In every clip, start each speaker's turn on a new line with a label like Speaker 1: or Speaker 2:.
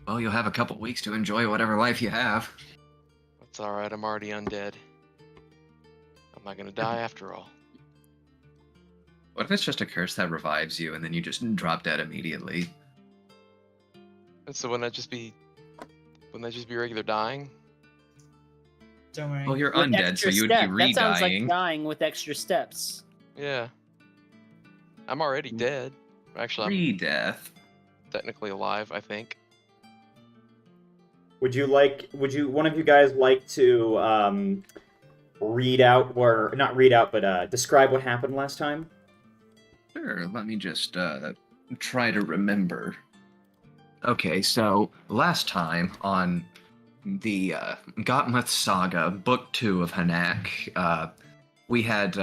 Speaker 1: Well, you'll have a couple weeks to enjoy whatever life you have.
Speaker 2: That's alright, I'm already undead. I'm not gonna die after all.
Speaker 1: What if it's just a curse that revives you and then you just drop dead immediately?
Speaker 2: And so wouldn't that just be regular dying?
Speaker 3: Don't worry.
Speaker 1: Well, you're
Speaker 4: With
Speaker 1: undead, so
Speaker 4: extra
Speaker 1: you would be
Speaker 4: step. That sounds like
Speaker 1: re-dying.
Speaker 4: dying with extra steps.
Speaker 2: Yeah. I'm already dead. Actually, I'm
Speaker 1: Re-death.
Speaker 2: technically alive, I think.
Speaker 5: Would one of you guys like to read out, or not read out, but describe what happened last time?
Speaker 1: Sure, let me just try to remember. Okay, so last time on the Gotmouth Saga, Book 2 of Hanaq, we had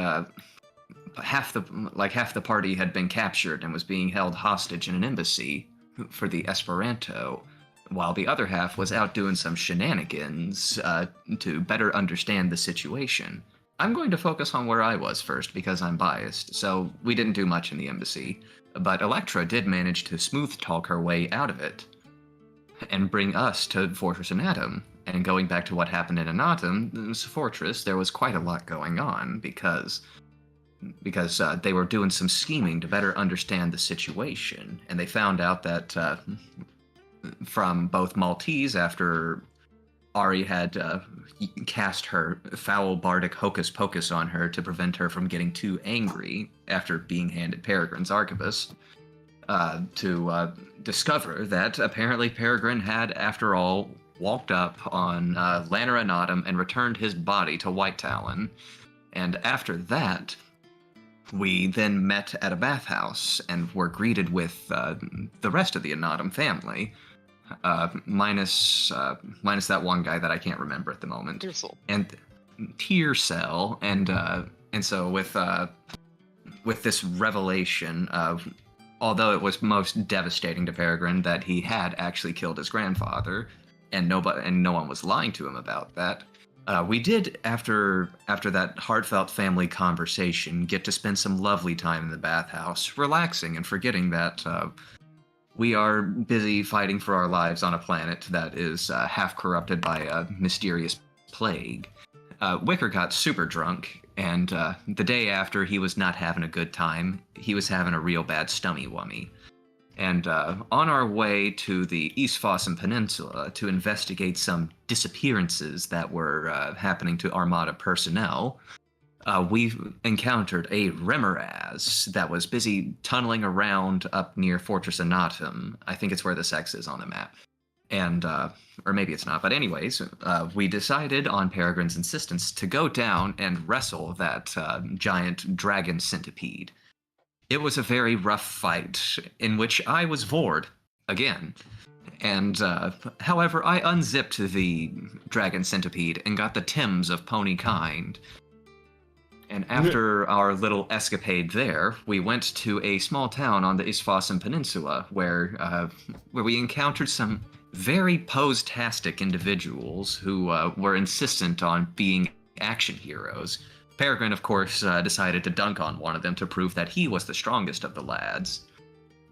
Speaker 1: half the party had been captured and was being held hostage in an embassy for the Esperanto, while the other half was out doing some shenanigans to better understand the situation. I'm going to focus on where I was first because I'm biased, so we didn't do much in the embassy, but Electra did manage to smooth talk her way out of it and bring us to Fortress Anatum. And going back to what happened in Anatum's fortress, there was quite a lot going on because they were doing some scheming to better understand the situation, and they found out that from both Maltese after Ari had cast her foul bardic hocus pocus on her to prevent her from getting too angry after being handed Peregrine's arquebus, to discover that apparently Peregrine had, after all, walked up on Lanner Anatum and returned his body to White Talon. And after that, we then met at a bathhouse and were greeted with the rest of the Anatum family, minus that one guy that I can't remember at the moment.
Speaker 2: Tearsel.
Speaker 1: And Tearsel, and so with this revelation of, although it was most devastating to Peregrine that he had actually killed his grandfather, and no one was lying to him about that, we did, after that heartfelt family conversation, get to spend some lovely time in the bathhouse, relaxing and forgetting that we are busy fighting for our lives on a planet that is half corrupted by a mysterious plague. Wicker got super drunk, and the day after, he was not having a good time. He was having a real bad stummy-wummy. And on our way to the East Fossen Peninsula to investigate some disappearances that were happening to Armada personnel, we encountered a Remoraz that was busy tunneling around up near Fortress Anatum. I think it's where the sex is on the map. And, or maybe it's not, but anyways, we decided on Peregrine's insistence to go down and wrestle that giant dragon centipede. It was a very rough fight, in which I was vored, again. And, however, I unzipped the dragon centipede and got the Tims of pony kind. And after our little escapade there, we went to a small town on the Isfahan Peninsula, where we encountered some very pose-tastic individuals who were insistent on being action heroes. Peregrine, of course, decided to dunk on one of them to prove that he was the strongest of the lads.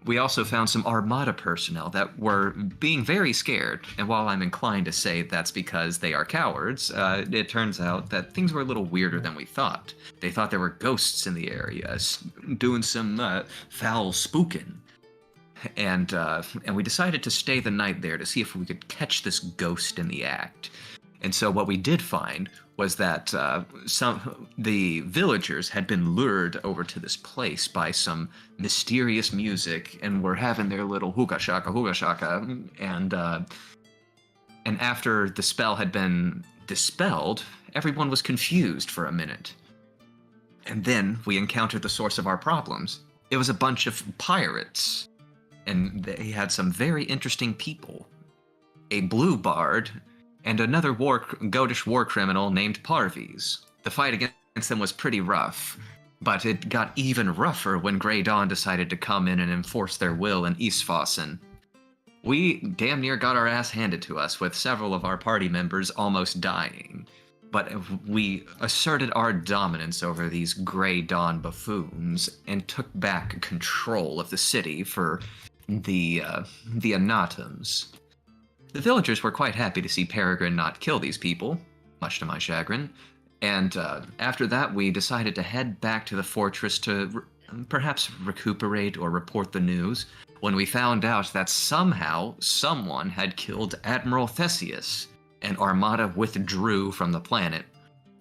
Speaker 1: We also found some Armada personnel that were being very scared, and while I'm inclined to say that's because they are cowards, it turns out that things were a little weirder than we thought. They thought there were ghosts in the area, doing some foul spooking. And we decided to stay the night there to see if we could catch this ghost in the act. And so what we did find was that the villagers had been lured over to this place by some mysterious music and were having their little hookah shaka, and after the spell had been dispelled, everyone was confused for a minute. And then we encountered the source of our problems. It was a bunch of pirates, and they had some very interesting people. A blue bard, and another goatish war criminal named Parvies. The fight against them was pretty rough, but it got even rougher when Grey Dawn decided to come in and enforce their will in Eastfossen. We damn near got our ass handed to us, with several of our party members almost dying. But we asserted our dominance over these Grey Dawn buffoons and took back control of the city for the Anatoms. The villagers were quite happy to see Peregrine not kill these people, much to my chagrin. And after that, we decided to head back to the fortress to perhaps recuperate or report the news, when we found out that somehow someone had killed Admiral Theseus, and Armada withdrew from the planet,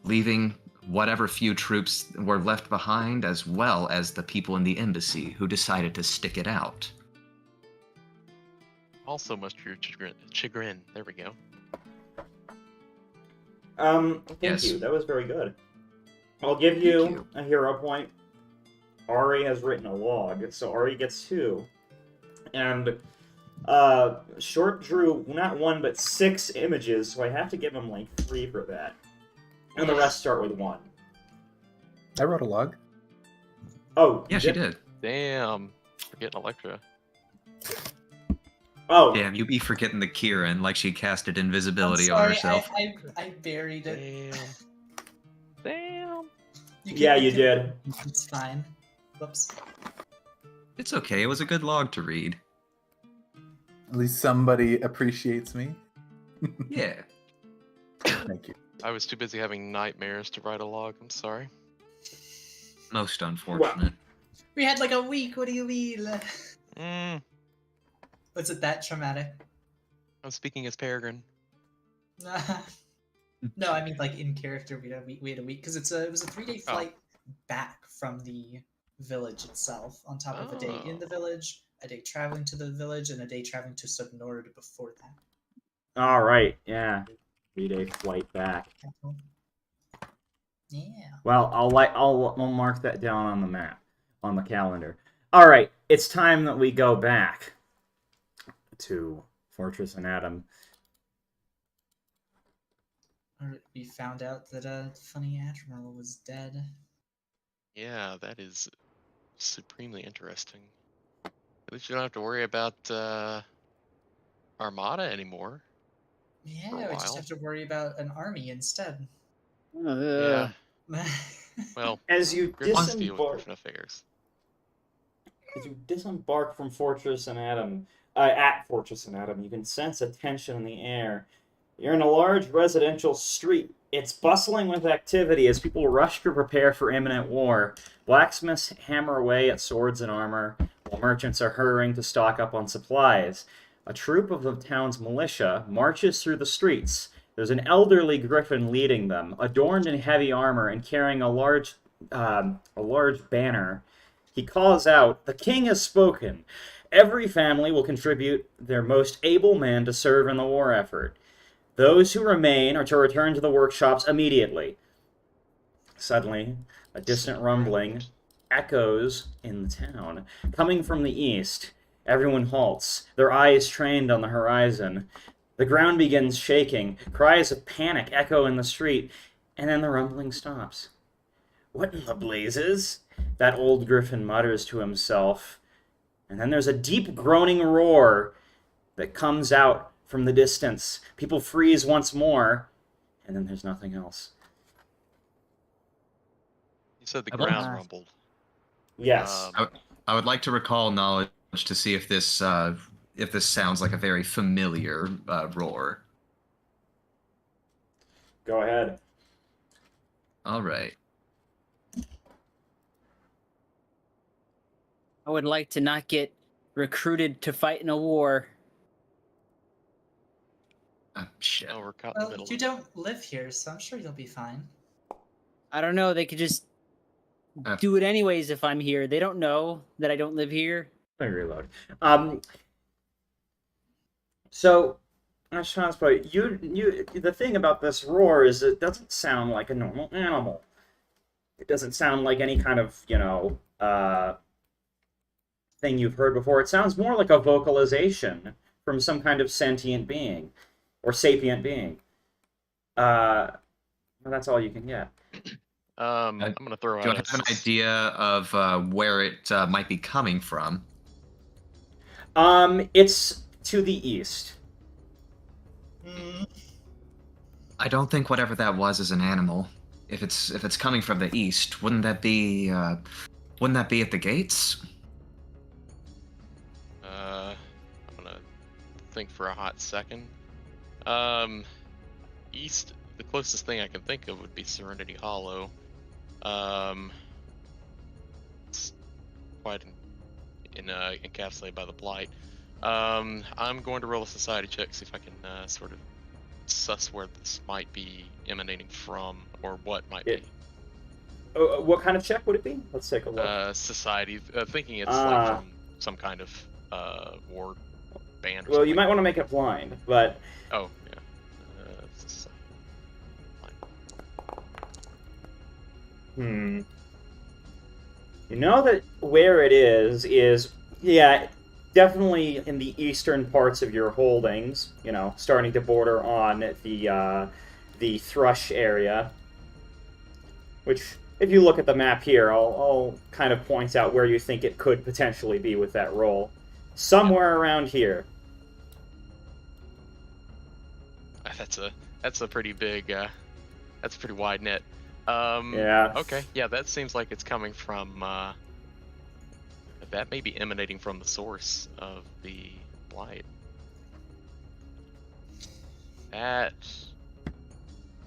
Speaker 1: leaving whatever few troops were left behind, as well as the people in the embassy who decided to stick it out.
Speaker 2: Also, much to your chagrin. There we go.
Speaker 5: Thank
Speaker 1: Yes.
Speaker 5: you. That was very good. I'll give you a hero point. Ari has written a log, so Ari gets 2. And Short drew not 1 but 6 images, so I have to give him like 3 for that. And the rest start with 1.
Speaker 6: I wrote a log.
Speaker 5: Oh,
Speaker 1: Yeah, she did.
Speaker 2: Damn. Forgetting Electra.
Speaker 5: Oh,
Speaker 1: Damn, you be forgetting the Kieran like she casted invisibility
Speaker 3: I'm
Speaker 1: on
Speaker 3: sorry,
Speaker 1: herself.
Speaker 3: I buried it.
Speaker 2: Damn. Damn.
Speaker 5: yeah, you did.
Speaker 3: It's fine. Whoops.
Speaker 1: It's okay, it was a good log to read.
Speaker 6: At least somebody appreciates me.
Speaker 1: Yeah.
Speaker 6: Thank you.
Speaker 2: I was too busy having nightmares to write a log. I'm sorry.
Speaker 1: Most unfortunate.
Speaker 3: We had like a week. What do you mean?
Speaker 2: Mm,
Speaker 3: Was it that traumatic?
Speaker 2: I'm speaking as Peregrine.
Speaker 3: No, I mean like in character. We had a week because it was a 3-day flight back from the village itself. On top of a day in the village, a day traveling to the village, and a day traveling to Subnord before that.
Speaker 5: All right, yeah. 3-day flight back.
Speaker 3: Yeah.
Speaker 5: Well, I'll mark that down on the map, on the calendar. All right, it's time that we go back to Fortress Anatum.
Speaker 3: We found out that funny admiral was dead.
Speaker 2: Yeah, that is supremely interesting. At least you don't have to worry about Armada anymore.
Speaker 3: Yeah,
Speaker 2: For a
Speaker 3: we just
Speaker 2: while.
Speaker 3: have to worry about an army instead.
Speaker 2: Yeah. Well,
Speaker 5: As you
Speaker 2: Griffin's deal with
Speaker 5: disembark,
Speaker 2: Griffin affairs.
Speaker 5: from Fortress Anatum, at Fortress Anatum, you can sense a tension in the air. You're in a large residential street. It's bustling with activity as people rush to prepare for imminent war. Blacksmiths hammer away at swords and armor, while merchants are hurrying to stock up on supplies. A troop of the town's militia marches through the streets. There's an elderly griffin leading them, adorned in heavy armor and carrying a large banner. He calls out, "The king has spoken. Every family will contribute their most able man to serve in the war effort. Those who remain are to return to the workshops immediately." Suddenly, a distant rumbling echoes in the town. Coming from the east, everyone halts, their eyes trained on the horizon. The ground begins shaking, cries of panic echo in the street, and then the rumbling stops. "What in the blazes?" that old griffin mutters to himself. And then there's a deep groaning roar that comes out from the distance. People freeze once more, and then there's nothing else.
Speaker 2: You said the
Speaker 1: I love
Speaker 2: ground
Speaker 4: that.
Speaker 2: rumbled.
Speaker 5: Yes.
Speaker 1: I would like to recall knowledge to see if this sounds like a very familiar roar.
Speaker 5: Go ahead.
Speaker 1: All right.
Speaker 4: I would like to not get recruited to fight in a war.
Speaker 1: Shit.
Speaker 2: Oh, we're caught in the
Speaker 3: Well,
Speaker 2: middle.
Speaker 3: you don't live here, so I'm sure you'll be fine.
Speaker 4: I don't know. They could just
Speaker 1: Uh.
Speaker 4: do it anyways if I'm here. They don't know that I don't live here.
Speaker 5: Let me reload. So, Ashans, you the thing about this roar is it doesn't sound like a normal animal. It doesn't sound like any kind of, thing you've heard before. It sounds more like a vocalization from some kind of sentient being or sapient being. Well, that's all you can get.
Speaker 2: I'm gonna throw
Speaker 1: Do I
Speaker 2: out
Speaker 1: have an idea of where it might be coming from?
Speaker 5: It's to the east.
Speaker 1: I don't think whatever that was is an animal. If it's coming from the east, wouldn't that be at the gates?
Speaker 2: I'm gonna think for a hot second. East, the closest thing I can think of would be Serenity Hollow. It's quite encapsulated by the blight. I'm going to roll a society check, see if I can sort of suss where this might be emanating from, or what might be.
Speaker 5: What kind of check would it be? Let's take a look.
Speaker 2: Society, thinking it's like from some kind of war band or
Speaker 5: Well,
Speaker 2: something.
Speaker 5: you might want to make it blind, but...
Speaker 2: Oh, yeah.
Speaker 5: You know that where it is, yeah, definitely in the eastern parts of your holdings, you know, starting to border on the Thrush area, which, if you look at the map here, I'll kind of point out where you think it could potentially be with that roll. Somewhere around here.
Speaker 2: That's a pretty big, that's a pretty wide net.
Speaker 5: Yeah.
Speaker 2: Okay, yeah, that seems like it's coming from, that may be emanating from the source of the blight.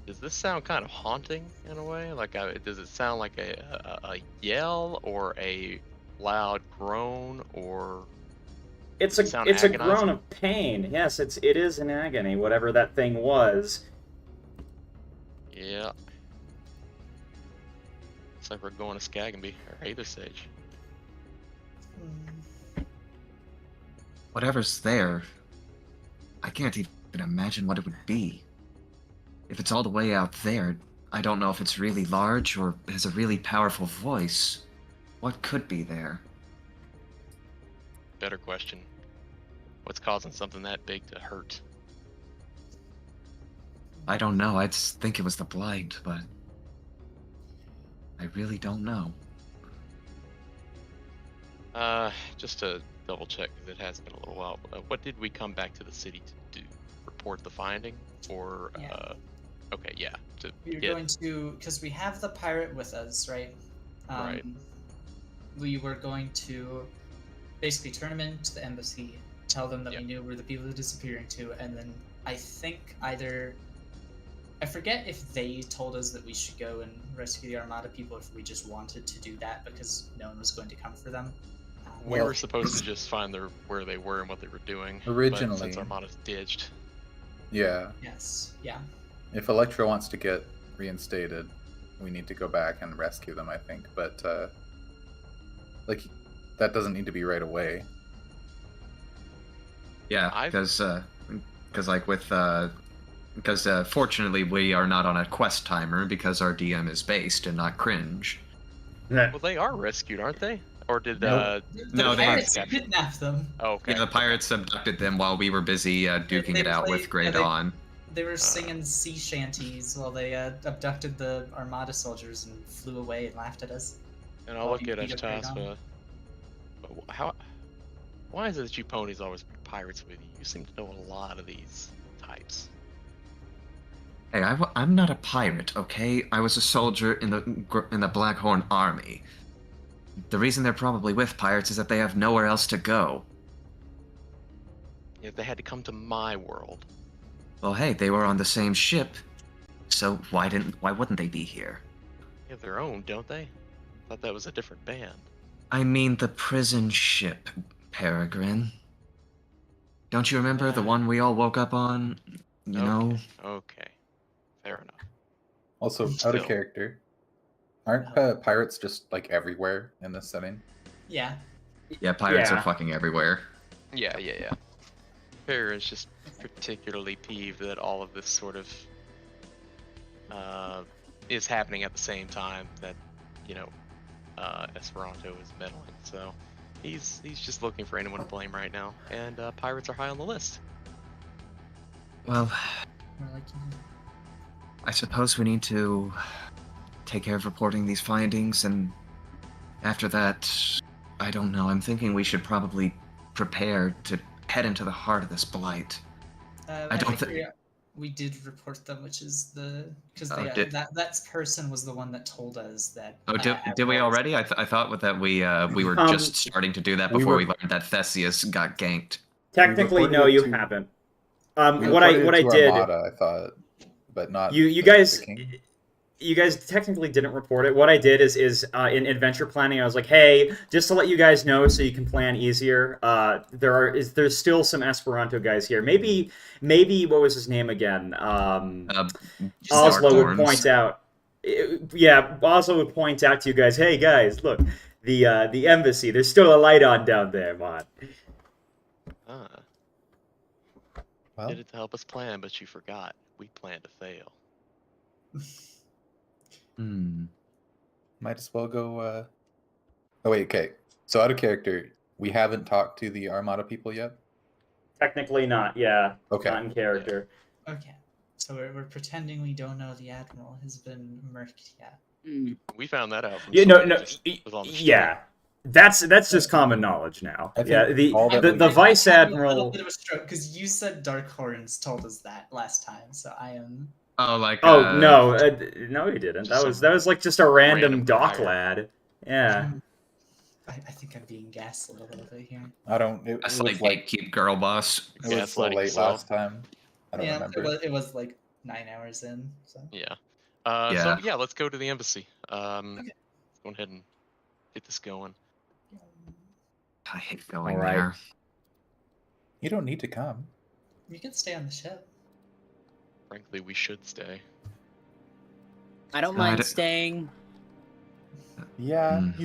Speaker 2: Does this sound kind of haunting in a way? Like, does it sound like a yell or a loud groan, or
Speaker 5: It's
Speaker 2: does it sound
Speaker 5: a groan
Speaker 2: agonizing?
Speaker 5: of pain. Yes, it is an agony, whatever that thing was.
Speaker 2: Yeah. Looks like we're going to Skagenby or Hathersage.
Speaker 1: Whatever's there, I can't even imagine what it would be. If it's all the way out there, I don't know if it's really large or has a really powerful voice. What could be there?
Speaker 2: Better question. What's causing something that big to hurt?
Speaker 1: I don't know. I'd think it was the blight, but I really don't know.
Speaker 2: Just to double check, because it has been a little while. What did we come back to the city to do? Report the finding, or
Speaker 3: Yeah.
Speaker 2: Okay, yeah.
Speaker 3: We're going to, because we have the pirate with us, right?
Speaker 2: Right.
Speaker 3: We were going to basically turn him into the embassy, tell them that we knew where the people are disappearing to, and then I think I forget if they told us that we should go and rescue the Armada people, if we just wanted to do that because no one was going to come for them.
Speaker 2: We were supposed to just find where they were and what they were doing.
Speaker 6: Originally.
Speaker 2: But since Armada's ditched.
Speaker 6: Yeah.
Speaker 3: Yes. Yeah.
Speaker 6: If Electra wants to get reinstated, we need to go back and rescue them, I think. But, like, that doesn't need to be right away.
Speaker 1: Yeah, because fortunately we are not on a quest timer because our DM is based and not cringe.
Speaker 2: Well, they are rescued, aren't they? Or did
Speaker 3: The
Speaker 1: No, they
Speaker 3: pirates
Speaker 2: captured.
Speaker 3: kidnapped them.
Speaker 2: Oh, okay.
Speaker 1: Yeah, the pirates abducted them while we were busy duking it out with Grey Dawn.
Speaker 3: They were singing sea shanties while they abducted the Armada soldiers and flew away and laughed at us.
Speaker 2: And I'll
Speaker 3: Well,
Speaker 2: look at
Speaker 3: you get paid
Speaker 2: Ashtaspa. Why is it that you ponies always bring pirates with you? You seem to know a lot of these types.
Speaker 1: Hey, I'm not a pirate, okay? I was a soldier in the Blackhorn Army. The reason they're probably with pirates is that they have nowhere else to go.
Speaker 2: If they had to come to my world.
Speaker 1: Well, hey, they were on the same ship, so why wouldn't they be here?
Speaker 2: They have their own, don't they? Thought that was a different band.
Speaker 1: I mean the prison ship, Peregrine. Don't you remember the one we all woke up on? You know?
Speaker 2: Okay. Fair enough.
Speaker 6: Also, out
Speaker 2: Still.
Speaker 6: of character. Aren't pirates just, like, everywhere in this setting?
Speaker 3: Yeah.
Speaker 1: Yeah, pirates
Speaker 5: Yeah.
Speaker 1: are fucking everywhere.
Speaker 2: Yeah. Farron's just particularly peeved that all of this sort of is happening at the same time that, you know, Esperanto is meddling. So he's just looking for anyone to blame right now, and pirates are high on the list.
Speaker 1: Well,
Speaker 3: We're like,
Speaker 1: I suppose we need to take care of reporting these findings, and after that, I don't know, I'm thinking we should probably prepare to head into the heart of this blight.
Speaker 3: I
Speaker 1: don't
Speaker 3: think
Speaker 1: thi-
Speaker 3: we did report them, which is because
Speaker 1: Oh, did-
Speaker 3: that person was the one that told us that.
Speaker 1: Oh, did we already? I thought that we were just starting to do that
Speaker 6: we
Speaker 1: before
Speaker 6: were-
Speaker 1: we learned that Theseus got ganked.
Speaker 5: Technically,
Speaker 6: reported
Speaker 5: no,
Speaker 6: it
Speaker 5: you
Speaker 6: to-
Speaker 5: haven't.
Speaker 6: We
Speaker 5: What I
Speaker 6: reported it to
Speaker 5: did,
Speaker 6: Armada, I thought, but not
Speaker 5: you
Speaker 6: the
Speaker 5: guys.
Speaker 6: king.
Speaker 5: You guys technically didn't report it. What I did is in adventure planning, I was like, hey, just to let you guys know, so you can plan easier. There's still some Esperanto guys here. Maybe what was his name again?
Speaker 3: Just like
Speaker 5: Oslo would
Speaker 1: Darkhorns.
Speaker 5: point out. Yeah, Oslo would point out to you guys, hey guys, look, the embassy. There's still a light on down there, man.
Speaker 2: Ah,
Speaker 6: Well,
Speaker 2: did it to help us plan, but you forgot. We planned to fail.
Speaker 1: Hmm.
Speaker 6: might as well go. Oh wait, okay. So out of character, we haven't talked to the Armada people yet.
Speaker 5: Technically not. Yeah,
Speaker 6: Okay.
Speaker 5: not in character.
Speaker 3: Okay, so we're pretending we don't know the admiral has been murked yet.
Speaker 4: Mm.
Speaker 2: We found that out from
Speaker 5: Yeah, no,
Speaker 2: somebody
Speaker 5: no,
Speaker 2: who just was on the street.
Speaker 5: yeah. That's just common knowledge now.
Speaker 6: I think
Speaker 5: Yeah, the
Speaker 6: all that
Speaker 5: the,
Speaker 6: we-
Speaker 5: the vice
Speaker 3: I'm having a little
Speaker 5: admiral.
Speaker 3: bit of a stroke because you said Darkhorns told us that last time, so I am.
Speaker 1: Oh, like
Speaker 5: Oh no, no, he didn't.
Speaker 2: Just
Speaker 5: That was like just a random
Speaker 2: random
Speaker 5: dock
Speaker 2: hire.
Speaker 5: lad. Yeah.
Speaker 3: I think I'm being gaslit a little bit here.
Speaker 6: I don't. It
Speaker 1: That's
Speaker 6: was
Speaker 1: like gatekeep girl boss.
Speaker 6: it was so
Speaker 2: Gaslighting
Speaker 6: late
Speaker 2: yourself.
Speaker 6: last time. I don't
Speaker 3: Yeah,
Speaker 6: remember.
Speaker 3: it was like 9 hours in. So
Speaker 2: Yeah.
Speaker 1: Yeah.
Speaker 2: So yeah, let's go to the embassy.
Speaker 3: Okay.
Speaker 2: Let's go ahead and get this going.
Speaker 1: I hate going
Speaker 5: All right.
Speaker 1: there.
Speaker 6: You don't need to come.
Speaker 3: you can stay on the ship.
Speaker 2: Frankly, we should stay.
Speaker 4: I don't
Speaker 1: No, I
Speaker 4: mind
Speaker 1: don't-
Speaker 4: staying.
Speaker 6: Yeah,
Speaker 1: Hmm.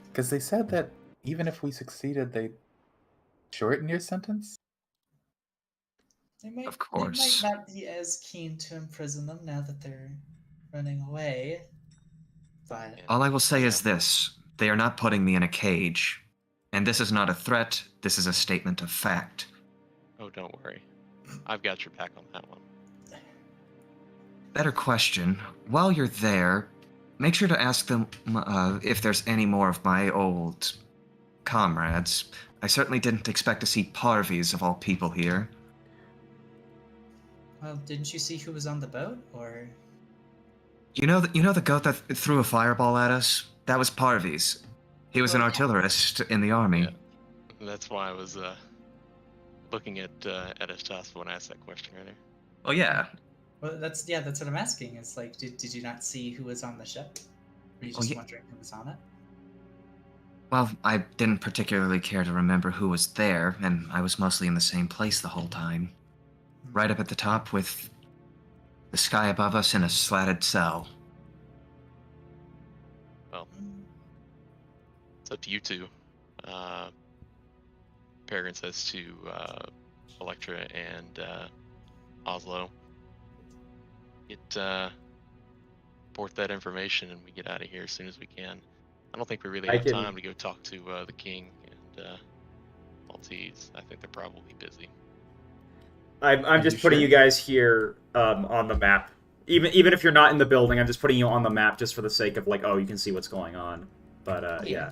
Speaker 6: because they said that even if we succeeded, they shorten your sentence.
Speaker 3: They might,
Speaker 1: Of course.
Speaker 3: They might not be as keen to imprison them now that they're running away. But
Speaker 2: Yeah.
Speaker 1: All I will say is this: they are not putting me in a cage, and this is not a threat. This is a statement of fact.
Speaker 2: Oh, don't worry. I've got your back on that one.
Speaker 1: Better question: while you're there, make sure to ask them if there's any more of my old comrades. I certainly didn't expect to see parvies of all people here.
Speaker 3: well, didn't you see who was on the boat? Or
Speaker 1: You know the goat that threw a fireball at us? That was Parvies. He was an
Speaker 3: Oh, yeah.
Speaker 1: artillerist in the army.
Speaker 2: Yeah. That's why I was looking at Estas when I asked that question earlier.
Speaker 1: Well, yeah.
Speaker 3: well, that's what I'm asking. It's like, did you not see who was on the ship? Were you
Speaker 1: Oh,
Speaker 3: just
Speaker 1: yeah.
Speaker 3: wondering who was on it?
Speaker 1: Well, I didn't particularly care to remember who was there, and I was mostly in the same place the whole time. Right up at the top with the sky above us in a slatted cell.
Speaker 2: It's up to you two. Peregrine says to Electra and Oslo, report that information and we get out of here as soon as we can. I don't think we really have time to go talk to the king and Maltese. I think they're probably busy.
Speaker 5: I'm just putting you guys here on the map. Even if you're not in the building, I'm just putting you on the map just for the sake of like, oh, you can see what's going on. But yeah.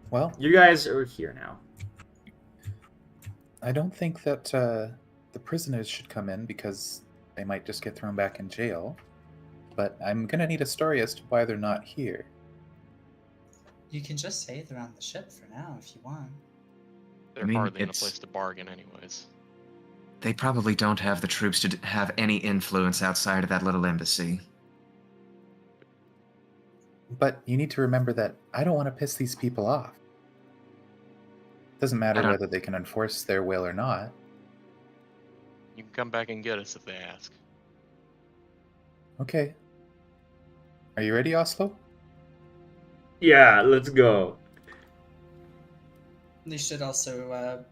Speaker 6: Well,
Speaker 5: You guys are here now.
Speaker 6: I don't think that the prisoners should come in because they might just get thrown back in jail. But I'm gonna need a story as to why they're not here.
Speaker 3: You can just say they're on the ship for now if you want.
Speaker 2: They're
Speaker 1: I mean,
Speaker 2: hardly in a
Speaker 1: it's-
Speaker 2: place to bargain, anyways.
Speaker 1: They probably don't have the troops to have any influence outside of that little embassy.
Speaker 6: But you need to remember that I don't want to piss these people off. Doesn't matter
Speaker 1: I don't-
Speaker 6: whether they can enforce their will or not.
Speaker 2: You can come back and get us if they ask.
Speaker 6: Okay. Are you ready, Oslo?
Speaker 5: Yeah, let's go.
Speaker 3: They should also,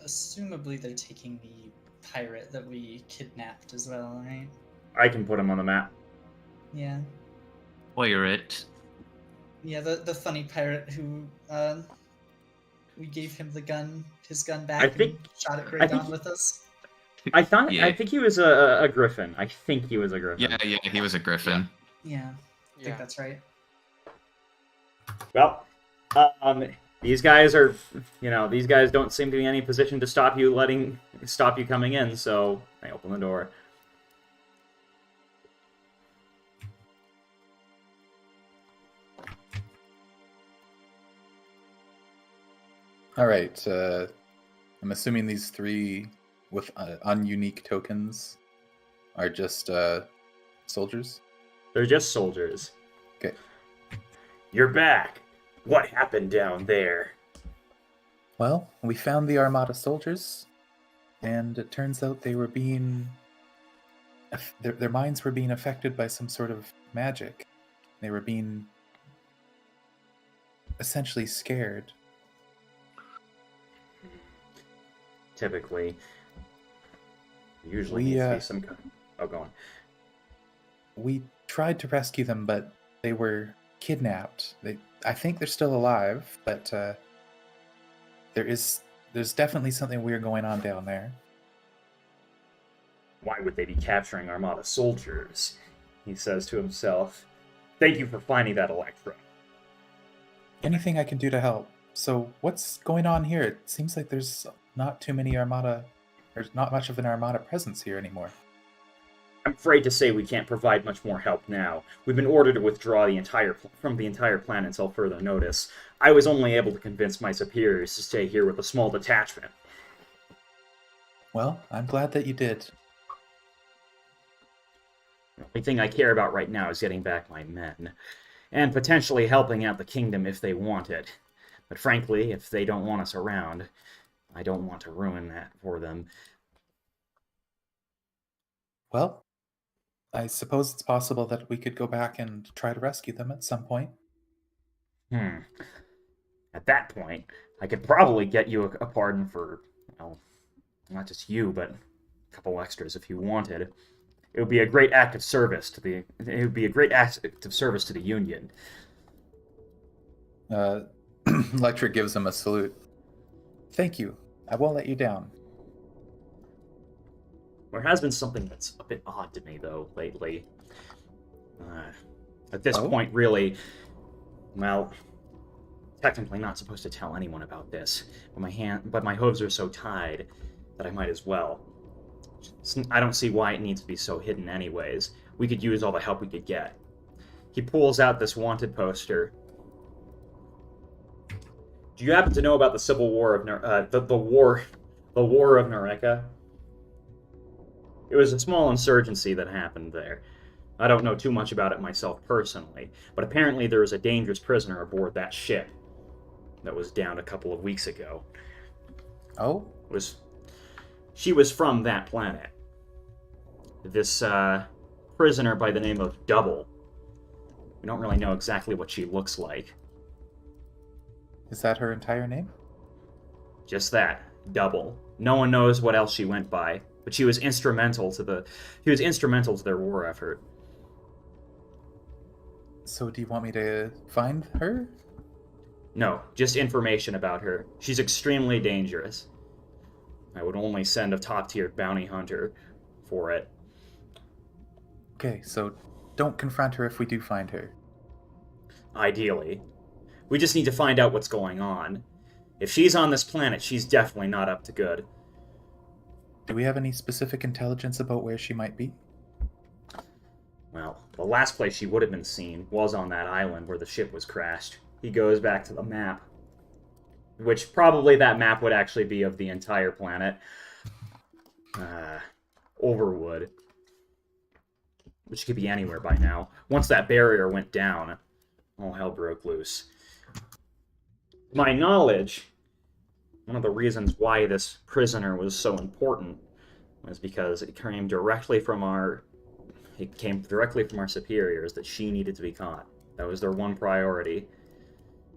Speaker 3: assumably, they're taking the pirate that we kidnapped as well, right?
Speaker 5: I can put him on the map.
Speaker 3: Yeah.
Speaker 1: Where it?
Speaker 3: Yeah, the funny pirate who we gave him his gun back
Speaker 5: I think-
Speaker 3: and shot at
Speaker 5: I
Speaker 3: Great
Speaker 5: think-
Speaker 3: Dawn with us.
Speaker 5: I
Speaker 1: Yeah.
Speaker 5: think he was a griffin. I think he was a griffin.
Speaker 1: Yeah, he was a griffin.
Speaker 3: Yeah, I think that's right.
Speaker 5: Well, these guys are, these guys don't seem to be in any position to stop you coming in. So I open the door.
Speaker 6: All right. I'm assuming these 3 with ununique tokens are just soldiers.
Speaker 5: They're just soldiers.
Speaker 6: Okay.
Speaker 5: You're back. What happened down there?
Speaker 6: Well, we found the Armada soldiers, and it turns out they were being... Their minds were being affected by some sort of magic. They were being essentially scared.
Speaker 5: Typically. Usually
Speaker 6: We,
Speaker 5: needs to be some kind... Oh, go on.
Speaker 6: We tried to rescue them, but they were kidnapped. I think they're still alive, but there's definitely something weird going on down there.
Speaker 5: Why would they be capturing Armada soldiers? He says to himself. Thank you for finding that Electro.
Speaker 6: Anything I can do to help. So what's going on here? It seems like there's not too many Armada... There's not much of an Armada presence here anymore.
Speaker 5: I'm afraid to say we can't provide much more help now. We've been ordered to withdraw from the entire planet until further notice. I was only able to convince my superiors to stay here with a small detachment.
Speaker 6: Well, I'm glad that you did.
Speaker 5: The only thing I care about right now is getting back my men, and potentially helping out the kingdom if they want it. But frankly, if they don't want us around, I don't want to ruin that for them.
Speaker 6: Well, I suppose it's possible that we could go back and try to rescue them at some point.
Speaker 5: At that point, I could probably get you a pardon for, well, not just you, but a couple extras if you wanted. It would be a great act of service to the. It would be a great act of service to the Union.
Speaker 6: Electric gives him a salute. Thank you. I won't let you down.
Speaker 5: There has been something that's a bit odd to me, though, lately. At this point, really, well, technically not supposed to tell anyone about this, but my hooves are so tied that I might as well. I don't see why it needs to be so hidden anyways. We could use all the help we could get. He pulls out this wanted poster. Do you happen to know about the Civil War of the War of Nareka? It was a small insurgency that happened there. I don't know too much about it myself personally, but apparently there was a dangerous prisoner aboard that ship that was down a couple of weeks ago.
Speaker 6: Oh?
Speaker 5: She was from that planet. This prisoner by the name of Double. We don't really know exactly what she looks like.
Speaker 6: Is that her entire name?
Speaker 5: Just that, Double. No one knows what else she went by, but she was instrumental to their war effort.
Speaker 6: So do you want me to find her?
Speaker 5: No, just information about her. She's extremely dangerous. I would only send a top-tier bounty hunter for it.
Speaker 6: Okay, so don't confront her if we do find her.
Speaker 5: Ideally. We just need to find out what's going on. If she's on this planet, she's definitely not up to good.
Speaker 6: Do we have any specific intelligence about where she might be?
Speaker 5: Well, the last place she would have been seen was on that island where the ship was crashed. He goes back to the map. Which probably that map would actually be of the entire planet. Overwood. Which could be anywhere by now. Once that barrier went down, all hell broke loose. To my knowledge, one of the reasons why this prisoner was so important was because it came directly from our superiors that she needed to be caught. That was their one priority.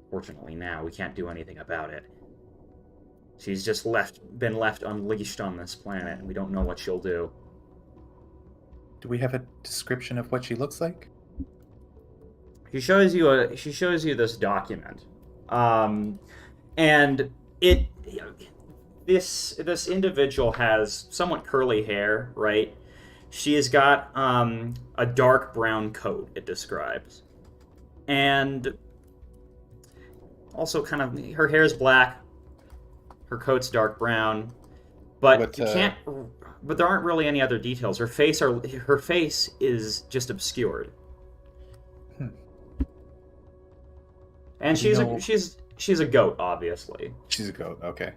Speaker 5: Fortunately now, we can't do anything about it. She's just been left unleashed on this planet, and we don't know what she'll do.
Speaker 6: Do we have a description of what she looks like?
Speaker 5: She shows you this document. And this individual has somewhat curly hair, right? She has got a dark brown coat, it describes. And also kind of, her hair's black, her coat's dark brown, but but there aren't really any other details. Her face is just obscured. And she's a goat, obviously.
Speaker 6: She's a goat, okay.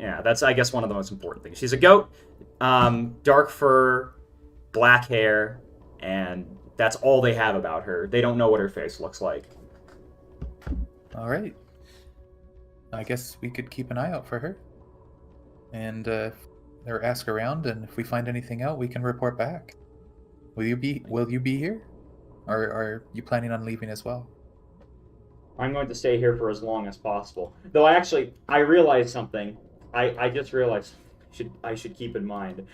Speaker 5: Yeah, that's, I guess, one of the most important things. She's a goat, dark fur, black hair, and that's all they have about her. They don't know what her face looks like.
Speaker 6: All right. I guess we could keep an eye out for her, and or ask around, and if we find anything out, we can report back. Will you be here, or are you planning on leaving as well?
Speaker 5: I'm going to stay here for as long as possible. Though I realized something. I just realized I should keep in mind.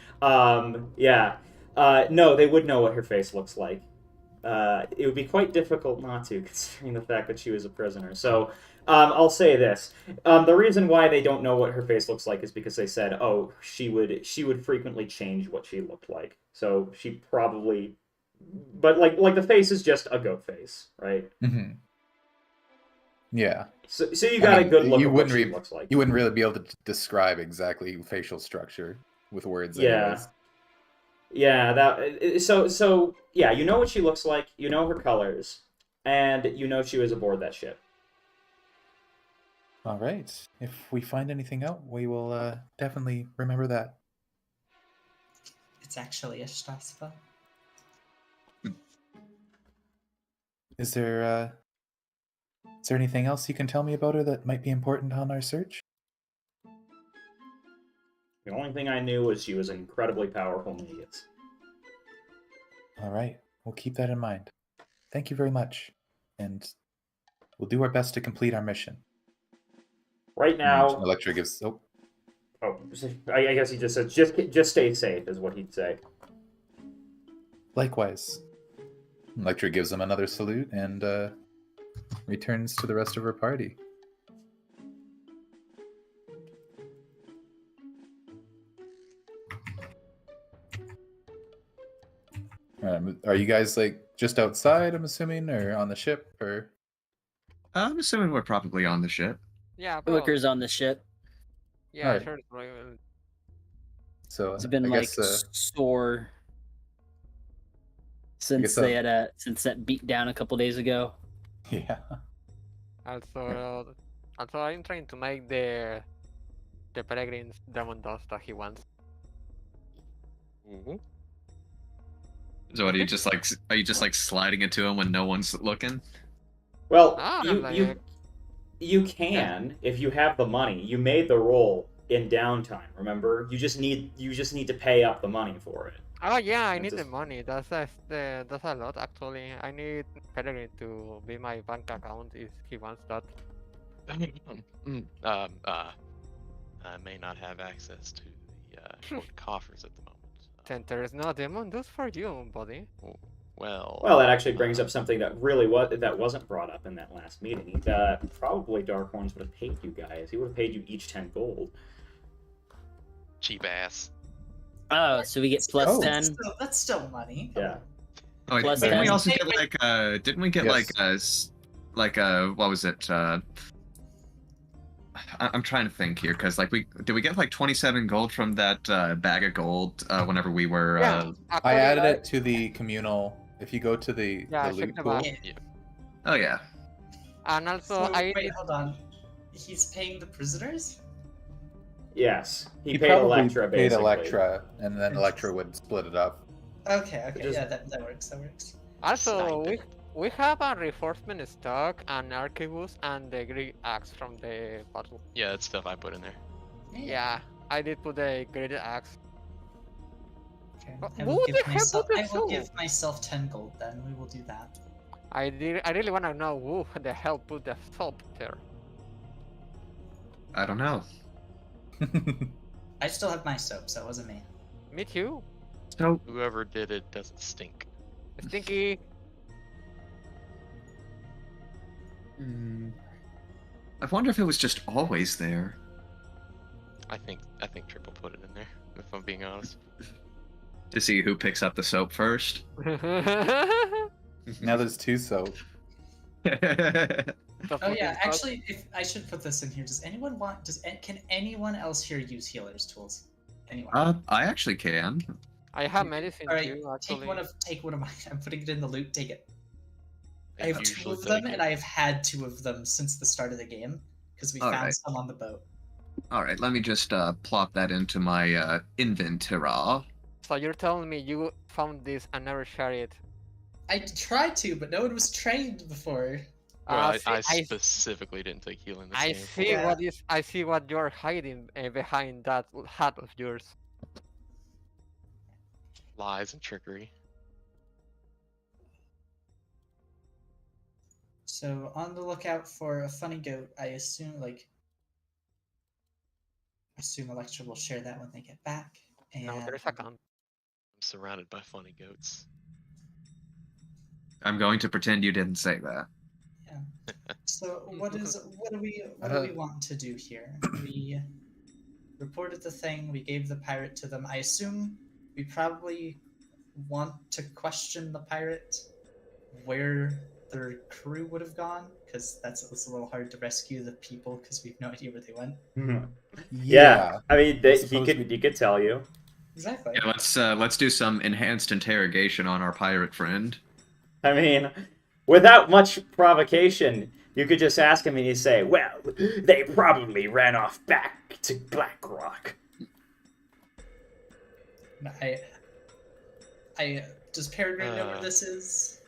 Speaker 5: Yeah. No, they would know what her face looks like. It would be quite difficult not to, considering the fact that she was a prisoner. So, I'll say this: the reason why they don't know what her face looks like is because they said, "Oh, she would frequently change what she looked like." So she probably, but like the face is just a goat face, right?
Speaker 6: Mm-hmm. Yeah.
Speaker 5: So you got a good look at what she looks like.
Speaker 6: You wouldn't really be able to describe exactly facial structure with words.
Speaker 5: Yeah.
Speaker 6: Anyways.
Speaker 5: Yeah, so yeah, you know what she looks like, you know her colors, and you know she was aboard that ship.
Speaker 6: All right. If we find anything out, we will definitely remember that.
Speaker 3: It's actually a Shtaspa.
Speaker 6: Is there anything else you can tell me about her that might be important on our search?
Speaker 5: The only thing I knew was she was an incredibly powerful magus.
Speaker 6: All right. We'll keep that in mind. Thank you very much. And we'll do our best to complete our mission.
Speaker 5: Right now...
Speaker 6: Electra gives... Oh,
Speaker 5: I guess he just said, just stay safe, is what he'd say.
Speaker 6: likewise. Electra gives him another salute and returns to the rest of her party. Are you guys like just outside, I'm assuming, or on the ship, or?
Speaker 1: I'm assuming we're probably on the ship.
Speaker 4: Yeah, Booker's on the ship.
Speaker 7: Yeah,
Speaker 6: Right.
Speaker 7: sure.
Speaker 6: So
Speaker 4: It's been
Speaker 6: I
Speaker 4: like
Speaker 6: guess,
Speaker 4: sore since
Speaker 6: guess,
Speaker 4: they had since that beat down a couple days ago.
Speaker 6: yeah.
Speaker 7: Also, I'm trying to make the Peregrine's diamond dust that he wants.
Speaker 2: Mhm.
Speaker 1: So what, are you just like sliding it to him when no one's looking?
Speaker 5: Well,
Speaker 7: Ah,
Speaker 5: you can if you have the money. You made the roll in downtime. Remember, you just need to pay up the money for it.
Speaker 7: Oh yeah, I
Speaker 5: That's
Speaker 7: need the
Speaker 5: just-
Speaker 7: money. That's a lot actually. I need Peregrine to be my bank account if he wants that.
Speaker 2: I may not have access to the coffers at the moment.
Speaker 7: Then there is no demon dust for you, buddy.
Speaker 2: Well,
Speaker 5: Well, that actually brings up something that wasn't brought up in that last meeting. Probably Darkhorns would have paid you guys. He would have paid you each 10 gold.
Speaker 2: cheap ass.
Speaker 4: Oh, so we get plus
Speaker 6: Oh.
Speaker 4: 10.
Speaker 3: That's still money.
Speaker 5: Yeah.
Speaker 1: Oh,
Speaker 4: Plus
Speaker 1: didn't we
Speaker 4: 10.
Speaker 1: also get like didn't we get
Speaker 6: Yes.
Speaker 1: like what was it? I'm trying to think here because like did we get like 27 gold from that bag of gold whenever we were
Speaker 7: Yeah.
Speaker 6: I added it to the communal. If you go to the
Speaker 7: Yeah,
Speaker 6: loot
Speaker 7: check the
Speaker 6: pool,
Speaker 7: bag.
Speaker 1: Oh yeah.
Speaker 7: And also,
Speaker 3: So,
Speaker 7: I
Speaker 3: wait,
Speaker 7: need
Speaker 3: hold on. He's paying the prisoners?
Speaker 5: Yes. He paid
Speaker 6: probably
Speaker 5: Electra,
Speaker 6: paid
Speaker 5: basically.
Speaker 6: Electra, and then Electra would split it up.
Speaker 3: Okay,
Speaker 5: Just-
Speaker 3: yeah, that works, that works.
Speaker 7: also
Speaker 2: Snipe
Speaker 7: we have a reinforcement stock, an arquebus, and the Great Axe from the battle.
Speaker 2: Yeah, that's stuff I put in there.
Speaker 7: Yeah, I did put the Great Axe.
Speaker 3: Okay.
Speaker 7: Who
Speaker 3: I will,
Speaker 7: the
Speaker 3: give
Speaker 7: hell
Speaker 3: myself,
Speaker 7: put the
Speaker 3: I will
Speaker 7: soul?
Speaker 3: give myself 10 gold then. We will do that.
Speaker 7: I really wanna know who the hell put the soap there.
Speaker 1: I don't know.
Speaker 3: I still have my soap, so it wasn't me.
Speaker 7: Me too.
Speaker 1: So
Speaker 2: Whoever did it doesn't stink.
Speaker 7: Stinky.
Speaker 1: I wonder if it was just always there.
Speaker 2: I think Triple put it in there. If I'm being honest.
Speaker 1: To see who picks up the soap first.
Speaker 6: Now there's two soap.
Speaker 3: Oh yeah, actually, if I should put this in here. Does anyone want? Can anyone else here use healers tools? Anyone?
Speaker 1: I actually can.
Speaker 7: I have medicine
Speaker 3: All right,
Speaker 7: too. Actually.
Speaker 3: take one of mine. I'm putting it in the loot. Take it. I
Speaker 2: They
Speaker 3: have 2
Speaker 2: usually
Speaker 3: of them,
Speaker 2: take
Speaker 3: and
Speaker 2: it.
Speaker 3: I have had 2 of them since the start of the game because we
Speaker 1: All
Speaker 3: found
Speaker 1: right.
Speaker 3: some on the boat.
Speaker 1: All right, let me just plop that into my inventory.
Speaker 7: So you're telling me you found this and never shared it?
Speaker 3: I tried to, but no one was trained before.
Speaker 2: Well,
Speaker 7: See,
Speaker 2: I specifically didn't take healing this
Speaker 7: I
Speaker 2: game.
Speaker 7: see
Speaker 3: Yeah.
Speaker 7: I see what you're hiding behind that hat of yours.
Speaker 2: Lies and trickery.
Speaker 3: So on the lookout for a funny goat. I assume Electra will share that when they get back. And
Speaker 7: No, there's a gun.
Speaker 2: I'm surrounded by funny goats.
Speaker 1: I'm going to pretend you didn't say that.
Speaker 3: yeah. So what do we want to do here? We reported the thing. We gave the pirate to them. I assume we probably want to question the pirate where their crew would have gone, because it's a little hard to rescue the people because we have no idea where they went.
Speaker 5: Yeah, I mean, he
Speaker 6: suppose
Speaker 5: could tell you.
Speaker 3: Exactly.
Speaker 1: Yeah, let's do some enhanced interrogation on our pirate friend.
Speaker 5: I mean, without much provocation, you could just ask him and he'd say, well, they probably ran off back to Blackrock.
Speaker 3: I does Peregrine know where this is?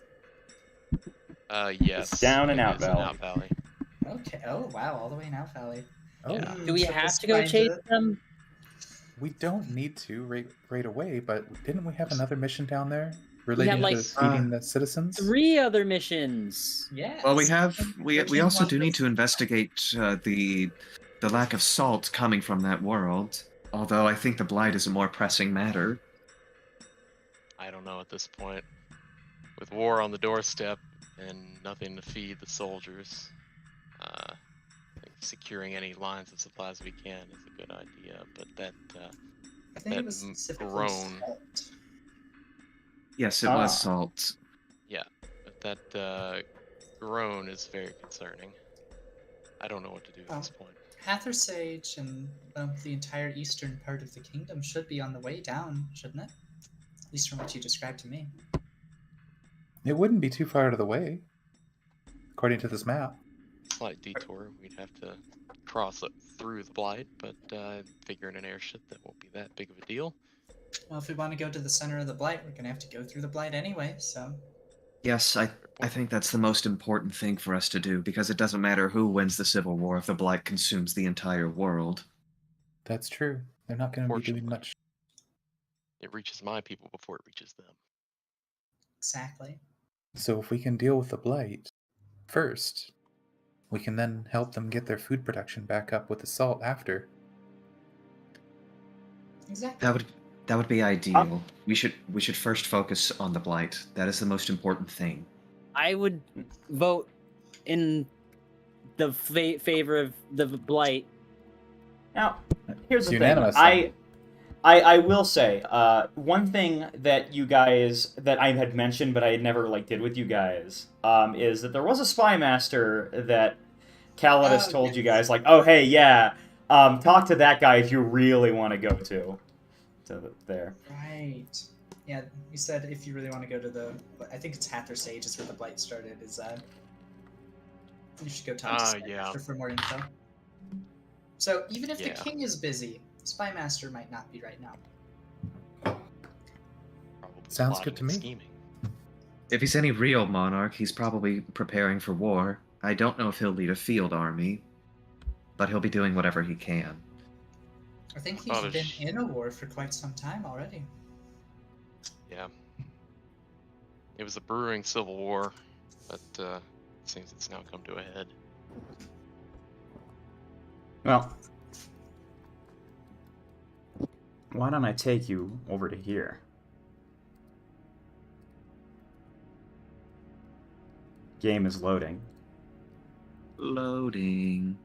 Speaker 2: Yes.
Speaker 5: It's down and
Speaker 2: it
Speaker 5: out
Speaker 2: is in
Speaker 5: valley.
Speaker 2: Out Valley.
Speaker 3: Okay. Oh wow, all the way in Out Valley.
Speaker 6: Oh,
Speaker 2: Yeah.
Speaker 4: Do we
Speaker 3: So
Speaker 4: have
Speaker 3: this
Speaker 4: to go chase
Speaker 3: kinda-
Speaker 4: them?
Speaker 6: we don't need to right away, but didn't we have another mission down there
Speaker 4: We
Speaker 6: relating
Speaker 4: had, like,
Speaker 6: to feeding the citizens?
Speaker 4: 3 other missions.
Speaker 3: Yes.
Speaker 1: Well, we
Speaker 3: Unfortunately,
Speaker 1: also
Speaker 3: one
Speaker 1: do need
Speaker 3: was-
Speaker 1: to investigate the lack of salt coming from that world. Although I think the blight is a more pressing matter.
Speaker 2: I don't know at this point. With war on the doorstep and nothing to feed the soldiers, I think securing any lines of supplies we can is a good idea. But
Speaker 3: I think it was
Speaker 2: that
Speaker 3: specifically
Speaker 2: groan.
Speaker 3: salt.
Speaker 1: Yes, it
Speaker 5: Ah.
Speaker 1: was salt.
Speaker 2: But that groan is very concerning. I don't know what to do at this point.
Speaker 3: Hathersage and the entire eastern part of the kingdom should be on the way down, shouldn't it? At least from what you described to me.
Speaker 6: It wouldn't be too far out of the way, according to this map.
Speaker 2: Slight detour. We'd have to cross it through the blight, but figuring an airship that won't be that big of a deal.
Speaker 3: Well, if we want to go to the center of the blight, we're gonna have to go through the blight anyway. So
Speaker 1: Yes, I think that's the most important thing for us to do, because it doesn't matter who wins the Civil War if the blight consumes the entire world.
Speaker 6: That's true. They're not going to be doing
Speaker 2: Fortunately.
Speaker 6: much.
Speaker 2: It reaches my people before it reaches them.
Speaker 3: exactly.
Speaker 6: So if we can deal with the blight first, we can then help them get their food production back up with the salt after.
Speaker 3: Exactly.
Speaker 1: That would be ideal. We should first focus on the blight. That is the most important thing.
Speaker 4: I would vote in the favor of the blight.
Speaker 5: Now, here's
Speaker 6: It's
Speaker 5: the
Speaker 6: unanimous,
Speaker 5: thing. I will say, one thing that you guys, that I had mentioned but I had never did with you guys, is that there was a spy master that Calidus told you guys, oh hey, yeah, talk to that guy if you really want to go to there.
Speaker 3: Right. Yeah, you said if you really want to go to the, I think it's Hathersage is where the blight started. You should go talk to Spy
Speaker 2: yeah.
Speaker 3: Master for more info. So even if the
Speaker 2: Yeah.
Speaker 3: king is busy, Spy Master might not be right now.
Speaker 2: Probably
Speaker 6: Sounds good
Speaker 2: plotting
Speaker 6: to
Speaker 2: and
Speaker 6: me.
Speaker 2: Scheming.
Speaker 1: If he's any real monarch, he's probably preparing for war. I don't know if he'll lead a field army, but he'll be doing whatever he can.
Speaker 3: I think he's
Speaker 2: Father's-
Speaker 3: been in a war for quite some time already.
Speaker 2: Yeah. It was a brewing civil war, but it seems it's now come to a head.
Speaker 5: Well, why don't I take you over to here? Game is loading.
Speaker 1: Loading.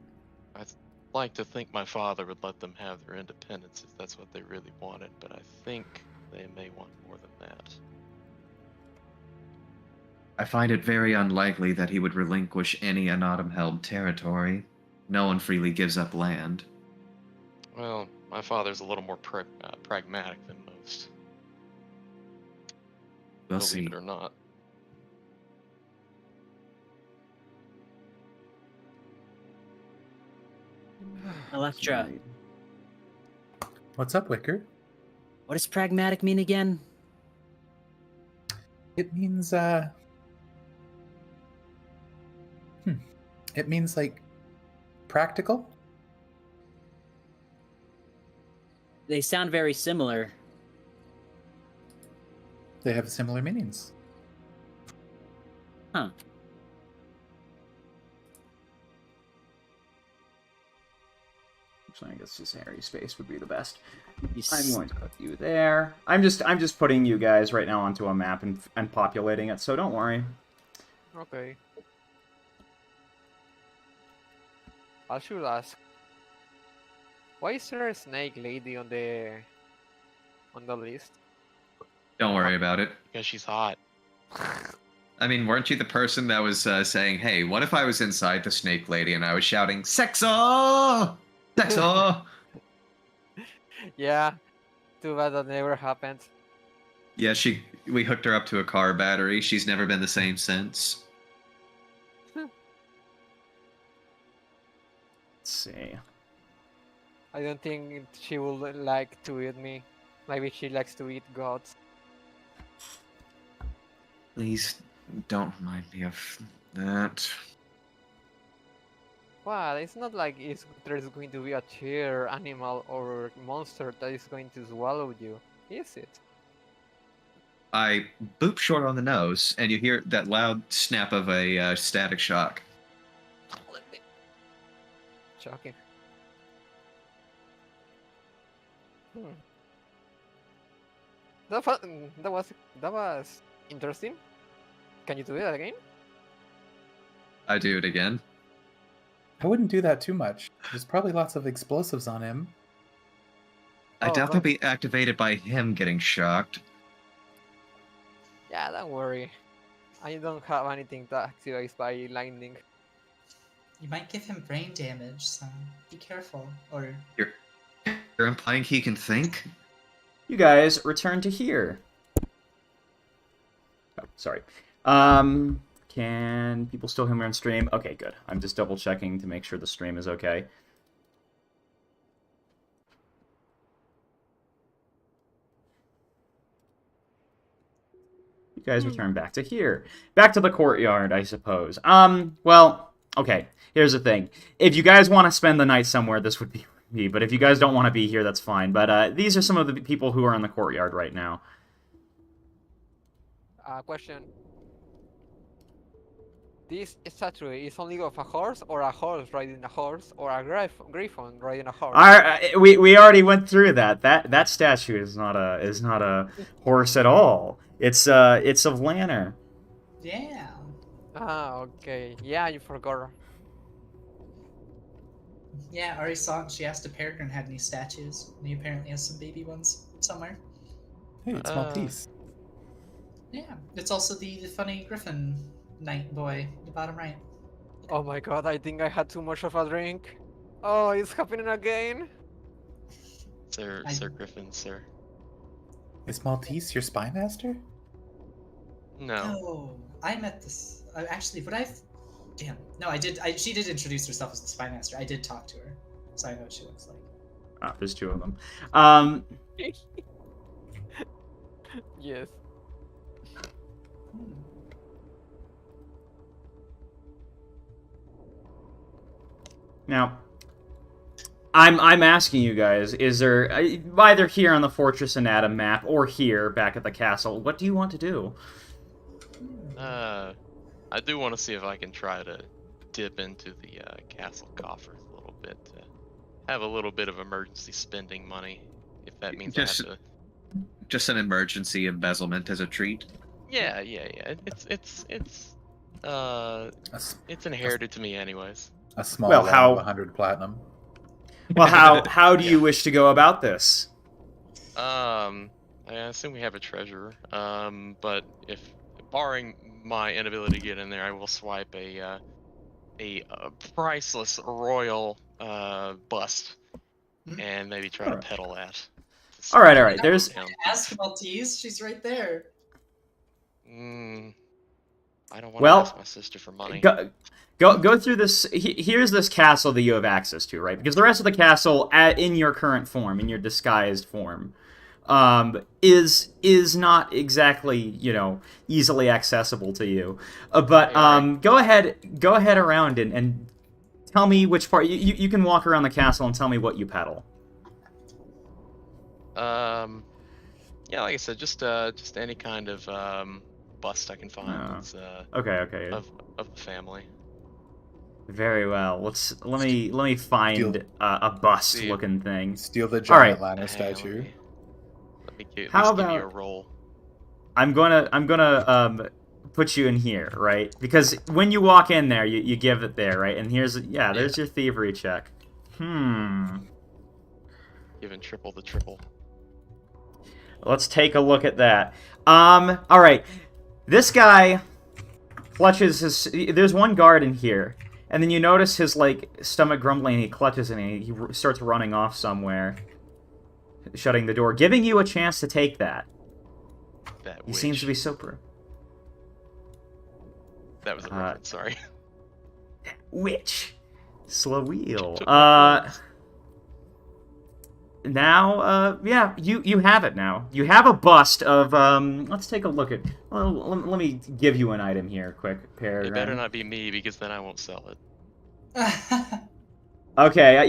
Speaker 2: I'd like to think my father would let them have their independence if that's what they really wanted, but I think they may want more than that.
Speaker 1: I find it very unlikely that he would relinquish any Anatum-held territory. No one freely gives up land.
Speaker 2: Well, my father's a little more pragmatic than most.
Speaker 1: We'll
Speaker 2: Believe
Speaker 1: see.
Speaker 2: it or not.
Speaker 4: Electra,
Speaker 6: What's up, Wicker?
Speaker 4: what does pragmatic mean again?
Speaker 6: It means it means like practical.
Speaker 4: They sound very similar.
Speaker 6: They have similar meanings.
Speaker 4: Huh.
Speaker 5: So I guess just area space would be the best.
Speaker 4: You
Speaker 5: I'm going to put you there. I'm just putting you guys right now onto a map and populating it, so don't worry.
Speaker 7: Okay. I should ask. Why is there a snake lady on the list?
Speaker 1: Don't worry about it.
Speaker 2: Because she's hot.
Speaker 1: I mean, weren't you the person that was saying, "Hey, what if I was inside the snake lady and I was shouting, Sexo! Sexo!"
Speaker 7: Yeah. Too bad that never happened.
Speaker 1: Yeah, we hooked her up to a car battery. She's never been the same since.
Speaker 5: Let's see.
Speaker 7: I don't think she would like to eat me. Maybe she likes to eat gods.
Speaker 1: Please don't remind me of that.
Speaker 7: Well, it's not like there's going to be a tier animal or monster that is going to swallow you, is it?
Speaker 1: I boop short on the nose, and you hear that loud snap of a static shock.
Speaker 7: Shocking. That was interesting. Can you do it again?
Speaker 1: I do it again.
Speaker 6: I wouldn't do that too much. There's probably lots of explosives on him.
Speaker 1: I
Speaker 7: Oh,
Speaker 1: doubt they'll be activated by him getting shocked.
Speaker 7: Yeah, don't worry. I don't have anything to activate by lightning.
Speaker 3: You might give him brain damage, so be careful. Or
Speaker 1: You're implying he can think?
Speaker 5: You guys return to here. Oh, sorry. Can people still hear me on stream? Okay, good. I'm just double checking to make sure the stream is okay. You guys return back to here. Back to the courtyard, I suppose. Well, okay. Here's the thing. If you guys want to spend the night somewhere, this would be me. But if you guys don't want to be here, that's fine. But these are some of the people who are in the courtyard right now.
Speaker 7: Question. This statue is only of a horse riding a horse, or a griffin riding a horse?
Speaker 5: We already went through that. That statue is not a horse at all. It's of Lanner.
Speaker 3: yeah.
Speaker 7: Ah, okay. Yeah, you forgot.
Speaker 3: Yeah, Ari saw it. She asked if Peregrine had any statues, and he apparently has some baby ones somewhere.
Speaker 6: Hey, it's Maltese.
Speaker 3: Yeah, it's also the funny Griffin Knight boy, the bottom right.
Speaker 7: Oh my god, I think I had too much of a drink. Oh, it's happening again.
Speaker 2: Sir Griffin, sir.
Speaker 6: Is Maltese your spy master?
Speaker 2: No.
Speaker 3: Oh, I met this. Actually, would I've? Damn. No, I did. She did introduce herself as the spy master. I did talk to her, so I know what she looks like.
Speaker 5: Ah, there's two of them.
Speaker 7: Yes.
Speaker 5: Now, I'm asking you guys: is there either here on the Fortress Anatum map or here back at the castle? What do you want to do?
Speaker 2: I do want to see if I can try to dip into the castle coffers a little bit. Have a little bit of emergency spending money, if that means I have to.
Speaker 1: Just an emergency embezzlement as a treat.
Speaker 2: Yeah. It's inherited to me anyways.
Speaker 6: A small
Speaker 5: Well,
Speaker 6: round
Speaker 5: how-
Speaker 6: of 100 platinum.
Speaker 5: Well, how do you wish to go about this?
Speaker 2: I assume we have a treasurer. But if barring my inability to get in there, I will swipe a priceless royal bust and maybe try to
Speaker 5: Alright.
Speaker 2: peddle that.
Speaker 5: All right. There's
Speaker 3: Ask Maltese. She's right there.
Speaker 2: I don't want to
Speaker 5: Well,
Speaker 2: ask my sister for money.
Speaker 5: Go through this. Here's this castle that you have access to, right? Because the rest of the castle, in your current form, in your disguised form, is not exactly easily accessible to you. But go ahead around and tell me which part. You can walk around the castle and tell me what you peddle.
Speaker 2: Yeah, like I said, just any kind of bust I can find that's
Speaker 5: Okay.
Speaker 2: of the family.
Speaker 5: Very well. Let me find a bust looking thing.
Speaker 6: Steal the
Speaker 5: Alright.
Speaker 6: giant Lano statue.
Speaker 2: Let me at
Speaker 5: How
Speaker 2: least give you a
Speaker 5: about-
Speaker 2: roll.
Speaker 5: I'm gonna put you in here, right? Because when you walk in there, you give it there, right? And there's your thievery check.
Speaker 2: Giving triple the triple.
Speaker 5: Let's take a look at that. All right. This guy clutches his. There's one guard in here, and then you notice his stomach grumbling. And he clutches and he starts running off somewhere, shutting the door, giving you a chance to take that. He seems to be super.
Speaker 2: That was a reference. Sorry.
Speaker 5: Witch. Slow wheel.
Speaker 2: Took my place.
Speaker 5: Now, you have it now. You have a bust of, let's take a look at, let me give you an item here, quick, Peregrine.
Speaker 2: It better not be me, because then I won't sell it.
Speaker 5: Okay,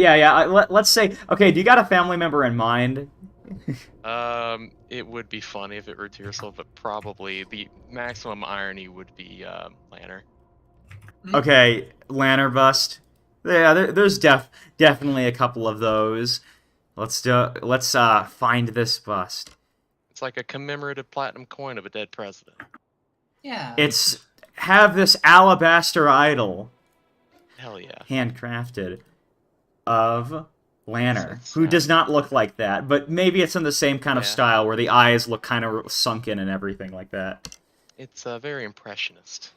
Speaker 5: let's say, okay, do you got a family member in mind?
Speaker 2: It would be funny if it were Tearsel, but probably the maximum irony would be, Lanner.
Speaker 5: Okay, Lanner bust. Yeah, there's definitely a couple of those. Let's find this bust.
Speaker 2: It's like a commemorative platinum coin of a dead president.
Speaker 3: Yeah.
Speaker 5: Have this alabaster idol.
Speaker 2: Hell yeah.
Speaker 5: Handcrafted of Lanner,
Speaker 2: It's
Speaker 5: who does not look like that, but maybe it's in the same kind of style where the eyes look kind of sunken and everything like that.
Speaker 2: It's very impressionist.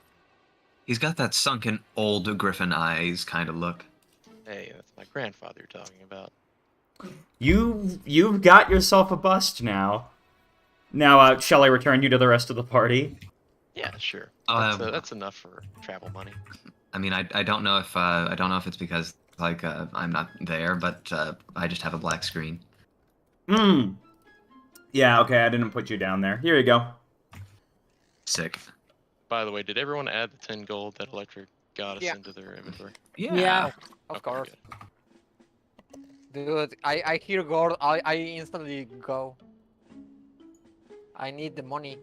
Speaker 1: He's got that sunken old griffin eyes kind of look.
Speaker 2: Hey, that's my grandfather you're talking about.
Speaker 5: You've got yourself a bust now. Now, shall I return you to the rest of the party?
Speaker 2: Yeah, sure. That's enough for travel money.
Speaker 1: I mean, I don't know if it's because I'm not there, but I just have a black screen.
Speaker 5: Yeah, okay, I didn't put you down there. Here you go.
Speaker 1: Sick.
Speaker 2: By the way, did everyone add the 10 gold that Electric got us into their inventory?
Speaker 7: Yeah, of
Speaker 2: Okay,
Speaker 7: course.
Speaker 2: good.
Speaker 7: Dude, I hear gold, I instantly go. I need the money.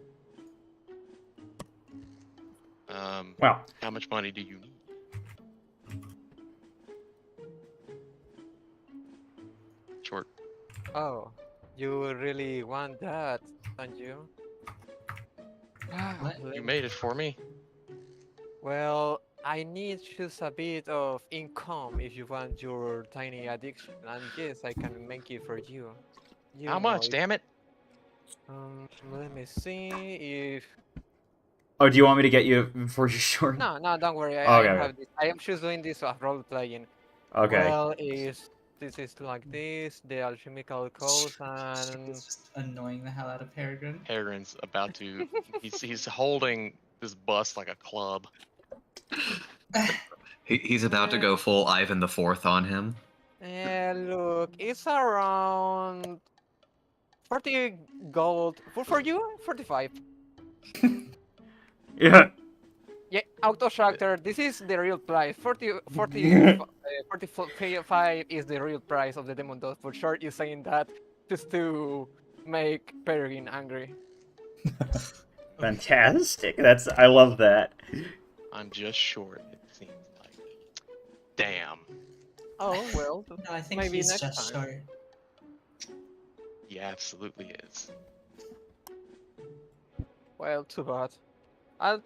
Speaker 5: Well,
Speaker 2: How much money do you need? Short.
Speaker 7: Oh, you really want that, don't you?
Speaker 3: What?
Speaker 2: You made it for me.
Speaker 7: Well, I need just a bit of income if you want your tiny addiction, and yes, I can make it for you. You
Speaker 2: How
Speaker 7: know,
Speaker 2: much? Damn it!
Speaker 7: Let me see if.
Speaker 5: oh, do you want me to get you for your short?
Speaker 7: No, don't worry.
Speaker 5: Okay,
Speaker 7: I
Speaker 5: okay.
Speaker 7: have this. I am just doing this role playing.
Speaker 5: Okay.
Speaker 7: Well, this is like this, the alchemical codes, and
Speaker 3: It's just annoying the hell out of Peregrine.
Speaker 2: Peregrine's about to. he's holding this bust like a club.
Speaker 1: He's about to go full Ivan the Fourth on him.
Speaker 7: look, it's around 40 gold. For you, 45.
Speaker 5: Yeah.
Speaker 7: Yeah, auto tractor. This is the real price. 45 is the real price of the demon dust. For sure, is saying that just to make Peregrine angry.
Speaker 5: Fantastic. I love that.
Speaker 2: I'm just short, it seems like. Damn.
Speaker 7: Oh well.
Speaker 3: No, I think
Speaker 7: Maybe
Speaker 3: he's
Speaker 7: next
Speaker 3: just
Speaker 7: time.
Speaker 3: short.
Speaker 2: He absolutely is.
Speaker 7: Well, too bad. I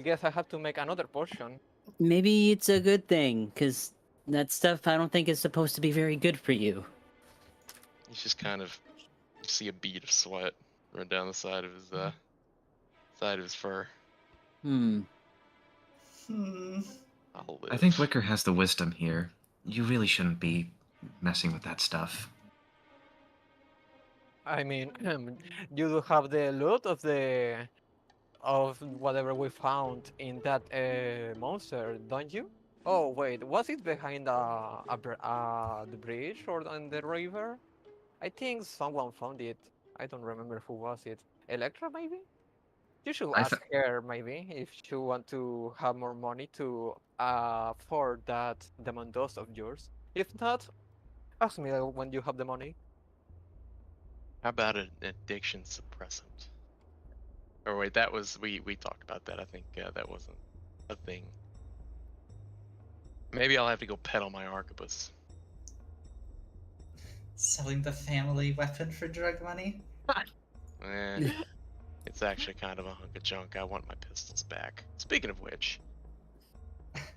Speaker 7: guess I have to make another portion.
Speaker 4: Maybe it's a good thing, because that stuff I don't think is supposed to be very good for you.
Speaker 2: He's just kind of. You see a bead of sweat run down the side of his fur.
Speaker 3: Hmm.
Speaker 2: I'll live.
Speaker 1: I think Wicker has the wisdom here. You really shouldn't be messing with that stuff.
Speaker 7: I mean, you do have the loot of whatever we found in that monster, don't you? Oh wait, was it behind the bridge or on the river? I think someone found it. I don't remember who was it. Electra, maybe? You should
Speaker 1: I
Speaker 7: ask
Speaker 1: th-
Speaker 7: her, maybe, if she want to have more money to for that demon dust of yours. If not, ask me when you have the money.
Speaker 2: How about an addiction suppressant? Or wait, that was we talked about that. I think that wasn't a thing. Maybe I'll have to go pet on my arquebus.
Speaker 3: Selling the family weapon for drug money?
Speaker 2: Eh, it's actually kind of a hunk of junk. I want my pistols back. Speaking of which,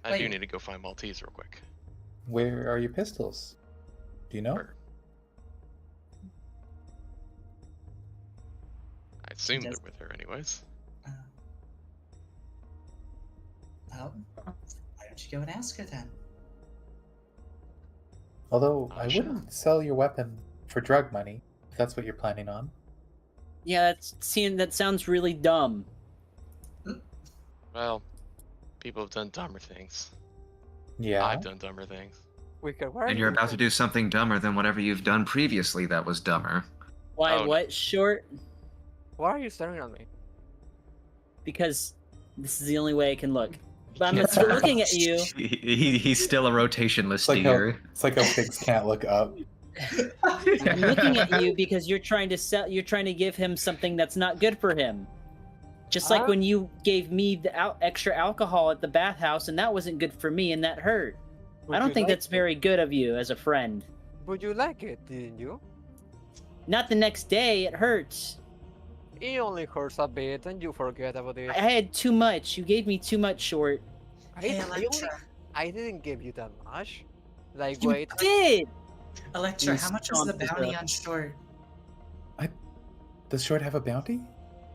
Speaker 2: I do
Speaker 3: Wait.
Speaker 2: need to go find Maltese real quick.
Speaker 6: Where are your pistols? Do you know?
Speaker 2: Where? I assume they're
Speaker 3: does-
Speaker 2: with her anyways.
Speaker 3: Uh, well, why don't you go and ask her then?
Speaker 6: Although
Speaker 2: Oh,
Speaker 6: I
Speaker 2: sure.
Speaker 6: wouldn't sell your weapon for drug money, if that's what you're planning on.
Speaker 4: Yeah, that sounds really dumb.
Speaker 2: Well, people have done dumber things.
Speaker 6: Yeah.
Speaker 2: I've done dumber things.
Speaker 7: Wicker, where are
Speaker 1: And you're
Speaker 7: you
Speaker 1: about to
Speaker 7: going?
Speaker 1: do something dumber than whatever you've done previously that was dumber.
Speaker 4: Why?
Speaker 2: Oh, no.
Speaker 4: What? Short?
Speaker 7: Why are you staring at me?
Speaker 4: Because this is the only way I can look. But I'm still looking at you.
Speaker 1: He's still a rotationless
Speaker 6: It's like, how,
Speaker 1: deer.
Speaker 6: it's like how pigs can't look up.
Speaker 4: I'm looking at you because you're trying to sell. You're trying to give him something that's not good for him. Just like
Speaker 7: Huh?
Speaker 4: when you gave me the extra alcohol at the bathhouse, and that wasn't good for me, and that hurt.
Speaker 7: Would
Speaker 4: I don't
Speaker 7: you
Speaker 4: think
Speaker 7: like
Speaker 4: that's
Speaker 7: it?
Speaker 4: very good of you as a friend.
Speaker 7: Would you like it, didn't you?
Speaker 4: Not the next day. It hurts.
Speaker 7: It only hurts a bit and you forget about it.
Speaker 4: I had too much. You gave me too much, Short.
Speaker 3: Hey,
Speaker 7: I
Speaker 3: Electra.
Speaker 7: I didn't give you that much. Like,
Speaker 4: You
Speaker 7: wait.
Speaker 4: did.
Speaker 3: Electra,
Speaker 4: You
Speaker 3: how much is the
Speaker 4: stomped his
Speaker 3: bounty
Speaker 4: up.
Speaker 3: on Short?
Speaker 6: Does Short have a bounty?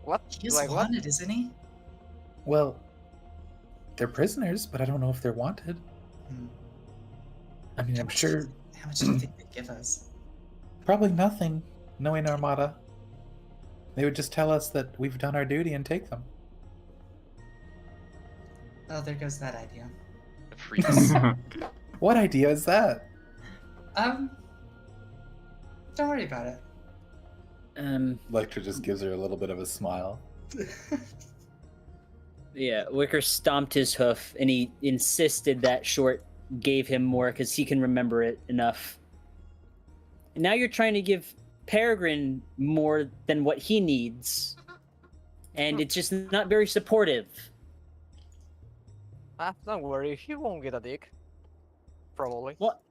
Speaker 7: What?
Speaker 3: He's
Speaker 7: Like, what?
Speaker 3: wanted, isn't he?
Speaker 6: Well, they're prisoners, but I don't know if they're wanted.
Speaker 3: Hmm.
Speaker 6: I mean, I'm sure
Speaker 3: How much do you think they'd give us?
Speaker 6: probably nothing, knowing Armada. They would just tell us that we've done our duty and take them.
Speaker 3: Oh, there goes that idea.
Speaker 2: A freeze.
Speaker 6: What idea is that?
Speaker 3: Don't worry about it.
Speaker 6: Electra just gives her a little bit of a smile.
Speaker 4: Yeah, Wicker stomped his hoof, and he insisted that Short gave him more because he can remember it enough. And now you're trying to give Peregrine more than what he needs, and it's just not very supportive.
Speaker 7: Ah, don't worry, he won't get a dick. Probably.
Speaker 4: What?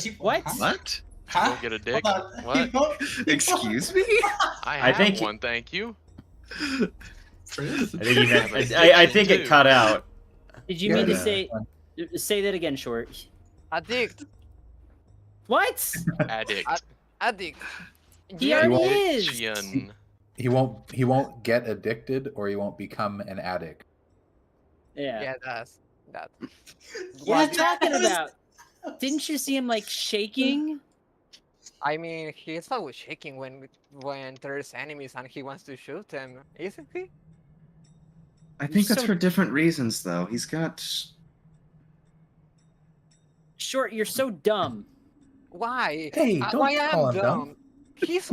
Speaker 3: You-
Speaker 4: What?
Speaker 3: Huh?
Speaker 1: What?
Speaker 3: Huh?
Speaker 2: Don't get a dick.
Speaker 3: Hold on.
Speaker 2: What?
Speaker 3: You won't-
Speaker 1: Excuse me?
Speaker 2: I
Speaker 5: I
Speaker 2: have
Speaker 5: think-
Speaker 2: one, thank you.
Speaker 3: Proof?
Speaker 5: I think, he meant,
Speaker 2: Yeah, but
Speaker 5: I think it
Speaker 2: too.
Speaker 5: cut out.
Speaker 4: Did you mean to
Speaker 6: Yeah.
Speaker 4: say that again, Short?
Speaker 7: Addict!
Speaker 4: What?
Speaker 2: Addict.
Speaker 7: Addict!
Speaker 4: He
Speaker 7: Yeah,
Speaker 4: already is.
Speaker 2: Addiction.
Speaker 6: He won't get addicted, or he won't become an addict.
Speaker 4: Yeah.
Speaker 7: yeah, that's that.
Speaker 4: What are you
Speaker 3: Yeah,
Speaker 4: talking
Speaker 3: that
Speaker 4: about? Didn't you see him like shaking?
Speaker 7: I mean, he's always shaking when there's enemies and he wants to shoot them, isn't he?
Speaker 1: I think that's
Speaker 4: So-
Speaker 1: for different reasons, though. He's got.
Speaker 4: Short, you're so dumb.
Speaker 7: Why?
Speaker 6: Hey, don't
Speaker 7: Why
Speaker 6: call
Speaker 7: I'm
Speaker 6: him
Speaker 7: dumb?
Speaker 6: dumb.
Speaker 7: He's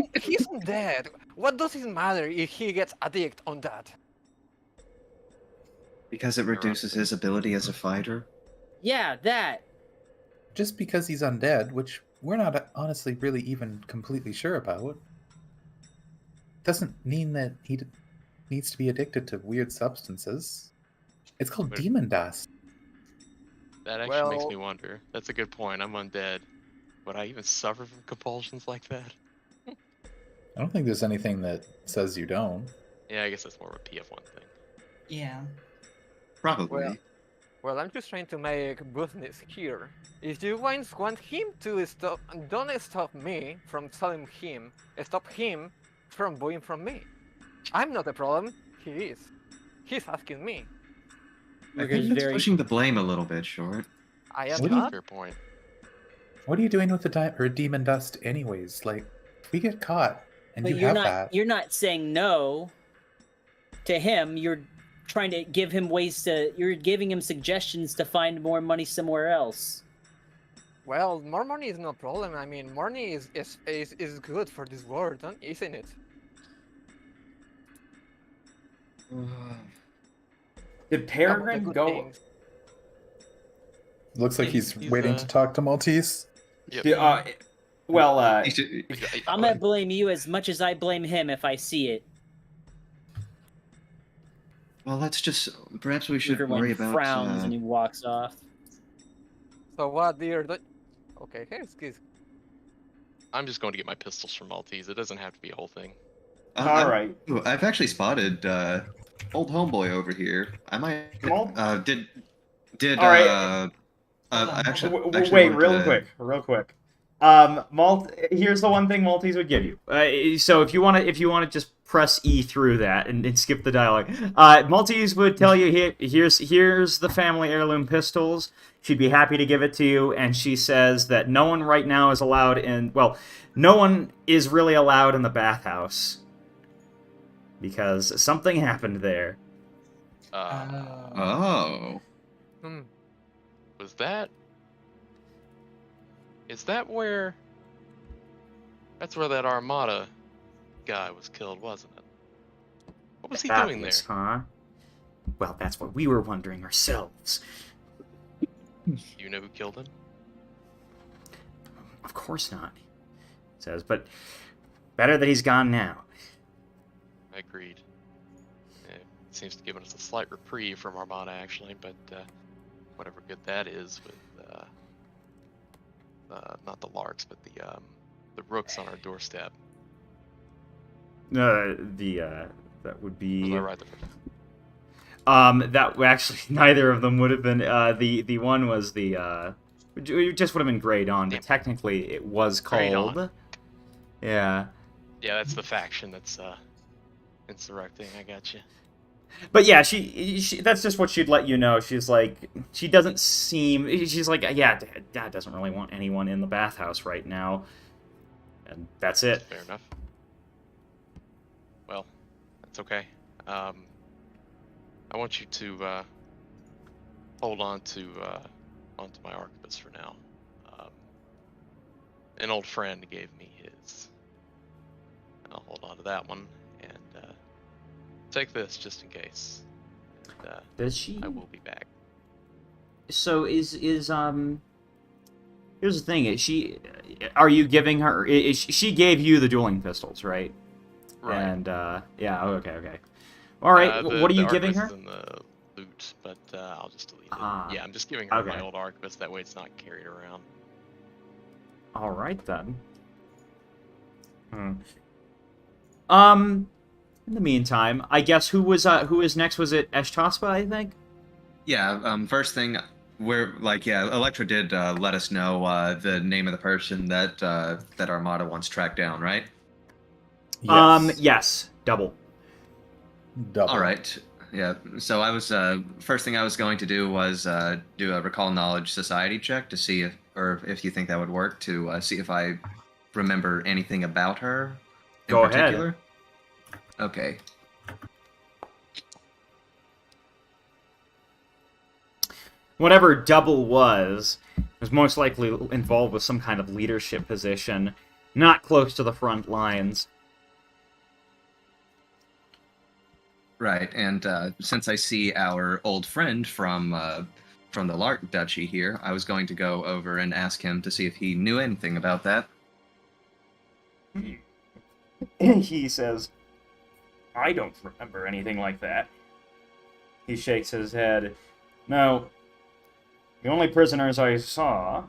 Speaker 7: dead. What does it matter if he gets addict on that?
Speaker 1: Because it reduces his ability as a fighter.
Speaker 4: Yeah, that.
Speaker 6: Just because he's undead, which we're not honestly really even completely sure about, doesn't mean that he needs to be addicted to weird substances. It's called
Speaker 2: But-
Speaker 6: demon dust.
Speaker 2: That actually makes
Speaker 7: Well-
Speaker 2: me wonder. That's a good point. I'm undead. Would I even suffer from compulsions like that?
Speaker 6: I don't think there's anything that says you don't.
Speaker 2: Yeah, I guess that's more of a PF1 thing.
Speaker 3: Yeah.
Speaker 1: Probably.
Speaker 7: Well, I'm just trying to make business here. If you want him to stop, don't stop me from selling him. Stop him from buying from me. I'm not the problem. He is. He's asking me.
Speaker 1: I
Speaker 4: Wicker's
Speaker 1: think that's
Speaker 4: very-
Speaker 1: pushing the blame a little bit, Short.
Speaker 7: I am
Speaker 6: What do you-
Speaker 7: not.
Speaker 2: Fair point.
Speaker 6: What are you doing with the demon dust, anyways? Like, if we get caught and
Speaker 4: But
Speaker 6: you
Speaker 4: you're
Speaker 6: have
Speaker 4: not.
Speaker 6: that,
Speaker 4: You're not saying no to him. You're trying to give him ways to. You're giving him suggestions to find more money somewhere else.
Speaker 7: Well, more money is no problem. I mean, money is good for this world, isn't it?
Speaker 5: Did
Speaker 7: Some of the
Speaker 5: Peregrine
Speaker 7: good
Speaker 5: go?
Speaker 7: things.
Speaker 6: Looks like he's
Speaker 2: He's,
Speaker 6: waiting to talk to Maltese.
Speaker 2: Yep.
Speaker 5: Well,
Speaker 1: He should-
Speaker 4: I'm gonna blame you as much as I blame him if I see it.
Speaker 1: well, let's just. Perhaps we should
Speaker 4: Everyone
Speaker 1: worry about.
Speaker 4: frowns and he walks off.
Speaker 7: So what, dear? Okay, here's this.
Speaker 2: I'm just going to get my pistols from Maltese. It doesn't have to be a whole thing.
Speaker 5: all right.
Speaker 1: I've actually spotted old homeboy over here. I might.
Speaker 5: Mal-
Speaker 1: Did.
Speaker 5: All right.
Speaker 1: Actually,
Speaker 5: Wait,
Speaker 1: wanted
Speaker 5: real quick. Here's the one thing Maltese would give you. So if you want to just press E through that and skip the dialogue, Maltese would tell you here's the family heirloom pistols. She'd be happy to give it to you, and she says that no one right now is allowed in. Well, no one is really allowed in the bathhouse because something happened there.
Speaker 1: Oh.
Speaker 7: Hmm.
Speaker 2: Was that? Is that where? That's where that Armada guy was killed, wasn't it? What was he doing there?
Speaker 5: Obvious, huh? Well, that's what we were wondering ourselves.
Speaker 2: You know who killed him?
Speaker 5: Of course not, he says, but better that he's gone now.
Speaker 2: Agreed. It seems to give us a slight reprieve from Armada, actually, but whatever good that is with not the larks, but the rooks on our doorstep.
Speaker 5: That would be.
Speaker 2: Was I right?
Speaker 5: That actually neither of them would have been. The one was it just would have been Grey Dawn, but technically it was
Speaker 2: Grey
Speaker 5: called.
Speaker 2: Dawn.
Speaker 5: Yeah.
Speaker 2: Yeah, that's the faction that's insurrecting. I got you.
Speaker 5: But yeah, she that's just what she'd let you know. She's like, she doesn't seem. She's like, yeah, Dad doesn't really want anyone in the bathhouse right now, and that's it.
Speaker 2: Fair enough. Well, that's okay. I want you to hold on to onto my arquebus for now. An old friend gave me his. I'll hold on to that one and take this just in case. And,
Speaker 5: Does she?
Speaker 2: I will be back.
Speaker 5: So is here's the thing. Are you giving her? She gave you the dueling pistols, right?
Speaker 2: Right.
Speaker 5: And yeah, okay. All right. What are you giving her?
Speaker 2: In the loot, but I'll just delete it.
Speaker 5: Ah,
Speaker 2: Yeah, I'm just giving her
Speaker 5: okay.
Speaker 2: my old arquebus. That way, it's not carried around.
Speaker 5: All right then. In the meantime, I guess who was next? Was it Eshtaspa, I think?
Speaker 1: Yeah. First thing, Electra did let us know the name of the person that Armada once tracked down, right?
Speaker 6: Yes.
Speaker 5: Yes. Double.
Speaker 1: All right. Yeah. So I was first thing I was going to do was do a recall knowledge society check to see if you think that would work to see if I remember anything about her in
Speaker 5: Go ahead.
Speaker 1: particular. Okay.
Speaker 5: Whatever double was most likely involved with some kind of leadership position, not close to the front lines.
Speaker 1: Right, and since I see our old friend from the Lark Duchy here, I was going to go over and ask him to see if he knew anything about that.
Speaker 5: He says, I don't remember anything like that. He shakes his head. No, the only prisoners I saw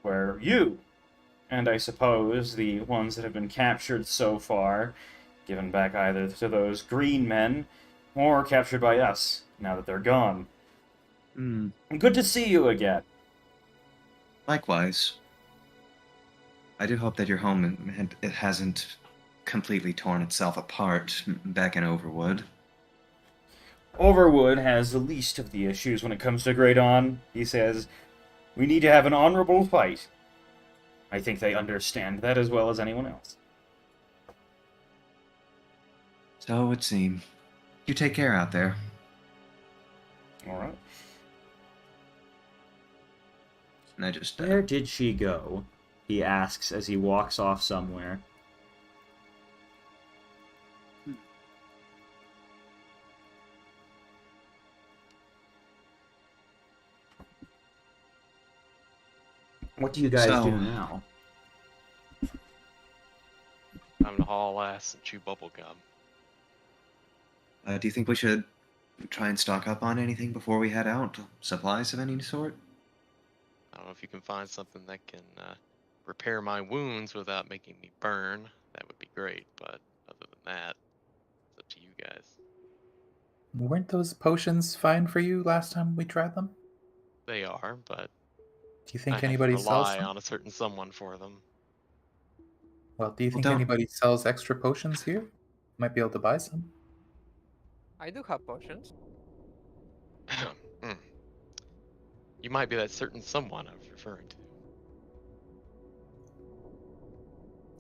Speaker 5: were you, and I suppose the ones that have been captured so far, given back either to those green men, or captured by us, now that they're gone. Good to see you again.
Speaker 1: Likewise. I do hope that your home it hasn't completely torn itself apart back in Overwood.
Speaker 5: Overwood has the least of the issues when it comes to Grey Dawn, he says. We need to have an honorable fight. I think they understand that as well as anyone else.
Speaker 1: So it would seem. You take care out there.
Speaker 5: All right.
Speaker 1: And I just
Speaker 5: Where did she go? He asks as he walks off somewhere. What do you guys
Speaker 1: So-
Speaker 5: do now?
Speaker 2: I'm gonna haul ass and chew bubble gum.
Speaker 1: do you think we should try and stock up on anything before we head out? Supplies of any sort?
Speaker 2: I don't know if you can find something that can repair my wounds without making me burn. That would be great, but other than that, it's up to you guys.
Speaker 6: Weren't those potions fine for you last time we tried them?
Speaker 2: They are, but
Speaker 6: Do you
Speaker 2: I
Speaker 6: think
Speaker 2: have to
Speaker 6: anybody sells
Speaker 2: rely
Speaker 6: them?
Speaker 2: on a certain someone for them.
Speaker 6: Well, do you
Speaker 1: Well,
Speaker 6: think
Speaker 1: don't-
Speaker 6: anybody sells extra potions here? Might be able to buy some.
Speaker 7: I do have potions.
Speaker 2: Hmm. You might be that certain someone I was referring to.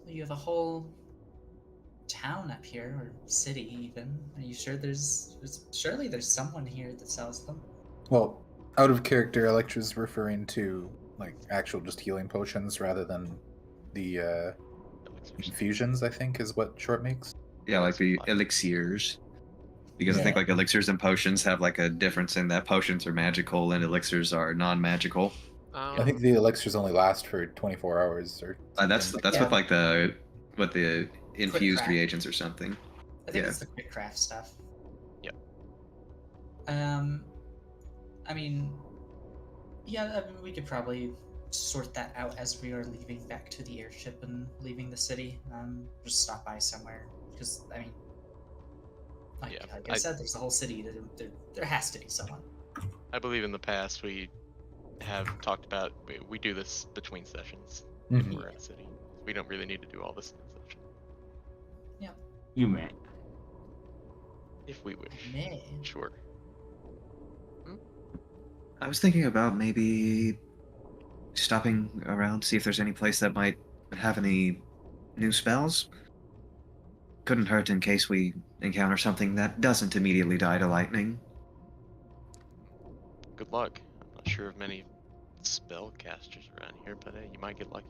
Speaker 3: You have a whole town up here, or city even. Are you sure surely there's someone here that sells them?
Speaker 6: Well, out of character, Electra's referring to like actual just healing potions rather than the
Speaker 2: Elixirs.
Speaker 6: infusions, I think is what short makes.
Speaker 1: Yeah, like the
Speaker 2: Supplies.
Speaker 1: elixirs. Because I think
Speaker 6: Yeah.
Speaker 1: like elixirs and potions have like a difference in that potions are magical and elixirs are non-magical.
Speaker 6: I think the elixirs only last for 24 hours or
Speaker 1: That's
Speaker 6: something.
Speaker 1: that's
Speaker 3: Yeah.
Speaker 1: with like the infused
Speaker 3: craft.
Speaker 1: reagents or something.
Speaker 3: I think
Speaker 1: Yeah.
Speaker 3: it's the quick craft stuff.
Speaker 2: Yep.
Speaker 3: I mean, yeah, I mean, we could probably sort that out as we are leaving back to the airship and leaving the city. Just stop by somewhere because I mean, like I
Speaker 2: I-
Speaker 3: said, there's a whole city. There has to be someone.
Speaker 2: I believe in the past we have talked about we do this between sessions.
Speaker 6: Mhm.
Speaker 2: We're in a city. We don't really need to do all this in a session.
Speaker 5: You may.
Speaker 2: If we wish.
Speaker 3: May.
Speaker 2: Sure.
Speaker 1: I was thinking about maybe stopping around, see if there's any place that might have any new spells. Couldn't hurt in case we encounter something that doesn't immediately die to lightning.
Speaker 2: Good luck. I'm not sure of many spellcasters around here, but hey, you might get lucky.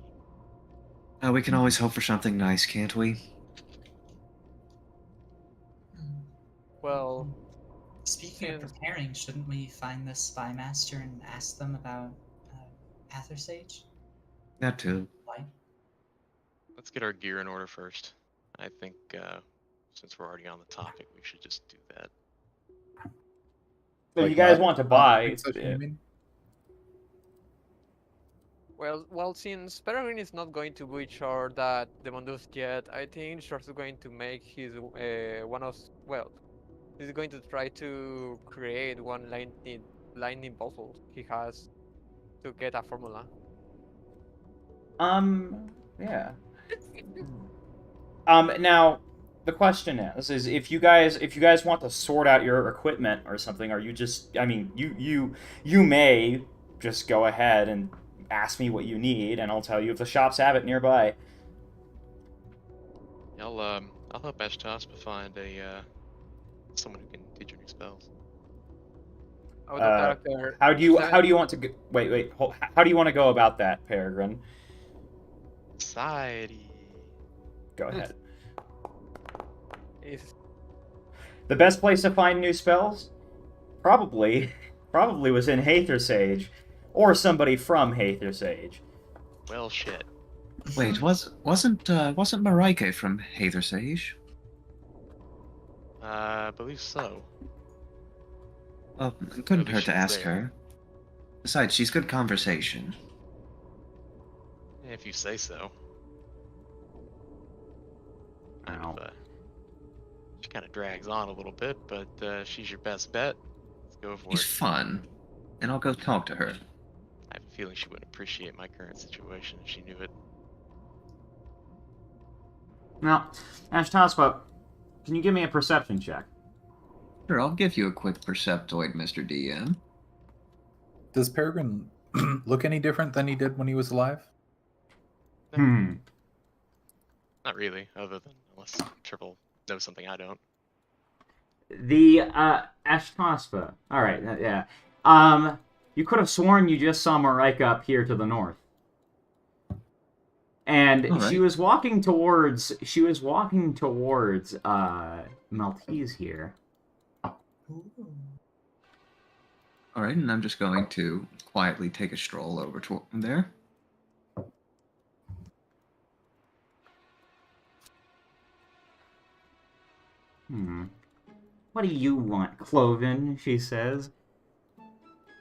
Speaker 1: We can always hope for something nice, can't we?
Speaker 7: Well,
Speaker 3: Speaking of
Speaker 7: Since-
Speaker 3: preparing, shouldn't we find the spy master and ask them about Hathersage?
Speaker 1: That too.
Speaker 3: Why?
Speaker 2: Let's get our gear in order first. I think since we're already on the topic, we should just do that.
Speaker 5: So
Speaker 6: Like
Speaker 5: you guys
Speaker 6: not-
Speaker 5: want to
Speaker 6: not
Speaker 5: buy?
Speaker 6: quick session, you mean?
Speaker 7: well, since Peregrine is not going to reach our that Demondus yet, I think Short's going to make his he's going to try to create one lightning bottle he has to get a formula.
Speaker 5: Yeah. Now the question is if you guys want to sort out your equipment or something, are you just? I mean, you may just go ahead and ask me what you need, and I'll tell you if the shops have it nearby.
Speaker 2: I'll help Ashtaspa find a someone who can teach her new spells.
Speaker 7: Out of character.
Speaker 5: How do you want to go? Wait. How do you want to go about that, Peregrine?
Speaker 2: Society.
Speaker 5: Go ahead.
Speaker 7: Is
Speaker 5: The best place to find new spells? Probably was in Hathersage, or somebody from Hathersage.
Speaker 2: Well, shit.
Speaker 1: Wait, wasn't Marike from Hathersage?
Speaker 2: I believe so.
Speaker 1: Well, it couldn't
Speaker 2: At least
Speaker 1: hurt to
Speaker 2: she's
Speaker 1: ask
Speaker 2: there.
Speaker 1: her. Besides, she's good conversation.
Speaker 2: If you say so.
Speaker 5: Ow.
Speaker 2: She kind of drags on a little bit, but she's your best bet. Let's go for
Speaker 1: She's
Speaker 2: it.
Speaker 1: fun, and I'll go talk to her.
Speaker 2: I have a feeling she wouldn't appreciate my current situation if she knew it.
Speaker 5: Now, Ashtaspa, can you give me a perception check?
Speaker 1: Sure, I'll give you a quick perceptoid, Mr. DM.
Speaker 6: Does Peregrine look any different than he did when he was alive?
Speaker 5: Hmm.
Speaker 2: Not really, other than unless Triple knows something I don't.
Speaker 5: The Ashtaspa. All right, yeah. You could have sworn you just saw Marika up here to the north. And
Speaker 1: All right.
Speaker 5: she was walking towards Maltese here.
Speaker 3: Ooh.
Speaker 1: All right, and I'm just going to quietly take a stroll over to there.
Speaker 5: What do you want, Cloven? She says.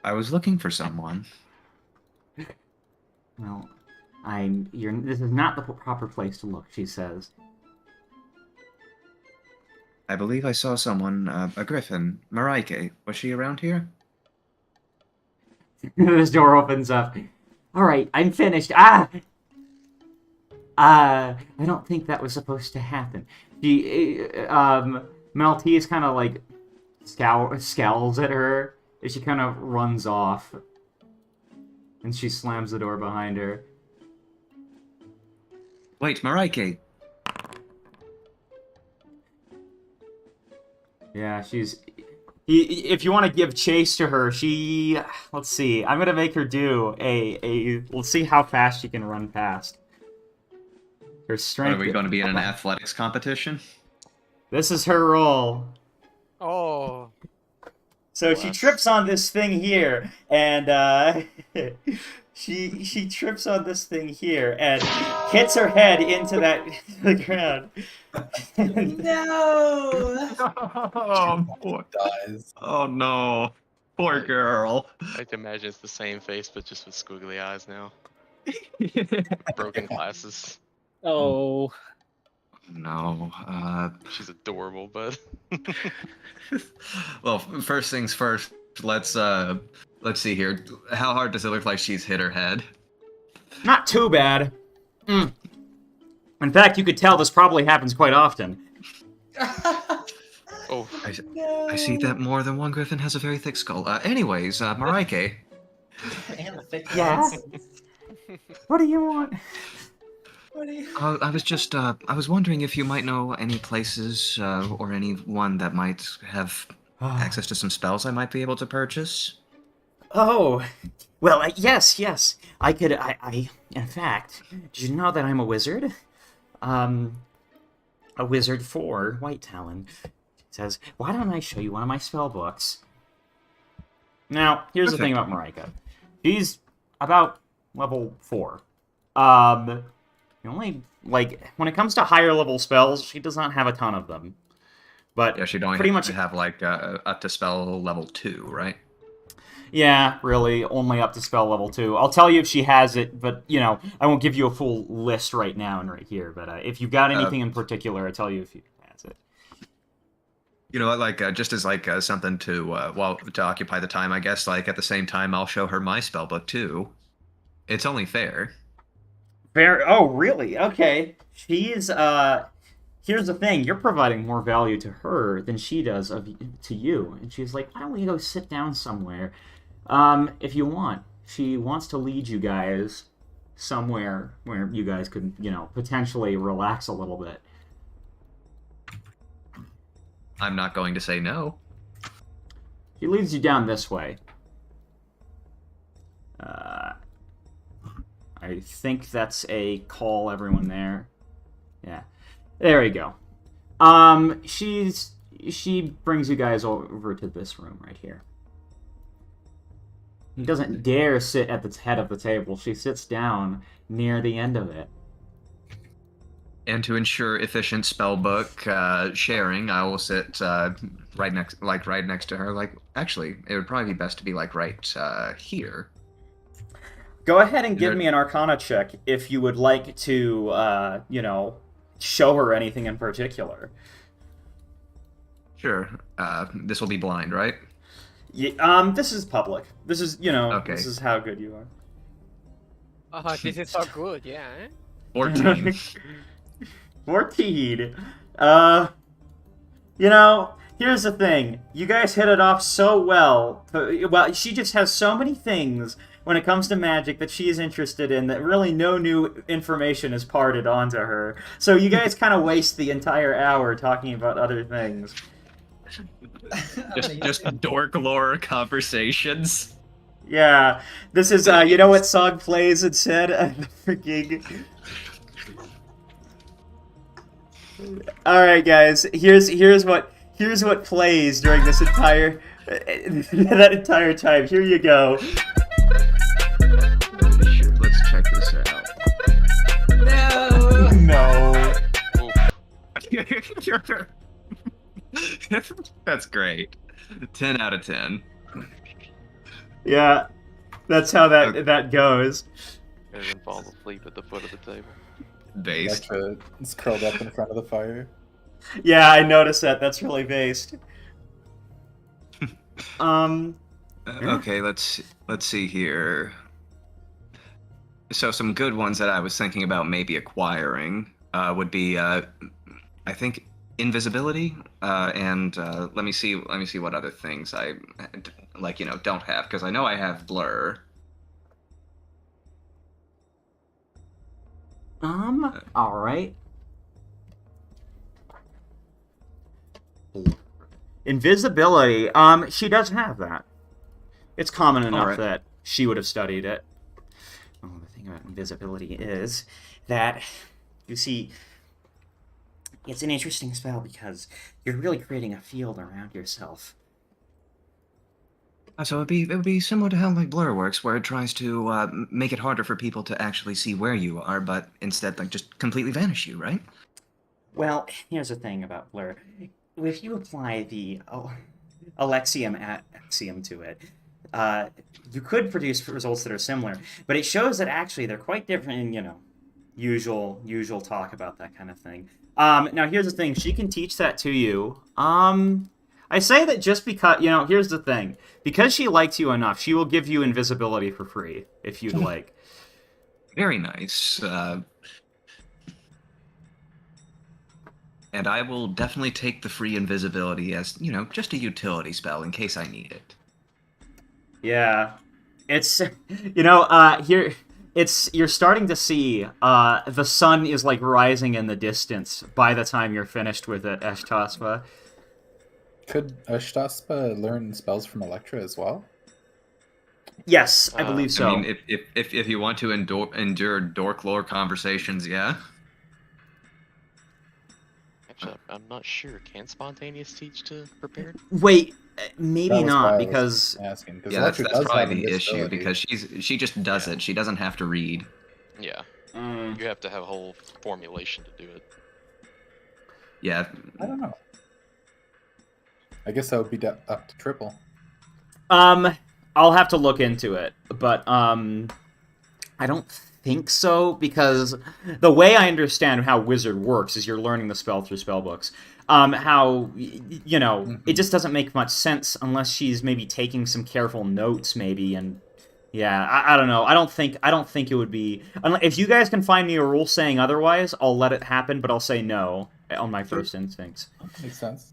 Speaker 1: I was looking for someone.
Speaker 5: Well, this is not the proper place to look, she says.
Speaker 1: I believe I saw someone, a griffin. Marike, was she around here?
Speaker 5: This door opens up. Alright, I'm finished. I don't think that was supposed to happen. Maltese kind of like scowls at her as she kind of runs off. And she slams the door behind her.
Speaker 1: Wait, Marike.
Speaker 5: Yeah, if you want to give chase to her, let's see. I'm gonna make her do let's see how fast she can run past. Her strength.
Speaker 1: Are we going to be in an athletics competition?
Speaker 5: This is her roll.
Speaker 7: Oh.
Speaker 5: So she trips on this thing here, and she trips on this thing here and hits her head into the ground.
Speaker 3: No!
Speaker 1: Oh, poor.
Speaker 6: Dies.
Speaker 1: Oh no. Poor girl.
Speaker 2: I like to imagine it's the same face, but just with squiggly eyes now. Broken glasses.
Speaker 4: Oh.
Speaker 1: No.
Speaker 2: She's adorable, but
Speaker 1: Well, first things first. Let's see here. How hard does it look like she's hit her head?
Speaker 5: Not too bad. In fact, you could tell this probably happens quite often.
Speaker 2: oh,
Speaker 1: I see that more than one griffin has a very thick skull. Anyways, Marike.
Speaker 3: And the thick
Speaker 5: Yeah?
Speaker 3: hands.
Speaker 5: What do you want?
Speaker 3: What do you...
Speaker 1: I was just, I was wondering if you might know any places or anyone that might have access to some spells I might be able to purchase.
Speaker 5: Oh, well, yes. I could, in fact, did you know that I'm a wizard? A wizard for White Talon. She says, why don't I show you one of my spell books? Now, here's the thing about Marika. She's about level 4. Only, when it comes to higher level spells, she does not have a ton of them. But
Speaker 1: Yeah, she'd only
Speaker 5: pretty much
Speaker 1: have up to spell level 2, right?
Speaker 5: Yeah, really, only up to spell level 2. I'll tell you if she has it, but, I won't give you a full list right now and right here. But if you've got anything in particular, I'll tell you if she has it.
Speaker 1: You know what, just as, something to occupy the time, I guess, at the same time, I'll show her my spellbook, too. It's only fair.
Speaker 5: Fair? Oh, really? Okay. She's, here's the thing. You're providing more value to her than she does to you. And she's like, why don't we go sit down somewhere? If you want. She wants to lead you guys somewhere where you guys could, potentially relax a little bit.
Speaker 1: I'm not going to say no.
Speaker 5: She leads you down this way. I think that's a call, everyone there. Yeah. There we go. She brings you guys over to this room right here. He doesn't dare sit at the head of the table. She sits down near the end of it.
Speaker 1: And to ensure efficient spellbook sharing, I will sit right next to her. Actually, it would probably be best to be right here.
Speaker 5: Go ahead and give me an Arcana check if you would like to, show her anything in particular.
Speaker 1: Sure. This will be blind, right?
Speaker 5: Yeah, this is public. This is,
Speaker 1: Okay.
Speaker 5: This is how good you are.
Speaker 7: This is so good, yeah.
Speaker 1: 14.
Speaker 5: 14. Here's the thing. You guys hit it off so well. Well, she just has so many things when it comes to magic that she is interested in that really no new information is parted onto her. So you guys kind of waste the entire hour talking about other things.
Speaker 1: Just dork lore conversations.
Speaker 5: Yeah, this is you know what song plays instead? Freaking. All right, guys. Here's what plays during this entire that entire time. Here you go.
Speaker 1: Holy shit, let's check this out.
Speaker 6: No.
Speaker 1: That's great. 10 out of 10.
Speaker 5: Yeah, that's how that goes.
Speaker 8: Everyone falls asleep at the foot of the table.
Speaker 1: Based.
Speaker 6: Electra is curled up in front of the fire.
Speaker 5: Yeah, I noticed that. That's really based.
Speaker 1: Okay, let's see here. So some good ones that I was thinking about maybe acquiring would be I think invisibility and let me see what other things I don't have, because I know I have blur.
Speaker 5: All right. Invisibility. She does have that. It's common enough
Speaker 1: right.
Speaker 5: that she would have studied it. Oh, the thing about invisibility is that, you see, it's an interesting spell because you're really creating a field around yourself.
Speaker 1: So it would be similar to how like blur works, where it tries to make it harder for people to actually see where you are, but instead like just completely vanish you, right?
Speaker 5: Well, here's the thing about blur. If you apply the Alexium axiom to it, you could produce results that are similar, but it shows that actually they're quite different in, usual talk about that kind of thing. Now here's the thing, she can teach that to you. I say that just because, here's the thing. Because she likes you enough, she will give you invisibility for free, if you'd like.
Speaker 1: Very nice. And I will definitely take the free invisibility as, just a utility spell in case I need it.
Speaker 5: Yeah. It's, here, you're starting to see, the sun is, rising in the distance by the time you're finished with it, Eshtaspa.
Speaker 6: Could Ashtaspa learn spells from Electra as well?
Speaker 5: Yes, I believe so.
Speaker 1: I mean, if you want to endure dork lore conversations, yeah.
Speaker 2: Actually, I'm not sure. Can spontaneous teach to prepared?
Speaker 5: Wait, maybe
Speaker 6: That was why
Speaker 5: not,
Speaker 6: I was
Speaker 5: because...
Speaker 6: asking.
Speaker 1: Yeah, that's probably the issue, because she just does it. She doesn't have to read.
Speaker 2: Yeah. You have to have a whole formulation to do it.
Speaker 1: Yeah.
Speaker 6: I don't know. I guess that would be up to triple.
Speaker 5: I'll have to look into it, but I don't think so, because the way I understand how Wizard works is you're learning the spell through spellbooks. It just doesn't make much sense unless she's maybe taking some careful notes, maybe, and yeah, I don't know. I don't think it would be. If you guys can find me a rule saying otherwise, I'll let it happen, but I'll say no on my first instincts.
Speaker 6: Makes sense.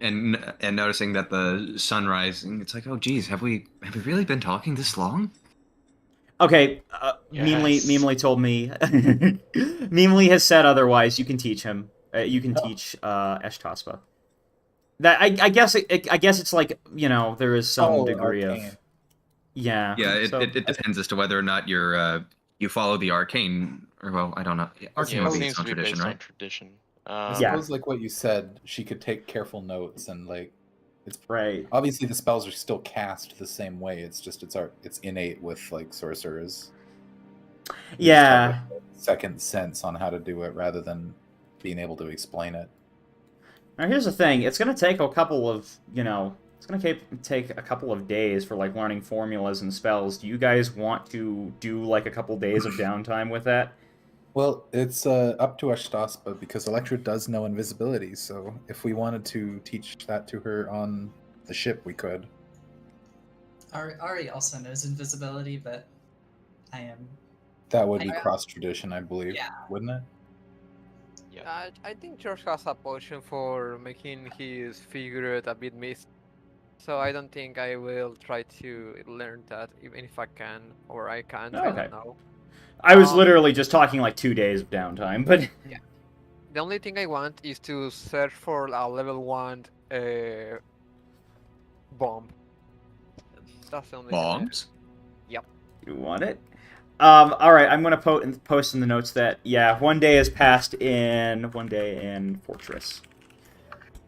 Speaker 1: And noticing that the sun rising, it's like, oh geez, have we really been talking this long?
Speaker 5: Okay,
Speaker 2: Yes.
Speaker 5: Meemly told me. Meemly has said otherwise. You can teach him. You can teach Eshtaspa. That I guess it's like, there is some degree
Speaker 6: arcane.
Speaker 5: of. Yeah.
Speaker 1: Yeah,
Speaker 5: so-
Speaker 1: it depends as to whether or not you follow the arcane, or well, I don't know. Yeah, arcane
Speaker 2: Yeah, it
Speaker 1: would be
Speaker 2: seems
Speaker 1: its own
Speaker 2: to be
Speaker 1: tradition,
Speaker 2: based on
Speaker 1: right?
Speaker 2: tradition.
Speaker 6: I
Speaker 5: Yeah.
Speaker 6: suppose, like what you said, she could take careful notes, and it's
Speaker 5: Right.
Speaker 6: obviously the spells are still cast the same way. It's just it's innate with sorcerers. They just have,
Speaker 5: Yeah.
Speaker 6: a second sense on how to do it rather than being able to explain it.
Speaker 5: Now here's the thing. It's gonna take a couple of It's gonna take a couple of days for learning formulas and spells. Do you guys want to do a couple days of downtime with that?
Speaker 6: Well, it's up to Ashtaspa because Electra does know invisibility. So if we wanted to teach that to her on the ship, we could.
Speaker 3: Ari also knows invisibility, but I am.
Speaker 6: That would be cross tradition, I believe,
Speaker 3: Yeah.
Speaker 6: wouldn't it?
Speaker 2: Yeah.
Speaker 7: I think George has a potion for making his figure a bit mist. So I don't think I will try to learn that, even if I can, or I can't, I
Speaker 5: Okay.
Speaker 7: don't know.
Speaker 5: I was literally just talking like 2 days of downtime, but
Speaker 7: The only thing I want is to search for a level 1 bomb. That's the only thing I have.
Speaker 1: Bombs?
Speaker 5: you want it? All right, I'm gonna post in the notes that yeah, 1 day has passed in 1 day in Fortress.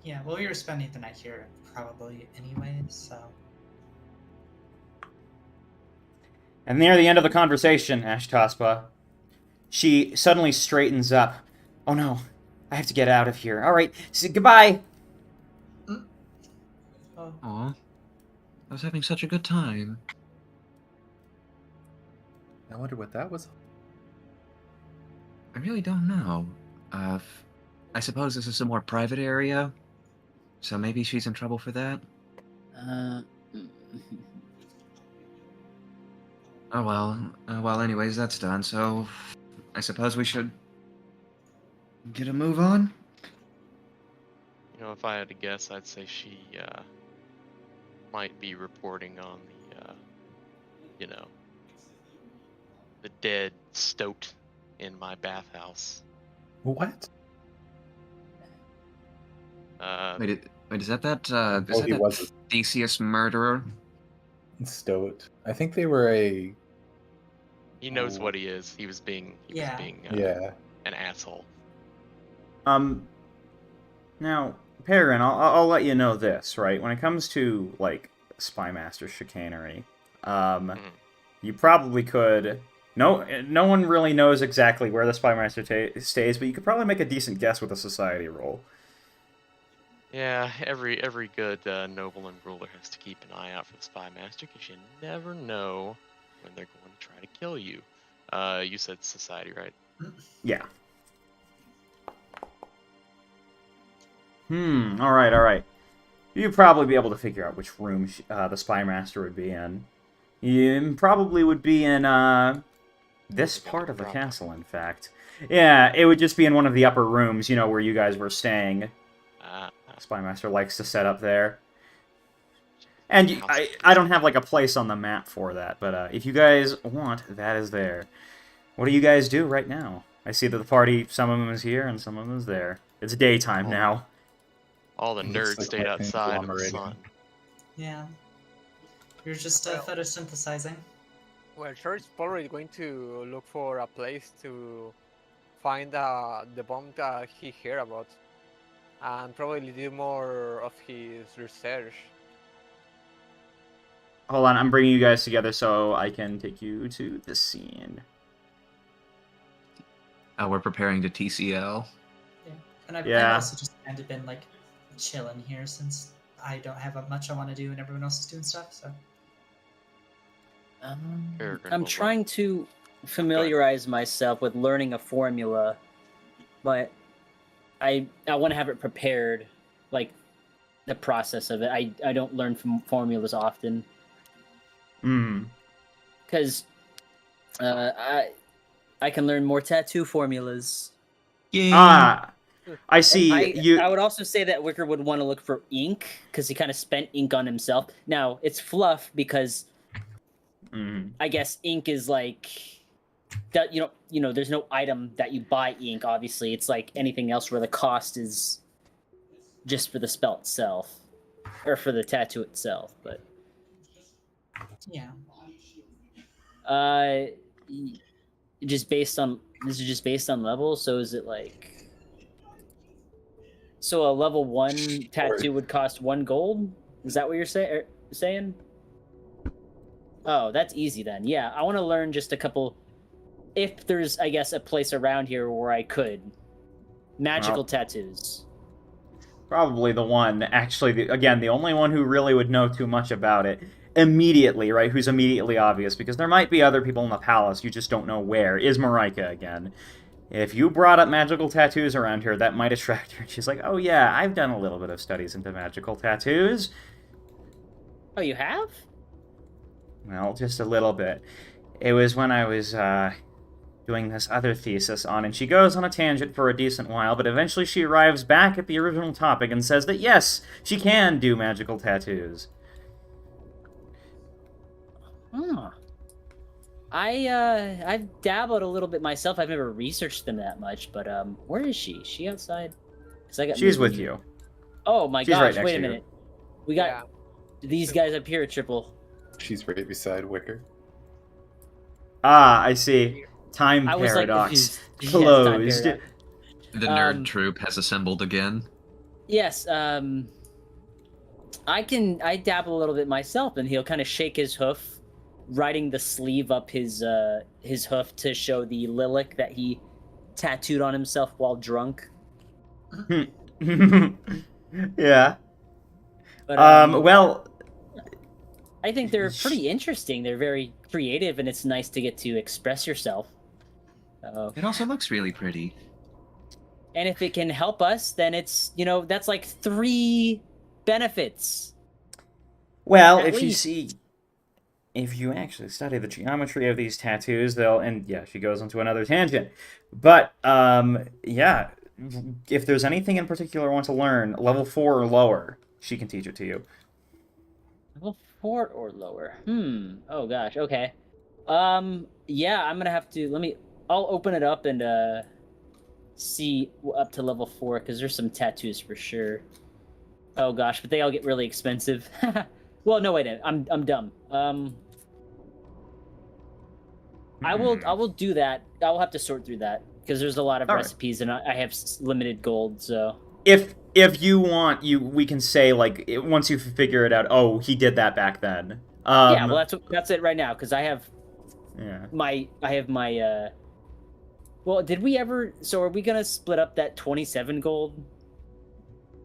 Speaker 3: Yeah, well, we were spending the night here probably anyway, so.
Speaker 5: And near the end of the conversation, Ashtaspa, she suddenly straightens up. Oh no, I have to get out of here. All right, goodbye.
Speaker 3: Oh,
Speaker 1: Aw. I was having such a good time.
Speaker 6: I wonder what that was.
Speaker 1: I really don't know. I suppose this is a more private area, so maybe she's in trouble for that. Oh well. Well, anyways, that's done. So, I suppose we should get a move on.
Speaker 2: You know, if I had to guess, I'd say she might be reporting on the, you know, the dead stoat in my bathhouse.
Speaker 6: What?
Speaker 1: Wait, is that that? Is
Speaker 6: Oh,
Speaker 1: that
Speaker 6: he
Speaker 1: that
Speaker 6: was a
Speaker 1: Theseus murderer?
Speaker 6: stoat. I think they were a.
Speaker 2: He knows
Speaker 6: Oh.
Speaker 2: what he is. He was being
Speaker 3: Yeah.
Speaker 6: Yeah.
Speaker 2: an asshole.
Speaker 5: Now, Peregrine, I'll let you know this, right? When it comes to, like, Spy Master chicanery, you probably could... No one really knows exactly where the Spy Master stays, but you could probably make a decent guess with a society roll.
Speaker 2: Yeah, every good noble and ruler has to keep an eye out for the spy master, because you never know when they're going to try to kill you. You said society, right?
Speaker 5: Yeah. Alright. You'd probably be able to figure out which room the Spy Master would be in. You probably would be in, this part of the castle, in fact. Yeah, it would just be in one of the upper rooms, you know, where you guys were staying. Spy Master likes to set up there. And I don't have, like, a place on the map for that, but if you guys want, that is there. What do you guys do right now? I see that the party, some of them is here and some of them is there. It's daytime now.
Speaker 2: All the
Speaker 6: Looks
Speaker 2: nerds
Speaker 6: like
Speaker 2: stayed
Speaker 6: my
Speaker 2: outside in the
Speaker 6: conglomerating.
Speaker 2: sun.
Speaker 3: yeah. You're just photosynthesizing.
Speaker 7: Well, sure, it's probably going to look for a place to find the bomb that he heard about, and probably do more of his research.
Speaker 5: Hold on, I'm bringing you guys together so I can take you to the scene.
Speaker 1: We're preparing to TCL.
Speaker 3: Yeah. And I've
Speaker 5: Yeah.
Speaker 3: also just kind of been like chilling here since I don't have much I want to do and everyone else is doing stuff. So
Speaker 2: Peregrine
Speaker 4: I'm
Speaker 2: will,
Speaker 4: trying to familiarize myself with learning a formula, but I want to have it prepared, like the process of it. I don't learn from formulas often because I can learn more tattoo formulas.
Speaker 1: Yay!
Speaker 5: I see.
Speaker 4: I would also say that Wicker would want to look for ink because he kind of spent ink on himself. Now it's fluff because I guess ink is like that. You know, there's no item that you buy ink. Obviously, it's like anything else where the cost is just for the spell itself or for the tattoo itself. But
Speaker 3: yeah.
Speaker 4: just based on this is just based on level. So is it like? So a level 1 tattoo would cost 1 gold? Is that what you're saying? Oh, that's easy then. Yeah, I want to learn just a couple... If there's, I guess, a place around here where I could. Magical tattoos.
Speaker 5: Probably the one, actually, again, the only one who really would know too much about it immediately, right? Who's immediately obvious, because there might be other people in the palace, you just don't know where, is Marika again. If you brought up magical tattoos around here, that might attract her. She's like, oh yeah, I've done a little bit of studies into magical tattoos.
Speaker 4: Oh, you have?
Speaker 5: Well, just a little bit. It was when I was, doing this other thesis on, and she goes on a tangent for a decent while, but eventually she arrives back at the original topic and says that yes, she can do magical tattoos.
Speaker 4: Huh. I've dabbled a little bit myself. I've never researched them that much, but where is she? Is she outside? 'Cause I got
Speaker 5: She's
Speaker 4: moving
Speaker 5: with
Speaker 4: here.
Speaker 5: you.
Speaker 4: Oh my
Speaker 5: She's right
Speaker 4: gosh!
Speaker 5: next
Speaker 4: Wait
Speaker 5: to
Speaker 4: a
Speaker 5: you.
Speaker 4: minute. We got
Speaker 7: Yeah.
Speaker 4: these guys up here at Triple.
Speaker 6: She's right beside Wicker.
Speaker 5: Ah, I see. Time
Speaker 4: I was like
Speaker 5: paradox.
Speaker 4: confused. Yes, time
Speaker 5: Closed.
Speaker 4: paradox.
Speaker 1: The nerd
Speaker 4: Um,
Speaker 1: troop has assembled again.
Speaker 4: Yes, I dabble a little bit myself, and he'll kind of shake his hoof, riding the sleeve up his hoof to show the lilac that he tattooed on himself while drunk.
Speaker 5: Yeah.
Speaker 4: But
Speaker 5: Well,
Speaker 4: I think they're pretty interesting. They're very creative, and it's nice to get to express yourself.
Speaker 1: It also looks really pretty.
Speaker 4: And if it can help us, then it's, that's like 3 benefits.
Speaker 5: well,
Speaker 4: At
Speaker 5: if you
Speaker 4: least.
Speaker 5: see, if you actually study the geometry of these tattoos, they'll, and yeah, she goes into another tangent. But, yeah, if there's anything in particular you want to learn, level 4 or lower, she can teach it to you.
Speaker 4: Level 4 or lower. Oh gosh. Okay. Yeah, I'm gonna have to. I'll open it up and see up to level 4 because there's some tattoos for sure. Oh gosh, but they all get really expensive. Well, no, wait. I'm dumb. I will do that. I will have to sort through that because there's a lot of
Speaker 5: All right.
Speaker 4: recipes and I have limited gold. So
Speaker 5: If you want, we can say like once you figure it out. Oh, he did that back then.
Speaker 4: yeah, well that's it right now because I have
Speaker 5: Yeah.
Speaker 4: my Well, did we ever? So are we gonna split up that 27 gold?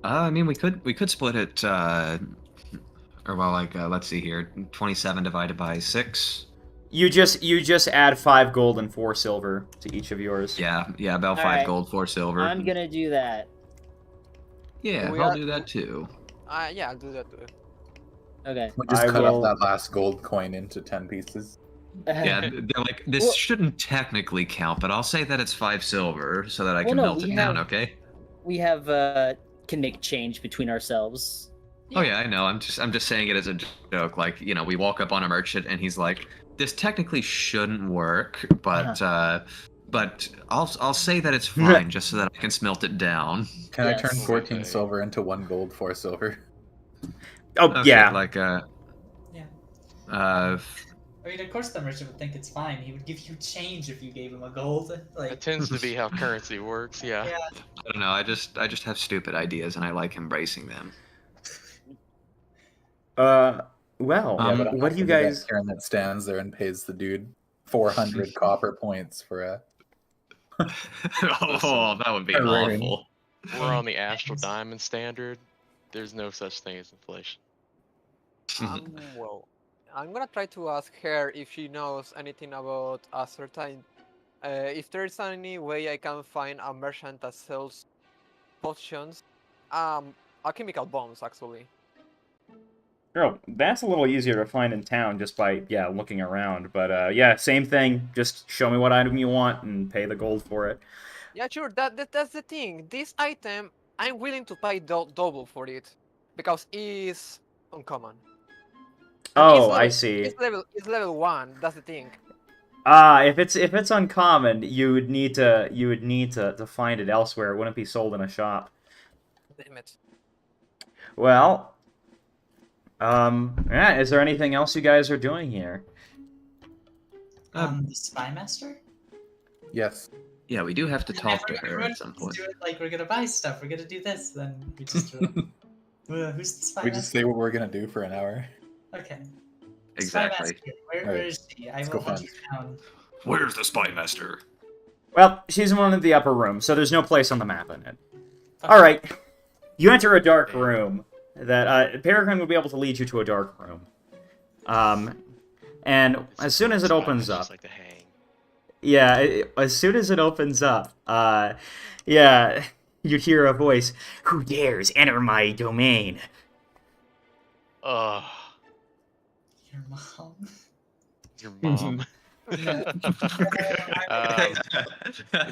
Speaker 1: I mean, we could split it, let's see here, 27 divided by 6.
Speaker 5: You just add 5 gold and 4 silver to each of yours.
Speaker 1: Yeah, about 5
Speaker 4: Alright.
Speaker 1: gold, 4 silver.
Speaker 4: I'm gonna do that.
Speaker 1: Yeah,
Speaker 7: We
Speaker 1: I'll
Speaker 7: are-
Speaker 1: do that too.
Speaker 7: Yeah, I'll do that too.
Speaker 4: Okay.
Speaker 6: We'll just
Speaker 5: I
Speaker 6: cut
Speaker 5: will-
Speaker 6: off that last gold coin into 10 pieces.
Speaker 1: Yeah, they're like, this
Speaker 4: Well-
Speaker 1: shouldn't technically count, but I'll say that it's 5 silver so that I
Speaker 4: Well,
Speaker 1: can
Speaker 4: no,
Speaker 1: melt it
Speaker 4: we
Speaker 1: down,
Speaker 4: have-
Speaker 1: okay?
Speaker 4: We have can make change between ourselves.
Speaker 1: Oh yeah, I know. I'm just saying it as a joke. Like, we walk up on a merchant and he's like, "This technically shouldn't work, but I'll say that it's fine just so that I can smelt it down."
Speaker 6: Can I
Speaker 4: Yes.
Speaker 6: turn 14
Speaker 2: Okay.
Speaker 6: silver into 1 gold, 4 silver?
Speaker 5: Oh
Speaker 1: Okay,
Speaker 5: yeah.
Speaker 1: like
Speaker 3: Yeah.
Speaker 1: uh,
Speaker 3: I mean, of course the merchant would think it's fine. He would give you change if you gave him a gold. Like,
Speaker 2: That tends to be how currency works. Yeah.
Speaker 3: yeah.
Speaker 1: I don't know. I just have stupid ideas and I like embracing them.
Speaker 5: Well,
Speaker 1: Yeah, but
Speaker 6: I'm
Speaker 5: what
Speaker 6: not
Speaker 5: do you
Speaker 6: gonna be that
Speaker 5: guys?
Speaker 6: Karen that stands there and pays the dude 400 copper points for a.
Speaker 1: Oh, that would be
Speaker 6: A ring.
Speaker 1: awful.
Speaker 2: We're on the Astral Diamond standard. There's no such thing as inflation.
Speaker 7: Well, I'm gonna try to ask her if she knows anything about a certain. If there's any way I can find a merchant that sells potions, alchemical bombs actually.
Speaker 5: Oh, that's a little easier to find in town just by looking around. But yeah, same thing. Just show me what item you want and pay the gold for it.
Speaker 7: Yeah, sure. That's the thing. This item, I'm willing to pay double for it because it's uncommon. And
Speaker 5: Oh,
Speaker 7: it's
Speaker 5: I
Speaker 7: level-
Speaker 5: see.
Speaker 7: It's level 1. That's the thing.
Speaker 5: If it's uncommon, you would need to find it elsewhere. It wouldn't be sold in a shop.
Speaker 7: Damn it.
Speaker 5: Well, yeah. Is there anything else you guys are doing here?
Speaker 3: The spy master.
Speaker 6: Yes.
Speaker 1: Yeah, we do have to talk to her
Speaker 3: Everyone
Speaker 1: at some
Speaker 3: just
Speaker 1: point.
Speaker 3: do it like we're gonna buy stuff. We're gonna do this. Then we just do it. Who's the spy
Speaker 6: We
Speaker 3: master?
Speaker 6: just say what we're gonna do for an hour.
Speaker 3: Okay.
Speaker 1: Exactly.
Speaker 3: Spy master. Where
Speaker 6: Alright,
Speaker 3: is she? I
Speaker 6: let's
Speaker 3: will
Speaker 6: go
Speaker 3: hunt
Speaker 6: find
Speaker 3: you down.
Speaker 1: Where's the spy master?
Speaker 5: Well, she's in one of the upper rooms, so there's no place on the map in it. All right, you enter a dark room. That Peregrine would be able to lead you to a dark room. And as soon as it opens up,
Speaker 2: Just like to hang.
Speaker 5: as soon as it opens up, you'd hear a voice. Who dares enter my domain?
Speaker 2: Ugh,
Speaker 3: Your mom.
Speaker 2: your mom.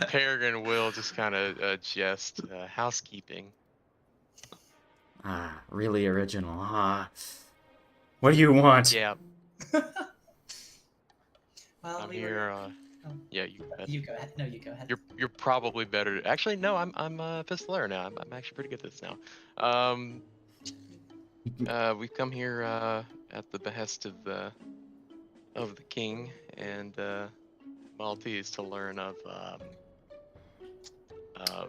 Speaker 2: Peregrine will just kind of jest housekeeping.
Speaker 5: Ah, really original. Ah, what do you want?
Speaker 2: Yeah.
Speaker 3: Well,
Speaker 2: I'm
Speaker 3: we
Speaker 2: here.
Speaker 3: were. Oh,
Speaker 2: Yeah, you go ahead.
Speaker 3: you go ahead. No, you go ahead.
Speaker 2: You're probably better. Actually, no. I'm a pistoler now. I'm actually pretty good at this now. We've come here at the behest of the king and Maltese to learn of oh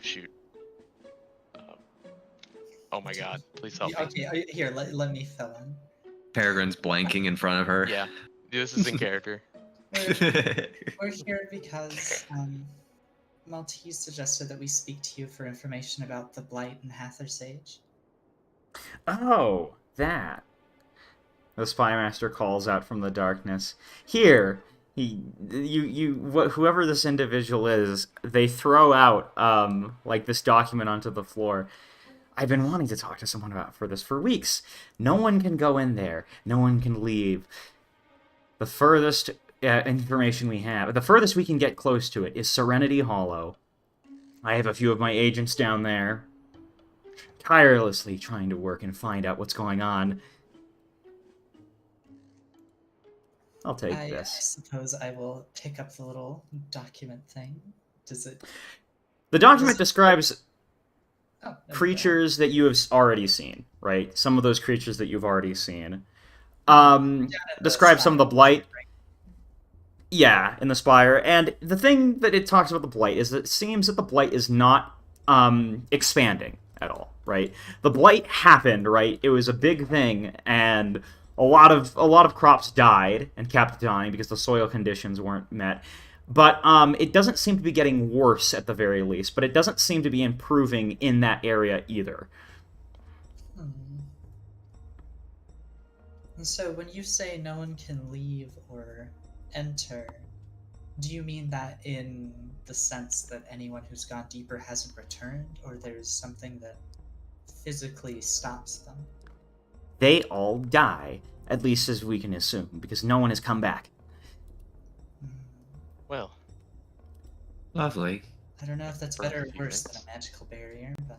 Speaker 2: shoot. Uh, oh my God! Please help me.
Speaker 3: Okay, here, let me fill in.
Speaker 1: Peregrine's blanking in front of her.
Speaker 2: Yeah, this is in character.
Speaker 3: We're here because Maltese suggested that we speak to you for information about the Blight and Hathersage.
Speaker 5: Oh, that. The spymaster calls out from the darkness. Here, whoever this individual is, they throw out like this document onto the floor. I've been wanting to talk to someone about this for weeks. No one can go in there. No one can leave. The furthest information we have, the furthest we can get close to it, is Serenity Hollow. I have a few of my agents down there, tirelessly trying to work and find out what's going on. I'll take
Speaker 3: I
Speaker 5: this.
Speaker 3: suppose I will pick up the little document thing. Does it?
Speaker 5: The document describes
Speaker 3: Oh, no, you go
Speaker 5: creatures that you have already seen, right? Some of those creatures that you've already seen.
Speaker 3: ahead.
Speaker 5: Describes some of the
Speaker 3: Spire,
Speaker 5: blight.
Speaker 3: right?
Speaker 5: Yeah, in the Spire. And the thing that it talks about the blight is that it seems that the blight is not expanding at all, right? The blight happened, right? It was a big thing, and a lot of crops died and kept dying because the soil conditions weren't met. But it doesn't seem to be getting worse at the very least, but it doesn't seem to be improving in that area either.
Speaker 3: Hmm. And so when you say no one can leave or enter, do you mean that in the sense that anyone who's gone deeper hasn't returned, or there's something that physically stops them?
Speaker 5: They all die, at least as we can assume, because no one has come back.
Speaker 2: Well,
Speaker 1: Lovely.
Speaker 3: I don't know if that's
Speaker 2: Burn
Speaker 3: better
Speaker 2: a
Speaker 3: or
Speaker 2: few
Speaker 3: worse
Speaker 2: things.
Speaker 3: than a magical barrier, but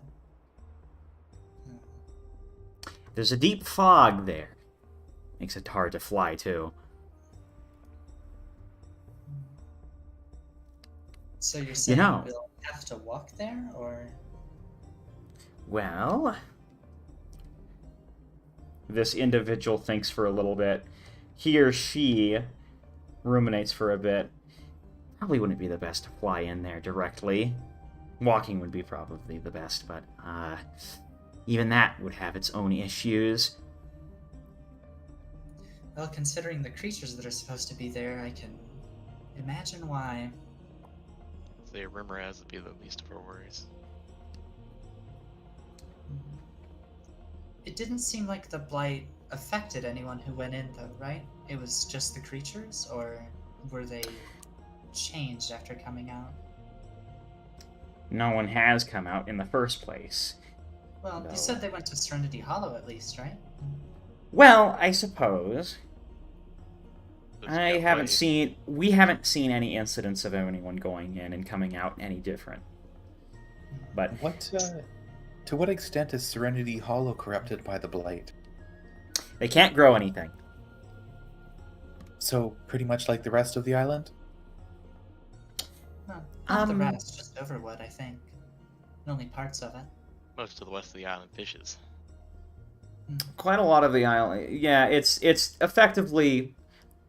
Speaker 5: There's a deep fog there. Makes it hard to fly, too.
Speaker 3: so you're saying
Speaker 5: know.
Speaker 3: we'll have to walk there, or
Speaker 5: Well, this individual thinks for a little bit. He or she ruminates for a bit. Probably wouldn't be the best to fly in there directly. Walking would be probably the best, but even that would have its own issues.
Speaker 3: well, considering the creatures that are supposed to be there, I can imagine why.
Speaker 2: the rumor has it be the least of our worries.
Speaker 3: It didn't seem like the blight affected anyone who went in, though, right? It was just the creatures, or were they changed after coming out?
Speaker 5: No one has come out in the first place.
Speaker 3: Well,
Speaker 5: No.
Speaker 3: you said they went to Serenity Hollow at least, right?
Speaker 5: Well, I suppose.
Speaker 2: There's
Speaker 5: I
Speaker 2: got
Speaker 5: haven't
Speaker 2: ways.
Speaker 5: seen... We haven't seen any incidents of anyone going in and coming out any different. But
Speaker 6: To what extent is Serenity Hollow corrupted by the blight?
Speaker 5: they can't grow anything.
Speaker 6: So pretty much like the rest of the island?
Speaker 3: No, not the
Speaker 5: Um,
Speaker 3: rest, just Overwood, I think. Only parts of it.
Speaker 2: Most of the west of the island fishes.
Speaker 5: Quite a lot of the island. Yeah, it's effectively.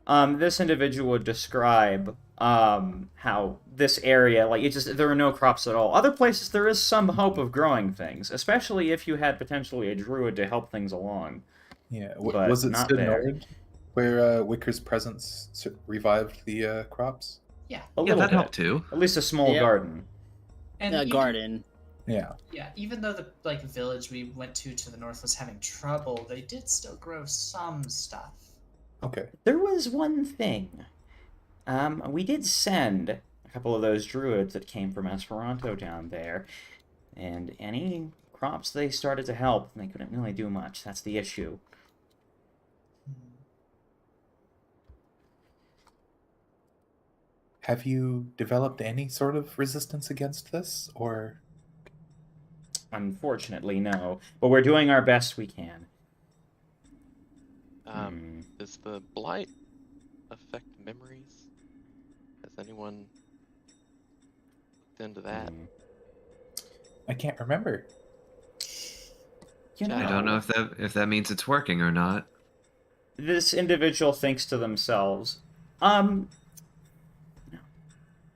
Speaker 5: This individual would describe how this area, like, there are no crops at all. Other places there is some hope of growing things, especially if you had potentially a druid to help things along.
Speaker 6: Yeah.
Speaker 5: But
Speaker 6: Was it
Speaker 5: not
Speaker 6: Sid
Speaker 5: there.
Speaker 6: Nord where Wicker's presence revived the crops?
Speaker 3: Yeah.
Speaker 5: A
Speaker 1: Yeah,
Speaker 5: little
Speaker 1: that
Speaker 5: bit.
Speaker 1: helped too.
Speaker 5: At least a small
Speaker 4: Yeah.
Speaker 5: garden.
Speaker 3: And
Speaker 4: A
Speaker 3: even-
Speaker 4: garden.
Speaker 6: Yeah.
Speaker 3: Yeah, even though the village we went to the north was having trouble, they did still grow some stuff.
Speaker 6: Okay.
Speaker 5: There was one thing. We did send a couple of those druids that came from Esperanto down there, and any crops they started to help, they couldn't really do much. That's the issue.
Speaker 6: Have you developed any sort of resistance against this, or?
Speaker 5: Unfortunately, no. But we're doing our best we can.
Speaker 2: Is the blight affect memories? Has anyone looked into that?
Speaker 6: I can't remember.
Speaker 5: You know,
Speaker 1: I don't know if that means it's working or not.
Speaker 5: this individual thinks to themselves,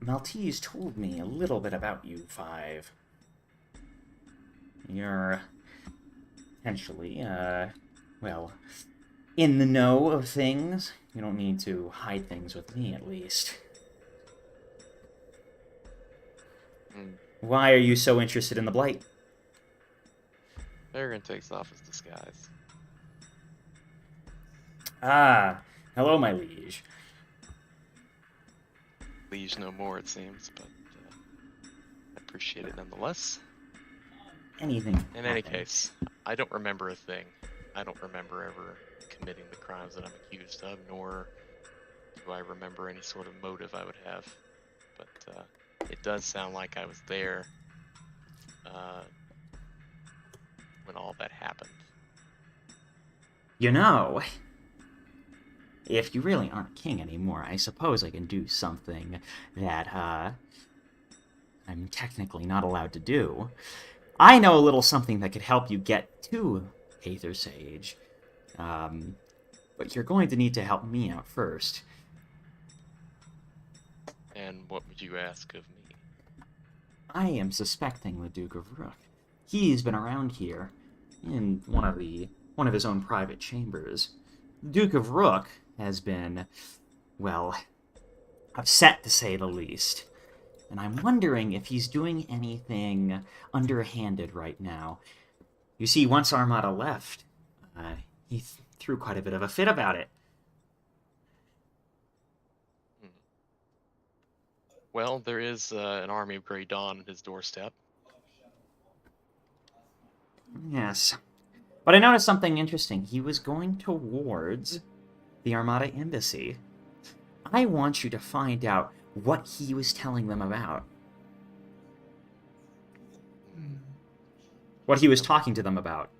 Speaker 5: Maltese told me a little bit about you five. You're potentially, well, in the know of things. You don't need to hide things with me, at least.
Speaker 2: Hmm.
Speaker 5: Why are you so interested in the Blight?
Speaker 2: Peregrine takes off his disguise.
Speaker 5: Ah, hello, my liege.
Speaker 2: Liege no more, it seems, but I appreciate it nonetheless.
Speaker 5: Anything.
Speaker 2: In any case, I don't remember a thing. I don't remember ever committing the crimes that I'm accused of, nor do I remember any sort of motive I would have. But it does sound like I was there when all that happened.
Speaker 5: You know, if you really aren't king anymore, I suppose I can do something that, I'm technically not allowed to do. I know a little something that could help you get to Hathersage. But you're going to need to help me out first.
Speaker 2: And what would you ask of me?
Speaker 5: I am suspecting the Duke of Rook. He's been around here in one of his own private chambers. The Duke of Rook has been, well, upset to say the least. And I'm wondering if he's doing anything underhanded right now. You see, once Armada left, he threw quite a bit of a fit about it.
Speaker 2: Well, there is an army of Grey Dawn at his doorstep.
Speaker 5: Yes. But I noticed something interesting. He was going towards the Armada Embassy. I want you to find out what he was telling them about. What he was talking to them about.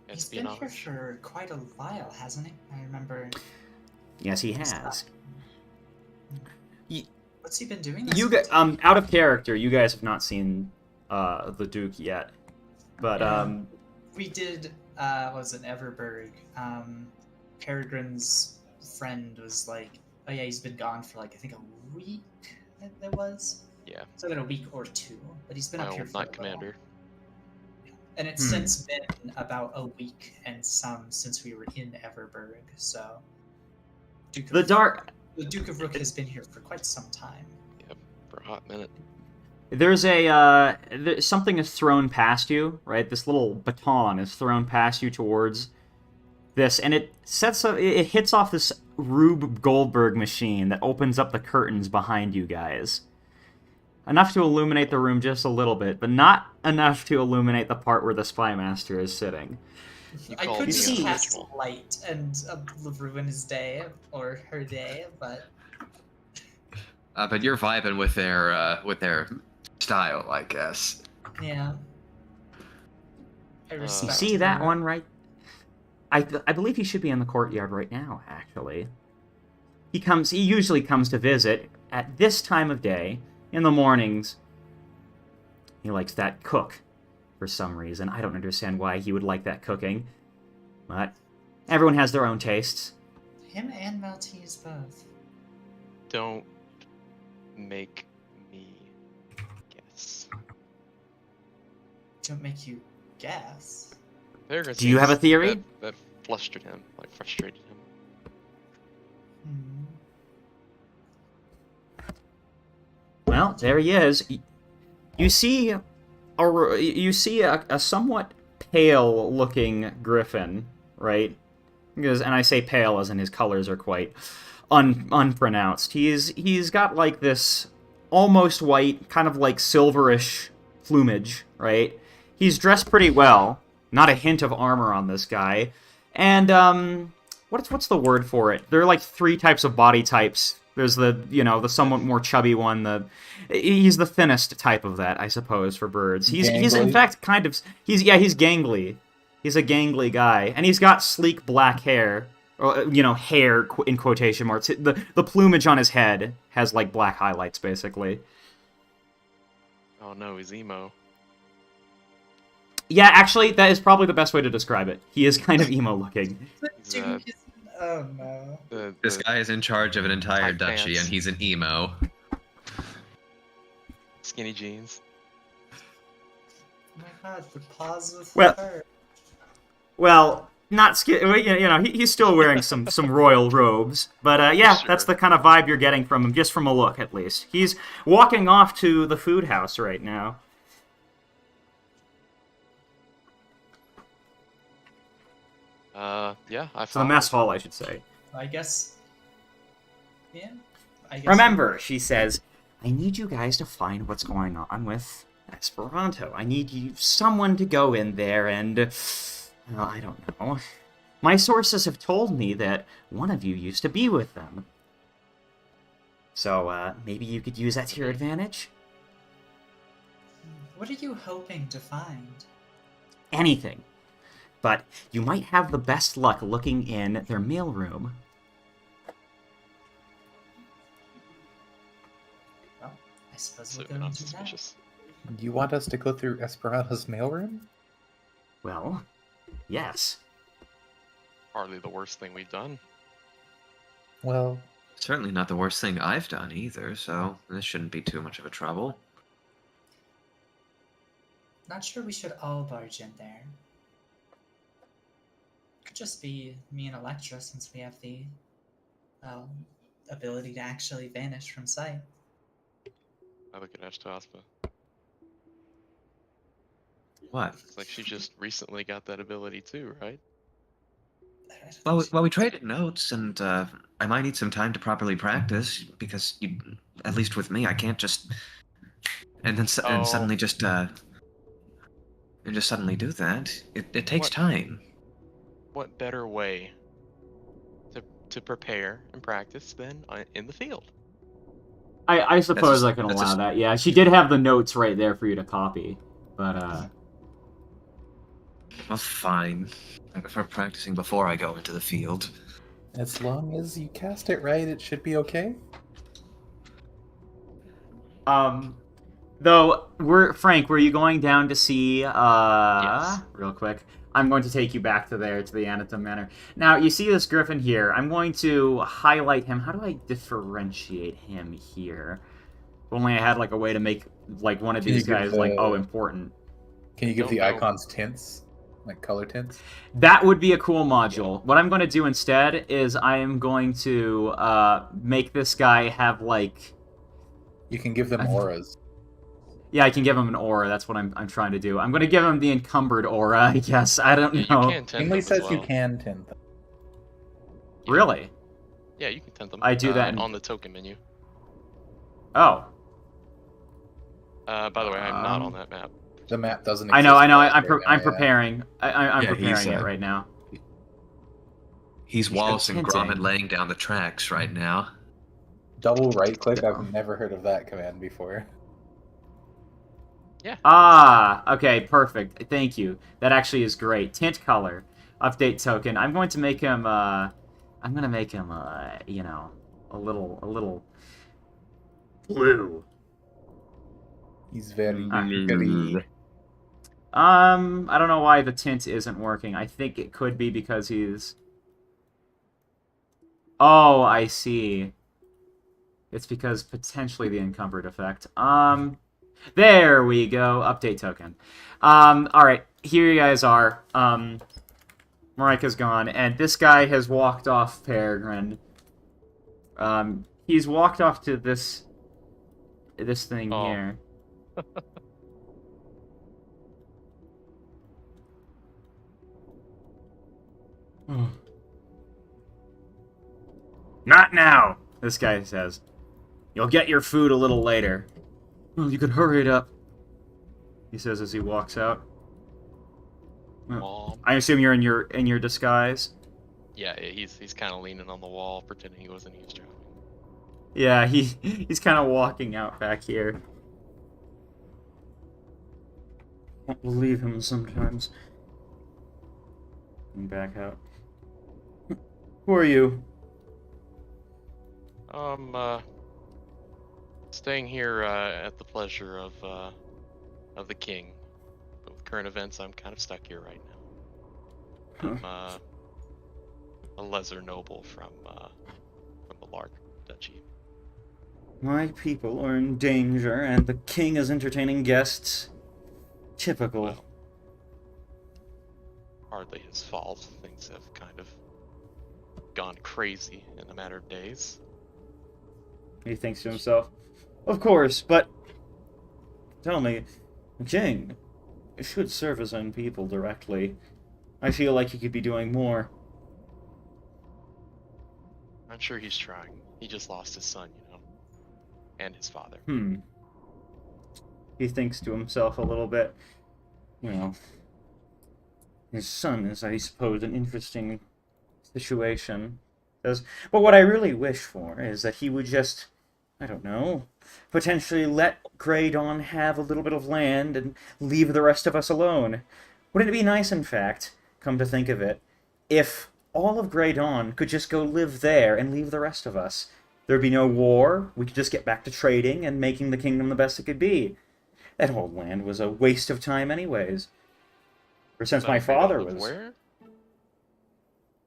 Speaker 3: He's been here
Speaker 2: Espionage.
Speaker 3: for quite a while, hasn't he? I remember.
Speaker 5: Yes, he has.
Speaker 3: What's he been doing?
Speaker 5: You
Speaker 3: this
Speaker 5: guys, out of character, you guys have not seen the Duke yet. But,
Speaker 3: we did, what was it, Everberg. Peregrine's friend was like, oh yeah, he's been gone for like, I think a week, it was?
Speaker 2: Yeah,
Speaker 3: So then a week or two, but he's been
Speaker 2: my
Speaker 3: up here
Speaker 2: old
Speaker 3: for a
Speaker 2: Knight
Speaker 3: little.
Speaker 2: Commander.
Speaker 3: And it's since been about a week and some since we were in Everberg, so...
Speaker 5: the
Speaker 3: The Duke of Rook has been here for quite some time.
Speaker 2: Yep, for a hot minute.
Speaker 5: There's something is thrown past you, right? This little baton is thrown past you towards this, and it hits off this Rube Goldberg machine that opens up the curtains behind you guys. Enough to illuminate the room just a little bit, but not enough to illuminate the part where the Spy Master is sitting.
Speaker 3: I
Speaker 2: called
Speaker 3: could
Speaker 2: me
Speaker 3: just
Speaker 2: an
Speaker 3: cast
Speaker 2: original.
Speaker 3: light and ruin his day, or her day, but...
Speaker 1: But you're vibing with their style, I guess.
Speaker 3: Yeah. I
Speaker 5: You
Speaker 3: respect
Speaker 5: see that
Speaker 3: her.
Speaker 5: one right? I believe he should be in the courtyard right now, actually. He usually comes to visit at this time of day, in the mornings. He likes that cook, for some reason. I don't understand why he would like that cooking. But everyone has their own tastes.
Speaker 3: Him and Maltese both.
Speaker 2: Don't make me guess.
Speaker 3: Don't make you guess.
Speaker 2: Peregrine
Speaker 5: Do you have a
Speaker 2: seems
Speaker 5: theory?
Speaker 2: That frustrated him.
Speaker 3: Hmm.
Speaker 5: Well, there he is. You see a somewhat pale-looking griffin, right? And I say pale as in his colors are quite unpronounced. He's got like this almost white, kind of like silverish plumage, right? He's dressed pretty well. Not a hint of armor on this guy. And what's the word for it? There are like 3 types of body types. There's the somewhat more chubby one. He's the thinnest type of that, I suppose, for birds. He's in
Speaker 6: Gangly?
Speaker 5: fact he's gangly. He's a gangly guy, and he's got sleek black hair, or hair in quotation marks. The plumage on his head has like black highlights, basically.
Speaker 2: Oh no, he's emo.
Speaker 5: Yeah, actually, that is probably the best way to describe it. He is kind of emo looking.
Speaker 2: He's,
Speaker 3: Oh no.
Speaker 1: This guy is in charge of an entire
Speaker 2: tight
Speaker 1: duchy,
Speaker 2: pants.
Speaker 1: and he's an emo.
Speaker 2: Skinny jeans.
Speaker 3: Oh my god, the pause with
Speaker 5: Well-
Speaker 3: her.
Speaker 5: Well, not he's still wearing some royal robes, but yeah,
Speaker 2: Sure.
Speaker 5: that's the kind of vibe you're getting from him, just from a look at least. He's walking off to the food house right now.
Speaker 2: Yeah, I
Speaker 5: To the mess hall, I should say.
Speaker 3: I guess. Yeah. I guess.
Speaker 5: Remember, she says, I need you guys to find what's going on with Esperanto. I need someone to go in there and... well, I don't know. My sources have told me that one of you used to be with them. So, maybe you could use that to your advantage?
Speaker 3: What are you hoping to find?
Speaker 5: Anything. But you might have the best luck looking in their mailroom.
Speaker 3: Well, I suppose we'll
Speaker 2: Absolutely
Speaker 3: go
Speaker 2: not
Speaker 3: and do that.
Speaker 2: suspicious.
Speaker 6: You want us to go through Esperanto's mailroom?
Speaker 5: Well, yes.
Speaker 2: Hardly the worst thing we've done.
Speaker 6: Well,
Speaker 1: Certainly not the worst thing I've done either, so this shouldn't be too much of a trouble.
Speaker 3: Not sure we should all barge in there. Could just be me and Electra, since we have the ability to actually vanish from sight.
Speaker 2: I look at Ashtaspa.
Speaker 1: What?
Speaker 2: It's like she just recently got that ability too, right?
Speaker 1: Well, we traded notes, and I might need some time to properly practice because at least with me, I can't just and then and suddenly just suddenly do that. It takes
Speaker 2: What?
Speaker 1: time.
Speaker 2: What better way to prepare and practice than in the field?
Speaker 5: I suppose I can
Speaker 1: that's
Speaker 5: allow
Speaker 1: a-
Speaker 5: that. Yeah, she did have the notes right there for you to copy. But,
Speaker 1: Well, fine. I prefer practicing before I go into the field.
Speaker 6: as long as you cast it right, it should be okay.
Speaker 5: Though, Frank, were you going down to see,
Speaker 2: Yes.
Speaker 5: real quick, I'm going to take you back to the Anatum Manor. Now, you see this griffin here. I'm going to highlight him. How do I differentiate him here? If only I had, like, a way to make, like, one of
Speaker 6: Can you
Speaker 5: these
Speaker 6: give
Speaker 5: guys,
Speaker 6: the-
Speaker 5: like, oh, important.
Speaker 6: Can you give
Speaker 2: Don't
Speaker 6: the
Speaker 2: know.
Speaker 6: icons tints? Like color tints?
Speaker 5: That would be a cool module. What I'm going to do instead is I am going to make this guy have, like...
Speaker 6: You can give them auras.
Speaker 5: Yeah, I can give him an aura. That's what I'm trying to do. I'm going to give him the encumbered aura, I guess. I don't
Speaker 2: Yeah,
Speaker 5: know.
Speaker 2: you can tint
Speaker 6: Inley
Speaker 2: them as
Speaker 6: says you
Speaker 2: well.
Speaker 6: can tint them.
Speaker 5: Really?
Speaker 2: Yeah, you can tint them.
Speaker 5: I do that in-
Speaker 2: on the token menu.
Speaker 5: Oh.
Speaker 2: By the way, I'm not on that map.
Speaker 6: The map doesn't
Speaker 5: I
Speaker 6: exist.
Speaker 5: know.
Speaker 6: right
Speaker 5: I'm
Speaker 6: now, yeah.
Speaker 5: preparing. I'm
Speaker 1: Yeah, he's,
Speaker 5: preparing it right now.
Speaker 1: He's
Speaker 5: He's
Speaker 1: Wallace and
Speaker 5: tinting.
Speaker 1: Gromit laying down the tracks right now.
Speaker 6: Double right click, I've never heard of that command before.
Speaker 5: Ah, okay, perfect. Thank you. That actually is great. Tint color, update token. I'm going to make him. I'm going to make him. A little blue.
Speaker 6: He's very,
Speaker 5: Mm.
Speaker 6: very...
Speaker 5: I don't know why the tint isn't working. I think it could be because he's... Oh, I see. It's because potentially the encumbered effect. There we go. Update token. Alright, here you guys are. Marika's gone, and this guy has walked off Peregrine. He's walked off to this thing
Speaker 2: Oh.
Speaker 5: here. Not now, this guy says. You'll get your food a little later. Well, you could hurry it up, he says as he walks out.
Speaker 2: Wall.
Speaker 5: I assume you're in your disguise.
Speaker 2: Yeah, he's kind of leaning on the wall, pretending he wasn't eavesdropping.
Speaker 5: Yeah, he's kind of walking out back here. Can't believe him sometimes. And back out. Who are you?
Speaker 2: Staying here at the pleasure of the king. But with current events, I'm kind of stuck here right now. I'm a lesser noble from the Lark Duchy.
Speaker 5: My people are in danger, and the king is entertaining guests. Typical.
Speaker 2: Well, hardly his fault. Things have kind of gone crazy in a matter of days.
Speaker 5: He thinks to himself, of course, but tell me, the king should serve his own people directly. I feel like he could be doing more.
Speaker 2: I'm sure he's trying. He just lost his son, you know, and his father.
Speaker 5: He thinks to himself a little bit. You know, his son is, I suppose, an interesting situation. But what I really wish for is that he would just, I don't know, potentially let Grey Dawn have a little bit of land and leave the rest of us alone. Wouldn't it be nice, in fact, come to think of it, if all of Grey Dawn could just go live there and leave the rest of us? There'd be no war, we could just get back to trading and making the kingdom the best it could be. That whole land was a waste of time anyways. Or since my father was...
Speaker 2: Where?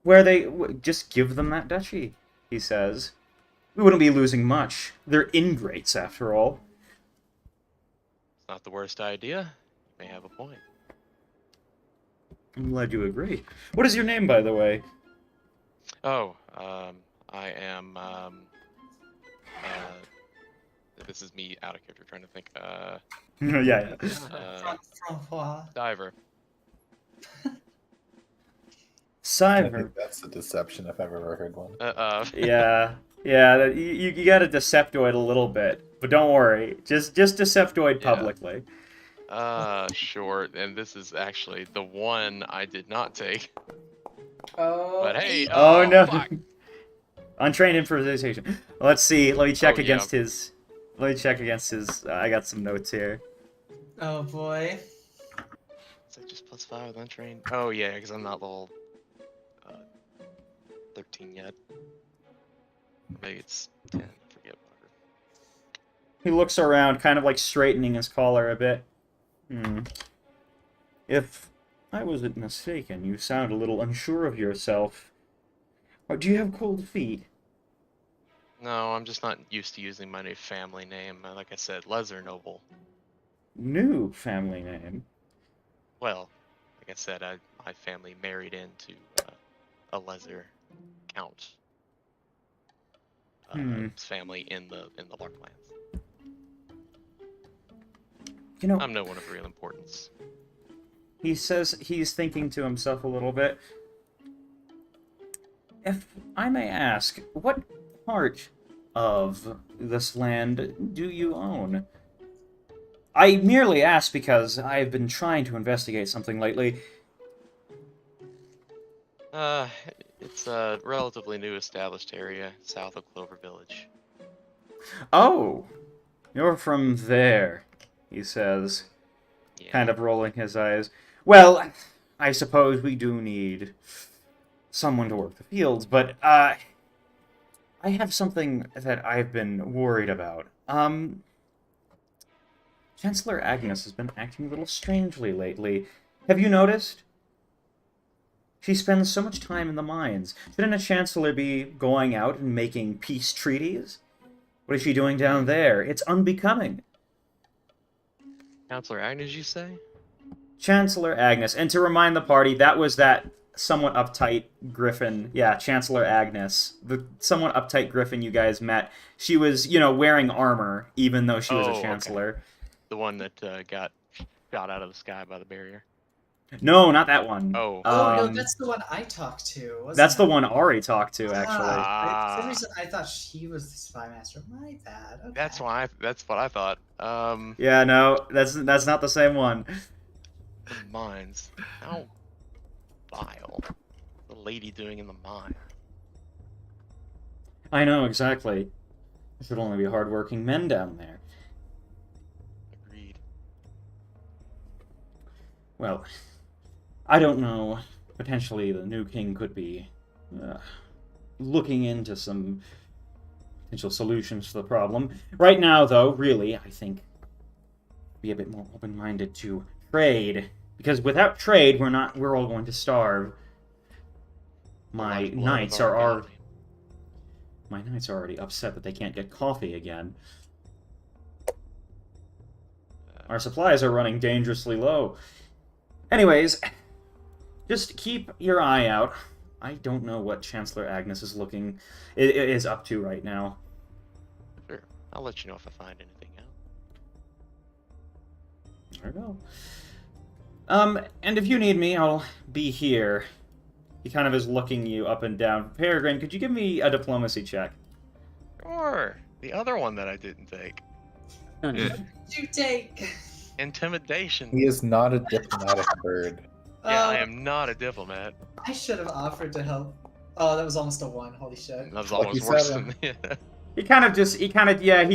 Speaker 5: Where they... just give them that duchy, he says. We wouldn't be losing much. They're ingrates, after all.
Speaker 2: It's not the worst idea. You may have a point.
Speaker 5: I'm glad you agree. What is your name, by the way?
Speaker 2: Oh, I am, this is me out of character trying to think,
Speaker 5: yeah.
Speaker 3: Francois.
Speaker 2: Diver.
Speaker 6: I
Speaker 5: Cyber.
Speaker 6: think that's a deception if I've ever heard one.
Speaker 5: Yeah, you got a Deceptoid a little bit, but don't worry. Just Deceptoid
Speaker 2: Yeah.
Speaker 5: publicly.
Speaker 2: Sure, and this is actually the one I did not take.
Speaker 3: Oh,
Speaker 2: But hey,
Speaker 5: Oh, no.
Speaker 2: fuck.
Speaker 5: Untrained improvisation. Let's see. Let me check
Speaker 2: Oh,
Speaker 5: against
Speaker 2: yeah.
Speaker 5: his... Let me check against his... I got some notes here.
Speaker 3: Oh boy.
Speaker 2: Is that just +5 with untrained? Oh yeah, because I'm not level 13 yet. Maybe it's 10. Forget whatever.
Speaker 5: He looks around, kind of like straightening his collar a bit. If I wasn't mistaken, you sound a little unsure of yourself. Or do you have cold feet?
Speaker 2: No, I'm just not used to using my new family name. Like I said, Lesser Noble.
Speaker 5: New family name.
Speaker 2: Well, like I said, my family married into a lesser count. His family in the Larklands.
Speaker 5: You know,
Speaker 2: I'm no one of real importance.
Speaker 5: he says he's thinking to himself a little bit. If I may ask, what part of this land do you own? I merely ask because I've been trying to investigate something lately.
Speaker 2: It's a relatively new established area south of Clover Village.
Speaker 5: Oh, you're from there, he says,
Speaker 2: Yeah.
Speaker 5: kind of rolling his eyes. Well, I suppose we do need someone to work the fields, but, I have something that I've been worried about. Chancellor Agnes has been acting a little strangely lately. Have you noticed? She spends so much time in the mines. Shouldn't a chancellor be going out and making peace treaties? What is she doing down there? It's unbecoming.
Speaker 2: Counselor Agnes, you say?
Speaker 5: Chancellor Agnes. And to remind the party, that was that somewhat uptight griffin. Yeah, Chancellor Agnes. The somewhat uptight griffin you guys met. She was, wearing armor, even though she was
Speaker 2: Oh,
Speaker 5: a chancellor.
Speaker 2: okay. The one that got shot out of the sky by the barrier.
Speaker 5: No, not that one.
Speaker 2: Oh.
Speaker 3: No, that's the one I talked to. Wasn't
Speaker 5: That's the
Speaker 3: it?
Speaker 5: one Ari talked to, actually.
Speaker 3: For some reason, I thought she was the spy master. My bad. Okay.
Speaker 2: That's what I thought.
Speaker 5: Yeah, no, that's not the same one.
Speaker 2: The mines. How vile. The lady doing in the mine.
Speaker 5: I know, exactly. There should only be hardworking men down there.
Speaker 2: Agreed.
Speaker 5: Well, I don't know. Potentially the new king could be looking into some potential solutions to the problem. Right now, though, really, I think be a bit more open-minded to trade, because without trade, we're all going to starve. My knights are already upset that they can't get coffee again. Our supplies are running dangerously low. Anyways, just keep your eye out. I don't know what Chancellor Agnes is up to right now.
Speaker 2: Sure. I'll let you know if I find anything out.
Speaker 5: There we go. And if you need me, I'll be here. He kind of is looking you up and down. Peregrine, could you give me a diplomacy check?
Speaker 2: Sure. The other one that I didn't take.
Speaker 1: Yeah.
Speaker 3: You take.
Speaker 2: Intimidation.
Speaker 6: He is not a diplomatic bird.
Speaker 2: Yeah, I am not a diplomat.
Speaker 3: I should have offered to help. Oh, that was almost a 1. Holy shit.
Speaker 2: That was
Speaker 6: Lucky
Speaker 2: almost worse
Speaker 6: seven.
Speaker 2: than
Speaker 5: He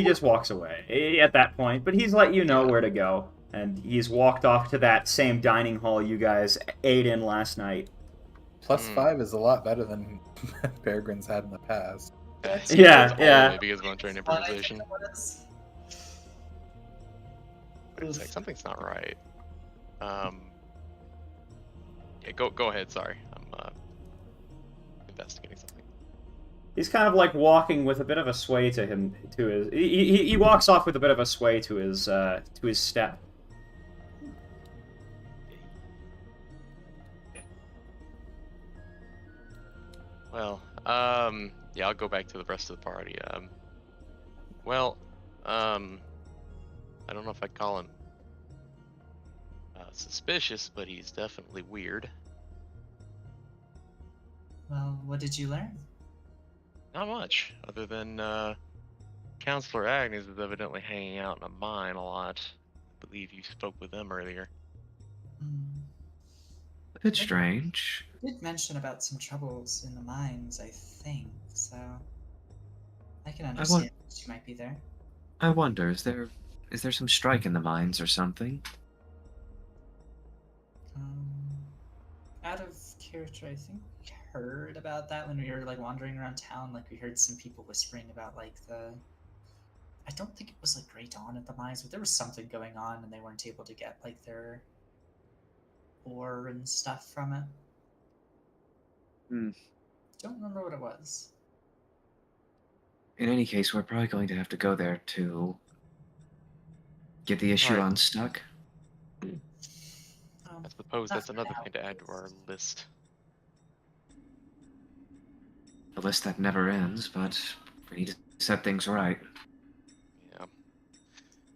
Speaker 5: just walks away at that point, but he's let you know where to go. And he's walked off to that same dining hall you guys ate in last night.
Speaker 6: +5 is a lot better than Peregrine's had in the past.
Speaker 5: Yeah,
Speaker 2: It's
Speaker 5: yeah.
Speaker 2: only because of one-turn improvisation. Wait a sec,
Speaker 3: Oof.
Speaker 2: something's not right. Yeah, go ahead. Sorry, I'm investigating something.
Speaker 5: He's kind of like walking with a bit of a sway to him. He walks off with a bit of a sway to his step.
Speaker 2: Well, yeah, I'll go back to the rest of the party. I don't know if I'd call him suspicious, but he's definitely weird.
Speaker 3: Well, what did you learn?
Speaker 2: Not much, other than Counselor Agnes is evidently hanging out in a mine a lot. I believe you spoke with them earlier.
Speaker 3: Hmm.
Speaker 1: A bit strange.
Speaker 3: You did mention about some troubles in the mines, I think, so I can understand she might be there.
Speaker 1: I wonder, is there some strike in the mines or something?
Speaker 3: Out of character, I think we heard about that when we were like wandering around town. Like we heard some people whispering about like I don't think it was like Great Dawn at the mines, but there was something going on, and they weren't able to get like their ore and stuff from it.
Speaker 1: Hmm.
Speaker 3: Don't remember what it was.
Speaker 1: In any case, we're probably going to have to go there to get the issue
Speaker 2: Alright.
Speaker 1: unstuck.
Speaker 2: I suppose
Speaker 3: Not
Speaker 2: that's
Speaker 3: for
Speaker 2: another
Speaker 3: now,
Speaker 2: thing to add to
Speaker 3: at
Speaker 2: our
Speaker 3: least.
Speaker 2: list.
Speaker 1: A list that never ends, but we need to set things right.
Speaker 2: Yeah.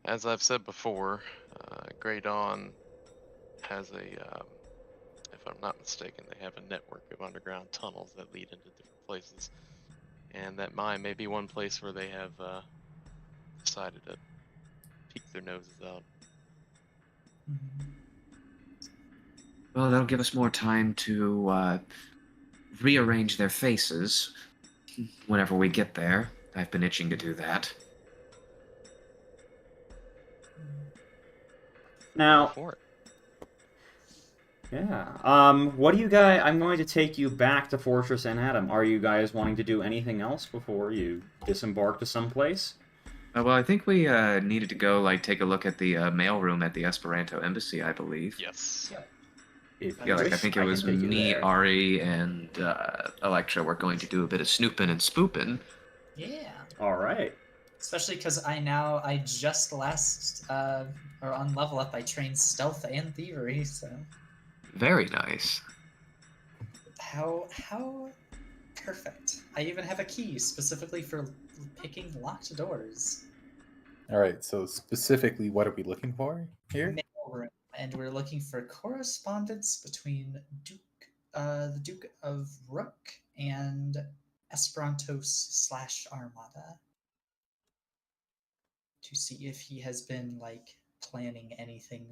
Speaker 2: As I've said before, Grey Dawn has a, if I'm not mistaken, they have a network of underground tunnels that lead into different places. And that mine may be one place where they have decided to peek their noses out.
Speaker 3: Mhm.
Speaker 1: Well, that'll give us more time to rearrange their faces whenever we get there. I've been itching to do that.
Speaker 5: Now,
Speaker 2: For it.
Speaker 5: yeah. What do you guys? I'm going to take you back to Fortress Anatum. Are you guys wanting to do anything else before you disembark to someplace?
Speaker 1: Well, I think we needed to go take a look at the mailroom at the Esperanto embassy, I believe.
Speaker 2: Yes.
Speaker 5: If
Speaker 1: Yeah,
Speaker 5: you
Speaker 1: I
Speaker 5: wish,
Speaker 1: think it
Speaker 5: can
Speaker 1: was
Speaker 5: take you
Speaker 1: me,
Speaker 5: there.
Speaker 1: Ari, and Electra were going to do a bit of snooping and spooping.
Speaker 3: Yeah.
Speaker 5: All right.
Speaker 3: Especially because I just or on level up, I trained stealth and thievery, so
Speaker 1: Very nice.
Speaker 3: how perfect. I even have a key specifically for picking locked doors.
Speaker 6: All right, so specifically, what are we looking for here?
Speaker 3: Mailroom, and we're looking for correspondence between the Duke of Rook and Esperantos/Armada to see if he has been planning anything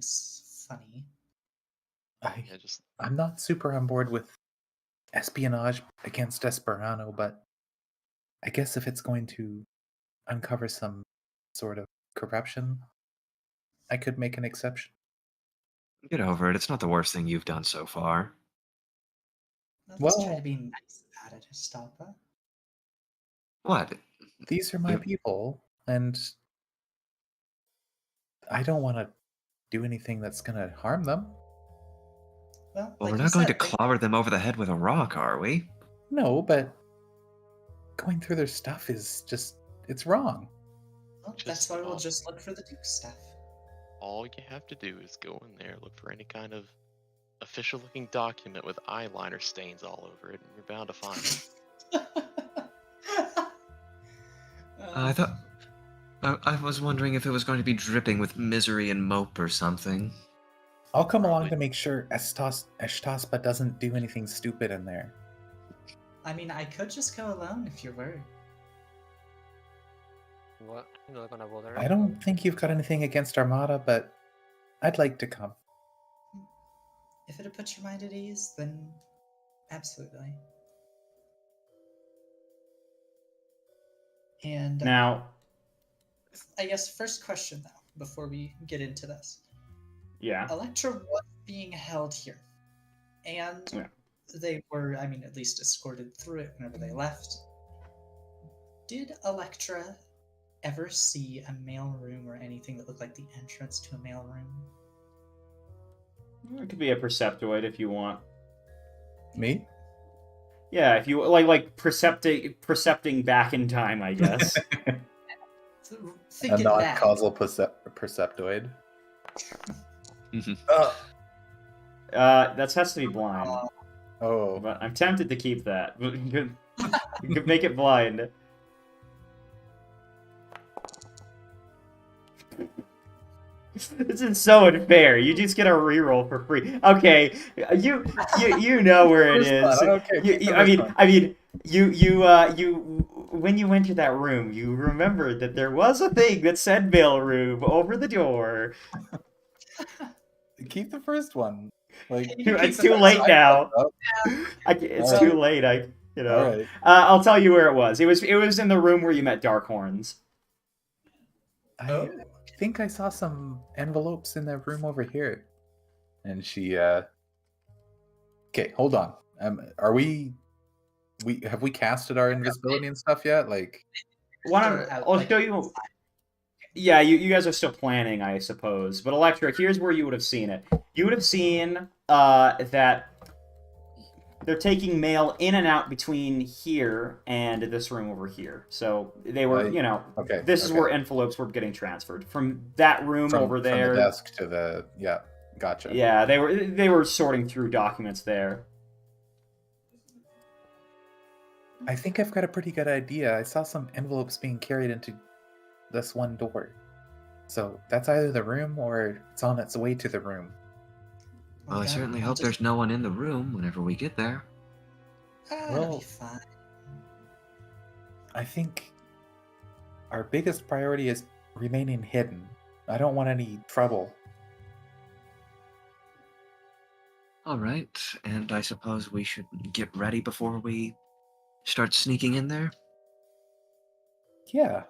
Speaker 3: funny.
Speaker 2: Yeah, just
Speaker 6: I'm not super on board with espionage against Esperanto, but I guess if it's going to uncover some sort of corruption, I could make an exception.
Speaker 1: Get over it. It's not the worst thing you've done so far.
Speaker 3: Let's try
Speaker 6: Well-
Speaker 3: to be nice about it, Estapa.
Speaker 1: What?
Speaker 6: These are my
Speaker 1: Yep.
Speaker 6: people, and I don't want to do anything that's going to harm them.
Speaker 3: Well,
Speaker 1: Well,
Speaker 3: like
Speaker 1: we're
Speaker 3: you
Speaker 1: not going to
Speaker 3: said,
Speaker 1: clobber them over the head with a rock, are we?
Speaker 6: No, but going through their stuff is just, it's wrong.
Speaker 3: well,
Speaker 2: Just
Speaker 3: that's why we'll
Speaker 2: all-
Speaker 3: just look for the Duke stuff.
Speaker 2: All you have to do is go in there, look for any kind of official-looking document with eyeliner stains all over it, and you're bound to find it.
Speaker 1: I thought. I was wondering if it was going to be dripping with misery and mope or something.
Speaker 6: I'll come along
Speaker 2: Probably.
Speaker 6: to make sure Eshtaspa doesn't do anything stupid in there.
Speaker 3: I mean, I could just go alone if you're worried.
Speaker 7: What? I'm not gonna bother.
Speaker 6: I don't think you've got anything against Armada, but I'd like to come.
Speaker 3: If it'll put your mind at ease, then absolutely. And
Speaker 5: Now,
Speaker 3: I guess first question though, before we get into this.
Speaker 5: yeah.
Speaker 3: Electra was being held here. And
Speaker 5: Yeah.
Speaker 3: they were, I mean, at least escorted through it whenever they left. Did Electra ever see a mail room or anything that looked like the entrance to a mail room?
Speaker 5: It could be a Perceptoid if you want.
Speaker 6: Me?
Speaker 5: Yeah, if you like percepting back in time, I guess.
Speaker 6: A
Speaker 3: Thinking back.
Speaker 6: non-causal perceptoid.
Speaker 5: That has to be blind.
Speaker 6: Oh.
Speaker 5: But I'm tempted to keep that. You could make it blind. This is so unfair. You just get a reroll for free. Okay, you know where it is.
Speaker 6: First one, okay, keep the first one.
Speaker 5: I mean, you when you entered that room, you remembered that there was a thing that said mail room over the door.
Speaker 6: Keep the first one. Like,
Speaker 5: It's too late now. It's
Speaker 6: All
Speaker 5: too
Speaker 6: right.
Speaker 5: late.
Speaker 6: All right.
Speaker 5: I'll tell you where it was. It was in the room where you met Darkhorns.
Speaker 6: I think I saw some envelopes in that room over here. And she, Okay, hold on. Are we have we casted our invisibility and stuff yet? Like,
Speaker 5: I'll show you. Yeah, you guys are still planning, I suppose. But Electra, here's where you would have seen it. You would have seen that they're taking mail in and out between here and this room over here. So they were,
Speaker 6: okay.
Speaker 5: this is where envelopes were getting transferred from that room over there.
Speaker 6: From the desk to the gotcha.
Speaker 5: Yeah, they were sorting through documents there.
Speaker 6: I think I've got a pretty good idea. I saw some envelopes being carried into this one door. So that's either the room or it's on its way to the room.
Speaker 1: Well, I
Speaker 3: God,
Speaker 1: certainly
Speaker 3: I'll
Speaker 1: hope
Speaker 3: just-
Speaker 1: there's no one in the room whenever we get there.
Speaker 3: It'll
Speaker 6: Well-
Speaker 3: be fine.
Speaker 6: I think our biggest priority is remaining hidden. I don't want any trouble.
Speaker 1: All right, and I suppose we should get ready before we start sneaking in there.
Speaker 6: Yeah.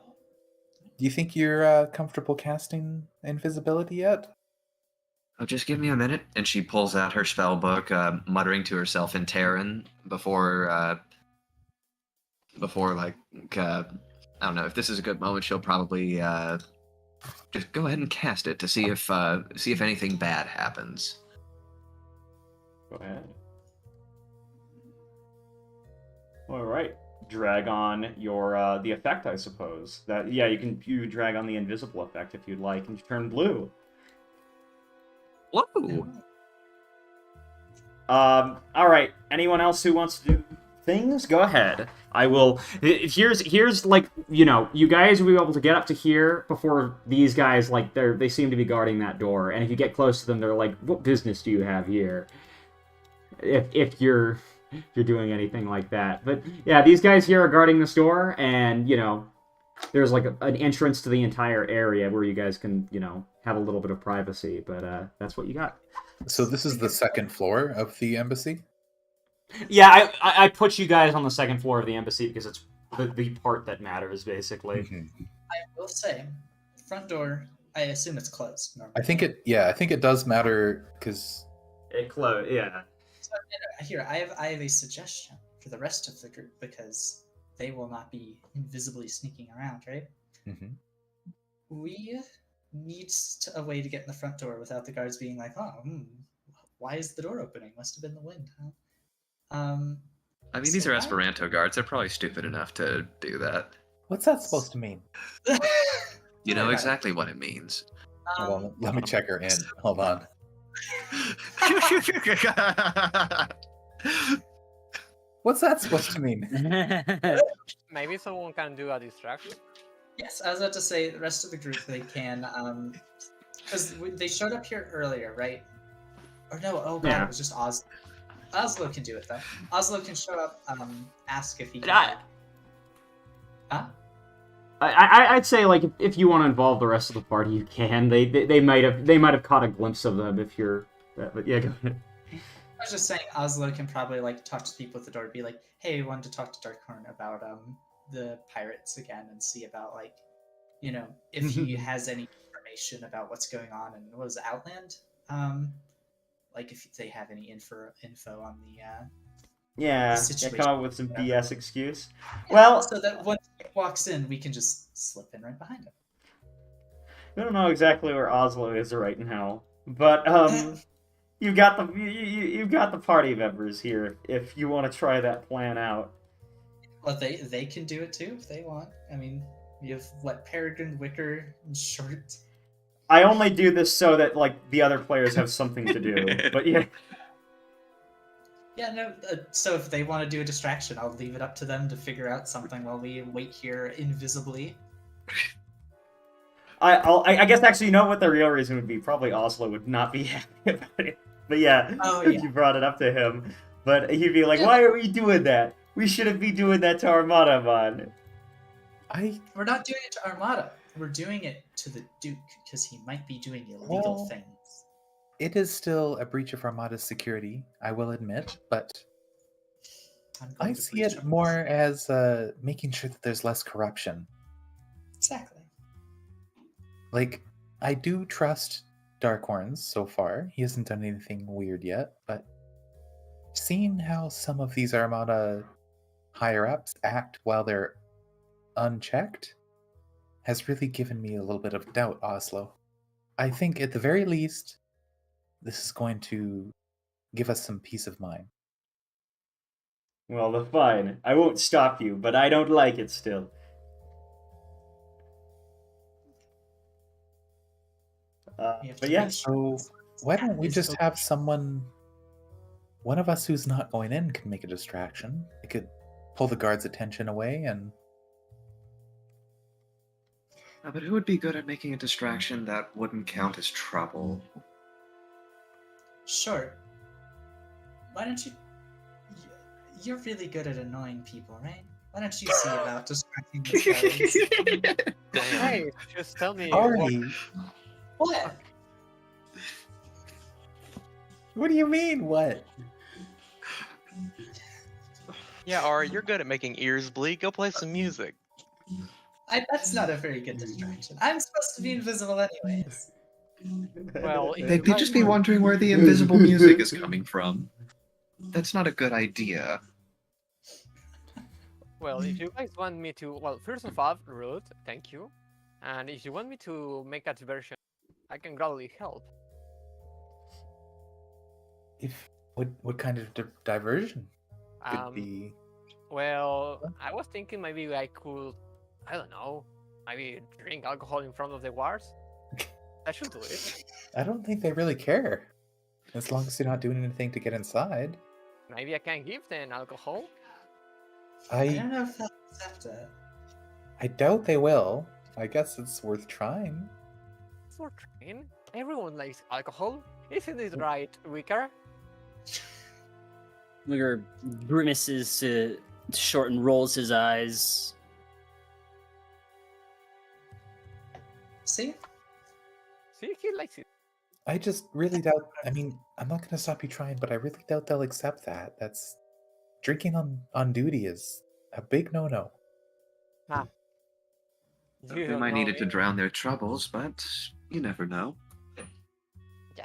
Speaker 6: Do you think you're comfortable casting invisibility yet?
Speaker 1: Oh, just give me a minute. And she pulls out her spell book, muttering to herself in Terran before like, I don't know, if this is a good moment, she'll probably just go ahead and cast it to see if anything bad happens.
Speaker 5: Go ahead. All right. Drag on your the effect, I suppose. You drag on the invisible effect if you'd like, and you turn blue.
Speaker 1: Whoa!
Speaker 5: All right. Anyone else who wants to do things, go ahead. I will. Here's like, you guys will be able to get up to here before these guys, like, they seem to be guarding that door, and if you get close to them, they're like, what business do you have here? If you're doing anything like that. But yeah, these guys here are guarding this door, and there's like an entrance to the entire area where you guys can have a little bit of privacy. But that's what you got.
Speaker 6: So this is the second floor of the embassy?
Speaker 5: Yeah, I put you guys on the second floor of the embassy because it's the part that matters, basically.
Speaker 6: Mm-hmm.
Speaker 3: I will say, front door, I assume it's closed. Normally.
Speaker 6: I think it does matter because
Speaker 5: It closed, yeah.
Speaker 3: So, here, I have a suggestion for the rest of the group because they will not be invisibly sneaking around, right?
Speaker 6: Mm-hmm.
Speaker 3: We need a way to get in the front door without the guards being like, "Oh, why is the door opening? Must have been the wind." Huh?
Speaker 1: I mean, these are
Speaker 3: why-
Speaker 1: Esperanto guards. They're probably stupid enough to do that.
Speaker 6: What's that supposed to mean?
Speaker 1: You know
Speaker 3: Right.
Speaker 1: exactly what it means.
Speaker 6: Hold on, let me check her in. Hold on. What's that supposed to mean?
Speaker 7: Maybe someone can do a distraction.
Speaker 3: Yes, I was about to say the rest of the group they can, because they showed up here earlier, right? Or no, oh god,
Speaker 5: Yeah.
Speaker 3: it was just Oslo. Oslo can do it though. Oslo can show up, ask if he can. Huh?
Speaker 5: I'd say like if you want to involve the rest of the party, you can. They might have caught a glimpse of them if you're. But yeah, go ahead.
Speaker 3: I was just saying Oslo can probably like talk to people at the door, be like, "Hey, I wanted to talk to Darkhorn about the pirates again and see about like, you know, if he has any information about what's going on in what was it, Outland, like if they have any info on the
Speaker 5: Yeah,
Speaker 3: situation.
Speaker 5: come up with some BS excuse.
Speaker 3: Yeah,
Speaker 5: Well,
Speaker 3: so that when he walks in, we can just slip in right behind him.
Speaker 5: I don't know exactly where Oslo is right now, but you've got the party members here if you want to try that plan out.
Speaker 3: Well, they can do it too if they want. I mean, you have what, Peregrine, Wicker, and Short.
Speaker 5: I only do this so that like the other players have something to do. But yeah.
Speaker 3: Yeah, no. So if they want to do a distraction, I'll leave it up to them to figure out something while we wait here invisibly.
Speaker 5: I guess actually, you know what the real reason would be? Probably Oslo would not be happy about it. But yeah, if you brought it up to him, but he'd be like, "Why are we doing that? We shouldn't be doing that to Armada, man."
Speaker 3: We're not doing it to Armada. We're doing it to the Duke because he might be doing illegal things.
Speaker 6: It is still a breach of Armada's security, I will admit, but I see it more as making sure that there's less corruption.
Speaker 3: Exactly.
Speaker 6: Like, I do trust Darkhorns so far. He hasn't done anything weird yet, but seeing how some of these Armada higher-ups act while they're unchecked has really given me a little bit of doubt, Oslo. I think at the very least, this is going to give us some peace of mind.
Speaker 5: Well, fine. I won't stop you, but I don't like it still. But yeah.
Speaker 6: So why don't we just have someone, one of us who's not going in can make a distraction. We could pull the guards' attention away and...
Speaker 1: But who would be good at making a distraction that wouldn't count as trouble?
Speaker 3: Sure. Why don't you... You're really good at annoying people, right? Why don't you see about distracting the guards?
Speaker 2: Damn.
Speaker 7: Hey, just tell me.
Speaker 6: Ari,
Speaker 3: What?
Speaker 6: what do you mean, what?
Speaker 2: Yeah, Ari, you're good at making ears bleed. Go play some music.
Speaker 3: That's not a very good distraction. I'm supposed to be invisible anyways.
Speaker 7: Well, if
Speaker 1: They'd
Speaker 7: you
Speaker 1: just
Speaker 7: guys
Speaker 1: be
Speaker 7: want-
Speaker 1: wondering where the invisible music is coming from. That's not a good idea.
Speaker 7: Well, if you guys want me to, well, first of all, Ruth, thank you. And if you want me to make that version, I can gladly help.
Speaker 6: If what kind of diversion could be?
Speaker 7: Well, I was thinking maybe I could, I don't know, maybe drink alcohol in front of the guards. I should do it.
Speaker 6: I don't think they really care, as long as you're not doing anything to get inside.
Speaker 7: Maybe I can give them alcohol.
Speaker 3: I
Speaker 6: I
Speaker 3: don't know if they'll accept it.
Speaker 6: I doubt they will. I guess it's worth trying.
Speaker 7: It's for trying. Everyone likes alcohol. Isn't it right, Wicker?
Speaker 4: Luger grimaces to Short and rolls his eyes.
Speaker 3: See?
Speaker 7: See, he likes it.
Speaker 6: I just really doubt. I mean, I'm not going to stop you trying, but I really doubt they'll accept that. That's drinking on duty is a big no-no.
Speaker 7: You
Speaker 1: They
Speaker 7: don't
Speaker 1: might
Speaker 7: know
Speaker 1: need it to
Speaker 7: me.
Speaker 1: drown their troubles, but you never know.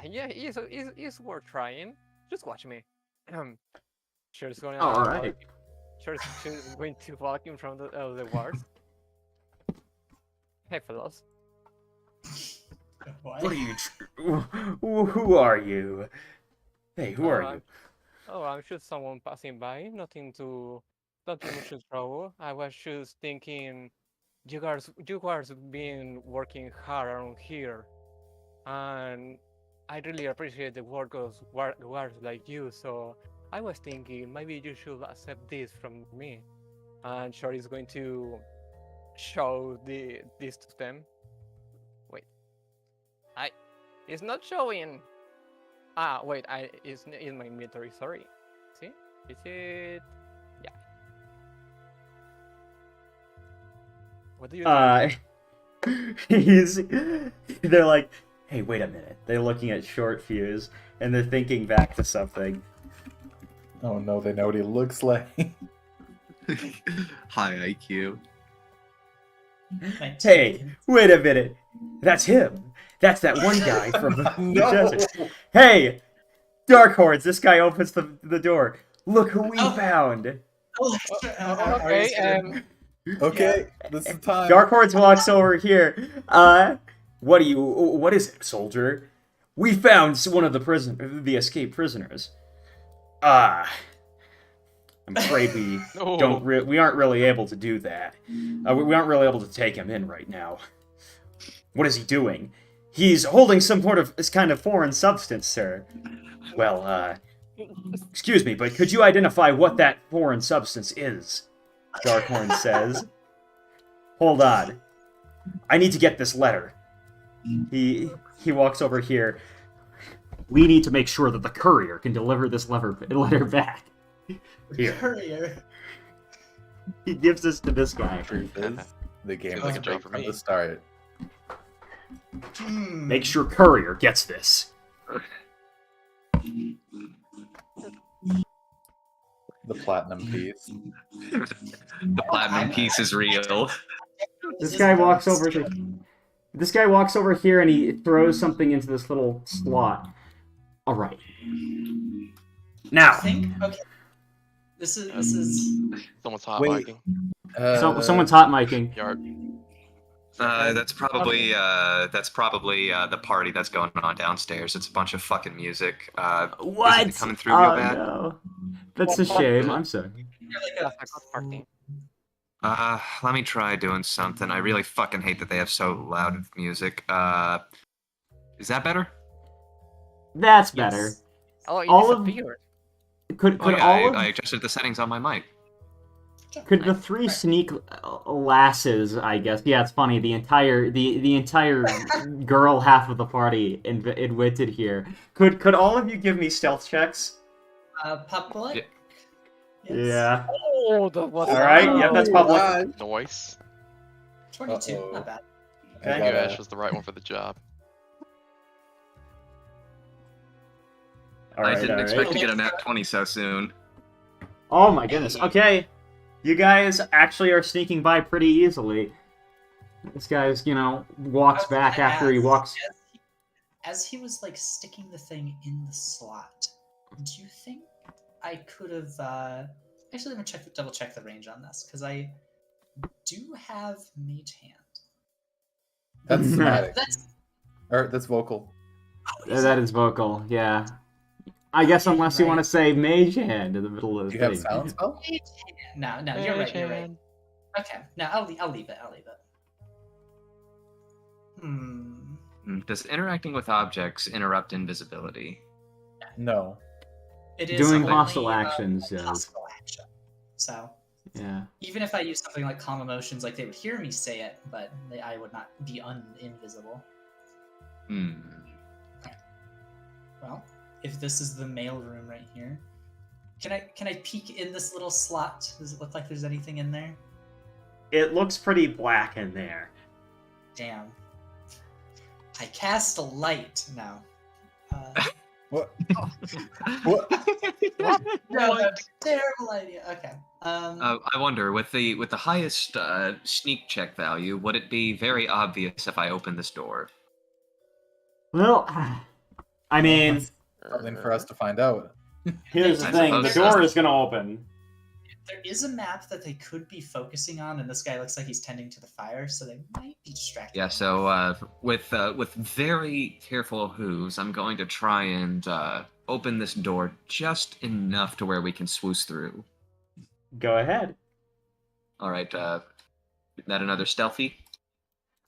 Speaker 7: Yeah, it's worth trying. Just watch me. Sure, it's going
Speaker 5: All
Speaker 7: on.
Speaker 5: right.
Speaker 7: she's going to walk in front of the wars. Hey, fellas.
Speaker 3: What?
Speaker 5: What are you? Who are you? Hey, who are you?
Speaker 7: Oh, I'm just someone passing by. Nothing much to trouble. I was just thinking, you guys been working hard around here, and I really appreciate the work of guards like you. So I was thinking maybe you should accept this from me. And Short is going to show this to them. Wait, it's not showing. Ah, wait, it's in my inventory. Sorry. See, is it? Yeah. What do you think?
Speaker 5: They're like, hey, wait a minute. They're looking at Short Fuse, and they're thinking back to something.
Speaker 6: Oh no, they know what he looks like.
Speaker 1: High IQ.
Speaker 5: Hey, wait a minute. That's him. That's that one guy from the
Speaker 6: No.
Speaker 5: desert. Hey, Dark Hordes, this guy opens the door. Look who we found.
Speaker 7: Okay,
Speaker 6: Okay, this is the time.
Speaker 5: Dark Hordes walks over here. What is it, soldier? We found one of the escaped prisoners. I'm afraid we we aren't really able to do that. We aren't really able to take him in right now. What is he doing? He's holding some kind of foreign substance, sir. Well, excuse me, but could you identify what that foreign substance is? Darkhorn says. Hold on. I need to get this letter. He walks over here. We need to make sure that the courier can deliver this letter back. Here.
Speaker 3: Courier.
Speaker 5: He gives this to this guy.
Speaker 6: Truth is, the game
Speaker 2: Seems
Speaker 6: was
Speaker 2: like a job
Speaker 6: great
Speaker 2: for
Speaker 6: from
Speaker 2: me.
Speaker 6: the start.
Speaker 5: Make sure courier gets this.
Speaker 6: The platinum piece.
Speaker 1: The platinum piece is real.
Speaker 5: This guy walks over here and he throws something into this little slot. All right.
Speaker 3: I
Speaker 5: Now,
Speaker 3: think okay. This is
Speaker 2: Someone's hot
Speaker 6: Wait.
Speaker 2: miking.
Speaker 5: someone's hot micing.
Speaker 2: Yard.
Speaker 1: That's probably the party that's going on downstairs. It's a bunch of fucking music.
Speaker 5: What?
Speaker 1: Is it coming through real bad?
Speaker 5: No. That's a shame. I'm sorry.
Speaker 7: that's a good party.
Speaker 1: Let me try doing something. I really fucking hate that they have so loud music. Is that better?
Speaker 5: That's better.
Speaker 3: yes.
Speaker 7: Oh, it
Speaker 5: All of-
Speaker 7: disappeared.
Speaker 5: Could
Speaker 1: Oh yeah,
Speaker 5: all of
Speaker 1: I adjusted the settings on my mic.
Speaker 5: Could the three sneak lasses, I guess? Yeah, it's funny. The entire girl half of the party invented here. Could all of you give me stealth checks?
Speaker 3: Public.
Speaker 1: Yeah.
Speaker 3: Yes.
Speaker 5: Yeah.
Speaker 7: Oh, that was
Speaker 5: All right. Yep, that's public.
Speaker 6: God.
Speaker 2: Noise.
Speaker 3: 22.
Speaker 6: Uh-oh.
Speaker 3: Not bad.
Speaker 6: I
Speaker 5: Okay.
Speaker 6: got
Speaker 2: Ash
Speaker 6: a-
Speaker 2: was the right one for the job.
Speaker 5: All
Speaker 1: I
Speaker 5: right,
Speaker 1: didn't
Speaker 5: all
Speaker 1: expect
Speaker 5: right.
Speaker 1: to get a nat 20 so soon.
Speaker 5: Oh my goodness. Okay. You guys actually are sneaking by pretty easily. This guy's, walks
Speaker 3: I was
Speaker 5: back
Speaker 3: gonna
Speaker 5: after he
Speaker 3: ask,
Speaker 5: walks.
Speaker 3: As he was like sticking the thing in the slot, do you think I could have? Actually, let me double check the range on this because I do have Mage Hand.
Speaker 6: That's somatic.
Speaker 3: That's
Speaker 6: That's vocal.
Speaker 5: That is vocal, yeah. I guess unless you want to say mage hand in the middle of
Speaker 6: Do
Speaker 5: the
Speaker 6: you have
Speaker 5: thing.
Speaker 6: sound spell?
Speaker 3: Mage Hand. No, you're right. You're right. Okay, no, I'll leave it.
Speaker 1: Does interacting with objects interrupt invisibility?
Speaker 6: No.
Speaker 3: It is
Speaker 5: Doing
Speaker 3: only,
Speaker 5: hostile actions, yes.
Speaker 3: hostile action. So
Speaker 5: Yeah.
Speaker 3: even if I use something like calm emotions, like they would hear me say it, but I would not be invisible.
Speaker 1: Hmm.
Speaker 3: Well, if this is the mail room right here, can I peek in this little slot? Does it look like there's anything in there?
Speaker 5: It looks pretty black in there.
Speaker 3: Damn. I cast a light now.
Speaker 6: What? What?
Speaker 3: No, that's a terrible idea. Okay.
Speaker 1: I wonder, with the highest sneak check value, would it be very obvious if I open this door?
Speaker 5: Well, I mean,
Speaker 6: Something for us to find out.
Speaker 5: here's the
Speaker 1: I
Speaker 5: thing: the
Speaker 1: suppose
Speaker 5: door
Speaker 1: so.
Speaker 5: is gonna open.
Speaker 3: There is a map that they could be focusing on, and this guy looks like he's tending to the fire, so they might be distracted.
Speaker 1: Yeah, so with very careful hooves, I'm going to try and open this door just enough to where we can swoosh through.
Speaker 5: Go ahead.
Speaker 1: All right, that another stealthy?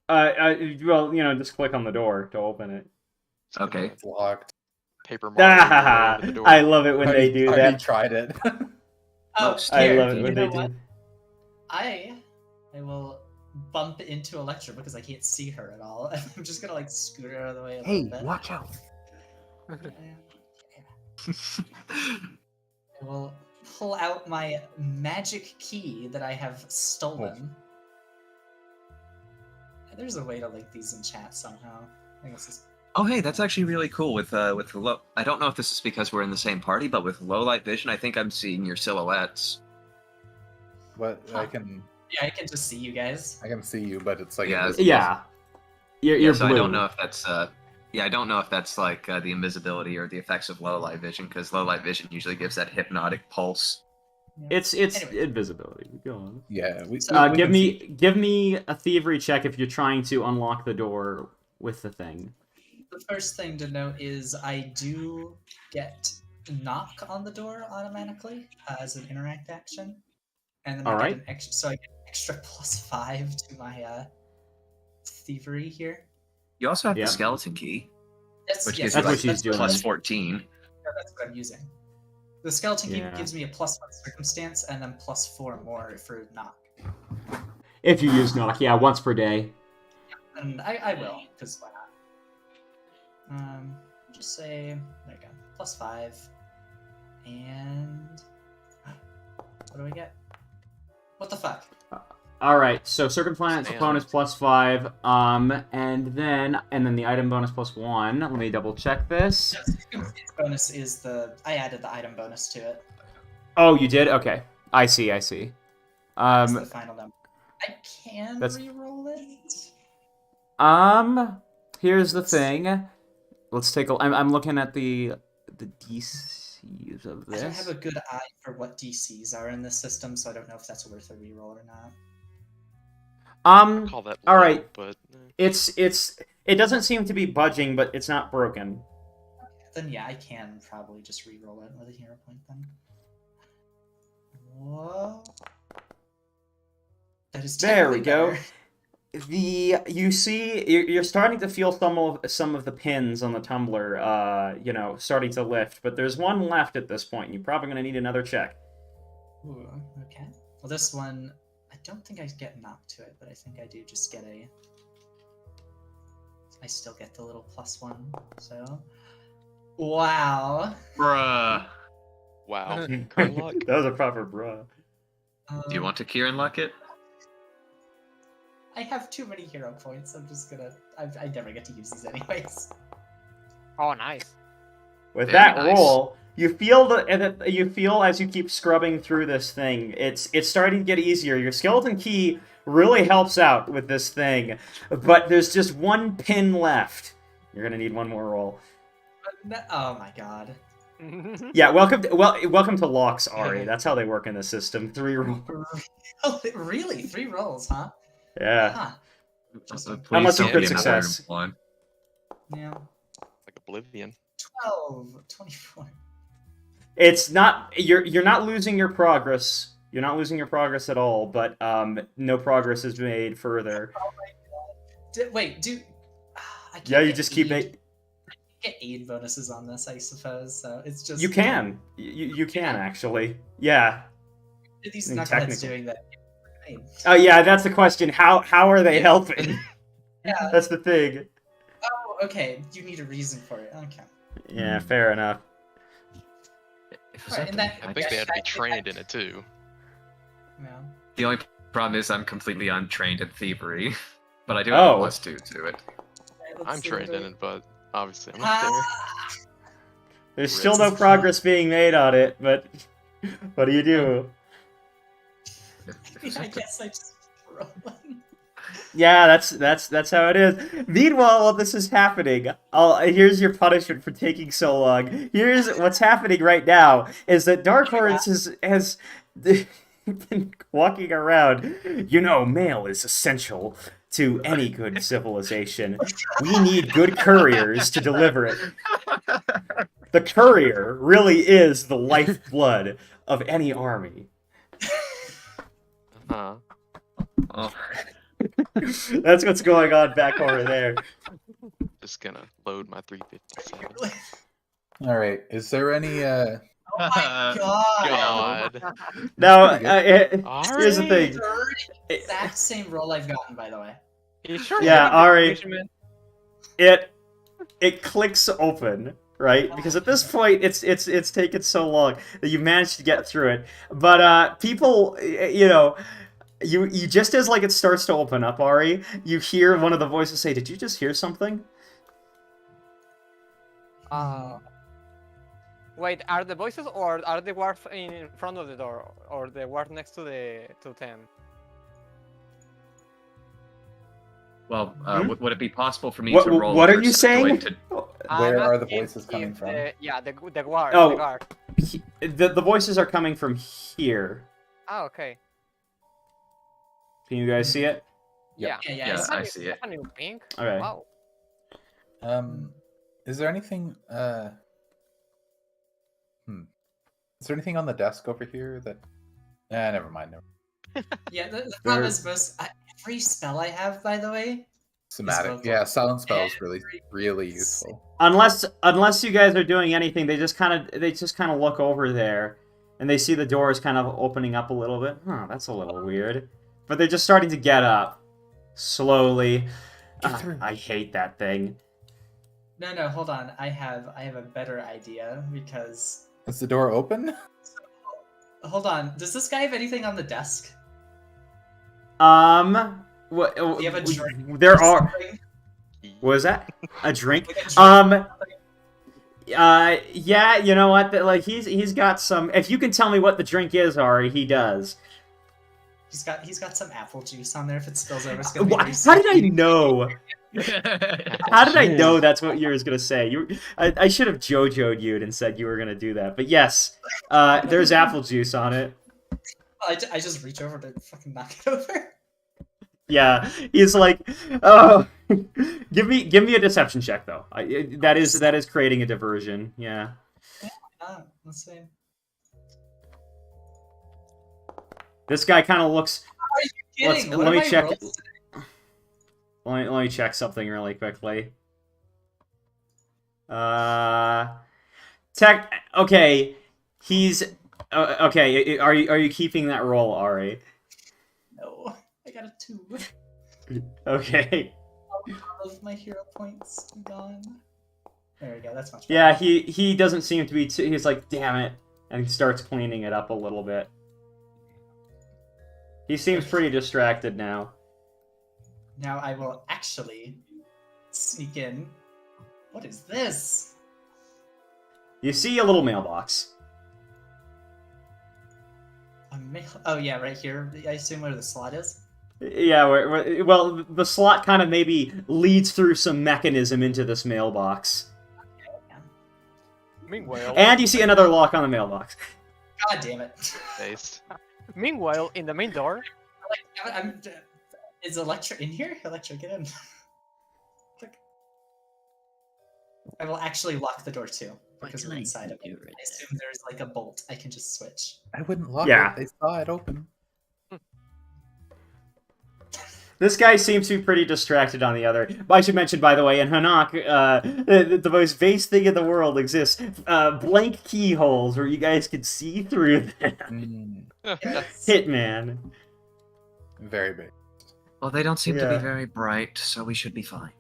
Speaker 5: Well, just click on the door to open it.
Speaker 1: Okay.
Speaker 6: It's locked.
Speaker 8: Paper Mario over the door.
Speaker 5: I love it when they do
Speaker 6: I
Speaker 5: that.
Speaker 6: tried it.
Speaker 3: Oh,
Speaker 5: I
Speaker 3: here,
Speaker 5: love it when
Speaker 3: you
Speaker 5: they
Speaker 3: know what?
Speaker 5: do.
Speaker 3: I will bump into Electra because I can't see her at all. I'm just gonna like scoot her out of the way a
Speaker 6: Hey,
Speaker 3: little bit.
Speaker 6: watch out.
Speaker 3: I will pull out my magic key that I have stolen. There's a way to link these in chat somehow. I guess it's...
Speaker 1: Oh, hey, that's actually really cool with low. I don't know if this is because we're in the same party, but with low light vision, I think I'm seeing your silhouettes.
Speaker 6: What
Speaker 3: Huh.
Speaker 6: I can
Speaker 3: can just see you guys.
Speaker 6: see you, but it's like
Speaker 1: Yeah.
Speaker 6: invisible.
Speaker 5: Yeah. You're
Speaker 1: So
Speaker 5: blue.
Speaker 1: I don't know if that's I don't know if that's like the invisibility or the effects of low light vision, because low light vision usually gives that hypnotic pulse.
Speaker 5: It's
Speaker 3: Anyway.
Speaker 5: invisibility. Go on.
Speaker 6: Yeah. We
Speaker 5: Give
Speaker 6: can
Speaker 5: me
Speaker 6: see-
Speaker 5: give me a thievery check if you're trying to unlock the door with the thing.
Speaker 3: The first thing to note is I do get knock on the door automatically as an interact action, and then I
Speaker 5: Alright.
Speaker 3: get an extra, so I get an extra +5 to my thievery here.
Speaker 1: You also have
Speaker 5: Yeah.
Speaker 1: the skeleton key,
Speaker 3: That's,
Speaker 1: which
Speaker 3: yes,
Speaker 1: gives
Speaker 5: That's
Speaker 1: you
Speaker 5: what
Speaker 1: like
Speaker 5: she's doing.
Speaker 1: plus 14.
Speaker 3: That's what I'm using. The skeleton key
Speaker 5: Yeah.
Speaker 3: gives me a +1 circumstance and then +4 more for knock.
Speaker 5: If you use knock, yeah, once per day.
Speaker 3: And I will, because why not? Just say, there you go, +5. And what do I get? What the fuck?
Speaker 5: Alright, so circumstance
Speaker 2: Stand.
Speaker 5: bonus +5, and then the item bonus +1. Let me double check this.
Speaker 3: No, circumstance bonus is I added the item bonus to it.
Speaker 5: Oh, you did? Okay. I see.
Speaker 3: That's the final number. I can
Speaker 5: that's-
Speaker 3: re-roll it.
Speaker 5: Here's the thing. Let's take a. I'm looking at the DCs of
Speaker 3: I don't
Speaker 5: this.
Speaker 3: have a good eye for what DCs are in this system, so I don't know if that's worth a re-roll or not.
Speaker 2: Call that
Speaker 5: All
Speaker 2: low,
Speaker 5: right.
Speaker 2: but
Speaker 5: It doesn't seem to be budging, but it's not broken.
Speaker 3: Then yeah, I can probably just re-roll it with a hero point then. Whoa. That is
Speaker 5: There we
Speaker 3: technically
Speaker 5: go.
Speaker 3: better.
Speaker 5: You see, you're starting to feel some of the pins on the tumbler, starting to lift. But there's one left at this point, and you're probably going to need another check.
Speaker 3: Ooh, okay. Well, this one, I don't think I get knocked to it, but I think I do just get I still get the little +1, so... Wow.
Speaker 1: Bruh.
Speaker 2: wow. Current luck.
Speaker 5: That was a proper bruh.
Speaker 1: Do you want to Kieran luck it?
Speaker 3: I have too many hero points, I'm just gonna... I never get to use these anyways.
Speaker 7: Oh, nice.
Speaker 5: With
Speaker 1: Very
Speaker 5: that
Speaker 1: nice.
Speaker 5: roll, you feel as you keep scrubbing through this thing, it's starting to get easier. Your skeleton key really helps out with this thing, but there's just one pin left. You're gonna need one more roll.
Speaker 3: Oh my god.
Speaker 5: Yeah, welcome to locks, Ari. That's how they work in the system. 3 rolls.
Speaker 3: Oh, really? 3 rolls, huh?
Speaker 5: Yeah.
Speaker 3: Huh. Interesting.
Speaker 1: Please
Speaker 5: Unless you
Speaker 1: don't
Speaker 5: crit
Speaker 1: be another
Speaker 5: success.
Speaker 1: one.
Speaker 3: Yeah.
Speaker 2: Like Oblivion.
Speaker 3: 12, 24.
Speaker 5: It's not you're not losing your progress. You're not losing your progress at all, but no progress is made further.
Speaker 3: Oh my god. Wait, do... I can't
Speaker 5: Yeah, you
Speaker 3: get
Speaker 5: just keep
Speaker 3: aid.
Speaker 5: it.
Speaker 3: Get aid bonuses on this, I suppose, so it's just...
Speaker 5: You can. You can actually. Yeah.
Speaker 3: These
Speaker 5: I mean,
Speaker 3: knuckleheads
Speaker 5: technically.
Speaker 3: doing that. Aid.
Speaker 5: Oh yeah, that's the question. How are they helping?
Speaker 3: Yeah.
Speaker 5: That's the thing.
Speaker 3: Oh, okay. You need a reason for it. Okay.
Speaker 5: Yeah, fair enough.
Speaker 3: Right, and that-
Speaker 2: I think they had to be trained in it too.
Speaker 3: Yeah.
Speaker 1: The only problem is I'm completely untrained in thievery, but I do have
Speaker 5: Oh.
Speaker 1: a +2 to it.
Speaker 3: Right, let's
Speaker 2: I'm
Speaker 3: see
Speaker 2: trained
Speaker 3: what
Speaker 2: in
Speaker 3: I-
Speaker 2: it, but obviously I'm not there.
Speaker 3: Ah!
Speaker 5: There's still no
Speaker 3: Ritz.
Speaker 5: progress being made on it, but what do you do?
Speaker 3: I guess I just keep rolling.
Speaker 5: Yeah, that's how it is. Meanwhile, while this is happening, here's your punishment for taking so long. Here's what's happening right now: is that Dark Horse has been walking around. You know, mail is essential to any good civilization. We need good couriers to deliver it. The courier really is the lifeblood of any army.
Speaker 2: Huh.
Speaker 1: Oh.
Speaker 5: That's what's going on back over there.
Speaker 2: Just gonna load my 357.
Speaker 6: All right. Is there any?
Speaker 3: Oh my god!
Speaker 2: God.
Speaker 5: Now, here's the
Speaker 2: Alright.
Speaker 5: thing.
Speaker 3: Third exact same roll I've gotten, by the way.
Speaker 7: You sure?
Speaker 5: Yeah,
Speaker 7: getting the
Speaker 5: Ari.
Speaker 7: information,
Speaker 5: It clicks open, right? Because at this point, it's taken so long that you managed to get through it. But people, you just as like it starts to open up, Ari, you hear one of the voices say, "Did you just hear something?"
Speaker 7: Wait, are the voices or are the guards in front of the door or the guard next to them?
Speaker 1: Well,
Speaker 5: Hmm?
Speaker 1: would it be possible for me
Speaker 5: What-
Speaker 1: to roll?
Speaker 5: what
Speaker 1: a
Speaker 5: are you saying?
Speaker 1: perceptoid
Speaker 6: Where
Speaker 7: I'm
Speaker 6: are the
Speaker 7: asking
Speaker 6: voices coming
Speaker 7: if
Speaker 6: from?
Speaker 7: the guard.
Speaker 5: Oh.
Speaker 7: The guard.
Speaker 5: The voices are coming from here.
Speaker 7: Ah, okay.
Speaker 5: Can you guys see it?
Speaker 7: Yeah.
Speaker 1: Yeah,
Speaker 7: Is
Speaker 1: I
Speaker 7: that-
Speaker 1: see
Speaker 7: is
Speaker 1: it.
Speaker 7: that in pink?
Speaker 5: Okay.
Speaker 7: Wow.
Speaker 6: Is there anything? Is there anything on the desk over here that? Never mind.
Speaker 3: Yeah, the problem
Speaker 6: There-
Speaker 3: is every spell I have, by the way.
Speaker 6: Somatic.
Speaker 3: both
Speaker 6: Yeah,
Speaker 3: of
Speaker 6: silent spell is
Speaker 3: every-
Speaker 6: really useful.
Speaker 5: Unless you guys are doing anything, they just kind of look over there, and they see the doors kind of opening up a little bit. Huh, that's a little weird. But they're just starting to get up slowly.
Speaker 6: Get through.
Speaker 5: I hate that thing.
Speaker 3: No, hold on. I have a better idea because.
Speaker 6: Is the door open?
Speaker 3: Hold on. Does this guy have anything on the desk?
Speaker 5: What?
Speaker 3: Do you have a drink?
Speaker 5: There
Speaker 3: or
Speaker 5: are.
Speaker 3: something?
Speaker 5: What is that? A drink?
Speaker 3: Like a drink?
Speaker 5: Yeah, you know what? Like he's got some. If you can tell me what the drink is, Ari, he does.
Speaker 3: He's got some apple juice on there. If it spills over, it's gonna be
Speaker 5: What?
Speaker 3: very
Speaker 5: How did I
Speaker 3: sticky.
Speaker 5: know? How did I know that's what you were gonna say? I should have JoJo'd you and said you were gonna do that. But yes, there's apple juice on it.
Speaker 3: I just reach over to fucking knock it over.
Speaker 5: Yeah, he's like, oh, give me a deception check though. That is creating a diversion. Yeah.
Speaker 3: Let's see.
Speaker 5: This guy kind of looks.
Speaker 3: Kidding.
Speaker 5: Let
Speaker 3: What
Speaker 5: me
Speaker 3: am I
Speaker 5: check.
Speaker 3: rolling?
Speaker 5: Let me check something really quickly. Okay, he's okay. Are you keeping that roll, Ari?
Speaker 3: No, I got a 2.
Speaker 5: Okay.
Speaker 3: All of my hero points are gone. There we go. That's much better.
Speaker 5: Yeah, he doesn't seem to be. He's like, damn it, and he starts cleaning it up a little bit. He seems pretty distracted now.
Speaker 3: Now I will actually sneak in. What is this?
Speaker 5: You see a little mailbox.
Speaker 3: A mail. Oh yeah, right here. I assume where the slot is.
Speaker 5: Yeah, well, the slot kind of maybe leads through some mechanism into this mailbox.
Speaker 7: Meanwhile,
Speaker 5: And you see another lock on the mailbox.
Speaker 3: God damn it!
Speaker 2: Based.
Speaker 7: meanwhile, in the main door,
Speaker 3: Is Electra in here? Electra, get in. Click. I will actually lock the door too because we're inside of it. I assume there's like a bolt. I can just switch.
Speaker 6: I wouldn't lock
Speaker 5: Yeah.
Speaker 6: it. They saw it open.
Speaker 5: This guy seems to be pretty distracted on the other. I should mention, by the way, in Hanaq, the most base thing in the world exists. Blank keyholes where you guys can see through them.
Speaker 3: Yes.
Speaker 5: Hitman.
Speaker 6: Very big.
Speaker 1: Well, they don't seem to
Speaker 5: Yeah.
Speaker 1: be very bright, so we should be fine.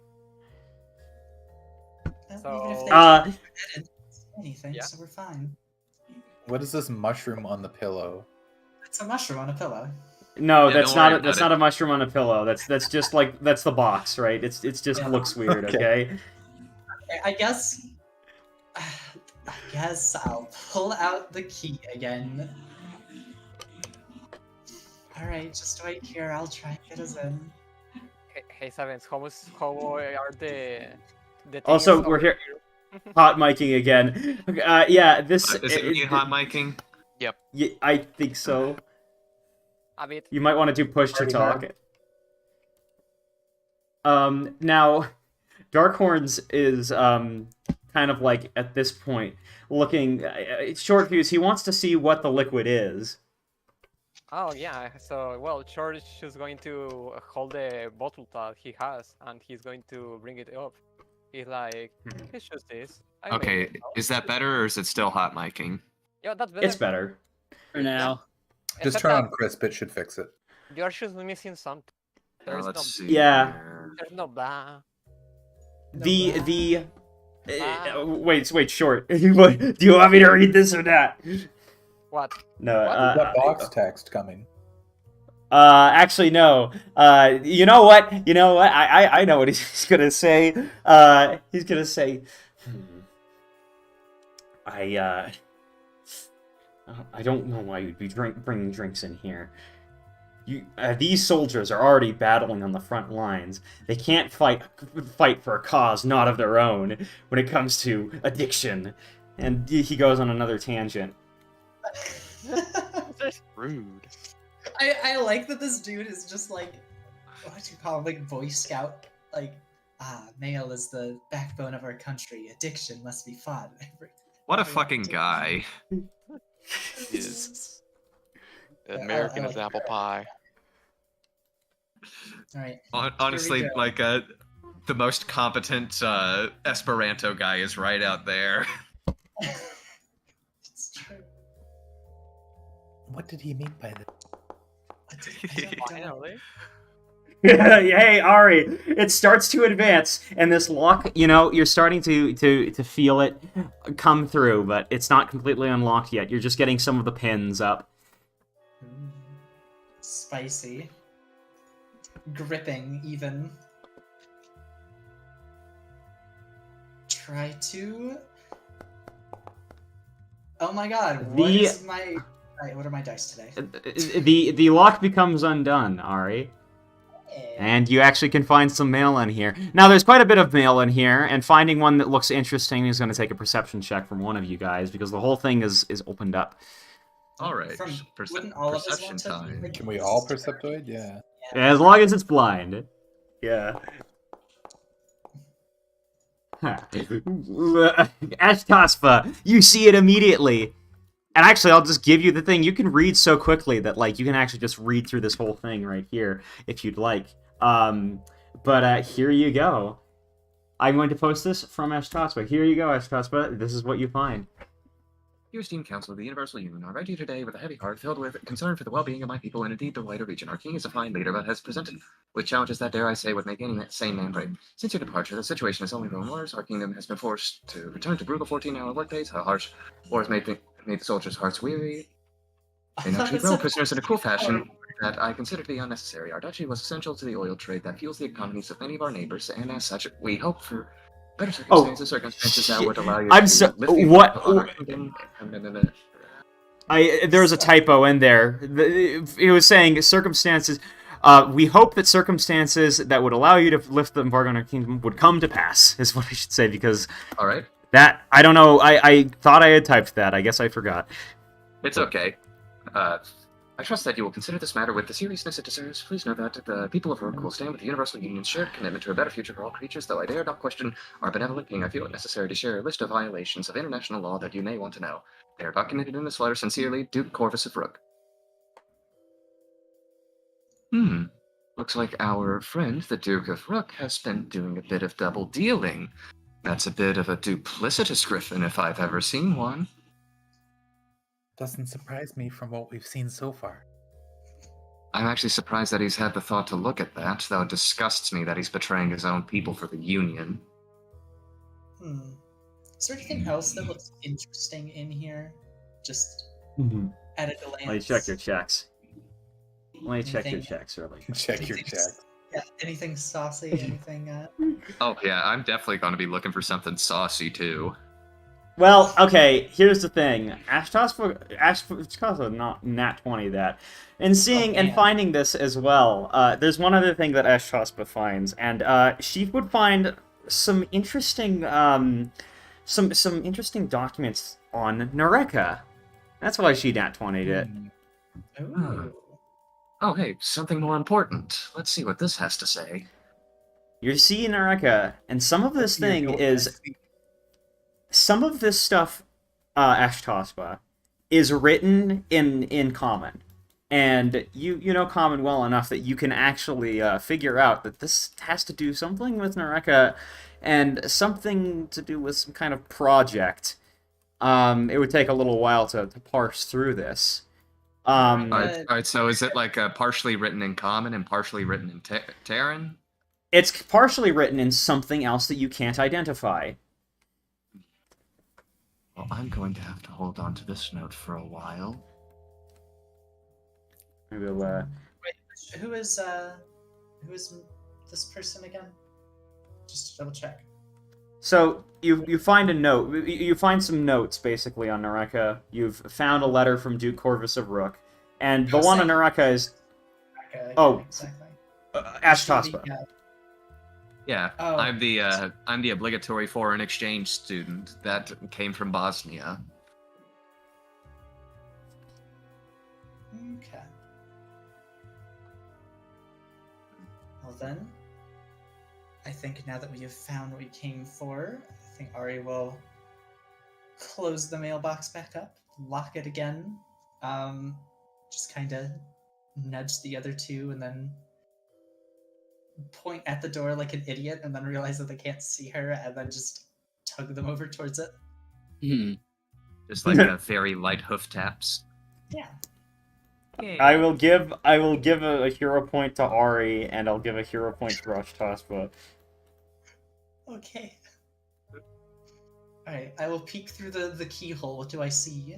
Speaker 3: Well, even if they didn't say anything,
Speaker 7: yeah.
Speaker 3: so we're fine.
Speaker 6: What is this mushroom on the pillow?
Speaker 3: It's a mushroom on a pillow.
Speaker 5: No,
Speaker 1: Yeah,
Speaker 5: that's
Speaker 1: don't worry
Speaker 5: not that's
Speaker 1: about
Speaker 5: not a mushroom on a pillow. That's just like that's the box, right? It's just
Speaker 3: Yeah.
Speaker 5: looks weird,
Speaker 6: Okay.
Speaker 5: okay?
Speaker 3: I guess I'll pull out the key again. Alright, just wait here, I'll try and get us in.
Speaker 7: hey Sevens, how are the
Speaker 5: Also,
Speaker 7: things
Speaker 5: we're
Speaker 7: over
Speaker 5: here- Hot miking again. Yeah, this
Speaker 1: Is it me hot miking?
Speaker 5: Yeah, I think so.
Speaker 7: A bit.
Speaker 5: You might want to do push to
Speaker 9: Party
Speaker 5: talk.
Speaker 9: hard.
Speaker 5: Now, Darkhorns is kind of like at this point looking short fuse. He wants to see what the liquid is.
Speaker 7: Oh yeah, so well, George is going to hold the bottle that he has, and he's going to bring it up. He's like, it's just this. I made
Speaker 1: Okay,
Speaker 7: it now."
Speaker 1: is that better or is it still hot miking?
Speaker 7: Yeah, that's better.
Speaker 5: It's better.
Speaker 4: For now.
Speaker 6: Just
Speaker 7: Except
Speaker 6: turn
Speaker 7: that
Speaker 6: on crisp, it should fix it.
Speaker 7: You're just missing something. There's no,
Speaker 1: Let's see.
Speaker 5: Yeah.
Speaker 1: here.
Speaker 7: there's no blah.
Speaker 5: The
Speaker 7: Ah.
Speaker 5: wait, short. Do you want me to read this or not?
Speaker 7: What?
Speaker 5: No.
Speaker 7: What?
Speaker 6: That box text coming.
Speaker 5: Actually, no. You know what? I know what he's gonna say. He's gonna say, I don't know why you'd be bringing drinks in here. These soldiers are already battling on the front lines. They can't fight for a cause not of their own when it comes to addiction. And he goes on another tangent.
Speaker 8: Rude.
Speaker 3: I like that this dude is just like, what do you call him, like Boy Scout? Like, male is the backbone of our country. Addiction must be fought.
Speaker 1: What a fucking guy.
Speaker 8: Is
Speaker 3: I
Speaker 8: American
Speaker 3: like
Speaker 8: as apple pie.
Speaker 3: All right.
Speaker 1: Honestly,
Speaker 3: go.
Speaker 1: like the most competent Esperanto guy is right out there.
Speaker 3: It's true.
Speaker 6: What did he mean by this?
Speaker 3: I don't know.
Speaker 5: Hey, Ari, it starts to advance, and this lock, you're starting to feel it come through, but it's not completely unlocked yet. You're just getting some of the pins up.
Speaker 3: Spicy. Gripping, even. Try to... Oh my god, what is my... Alright, what are my dice today?
Speaker 5: The lock becomes undone, Ari. And you actually can find some mail in here. Now, there's quite a bit of mail in here, and finding one that looks interesting is going to take a perception check from one of you guys, because the whole thing is opened up.
Speaker 1: All right,
Speaker 3: Wouldn't all of us
Speaker 1: perception
Speaker 3: want to
Speaker 1: time.
Speaker 3: make
Speaker 6: Can we all perceptoid? Yeah.
Speaker 5: As long as it's blind. Yeah. Ashtaspa, you see it immediately. And actually, I'll just give you the thing. You can read so quickly that, like, you can actually just read through this whole thing right here, if you'd like. But here you go. I'm going to post this from Ashtaspa. Here you go, Ashtaspa. This is what you find.
Speaker 1: Dear esteemed Council of the Universal Union, I write to you today with a heavy heart filled with concern for the well-being of my people and indeed the wider region. Our king is a fine leader, but has presented with challenges that, dare I say, would make any sane man brave. Since your departure, the situation has only grown worse. Our kingdom has been forced to return to brutal 14-hour workdays. How harsh war has made the soldiers' hearts weary. They now treat rebel prisoners in a cruel fashion that I consider to be unnecessary. Our duchy was essential to the oil trade that fuels the economies of many of our neighbors, and as such, we hope for better circumstances that would allow you to lift the
Speaker 5: what?
Speaker 1: on our kingdom.
Speaker 5: There was a typo in there. It was saying circumstances. We hope that circumstances that would allow you to lift the embargo on our kingdom would come to pass, is what I should say, because
Speaker 1: All right.
Speaker 5: that, I don't know, I thought I had typed that. I guess I forgot.
Speaker 1: It's okay. I trust that you will consider this matter with the seriousness it deserves. Please know that the people of Rook will stand with the Universal Union's shared commitment to a better future for all creatures, though I dare not question our benevolent king. I feel it necessary to share a list of violations of international law that you may want to know. They are documented in this letter. Sincerely, Duke Corvus of Rook. Looks like our friend, the Duke of Rook, has been doing a bit of double dealing. That's a bit of a duplicitous griffin if I've ever seen one.
Speaker 6: Doesn't surprise me from what we've seen so far.
Speaker 1: I'm actually surprised that he's had the thought to look at that, though it disgusts me that he's betraying his own people for the Union.
Speaker 3: Is there anything else that looks interesting in here? Just at a glance.
Speaker 5: Let me check your checks. Let me check your
Speaker 3: Anything-
Speaker 5: checks early.
Speaker 6: Check your
Speaker 3: Anything-
Speaker 6: check.
Speaker 3: Yeah, anything saucy? Anything?
Speaker 1: Oh yeah, I'm definitely going to be looking for something saucy too.
Speaker 5: Well, okay, here's the thing. Ashtaspa not nat 20 that. And seeing and finding this as well, there's one other thing that Ashtaspa finds, and she would find some interesting some interesting documents on Nareka. That's why she nat 20'd it.
Speaker 3: Ooh.
Speaker 1: Oh, hey, something more important. Let's see what this has to say.
Speaker 5: You're seeing Nareka, and some of this thing is... Some of this stuff, Ashtospa, is written in Common. And you know Common well enough that you can actually figure out that this has to do something with Nareka and something to do with some kind of project. It would take a little while to parse through this.
Speaker 1: All right, so is it like partially written in Common and partially written in Terran?
Speaker 5: It's partially written in something else that you can't identify.
Speaker 1: Well, I'm going to have to hold on to this note for a while.
Speaker 5: I will,
Speaker 3: Wait, who is this person again? Just to double check.
Speaker 5: So you find a note. You find some notes basically on Nareka. You've found a letter from Duke Corvus of Rook, and the one on Nareka is
Speaker 3: Exactly.
Speaker 5: Ashtospa.
Speaker 1: Yeah,
Speaker 3: Oh.
Speaker 1: I'm the obligatory foreign exchange student that came from Bosnia.
Speaker 3: Okay. Well then, I think now that we have found what we came for, I think Ari will close the mailbox back up, lock it again, just kind of nudge the other two, and then point at the door like an idiot, and then realize that they can't see her, and then just tug them over towards it.
Speaker 1: Just like a very light hoof taps.
Speaker 3: Yeah.
Speaker 5: I will give a hero point to Ari, and I'll give a hero point to Ashtospa.
Speaker 3: Okay. Alright, I will peek through the keyhole. What do I see?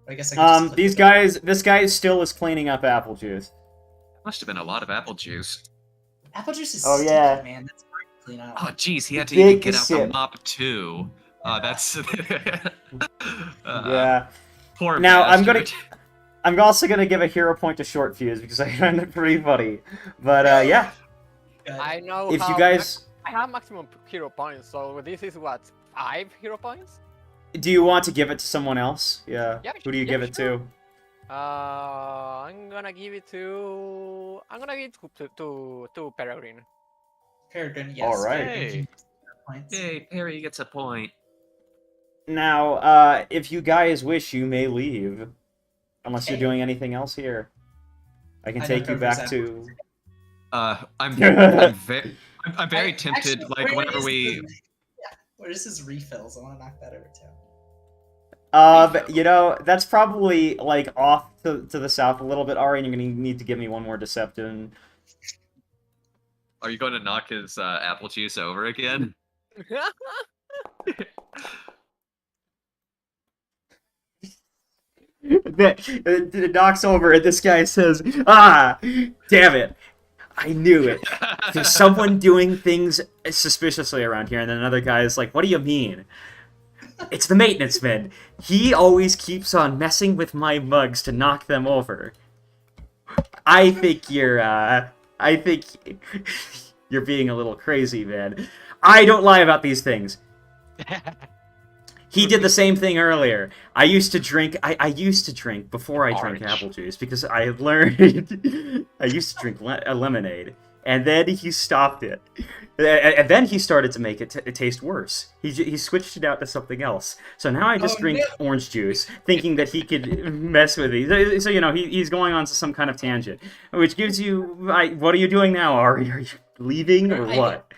Speaker 3: I guess I can just
Speaker 5: These guys. This guy still is cleaning up apple juice.
Speaker 1: Must have been a lot of apple juice.
Speaker 3: Apple juice is
Speaker 5: Oh,
Speaker 3: sticky,
Speaker 5: yeah.
Speaker 3: man. That's hard to clean up.
Speaker 1: Oh, jeez, he had to
Speaker 5: Big
Speaker 1: even get out the
Speaker 5: sip.
Speaker 1: mop too. That's
Speaker 5: Yeah.
Speaker 1: poor.
Speaker 5: Now,
Speaker 1: bastard.
Speaker 5: I'm also gonna give a hero point to Short Fuse because I find it pretty funny. But yeah,
Speaker 7: I know.
Speaker 5: if
Speaker 7: how
Speaker 5: you guys,
Speaker 7: I have maximum hero points, so this is what 5 hero points.
Speaker 5: do you want to give it to someone else? Yeah.
Speaker 7: Yeah,
Speaker 5: Who do you
Speaker 7: yeah,
Speaker 5: give it
Speaker 7: sure.
Speaker 5: to?
Speaker 7: I'm gonna give it to Peregrine.
Speaker 3: Peregrine, yes.
Speaker 5: All right.
Speaker 3: Peregrine
Speaker 2: Hey.
Speaker 3: gets points.
Speaker 1: Yay, Perry gets a point.
Speaker 5: Now, if you guys wish, you may leave, unless you're
Speaker 3: Hey.
Speaker 5: doing anything else here. I can
Speaker 3: I
Speaker 5: take
Speaker 3: know
Speaker 5: you back
Speaker 3: Corvus
Speaker 5: to.
Speaker 1: I'm very tempted.
Speaker 3: Actually,
Speaker 1: Like
Speaker 3: where
Speaker 1: whenever
Speaker 3: is
Speaker 1: we.
Speaker 3: Yeah, where's his refills? I want to knock that over too.
Speaker 5: You know, that's probably like off to the south a little bit, Ari, and you're gonna need to give me one more Deception.
Speaker 1: Are you going to knock his apple juice over again?
Speaker 5: It knocks over, and this guy says, "Ah, damn it! I knew it. There's someone doing things suspiciously around here." And then another guy is like, "What do you mean?" "It's the maintenance man. He always keeps on messing with my mugs to knock them over." I think you're being a little crazy, man. I don't lie about these things. He did the same thing earlier. I used to drink before I drank
Speaker 2: Orange.
Speaker 5: apple juice because I had learned I used to drink lemonade, and then he stopped it, and then he started to make it taste worse. He switched it out to something else. So now I just drink orange juice, thinking that he could mess with me. So you know he's going on to some kind of tangent, which gives you. What are you doing now, Ari? Are you leaving or what?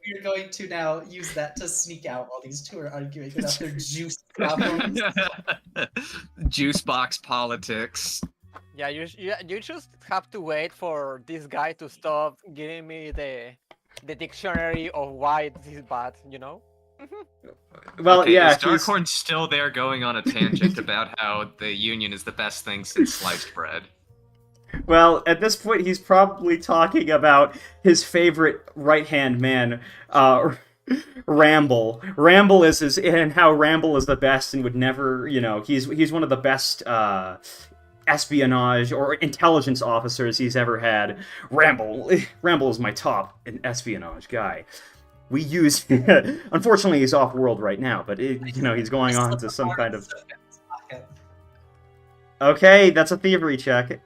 Speaker 3: We're going to now use that to sneak out while these two are arguing about their juice problems.
Speaker 1: Juice box politics.
Speaker 7: Yeah, you just have to wait for this guy to stop giving me the dictionary of why this is bad, you know?
Speaker 5: Well,
Speaker 1: Okay,
Speaker 5: yeah,
Speaker 1: is Darkhorn still there going on a tangent about how the Union is the best thing since sliced bread?
Speaker 5: Well, at this point, he's probably talking about his favorite right-hand man, Ramble. Ramble and how Ramble is the best and would never, you know, he's one of the best espionage or intelligence officers he's ever had. Ramble is my top espionage guy. We use, unfortunately, he's off-world right now, but he's going on to some kind of. Okay, that's a thievery check.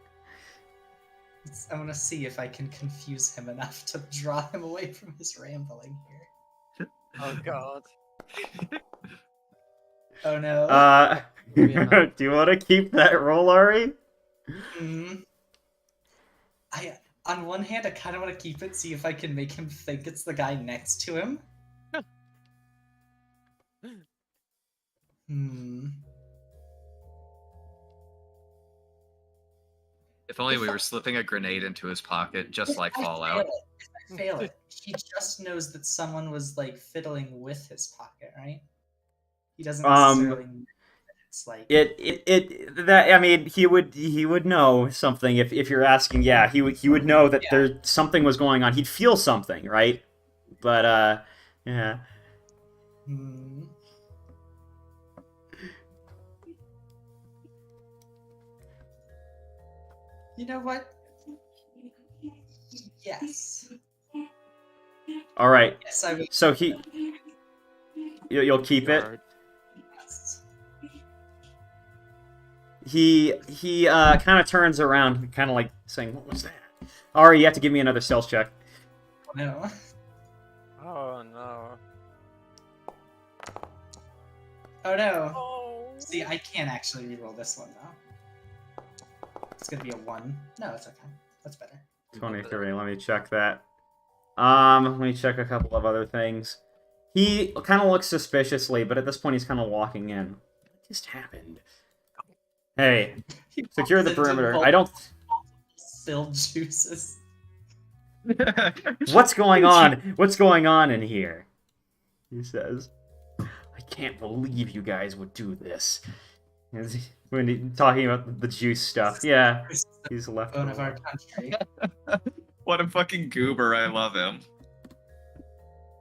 Speaker 3: I want to see if I can confuse him enough to draw him away from his rambling here.
Speaker 7: Oh god.
Speaker 3: Oh no.
Speaker 5: Do you want to keep that roll, Ari?
Speaker 3: On one hand, I kind of want to keep it, see if I can make him think it's the guy next to him.
Speaker 1: If only we were slipping a grenade into his pocket, just like Fallout.
Speaker 3: If I fail it, he just knows that someone was like fiddling with his pocket, right? He doesn't necessarily know it's like
Speaker 5: he would know something if you're asking. Yeah, he would know that there something was going on. He'd feel something, right? But yeah.
Speaker 3: You know what? Yes.
Speaker 5: All right.
Speaker 3: Yes, I will.
Speaker 5: So you'll keep it.
Speaker 3: Yes.
Speaker 5: He kind of turns around, kind of like saying, "What was that?" Ari, you have to give me another stealth check.
Speaker 3: No.
Speaker 7: Oh no.
Speaker 3: Oh no.
Speaker 7: Oh.
Speaker 3: See, I can't actually reroll this one though. It's gonna be a 1. No, it's okay. That's better.
Speaker 5: 23. Let me check that. Let me check a couple of other things. He kind of looks suspiciously, but at this point he's kind of walking in. What just happened? Hey, secure the perimeter. I don't...
Speaker 3: Spilled juices.
Speaker 5: What's going on? What's going on in here? He says. I can't believe you guys would do this. When he's talking about the juice stuff. Yeah, he's left.
Speaker 3: Bone of our country.
Speaker 1: What a fucking goober, I love him.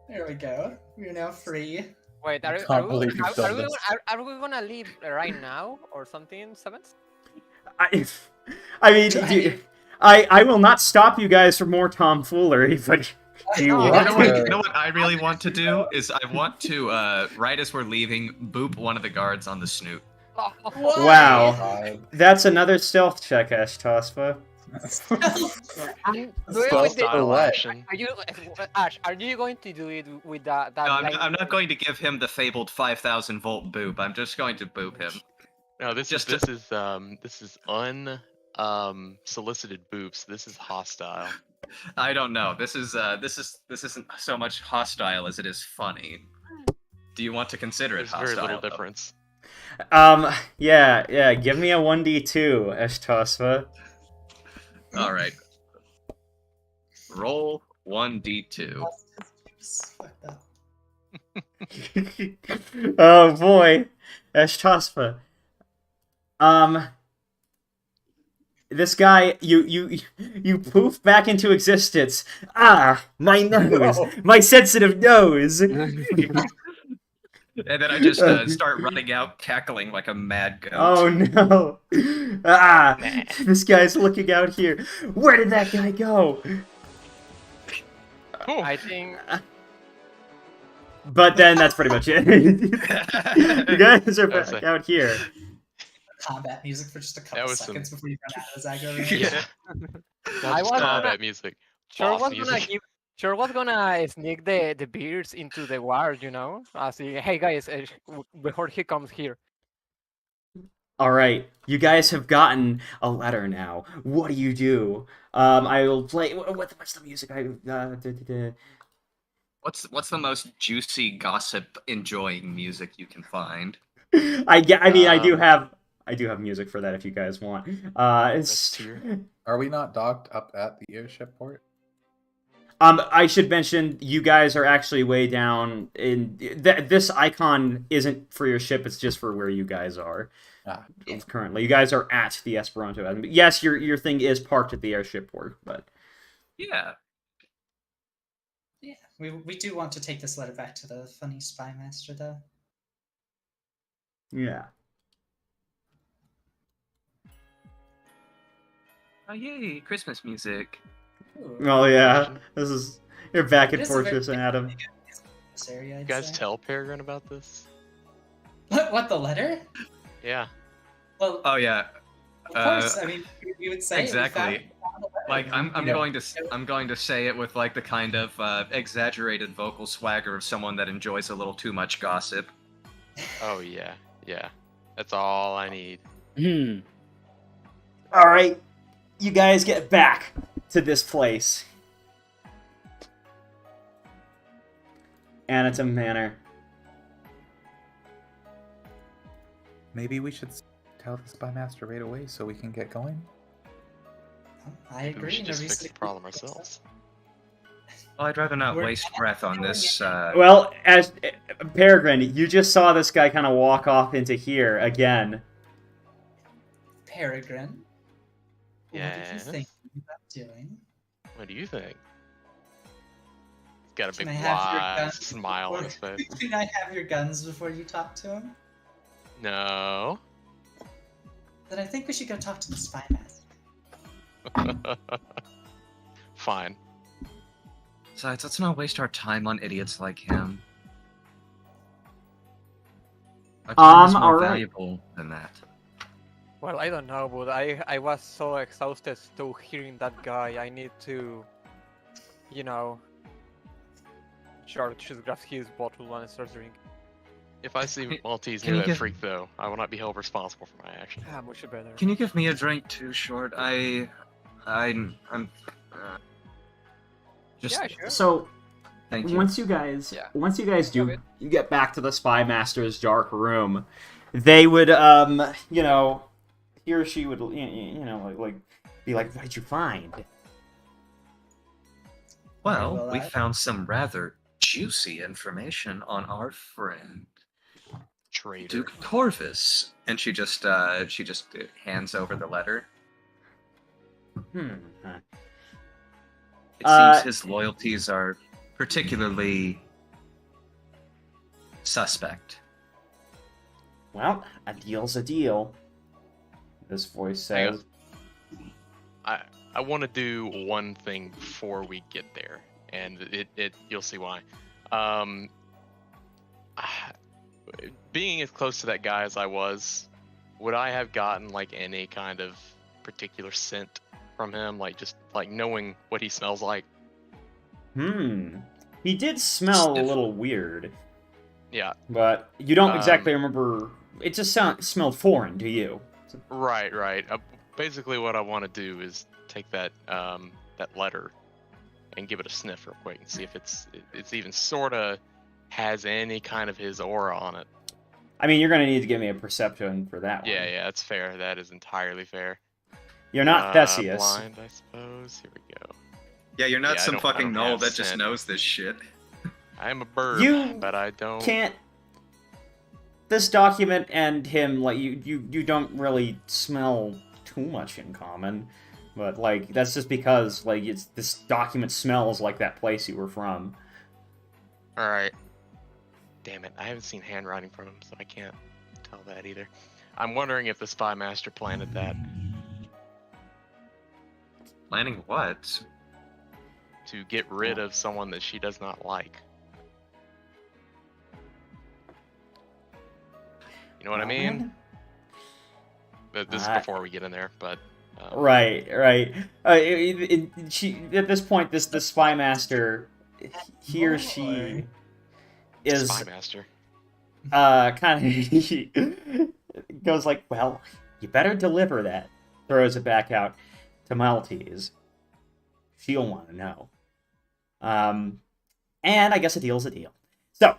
Speaker 3: There we go. We're now free.
Speaker 7: Wait, are we gonna leave right now or something, Sevens?
Speaker 5: I will not stop you guys from more tomfoolery, but do you want
Speaker 1: You know what I really want to do is I want to right as we're leaving, boop one of the guards on the snoot.
Speaker 5: Wow, that's another stealth check, Ashtospa.
Speaker 8: Style action.
Speaker 7: Are you, Ash? Are you going to do it with that?
Speaker 1: No, I'm not going to give him the fabled 5,000 volt boop. I'm just going to boop him.
Speaker 2: No, this is unsolicited boops. This is hostile.
Speaker 1: I don't know. This isn't so much hostile as it is funny. Do you want to consider it
Speaker 2: There's
Speaker 1: hostile?
Speaker 2: very little
Speaker 1: though?
Speaker 2: difference.
Speaker 5: Yeah. Give me a 1d2, Ashtospa.
Speaker 1: All right. Roll 1d2.
Speaker 5: Oh boy, Ashtospa. This guy, you poof back into existence. Ah, my nose, my sensitive nose.
Speaker 1: And then I just start running out, cackling like a mad goat.
Speaker 5: Oh no! Ah, this guy's looking out here. Where did that guy go?
Speaker 7: I think.
Speaker 5: But then that's pretty much it. You guys are back out here.
Speaker 3: Combat music for just a couple seconds before you run out of Zago.
Speaker 2: Yeah.
Speaker 7: I was
Speaker 2: combat music.
Speaker 7: Sure
Speaker 2: Boss
Speaker 7: was
Speaker 2: music.
Speaker 7: gonna sneak the beers into the ward, you know? Hey guys, before he comes here.
Speaker 5: All right, you guys have gotten a letter now. What do you do? I will play. What's the music?
Speaker 1: What's the most juicy gossip enjoying music you can find?
Speaker 5: I do have music for that if you guys want.
Speaker 6: Are we not docked up at the airship port?
Speaker 5: I should mention you guys are actually way down in this icon isn't for your ship, it's just for where you guys are. Currently. You guys are at the Esperanto Atom. Yes, your thing is parked at the airship port, but
Speaker 1: yeah.
Speaker 3: Yeah, we do want to take this letter back to the funny spy master though.
Speaker 5: Yeah.
Speaker 1: Oh yay, Christmas music.
Speaker 3: Ooh.
Speaker 5: Oh yeah. You're back
Speaker 3: It
Speaker 5: in
Speaker 3: is a very
Speaker 5: Fortress Anatum.
Speaker 3: This area,
Speaker 2: You guys tell Peregrine about this?
Speaker 3: What, the letter?
Speaker 2: Yeah.
Speaker 3: Well,
Speaker 1: Oh yeah.
Speaker 3: of course. I mean, we would say
Speaker 1: exactly.
Speaker 3: We found the letter.
Speaker 1: Like I'm
Speaker 3: You know,
Speaker 1: going to say it with like the kind of exaggerated vocal swagger of someone that enjoys a little too much gossip.
Speaker 2: Oh yeah, yeah. That's all I need.
Speaker 5: All right, you guys get back to this place. Anatum Manor.
Speaker 6: Maybe we should tell the spy master right away so we can get going.
Speaker 3: I
Speaker 2: Maybe we
Speaker 3: agree.
Speaker 2: should just
Speaker 3: Nobody's
Speaker 2: fix the
Speaker 3: gonna-
Speaker 2: problem ourselves.
Speaker 1: Well, I'd rather not
Speaker 3: We're-
Speaker 1: waste breath on this.
Speaker 5: Well, as Peregrine, you just saw this guy kind of walk off into here again.
Speaker 3: Peregrine. What are you
Speaker 2: Yes?
Speaker 3: thinking about doing?
Speaker 2: What do you think? He's got a
Speaker 3: Can
Speaker 2: big
Speaker 3: I have your
Speaker 2: wide
Speaker 3: guns
Speaker 2: smile on his
Speaker 3: before-
Speaker 2: face.
Speaker 3: Can I have your guns before you talk to him?
Speaker 2: No.
Speaker 3: Then I think we should go talk to the spy master.
Speaker 2: Fine.
Speaker 1: Besides, let's not waste our time on idiots like him. Our time is more
Speaker 5: alright.
Speaker 1: valuable than that.
Speaker 7: Well, I don't know, but I was so exhausted to hearing that guy. I need to, George just grabs his bottle and starts drinking.
Speaker 2: If I see Maltese
Speaker 1: Can
Speaker 2: near
Speaker 1: you
Speaker 2: that
Speaker 1: give-
Speaker 2: freak, though, I will not be held responsible for my actions.
Speaker 7: Ah, much better.
Speaker 1: Can you give me a drink too, Short? I'm just
Speaker 7: Yeah, sure.
Speaker 5: So
Speaker 1: thank you.
Speaker 5: once you guys
Speaker 7: Yeah.
Speaker 5: do
Speaker 7: Love it.
Speaker 5: you get back to the spy master's dark room, they would he or she would like be like, what did you find?
Speaker 1: Well,
Speaker 3: Well,
Speaker 1: we
Speaker 3: I-
Speaker 1: found some rather juicy information on our friend
Speaker 2: Traitor.
Speaker 1: Duke Corvus, and she just hands over the letter. It seems his loyalties are particularly suspect.
Speaker 5: Well, a deal's a deal, this voice
Speaker 2: Hang
Speaker 5: says.
Speaker 2: I want to do one thing before we get there, and you'll see why. Being as close to that guy as I was, would I have gotten like any kind of particular scent from him, like just like knowing what he smells like?
Speaker 5: He did smell a
Speaker 1: Sniff.
Speaker 5: little weird,
Speaker 2: Yeah,
Speaker 5: but you don't
Speaker 2: Um,
Speaker 5: exactly remember. It just smelled foreign to you.
Speaker 2: right. Basically, what I want to do is take that that letter and give it a sniff real quick and see if it's even sorta has any kind of his aura on it.
Speaker 5: I mean, you're gonna need to give me a perception for that one.
Speaker 2: Yeah, that's fair. That is entirely fair.
Speaker 5: You're not Theseus.
Speaker 2: Blind, I suppose. Here we go.
Speaker 1: Yeah, you're not
Speaker 2: Yeah, I
Speaker 1: some
Speaker 2: don't-
Speaker 1: fucking
Speaker 2: I don't
Speaker 1: knoll
Speaker 2: have
Speaker 1: that just
Speaker 2: scent.
Speaker 1: knows this shit.
Speaker 2: I am a bird,
Speaker 5: You
Speaker 2: but I don't.
Speaker 5: Can't. This document and him, like you don't really smell too much in common, but like that's just because like this document smells like that place you were from.
Speaker 2: All right. Damn it! I haven't seen handwriting from him, so I can't tell that either. I'm wondering if the spy master planted that
Speaker 1: Planning what?
Speaker 2: to get rid of someone that she does not like. You know what I mean? But this is before we get in there, but.
Speaker 5: Right. She at this point, this the spy master, he or she is
Speaker 2: Spy master.
Speaker 5: kind of goes like, well, you better deliver that. Throws it back out to Maltese. She'll want to know. And I guess a deal's a deal. So,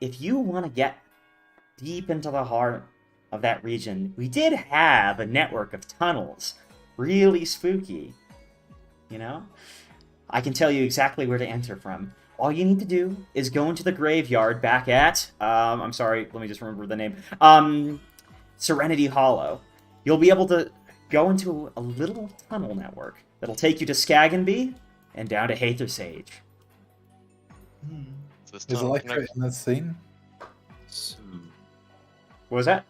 Speaker 5: if you want to get deep into the heart of that region, we did have a network of tunnels. Really spooky. You know? I can tell you exactly where to enter from. All you need to do is go into the graveyard back at, I'm sorry, let me just remember the name. Serenity Hollow. You'll be able to go into a little tunnel network that'll take you to Skagenby and down to Hathersage.
Speaker 2: Is this
Speaker 6: Is
Speaker 2: tunnel
Speaker 6: Electra
Speaker 2: connected?
Speaker 6: in this scene?
Speaker 5: What was that?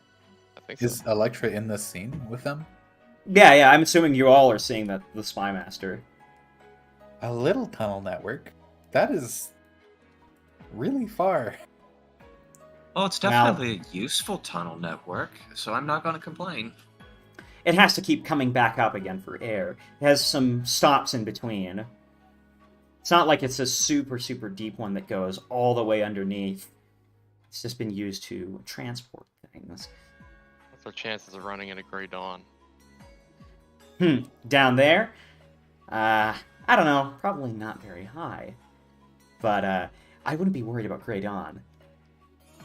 Speaker 2: I think so.
Speaker 6: Is Electra in this scene with them?
Speaker 5: Yeah, I'm assuming you all are seeing the Spy Master.
Speaker 6: A little tunnel network? That is really far.
Speaker 1: Oh, it's
Speaker 5: Now-
Speaker 1: definitely a useful tunnel network, so I'm not going to complain.
Speaker 5: it has to keep coming back up again for air. It has some stops in between. It's not like it's a super, super deep one that goes all the way underneath. It's just been used to transport things.
Speaker 2: What's our chances of running into Grey Dawn?
Speaker 5: Down there? I don't know. Probably not very high. But I wouldn't be worried about Grey Dawn.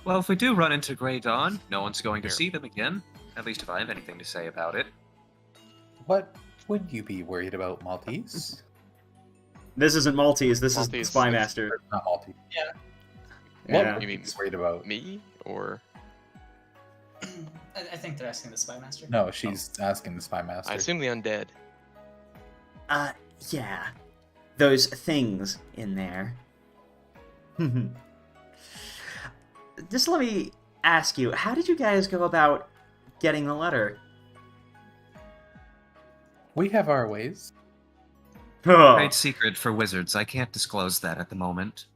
Speaker 1: Well, if we do run into Grey Dawn, no one's going to see them again. At least if I have anything to say about it.
Speaker 6: What would you be worried about, Maltese?
Speaker 5: This isn't Maltese, this is
Speaker 2: Maltese
Speaker 5: Spy
Speaker 2: is-
Speaker 5: Master.
Speaker 6: Or not Maltese.
Speaker 3: Yeah.
Speaker 6: What
Speaker 5: Yeah.
Speaker 6: would
Speaker 2: You
Speaker 6: you
Speaker 2: mean
Speaker 6: be worried about?
Speaker 2: Me or
Speaker 3: I think they're asking the spy master.
Speaker 6: No, she's asking the Spy Master.
Speaker 2: I assume the undead.
Speaker 5: Yeah. Those things in there. Just let me ask you, how did you guys go about getting the letter?
Speaker 6: We have our ways.
Speaker 5: Oh,
Speaker 1: Trade secret for wizards. I can't disclose that at the moment.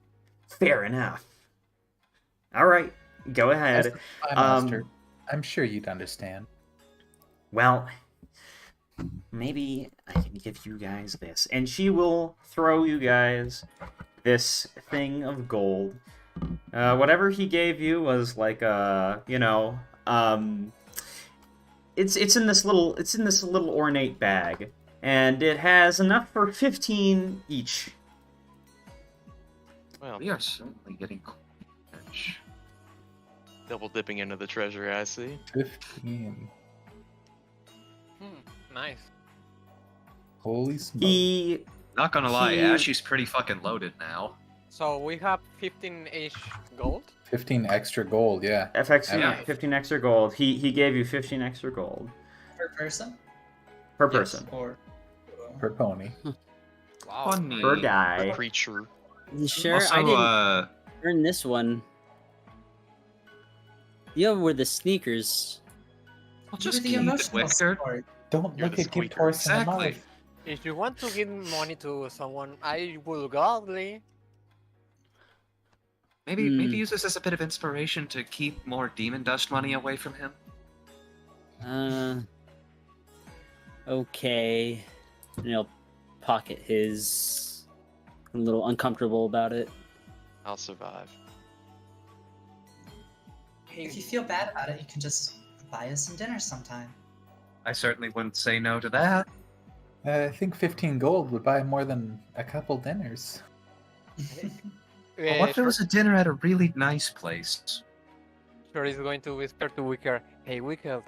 Speaker 5: fair enough. Alright, go
Speaker 6: As
Speaker 5: ahead.
Speaker 6: the Spy Master, I'm sure you'd understand.
Speaker 5: Well, maybe I can give you guys this. And she will throw you guys this thing of gold. Whatever he gave you was like it's in this little ornate bag, and it has enough for 15 each.
Speaker 2: Well,
Speaker 1: We are certainly getting rich.
Speaker 2: double dipping into the treasury, I see.
Speaker 6: 15.
Speaker 7: Nice.
Speaker 6: Holy smokes.
Speaker 5: He
Speaker 1: Not gonna lie,
Speaker 5: He-
Speaker 1: Ashy's pretty fucking loaded now.
Speaker 7: So we have 15-ish gold.
Speaker 6: 15 extra gold, yeah.
Speaker 5: FX
Speaker 1: Yeah.
Speaker 5: 15 extra gold. He gave you 15 extra gold
Speaker 3: Per person?
Speaker 5: per
Speaker 2: Yes.
Speaker 5: person.
Speaker 3: Or
Speaker 6: Per pony.
Speaker 7: Wow.
Speaker 1: Funny.
Speaker 5: Per guy.
Speaker 2: Creature.
Speaker 4: You sure?
Speaker 1: Also,
Speaker 4: I didn't earn this one. The other were the sneakers.
Speaker 1: I'll
Speaker 3: You're
Speaker 1: just
Speaker 3: the
Speaker 1: keep it
Speaker 3: emotional
Speaker 1: with her.
Speaker 3: support.
Speaker 6: Don't
Speaker 2: You're
Speaker 6: look
Speaker 2: the
Speaker 6: at gift
Speaker 2: squeaker.
Speaker 6: horse in the
Speaker 1: Exactly.
Speaker 6: mouth.
Speaker 7: If you want to give money to someone, I will gladly.
Speaker 1: Maybe
Speaker 4: Hmm.
Speaker 1: use this as a bit of inspiration to keep more demon dust money away from him.
Speaker 4: Okay. And he'll pocket his. I'm a little uncomfortable about it.
Speaker 2: I'll survive.
Speaker 3: If you feel bad about it, you can just buy us some dinner sometime.
Speaker 1: I certainly wouldn't say no to that.
Speaker 6: I think 15 gold would buy more than a couple dinners.
Speaker 1: But what if it was a dinner at a really nice place?
Speaker 7: Sure is going to whisper to Wicker, "Hey Wicker,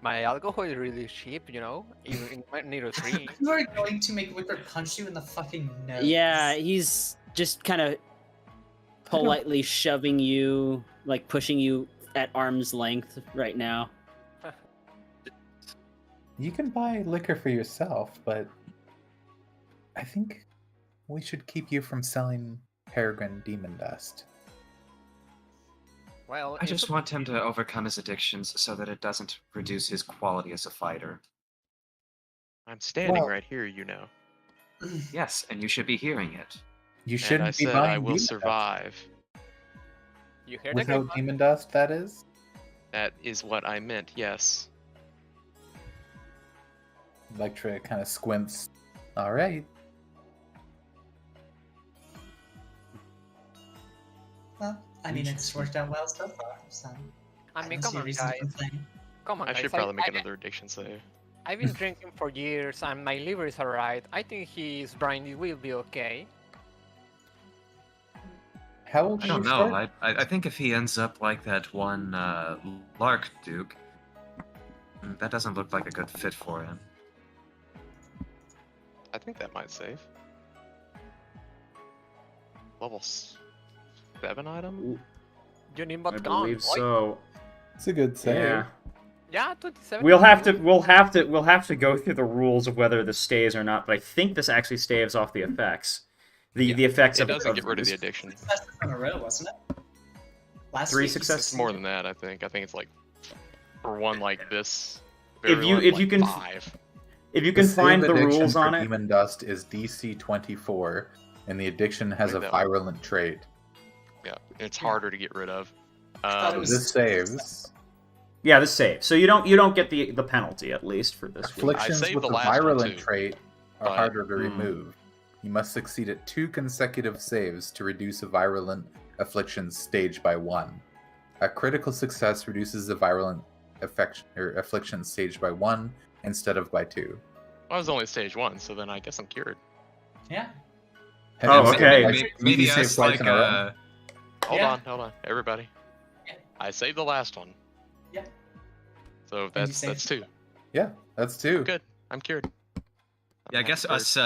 Speaker 7: my alcohol is really cheap, you know. You might need a free."
Speaker 3: You are going to make Wicker punch you in the fucking nose.
Speaker 4: Yeah, he's just kind of politely shoving you, like pushing you at arm's length right now.
Speaker 6: You can buy liquor for yourself, but I think we should keep you from selling Peregrine Demon Dust.
Speaker 7: Well,
Speaker 1: I just want him to overcome his addictions so that it doesn't reduce his quality as a fighter.
Speaker 2: I'm standing
Speaker 6: Well-
Speaker 2: right here, you know.
Speaker 1: Yes, and you should be hearing it.
Speaker 6: You
Speaker 2: And I
Speaker 6: shouldn't be
Speaker 2: said
Speaker 6: buying
Speaker 2: I will
Speaker 6: demon
Speaker 2: survive.
Speaker 7: You hear
Speaker 6: dust
Speaker 7: that?
Speaker 6: without demon dust. That is.
Speaker 2: That is what I meant, yes.
Speaker 6: Electra kind of squints. All right.
Speaker 3: Well, I mean, it's worked out well so far, so
Speaker 7: I mean,
Speaker 3: don't
Speaker 7: come
Speaker 3: see a
Speaker 7: on,
Speaker 3: reason to
Speaker 7: guys.
Speaker 3: complain.
Speaker 7: Come on,
Speaker 2: I
Speaker 7: guys.
Speaker 2: should probably make another addiction save.
Speaker 7: I've been drinking for years, and my liver is alright. I think his brain will be okay.
Speaker 6: How old
Speaker 1: I
Speaker 6: are
Speaker 1: don't
Speaker 6: you,
Speaker 1: know.
Speaker 6: Short?
Speaker 1: I think if he ends up like that one Lark Duke, that doesn't look like a good fit for him.
Speaker 2: I think that might save. Level 7 item?
Speaker 7: You need
Speaker 5: I
Speaker 7: what
Speaker 5: believe
Speaker 7: boy?
Speaker 5: so.
Speaker 6: It's a good save.
Speaker 5: Yeah.
Speaker 7: Yeah, 27.
Speaker 5: We'll have to go through the rules of whether this stays or not, but I think this actually staves off the effects. The effects
Speaker 2: It
Speaker 5: of
Speaker 2: doesn't get rid of the addiction.
Speaker 3: Successes in a row, wasn't it? Last
Speaker 5: 3
Speaker 3: week you
Speaker 5: successes.
Speaker 2: It's more than that, I think. I think it's like, for one like this,
Speaker 5: If
Speaker 2: very
Speaker 5: you-
Speaker 2: one,
Speaker 5: if you
Speaker 2: like
Speaker 5: can-
Speaker 2: 5.
Speaker 5: If you can
Speaker 6: save
Speaker 5: find the
Speaker 6: addiction
Speaker 5: rules
Speaker 6: for
Speaker 5: on it,
Speaker 6: Demon Dust is DC 24, and the addiction has a
Speaker 2: Like that one.
Speaker 6: virulent trait.
Speaker 2: Yeah, it's harder to get rid of.
Speaker 3: thought it was-
Speaker 6: This saves.
Speaker 5: Yeah, the save. So you don't get the penalty at least for this week.
Speaker 6: Afflictions
Speaker 2: saved
Speaker 6: with
Speaker 2: the
Speaker 6: the
Speaker 2: last one,
Speaker 6: virulent
Speaker 2: too,
Speaker 6: trait are
Speaker 2: but-
Speaker 6: harder to remove. You must succeed at 2 consecutive saves to reduce a virulent affliction stage by 1. A critical success reduces the virulent affliction stage by 1 instead of by 2.
Speaker 2: I was only stage 1, so then I guess I'm cured.
Speaker 3: Yeah.
Speaker 5: Oh,
Speaker 6: Have you
Speaker 5: okay.
Speaker 6: saved
Speaker 1: Maybe,
Speaker 6: maybe saved
Speaker 1: us
Speaker 6: twice
Speaker 1: like
Speaker 6: in a row?
Speaker 2: Hold
Speaker 3: Yeah.
Speaker 2: on, everybody.
Speaker 3: Yeah.
Speaker 2: I saved the last one.
Speaker 3: Yeah.
Speaker 2: So
Speaker 3: you
Speaker 2: that's
Speaker 3: saved-
Speaker 2: 2.
Speaker 6: Yeah, that's 2.
Speaker 2: Good. I'm cured.
Speaker 1: Yeah, I guess us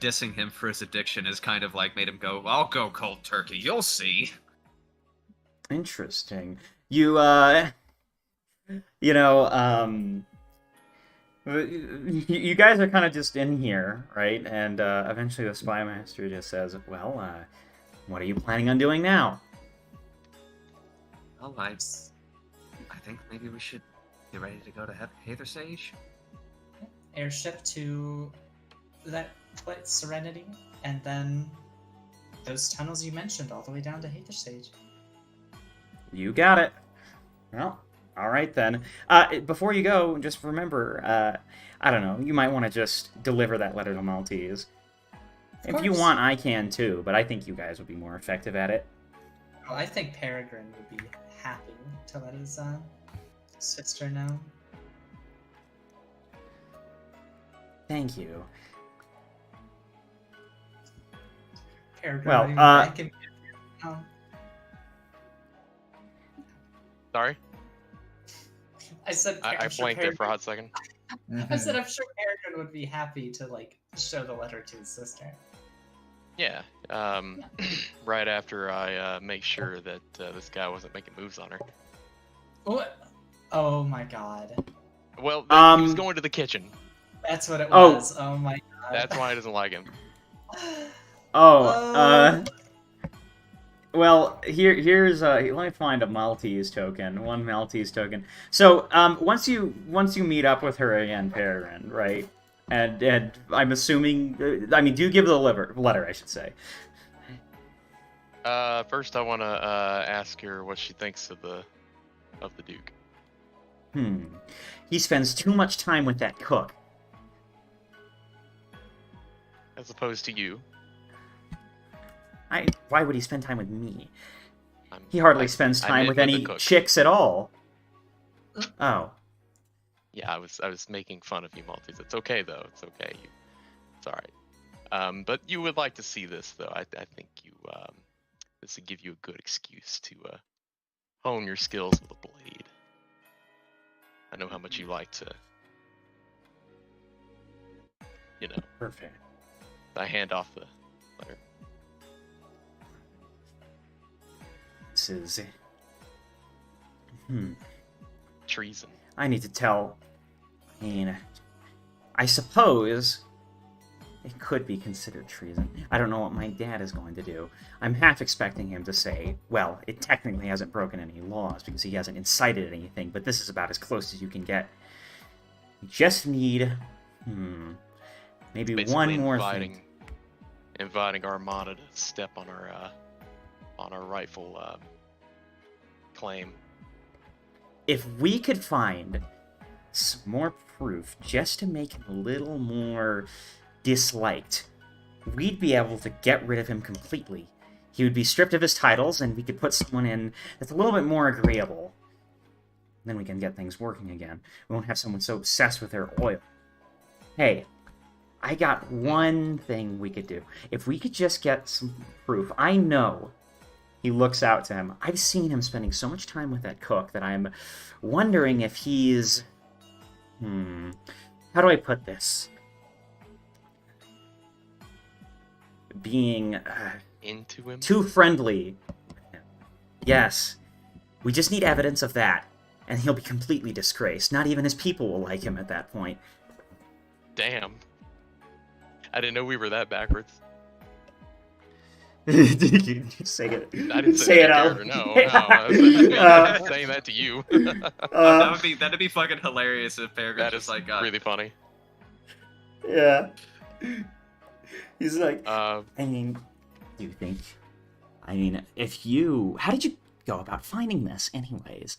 Speaker 1: dissing him for his addiction has kind of like made him go, I'll go cold turkey, you'll see.
Speaker 5: Interesting. You you guys are kind of just in here, right? And eventually the spy master just says, "Well, what are you planning on doing now?"
Speaker 1: Well, I think maybe we should get ready to go to Hathersage.
Speaker 3: Airship to that place, Serenity, and then those tunnels you mentioned all the way down to Hathersage.
Speaker 5: You got it. Well, all right then. Before you go, just remember, I don't know, you might want to just deliver that letter to Maltese. If you
Speaker 3: course.
Speaker 5: want, I can too, but I think you guys would be more effective at it.
Speaker 3: Well, I think Peregrine would be happy to let his sister know.
Speaker 5: Thank you.
Speaker 3: Peregrine
Speaker 5: Well,
Speaker 3: will be back in-
Speaker 2: Sorry,
Speaker 3: I said
Speaker 2: I
Speaker 3: I'm sure
Speaker 2: blanked there for a
Speaker 3: Peregrine-
Speaker 2: hot second.
Speaker 3: I said I'm sure Peregrine would be happy to like show the letter to his sister.
Speaker 2: Yeah. Right after I make sure that this guy wasn't making moves on her.
Speaker 3: What? Oh my god.
Speaker 2: Well, he was
Speaker 5: Um,
Speaker 2: going to the kitchen.
Speaker 3: That's what it
Speaker 5: Oh.
Speaker 3: was. Oh my god.
Speaker 2: That's why he doesn't like him.
Speaker 5: Well, here's let me find a Maltese token. One Maltese token. So, once you meet up with her again, Peregrine, right? And I'm assuming, I mean, do you give the letter? I should say.
Speaker 2: First, I want to ask her what she thinks of the Duke.
Speaker 5: He spends too much time with that cook.
Speaker 2: As opposed to you.
Speaker 5: Why would he spend time with me?
Speaker 2: I'm-
Speaker 5: He hardly
Speaker 2: I-
Speaker 5: spends
Speaker 2: I
Speaker 5: time
Speaker 2: meant
Speaker 5: with
Speaker 2: the
Speaker 5: any
Speaker 2: cook.
Speaker 5: chicks at all. Oh.
Speaker 2: Yeah, I was making fun of you, Maltese. It's okay though. It's okay. It's all right. But you would like to see this though. I think you this would give you a good excuse to hone your skills with a blade. I know how much you like to,
Speaker 5: Perfect.
Speaker 2: I hand off the letter.
Speaker 5: This is...
Speaker 2: Treason.
Speaker 5: I need to tell... I mean... I suppose... It could be considered treason. I don't know what my dad is going to do. I'm half expecting him to say, well, it technically hasn't broken any laws because he hasn't incited anything, but this is about as close as you can get. You just need... Maybe
Speaker 2: Basically
Speaker 5: one more thing.
Speaker 2: inviting Armada to step on our rightful claim.
Speaker 5: If we could find some more proof just to make him a little more disliked, we'd be able to get rid of him completely. He would be stripped of his titles, and we could put someone in that's a little bit more agreeable. Then we can get things working again. We won't have someone so obsessed with their oil. Hey, I got one thing we could do. If we could just get some proof, I know. He looks out to him. I've seen him spending so much time with that cook that I'm wondering if he's... How do I put this? Being
Speaker 2: Into him?
Speaker 5: too friendly. Yes. We just need evidence of that, and he'll be completely disgraced. Not even his people will like him at that point.
Speaker 2: Damn. I didn't know we were that backwards.
Speaker 5: Did you say it?
Speaker 2: I didn't
Speaker 5: say
Speaker 2: say
Speaker 5: it
Speaker 2: that
Speaker 5: out.
Speaker 2: character, no. I was saying that to you.
Speaker 1: That'd be fucking hilarious if Peregrine
Speaker 2: That
Speaker 1: just
Speaker 2: is
Speaker 1: like
Speaker 2: really funny.
Speaker 5: Yeah. He's like,
Speaker 2: Uh,
Speaker 5: I mean, do you think... I mean, if you... How did you go about finding this, anyways?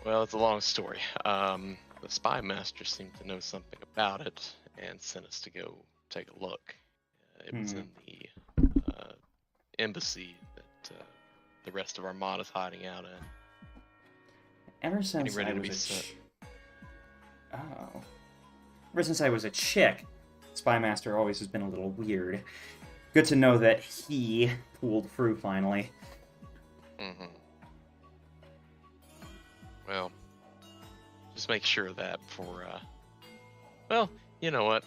Speaker 2: Well, it's a long story. The spy master seemed to know something about it and sent us to go take a look. It was in the embassy that the rest of Armada's hiding out in.
Speaker 5: Ever since
Speaker 2: ready
Speaker 5: I
Speaker 2: to be
Speaker 5: was
Speaker 2: sent.
Speaker 5: Ever since I was a chick, Spy Master always has been a little weird. Good to know that he pulled through finally.
Speaker 2: Mm-hmm. Well, just make sure of that before, well, you know what?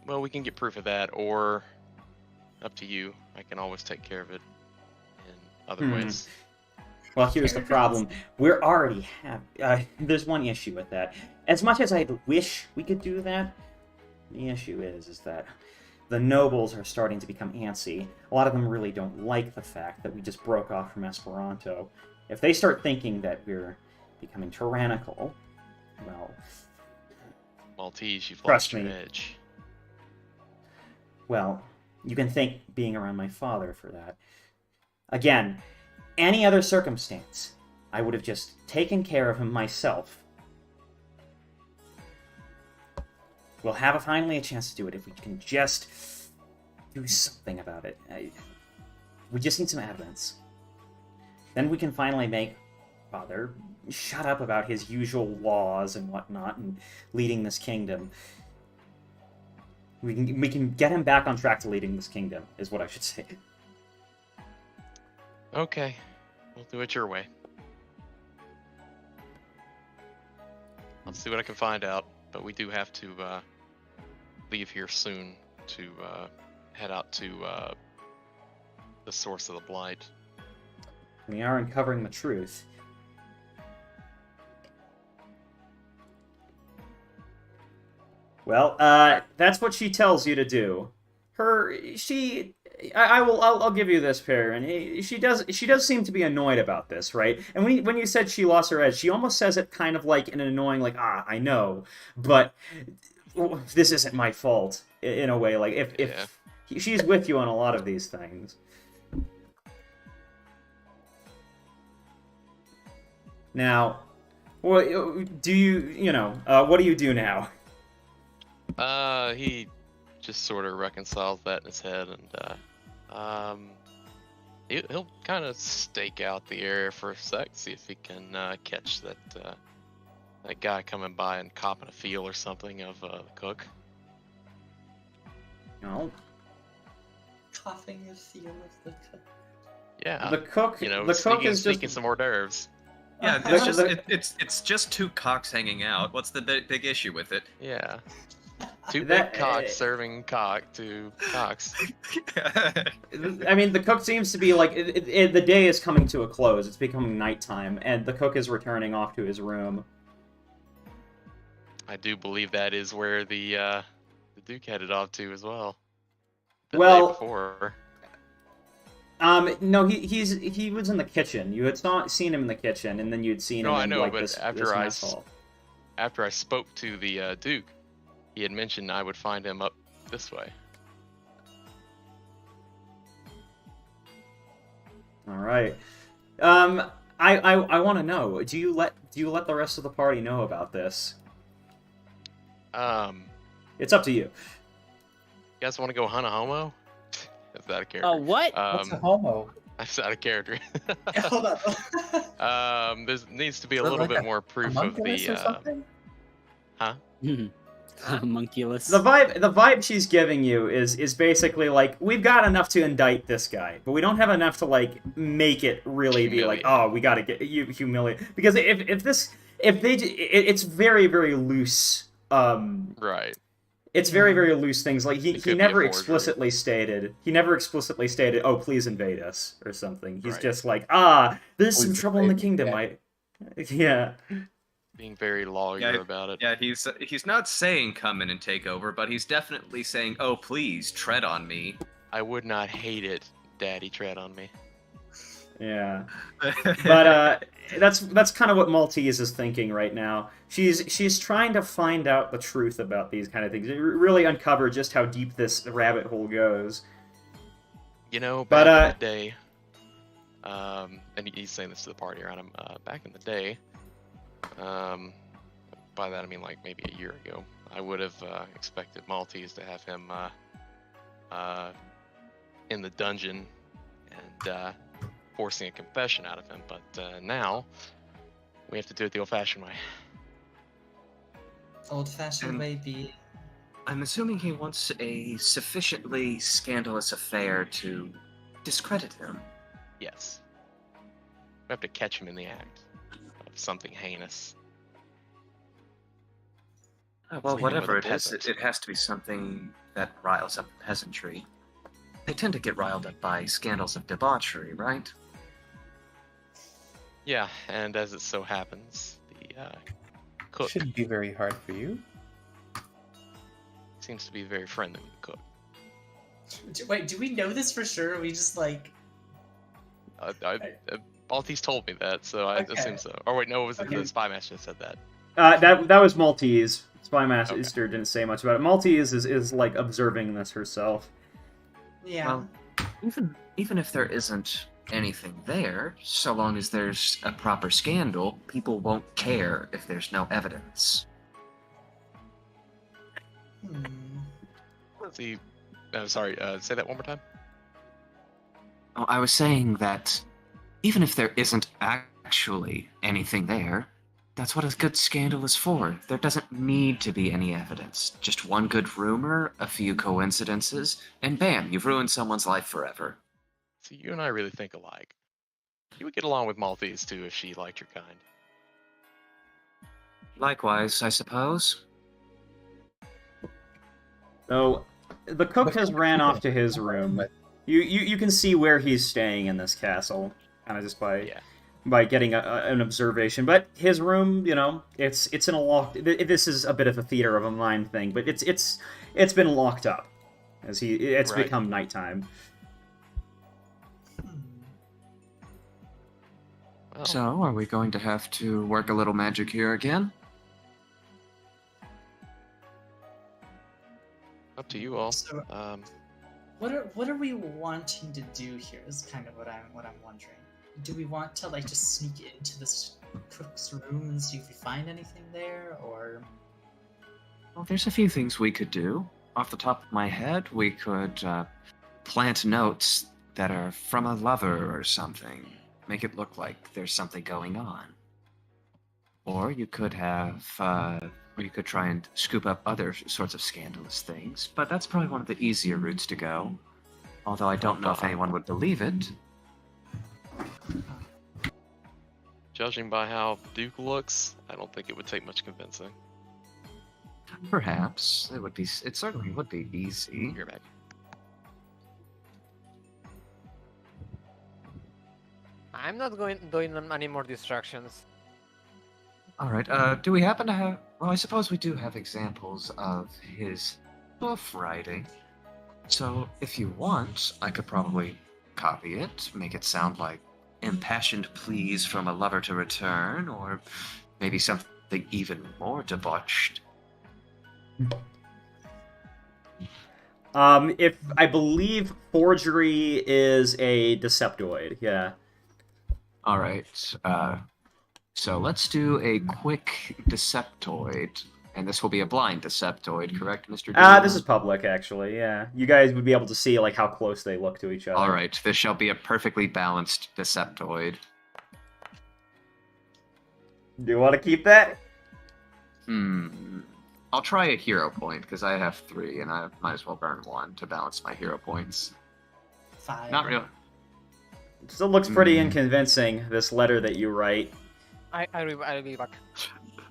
Speaker 2: Well, we can get proof of that, or up to you. I can always take care of it in other ways.
Speaker 5: Well, here's the problem. We're already there's one issue with that. As much as I wish we could do that, the issue is that the nobles are starting to become antsy. A lot of them really don't like the fact that we just broke off from Esperanto. If they start thinking that we're becoming tyrannical, well...
Speaker 2: Maltese, you've
Speaker 5: Trust
Speaker 2: lost your
Speaker 5: me.
Speaker 2: edge.
Speaker 5: Well, you can thank being around my father for that. Again, any other circumstance, I would have just taken care of him myself. We'll have finally a chance to do it if we can just do something about it. We just need some evidence. Then we can finally make Father shut up about his usual laws and whatnot and leading this kingdom. We can get him back on track to leading this kingdom, is what I should say.
Speaker 2: Okay, we'll do it your way. I'll see what I can find out, but we do have to leave here soon to head out to the source of the blight.
Speaker 5: We are uncovering the truth. Well, that's what she tells you to do. I'll give you this, Perrin. She does seem to be annoyed about this, right? And when you said she lost her edge, she almost says it kind of like in an annoying, like, I know, but this isn't my fault, in a way. Like, if she's with you on a lot of these things. Now, what do what do you do now?
Speaker 2: He just sort of reconciles that in his head, and he'll kind of stake out the area for a sec, see if he can catch that guy coming by and copping a feel or something of the cook.
Speaker 5: No.
Speaker 3: Coughing a feel of the cook.
Speaker 2: Yeah.
Speaker 5: The cook.
Speaker 2: You know,
Speaker 5: the cook is
Speaker 2: speaking
Speaker 5: just
Speaker 2: some hors d'oeuvres.
Speaker 1: Yeah, it's just two cocks hanging out. What's the big issue with it?
Speaker 2: Yeah. Two
Speaker 5: That-
Speaker 2: big cocks serving cock to cocks.
Speaker 5: I mean, the cook seems to be like the day is coming to a close. It's becoming nighttime, and the cook is returning off to his room.
Speaker 2: I do believe that is where the Duke headed off to as well. The
Speaker 5: Well-
Speaker 2: day before.
Speaker 5: No, he was in the kitchen. You had not seen him in the kitchen, and then you'd seen him
Speaker 2: No, I
Speaker 5: in
Speaker 2: know,
Speaker 5: like
Speaker 2: but
Speaker 5: this
Speaker 2: after
Speaker 5: mess hall.
Speaker 2: After I spoke to the Duke, he had mentioned I would find him up this way.
Speaker 5: All right. I want to know. Do you let the rest of the party know about this? It's up to you.
Speaker 2: You guys want to go hunt a homo? That's out of character.
Speaker 4: Oh, what?
Speaker 6: What's a homo?
Speaker 2: That's out of character.
Speaker 3: Hold up.
Speaker 2: There needs to be a
Speaker 6: Is that
Speaker 2: little
Speaker 6: like
Speaker 2: bit more proof of
Speaker 6: Homunculus or
Speaker 2: the.
Speaker 6: something?
Speaker 4: Homunculus.
Speaker 5: The vibe she's giving you is basically like, we've got enough to indict this guy, but we don't have enough to like make it really be like, oh, we got to get you humiliate, because it's very, very loose.
Speaker 2: Right.
Speaker 5: It's very, very loose things. Like
Speaker 2: It
Speaker 5: he
Speaker 2: could be a
Speaker 5: never
Speaker 2: forgery.
Speaker 5: explicitly stated. Oh, please invade us or something. He's
Speaker 2: Right.
Speaker 5: just like, there's some
Speaker 6: Please
Speaker 5: trouble in the
Speaker 6: invade me,
Speaker 5: kingdom. Yeah.
Speaker 2: Being very lawyer about it.
Speaker 1: Yeah, he's not saying come in and take over, but he's definitely saying, "Oh, please tread on me."
Speaker 2: I would not hate it, Daddy tread on me.
Speaker 5: Yeah. But that's kind of what Maltese is thinking right now. She's trying to find out the truth about these kind of things. Really uncover just how deep this rabbit hole goes.
Speaker 2: You know,
Speaker 5: But,
Speaker 2: back in the day, And he's saying this to the party around him. Back in the day, by that I mean like maybe a year ago, I would have expected Maltese to have him in the dungeon and forcing a confession out of him, but now we have to do it the old-fashioned way.
Speaker 3: Old-fashioned way be.
Speaker 1: I'm assuming he wants a sufficiently scandalous affair to discredit him.
Speaker 2: Yes. We have to catch him in the act of something heinous.
Speaker 1: Well,
Speaker 2: Something
Speaker 1: whatever
Speaker 2: with
Speaker 1: it
Speaker 2: a
Speaker 1: is,
Speaker 2: peasant.
Speaker 1: it has to be something that riles up the peasantry. They tend to get riled up by scandals of debauchery, right?
Speaker 2: Yeah, and as it so happens, the cook
Speaker 6: Shouldn't be very hard for you.
Speaker 2: seems to be very friendly with the cook.
Speaker 3: Wait, do we know this for sure? Or we just like.
Speaker 2: Maltese told me that, so I
Speaker 3: Okay.
Speaker 2: assume so. Or wait, no, it was
Speaker 3: Okay.
Speaker 2: the spy master that said that.
Speaker 5: That was Maltese. Spy Master
Speaker 2: Okay.
Speaker 5: didn't say much about it. Maltese is like observing this herself.
Speaker 3: Yeah.
Speaker 1: Well, even if there isn't anything there, so long as there's a proper scandal, people won't care if there's no evidence.
Speaker 3: Hmm.
Speaker 2: Let's see. Sorry, say that one more time.
Speaker 1: Oh, I was saying that even if there isn't actually anything there, that's what a good scandal is for. There doesn't need to be any evidence. Just one good rumor, a few coincidences, and bam, you've ruined someone's life forever.
Speaker 2: See, you and I really think alike. You would get along with Maltese too if she liked your kind.
Speaker 1: Likewise, I suppose.
Speaker 5: So the cook has ran off to his room. You can see where he's staying in this castle, kind of just by getting an observation. But his room, you know, it's in a locked. This is a bit of a theater of a mind thing, but it's been locked up as it's
Speaker 2: Right.
Speaker 5: become nighttime.
Speaker 2: Well,
Speaker 1: So, are we going to have to work a little magic here again?
Speaker 2: up to you all.
Speaker 3: So, what are we wanting to do here? Is kind of what I'm wondering. Do we want to like just sneak into this cook's room and see if we find anything there, or?
Speaker 1: Well, there's a few things we could do. Off the top of my head, we could plant notes that are from a lover or something. Make it look like there's something going on. Or you could have, or you could try and scoop up other sorts of scandalous things, but that's probably one of the easier routes to go. Although I don't know if anyone would believe it.
Speaker 2: Judging by how Duke looks, I don't think it would take much convincing.
Speaker 1: Perhaps it would be. It certainly would be easy.
Speaker 2: You're back.
Speaker 7: I'm not doing any more distractions.
Speaker 1: All right. Do we happen to have? Well, I suppose we do have examples of his buff writing. So, if you want, I could probably copy it, make it sound like impassioned pleas from a lover to return, or maybe something even more debauched.
Speaker 5: If I believe forgery is a deceptoid, yeah.
Speaker 1: All right. So let's do a quick deceptoid, and this will be a blind deceptoid, correct, Mr.
Speaker 5: This is public, actually, yeah. You guys would be able to see, like, how close they look to each other.
Speaker 1: All right. This shall be a perfectly balanced deceptoid.
Speaker 5: Do you want to keep that?
Speaker 1: I'll try a hero point, because I have 3, and I might as well burn 1 to balance my hero points.
Speaker 3: 5.
Speaker 1: Not really.
Speaker 5: It still looks pretty unconvincing, this letter that you write.
Speaker 7: I'll be back.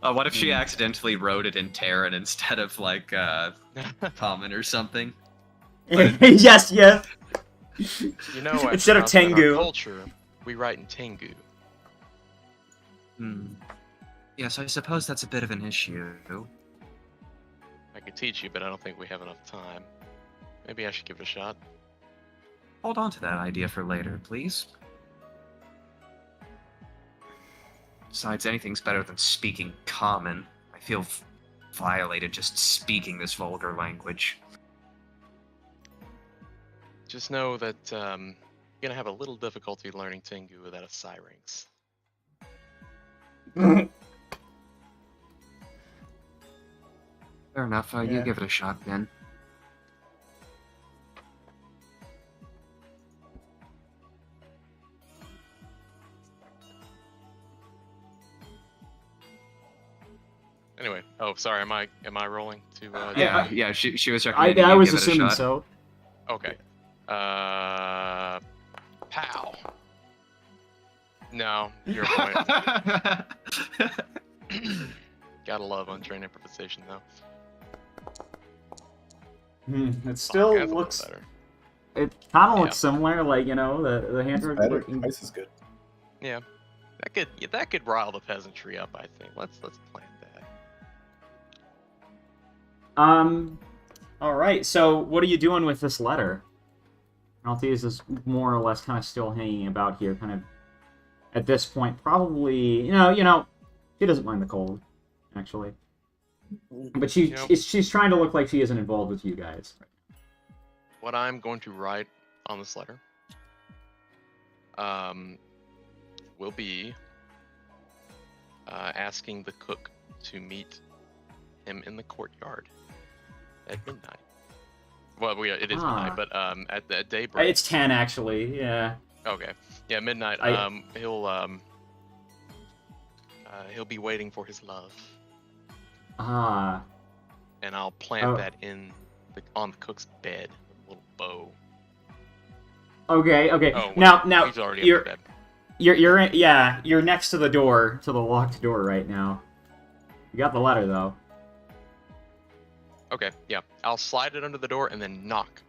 Speaker 1: What if she accidentally wrote it in Terran instead of, like, common or something?
Speaker 5: Yes.
Speaker 2: You know,
Speaker 5: Instead of
Speaker 2: in our
Speaker 5: Tengu.
Speaker 2: culture, we write in Tengu.
Speaker 1: Yes, I suppose that's a bit of an issue.
Speaker 2: I could teach you, but I don't think we have enough time. Maybe I should give it a shot.
Speaker 1: Hold on to that idea for later, please. Besides, anything's better than speaking common. I feel violated just speaking this vulgar language.
Speaker 2: Just know that gonna have a little difficulty learning Tengu without a Syrinx.
Speaker 1: Fair enough. You
Speaker 5: Yeah.
Speaker 1: give it a shot, Ben.
Speaker 2: Anyway, oh sorry, am I rolling to?
Speaker 1: Yeah. She was recommending
Speaker 5: I
Speaker 1: you
Speaker 5: was
Speaker 1: give it a
Speaker 5: assuming
Speaker 1: shot.
Speaker 5: so.
Speaker 2: Okay. Pow. No, you're right. Gotta love untrained improvisation though.
Speaker 5: It still
Speaker 2: That's a little
Speaker 5: looks.
Speaker 2: better.
Speaker 5: It kind of
Speaker 2: Yeah.
Speaker 5: looks similar, like the hand
Speaker 6: It's
Speaker 5: are
Speaker 6: better.
Speaker 5: looking.
Speaker 6: Twice is good.
Speaker 2: Yeah, that could rile the peasantry up. I think. Let's plant that.
Speaker 5: All right. So, what are you doing with this letter? Maltese is more or less kind of still hanging about here, kind of. At this point, probably, she doesn't mind the cold, actually. But she's trying to look like she isn't involved with you guys.
Speaker 2: What I'm going to write on this letter will be asking the cook to meet him in the courtyard at midnight. Well, it is midnight, but at daybreak.
Speaker 5: It's 10, actually, yeah.
Speaker 2: Okay. Yeah, midnight. He'll be waiting for his love,
Speaker 5: Ah.
Speaker 2: and I'll plant that on the cook's bed with a little bow.
Speaker 5: Okay.
Speaker 2: Oh,
Speaker 5: now
Speaker 2: he's already
Speaker 5: you're
Speaker 2: in bed.
Speaker 5: you're next to the door, to the locked door right now. You got the letter though.
Speaker 2: Okay, yeah. I'll slide it under the door and then knock.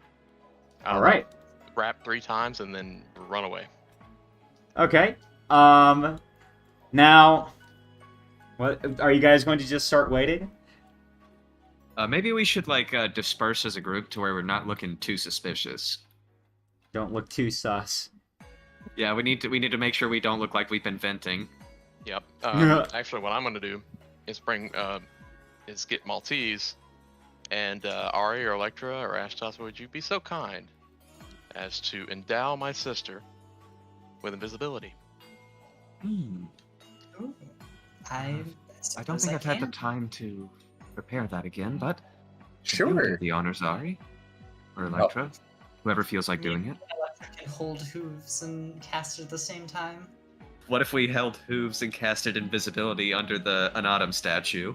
Speaker 5: All right.
Speaker 2: Rap 3 times and then run away.
Speaker 5: Okay. Now, what are you guys going to just start waiting?
Speaker 1: Maybe we should disperse as a group to where we're not looking too suspicious.
Speaker 5: Don't look too sus.
Speaker 1: Yeah, we need to make sure we don't look like we've been venting.
Speaker 2: Yep.
Speaker 5: Yeah.
Speaker 2: Actually, what I'm gonna do is get Maltese and Ari or Electra or Ashtos. Would you be so kind as to endow my sister with invisibility?
Speaker 3: Ooh.
Speaker 1: I don't
Speaker 3: suppose
Speaker 1: think I've had the
Speaker 3: can.
Speaker 1: time to prepare that again, but
Speaker 6: Sure.
Speaker 1: you do the honors, Ari or Electra, whoever feels like doing it.
Speaker 3: Electra can hold hooves and cast it at the same time.
Speaker 1: What if we held hooves and casted invisibility under the Anatum statue?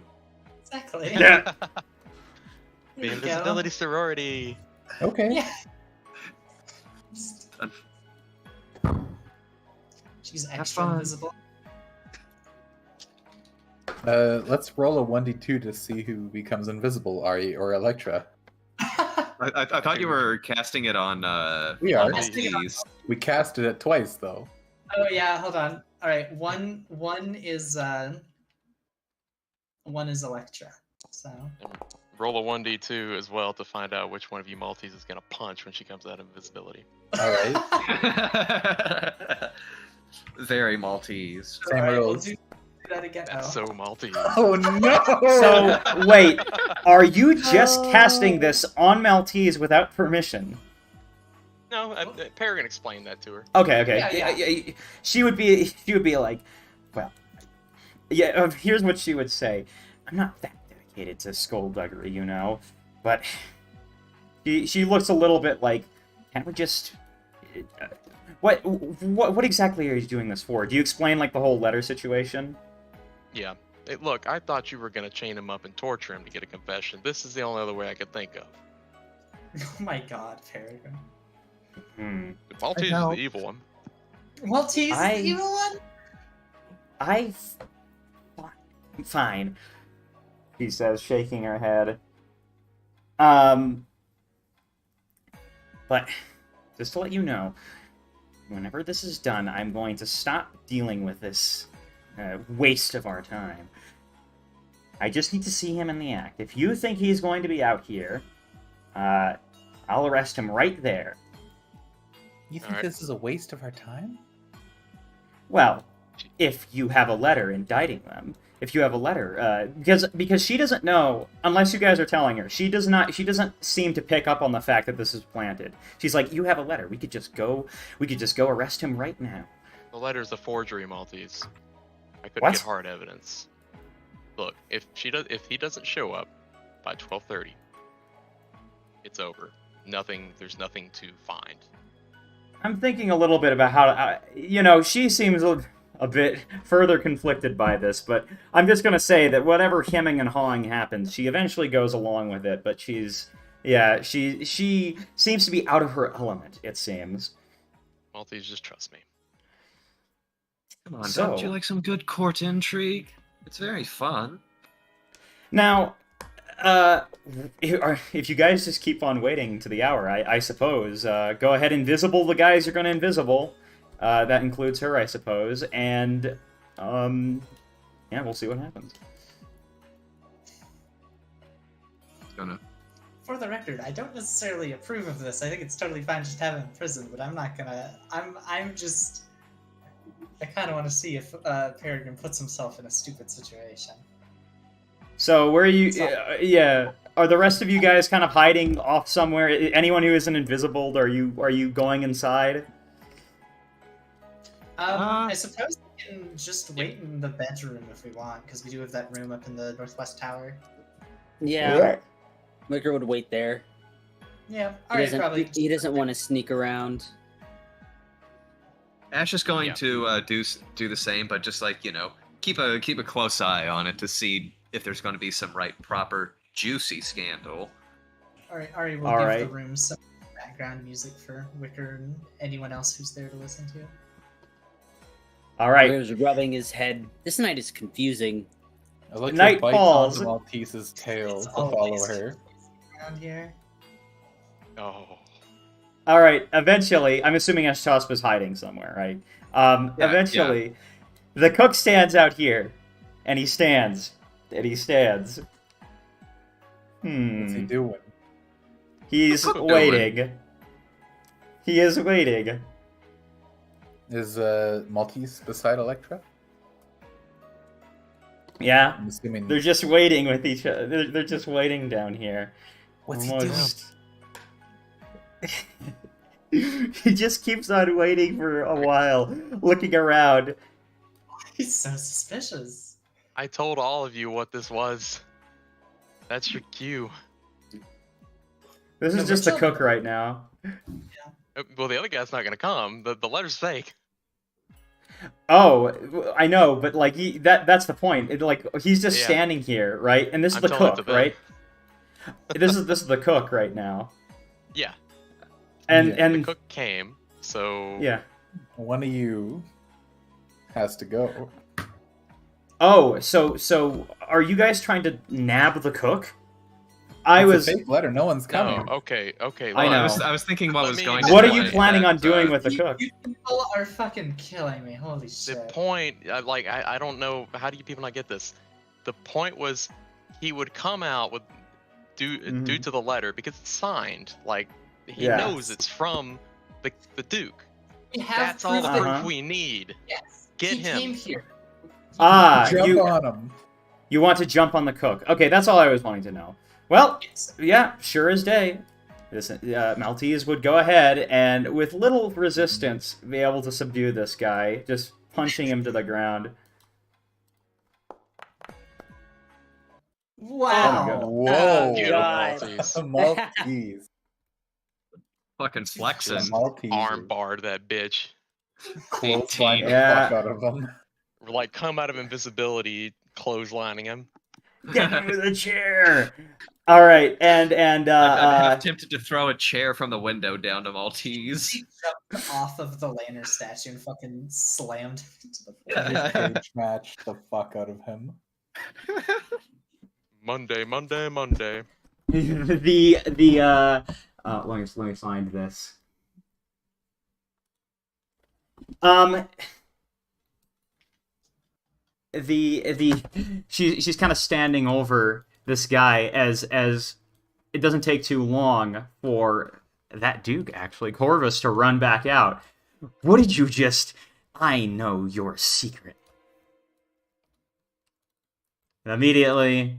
Speaker 3: Exactly.
Speaker 5: Yeah.
Speaker 2: The
Speaker 3: There you go.
Speaker 2: invisibility sorority.
Speaker 6: Okay.
Speaker 3: Yeah. She's extra
Speaker 1: fun.
Speaker 3: invisible.
Speaker 6: Let's roll a 1d2 to see who becomes invisible, Ari or Electra.
Speaker 1: I thought you were casting it on.
Speaker 6: We are.
Speaker 1: on
Speaker 3: Casting it on-
Speaker 1: Maltese.
Speaker 6: We casted it twice, though.
Speaker 3: Oh yeah, hold on. All right, one is Electra. So
Speaker 2: Roll a 1d2 as well to find out which one of you Maltese is gonna punch when she comes out of invisibility.
Speaker 6: All right.
Speaker 1: Very Maltese.
Speaker 6: Same
Speaker 3: All right, we'll
Speaker 6: rules.
Speaker 3: do that again.
Speaker 2: That's so Maltese.
Speaker 6: Oh no!
Speaker 5: So wait, are you just casting this on Maltese without permission?
Speaker 2: No, Peregrine explained that to her.
Speaker 5: Okay.
Speaker 3: Yeah.
Speaker 5: She would be like, well, yeah. Here's what she would say: I'm not that dedicated to skullduggery, but she looks a little bit like, can't we just? What exactly are you doing this for? Do you explain the whole letter situation?
Speaker 2: Yeah. Hey, look, I thought you were gonna chain him up and torture him to get a confession. This is the only other way I could think of.
Speaker 3: Oh my god, Peregrine.
Speaker 2: Maltese is
Speaker 6: know.
Speaker 2: the evil one.
Speaker 3: Maltese is the evil one?
Speaker 5: Fine, he says, shaking her head. But just to let you know, whenever this is done, I'm going to stop dealing with this waste of our time. I just need to see him in the act. If you think he's going to be out here, I'll arrest him right there.
Speaker 6: You think
Speaker 2: Alright.
Speaker 6: this is a waste of our time?
Speaker 5: Well, if you have a letter indicting them. If you have a letter, because she doesn't know unless you guys are telling her. She doesn't seem to pick up on the fact that this is planted. She's like, you have a letter. We could just go arrest him right now.
Speaker 2: The letter's a forgery, Maltese. I couldn't
Speaker 5: What?
Speaker 2: get hard evidence. Look, if he doesn't show up by 12:30, it's over. There's nothing to find.
Speaker 5: I'm thinking a little bit about how to, she seems a bit further conflicted by this, but I'm just gonna say that whatever hemming and hawing happens, she eventually goes along with it. But she seems to be out of her element. It seems.
Speaker 2: Maltese, just trust me.
Speaker 1: Come on,
Speaker 5: So-
Speaker 1: don't you like some good court intrigue? It's very fun.
Speaker 5: Now, if you guys just keep on waiting to the hour, I suppose, go ahead, invisible the guys you're going to invisible. That includes her, I suppose, and, yeah, we'll see what happens.
Speaker 1: Gonna.
Speaker 3: For the record, I don't necessarily approve of this. I think it's totally fine just to have him in prison, but I'm not gonna. I'm just. I kind of want to see if Peregrine puts himself in a stupid situation.
Speaker 5: So, where are you...
Speaker 3: So-
Speaker 5: yeah, are the rest of you guys kind of hiding off somewhere? Anyone who isn't invisible, are you going inside?
Speaker 3: I suppose we can just wait in the bedroom if we want, because we do have that room up in the northwest tower.
Speaker 4: Yeah, Wicker would wait there.
Speaker 3: Yeah,
Speaker 4: He
Speaker 3: alright,
Speaker 4: doesn't.
Speaker 3: probably.
Speaker 4: He doesn't want to sneak around.
Speaker 1: Ash is going
Speaker 2: Yeah.
Speaker 1: to do the same, but just like keep a close eye on it to see if there's going to be some proper juicy scandal.
Speaker 3: Alright, Ari will
Speaker 5: Alright.
Speaker 3: give the room some background music for Wicker and anyone else who's there to listen to.
Speaker 5: All right.
Speaker 4: Wicker's rubbing his head. This night is confusing.
Speaker 6: Alexa
Speaker 5: Night
Speaker 6: bites
Speaker 5: falls.
Speaker 6: onto Maltese's tail
Speaker 3: It's
Speaker 6: to follow
Speaker 3: always
Speaker 6: her.
Speaker 3: around here.
Speaker 2: Oh.
Speaker 5: All right. Eventually, I'm assuming Ashtaspa's hiding somewhere, right? Eventually, the cook stands out here, and he stands,
Speaker 6: What's he doing?
Speaker 5: He's
Speaker 1: Doing.
Speaker 5: waiting. He is waiting.
Speaker 6: Is Maltese beside Electra?
Speaker 5: Yeah.
Speaker 6: I'm assuming.
Speaker 5: They're just waiting with each other. They're just waiting down here.
Speaker 6: What's he
Speaker 5: Almost. He just keeps on waiting for a while, looking around.
Speaker 3: He's so suspicious.
Speaker 2: I told all of you what this was. That's your cue.
Speaker 5: This
Speaker 3: No,
Speaker 5: is
Speaker 3: we're
Speaker 5: just the
Speaker 3: children.
Speaker 5: cook right now.
Speaker 2: Well, the other guy's not gonna come. The letter's fake.
Speaker 5: Oh, I know, but like that's the point. He's just
Speaker 2: Yeah.
Speaker 5: standing here, right? And this is
Speaker 2: I'm
Speaker 5: the
Speaker 2: telling it
Speaker 5: cook,
Speaker 2: to them.
Speaker 5: right? This is the cook right now.
Speaker 2: Yeah.
Speaker 5: And
Speaker 6: Yeah.
Speaker 2: The
Speaker 5: and
Speaker 2: cook came, so
Speaker 5: yeah.
Speaker 6: One of you has to go.
Speaker 5: Oh, so are you guys trying to nab the cook?
Speaker 6: It's a fake letter. No one's coming.
Speaker 2: No, okay.
Speaker 5: I know.
Speaker 1: I was thinking what
Speaker 2: Let
Speaker 1: was
Speaker 2: me-
Speaker 1: going.
Speaker 5: What
Speaker 1: to
Speaker 5: are you
Speaker 1: play
Speaker 5: planning on
Speaker 1: that,
Speaker 5: doing with the
Speaker 3: You-
Speaker 5: cook?
Speaker 3: You people are fucking killing me. Holy
Speaker 2: The
Speaker 3: shit.
Speaker 2: point, I don't know, how do you people not get this? The point was, he would come out with due to the letter because it's signed. Like he
Speaker 5: Yeah.
Speaker 2: knows it's from the Duke.
Speaker 3: We have
Speaker 2: That's all the
Speaker 3: proof
Speaker 2: proof
Speaker 3: that
Speaker 2: we need.
Speaker 3: yes,
Speaker 2: Get
Speaker 3: he
Speaker 2: him.
Speaker 3: came here.
Speaker 6: Jump on him.
Speaker 5: You want to jump on the cook? Okay, that's all I was wanting to know. Well,
Speaker 3: Yes.
Speaker 5: yeah, sure as day. This Maltese would go ahead and, with little resistance, be able to subdue this guy, just punching him to the ground.
Speaker 3: Wow.
Speaker 6: Whoa.
Speaker 2: Get him,
Speaker 4: God.
Speaker 2: Maltese.
Speaker 6: Maltese.
Speaker 1: Fucking flexing.
Speaker 6: Maltese.
Speaker 2: Arm barred that bitch.
Speaker 6: Clothesline the
Speaker 5: Yeah.
Speaker 6: fuck out of him.
Speaker 2: Like come out of invisibility, clotheslining him.
Speaker 5: Get him with a chair. All right, and
Speaker 1: I'm half tempted to throw a chair from the window down to Maltese.
Speaker 3: He jumped off of the lantern statue and fucking slammed into the floor.
Speaker 6: Cage match the fuck out of him.
Speaker 2: Monday.
Speaker 5: Let me find this. She's kind of standing over this guy as it doesn't take too long for that Duke, actually, Corvus, to run back out. What did you just... I know your secret. And immediately,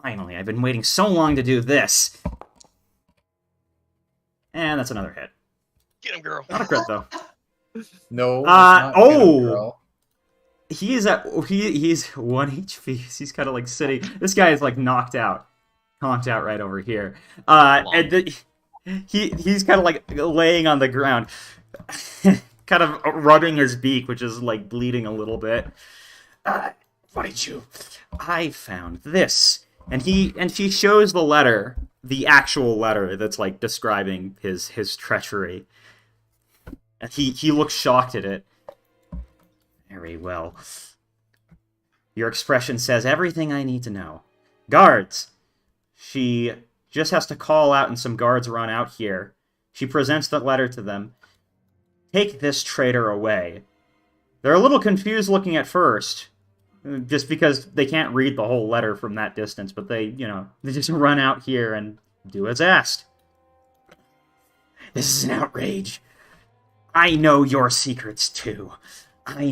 Speaker 5: finally, I've been waiting so long to do this. And that's another hit.
Speaker 2: Get him, girl.
Speaker 5: Not a crit, though.
Speaker 6: No. Let's not get him, girl.
Speaker 5: He's 1 HP. He's kind of like sitting. This guy is like knocked out, conked out right over here. He's kind of like laying on the ground, kind of rubbing his beak, which is like bleeding a little bit. What did you? I found this, and she shows the letter, the actual letter that's like describing his treachery. And he looks shocked at it. Very well. Your expression says everything I need to know. Guards! She just has to call out and some guards run out here. She presents the letter to them. Take this traitor away. They're a little confused looking at first, just because they can't read the whole letter from that distance, but they just run out here and do as asked. This is an outrage. I know your secrets too. I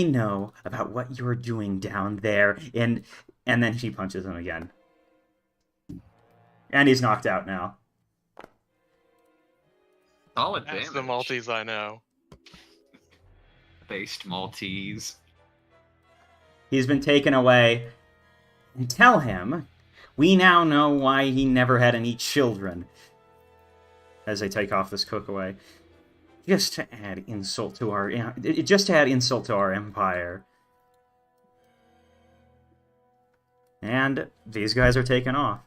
Speaker 5: know about what you're doing down there, and then she punches him again. And he's knocked out now.
Speaker 1: Solid
Speaker 2: That's
Speaker 1: damage.
Speaker 2: the Maltese I know.
Speaker 1: Based Maltese.
Speaker 5: He's been taken away. And tell him, we now know why he never had any children. As they take off this cook away. Just to add insult to our empire. And these guys are taken off.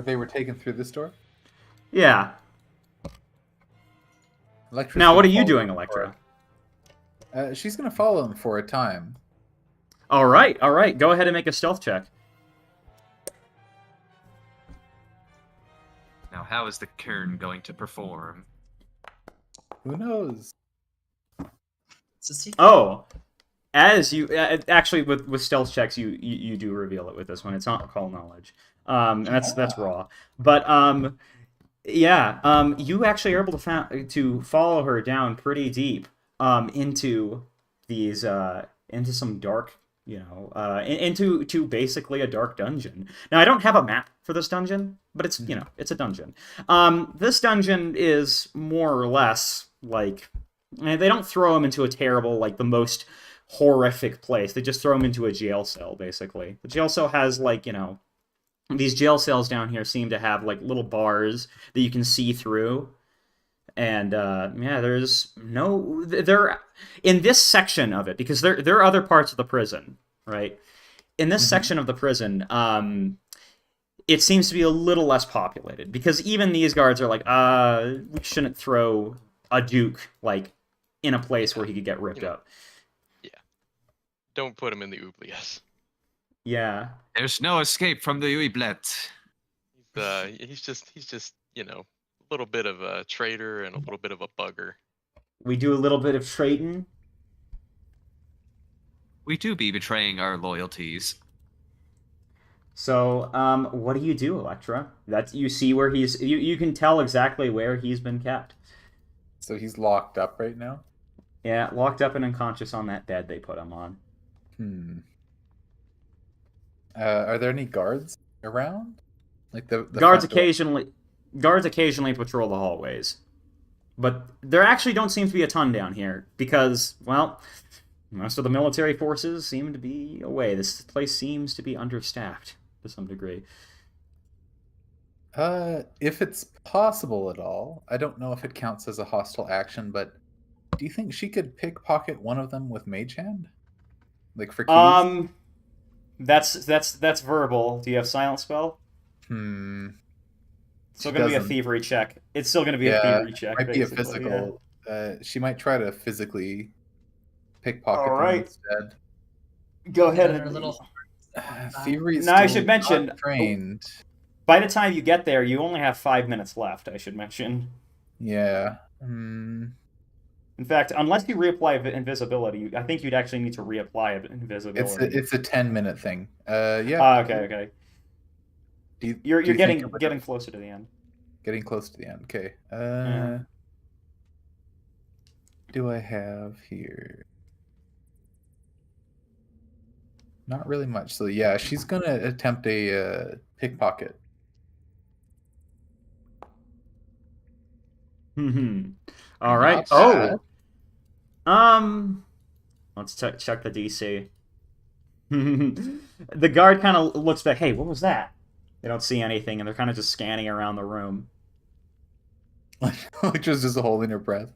Speaker 6: They were taken through this door?
Speaker 5: Yeah.
Speaker 6: Electra's
Speaker 5: Now, what are
Speaker 6: gonna
Speaker 5: you
Speaker 6: follow
Speaker 5: doing,
Speaker 6: them
Speaker 5: Electra?
Speaker 6: She's going to follow them for a time.
Speaker 5: All right. Go ahead and make a stealth check.
Speaker 1: Now, how is the Kern going to perform?
Speaker 6: Who knows?
Speaker 3: It's a secret.
Speaker 5: Oh, as you actually with stealth checks, you do reveal it with this one. It's not call knowledge, and that's raw. But you actually are able to follow her down pretty deep into these into some dark, into basically a dark dungeon. Now, I don't have a map for this dungeon, but it's it's a dungeon. This dungeon is more or less like, they don't throw him into a terrible, like the most horrific place. They just throw him into a jail cell, basically. The jail cell has these jail cells down here seem to have like little bars that you can see through. And there's no, there in this section of it, because there are other parts of the prison, right? In this section of the prison, it seems to be a little less populated, because even these guards are like, we shouldn't throw a duke like in a place where he could get ripped up.
Speaker 2: Yeah. Don't put him in the oubliettes.
Speaker 5: Yeah.
Speaker 1: There's no escape from the oubliette.
Speaker 2: He's just a little bit of a traitor and a little bit of a bugger.
Speaker 5: We do a little bit of trading.
Speaker 1: We do be betraying our loyalties.
Speaker 5: So, what do you do, Electra? You see where you can tell exactly where he's been kept.
Speaker 6: So he's locked up right now?
Speaker 5: Yeah, locked up and unconscious on that bed they put him on.
Speaker 6: Are there any guards around? Like the
Speaker 5: guards
Speaker 6: front door?
Speaker 5: occasionally patrol the hallways. But there actually don't seem to be a ton down here, because, well, most of the military forces seem to be away. This place seems to be understaffed to some degree.
Speaker 6: If it's possible at all, I don't know if it counts as a hostile action, but do you think she could pickpocket one of them with Mage Hand? Like for keys?
Speaker 5: That's verbal. Do you have silent spell? It's still going to be a thievery check. It's still going to be a thievery check.
Speaker 6: Might be a physical. Yeah. She might try to physically pickpocket them instead.
Speaker 5: Go ahead
Speaker 3: They're
Speaker 5: and
Speaker 3: a little
Speaker 6: thievery.
Speaker 5: Now, I should mention,
Speaker 6: trained.
Speaker 5: By the time you get there, you only have 5 minutes left. I should mention.
Speaker 6: Yeah.
Speaker 5: In fact, unless you reapply invisibility, I think you'd actually need to reapply invisibility.
Speaker 6: It's a 10-minute thing. Yeah.
Speaker 5: Okay. You're getting closer to the end.
Speaker 6: Getting close to the end. Okay.
Speaker 5: Yeah.
Speaker 6: Do I have here? Not really much. So yeah, she's gonna attempt a pickpocket.
Speaker 5: All right.
Speaker 6: Not
Speaker 5: Oh. Let's check the DC. The guard kind of looks back. Hey, what was that? They don't see anything, and they're kind of just scanning around the room.
Speaker 6: Which was just holding her breath.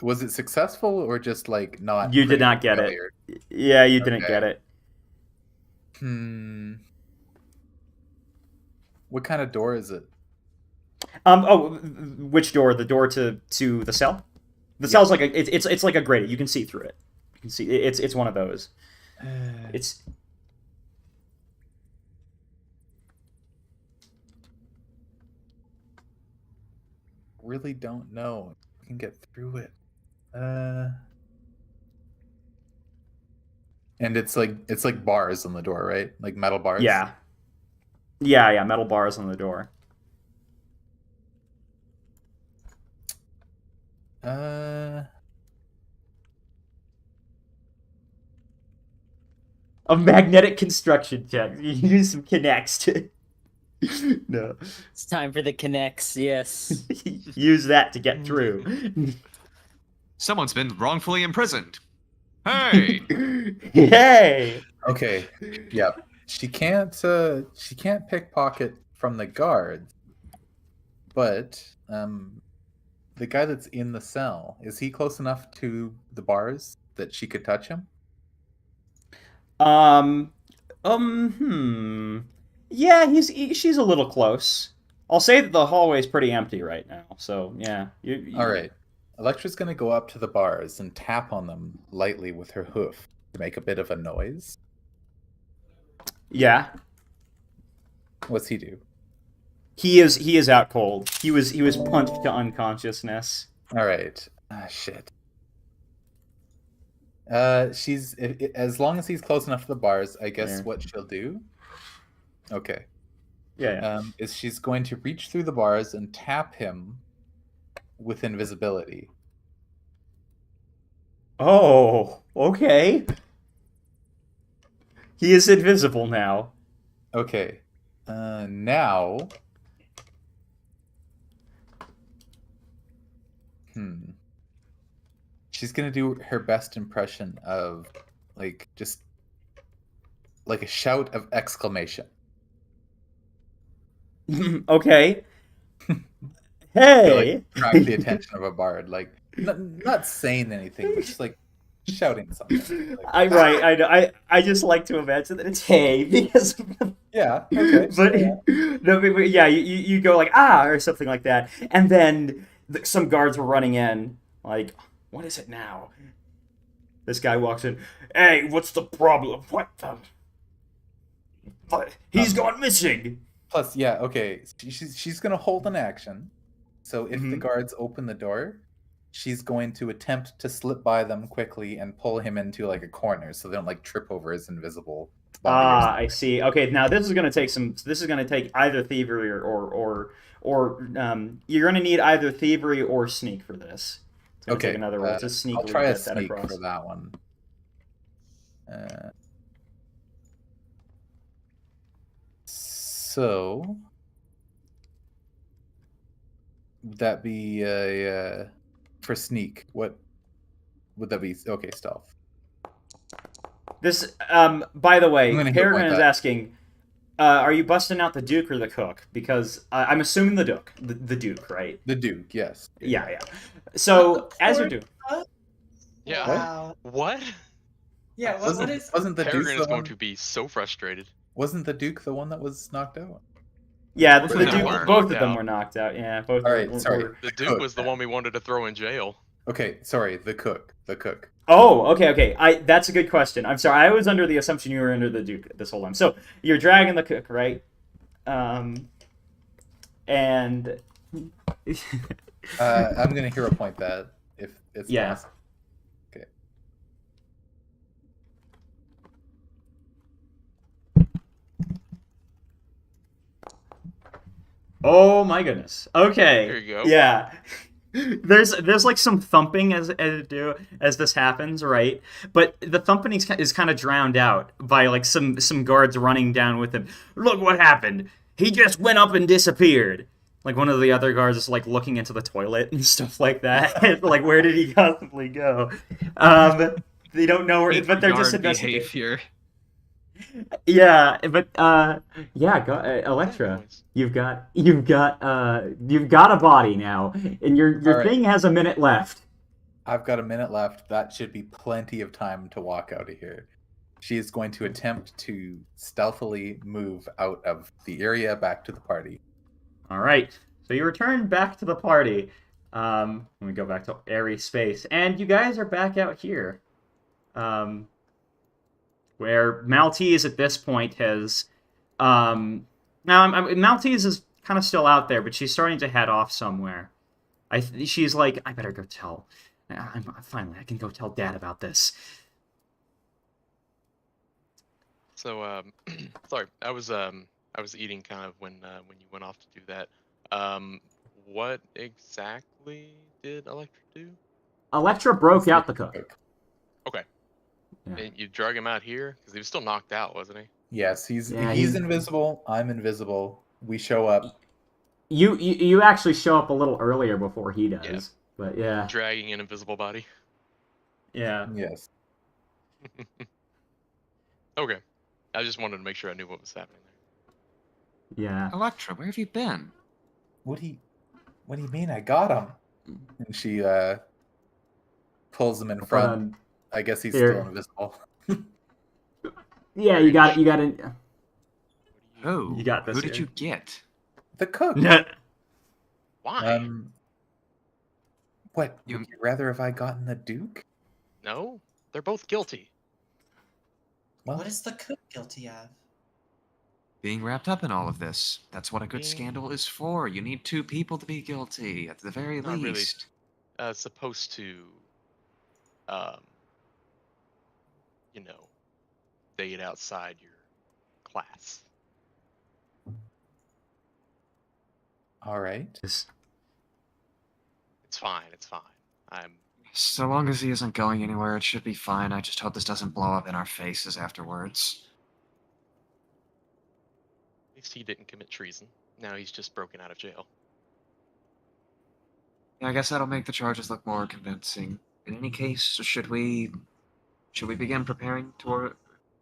Speaker 6: Was it successful or just like not?
Speaker 5: You did not get
Speaker 6: failure?
Speaker 5: it. Yeah, you didn't
Speaker 6: Okay.
Speaker 5: get it.
Speaker 6: What kind of door is it?
Speaker 5: Oh, which door? The door to the cell? The cell's like it's like a grate. You can see through it. You can see it's one of those. It's
Speaker 6: Really don't know. I can get through it. And it's like bars on the door, right? Like metal bars.
Speaker 5: yeah, metal bars on the door. A magnetic construction check. You use some connects to. No.
Speaker 4: It's time for the connects. Yes.
Speaker 5: Use that to get through.
Speaker 1: Someone's been wrongfully imprisoned. Hey!
Speaker 5: Hey.
Speaker 6: Okay. Yep. She can't pickpocket from the guards, but the guy that's in the cell, is he close enough to the bars that she could touch him?
Speaker 5: Yeah, she's a little close. I'll say that the hallway's pretty empty right now. So yeah.
Speaker 6: All right. Electra's gonna go up to the bars and tap on them lightly with her hoof to make a bit of a noise.
Speaker 5: Yeah.
Speaker 6: What's he do?
Speaker 5: He is out cold. He was punched to unconsciousness.
Speaker 6: All right. Ah, shit. She's as long as he's close enough to the bars, I guess
Speaker 5: Yeah.
Speaker 6: what she'll do. Okay.
Speaker 5: Yeah.
Speaker 6: Is she's going to reach through the bars and tap him with invisibility.
Speaker 5: Oh, okay. He is invisible now.
Speaker 6: Okay. Now. She's gonna do her best impression of, like, just like a shout of exclamation.
Speaker 5: Okay.
Speaker 6: To,
Speaker 5: Hey.
Speaker 6: like, attract the attention of a bard, like not saying anything, but just like shouting something. Like,
Speaker 5: I just like to imagine that it's hey because
Speaker 6: yeah. Okay.
Speaker 5: but
Speaker 6: yeah.
Speaker 5: no, but yeah, you go like ah or something like that, and then some guards were running in like what is it now? This guy walks in. Hey, what's the problem? What the? He's gone missing.
Speaker 6: Plus, yeah, okay. She's gonna hold an action. So if the guards open the door, she's going to attempt to slip by them quickly and pull him into like a corner so they don't like trip over his invisible body.
Speaker 5: Ah, I see. Okay, now this is gonna take some. This is gonna take either thievery or you're gonna need either thievery or sneak for this. It's gonna take another roll. Just sneak.
Speaker 6: I'll try a
Speaker 5: get that
Speaker 6: sneak
Speaker 5: across.
Speaker 6: for that one. So would that be for sneak? What would that be? Okay, stealth.
Speaker 5: This, by the way,
Speaker 6: I'm gonna hit
Speaker 5: Peregrine
Speaker 6: like
Speaker 5: is
Speaker 6: that.
Speaker 5: asking, are you busting out the Duke or the Cook? Because I'm assuming the Duke, the Duke, right?
Speaker 6: The Duke, yes.
Speaker 5: Yeah. So as you're doing,
Speaker 2: Yeah.
Speaker 3: Wow.
Speaker 2: What?
Speaker 3: Yeah. What is?
Speaker 6: Wasn't the Duke
Speaker 2: Peregrine
Speaker 6: the
Speaker 2: is going
Speaker 6: one?
Speaker 2: to be so frustrated.
Speaker 6: Wasn't the Duke the one that was knocked out?
Speaker 5: yeah,
Speaker 6: Both
Speaker 5: the
Speaker 6: of them
Speaker 5: Duke,
Speaker 2: were
Speaker 5: both of
Speaker 2: knocked
Speaker 5: them
Speaker 2: out.
Speaker 5: were knocked out. Yeah, both.
Speaker 6: All right,
Speaker 5: were-
Speaker 6: sorry.
Speaker 5: were-
Speaker 2: The Duke
Speaker 6: Cook,
Speaker 2: was the one we wanted to throw in jail.
Speaker 6: Okay, sorry, the cook.
Speaker 5: Oh, okay. That's a good question. I'm sorry. I was under the assumption you were under the Duke this whole time. So you're dragging the Cook, right? And
Speaker 6: I'm gonna hero point that if it's
Speaker 5: Yeah.
Speaker 6: possible. Okay.
Speaker 5: Oh my goodness. Okay.
Speaker 2: There you go.
Speaker 5: Yeah. There's like some thumping as this happens, right? But the thumping is kind of drowned out by like some guards running down with him. Look what happened. He just went up and disappeared. Like one of the other guards is like looking into the toilet and stuff like that. Like where did he possibly go? They don't know where, but they're just
Speaker 1: Guard
Speaker 5: investigating.
Speaker 1: behavior.
Speaker 5: Yeah, but Electra,
Speaker 2: Noise.
Speaker 5: you've got a body now, and your
Speaker 6: All right.
Speaker 5: thing has a minute left.
Speaker 6: I've got a minute left. That should be plenty of time to walk out of here. She is going to attempt to stealthily move out of the area back to the party.
Speaker 5: All right, so you return back to the party. Let me go back to airy space, and you guys are back out here, where Maltese at this point has, Maltese is kind of still out there, but she's starting to head off somewhere. She's like, I better go tell. Finally, I can go tell Dad about this.
Speaker 2: So, sorry, I was eating kind of when you went off to do that. What exactly did Electra do?
Speaker 5: Electra broke out the cook.
Speaker 2: Okay.
Speaker 5: Yeah.
Speaker 2: And you drug him out here because he was still knocked out, wasn't he?
Speaker 6: Yes, he's
Speaker 5: Yeah,
Speaker 6: he's invisible. I'm invisible. We show up.
Speaker 5: You actually show up a little earlier before he does.
Speaker 2: Yeah.
Speaker 5: But yeah.
Speaker 2: Dragging an invisible body.
Speaker 5: Yeah.
Speaker 6: Yes.
Speaker 2: Okay. I just wanted to make sure I knew what was happening there.
Speaker 5: Yeah.
Speaker 1: Electra, where have you been?
Speaker 6: What do you mean? I got him. And she pulls him in front. I guess he's
Speaker 5: Here.
Speaker 6: still invisible.
Speaker 5: Yeah, you got it.
Speaker 1: Oh,
Speaker 5: You got this
Speaker 1: who did
Speaker 5: here.
Speaker 1: you get?
Speaker 6: The cook.
Speaker 2: Why?
Speaker 6: What? Would you rather have I gotten the Duke?
Speaker 2: No, they're both guilty.
Speaker 6: Well,
Speaker 3: What is the cook guilty of?
Speaker 1: Being wrapped up in all of this. That's what a good
Speaker 2: Being-
Speaker 1: scandal is for. You need two people to be guilty, at the very
Speaker 2: Not really.
Speaker 1: least.
Speaker 2: Supposed to, you know, date outside your class.
Speaker 6: all right.
Speaker 2: It's fine. It's fine.
Speaker 1: So long as he isn't going anywhere, it should be fine. I just hope this doesn't blow up in our faces afterwards.
Speaker 2: At least he didn't commit treason. Now he's just broken out of jail.
Speaker 1: Yeah, I guess that'll make the charges look more convincing. In any case, should we begin preparing for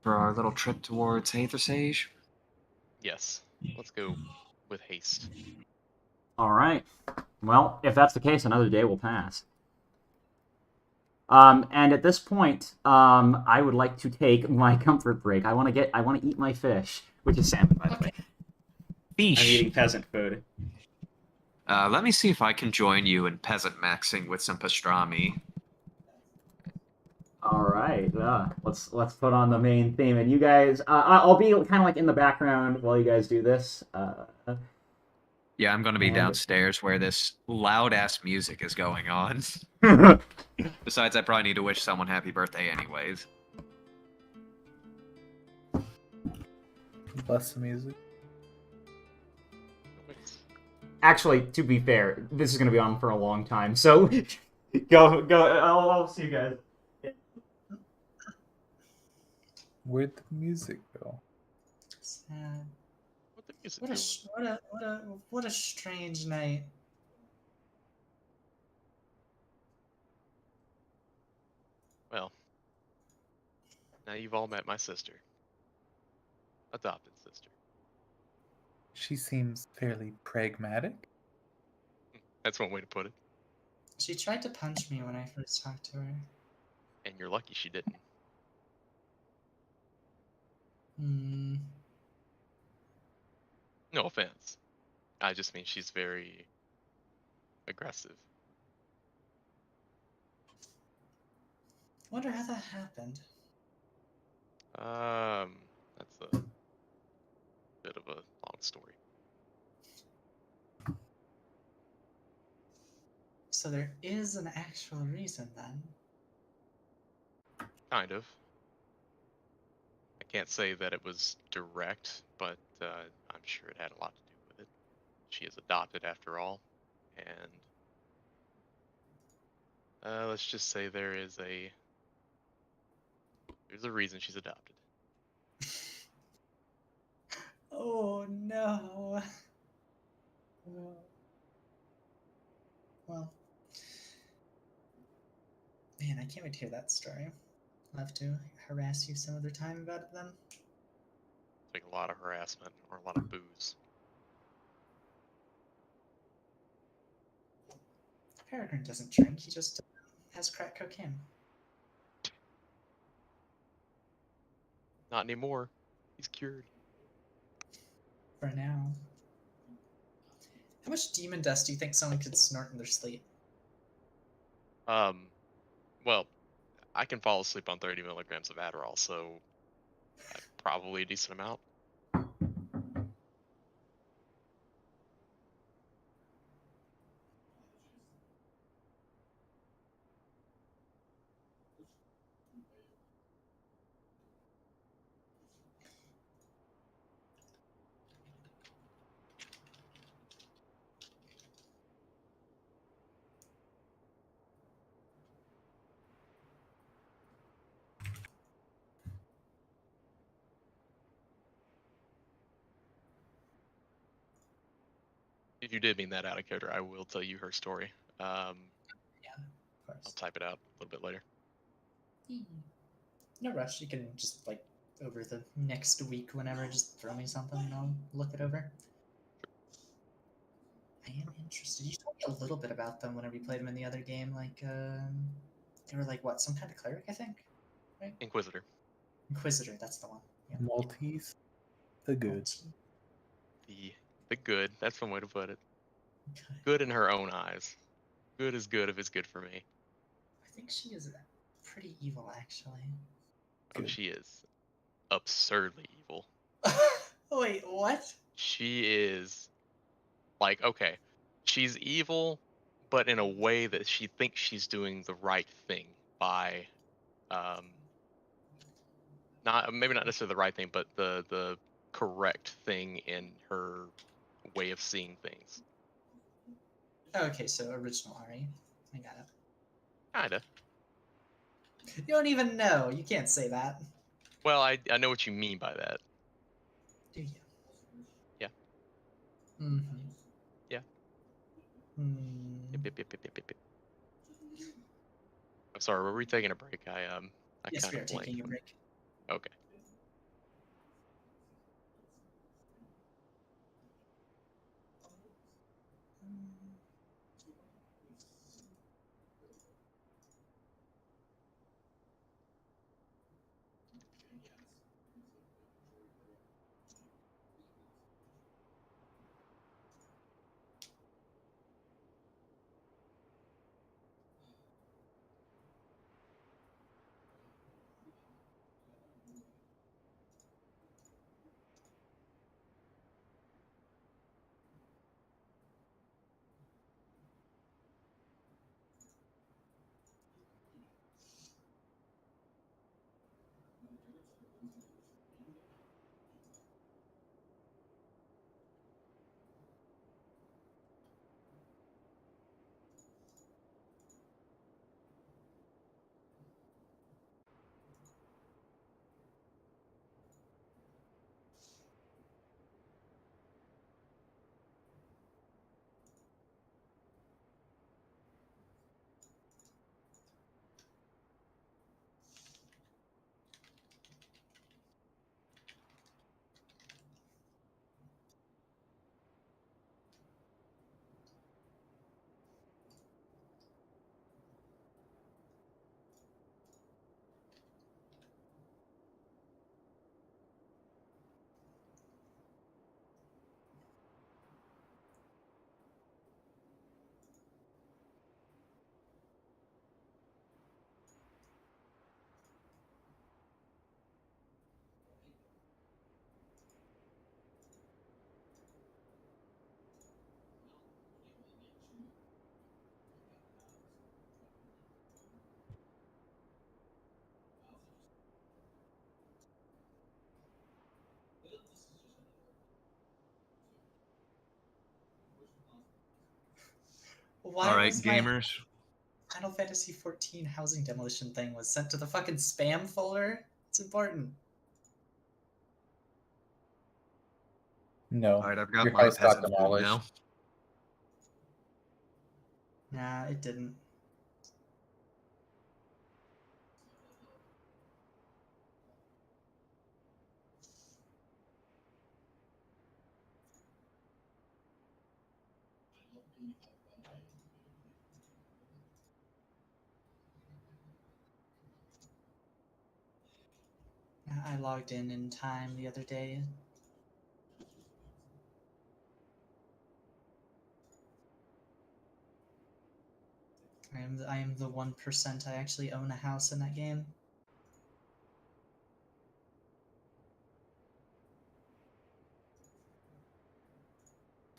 Speaker 1: our little trip towards Hathersage?
Speaker 2: Yes. Let's go with haste.
Speaker 5: All right. Well, if that's the case, another day will pass. And at this point, I would like to take my comfort break. I want to eat my fish, which is salmon, by the way. I'm eating peasant food.
Speaker 1: Let me see if I can join you in peasant maxing with some pastrami.
Speaker 5: All right. Let's put on the main theme, and you guys, I'll be kind of like in the background while you guys do this.
Speaker 1: Yeah, I'm going to be downstairs where this loud-ass music is going on. Besides, I probably need to wish someone happy birthday anyways.
Speaker 6: Bless the music.
Speaker 5: Actually, to be fair, this is going to be on for a long time, so go. I'll see you guys.
Speaker 6: Where'd the music go?
Speaker 3: Sad.
Speaker 2: What the music
Speaker 3: What a
Speaker 2: doing?
Speaker 3: what a strange night.
Speaker 2: Well, now you've all met my sister. Adopted sister.
Speaker 6: She seems fairly pragmatic.
Speaker 2: That's one way to put it.
Speaker 3: She tried to punch me when I first talked to her.
Speaker 2: And you're lucky she didn't.
Speaker 3: Hmm.
Speaker 2: No offense. I just mean she's very aggressive.
Speaker 3: Wonder how that happened.
Speaker 2: That's a bit of a long story.
Speaker 3: So there is an actual reason then.
Speaker 2: Kind of. I can't say that it was direct, but I'm sure it had a lot to do with it. she is adopted after all, and let's just say there's a reason she's adopted.
Speaker 3: Oh no. Well, man, I can't wait to hear that story. I'll have to harass you some other time about it then.
Speaker 2: It's like a lot of harassment or a lot of booze.
Speaker 3: Peregrine doesn't drink, he just has crack cocaine.
Speaker 2: Not anymore. He's cured.
Speaker 3: For now. How much demon dust do you think someone could snort in their sleep?
Speaker 2: Well, I can fall asleep on 30 milligrams of Adderall, so probably a decent amount. If you did mean that out of character, I will tell you her story.
Speaker 3: Yeah, of
Speaker 2: I'll
Speaker 3: course.
Speaker 2: type it out a little bit later.
Speaker 3: No rush, you can just, like, over the next week, whenever, just throw me something and I'll look it over. I am interested. You told me a little bit about them whenever you played them in the other game. Like, they were like, what, some kind of cleric, I think? Right?
Speaker 2: Inquisitor.
Speaker 3: Inquisitor, that's the one. Yeah.
Speaker 6: Maltese, the good.
Speaker 2: The good. That's one way to put it.
Speaker 3: Okay.
Speaker 2: Good in her own eyes. Good is good if it's good for me.
Speaker 3: I think she is pretty evil, actually.
Speaker 2: Oh, she is absurdly evil.
Speaker 3: Wait, what?
Speaker 2: She is like, okay, she's evil, but in a way that she thinks she's doing the right thing by, not maybe not necessarily the right thing, but the correct thing in her way of seeing things.
Speaker 3: Okay, so original Ari. I got it.
Speaker 2: Kinda.
Speaker 3: You don't even know. You can't say that.
Speaker 2: Well, I know what you mean by that.
Speaker 3: Do you?
Speaker 2: Yeah.
Speaker 3: Mm-hmm.
Speaker 2: Yeah.
Speaker 3: Hmm.
Speaker 2: Yep. I'm sorry, were we taking a break? I
Speaker 3: Yes,
Speaker 2: kind
Speaker 3: we are
Speaker 2: of blanked.
Speaker 3: taking a break.
Speaker 2: Okay.
Speaker 3: Why
Speaker 1: All right,
Speaker 3: was my
Speaker 1: gamers.
Speaker 3: Final Fantasy 14 housing demolition thing was sent to the fucking spam folder? It's important.
Speaker 6: No.
Speaker 1: All right, I've got
Speaker 6: Your
Speaker 1: my
Speaker 6: house got
Speaker 1: peasants
Speaker 6: demolished.
Speaker 1: now.
Speaker 3: Nah, it didn't. I logged in time the other day. I am the 1% I actually own a house in that game.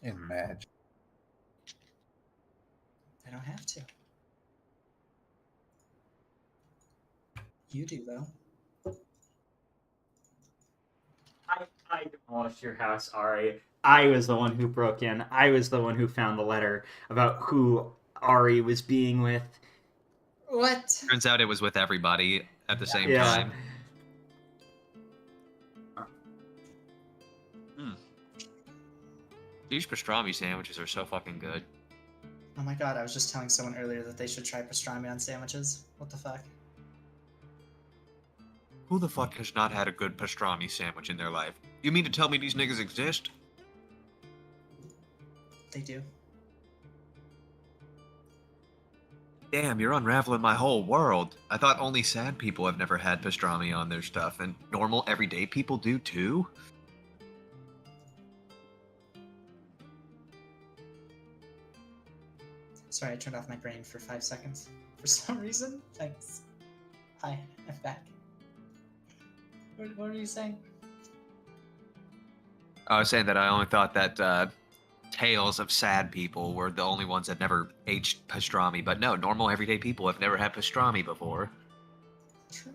Speaker 6: Imagine.
Speaker 3: I don't have to. You do though.
Speaker 5: I demolished your house, Ari. I was the one who broke in. I was the one who found the letter about who Ari was being with.
Speaker 3: What?
Speaker 1: Turns out it was with everybody at the same
Speaker 5: Yeah.
Speaker 1: time. These pastrami sandwiches are so fucking good.
Speaker 3: Oh my god, I was just telling someone earlier that they should try pastrami on sandwiches. What the fuck?
Speaker 1: Who the fuck has not had a good pastrami sandwich in their life? You mean to tell me these niggas exist?
Speaker 3: They do.
Speaker 1: Damn, you're unraveling my whole world. I thought only sad people have never had pastrami on their stuff, and normal, everyday people do too?
Speaker 3: Sorry, I turned off my brain for 5 seconds. For some reason? Thanks. Hi, I'm back. What were you saying?
Speaker 1: I was saying that I only thought that tales of sad people were the only ones that never ate pastrami, but no, normal, everyday people have never had pastrami before.
Speaker 3: True.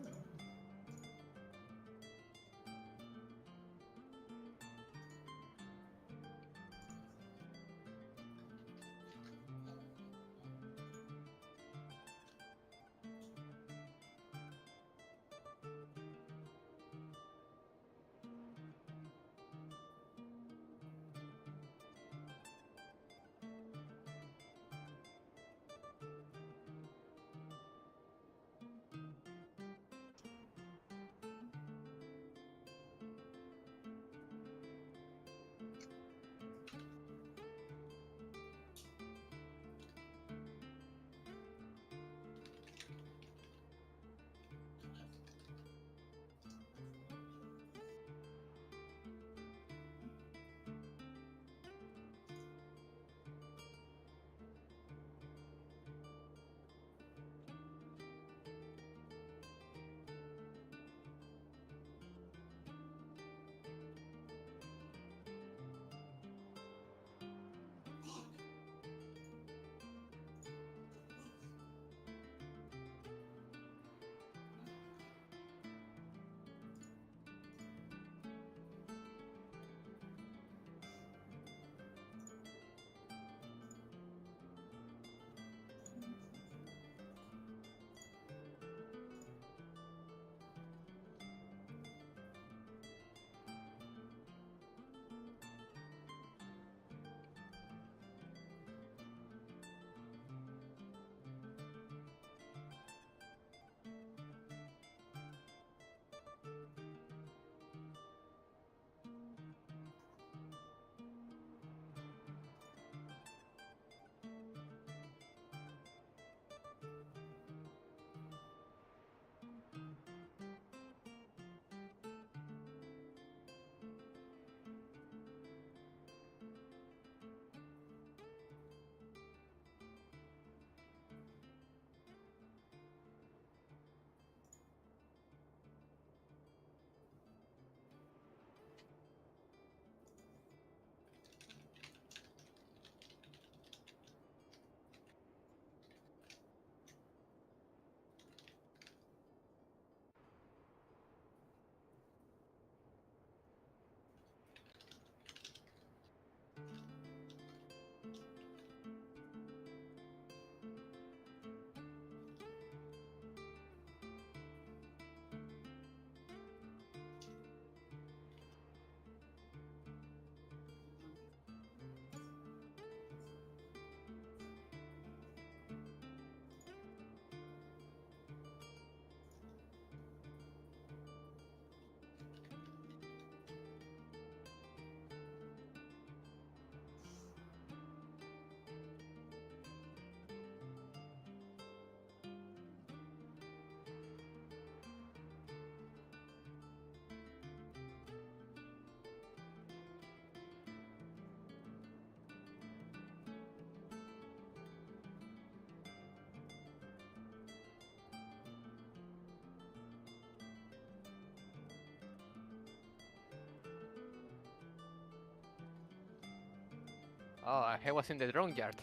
Speaker 7: Oh, I was in the wrong yard.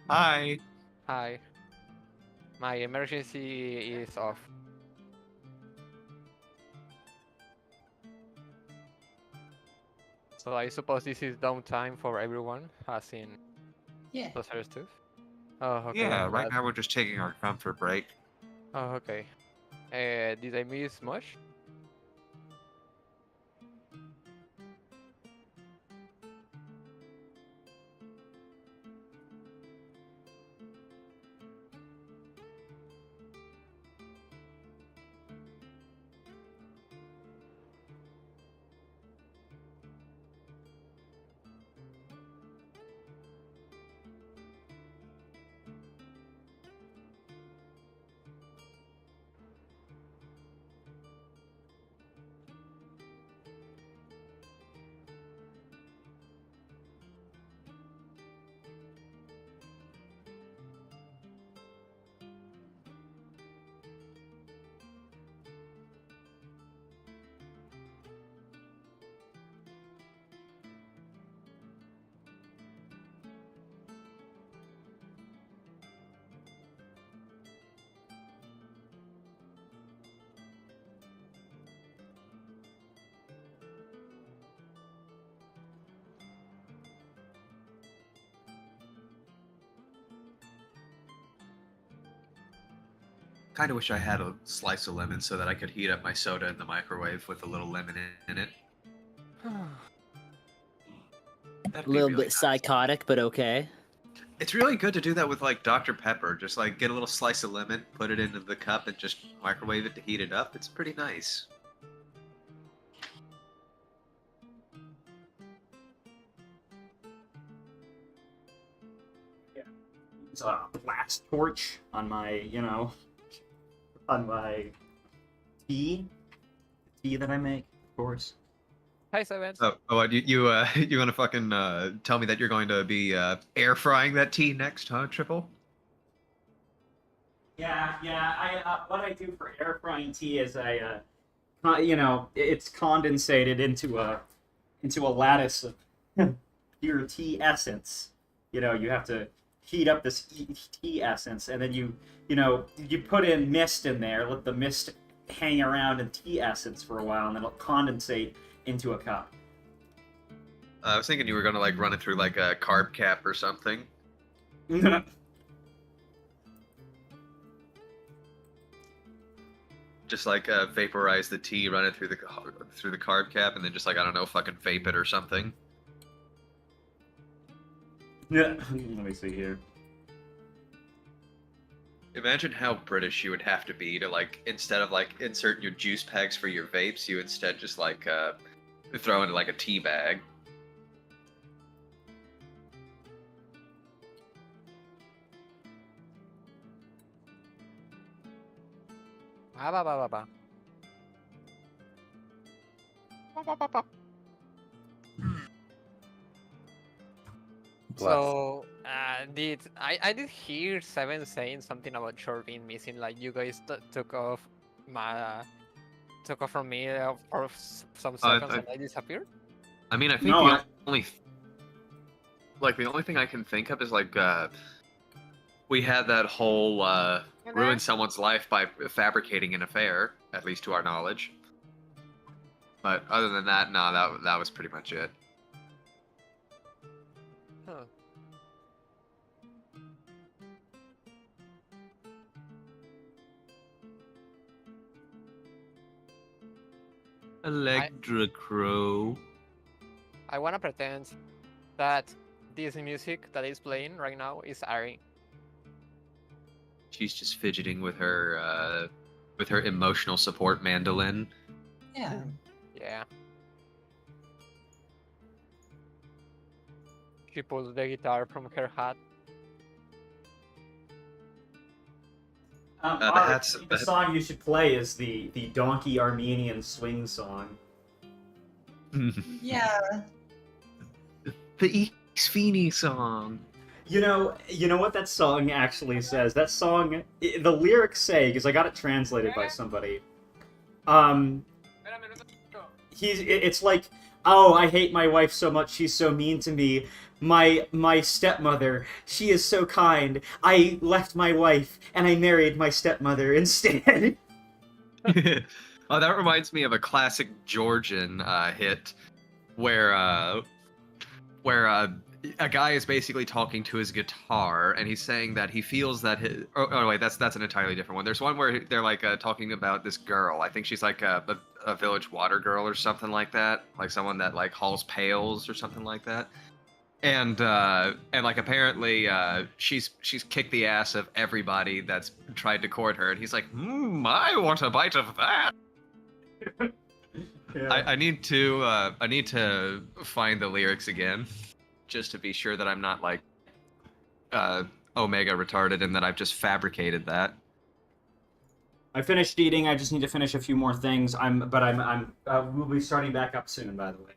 Speaker 1: Hi.
Speaker 7: Hi. My emergency is off. So I suppose this is downtime for everyone, as in
Speaker 3: Yeah.
Speaker 7: those other stuff. Oh, okay.
Speaker 1: Yeah,
Speaker 7: I'm
Speaker 1: right
Speaker 7: glad.
Speaker 1: now we're just taking our comfort break.
Speaker 7: Oh, okay. Did I miss much?
Speaker 1: Kind of wish I had a slice of lemon so that I could heat up my soda in the microwave with a little lemon in it. That'd
Speaker 4: A
Speaker 1: be
Speaker 4: little
Speaker 1: really
Speaker 4: bit
Speaker 1: nice.
Speaker 4: psychotic, but okay.
Speaker 1: It's really good to do that with like Dr. Pepper. Just like get a little slice of lemon, put it into the cup, and just microwave it to heat it up. It's pretty nice.
Speaker 5: Use a blast torch on my, on my tea. The tea that I make, of course.
Speaker 7: Hi, Seven.
Speaker 1: You you want to fucking tell me that you're going to be air frying that tea next, huh, Triple?
Speaker 5: Yeah. What I do for air frying tea is it's condensated into a lattice of pure tea essence. You have to heat up this tea essence, and then you put in mist in there, let the mist hang around in tea essence for a while, and then it'll condensate into a cup.
Speaker 1: I was thinking you were gonna like run it through like a carb cap or something. Just like vaporize the tea, run it through the carb cap, and then just like I don't know, fucking vape it or something.
Speaker 5: Yeah. Let me see here.
Speaker 1: Imagine how British you would have to be to like instead of like insert your juice packs for your vapes, you instead just like throw into like a tea bag.
Speaker 7: So, I did hear Seven saying something about Shore being missing? Like you guys took off from me for some seconds and I disappeared.
Speaker 1: I mean, I think
Speaker 5: No,
Speaker 1: the only thing I can think of is like we had that whole ruin someone's life by fabricating an affair, at least to our knowledge. But other than that, no, that was pretty much it.
Speaker 7: Huh.
Speaker 1: Electra Crow.
Speaker 7: I wanna pretend that this music that is playing right now is Ari.
Speaker 1: She's just fidgeting with her emotional support mandolin.
Speaker 3: Yeah.
Speaker 7: Yeah. She pulls the guitar from her hat.
Speaker 5: The song you should play is the Donkey Armenian Swing song.
Speaker 3: Yeah.
Speaker 1: The East Feeney song.
Speaker 5: You know what that song actually says? That song, the lyrics say, because I got it translated by somebody. It's like Oh, I hate my wife so much. She's so mean to me. My stepmother, she is so kind. I left my wife and I married my stepmother instead.
Speaker 1: Oh, that reminds me of a classic Georgian hit where a guy is basically talking to his guitar and he's saying that he feels that his wait, that's an entirely different one. There's one where they're like talking about this girl. I think she's like a village water girl or something like that, like someone that like hauls pails or something like that. And like apparently she's kicked the ass of everybody that's tried to court her, and he's like, I want a bite of that.
Speaker 5: Yeah.
Speaker 1: I need to find the lyrics again, just to be sure that I'm not like Omega retarded and that I've just fabricated that.
Speaker 5: I finished eating. I just need to finish a few more things. We'll be starting back up soon, by the way.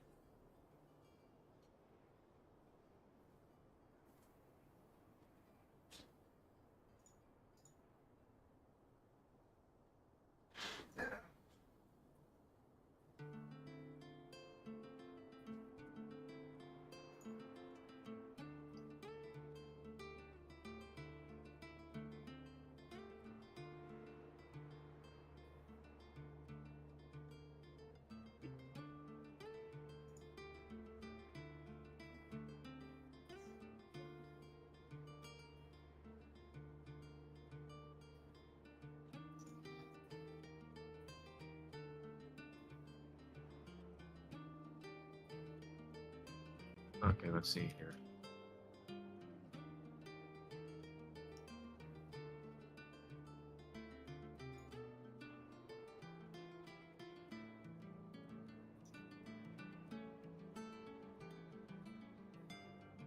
Speaker 1: Okay, let's see here.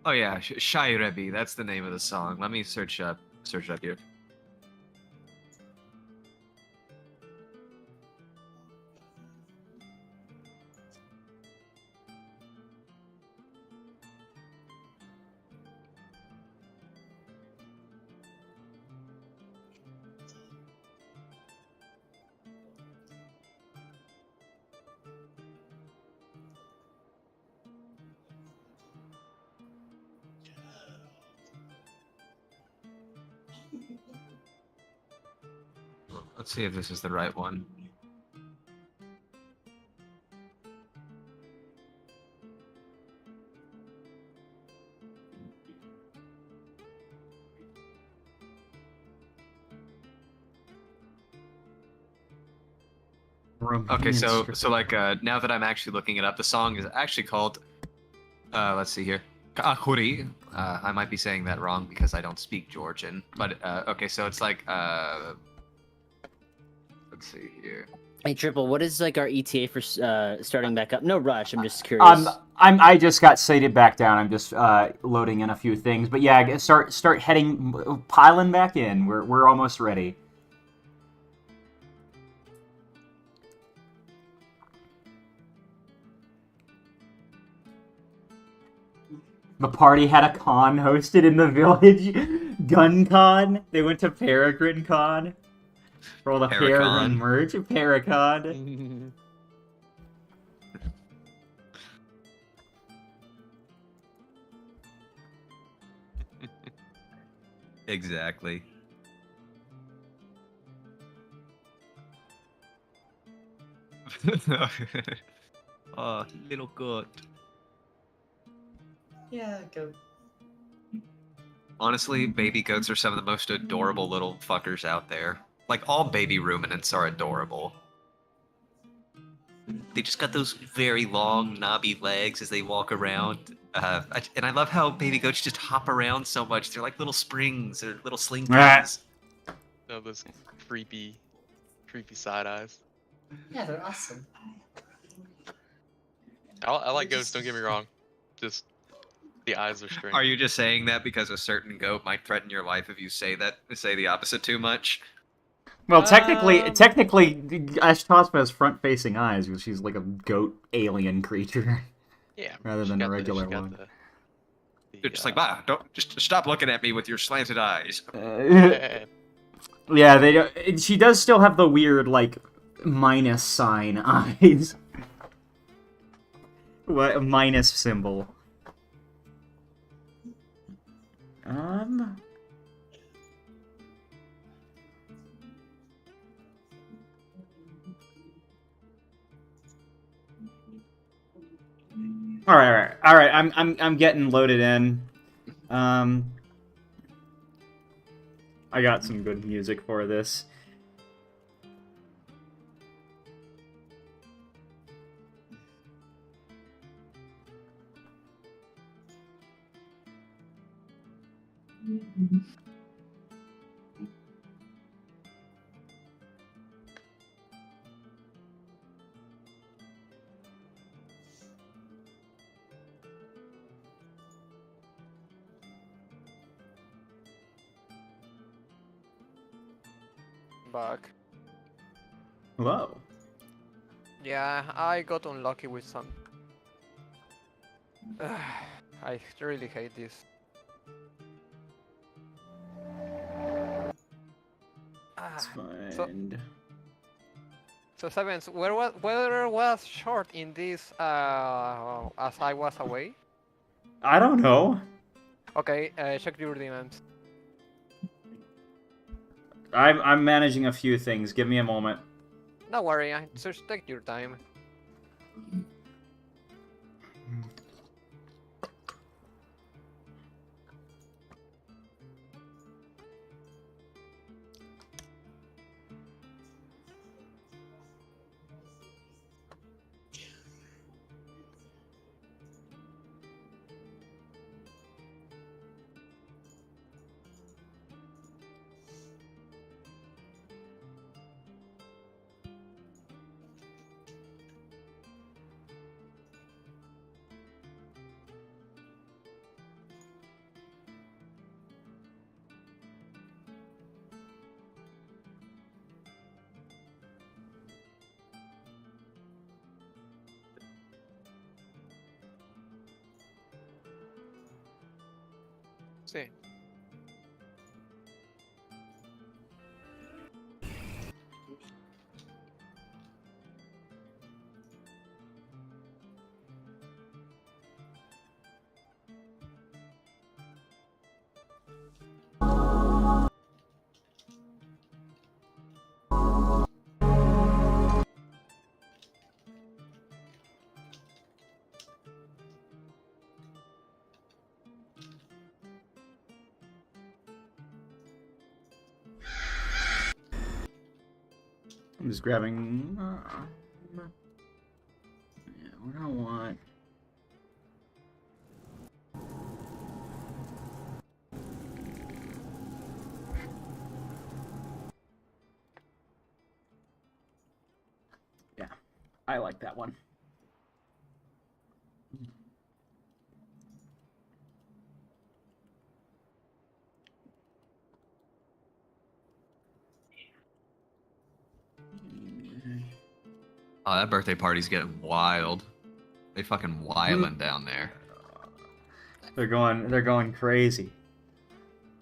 Speaker 1: Oh yeah, Shy Rebbe, that's the name of the song. Let me search it up here. Let's see if this is the right one. Okay, so like now that I'm actually looking it up, the song is actually called let's see here. Kahuri. I might be saying that wrong because I don't speak Georgian, but okay, so it's like let's see here.
Speaker 4: Hey, Triple, what is like our ETA for starting back up? No rush. I'm just curious.
Speaker 5: I just got sated back down. I'm just loading in a few things, but yeah, start heading, piling back in. We're almost ready. The party had a con hosted in the village. Gun con. They went to Peregrine Con. For all the Peregrine merch. Paracon.
Speaker 1: Exactly. Oh, little goat.
Speaker 3: Yeah, go.
Speaker 1: Honestly, baby goats are some of the most adorable little fuckers out there. Like, all baby ruminants are adorable. They just got those very long, knobby legs as they walk around. And I love how baby goats just hop around so much. They're like little springs or little slinkies.
Speaker 2: Oh, those creepy side eyes.
Speaker 3: Yeah, they're awesome.
Speaker 2: I like goats, don't get me wrong. Just the eyes are strange.
Speaker 1: Are you just saying that because a certain goat might threaten your life if you say the opposite too much?
Speaker 5: Well, technically, Ashtaspa has front-facing eyes because she's like a goat alien creature.
Speaker 2: Yeah.
Speaker 5: Rather than a regular one.
Speaker 1: You're just like, bah, don't just stop looking at me with your slanted eyes.
Speaker 5: Yeah, they don't, she does still have the weird like minus sign eyes. What a minus symbol. All right. I'm getting loaded in. I got some good music for this.
Speaker 7: Back.
Speaker 5: Hello.
Speaker 7: Yeah, I got unlucky with some. I really hate this.
Speaker 5: It's
Speaker 7: So,
Speaker 5: fine.
Speaker 7: so Sevens, where was short in this as I was away?
Speaker 5: I don't know.
Speaker 7: Okay, check your demons.
Speaker 5: I'm managing a few things. Give me a moment.
Speaker 7: Don't worry, just take your time. See.
Speaker 5: I'm just grabbing. Yeah, what do I want? Yeah, I like that one.
Speaker 1: Oh, that birthday party's getting wild. They fucking wildin' down there.
Speaker 5: They're going crazy.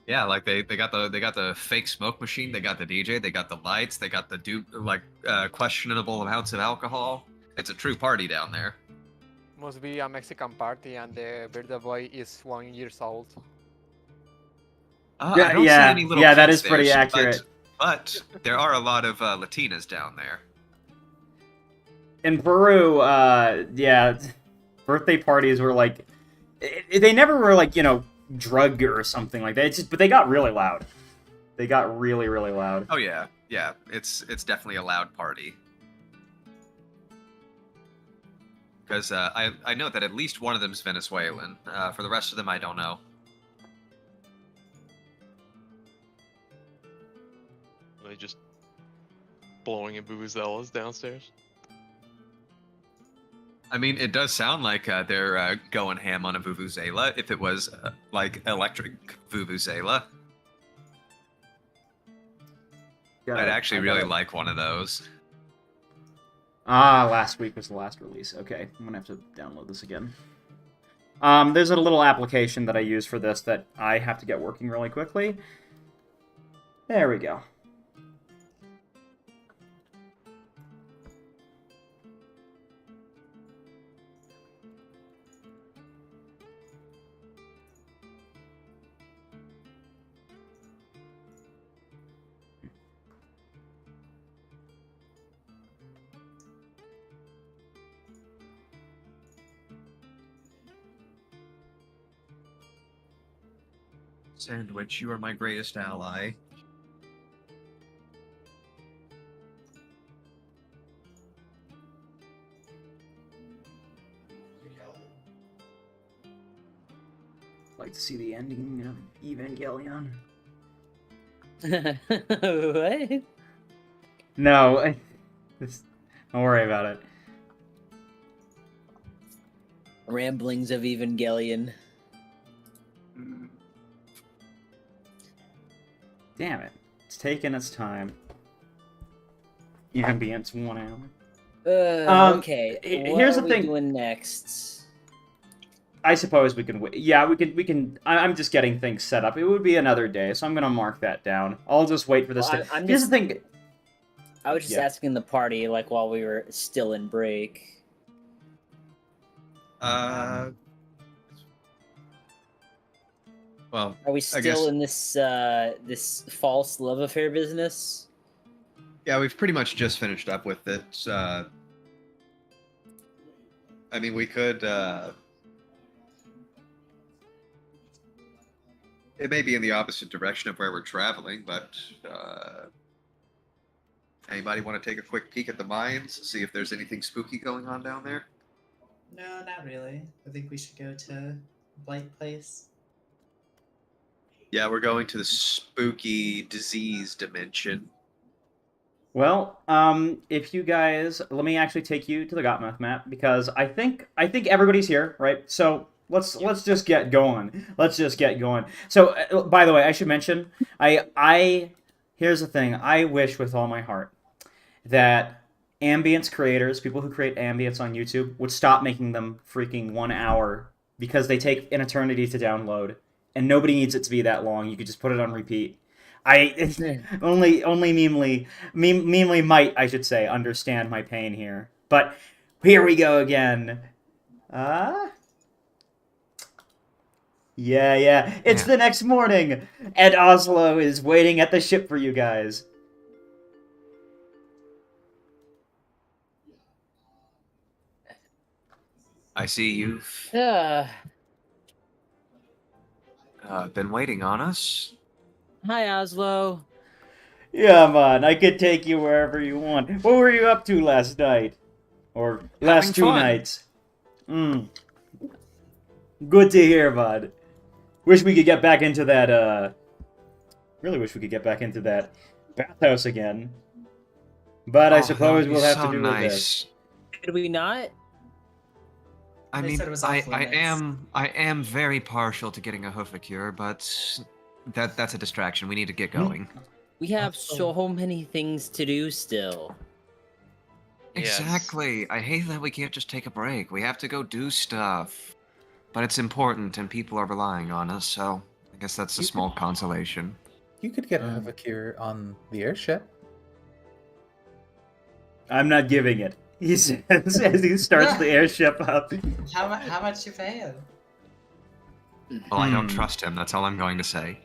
Speaker 1: Yeah, like they got the fake smoke machine, they got the DJ, they got the lights, they got the questionable amounts of alcohol. It's a true party down there.
Speaker 7: Must be a Mexican party and the birthday boy is 1 year old.
Speaker 1: I don't see any little kids
Speaker 5: that is
Speaker 1: there,
Speaker 5: pretty accurate.
Speaker 1: But there are a lot of Latinas down there.
Speaker 5: In Peru, birthday parties were like, they never were like, drug or something like that. But they got really loud. They got really, really loud.
Speaker 1: Oh yeah, it's definitely a loud party. Because I know that at least one of them is Venezuelan. For the rest of them, I don't know.
Speaker 2: Are they just blowing in vuvuzelas downstairs?
Speaker 1: I mean, it does sound like they're going ham on a vuvuzela. If it was like electric vuvuzela, I'd actually really like one of those.
Speaker 5: Last week was the last release. Okay, I'm gonna have to download this again. There's a little application that I use for this that I have to get working really quickly. There we go.
Speaker 1: Sandwich, you are my greatest ally.
Speaker 5: Like to see the ending of Evangelion.
Speaker 4: What?
Speaker 5: No, don't worry about it.
Speaker 4: Ramblings of Evangelion.
Speaker 5: Damn it. It's taking its time. Ambience 1 hour.
Speaker 4: Okay. What
Speaker 5: here's
Speaker 4: are
Speaker 5: the
Speaker 4: we
Speaker 5: thing.
Speaker 4: doing next?
Speaker 5: I suppose we can wait. Yeah, we can. I'm just getting things set up. It would be another day, so I'm gonna mark that down. I'll just wait for this
Speaker 4: Well,
Speaker 5: to...
Speaker 4: I'm
Speaker 5: Here's
Speaker 4: just-
Speaker 5: the thing.
Speaker 4: I was just
Speaker 5: Yeah.
Speaker 4: asking the party, like, while we were still in break.
Speaker 1: Well,
Speaker 4: Are we
Speaker 1: guess-
Speaker 4: still in this this false love affair business?
Speaker 1: yeah, we've pretty much just finished up with it. I mean, we could. It may be in the opposite direction of where we're traveling, but anybody want to take a quick peek at the mines, see if there's anything spooky going on down there?
Speaker 3: No, not really. I think we should go to Blight Place.
Speaker 1: Yeah, we're going to the spooky disease dimension.
Speaker 5: Well, if you guys... Let me actually take you to the Gotmouth map, because I think everybody's here, right? So... Let's just get going. Let's just get going. So, by the way, I should mention, here's the thing. I wish with all my heart that ambience creators, people who create ambience on YouTube, would stop making them freaking 1 hour, because they take an eternity to download, and nobody needs it to be that long. You could just put it on repeat. Only memely might, I should say, understand my pain here. But here we go again. Yeah. It's the next morning, and Oslo is waiting at the ship for you guys.
Speaker 1: I see you've been waiting on us.
Speaker 4: Hi, Oslo.
Speaker 5: Yeah, man, I could take you wherever you want. What were you up to last night? Or last
Speaker 1: Having
Speaker 5: 2
Speaker 1: fun.
Speaker 5: nights? Good to hear, bud. Wish we could get back into that, really wish we could get back into that bathhouse again. But I suppose we'll have to do with this.
Speaker 4: Did we not?
Speaker 1: I
Speaker 3: They
Speaker 1: mean,
Speaker 3: said it was off limits.
Speaker 1: I am very partial to getting a hoofacure, but that's a distraction. We need to get going.
Speaker 4: We have so many things to do still.
Speaker 2: Yes.
Speaker 1: Exactly. I hate that we can't just take a break. We have to go do stuff. But it's important, and people are relying on us, so I guess that's a small consolation.
Speaker 6: You could get a cure on the airship.
Speaker 5: I'm not giving it. He says as he starts the airship up.
Speaker 3: How much you paying?
Speaker 1: Well, I don't trust him. That's all I'm going to say.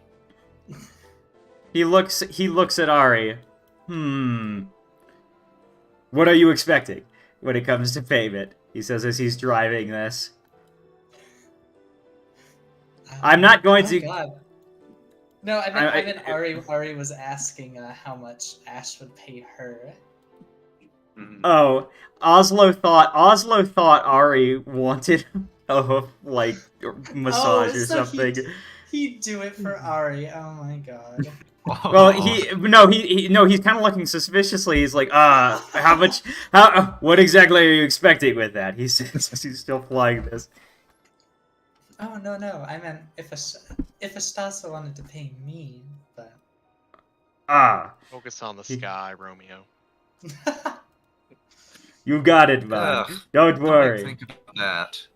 Speaker 5: He looks at Ari. What are you expecting when it comes to payment? He says as he's driving this. I'm not going to...
Speaker 3: God. No, I meant Ari was asking how much Ash would pay her.
Speaker 5: Oh, Oslo thought Ari wanted a massage or
Speaker 3: so
Speaker 5: something.
Speaker 3: He'd do it for Ari. Oh my god.
Speaker 5: Well, he's kind of looking suspiciously. He's like, what exactly are you expecting with that? He says he's still flying this.
Speaker 3: Oh no, I meant if Astasa wanted to pay me, but
Speaker 2: Focus on the sky, Romeo.
Speaker 5: You got it, man.
Speaker 1: Ugh,
Speaker 5: Don't worry.
Speaker 1: Think about that.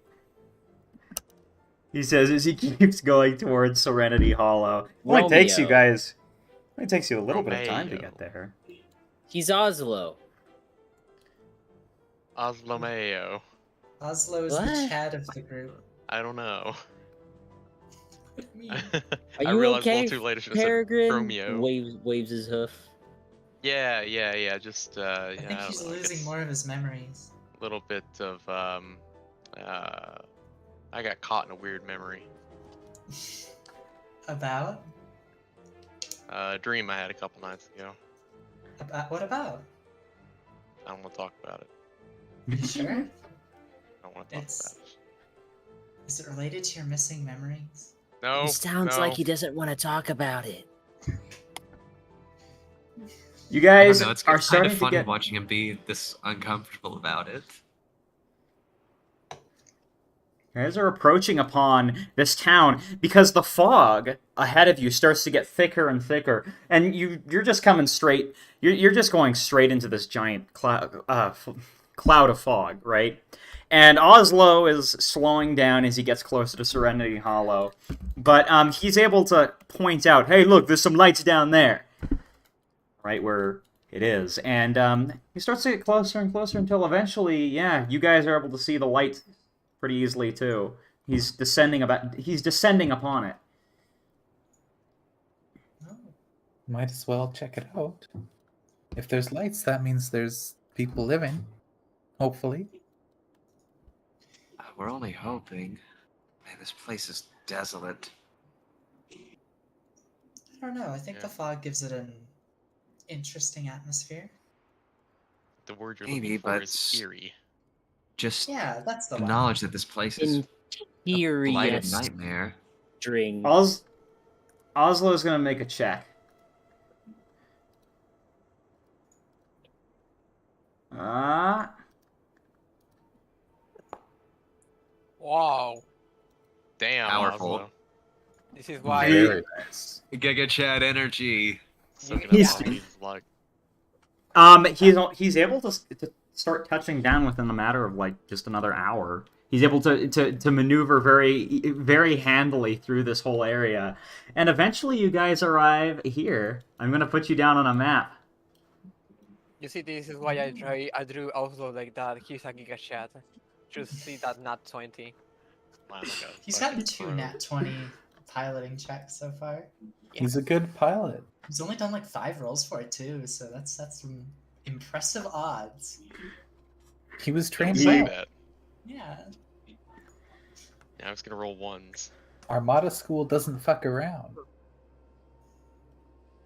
Speaker 5: He says as he keeps going towards Serenity Hollow. Only takes you a little bit of time to get there.
Speaker 4: He's Oslo.
Speaker 2: Oslomeo.
Speaker 3: Oslo is
Speaker 4: What?
Speaker 3: the Chad of the group.
Speaker 2: I don't know.
Speaker 3: What do you mean?
Speaker 4: Are
Speaker 2: I
Speaker 4: you
Speaker 2: realized
Speaker 4: okay,
Speaker 2: a little too late I should have said
Speaker 4: Peregrine?
Speaker 2: Romeo.
Speaker 4: Waves his hoof.
Speaker 2: Yeah. Just
Speaker 3: I think he's
Speaker 2: don't know, I
Speaker 3: losing
Speaker 2: guess
Speaker 3: more of his memories.
Speaker 2: a little bit of I got caught in a weird memory.
Speaker 3: About?
Speaker 2: Dream I had a couple nights ago.
Speaker 3: About what about?
Speaker 2: I don't want to talk about it.
Speaker 3: You sure?
Speaker 2: I don't want to talk
Speaker 3: It's-
Speaker 2: about it.
Speaker 3: Is it related to your missing memories?
Speaker 2: No.
Speaker 4: It sounds
Speaker 2: no.
Speaker 4: like he doesn't want to talk about it.
Speaker 5: You
Speaker 1: I
Speaker 5: guys
Speaker 1: don't know, it's
Speaker 5: are
Speaker 1: kind
Speaker 5: starting
Speaker 1: of
Speaker 5: to
Speaker 1: fun
Speaker 5: get.
Speaker 1: watching him be this uncomfortable about it.
Speaker 5: You guys are approaching upon this town because the fog ahead of you starts to get thicker and thicker, and you're just coming straight. You're just going straight into this giant cloud of fog, right? And Oslo is slowing down as he gets closer to Serenity Hollow, but he's able to point out, "Hey, look, there's some lights down there," right where it is, and he starts to get closer and closer until eventually, yeah, you guys are able to see the light pretty easily too. He's descending upon it.
Speaker 3: Oh.
Speaker 6: Might as well check it out. If there's lights, that means there's people living. Hopefully.
Speaker 1: We're only hoping. Man, this place is desolate.
Speaker 3: I don't know. I think
Speaker 2: Yeah.
Speaker 3: the fog gives it an interesting atmosphere.
Speaker 2: The word you're
Speaker 1: Maybe,
Speaker 2: looking for
Speaker 1: but
Speaker 2: is eerie.
Speaker 1: Just
Speaker 3: Yeah, that's the one.
Speaker 1: acknowledge that this place is a blighted
Speaker 4: Imperious
Speaker 1: nightmare.
Speaker 4: string.
Speaker 5: Oslo's gonna make a check.
Speaker 7: Wow.
Speaker 2: Damn,
Speaker 1: Powerful.
Speaker 2: Oslo.
Speaker 7: This is why.
Speaker 6: Very nice.
Speaker 1: Giga Chad energy.
Speaker 2: Soaking up
Speaker 5: He's-
Speaker 2: all these, like,
Speaker 5: He's able to start touching down within the matter of like just another hour. He's able to maneuver very very handily through this whole area, and eventually you guys arrive here. I'm gonna put you down on a map.
Speaker 7: You see, this is why I drew Oslo like that. He's a giga chat. Just see that nat 20.
Speaker 2: wow, look at
Speaker 3: He's
Speaker 2: fucking
Speaker 3: gotten 2
Speaker 2: pro.
Speaker 3: nat 20 piloting checks so far.
Speaker 6: He's a good pilot.
Speaker 3: He's only done like 5 rolls for it too, so that's some impressive odds.
Speaker 6: He was
Speaker 2: Don't
Speaker 6: trained
Speaker 2: say
Speaker 6: well.
Speaker 2: that.
Speaker 3: Yeah.
Speaker 2: Yeah, I was gonna roll ones.
Speaker 6: Armada School doesn't fuck around.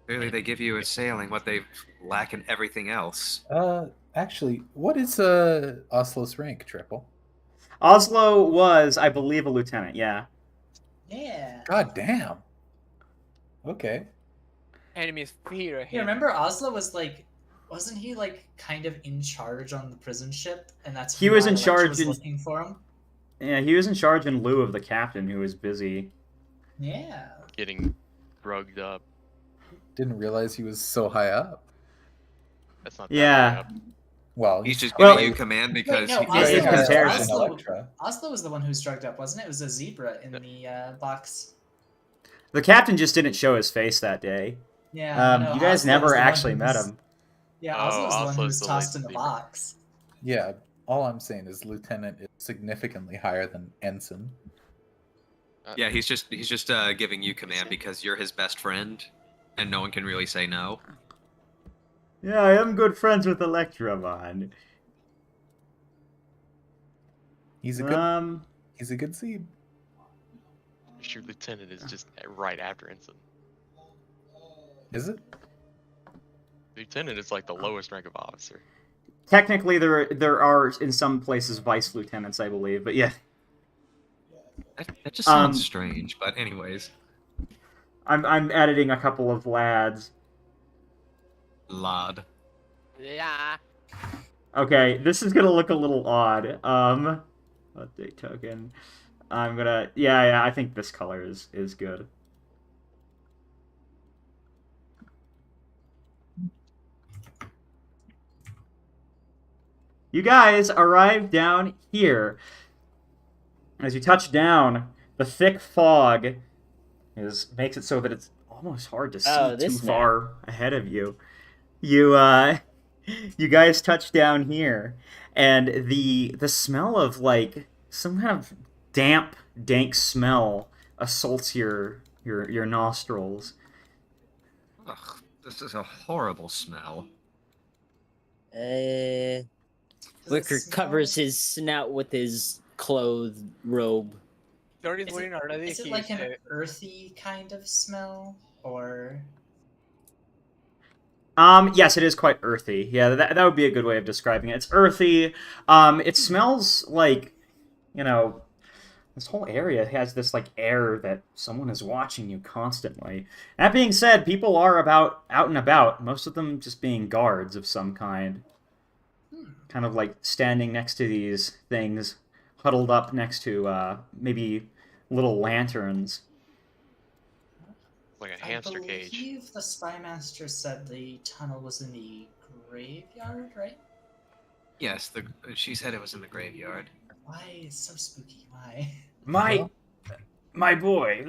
Speaker 1: Clearly, they give you a sailing what they lack in everything else.
Speaker 6: Actually, what is Oslo's rank, Triple?
Speaker 5: Oslo was, I believe, a lieutenant. Yeah.
Speaker 3: Yeah.
Speaker 6: God damn. Okay.
Speaker 7: Enemies fear
Speaker 3: You
Speaker 7: him.
Speaker 3: remember Oslo was like, wasn't he like kind of in charge on the prison ship, and that's
Speaker 5: He was
Speaker 3: why
Speaker 5: in
Speaker 3: Electra
Speaker 5: charge
Speaker 3: was
Speaker 5: in-
Speaker 3: looking for him.
Speaker 5: Yeah, he was in charge in lieu of the captain who was busy.
Speaker 3: Yeah.
Speaker 2: Getting drugged up.
Speaker 6: Didn't realize he was so high up.
Speaker 2: That's not that
Speaker 5: Yeah.
Speaker 2: high up.
Speaker 6: Well,
Speaker 1: He's just
Speaker 5: Well-
Speaker 1: giving you command because
Speaker 3: no,
Speaker 1: he
Speaker 5: Yeah, it's
Speaker 3: Oslo,
Speaker 5: comparison.
Speaker 3: Oslo,
Speaker 6: Electra.
Speaker 3: Oslo was the one who was drugged up, wasn't it? It was a zebra in the box.
Speaker 5: The captain just didn't show his face that day.
Speaker 3: Yeah. no,
Speaker 5: You guys
Speaker 3: Oslo was
Speaker 5: never
Speaker 3: the one
Speaker 5: actually
Speaker 3: who
Speaker 5: met
Speaker 3: was-
Speaker 5: him.
Speaker 3: Yeah,
Speaker 2: Oh,
Speaker 3: Oslo was the one who
Speaker 2: Oslo's
Speaker 3: was
Speaker 2: the
Speaker 3: tossed in
Speaker 2: lazy
Speaker 3: the
Speaker 2: zebra.
Speaker 3: box.
Speaker 6: Yeah, all I'm saying is Lieutenant is significantly higher than Ensign.
Speaker 1: yeah, he's just giving you command because you're his best friend, and no one can really say no.
Speaker 5: Yeah, I am good friends with Electra, man.
Speaker 6: He's a good Zeb.
Speaker 2: Your lieutenant is just right after ensign.
Speaker 6: Is it?
Speaker 2: Lieutenant is like the lowest rank of officer.
Speaker 5: Technically, there are in some places vice lieutenants, I believe, but yeah,
Speaker 1: That just sounds strange, but anyways.
Speaker 5: I'm editing a couple of lads.
Speaker 1: Lad.
Speaker 7: Yeah.
Speaker 5: Okay, this is gonna look a little odd. Update token. I'm gonna yeah, I think this color is good. You guys arrive down here. As you touch down, the thick fog makes it so that it's almost hard to see
Speaker 4: Oh,
Speaker 5: too
Speaker 4: this
Speaker 5: far ahead of you. You guys touch down here, and the smell of like some kind of damp, dank smell assaults your nostrils.
Speaker 1: Ugh, this is a horrible smell.
Speaker 3: Does it
Speaker 4: Wicker
Speaker 3: smell-
Speaker 4: covers his snout with his clothed robe.
Speaker 7: Lord is waiting already.
Speaker 3: Is it
Speaker 7: He
Speaker 3: like
Speaker 7: is,
Speaker 3: an earthy kind of smell, or?
Speaker 5: Yes, it is quite earthy. Yeah, that would be a good way of describing it. It's earthy. It smells like, you know, this whole area has this like air that someone is watching you constantly. That being said, people are out and about. Most of them just being guards of some kind, kind of like standing next to these things, huddled up next to maybe little lanterns.
Speaker 2: Like a
Speaker 3: I
Speaker 2: hamster cage.
Speaker 3: believe the spymaster said the tunnel was in the graveyard, right?
Speaker 1: Yes, she said it was in the graveyard.
Speaker 3: Why? It's so spooky. Why?
Speaker 5: My boy,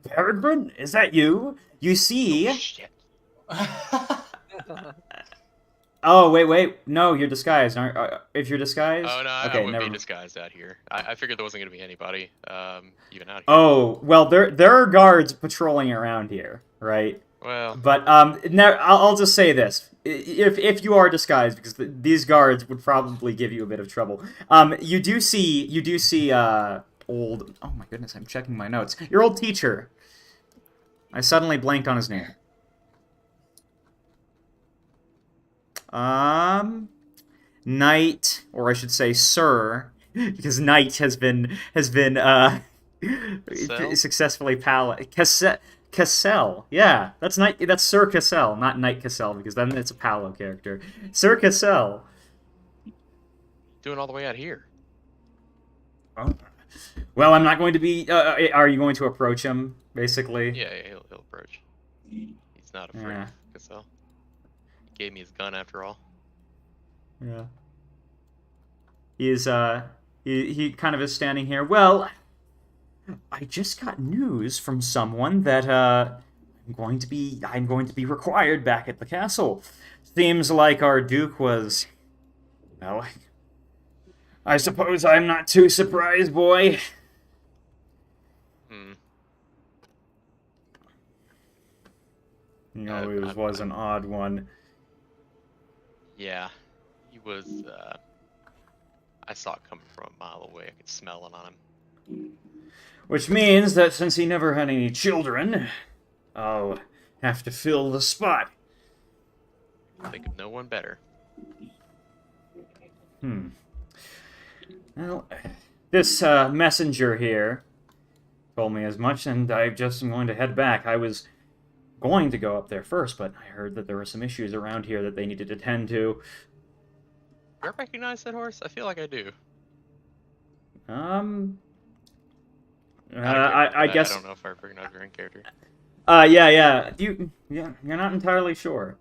Speaker 5: Peregrine, is that you? You see?
Speaker 2: Oh, shit.
Speaker 5: Oh, wait. No, you're disguised. If you're disguised?
Speaker 2: Oh, no, I
Speaker 5: Okay,
Speaker 2: wouldn't
Speaker 5: never.
Speaker 2: be disguised out here. I figured there wasn't going to be anybody, even out here.
Speaker 5: Oh, well, there are guards patrolling around here, right?
Speaker 2: Well,
Speaker 5: But I'll just say this: if you are disguised, because these guards would probably give you a bit of trouble. You do see old. Oh my goodness, I'm checking my notes. Your old teacher. I suddenly blanked on his name. Knight, or I should say Sir, because Knight has been successfully Cassell. Yeah, that's Knight. That's Sir Cassell, not Knight Cassell, because then it's a Palo character. Sir Cassell.
Speaker 2: doing all the way out here.
Speaker 5: Oh. Well, I'm not going to be. Are you going to approach him? Basically.
Speaker 2: Yeah, he'll approach. He's not afraid.
Speaker 5: Yeah.
Speaker 2: So he gave me his gun after all.
Speaker 5: Yeah. He kind of is standing here. Well, I just got news from someone that I'm going to be required back at the castle. Seems like our Duke was, well, I suppose I'm not too surprised, boy. You know, it was an odd one.
Speaker 2: Yeah, he was. I saw it coming from a mile away. I could smell it on him.
Speaker 5: Which means that since he never had any children, I'll have to fill the spot.
Speaker 2: Think of no one better.
Speaker 5: Well, this messenger here told me as much, and I just am going to head back. I was going to go up there first, but I heard that there were some issues around here that they needed to tend to.
Speaker 2: Do I recognize that horse? I feel like I do.
Speaker 5: I guess.
Speaker 2: I don't know if I recognize your in character.
Speaker 5: Yeah. You're not entirely sure.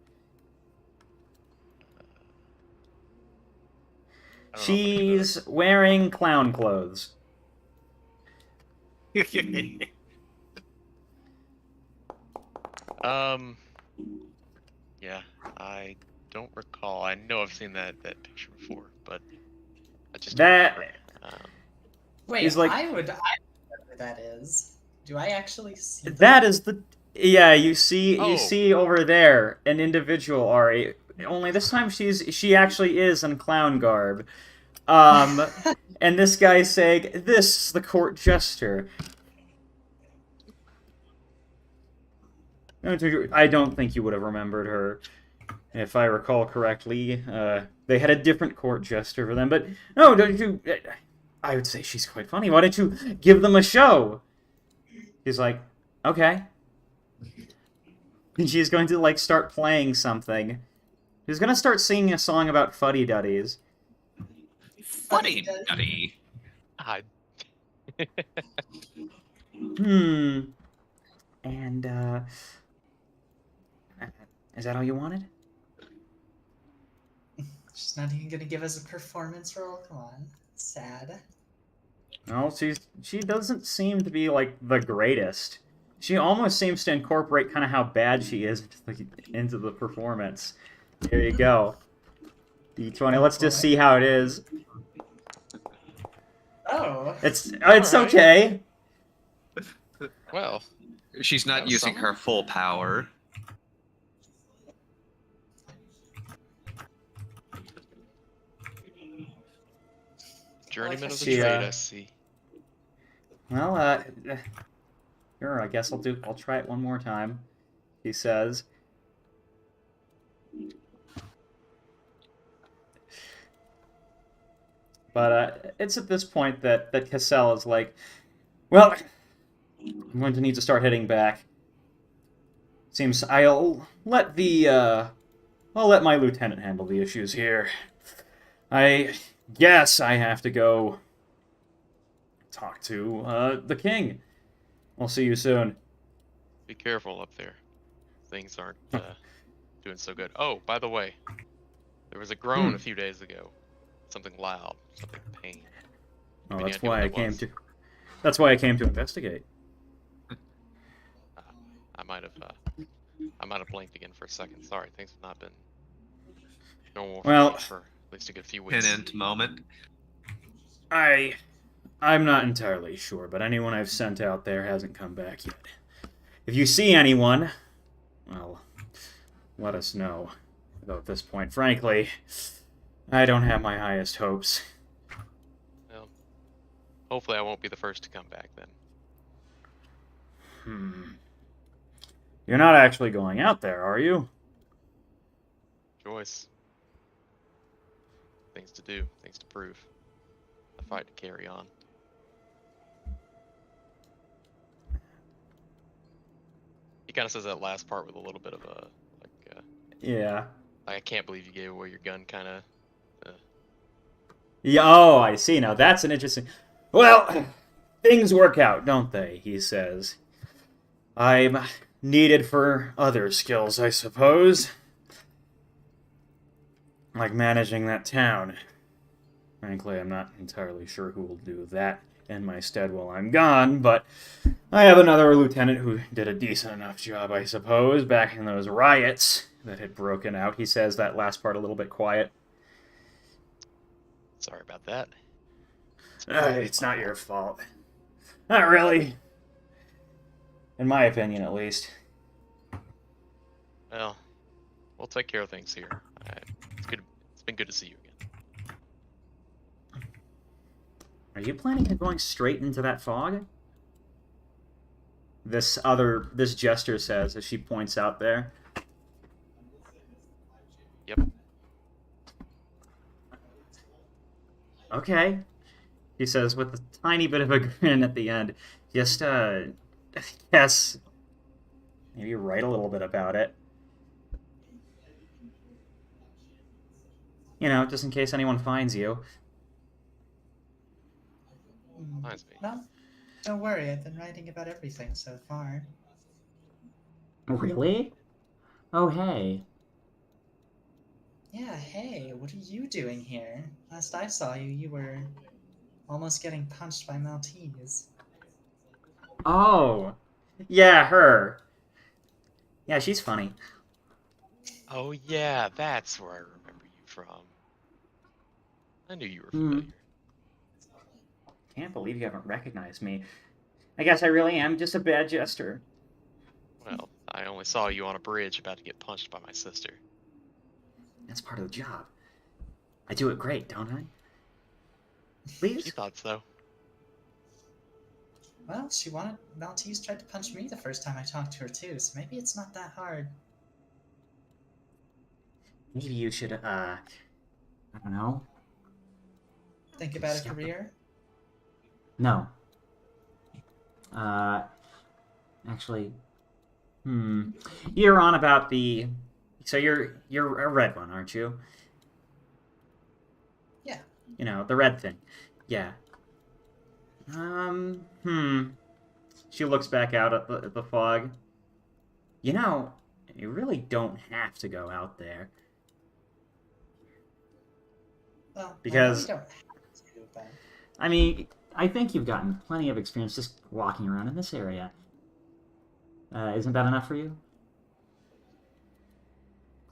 Speaker 5: She's wearing clown clothes.
Speaker 2: Yeah, I don't recall. I know I've seen that picture before, but I just don't remember.
Speaker 3: Wait,
Speaker 5: He's like-
Speaker 3: I would know who that is. Do I actually see
Speaker 5: That is the. Yeah, you see
Speaker 2: Oh.
Speaker 5: over there an individual, Ari. Only this time she actually is in clown garb. And this guy's saying, "This is the court jester." I don't think you would have remembered her, if I recall correctly. They had a different court jester for them, but no, don't you? I would say she's quite funny. Why don't you give them a show? He's like, okay. And she's going to like start playing something. She's gonna start singing a song about fuddy-duddies.
Speaker 1: Fuddy-duddy.
Speaker 5: And, is that all you wanted?
Speaker 3: She's not even gonna give us a performance role. Come on, sad.
Speaker 5: No, she doesn't seem to be, like, the greatest. She almost seems to incorporate kind of how bad she is into the performance. There you go. D20, let's just see how it is.
Speaker 3: Oh.
Speaker 5: It's
Speaker 2: Alright.
Speaker 5: okay.
Speaker 2: Well,
Speaker 1: She's not
Speaker 2: That was
Speaker 1: using
Speaker 2: something.
Speaker 1: her full power.
Speaker 2: journeyman of the
Speaker 5: She,
Speaker 2: trade, I see.
Speaker 5: Well, sure, I guess I'll try it one more time, he says. But it's at this point that Cassell is like, well, I'm going to need to start heading back. Seems I'll let my lieutenant handle the issues here. I guess I have to go talk to the king. I'll see you soon.
Speaker 2: Be careful up there. Things aren't doing so good. Oh, by the way, there was a groan a few days ago. Something loud, something pain.
Speaker 5: Oh,
Speaker 2: Any
Speaker 5: that's
Speaker 2: idea
Speaker 5: why
Speaker 2: what
Speaker 5: I
Speaker 2: that
Speaker 5: came
Speaker 2: was?
Speaker 5: to. That's why I came to investigate.
Speaker 2: I might have blinked again for a second. Sorry, things have not been normal for
Speaker 5: Well,
Speaker 2: me for at least a good few weeks.
Speaker 1: Pinant moment.
Speaker 5: I'm not entirely sure, but anyone I've sent out there hasn't come back yet. If you see anyone, well, let us know. Though at this point, frankly, I don't have my highest hopes.
Speaker 2: Well, hopefully I won't be the first to come back then.
Speaker 5: You're not actually going out there, are you?
Speaker 2: Choice. Things to do, things to prove. A fight to carry on. He kind of says that last part with a little bit of a
Speaker 5: Yeah.
Speaker 2: I can't believe you gave away your gun kind of.
Speaker 5: Yeah. Oh, I see. Now that's an interesting. Well, things work out, don't they? He says. I'm needed for other skills, I suppose. Like managing that town. Frankly, I'm not entirely sure who will do that in my stead while I'm gone, but I have another lieutenant who did a decent enough job, I suppose, back in those riots that had broken out. He says that last part a little bit quiet.
Speaker 2: Sorry about that.
Speaker 5: It's not your fault. Not really. In my opinion, at least.
Speaker 2: Well, we'll take care of things here. It's good. It's been good to see you again.
Speaker 5: Are you planning on going straight into that fog? This jester says as she points out there.
Speaker 2: Yep.
Speaker 5: Okay. He says with a tiny bit of a grin at the end. Just, yes. Maybe write a little bit about it. You know, just in case anyone finds you.
Speaker 2: Reminds me.
Speaker 3: No, don't worry. I've been writing about everything so far.
Speaker 5: Really? Oh, hey.
Speaker 3: Yeah, hey, what are you doing here? Last I saw you, you were almost getting punched by Maltese.
Speaker 5: Oh. Yeah, her. Yeah, she's funny.
Speaker 2: Oh yeah, that's where I remember you from. I knew you were familiar.
Speaker 5: Can't believe you haven't recognized me. I guess I really am just a bad jester.
Speaker 2: Well, I only saw you on a bridge about to get punched by my sister.
Speaker 5: That's part of the job. I do it great, don't I?
Speaker 2: She
Speaker 5: Please?
Speaker 2: thought so.
Speaker 3: Well, Maltese tried to punch me the first time I talked to her too, so maybe it's not that hard.
Speaker 5: Maybe you should, I don't know.
Speaker 3: Think about a career?
Speaker 5: No. Actually, You're on about the... So you're a red one, aren't you?
Speaker 3: Yeah.
Speaker 5: You know, the red thing. Yeah. She looks back out at the fog. You know, you really don't have to go out there.
Speaker 3: Well,
Speaker 5: Because-
Speaker 3: I really don't have to, but...
Speaker 5: I mean, I think you've gotten plenty of experience just walking around in this area. Isn't that enough for you?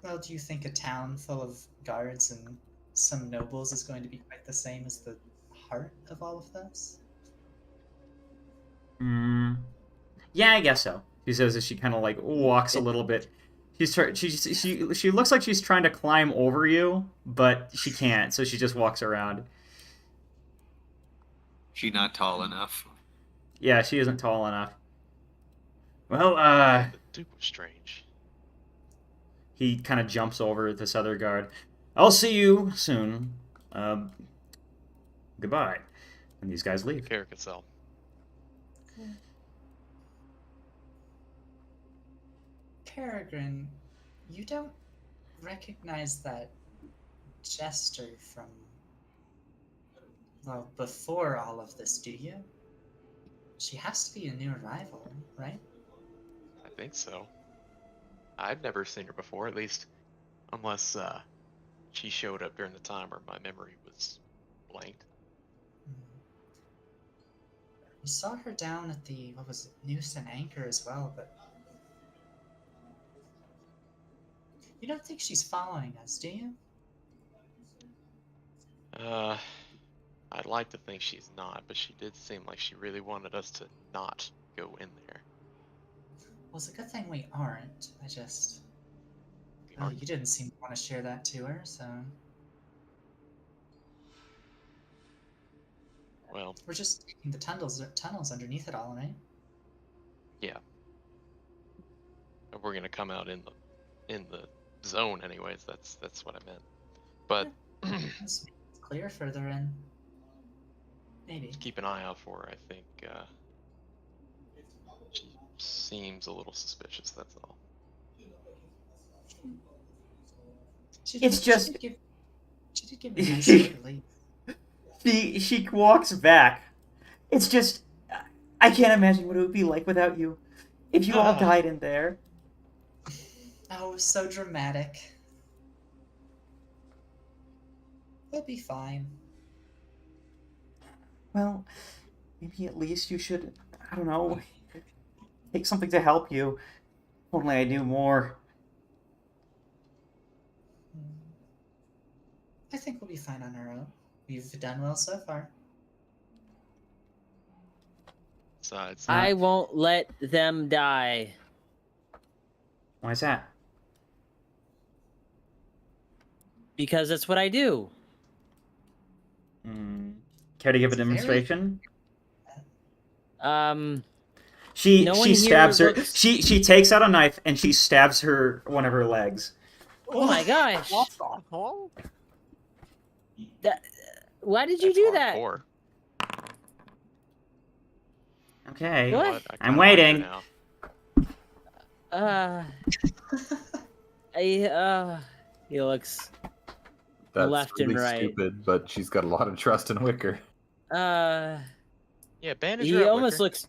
Speaker 3: Well, do you think a town full of guards and some nobles is going to be quite the same as the heart of all of this?
Speaker 5: Yeah, I guess so. She says as she kind of like walks a little bit. She looks like she's trying to climb over you, but she can't, so she just walks around.
Speaker 1: She not tall enough.
Speaker 5: Yeah, she isn't tall enough. Well,
Speaker 2: The Duke was strange.
Speaker 5: he kind of jumps over this other guard. I'll see you soon. Goodbye. And these guys leave.
Speaker 2: Carcassel.
Speaker 3: Peregrine, you don't recognize that jester from, well, before all of this, do you? She has to be a new arrival, right?
Speaker 2: I think so. I've never seen her before, at least, unless she showed up during the time where my memory was blanked.
Speaker 3: We saw her down at the, what was it, Noose and Anchor as well, but you don't think she's following us, do you?
Speaker 2: I'd like to think she's not, but she did seem like she really wanted us to not go in there.
Speaker 3: Well, it's a good thing we aren't. I just...
Speaker 2: We
Speaker 3: Oh,
Speaker 2: aren't-
Speaker 3: you didn't seem to want to share that to her, so...
Speaker 2: Well,
Speaker 3: We're just taking the tunnels underneath it all, right?
Speaker 2: yeah. We're gonna come out in the zone anyways, that's what I meant. But
Speaker 3: It's clear further in. Maybe.
Speaker 2: just keep an eye out for her. I think she seems a little suspicious, that's all.
Speaker 5: It's just-
Speaker 3: She did give me a nice relief.
Speaker 5: She walks back. It's just, I can't imagine what it would be like without you. If you all died in there.
Speaker 3: Oh, it was so dramatic. We'll be fine.
Speaker 5: Well, maybe at least you should, I don't know, take something to help you. If only I knew more.
Speaker 3: I think we'll be fine on our own. We've done well so far.
Speaker 2: Besides,
Speaker 4: I won't let them die.
Speaker 5: Why is that?
Speaker 4: Because that's what I do.
Speaker 5: Care to give a
Speaker 3: It's very-
Speaker 5: demonstration?
Speaker 4: She No one here
Speaker 5: stabs her.
Speaker 4: looks-
Speaker 5: She takes out a knife and she stabs her one of her legs.
Speaker 4: Oh my gosh.
Speaker 7: What the hell?
Speaker 4: Why did you
Speaker 2: that's
Speaker 4: do that?
Speaker 2: hardcore.
Speaker 5: Okay.
Speaker 4: What?
Speaker 2: I
Speaker 5: I'm
Speaker 2: kinda like her
Speaker 5: waiting.
Speaker 2: now.
Speaker 4: He looks
Speaker 6: That's
Speaker 4: left and
Speaker 6: really
Speaker 4: right.
Speaker 6: stupid, but she's got a lot of trust in Wicker.
Speaker 2: Yeah, bandage
Speaker 4: he
Speaker 2: her up,
Speaker 4: almost
Speaker 2: Wicker.
Speaker 4: looks.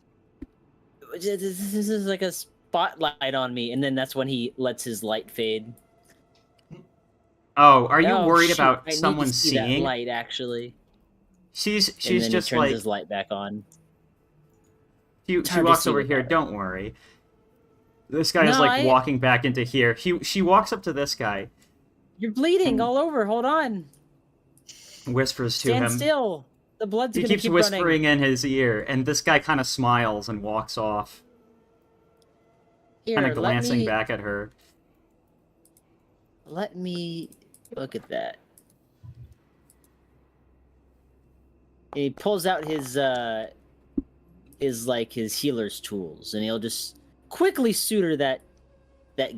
Speaker 4: This is like a spotlight on me, and then that's when he lets his light fade.
Speaker 5: Oh, are you
Speaker 4: Oh,
Speaker 5: worried
Speaker 4: shoot,
Speaker 5: about
Speaker 4: I need to
Speaker 5: someone
Speaker 4: see that
Speaker 5: seeing?
Speaker 4: light actually?
Speaker 5: She's
Speaker 4: And then
Speaker 5: just
Speaker 4: he turns
Speaker 5: like
Speaker 4: his light back on.
Speaker 5: she
Speaker 4: hard to
Speaker 5: walks
Speaker 4: see
Speaker 5: over
Speaker 4: with
Speaker 5: here.
Speaker 4: that.
Speaker 5: Don't worry. This guy is
Speaker 4: No,
Speaker 5: like
Speaker 4: I-
Speaker 5: walking back into here. She walks up to this guy,
Speaker 4: You're bleeding all over. Hold on.
Speaker 5: whispers to
Speaker 4: Stand
Speaker 5: him.
Speaker 4: still. The blood's
Speaker 5: He
Speaker 4: gonna
Speaker 5: keeps
Speaker 4: keep
Speaker 5: whispering
Speaker 4: running.
Speaker 5: in his ear, and this guy kind of smiles and walks off,
Speaker 4: Here,
Speaker 5: kind of
Speaker 4: let
Speaker 5: glancing
Speaker 4: me
Speaker 5: back at her.
Speaker 4: let me look at that. He pulls out his healer's tools, and he'll just quickly suture that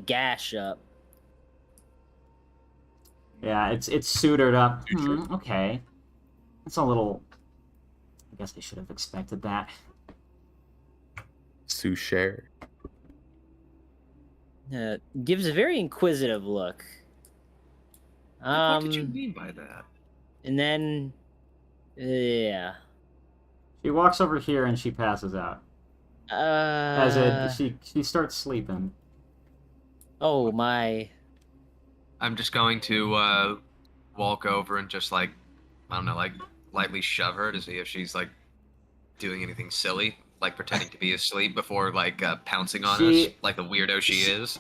Speaker 4: gash up.
Speaker 5: Yeah, it's sutured up. Okay, that's a little. I guess I should have expected that.
Speaker 6: Sucher.
Speaker 4: Gives a very inquisitive look.
Speaker 1: What did you mean by that?
Speaker 4: And then, yeah.
Speaker 5: She walks over here and she passes out. She starts sleeping.
Speaker 4: Oh my.
Speaker 1: I'm just going to walk over and just like, I don't know, like lightly shove her to see if she's like doing anything silly, like pretending to be asleep before like pouncing on us like the weirdo she is.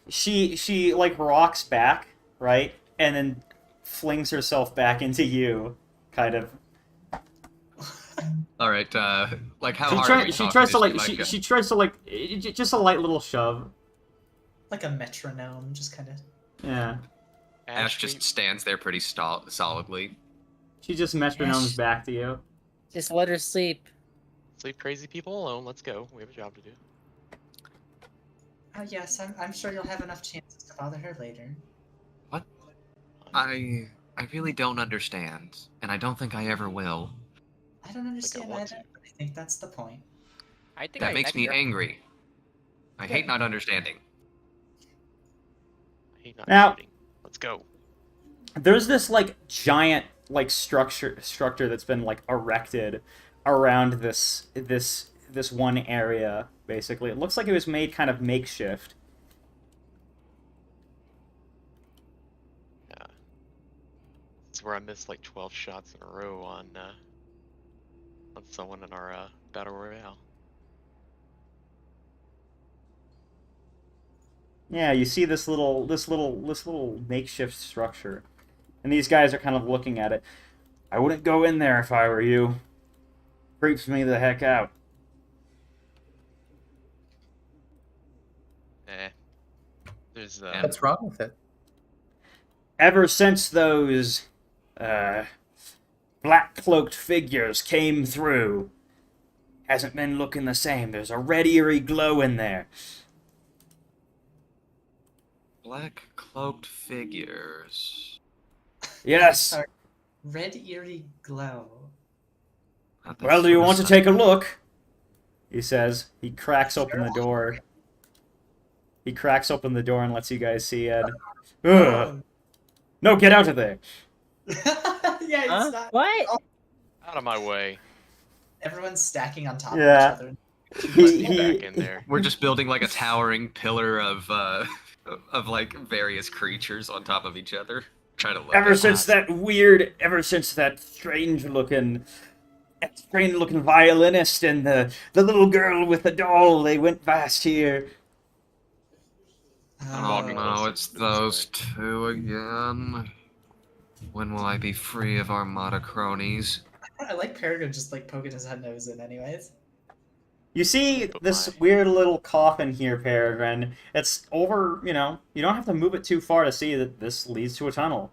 Speaker 5: She like rocks back, right, and then flings herself back into you, kind of.
Speaker 1: All right, like how hard? Are we
Speaker 5: She
Speaker 1: talking?
Speaker 5: tries to
Speaker 1: Is
Speaker 5: like
Speaker 1: she,
Speaker 5: she tries to like just a light little shove.
Speaker 3: Like a metronome, just kind of.
Speaker 5: Yeah,
Speaker 1: Ash just stands there pretty solidly.
Speaker 5: she just metronomes back to you.
Speaker 4: Just let her sleep.
Speaker 2: leave crazy people alone. Let's go. We have a job to do.
Speaker 3: Yes, I'm sure you'll have enough chances to bother her later.
Speaker 1: I really don't understand, and I don't think I ever will.
Speaker 3: I don't understand
Speaker 2: want
Speaker 3: either,
Speaker 2: to.
Speaker 3: but I think that's the point.
Speaker 7: I think
Speaker 1: That
Speaker 7: I
Speaker 1: makes
Speaker 7: like
Speaker 1: me
Speaker 7: her.
Speaker 1: angry. I hate not understanding.
Speaker 2: I hate not
Speaker 5: Now-
Speaker 2: shooting. Let's go.
Speaker 5: There's this like giant like structure that's been like erected around this one area. Basically, it looks like it was made kind of makeshift.
Speaker 2: Yeah. This is where I missed like 12 shots in a row on someone in our battle royale.
Speaker 5: Yeah, you see this little makeshift structure, and these guys are kind of looking at it. I wouldn't go in there if I were you. Creeps me the heck out.
Speaker 2: There's
Speaker 6: What's wrong with it?
Speaker 5: Ever since those black cloaked figures came through, hasn't been looking the same. There's a red eerie glow in there.
Speaker 1: Black cloaked figures.
Speaker 5: Yes.
Speaker 3: Sorry. Red eerie glow.
Speaker 5: Well, do you want to take a look? He says. He cracks open the door. He cracks open the door and lets you guys see Ed. Ugh. No, get out of there.
Speaker 3: Yeah, it's not.
Speaker 4: What?
Speaker 2: out of my way.
Speaker 3: Everyone's stacking on top
Speaker 5: Yeah.
Speaker 3: of each other.
Speaker 2: Back in there.
Speaker 1: We're just building like a towering pillar of like various creatures on top of each other. Try to look
Speaker 5: Ever
Speaker 1: at
Speaker 5: since that strange looking violinist and the little girl with the doll, they went past here.
Speaker 1: Oh
Speaker 2: Walking
Speaker 1: no,
Speaker 2: closer
Speaker 1: it's
Speaker 2: this
Speaker 1: those
Speaker 2: way.
Speaker 1: two again. When will I be free of Armada cronies?
Speaker 3: I like Peregrine just like poking his head nose in anyways.
Speaker 5: You see
Speaker 2: Put
Speaker 5: this
Speaker 2: my-
Speaker 5: weird little coffin here, Peregrine. It's over, you don't have to move it too far to see that this leads to a tunnel.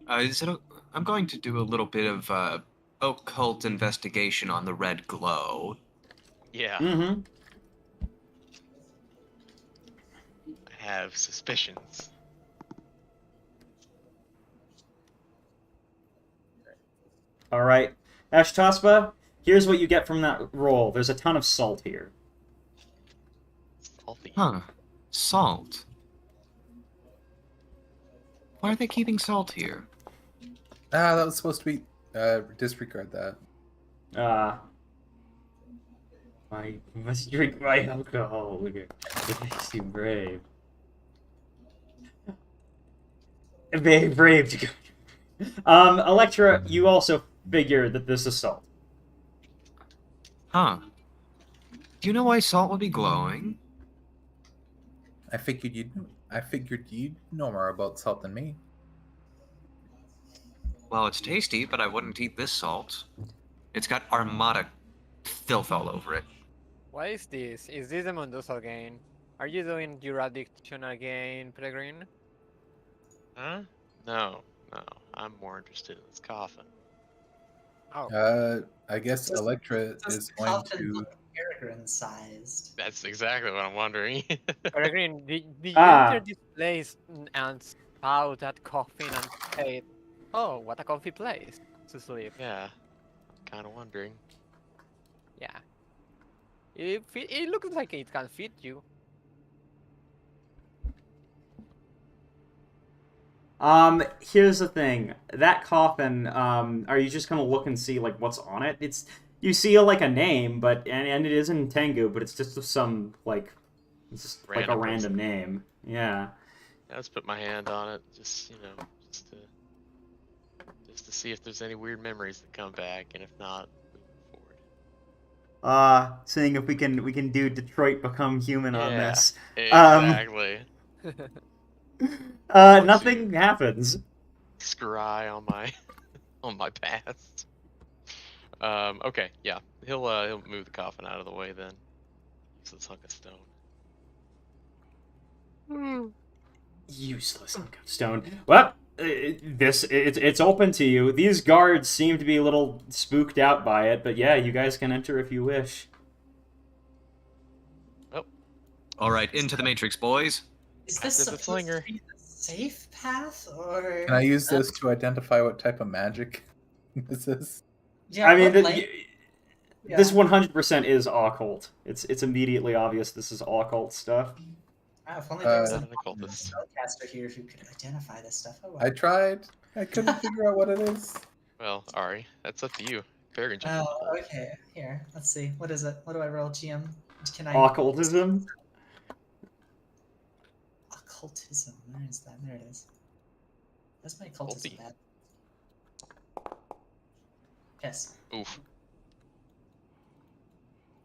Speaker 1: I'm going to do a little bit of occult investigation on the red glow.
Speaker 2: Yeah,
Speaker 5: Mm-hmm.
Speaker 2: I have suspicions.
Speaker 5: All right. Ashtaspa, here's what you get from that roll. There's a ton of salt here.
Speaker 2: Salty.
Speaker 1: Huh. Salt. Why are they keeping salt here?
Speaker 6: Ah, that was supposed to be. Disregard that.
Speaker 5: I must drink my alcohol. It makes you brave. Very brave to go. Electra, you also figure that this is salt.
Speaker 1: Huh. Do you know why salt would be glowing?
Speaker 6: I figured you'd know more about salt than me.
Speaker 1: Well, it's tasty, but I wouldn't eat this salt. It's got Armada filth all over it.
Speaker 7: What is this? Is this the Mendoza again? Are you doing your addiction again, Peregrine?
Speaker 2: Huh? No. I'm more interested in this coffin.
Speaker 7: Oh,
Speaker 6: I guess
Speaker 3: Does-
Speaker 6: Electra
Speaker 3: Does
Speaker 6: is
Speaker 3: the
Speaker 6: going
Speaker 3: coffin
Speaker 6: to.
Speaker 3: look Peregrine sized?
Speaker 2: That's exactly what I'm wondering.
Speaker 7: Peregrine, did you
Speaker 5: Ah.
Speaker 7: enter this place and saw that coffin and said, "Oh, what a comfy place to sleep"?
Speaker 2: Yeah, kind of wondering.
Speaker 7: Yeah. It looks like it can fit you.
Speaker 5: Here's the thing. That coffin, are you just gonna look and see like what's on it? You see like a name, but and it is in Tengu, but it's just some like it's just like a
Speaker 2: Random
Speaker 5: random
Speaker 2: person.
Speaker 5: name. Yeah.
Speaker 2: I just put my hand on it, just to see if there's any weird memories that come back, and if not, moving forward.
Speaker 5: Seeing if we can do Detroit Become Human on
Speaker 2: Yeah.
Speaker 5: this.
Speaker 2: Exactly.
Speaker 5: Nothing happens.
Speaker 2: Scry on my on my past. Okay, yeah. He'll move the coffin out of the way then. Useless hunk of stone.
Speaker 5: Useless hunk of stone. Well, It's open to you. These guards seem to be a little spooked out by it, but yeah, you guys can enter if you wish.
Speaker 1: All right, into the Matrix, boys.
Speaker 3: Is this
Speaker 2: After the
Speaker 3: supposed
Speaker 2: slinger.
Speaker 3: to be the safe path, or?
Speaker 6: Can I use this to identify what type of magic this is?
Speaker 3: Yeah,
Speaker 5: I mean,
Speaker 3: what length-
Speaker 5: this
Speaker 3: yeah.
Speaker 5: 100% is occult. It's immediately obvious this is occult stuff.
Speaker 3: Wow, if only there was
Speaker 2: Not
Speaker 3: a
Speaker 2: an occultist.
Speaker 3: spellcaster here who could identify this stuff. Oh, well.
Speaker 6: I tried. I couldn't figure out what it is.
Speaker 2: Well, Ari, that's up to you. Peregrine check.
Speaker 3: Oh, okay. Here, let's see. What is it? What do I roll, GM? Can I?
Speaker 5: Occultism?
Speaker 3: Occultism. Where is that? There it is. That's my occultism
Speaker 2: Occulty.
Speaker 3: bad. Yes.
Speaker 2: Oof.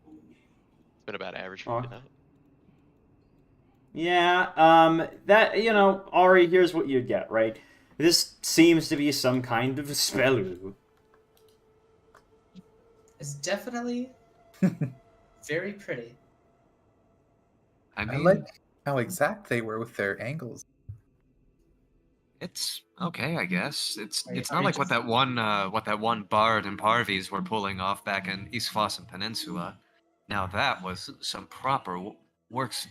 Speaker 2: It's been about average
Speaker 5: Oh.
Speaker 2: for tonight.
Speaker 5: Yeah, that, Ari, here's what you get, right? This seems to be some kind of spell.
Speaker 3: It's definitely very pretty.
Speaker 1: I
Speaker 6: I
Speaker 1: mean,
Speaker 6: like how exact they were with their angles.
Speaker 1: it's okay, I guess. It's
Speaker 3: Are you-
Speaker 1: it's
Speaker 3: are
Speaker 1: not
Speaker 3: you
Speaker 1: like
Speaker 3: just-
Speaker 1: what that one Bard and Parvies were pulling off back in East Fossen Peninsula. Now that was some proper works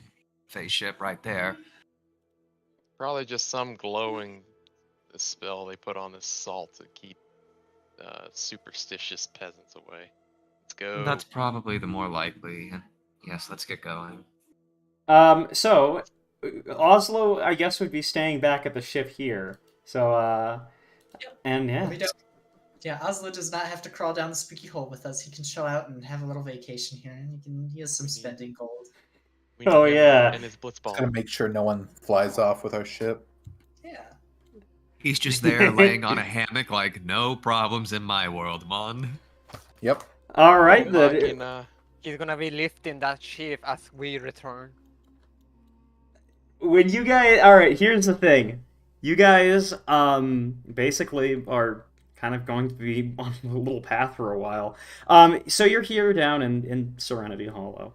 Speaker 1: face ship right there.
Speaker 2: Probably just some glowing spell they put on this salt to keep superstitious peasants away. Let's go.
Speaker 1: That's probably the more likely. Yes, let's get going.
Speaker 5: So, Oslo, I guess, would be staying back at the ship here. So,
Speaker 3: Yep.
Speaker 5: and
Speaker 3: We
Speaker 5: yeah.
Speaker 3: don't. Yeah, Oslo does not have to crawl down the spooky hole with us. He can chill out and have a little vacation here, and he has some spending gold.
Speaker 2: We need
Speaker 5: Oh,
Speaker 2: him
Speaker 5: yeah.
Speaker 2: And his blitzball.
Speaker 6: Gotta make sure no one flies off with our ship.
Speaker 3: Yeah.
Speaker 1: He's just there laying on a hammock like, no problems in my world, mon.
Speaker 6: Yep.
Speaker 5: All right,
Speaker 2: Fucking,
Speaker 5: then.
Speaker 7: He's gonna be lifting that ship as we return.
Speaker 5: When you guys, all right, here's the thing. You guys, basically are kind of going to be on a little path for a while. So you're here down in Serenity Hollow.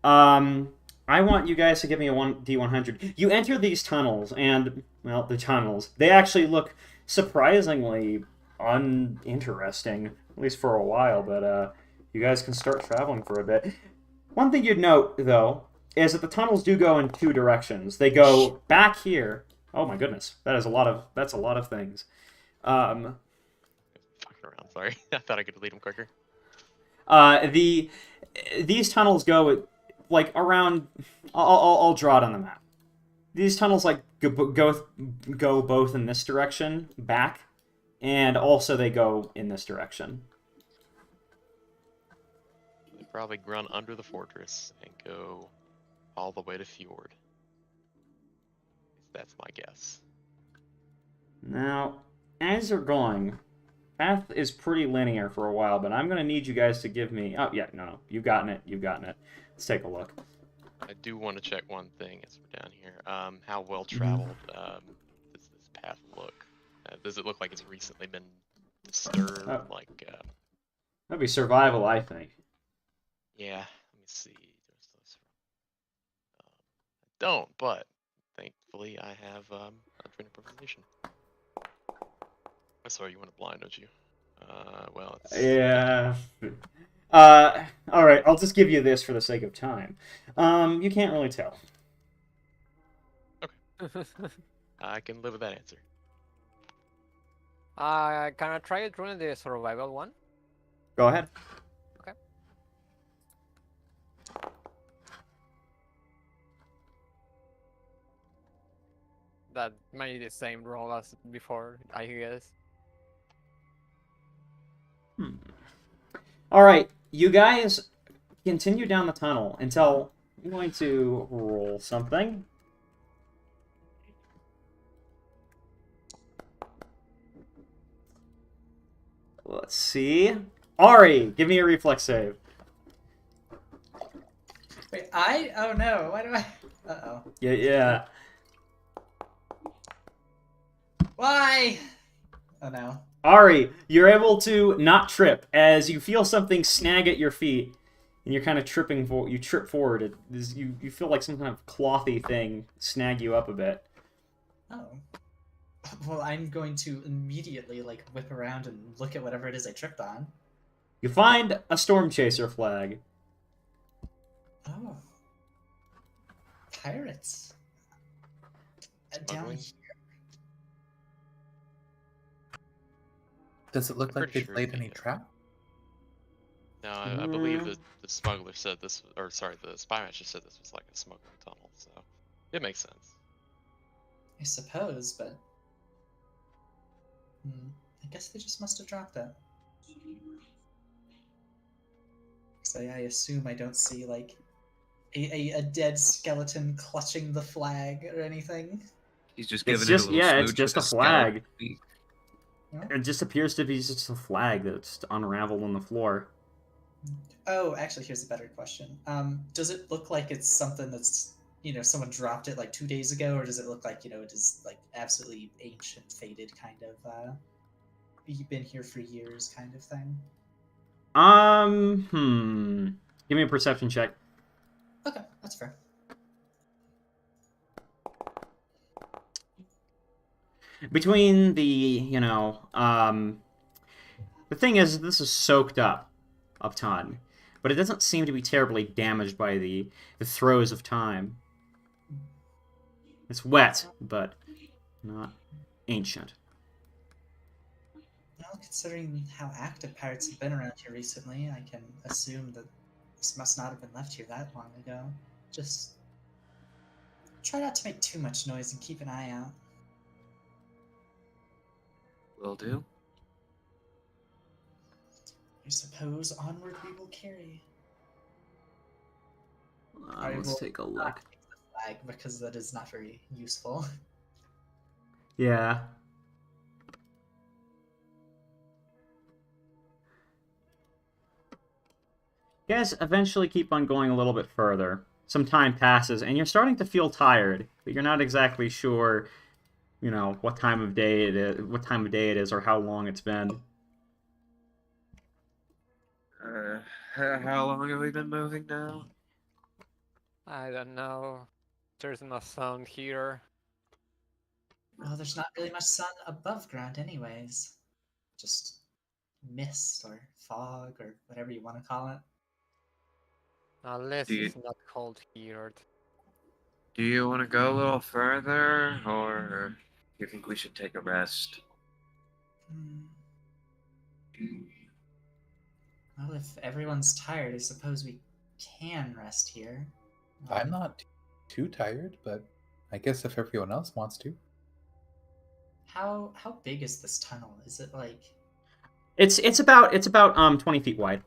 Speaker 5: I want you guys to give me a D100. You enter these tunnels, and, well, the tunnels, they actually look surprisingly uninteresting, at least for a while, but, you guys can start traveling for a bit. One thing you'd note, though, is that the tunnels do go in two directions. They go back here. Oh my goodness, that's a lot of things.
Speaker 2: Fucking around, sorry. I thought I could delete him quicker.
Speaker 5: These tunnels go like around. I'll draw it on the map. These tunnels like go both in this direction back, and also they go in this direction.
Speaker 2: They probably run under the fortress and go all the way to Fjord. That's my guess.
Speaker 5: Now, as you're going, path is pretty linear for a while, but I'm gonna need you guys to give me. Oh yeah, no, you've gotten it. Let's take a look.
Speaker 2: I do want to check one thing as we're down here. How well traveled does this path look? Does it look like it's recently been disturbed?
Speaker 5: That'd be survival, I think.
Speaker 2: Yeah. Let me see. Don't, but thankfully I have Adrenaline Preservation. Sorry, you want it blind, don't you? Well, it's...
Speaker 5: Yeah. All right. I'll just give you this for the sake of time. You can't really tell.
Speaker 2: I can live with that answer.
Speaker 7: Can I try it running the survival one?
Speaker 5: Go ahead.
Speaker 7: That might be the same roll as before, I guess.
Speaker 5: All right. You guys continue down the tunnel until I'm going to roll something. Let's see. Ari, give me a reflex save.
Speaker 3: Wait, oh no, why do I? Uh-oh.
Speaker 5: Yeah.
Speaker 3: Why? Oh no.
Speaker 5: Ari, you're able to not trip as you feel something snag at your feet, and you're kind of tripping. You trip forward. You feel like some kind of clothy thing snag you up a bit.
Speaker 3: Oh. Well, I'm going to immediately like whip around and look at whatever it is I tripped on.
Speaker 5: You find a storm chaser flag.
Speaker 3: Oh, pirates. Down
Speaker 2: Smuggling?
Speaker 3: here.
Speaker 6: Does it look
Speaker 2: I'm
Speaker 6: like
Speaker 2: pretty
Speaker 6: they've
Speaker 2: sure
Speaker 6: laid
Speaker 2: you
Speaker 6: any
Speaker 2: do.
Speaker 6: trap?
Speaker 2: No, I believe that the smuggler said this, or sorry, the spy master said this was like a smuggling tunnel, so it makes sense.
Speaker 3: I suppose, but I guess they just must have dropped that. So I assume I don't see like a dead skeleton clutching the flag or anything.
Speaker 1: He's just
Speaker 5: It's
Speaker 1: giving
Speaker 5: just
Speaker 1: it a little
Speaker 5: yeah, it's
Speaker 1: smooch
Speaker 5: just a
Speaker 1: with his skeleton
Speaker 5: flag.
Speaker 1: feet.
Speaker 5: It just appears to be just a flag that's unraveled on the floor.
Speaker 3: Oh, actually, here's a better question. Does it look like it's something that's someone dropped it like 2 days ago, or does it look like it is like absolutely ancient, faded kind of been here for years kind of thing?
Speaker 5: Give me a perception check.
Speaker 3: Okay, that's fair.
Speaker 5: Between the thing is, this is soaked up a ton, but it doesn't seem to be terribly damaged by the throes of time. It's wet, but not ancient.
Speaker 3: Well, considering how active pirates have been around here recently, I can assume that this must not have been left here that long ago. Just try not to make too much noise and keep an eye out.
Speaker 1: Will do.
Speaker 3: I suppose onward we will carry. I
Speaker 5: Let's
Speaker 3: will
Speaker 5: take a
Speaker 3: not
Speaker 5: look.
Speaker 3: take the flag because that is not very useful.
Speaker 5: Yeah. You guys eventually keep on going a little bit further. Some time passes, and you're starting to feel tired, but you're not exactly sure, what time of day it is, or how long it's been.
Speaker 1: How long have we been moving now?
Speaker 7: I don't know. There's no sound here.
Speaker 3: Well, there's not really much sun above ground anyways. Just mist or fog or whatever you want to call it.
Speaker 7: Unless
Speaker 1: Do you-
Speaker 7: it's not cold here.
Speaker 1: Do you want to go a little further, or you think we should take a rest?
Speaker 3: Well, if everyone's tired, I suppose we can rest here.
Speaker 6: I'm not too tired, but I guess if everyone else wants to.
Speaker 3: How big is this tunnel? Is it like...
Speaker 5: It's about 20 feet wide.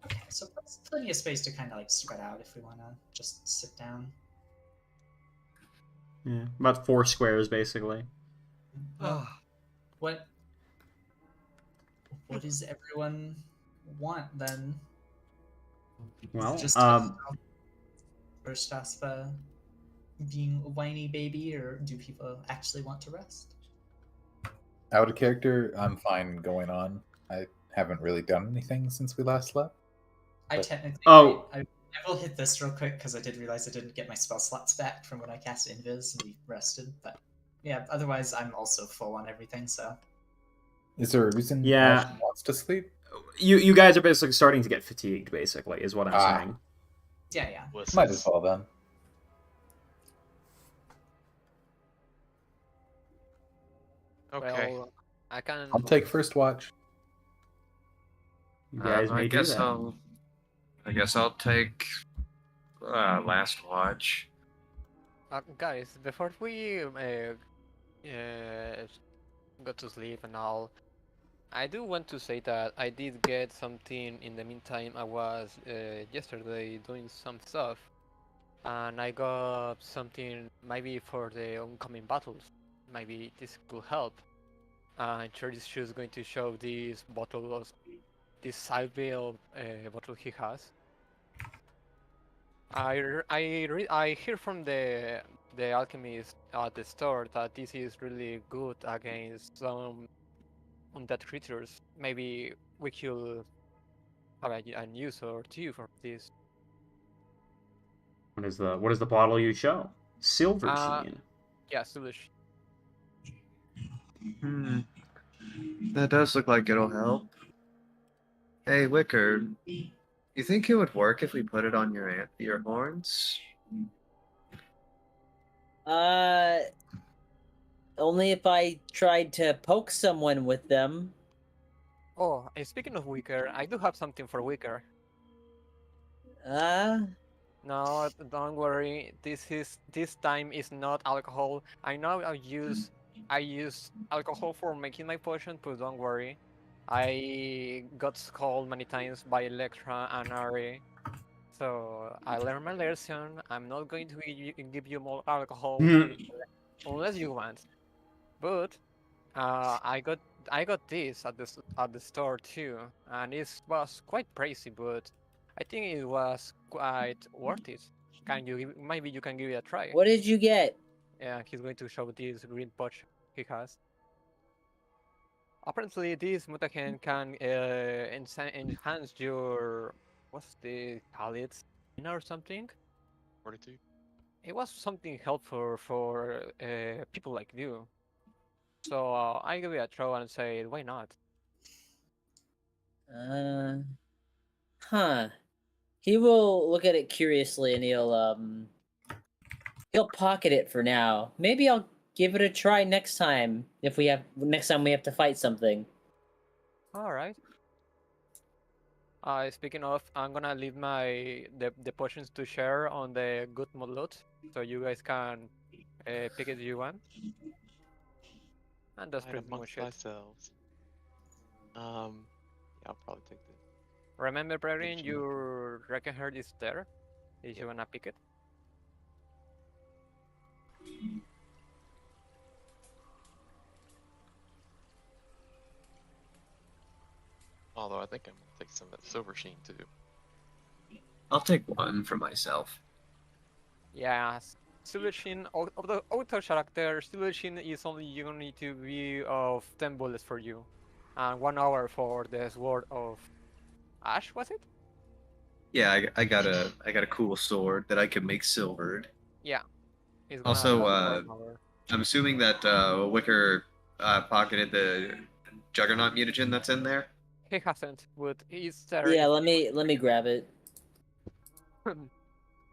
Speaker 3: Okay, so that's plenty of space to kind of like spread out if we want to just sit down.
Speaker 5: Yeah, about 4 squares basically.
Speaker 3: Well, what does everyone want then?
Speaker 5: Well,
Speaker 3: Just first Aspa being a whiny baby, or do people actually want to rest?
Speaker 6: Out of character, I'm fine going on. I haven't really done anything since we last slept.
Speaker 3: I
Speaker 6: But-
Speaker 3: technically...
Speaker 5: Oh.
Speaker 3: I will hit this real quick because I did realize I didn't get my spell slots back from when I cast Invis and we rested. But yeah, otherwise I'm also full on everything, so...
Speaker 6: Is there a reason
Speaker 5: Yeah.
Speaker 6: Ashton wants to sleep?
Speaker 5: You guys are basically starting to get fatigued, basically, is what I'm saying.
Speaker 3: Yeah.
Speaker 6: Might as well then.
Speaker 2: Okay.
Speaker 7: Well, I can.
Speaker 6: I'll take first watch.
Speaker 5: You guys may do that.
Speaker 1: I guess I'll take last watch.
Speaker 7: Guys, before we go to sleep and all, I do want to say that I did get something in the meantime. I was yesterday doing some stuff, and I got something maybe for the oncoming battles. Maybe this could help. Charles is going to show this bottle of this Salville bottle he has. I hear from the alchemist at the store that this is really good against some undead creatures. Maybe we could have a use or two for this.
Speaker 5: What is the bottle you show? Silver sheen.
Speaker 7: Yeah, Sulish.
Speaker 1: That does look like it'll help. Hey, Wicker, you think it would work if we put it on your horns?
Speaker 4: Only if I tried to poke someone with them.
Speaker 7: Oh, speaking of Wicker, I do have something for Wicker. No, don't worry. This time is not alcohol. I know I use alcohol for making my potion, but don't worry. I got scolded many times by Electra and Ari. So I learned my lesson. I'm not going to give you more alcohol unless you want. But I got this at the store too, and it was quite pricey, but I think it was quite worth it. Maybe you can give it a try.
Speaker 4: What did you get?
Speaker 7: Yeah, he's going to show this green pouch he has. Apparently, this mutagen can enhance your what's the call it, or something.
Speaker 2: 42.
Speaker 7: It was something helpful for people like you. So I give it a try and say, why not?
Speaker 4: Huh. He will look at it curiously and he'll pocket it for now. Maybe I'll give it a try next time next time we have to fight something.
Speaker 7: All right. Speaking of, I'm gonna leave the potions to share on the Gotmouth lot, so you guys can pick it if you want. And that's
Speaker 2: Fight
Speaker 7: pretty
Speaker 2: amongst
Speaker 7: much it.
Speaker 2: ourselves. Yeah, I'll probably take this.
Speaker 7: Remember, Peregrine,
Speaker 2: you.
Speaker 7: your Wrecking Heart is there. If you wanna pick it.
Speaker 2: Although I think I'm gonna take some of that silver sheen too.
Speaker 1: I'll take one for myself.
Speaker 7: Yeah, Silvershin of the auto character, Silvershin is only going to be of 10 bullets for you, and 1 hour for the Sword of Ash. Was it?
Speaker 1: Yeah, I got a cool sword that I can make silvered.
Speaker 7: Yeah. It's gonna
Speaker 1: Also,
Speaker 7: last for 1 hour.
Speaker 1: I'm assuming that Wicker pocketed the Juggernaut mutagen that's in there.
Speaker 7: He hasn't, but he's there.
Speaker 4: Yeah, let me grab it.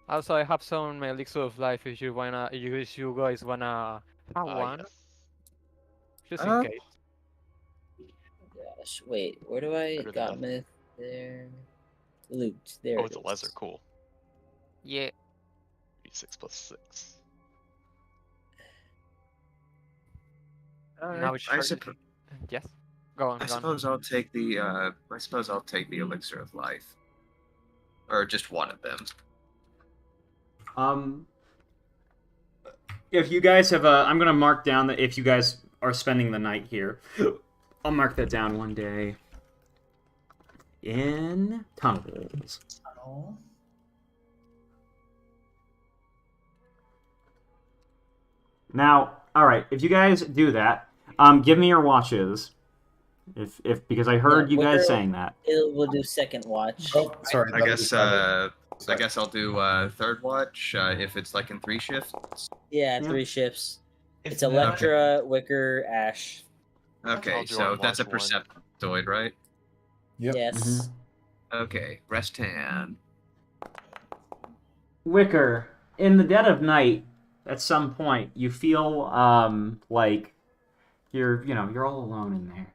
Speaker 7: Also, I have some elixir of life if you guys wanna have one,
Speaker 2: Yes.
Speaker 7: just in case.
Speaker 4: Gosh, wait, where do I
Speaker 2: Better than nothing.
Speaker 4: Gotmouth there? Loot. There
Speaker 2: Oh,
Speaker 4: it
Speaker 2: it's a
Speaker 4: is.
Speaker 2: lesser. Cool.
Speaker 7: Yeah.
Speaker 2: 6 plus 6.
Speaker 7: Now it's
Speaker 1: I,
Speaker 7: short-
Speaker 1: suppo-
Speaker 7: Yes. Go on.
Speaker 1: I
Speaker 7: Go on.
Speaker 1: suppose I'll take the elixir of life, or just one of them.
Speaker 5: If you guys have I'm gonna mark down that if you guys are spending the night here, I'll mark that down one day. In tunnels.
Speaker 3: Tunnel.
Speaker 5: Now, all right, if you guys do that, give me your watches. If because I heard you guys saying that.
Speaker 4: We'll do second watch.
Speaker 6: Oh, sorry.
Speaker 1: I guess I'll do third watch if it's like in 3 shifts.
Speaker 4: Yeah,
Speaker 5: Yeah.
Speaker 4: 3 shifts.
Speaker 3: If
Speaker 4: It's
Speaker 3: that-
Speaker 4: Electra, Wicker, Ash.
Speaker 1: Okay,
Speaker 2: I'll do
Speaker 1: so
Speaker 2: on
Speaker 1: that's a
Speaker 2: watch one.
Speaker 1: perceptoid, right?
Speaker 6: Yep.
Speaker 4: Yes.
Speaker 1: Okay, rest hand.
Speaker 5: Wicker, in the dead of night, at some point, you feel like you're all alone in there.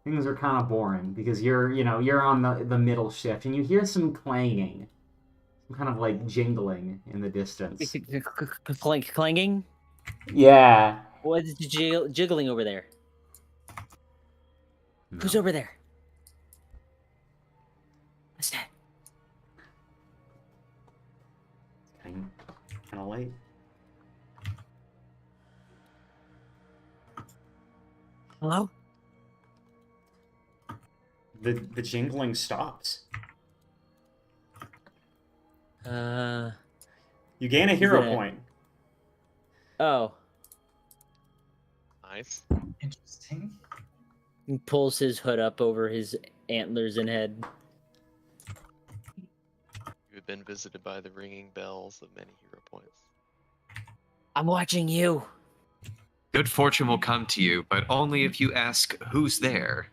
Speaker 5: Things are kind of boring because you're on the middle shift and you hear some clanging, some kind of like jingling in the distance.
Speaker 4: Clanging?
Speaker 5: Yeah.
Speaker 4: What is jiggling over there?
Speaker 5: No.
Speaker 4: Who's over there? What's that?
Speaker 5: Kind of late.
Speaker 4: Hello?
Speaker 5: The jingling stops. You gain a hero
Speaker 4: Yeah.
Speaker 5: point.
Speaker 4: Oh.
Speaker 2: Nice.
Speaker 3: Interesting.
Speaker 4: He pulls his hood up over his antlers and head.
Speaker 2: You have been visited by the ringing bells of many hero points.
Speaker 4: I'm watching you.
Speaker 1: Good fortune will come to you, but only if you ask who's there.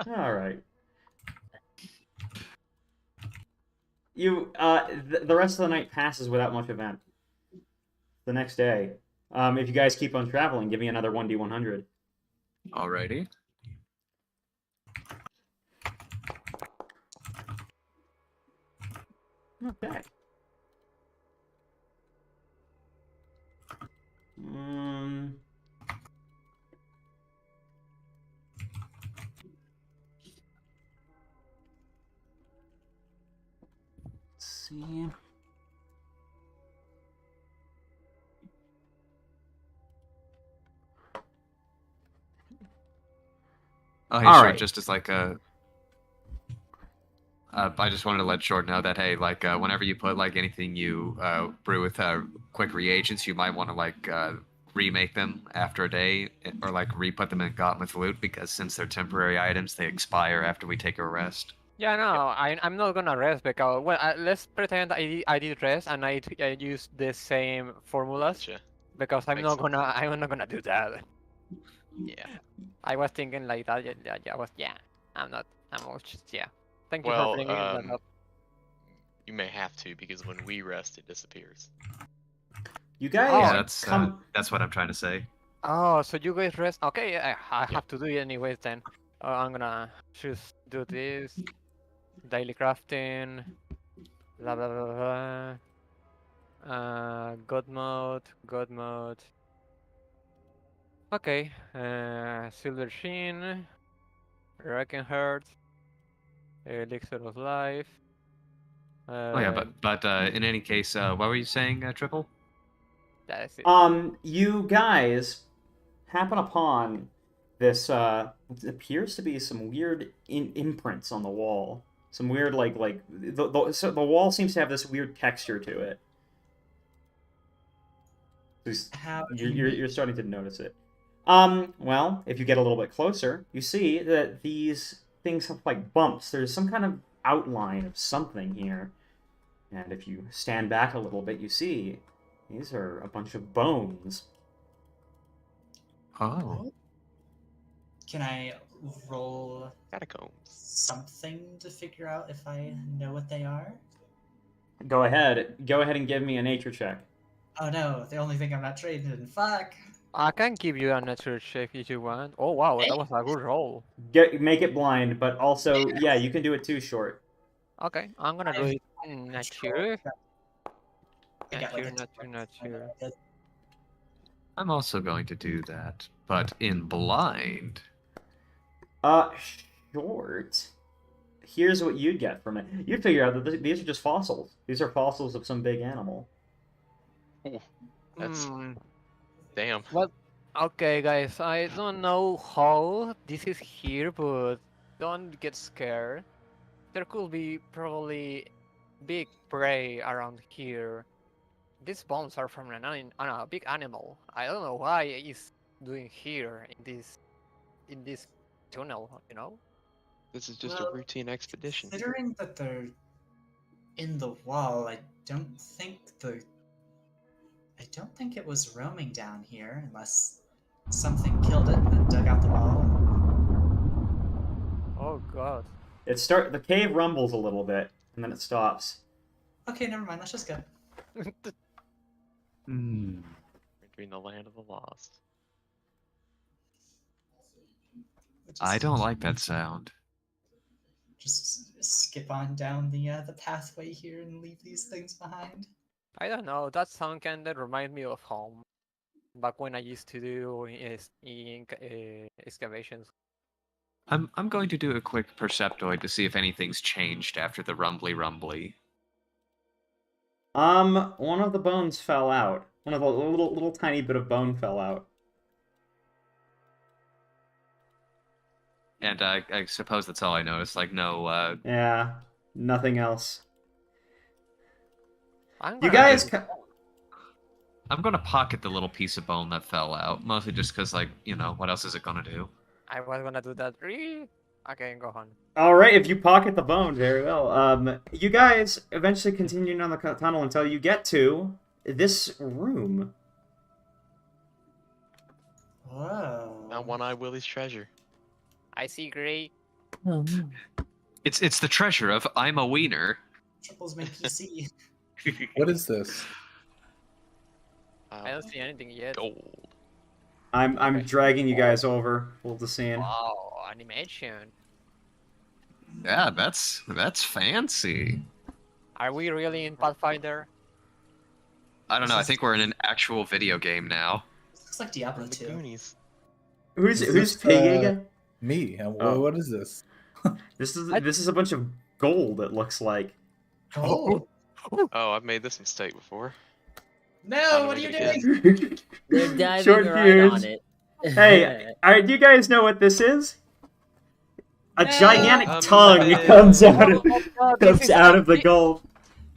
Speaker 5: All right. You the rest of the night passes without much event. The next day, if you guys keep on traveling, give me another 1d100.
Speaker 1: Alrighty.
Speaker 5: Okay. Let's see.
Speaker 1: Oh, hey,
Speaker 5: All
Speaker 1: Short,
Speaker 5: right.
Speaker 1: just as like a... I just wanted to let Short know that, hey, like, whenever you put, like, anything you brew with quick reagents, you might want to, like, remake them after a day, or, like, re-put them in Gotmouth loot, because since they're temporary items, they expire after we take a rest.
Speaker 7: Yeah, no, I'm not gonna rest because well, let's pretend I did rest and I used the same formulas
Speaker 2: Gotcha.
Speaker 7: because I'm
Speaker 2: Makes
Speaker 7: not gonna do that.
Speaker 2: Yeah.
Speaker 7: I was thinking like that. I'm not. Yeah. Thank you
Speaker 2: Well,
Speaker 7: for bringing that up.
Speaker 2: you may have to because when we rest, it disappears.
Speaker 5: You guys
Speaker 1: Yeah, that's what I'm trying to say.
Speaker 7: Oh, so you guys rest? Okay, I have to do it anyways then. I'm gonna just do this. Daily crafting. Blah blah blah blah. God mode. Okay. Silver Sheen. Wrecking Heart. Elixir of Life.
Speaker 1: Oh yeah, but in any case, what were you saying, Triple?
Speaker 7: That's it.
Speaker 5: You guys happen upon this what appears to be some weird imprints on the wall. Some weird so the wall seems to have this weird texture to it. You're starting to notice it. Well, if you get a little bit closer, you see that these things have like bumps. There's some kind of outline of something here. And if you stand back a little bit, you see these are a bunch of bones.
Speaker 1: Oh.
Speaker 3: Can I roll
Speaker 2: Catacombs.
Speaker 3: something to figure out if I know what they are?
Speaker 5: Go ahead and give me a nature check.
Speaker 3: Oh no, the only thing I'm not trained in. Fuck.
Speaker 7: I can give you a nature check if you want. Oh wow, that was a good roll.
Speaker 5: Make it blind, but also yeah, you can do it too short.
Speaker 7: Okay, I'm gonna do it in nature.
Speaker 3: I got like a
Speaker 7: Nature.
Speaker 1: I'm also going to do that, but in blind.
Speaker 5: Short. Here's what you'd get from it. You'd figure out that these are just fossils. These are fossils of some big animal.
Speaker 2: Ooh, that's damn.
Speaker 7: Well, okay, guys. I don't know how this is here, but don't get scared. There could be probably big prey around here. These bones are from a big animal. I don't know why it's doing here in this tunnel. You know.
Speaker 2: This is just a routine expedition.
Speaker 3: Considering that they're in the wall, I don't think it was roaming down here unless something killed it and then dug out the wall.
Speaker 7: Oh god.
Speaker 5: The cave rumbles a little bit and then it stops.
Speaker 3: Okay, never mind. Let's just go.
Speaker 1: Hmm.
Speaker 2: Between the land of the lost.
Speaker 1: I don't like that sound.
Speaker 3: Just skip on down the pathway here and leave these things behind.
Speaker 7: I don't know. That sound kind of remind me of home. Back when I used to do excavations.
Speaker 1: I'm going to do a quick perceptoid to see if anything's changed after the rumbly.
Speaker 5: One of the bones fell out. One of the little tiny bit of bone fell out.
Speaker 1: And I suppose that's all I noticed. Like, no,
Speaker 5: Yeah, nothing else.
Speaker 7: You guys...
Speaker 1: I'm gonna pocket the little piece of bone that fell out, mostly just because, like, you know, what else is it gonna do?
Speaker 7: I was gonna do that. Okay, go on.
Speaker 5: Alright, if you pocket the bone, very well. You guys eventually continue down the tunnel until you get to this room.
Speaker 3: Whoa.
Speaker 2: Found One-Eye Willie's treasure.
Speaker 7: I see gray.
Speaker 1: It's the treasure of I'm a wiener.
Speaker 3: Triples my PC.
Speaker 6: What is this?
Speaker 7: I don't see anything yet.
Speaker 2: Gold.
Speaker 5: I'm dragging you guys over. Hold the scene.
Speaker 7: Wow, animation.
Speaker 1: Yeah, that's fancy.
Speaker 7: Are we really in Pathfinder?
Speaker 1: I don't know. I
Speaker 3: This is-
Speaker 1: think we're in an actual video game now.
Speaker 3: This looks like Diablo
Speaker 2: The
Speaker 3: 2.
Speaker 2: Goonies.
Speaker 5: Who's
Speaker 6: Is
Speaker 5: who's
Speaker 6: this,
Speaker 5: piggy again?
Speaker 6: Me. And
Speaker 5: Oh.
Speaker 6: what is this?
Speaker 5: This is a bunch of gold. It looks like.
Speaker 3: Oh.
Speaker 2: Oh, I've made this mistake before.
Speaker 3: No, what are you
Speaker 2: Finally
Speaker 3: doing?
Speaker 4: They're diving
Speaker 5: Short
Speaker 4: right
Speaker 5: fuse.
Speaker 4: on it.
Speaker 5: Hey, do you guys know what this is? A
Speaker 3: No.
Speaker 5: gigantic
Speaker 2: Um,
Speaker 5: tongue
Speaker 2: yeah.
Speaker 5: comes out of
Speaker 7: Oh God, this
Speaker 5: comes
Speaker 7: is
Speaker 5: out of the
Speaker 7: actually-
Speaker 5: gold.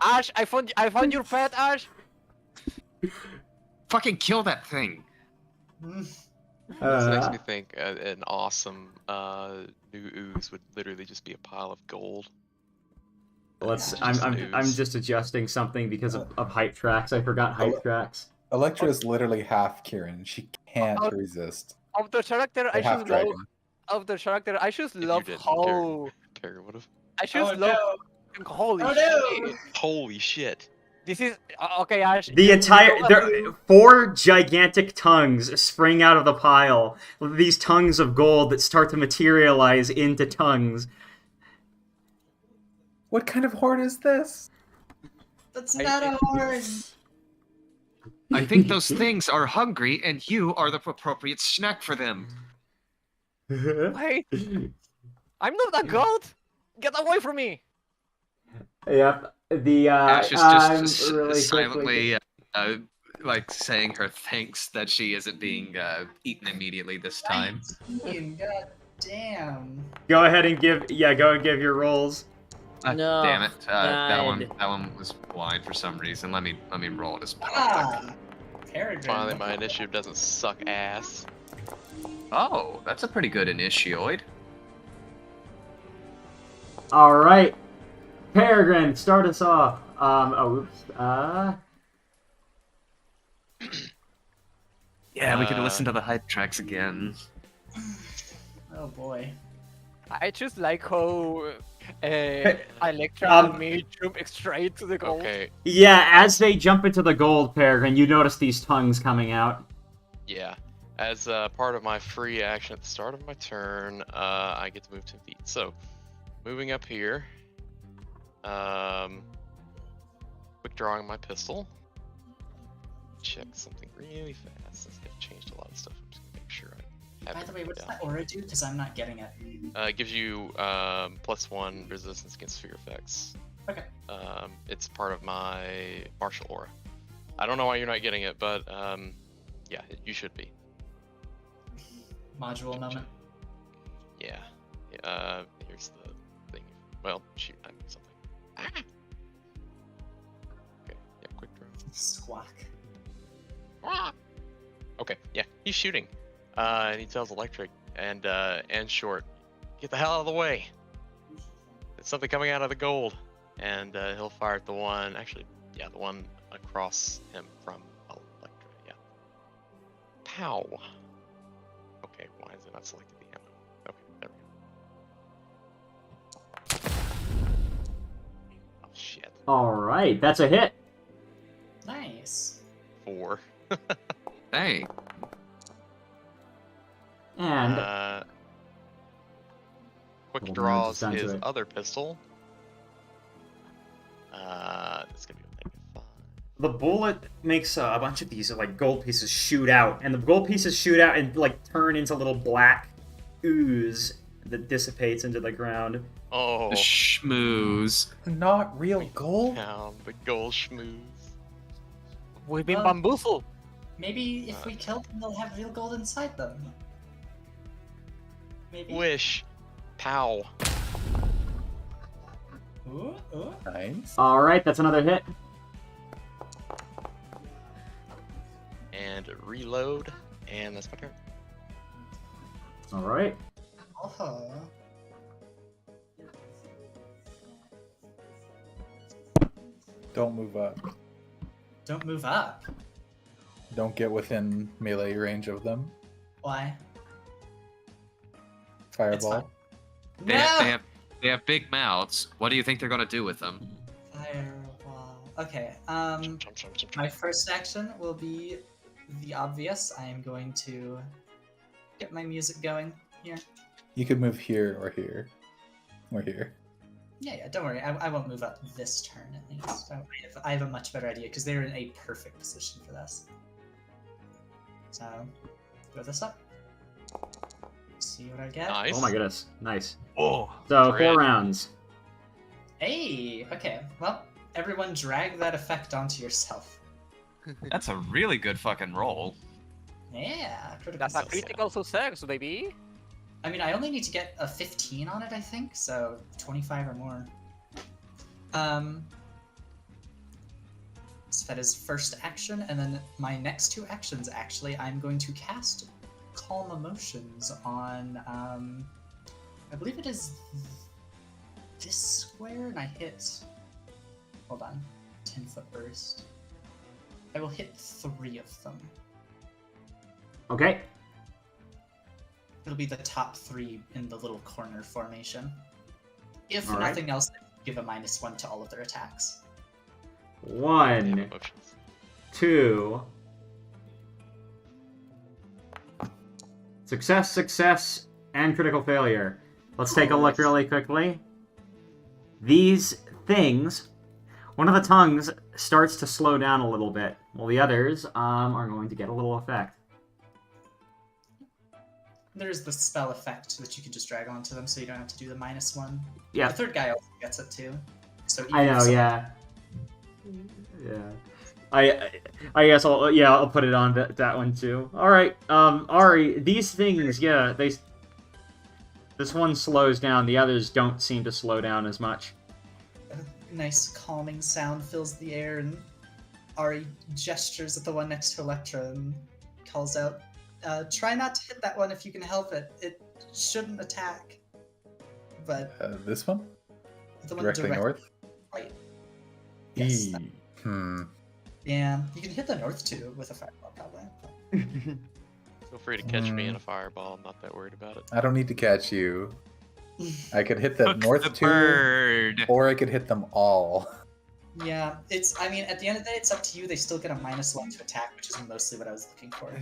Speaker 7: Ash, I found your pet, Ash.
Speaker 1: Fucking kill that thing.
Speaker 2: This makes
Speaker 5: Uh,
Speaker 2: me think an awesome new ooze would literally just be a pile of gold.
Speaker 5: let's.
Speaker 2: Just
Speaker 5: I'm
Speaker 2: ooze.
Speaker 5: just adjusting something because of hype tracks. I forgot hype tracks.
Speaker 6: Electra is literally half Kieran. She can't
Speaker 7: Oh.
Speaker 6: resist.
Speaker 7: Of the character, I
Speaker 6: Or half
Speaker 7: should love.
Speaker 6: dragon.
Speaker 7: Of the character, I should
Speaker 2: If you
Speaker 7: love
Speaker 2: didn't,
Speaker 7: how.
Speaker 2: Terry would have.
Speaker 7: I should
Speaker 3: Oh
Speaker 7: love.
Speaker 3: no.
Speaker 7: Holy
Speaker 3: Oh
Speaker 7: shit!
Speaker 3: no.
Speaker 2: Holy shit!
Speaker 7: This is okay, Ash.
Speaker 5: The entire
Speaker 7: you know
Speaker 5: there 4 gigantic tongues spring out of the pile. These tongues of gold that start to materialize into tongues.
Speaker 6: What kind of horde is this?
Speaker 3: That's not a horn.
Speaker 1: I think those things are hungry, and you are the appropriate snack for them.
Speaker 7: Wait, I'm not a goat. Get away from me!
Speaker 5: Yep. The
Speaker 1: Ash is
Speaker 5: I'm
Speaker 1: just
Speaker 5: really quickly-
Speaker 1: silently, like saying her thanks that she isn't being eaten immediately this time.
Speaker 3: 19, God damn.
Speaker 5: Go ahead and give your rolls.
Speaker 4: No,
Speaker 1: Damn it! That
Speaker 4: God.
Speaker 1: one was blind for some reason. Let me roll this.
Speaker 3: Ah. Peregrine.
Speaker 2: Finally, my initiative doesn't suck ass.
Speaker 1: Oh, that's a pretty good initioid.
Speaker 5: All right, Peregrine, start us off.
Speaker 1: Yeah, we could
Speaker 2: Uh,
Speaker 1: listen to the hype tracks again.
Speaker 3: Oh boy.
Speaker 7: I just like how Electra
Speaker 5: Um,
Speaker 7: and me jump straight to the goal.
Speaker 2: Okay,
Speaker 5: Yeah, as they jump into the gold, Peregrine, you notice these tongues coming out.
Speaker 2: yeah. As part of my free action at the start of my turn, I get to move 10 feet. So, moving up here, quick drawing my pistol. Check something really fast. Since they've changed a lot of stuff, I'm just gonna make sure I have
Speaker 3: By
Speaker 2: it
Speaker 3: the way, what does
Speaker 2: down.
Speaker 3: that aura do? Because I'm not getting it.
Speaker 2: It gives you +1 resistance against fear effects.
Speaker 3: Okay.
Speaker 2: It's part of my martial aura. I don't know why you're not getting it, but yeah, you should be.
Speaker 3: Module moment.
Speaker 2: Yeah. Here's the thing. Well, shoot, I need something. Ah! Okay, yeah, quick draw.
Speaker 3: Squawk.
Speaker 2: Ah! Okay, yeah, he's shooting. And he tells Electric and Short, get the hell out of the way. There's something coming out of the gold. And he'll fire at the one, actually, yeah, the one across him from Electra, yeah. Pow! Okay, why is it not selected the ammo? Okay, there we go. Oh shit.
Speaker 5: All right, that's a hit.
Speaker 3: Nice.
Speaker 2: 4.
Speaker 1: Hey,
Speaker 5: And
Speaker 2: Quick
Speaker 5: Hold on,
Speaker 2: draws
Speaker 5: just onto
Speaker 2: his
Speaker 5: it.
Speaker 2: other pistol. That's gonna be a -5.
Speaker 5: the bullet makes a bunch of these like gold pieces shoot out, and the gold pieces shoot out and like turn into little black ooze that dissipates into the ground.
Speaker 2: Oh,
Speaker 1: the schmooze.
Speaker 6: Not real gold?
Speaker 2: down the gold schmooze.
Speaker 7: We've been
Speaker 3: Well-
Speaker 7: bamboozled.
Speaker 3: Maybe if we kill them, they'll have real gold inside them. Maybe.
Speaker 2: Wish. Pow.
Speaker 3: Ooh, ooh.
Speaker 6: Nice.
Speaker 5: All right, that's another hit.
Speaker 2: And reload. And that's my turn.
Speaker 5: All right.
Speaker 3: Oh.
Speaker 6: Don't move up.
Speaker 3: Don't move up.
Speaker 6: Don't get within melee range of them.
Speaker 3: Why?
Speaker 6: Fireball.
Speaker 1: They,
Speaker 3: No!
Speaker 1: they have big mouths. What do you think they're gonna do with them?
Speaker 3: Fireball. Okay. My first action will be the obvious. I am going to get my music going here.
Speaker 6: You could move here or here. Or here.
Speaker 3: Yeah, don't worry. I won't move up this turn at least. I have a much better idea because they're in a perfect position for this. So, throw this up. See what I get.
Speaker 2: Nice.
Speaker 5: Oh my goodness. Nice.
Speaker 1: Oh.
Speaker 5: So,
Speaker 2: Great.
Speaker 5: 4 rounds.
Speaker 3: Hey! Okay, well, everyone drag that effect onto yourself.
Speaker 1: That's a really good fucking roll.
Speaker 3: Yeah, critical
Speaker 7: That's a
Speaker 3: success.
Speaker 7: critical success, baby.
Speaker 3: I mean, I only need to get a 15 on it, I think, so 25 or more. So that is first action, and then my next 2 actions, actually, I'm going to cast Calm Emotions on, I believe it is this square, and I hit, hold on, 10-foot burst. I will hit 3 of them.
Speaker 5: Okay.
Speaker 3: It'll be the top 3 in the little corner formation. If
Speaker 5: All right.
Speaker 3: nothing else, give a -1 to all of their attacks.
Speaker 5: 1,
Speaker 2: Emotions.
Speaker 5: 2. Success, success, and critical failure. Let's take a look really quickly. These things, one of the tongues starts to slow down a little bit, while the others are going to get a little effect.
Speaker 3: There's the spell effect that you can just drag onto them, so you don't have to do the -1.
Speaker 5: Yeah,
Speaker 3: The third guy also gets it too. So
Speaker 5: I
Speaker 3: even
Speaker 5: know,
Speaker 3: so-
Speaker 5: yeah. Yeah. I guess I'll put it on that one too. All right, Ari, these things, yeah, this one slows down. The others don't seem to slow down as much.
Speaker 3: A nice calming sound fills the air, and Ari gestures at the one next to Electra and calls out, "Try not to hit that one if you can help it. It shouldn't attack." But
Speaker 6: This one?
Speaker 3: the one
Speaker 6: Directly north?
Speaker 3: right. Yes.
Speaker 6: E. Hmm.
Speaker 3: Yeah, you can hit the north too with a fireball, probably.
Speaker 2: Feel free to catch me in a fireball. I'm not that worried about it.
Speaker 6: I don't need to catch you. I could hit the
Speaker 1: Hook
Speaker 6: north
Speaker 1: the
Speaker 6: two,
Speaker 1: bird.
Speaker 6: or I could hit them all.
Speaker 3: Yeah, I mean, at the end of the day, it's up to you. They still get a -1 to attack, which is mostly what I was looking for.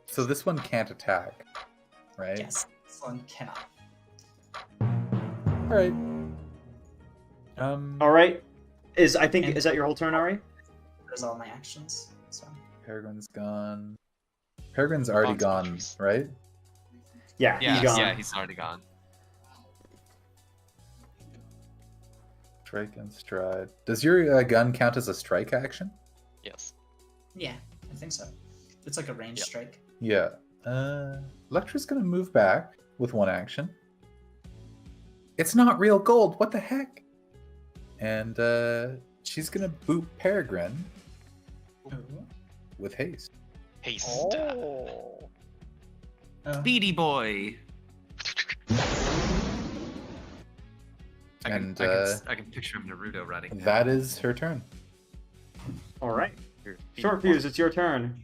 Speaker 6: So this one can't attack, right?
Speaker 3: Yes, this one cannot.
Speaker 6: All right.
Speaker 5: All right, is that your whole turn, Ari?
Speaker 3: There's all my actions. So
Speaker 6: Peregrine's gone. Peregrine's already
Speaker 2: Fox
Speaker 6: gone,
Speaker 2: Countries.
Speaker 6: right?
Speaker 5: Yeah,
Speaker 1: Yeah,
Speaker 5: he's gone.
Speaker 1: yeah, he's already gone.
Speaker 6: Strike and stride. Does your gun count as a strike action?
Speaker 2: Yes.
Speaker 3: yeah, I think so. It's like a ranged
Speaker 2: Yep.
Speaker 3: strike.
Speaker 6: Yeah. Electra's gonna move back with 1 action. It's not real gold. What the heck? And she's gonna boot Peregrine
Speaker 3: Ooh.
Speaker 6: with haste.
Speaker 2: Haste.
Speaker 7: Oh.
Speaker 1: Speedy boy.
Speaker 6: And,
Speaker 1: I can picture him Naruto running.
Speaker 6: That is her turn.
Speaker 5: All right, Short Fuse, it's your turn.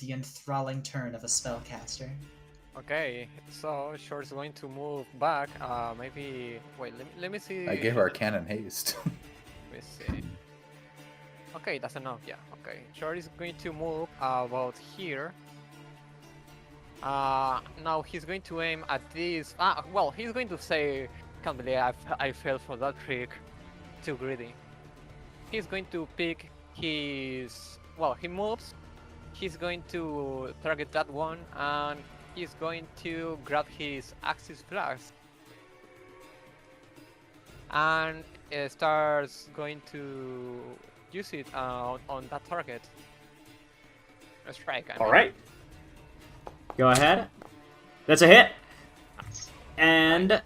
Speaker 3: The enthralling turn of a spellcaster.
Speaker 7: Okay, so Short's going to move back. Maybe wait. Let me see.
Speaker 6: I gave our cannon haste.
Speaker 7: Let me see. Okay, that's enough. Yeah. Okay, Short is going to move about here. Now he's going to aim at this. Well, he's going to say, "Can't believe I fell for that trick. Too greedy." He's going to pick his. Well, he moves. He's going to target that one, and he's going to grab his Axis Flask and starts going to use it on that target. A strike.
Speaker 5: All right, go ahead. That's a hit, and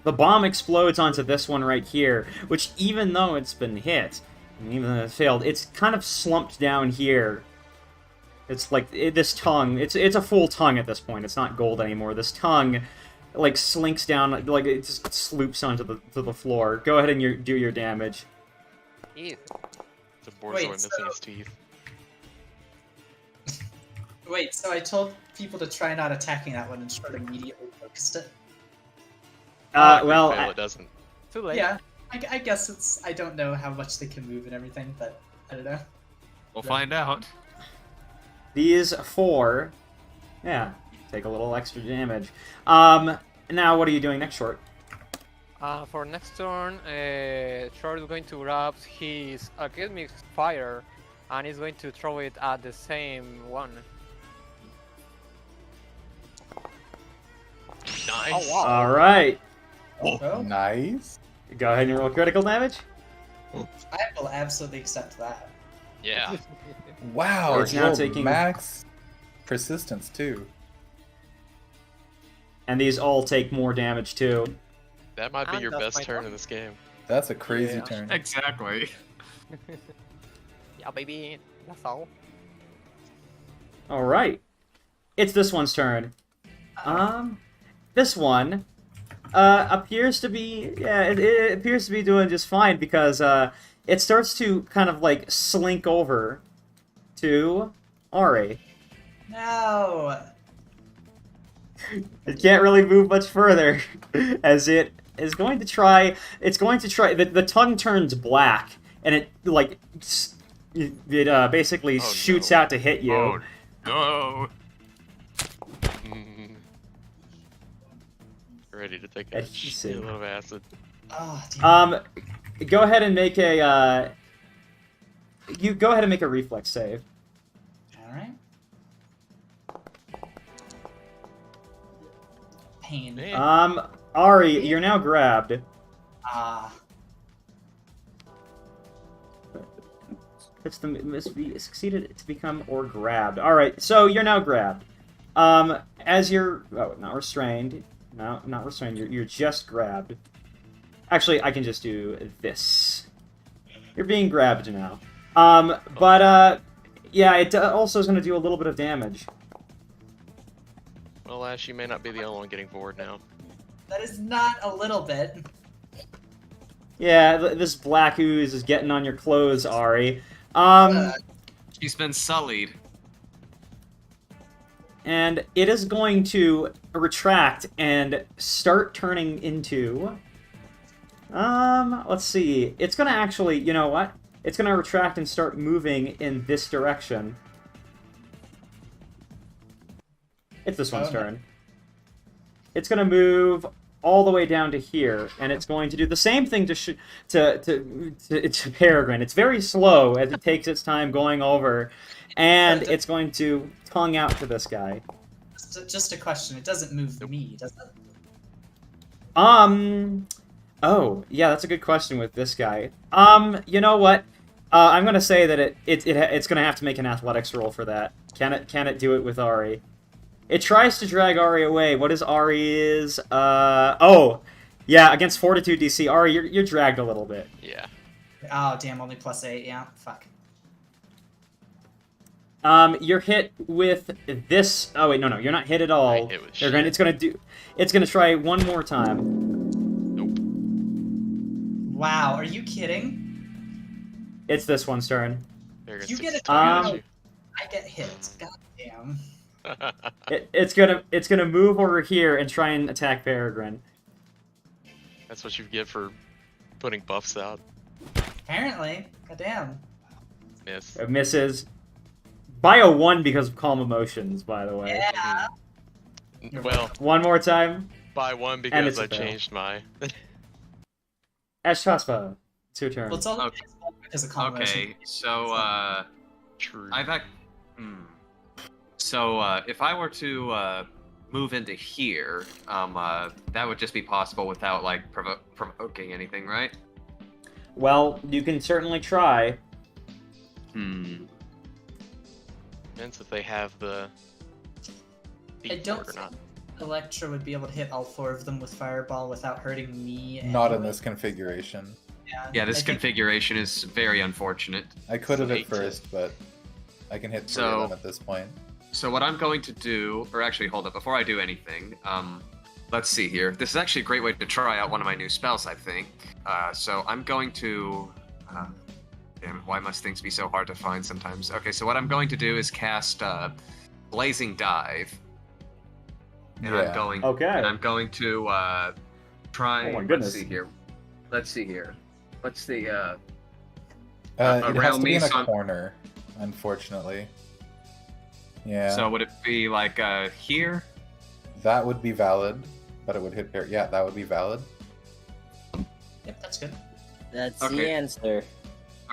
Speaker 5: the bomb explodes onto this one right here. Which, even though it's been hit, and even though it failed, it's kind of slumped down here. It's like this tongue. It's a full tongue at this point. It's not gold anymore. This tongue, like, slinks down, like it just sloops onto the floor. Go ahead and do your damage.
Speaker 7: Easy.
Speaker 2: It's a borzoi
Speaker 3: Wait,
Speaker 2: missing
Speaker 3: so-
Speaker 2: his teeth.
Speaker 3: Wait, so I told people to try not attacking that one and Short immediately focused it.
Speaker 5: Well,
Speaker 2: fail, it doesn't.
Speaker 7: Too late.
Speaker 3: Yeah, I guess it's. I don't know how much they can move and everything, but I don't know.
Speaker 1: We'll find out.
Speaker 5: these 4, yeah, take a little extra damage. Now what are you doing next, Short?
Speaker 7: For next turn, Short is going to grab his Alchemic Fire, and he's going to throw it at the same one.
Speaker 2: Nice.
Speaker 7: Oh wow!
Speaker 5: All right,
Speaker 3: Oh,
Speaker 6: Nice.
Speaker 5: go ahead and roll critical damage.
Speaker 3: I will absolutely accept that.
Speaker 2: Yeah.
Speaker 6: Wow,
Speaker 5: It's
Speaker 6: it's
Speaker 5: now
Speaker 6: now
Speaker 5: taking-
Speaker 6: max persistence too.
Speaker 5: And these all take more damage too.
Speaker 2: That might be
Speaker 7: And
Speaker 2: your
Speaker 7: that's
Speaker 2: best
Speaker 7: my
Speaker 2: turn
Speaker 7: turn.
Speaker 2: in this game.
Speaker 6: That's a crazy
Speaker 7: Yeah.
Speaker 6: turn.
Speaker 1: Exactly.
Speaker 7: Yeah, baby. That's all.
Speaker 5: All right, it's this one's turn. This one appears to be it appears to be doing just fine because it starts to kind of like slink over to Ari.
Speaker 3: No.
Speaker 5: It can't really move much further as it is going to try. It's going to try. The tongue turns black and it like it basically
Speaker 2: Oh,
Speaker 5: shoots
Speaker 2: no.
Speaker 5: out to hit you.
Speaker 1: Oh no.
Speaker 2: Ready to take a
Speaker 5: Let's see.
Speaker 2: shitload of acid.
Speaker 3: Oh, damn.
Speaker 5: Go ahead and make a you go ahead and make a reflex save.
Speaker 3: All right. Pain.
Speaker 2: Man.
Speaker 5: Ari, you're now grabbed.
Speaker 3: Ah.
Speaker 5: It's the must be succeeded to become or grabbed. All right, so you're now grabbed. As you're not restrained. No, not restrained. You're just grabbed. Actually, I can just do this. You're being grabbed now. Yeah, it also is going to do a little bit of damage.
Speaker 2: Well, Ash, you may not be the only one getting bored now.
Speaker 3: That is not a little bit.
Speaker 5: Yeah, this black ooze is getting on your clothes, Ari.
Speaker 1: She's been sullied.
Speaker 5: And it is going to retract and start turning into... let's see. It's going to actually, you know what? It's going to retract and start moving in this direction. It's this one's
Speaker 3: Oh, no.
Speaker 5: turn. It's going to move all the way down to here, and it's going to do the same thing to Peregrine. It's very slow as it takes its time going over, and it's going to tongue out to this guy.
Speaker 3: Just a question. It doesn't move me, does it?
Speaker 5: Oh, yeah, that's a good question with this guy. You know what? I'm gonna say that it's gonna have to make an athletics roll for that. Can it do it with Ari? It tries to drag Ari away. What is Ari's? Oh, yeah, against Fortitude DC, Ari, you're dragged a little bit.
Speaker 2: Yeah.
Speaker 3: Oh, damn, only +8. Yeah, fuck.
Speaker 5: You're hit with this. Oh wait, no, you're not hit at all.
Speaker 2: It was
Speaker 5: It's gonna try one more time.
Speaker 2: Nope.
Speaker 3: Wow, are you kidding?
Speaker 5: It's this one's turn.
Speaker 3: You get a
Speaker 5: turn.
Speaker 3: I get hit. God damn.
Speaker 5: It's gonna move over here and try and attack Peregrine.
Speaker 2: That's what you get for putting buffs out.
Speaker 3: Apparently. God damn.
Speaker 2: Miss.
Speaker 5: It misses. By a 1 because of calm emotions, by the way.
Speaker 3: Yeah.
Speaker 2: Well,
Speaker 5: One more time.
Speaker 2: by one
Speaker 5: it's
Speaker 2: because
Speaker 5: a
Speaker 2: I
Speaker 5: fail.
Speaker 2: changed my.
Speaker 5: Ashtaspa, it's your turn.
Speaker 3: Well, it's all
Speaker 1: Okay.
Speaker 3: because of combination.
Speaker 1: Okay, so
Speaker 2: True.
Speaker 1: So if I were to move into here, that would just be possible without like provoking anything, right?
Speaker 5: Well, you can certainly try.
Speaker 2: Depends if they have the.
Speaker 3: I don't
Speaker 2: or not.
Speaker 3: think Electra would be able to hit all 4 of them with Fireball without hurting me.
Speaker 6: Not in
Speaker 3: anyway.
Speaker 6: this configuration.
Speaker 1: Yeah, this
Speaker 3: I think-
Speaker 1: configuration is very unfortunate.
Speaker 6: I could have at
Speaker 2: Hate to-
Speaker 6: first, but I can hit 3
Speaker 1: So-
Speaker 6: of them at this point.
Speaker 1: So what I'm going to do, or actually hold up, before I do anything, let's see here. This is actually a great way to try out one of my new spells, I think. So I'm going to, Damn it, why must things be so hard to find sometimes? Okay, so what I'm going to do is cast Blazing Dive. And
Speaker 6: Yeah.
Speaker 1: I'm going
Speaker 5: Okay.
Speaker 1: and I'm going to try
Speaker 5: Oh my
Speaker 1: let's
Speaker 5: goodness.
Speaker 1: see here. Let's see here. What's the
Speaker 6: It has
Speaker 1: around
Speaker 6: to be
Speaker 1: me,
Speaker 6: in a
Speaker 1: so I'm-
Speaker 6: corner, unfortunately. Yeah.
Speaker 1: So would it be like here?
Speaker 6: That would be valid, but it would hit there. Yeah, that would be valid.
Speaker 3: Yep, that's good.
Speaker 4: That's the
Speaker 1: Okay.
Speaker 4: answer.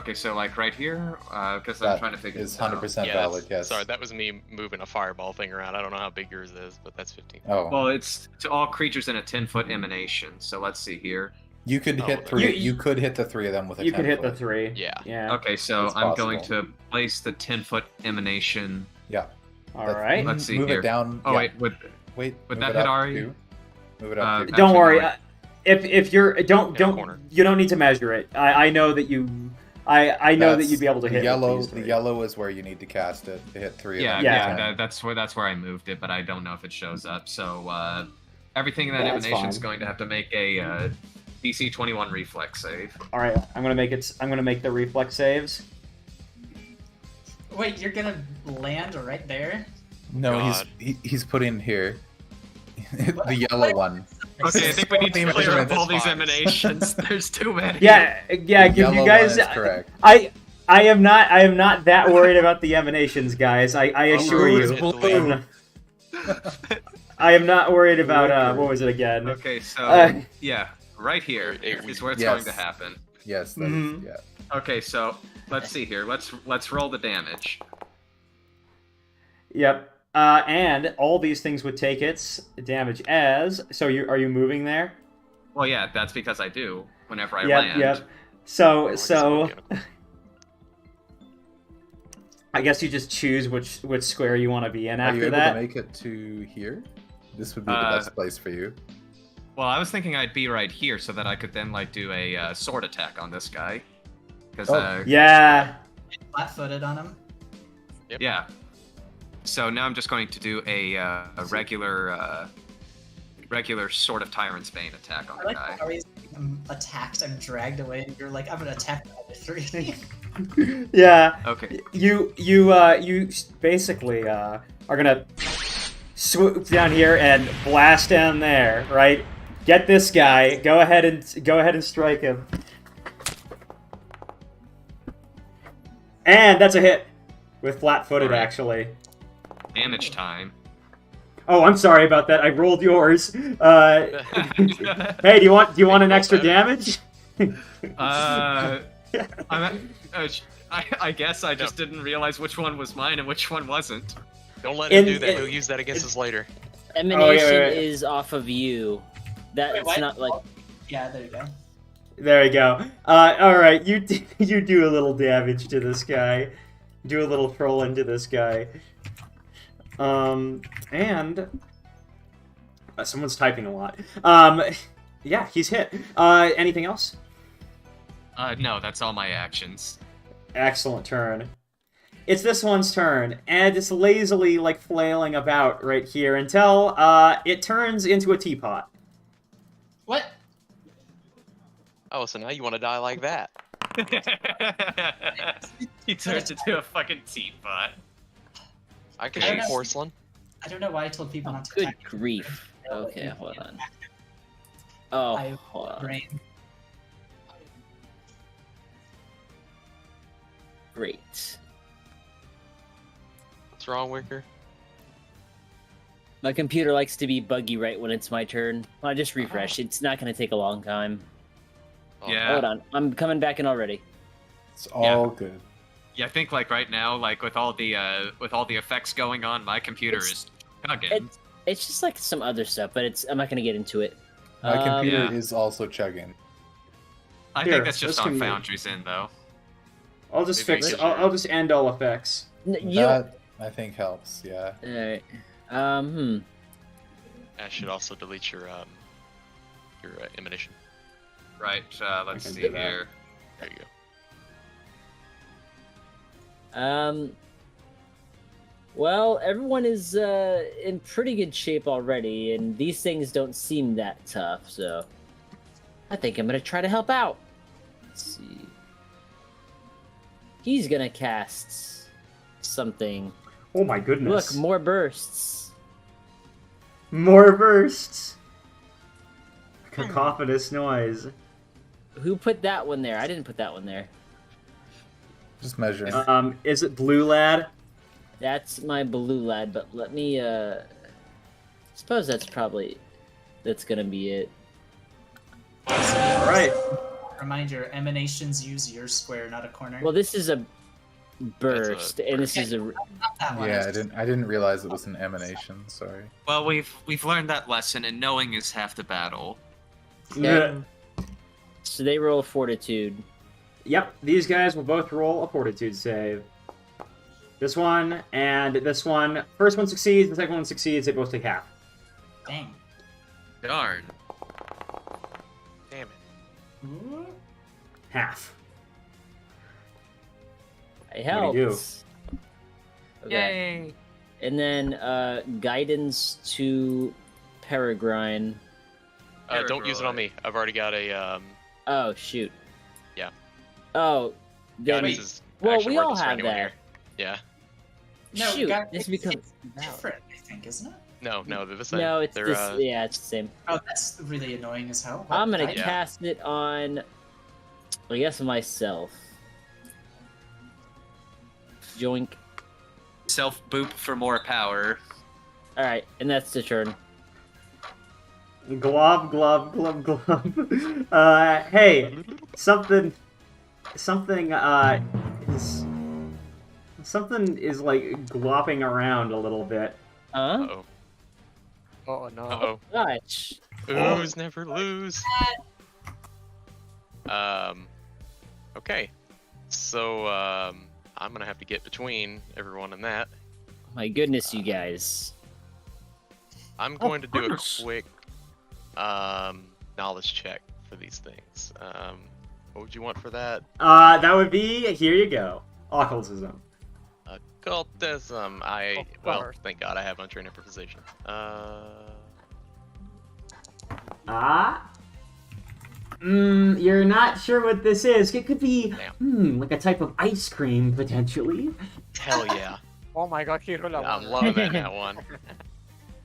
Speaker 1: Okay, so like right here? Because I'm
Speaker 6: That
Speaker 1: trying to figure
Speaker 6: is
Speaker 1: this out.
Speaker 6: 100%
Speaker 2: Yeah,
Speaker 6: valid,
Speaker 2: that's-
Speaker 6: yes.
Speaker 2: Sorry, that was me moving a fireball thing around. I don't know how big yours is, but that's 15.
Speaker 6: Oh.
Speaker 1: Well, it's to all creatures in a 10-foot emanation. So let's see here.
Speaker 6: You could
Speaker 2: Oh,
Speaker 6: hit
Speaker 2: well,
Speaker 6: three.
Speaker 5: you-
Speaker 6: You could hit the three of them with a
Speaker 5: You
Speaker 6: 10
Speaker 5: could hit the
Speaker 6: foot.
Speaker 5: 3.
Speaker 2: Yeah.
Speaker 5: Yeah.
Speaker 1: Okay, so
Speaker 6: It's
Speaker 1: I'm going
Speaker 6: possible.
Speaker 1: to place the 10-foot emanation.
Speaker 6: Yeah.
Speaker 5: All
Speaker 6: Let's-
Speaker 5: right.
Speaker 1: Let's see
Speaker 6: Move
Speaker 1: here.
Speaker 6: it down.
Speaker 1: Oh
Speaker 6: yeah.
Speaker 1: wait,
Speaker 6: Wait.
Speaker 1: would
Speaker 6: move
Speaker 1: that
Speaker 6: it
Speaker 1: hit
Speaker 6: up
Speaker 1: Ari?
Speaker 6: 2. Move it up.
Speaker 1: Uh,
Speaker 6: 2.
Speaker 5: Don't
Speaker 1: Actually,
Speaker 5: worry.
Speaker 1: no.
Speaker 5: If you're don't
Speaker 2: corner.
Speaker 5: you don't need to measure it. I know that you. I know that
Speaker 6: That's
Speaker 5: you'd be able to
Speaker 6: the
Speaker 5: hit
Speaker 6: yellow.
Speaker 5: with these
Speaker 6: The
Speaker 5: three.
Speaker 6: yellow is where you need to cast it to hit 3
Speaker 1: Yeah,
Speaker 6: of
Speaker 5: Yeah.
Speaker 6: them.
Speaker 1: yeah, that's where I moved it, but I don't know if it shows up. So everything in that
Speaker 5: That's
Speaker 1: emanation is
Speaker 5: fine.
Speaker 1: going to have to make a DC 21 reflex save.
Speaker 5: All right. I'm gonna make it. I'm gonna make the reflex saves.
Speaker 3: Wait, you're gonna land right there?
Speaker 6: No,
Speaker 2: God.
Speaker 6: he's put in here. The yellow one.
Speaker 1: Okay, I think we need to
Speaker 6: The
Speaker 1: clear up
Speaker 6: measurement
Speaker 1: all
Speaker 6: is
Speaker 1: these
Speaker 2: fine.
Speaker 1: emanations. There's too many.
Speaker 5: Yeah.
Speaker 6: The
Speaker 5: Give
Speaker 6: yellow
Speaker 5: you guys.
Speaker 6: one is correct.
Speaker 5: I am not that worried about the emanations, guys. I assure
Speaker 6: blue
Speaker 5: you.
Speaker 6: is blue.
Speaker 5: I am not worried about what was it again?
Speaker 1: Okay, so
Speaker 5: Uh,
Speaker 1: yeah, right here is where it's
Speaker 6: Yes.
Speaker 1: going to happen.
Speaker 6: Yes. That is,
Speaker 5: Mhm.
Speaker 6: yeah.
Speaker 1: Okay, so let's see here. Let's roll the damage.
Speaker 5: Yep. And all these things would take its damage as. So are you moving there?
Speaker 1: Well, yeah, that's because I do whenever I
Speaker 5: Yep.
Speaker 1: land.
Speaker 5: Yep.
Speaker 2: Oh,
Speaker 5: So
Speaker 2: I guess
Speaker 5: so.
Speaker 2: mechanical.
Speaker 5: I guess you just choose which square you want to be in
Speaker 6: Are you
Speaker 5: after
Speaker 6: able
Speaker 5: that.
Speaker 6: to make it to here? This would be the
Speaker 1: Uh,
Speaker 6: best place for you.
Speaker 1: Well, I was thinking I'd be right here so that I could then like do a sword attack on this guy. Because
Speaker 6: Oh.
Speaker 5: Yeah.
Speaker 3: Flat-footed on him.
Speaker 1: yeah. So now I'm just going to do a regular sort of Tyrant's Bane attack on
Speaker 3: I
Speaker 1: the
Speaker 3: like
Speaker 1: guy.
Speaker 3: how he's attacked and dragged away, and you're like, I'm gonna attack the other 3.
Speaker 5: Yeah.
Speaker 1: Okay.
Speaker 5: You basically are gonna swoop down here and blast down there, right? Get this guy. Go ahead and strike him. And that's a hit with flat-footed,
Speaker 1: Alright.
Speaker 5: actually.
Speaker 1: Damage time.
Speaker 5: Oh, I'm sorry about that. I rolled yours. Hey, do you want an extra damage?
Speaker 1: I guess I just didn't realize which one was mine and which one wasn't.
Speaker 2: Don't let him
Speaker 5: In-
Speaker 2: do that.
Speaker 5: in-
Speaker 2: He'll use that against us later.
Speaker 4: Emanation
Speaker 5: wait.
Speaker 4: is off of you. That
Speaker 3: Wait,
Speaker 4: it's
Speaker 3: what?
Speaker 4: not like
Speaker 3: Yeah, there you go.
Speaker 5: There you go. All right, you do a little damage to this guy. Do a little troll into this guy. And someone's typing a lot. Yeah, he's hit. Anything else?
Speaker 1: No, that's all my actions.
Speaker 5: Excellent turn. It's this one's turn, and it's lazily like flailing about right here until it turns into a teapot.
Speaker 3: What?
Speaker 2: Oh, so now you want to die like that?
Speaker 1: He turns into a fucking teapot.
Speaker 2: I can
Speaker 3: I
Speaker 2: shoot
Speaker 3: don't know.
Speaker 2: porcelain.
Speaker 3: I don't know why I told people not to
Speaker 4: good
Speaker 3: attack.
Speaker 4: grief. Okay, hold on. Oh,
Speaker 3: I
Speaker 4: hold on.
Speaker 3: brain.
Speaker 4: Great.
Speaker 2: What's wrong, Wicker?
Speaker 4: My computer likes to be buggy right when it's my turn. I just refresh. It's not going to take a long time.
Speaker 2: Oh,
Speaker 1: Yeah.
Speaker 4: Hold on. I'm coming back in already.
Speaker 6: It's all good.
Speaker 1: Yeah, I think like right now, like with all the effects going on, my computer is chugging.
Speaker 4: It's just like some other stuff, but I'm not going to get into it.
Speaker 6: My computer
Speaker 1: Yeah.
Speaker 6: is also chugging.
Speaker 1: I
Speaker 5: Here,
Speaker 1: think that's just
Speaker 5: this
Speaker 1: on
Speaker 5: can be-
Speaker 1: Foundry's end though.
Speaker 5: I'll just
Speaker 2: Maybe
Speaker 5: fix.
Speaker 2: I should-
Speaker 5: I'll just end all effects.
Speaker 4: You don't...
Speaker 6: That I think helps. Yeah.
Speaker 4: Alright.
Speaker 2: I should also delete your emanation.
Speaker 1: Right. Let's
Speaker 5: can
Speaker 1: see
Speaker 5: do that.
Speaker 1: here.
Speaker 2: There you go.
Speaker 4: Well, everyone is in pretty good shape already, and these things don't seem that tough, so I think I'm gonna try to help out. Let's see. He's gonna cast something.
Speaker 5: Oh my goodness.
Speaker 4: Look, more bursts.
Speaker 5: More bursts. Cacophonous noise.
Speaker 4: Who put that one there? I didn't put that one there.
Speaker 6: Just measuring.
Speaker 5: Is it Blue Lad?
Speaker 4: That's my blue lad, but let me, suppose that's gonna be it.
Speaker 5: Alright.
Speaker 3: Reminder, emanations use your square, not a corner.
Speaker 4: Well, this is a burst, and this is a...
Speaker 3: Not that one.
Speaker 6: Yeah, I didn't realize it was an emanation. Sorry.
Speaker 1: Well, we've learned that lesson, and knowing is half the battle.
Speaker 5: Yeah.
Speaker 4: So they roll fortitude.
Speaker 5: Yep, these guys will both roll a fortitude save. This one and this one. First one succeeds, the second one succeeds, they both take half.
Speaker 3: Dang.
Speaker 1: Darn.
Speaker 2: Damn it.
Speaker 5: Half.
Speaker 4: It
Speaker 5: What do you
Speaker 4: helps.
Speaker 5: do?
Speaker 4: Okay.
Speaker 1: Yay!
Speaker 4: And then guidance to Peregrine.
Speaker 2: Don't use it on me. I've already got a
Speaker 4: Oh shoot.
Speaker 2: Yeah.
Speaker 4: Oh. Then,
Speaker 2: guidance is
Speaker 4: well,
Speaker 2: actually
Speaker 4: we all
Speaker 2: worthless for
Speaker 4: have
Speaker 2: anyone
Speaker 4: that.
Speaker 2: here. Yeah.
Speaker 3: No,
Speaker 4: Shoot,
Speaker 3: guys,
Speaker 4: this
Speaker 3: it's
Speaker 4: becomes
Speaker 3: different, I think, isn't it?
Speaker 2: No, they're the same.
Speaker 4: No, it's
Speaker 2: they're,
Speaker 4: this. Yeah, it's the same.
Speaker 3: Oh, that's really annoying as hell.
Speaker 4: I'm gonna
Speaker 3: What?
Speaker 2: Yeah.
Speaker 4: cast it on, I guess, myself. Joink.
Speaker 1: Self boop for more power.
Speaker 4: All right, and that's the turn.
Speaker 5: Glob, glob, glob, glob. Hey, something is like glopping around a little bit.
Speaker 4: Huh?
Speaker 2: Uh-oh.
Speaker 7: Oh no.
Speaker 2: Uh-oh.
Speaker 4: Gosh.
Speaker 2: Lose, never lose. Okay. So, I'm gonna have to get between everyone and that.
Speaker 4: My goodness, you guys.
Speaker 2: I'm going to do a
Speaker 1: goodness.
Speaker 2: quick, knowledge check for these things. What would you want for that?
Speaker 5: That would be, here you go, occultism.
Speaker 2: Occultism.
Speaker 7: Of
Speaker 2: Well,
Speaker 7: course.
Speaker 2: thank God I have untrained improvisation.
Speaker 5: You're not sure what this is. It could be,
Speaker 2: Damn.
Speaker 5: like a type of ice cream, potentially.
Speaker 2: Hell yeah.
Speaker 7: Oh my god, he rolled a
Speaker 2: I'm
Speaker 7: one.
Speaker 2: loving that one.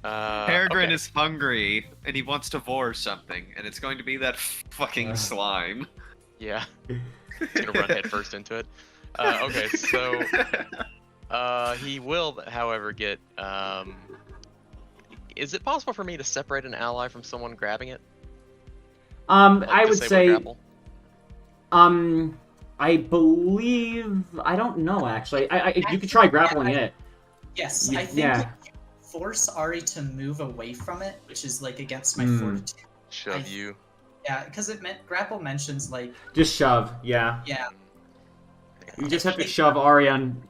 Speaker 1: Peregrine
Speaker 2: Okay.
Speaker 1: is hungry, and he wants to vor something, and it's going to be that fucking slime.
Speaker 2: Yeah. Gonna run head first into it. Okay, so he will, however, get. Is it possible for me to separate an ally from someone grabbing it? Like
Speaker 5: I would
Speaker 2: disable
Speaker 5: say,
Speaker 2: grapple?
Speaker 5: I believe, I don't know actually. You could try grappling it.
Speaker 3: Yes,
Speaker 5: You-
Speaker 3: I think
Speaker 5: yeah.
Speaker 3: force Ari to move away from it, which is like against my
Speaker 5: Hmm.
Speaker 3: fortitude.
Speaker 2: Shove
Speaker 3: I-
Speaker 2: you.
Speaker 3: Yeah, because it meant grapple mentions like
Speaker 5: Just shove, yeah.
Speaker 3: yeah.
Speaker 5: You just have to shove Ari on.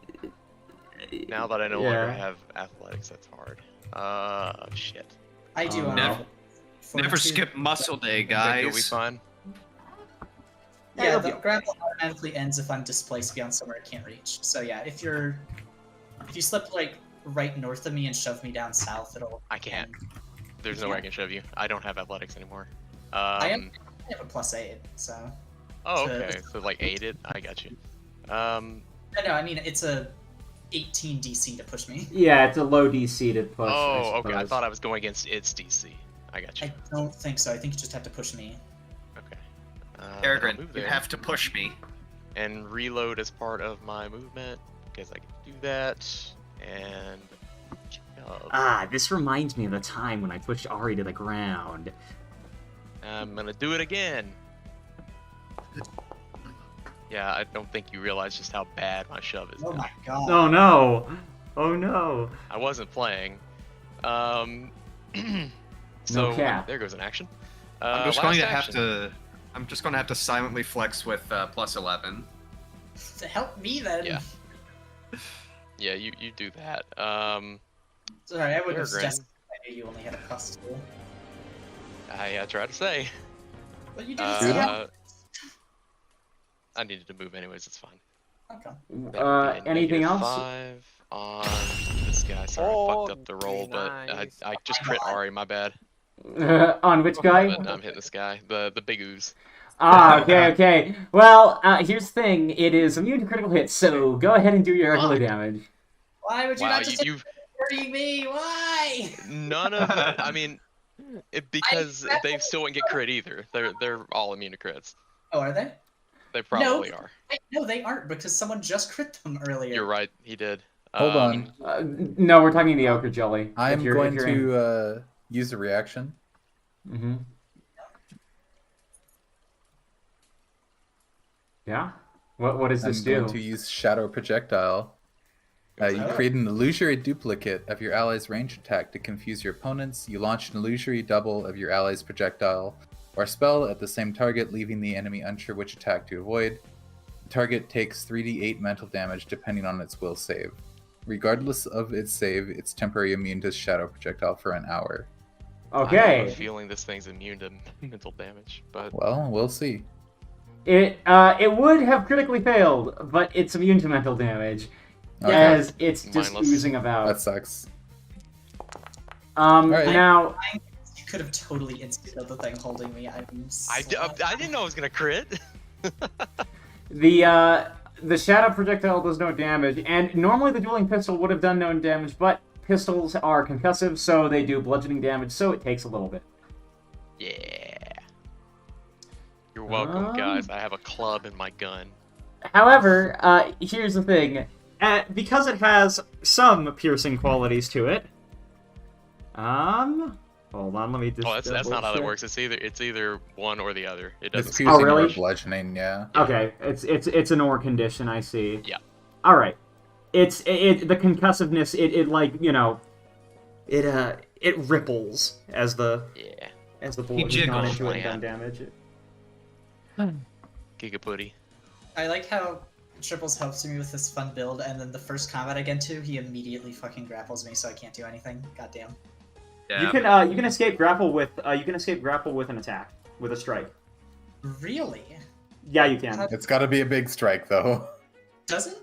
Speaker 2: Now that I no
Speaker 5: Yeah.
Speaker 2: longer have athletics, that's hard. Shit.
Speaker 3: I do
Speaker 5: Oh,
Speaker 3: on
Speaker 5: no.
Speaker 1: Never
Speaker 3: fortitude.
Speaker 1: skip muscle day,
Speaker 2: Think you'll be
Speaker 1: guys.
Speaker 2: fine.
Speaker 3: Yeah, the grapple automatically ends if I'm displaced beyond somewhere I can't reach. So yeah, if you slip like right north of me and shove me down south, it'll.
Speaker 2: I can't.
Speaker 3: end.
Speaker 2: There's no way I can shove you. I don't have athletics anymore.
Speaker 3: I have a +8, so.
Speaker 2: Oh,
Speaker 3: so-
Speaker 2: okay. So like aided. I got you.
Speaker 3: No, I mean it's a 18 DC to push me.
Speaker 5: Yeah, it's a low DC to push.
Speaker 2: Oh, okay. I
Speaker 5: suppose.
Speaker 2: thought I was going against its DC. I got you.
Speaker 3: I don't think so. I think you just have to push me.
Speaker 2: Okay.
Speaker 1: Peregrine,
Speaker 2: I'll move
Speaker 1: you
Speaker 2: there
Speaker 1: have to push me.
Speaker 2: and reload as part of my movement because I can do that. And shove.
Speaker 5: This reminds me of the time when I pushed Ari to the ground.
Speaker 2: I'm gonna do it again. Yeah, I don't think you realize just how bad my shove is
Speaker 3: Oh
Speaker 2: now.
Speaker 3: my god.
Speaker 5: Oh no! Oh no!
Speaker 2: I wasn't playing. So
Speaker 5: cap.
Speaker 2: there goes an action.
Speaker 1: I'm just
Speaker 2: last
Speaker 1: going to
Speaker 2: action.
Speaker 1: have to. I'm just going to have to silently flex with +11.
Speaker 3: To help me then.
Speaker 2: Yeah. Yeah, you do that.
Speaker 3: Sorry, I would have
Speaker 2: Peregrine.
Speaker 3: suggested I knew you only had a +2.
Speaker 2: I tried to say.
Speaker 3: But you didn't say how.
Speaker 2: I needed to move anyways. It's fine.
Speaker 3: Okay.
Speaker 2: That would be a
Speaker 5: Anything else?
Speaker 2: -5 on this guy. Sorry, I
Speaker 7: Oh,
Speaker 2: fucked up the roll, but
Speaker 7: nice.
Speaker 2: I just crit Ari. My bad.
Speaker 5: On which guy?
Speaker 2: But I'm hitting this guy. The big ooze.
Speaker 5: Okay. Well, here's the thing. It is immune to critical hits, so go ahead and do your regular damage.
Speaker 3: Why would you
Speaker 2: Wow,
Speaker 3: not just
Speaker 2: you've
Speaker 3: hurting me? Why?
Speaker 2: none of the. I mean, because they still wouldn't get crit either. They're all immune to crits.
Speaker 3: Oh, are they?
Speaker 2: They probably are.
Speaker 3: No, they aren't because someone just crit them earlier.
Speaker 2: You're right. He did.
Speaker 6: Hold on.
Speaker 5: No, we're talking the ochre jelly.
Speaker 6: I'm going to use a reaction.
Speaker 5: Mm-hmm. Yeah. What does this do?
Speaker 6: I'm going to use Shadow Projectile. You create an illusory duplicate of your ally's ranged attack to confuse your opponents. You launch an illusory double of your ally's projectile or spell at the same target, leaving the enemy unsure which attack to avoid. The target takes 3d8 mental damage depending on its will save. Regardless of its save, it's temporarily immune to Shadow Projectile for an hour.
Speaker 5: Okay.
Speaker 2: I have a feeling this thing's immune to mental damage, but
Speaker 6: Well, we'll see.
Speaker 5: It would have critically failed, but it's immune to mental damage.
Speaker 6: Okay.
Speaker 5: As it's just
Speaker 2: Mindless.
Speaker 5: oozing about.
Speaker 6: That sucks.
Speaker 5: Right. Now,
Speaker 3: You could have totally insta-killed the thing holding me.
Speaker 2: I didn't know I was gonna crit.
Speaker 5: the shadow projectile does no damage, and normally the dueling pistol would have done no damage, but pistols are concussive, so they do bludgeoning damage, so it takes a little bit.
Speaker 2: Yeah. You're welcome, guys. I have a club in my gun.
Speaker 5: However, here's the thing. Because it has some piercing qualities to it. Hold on, let me just.
Speaker 2: Oh, that's not how that works. It's either one or the other. It doesn't.
Speaker 6: It's piercing
Speaker 5: really?
Speaker 6: or bludgeoning, yeah.
Speaker 5: Okay, it's an or condition, I see.
Speaker 2: Yeah.
Speaker 5: All right. It's the concussiveness. It like it ripples as the bullet has gone into it and done damage.
Speaker 2: Gigaputty.
Speaker 3: I like how Triples helps me with this fun build, and then the first combat I get into, he immediately fucking grapples me, so I can't do anything. Goddamn.
Speaker 1: Yeah.
Speaker 5: You can escape grapple with an attack with a strike.
Speaker 3: Really?
Speaker 5: Yeah, you can.
Speaker 6: It's got to be a big strike, though.
Speaker 3: Does it?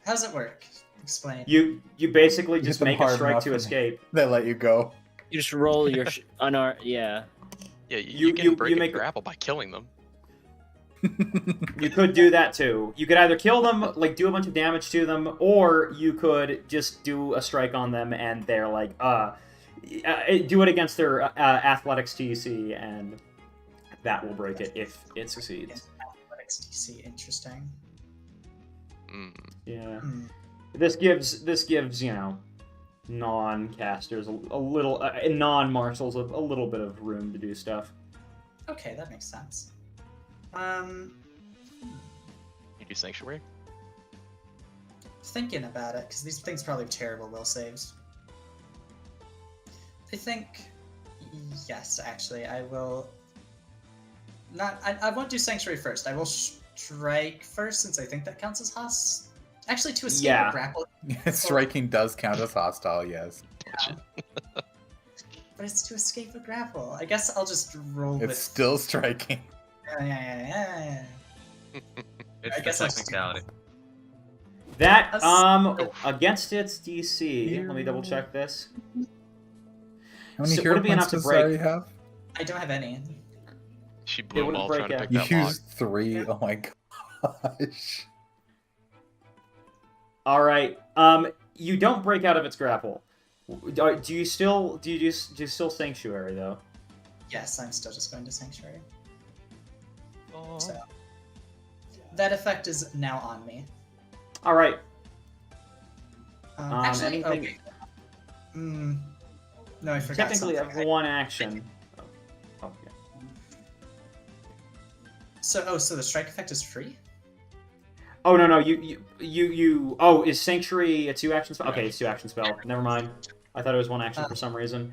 Speaker 3: How does it work? Explain.
Speaker 5: You basically
Speaker 6: Hit
Speaker 5: just
Speaker 6: them
Speaker 5: make a
Speaker 6: hard
Speaker 5: strike
Speaker 6: enough
Speaker 5: to
Speaker 6: and
Speaker 5: escape.
Speaker 6: They let you go.
Speaker 4: You just roll your yeah.
Speaker 2: Yeah, you can break
Speaker 5: make
Speaker 2: a grapple by killing them.
Speaker 5: You could do that too. You could either kill them, like do a bunch of damage to them, or you could just do a strike on them and they're like, do it against their athletics TC, and that will break it if it succeeds.
Speaker 3: Athletics DC, interesting.
Speaker 5: Yeah.
Speaker 3: Hmm.
Speaker 5: This gives non-casters a little, non-martials a little bit of room to do stuff.
Speaker 3: Okay, that makes sense.
Speaker 2: You do Sanctuary?
Speaker 3: Thinking about it, because these things probably have terrible will saves. I think, yes, actually, I will not. I won't do Sanctuary first. I will strike first, since I think that counts as hostile. Actually, to escape a grapple.
Speaker 6: Striking does count as hostile, yes.
Speaker 3: Yeah. But it's to escape a grapple. I guess I'll just roll with.
Speaker 6: It's still striking.
Speaker 3: Yeah.
Speaker 1: It's
Speaker 3: I
Speaker 1: the
Speaker 3: guess I'll
Speaker 1: technicality.
Speaker 5: That against its DC. Let me double check this.
Speaker 6: How many
Speaker 5: So
Speaker 6: hero
Speaker 5: would it be enough
Speaker 6: points
Speaker 5: to
Speaker 6: does
Speaker 5: break?
Speaker 6: Zari have?
Speaker 3: I don't have any.
Speaker 2: She blew them
Speaker 5: wouldn't
Speaker 2: all
Speaker 5: break
Speaker 2: trying to
Speaker 5: out.
Speaker 2: pick
Speaker 6: You
Speaker 2: that lock.
Speaker 6: used 3. Oh my gosh.
Speaker 5: All right. You don't break out of its grapple. Do you still Sanctuary though?
Speaker 3: Yes, I'm still just going to Sanctuary.
Speaker 2: Oh.
Speaker 3: So that effect is now on me.
Speaker 5: All right.
Speaker 3: Actually,
Speaker 5: anything-
Speaker 3: okay. No, I forgot
Speaker 5: Technically,
Speaker 3: something.
Speaker 5: have one action. Oh, yeah.
Speaker 3: So the strike effect is free?
Speaker 5: Oh no, you. Oh, is Sanctuary a 2-action spell? Okay, it's 2-action spell. Never mind. I thought it was 1 action for some reason.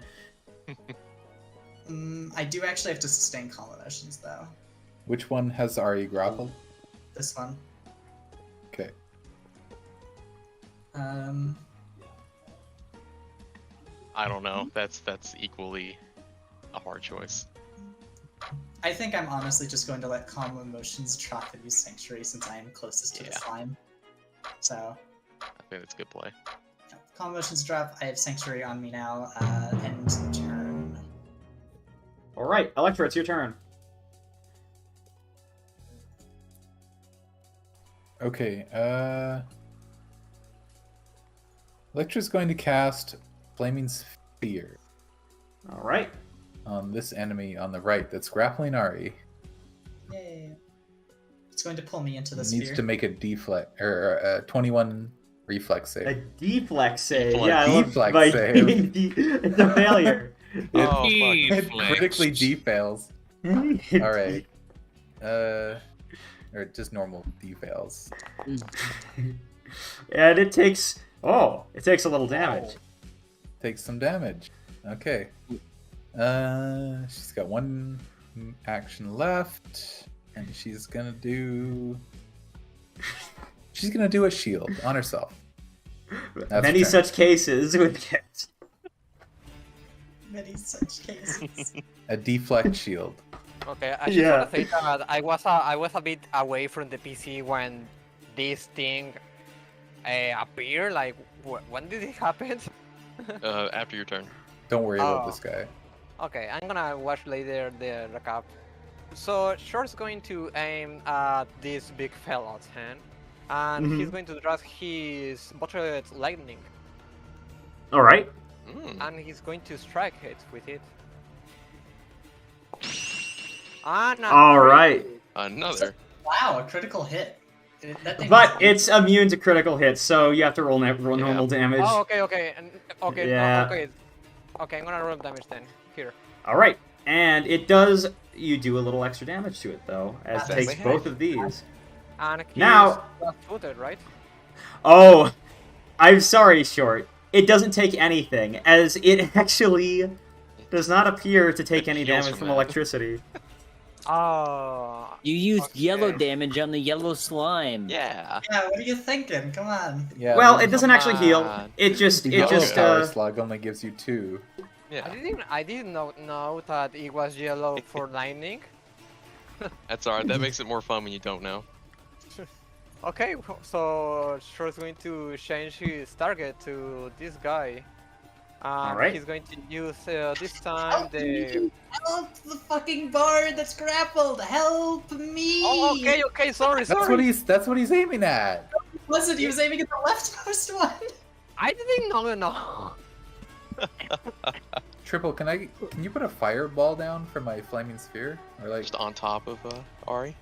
Speaker 3: I do actually have to sustain calm emotions though.
Speaker 6: Which one has Ari grappled?
Speaker 3: This one.
Speaker 6: Okay.
Speaker 2: I don't know. That's equally a hard choice.
Speaker 3: I think I'm honestly just going to let calm emotions drop and use Sanctuary since I am closest to the slime. So.
Speaker 2: I think that's a good play.
Speaker 3: Calm emotions drop. I have Sanctuary on me now. End turn.
Speaker 5: All right, Electra, it's your turn.
Speaker 6: Okay, Electra's going to cast Flaming Sphere
Speaker 5: All right.
Speaker 6: on this enemy on the right that's grappling Ari.
Speaker 3: Yay. It's going to pull me into the
Speaker 6: Needs
Speaker 3: sphere.
Speaker 6: to make a deflect or a 21 reflex
Speaker 5: A
Speaker 6: save.
Speaker 5: deflex save.
Speaker 2: Deflect.
Speaker 5: Yeah, I love
Speaker 6: Deflect
Speaker 5: my
Speaker 6: save.
Speaker 5: It's a failure.
Speaker 2: Oh,
Speaker 6: It
Speaker 2: fuck.
Speaker 6: critically defails. All right. Or just normal defails.
Speaker 5: And it takes a little damage.
Speaker 6: Takes some damage. Okay. She's got one action left, and she's gonna do a shield on herself. That's
Speaker 5: Many
Speaker 6: her turn.
Speaker 5: such cases with cats.
Speaker 3: Many such cases.
Speaker 6: A deflect shield.
Speaker 7: Okay, I just
Speaker 5: Yeah.
Speaker 7: want to say that I was a bit away from the PC when this thing appeared. Like, when did it happen?
Speaker 2: After your turn.
Speaker 6: Don't worry about
Speaker 7: Oh.
Speaker 6: this guy.
Speaker 7: Okay, I'm gonna watch later the recap. So Short's going to aim at this big fella's hand, and he's going to draft his bottled lightning,
Speaker 5: All right.
Speaker 7: and he's going to strike it with it. And
Speaker 5: All right.
Speaker 2: Another.
Speaker 3: Wow, a critical hit. That thing
Speaker 5: But
Speaker 3: was-
Speaker 5: it's immune to critical hits, so you have to roll normal damage.
Speaker 7: Oh, okay, okay,
Speaker 5: Yeah.
Speaker 7: okay. I'm gonna roll damage then. Here.
Speaker 5: All right. And it does. You do a little extra damage to it though, as it
Speaker 3: That's
Speaker 5: takes
Speaker 2: the
Speaker 5: both of these.
Speaker 7: And he's
Speaker 5: Now-
Speaker 7: left-footed, right?
Speaker 5: Oh, I'm sorry, Short. It doesn't take anything, as it actually does not appear to take
Speaker 2: It
Speaker 5: any
Speaker 2: heals
Speaker 5: damage
Speaker 2: from
Speaker 5: from
Speaker 2: that.
Speaker 5: electricity.
Speaker 7: Oh.
Speaker 4: You used yellow
Speaker 7: Okay.
Speaker 4: damage on the yellow slime.
Speaker 2: Yeah.
Speaker 3: Yeah, what are you thinking? Come on.
Speaker 6: Yeah.
Speaker 5: Well,
Speaker 6: the-
Speaker 5: it doesn't actually heal.
Speaker 2: on.
Speaker 5: It just,
Speaker 6: the
Speaker 5: it
Speaker 6: yellow
Speaker 5: just,
Speaker 6: power slug only gives you 2.
Speaker 2: Yeah.
Speaker 7: I didn't know that it was yellow for lightning.
Speaker 2: That's alright. That makes it more fun when you don't know.
Speaker 7: Okay, so Short's going to change his target to this guy.
Speaker 5: Alright.
Speaker 7: He's going to use this time the.
Speaker 3: Help the fucking bard that's grappled! Help me!
Speaker 7: Oh, okay, sorry.
Speaker 6: That's what he's aiming at.
Speaker 3: Wasn't he was aiming at the leftmost one?
Speaker 7: I didn't know.
Speaker 6: Triple, can you put a fireball down for my flaming sphere? Or like
Speaker 2: Just on top of Ari.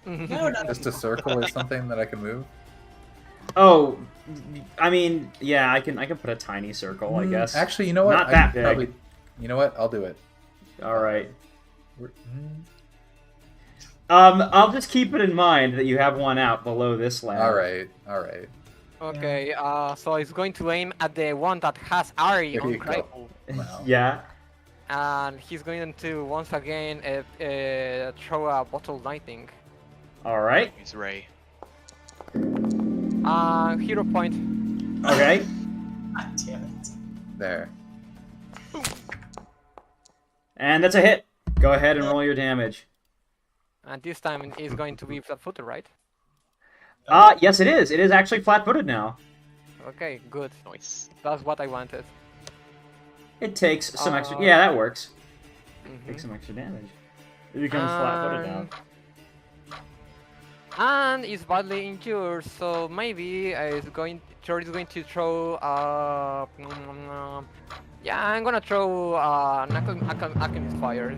Speaker 3: No, no.
Speaker 6: just a circle or something that I can move?
Speaker 5: oh, I mean, yeah, I can put a tiny circle, I guess.
Speaker 6: Actually, you know what?
Speaker 5: Not
Speaker 6: I
Speaker 5: that
Speaker 6: could
Speaker 5: big.
Speaker 6: You know what? I'll do it.
Speaker 5: All right.
Speaker 6: We're-
Speaker 5: I'll just keep it in mind that you have one out below this ladder.
Speaker 6: All right.
Speaker 7: Okay, so he's going to aim at the one that has Ari
Speaker 6: There
Speaker 7: on
Speaker 6: you go.
Speaker 7: grapple.
Speaker 6: Wow.
Speaker 5: Yeah.
Speaker 7: And he's going to once again throw a bottle lightning.
Speaker 5: All right.
Speaker 2: Use Ray.
Speaker 7: Hero point.
Speaker 5: Okay.
Speaker 3: God damn it.
Speaker 6: There.
Speaker 5: And that's a hit. Go ahead and roll your damage.
Speaker 7: And this time it's going to be flat-footed, right?
Speaker 5: Yes, it is. It is actually flat-footed now.
Speaker 7: Okay, good.
Speaker 2: Nice.
Speaker 7: That's what I wanted.
Speaker 5: It takes some extra. Yeah, that works.
Speaker 7: Mhm.
Speaker 5: Takes some extra damage. It becomes flat-footed now.
Speaker 7: And it's badly injured, so maybe George is going to throw. Yeah, I'm gonna throw an alchemist fire.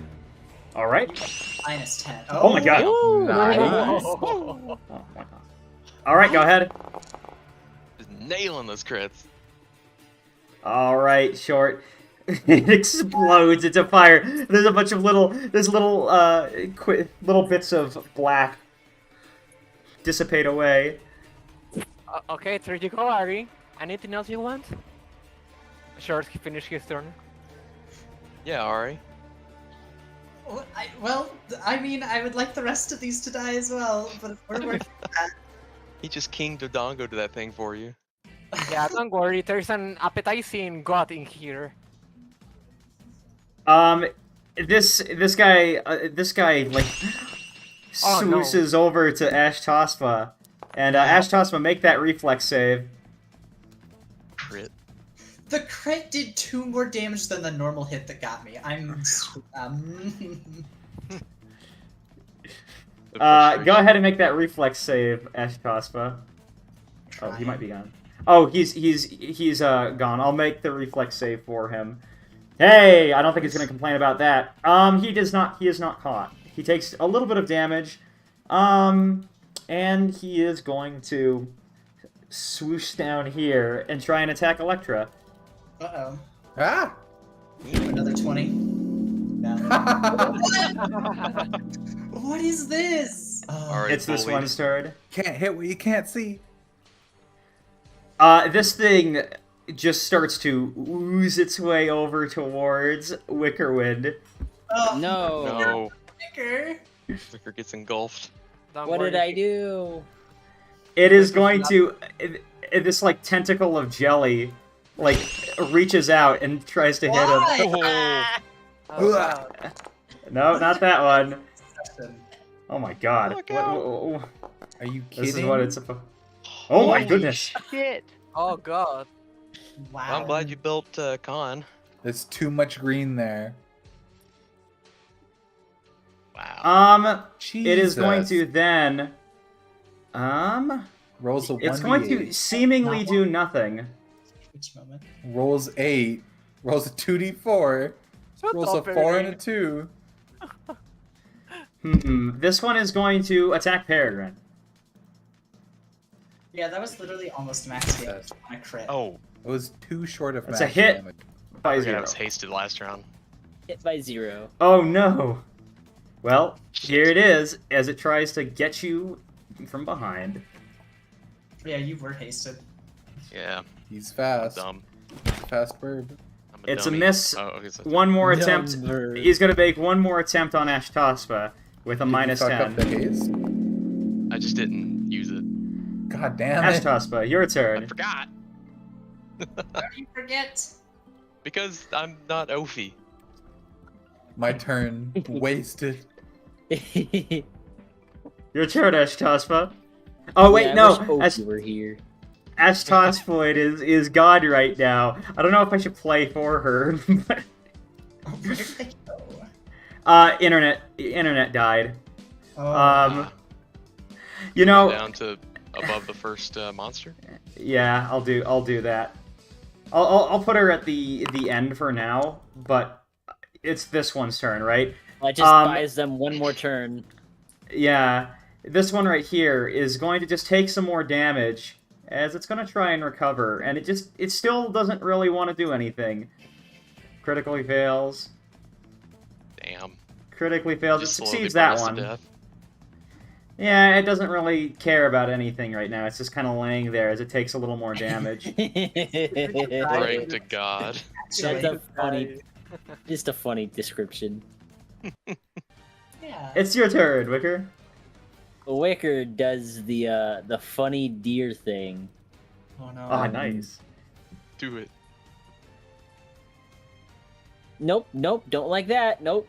Speaker 5: All right.
Speaker 3: -10.
Speaker 5: Oh my god.
Speaker 6: Nice.
Speaker 5: Oh my god. All right, go ahead.
Speaker 2: Just nailing those crits.
Speaker 5: All right, Short. It explodes into fire. There's a bunch of little bits of black dissipate away.
Speaker 7: Okay, there you go, Ari. Anything else you want? Sure, he finished his turn.
Speaker 2: Yeah, Ari.
Speaker 3: Well, I mean, I would like the rest of these to die as well, but if we're working on that.
Speaker 2: He just King Dodongo to that thing for you.
Speaker 7: Yeah, don't worry. There's an appetizing god in here.
Speaker 5: This guy like
Speaker 7: Oh, no.
Speaker 5: swooses over to Ash Tospa, and Ash Tospa, make that reflex save.
Speaker 2: Crit.
Speaker 3: The crit did 2 more damage than the normal hit that got me.
Speaker 2: The
Speaker 5: Go
Speaker 2: frustration.
Speaker 5: ahead and make that reflex save, Ashtaspa. Oh, he might be gone. Oh, he's gone. I'll make the reflex save for him. Hey, I don't think he's gonna complain about that. He is not caught. He takes a little bit of damage. And he is going to swoosh down here and try and attack Electra.
Speaker 3: Uh-oh.
Speaker 6: Ah!
Speaker 3: Another 20. No. What is this?
Speaker 2: Alright,
Speaker 5: It's this
Speaker 2: bullied.
Speaker 5: one's turn.
Speaker 6: Can't hit what you can't see.
Speaker 5: This thing just starts to ooze its way over towards Wickerwind.
Speaker 3: Oh,
Speaker 4: No.
Speaker 2: No,
Speaker 3: Vicar.
Speaker 2: Vicar gets engulfed.
Speaker 7: Don't
Speaker 4: What
Speaker 7: worry,
Speaker 4: did I do?
Speaker 5: It is going to... this, like, tentacle of jelly, like, reaches out and tries to hit him.
Speaker 3: Why?
Speaker 7: Oh, God.
Speaker 5: No, not that one.
Speaker 3: Discussion.
Speaker 5: Oh my god.
Speaker 2: Look out.
Speaker 6: Are you kidding?
Speaker 5: This is what it's supposed... Oh my goodness.
Speaker 8: Shit.
Speaker 7: Oh, God.
Speaker 3: Wow.
Speaker 2: Well, I'm glad you built Con.
Speaker 6: There's too much green there.
Speaker 2: Wow.
Speaker 5: It is going
Speaker 6: Jesus.
Speaker 5: to then...
Speaker 6: Rolls a 1d8.
Speaker 5: It's going to seemingly do nothing.
Speaker 3: Which moment?
Speaker 6: Rolls 8. Rolls a 2d4.
Speaker 7: Shut
Speaker 6: Rolls a
Speaker 7: up,
Speaker 6: 4 and a
Speaker 7: Peregrine.
Speaker 6: 2.
Speaker 5: This one is going to attack Peregrine.
Speaker 3: Yeah, that was literally almost max damage
Speaker 6: Yes.
Speaker 3: on a crit.
Speaker 2: Oh,
Speaker 6: It was too short of
Speaker 5: It's a
Speaker 6: max
Speaker 5: hit.
Speaker 6: damage.
Speaker 5: By
Speaker 2: I forgot I
Speaker 5: 0.
Speaker 2: was hasted last round.
Speaker 4: Hit by 0.
Speaker 5: Oh no. Well, here it is, as it tries to get you from behind.
Speaker 3: Yeah, you were hasted.
Speaker 2: Yeah,
Speaker 6: He's
Speaker 2: I'm
Speaker 6: fast.
Speaker 2: dumb.
Speaker 6: Fast bird.
Speaker 2: I'm
Speaker 5: It's a
Speaker 2: dummy.
Speaker 5: miss.
Speaker 2: Oh, okay, so
Speaker 5: One more attempt.
Speaker 4: Number.
Speaker 5: He's going to make one more attempt on Ashtaspa with a
Speaker 6: Did
Speaker 5: minus
Speaker 6: you fuck up
Speaker 5: 10.
Speaker 6: the haste?
Speaker 2: I just didn't use it.
Speaker 6: God damn it.
Speaker 5: Ashtaspa, your
Speaker 2: I
Speaker 5: turn.
Speaker 2: forgot.
Speaker 3: How do you forget?
Speaker 2: Because I'm not Ophi.
Speaker 6: My turn. Wasted.
Speaker 5: Your turn, Ashtaspa. Oh wait,
Speaker 4: Yeah, I
Speaker 5: no.
Speaker 4: wish Oki were here.
Speaker 5: Ashtaspa is God right now. I don't know if I should play for her. but-
Speaker 3: Oh, where did they go?
Speaker 5: Internet died.
Speaker 3: Oh,
Speaker 5: You know,
Speaker 2: Down to above the first monster.
Speaker 5: yeah, I'll do that. I'll put her at the end for now, but it's this one's turn, right?
Speaker 4: I just buys them one more turn.
Speaker 5: Yeah, this one right here is going to just take some more damage as it's going to try and recover, and it still doesn't really want to do anything. Critically fails.
Speaker 2: Damn.
Speaker 5: Critically fails. It
Speaker 2: Just slowly
Speaker 5: succeeds that
Speaker 2: burns to
Speaker 5: one.
Speaker 2: death.
Speaker 5: Yeah, it doesn't really care about anything right now. It's just kind of laying there as it takes a little more damage.
Speaker 2: Praying to God.
Speaker 4: That's
Speaker 3: actually,
Speaker 4: a funny, just a funny description.
Speaker 3: yeah.
Speaker 5: It's your turn, Wicker.
Speaker 4: Wicker does the funny deer thing.
Speaker 3: Oh no.
Speaker 5: Ah, nice.
Speaker 2: Do it.
Speaker 4: Nope, don't like that. Nope.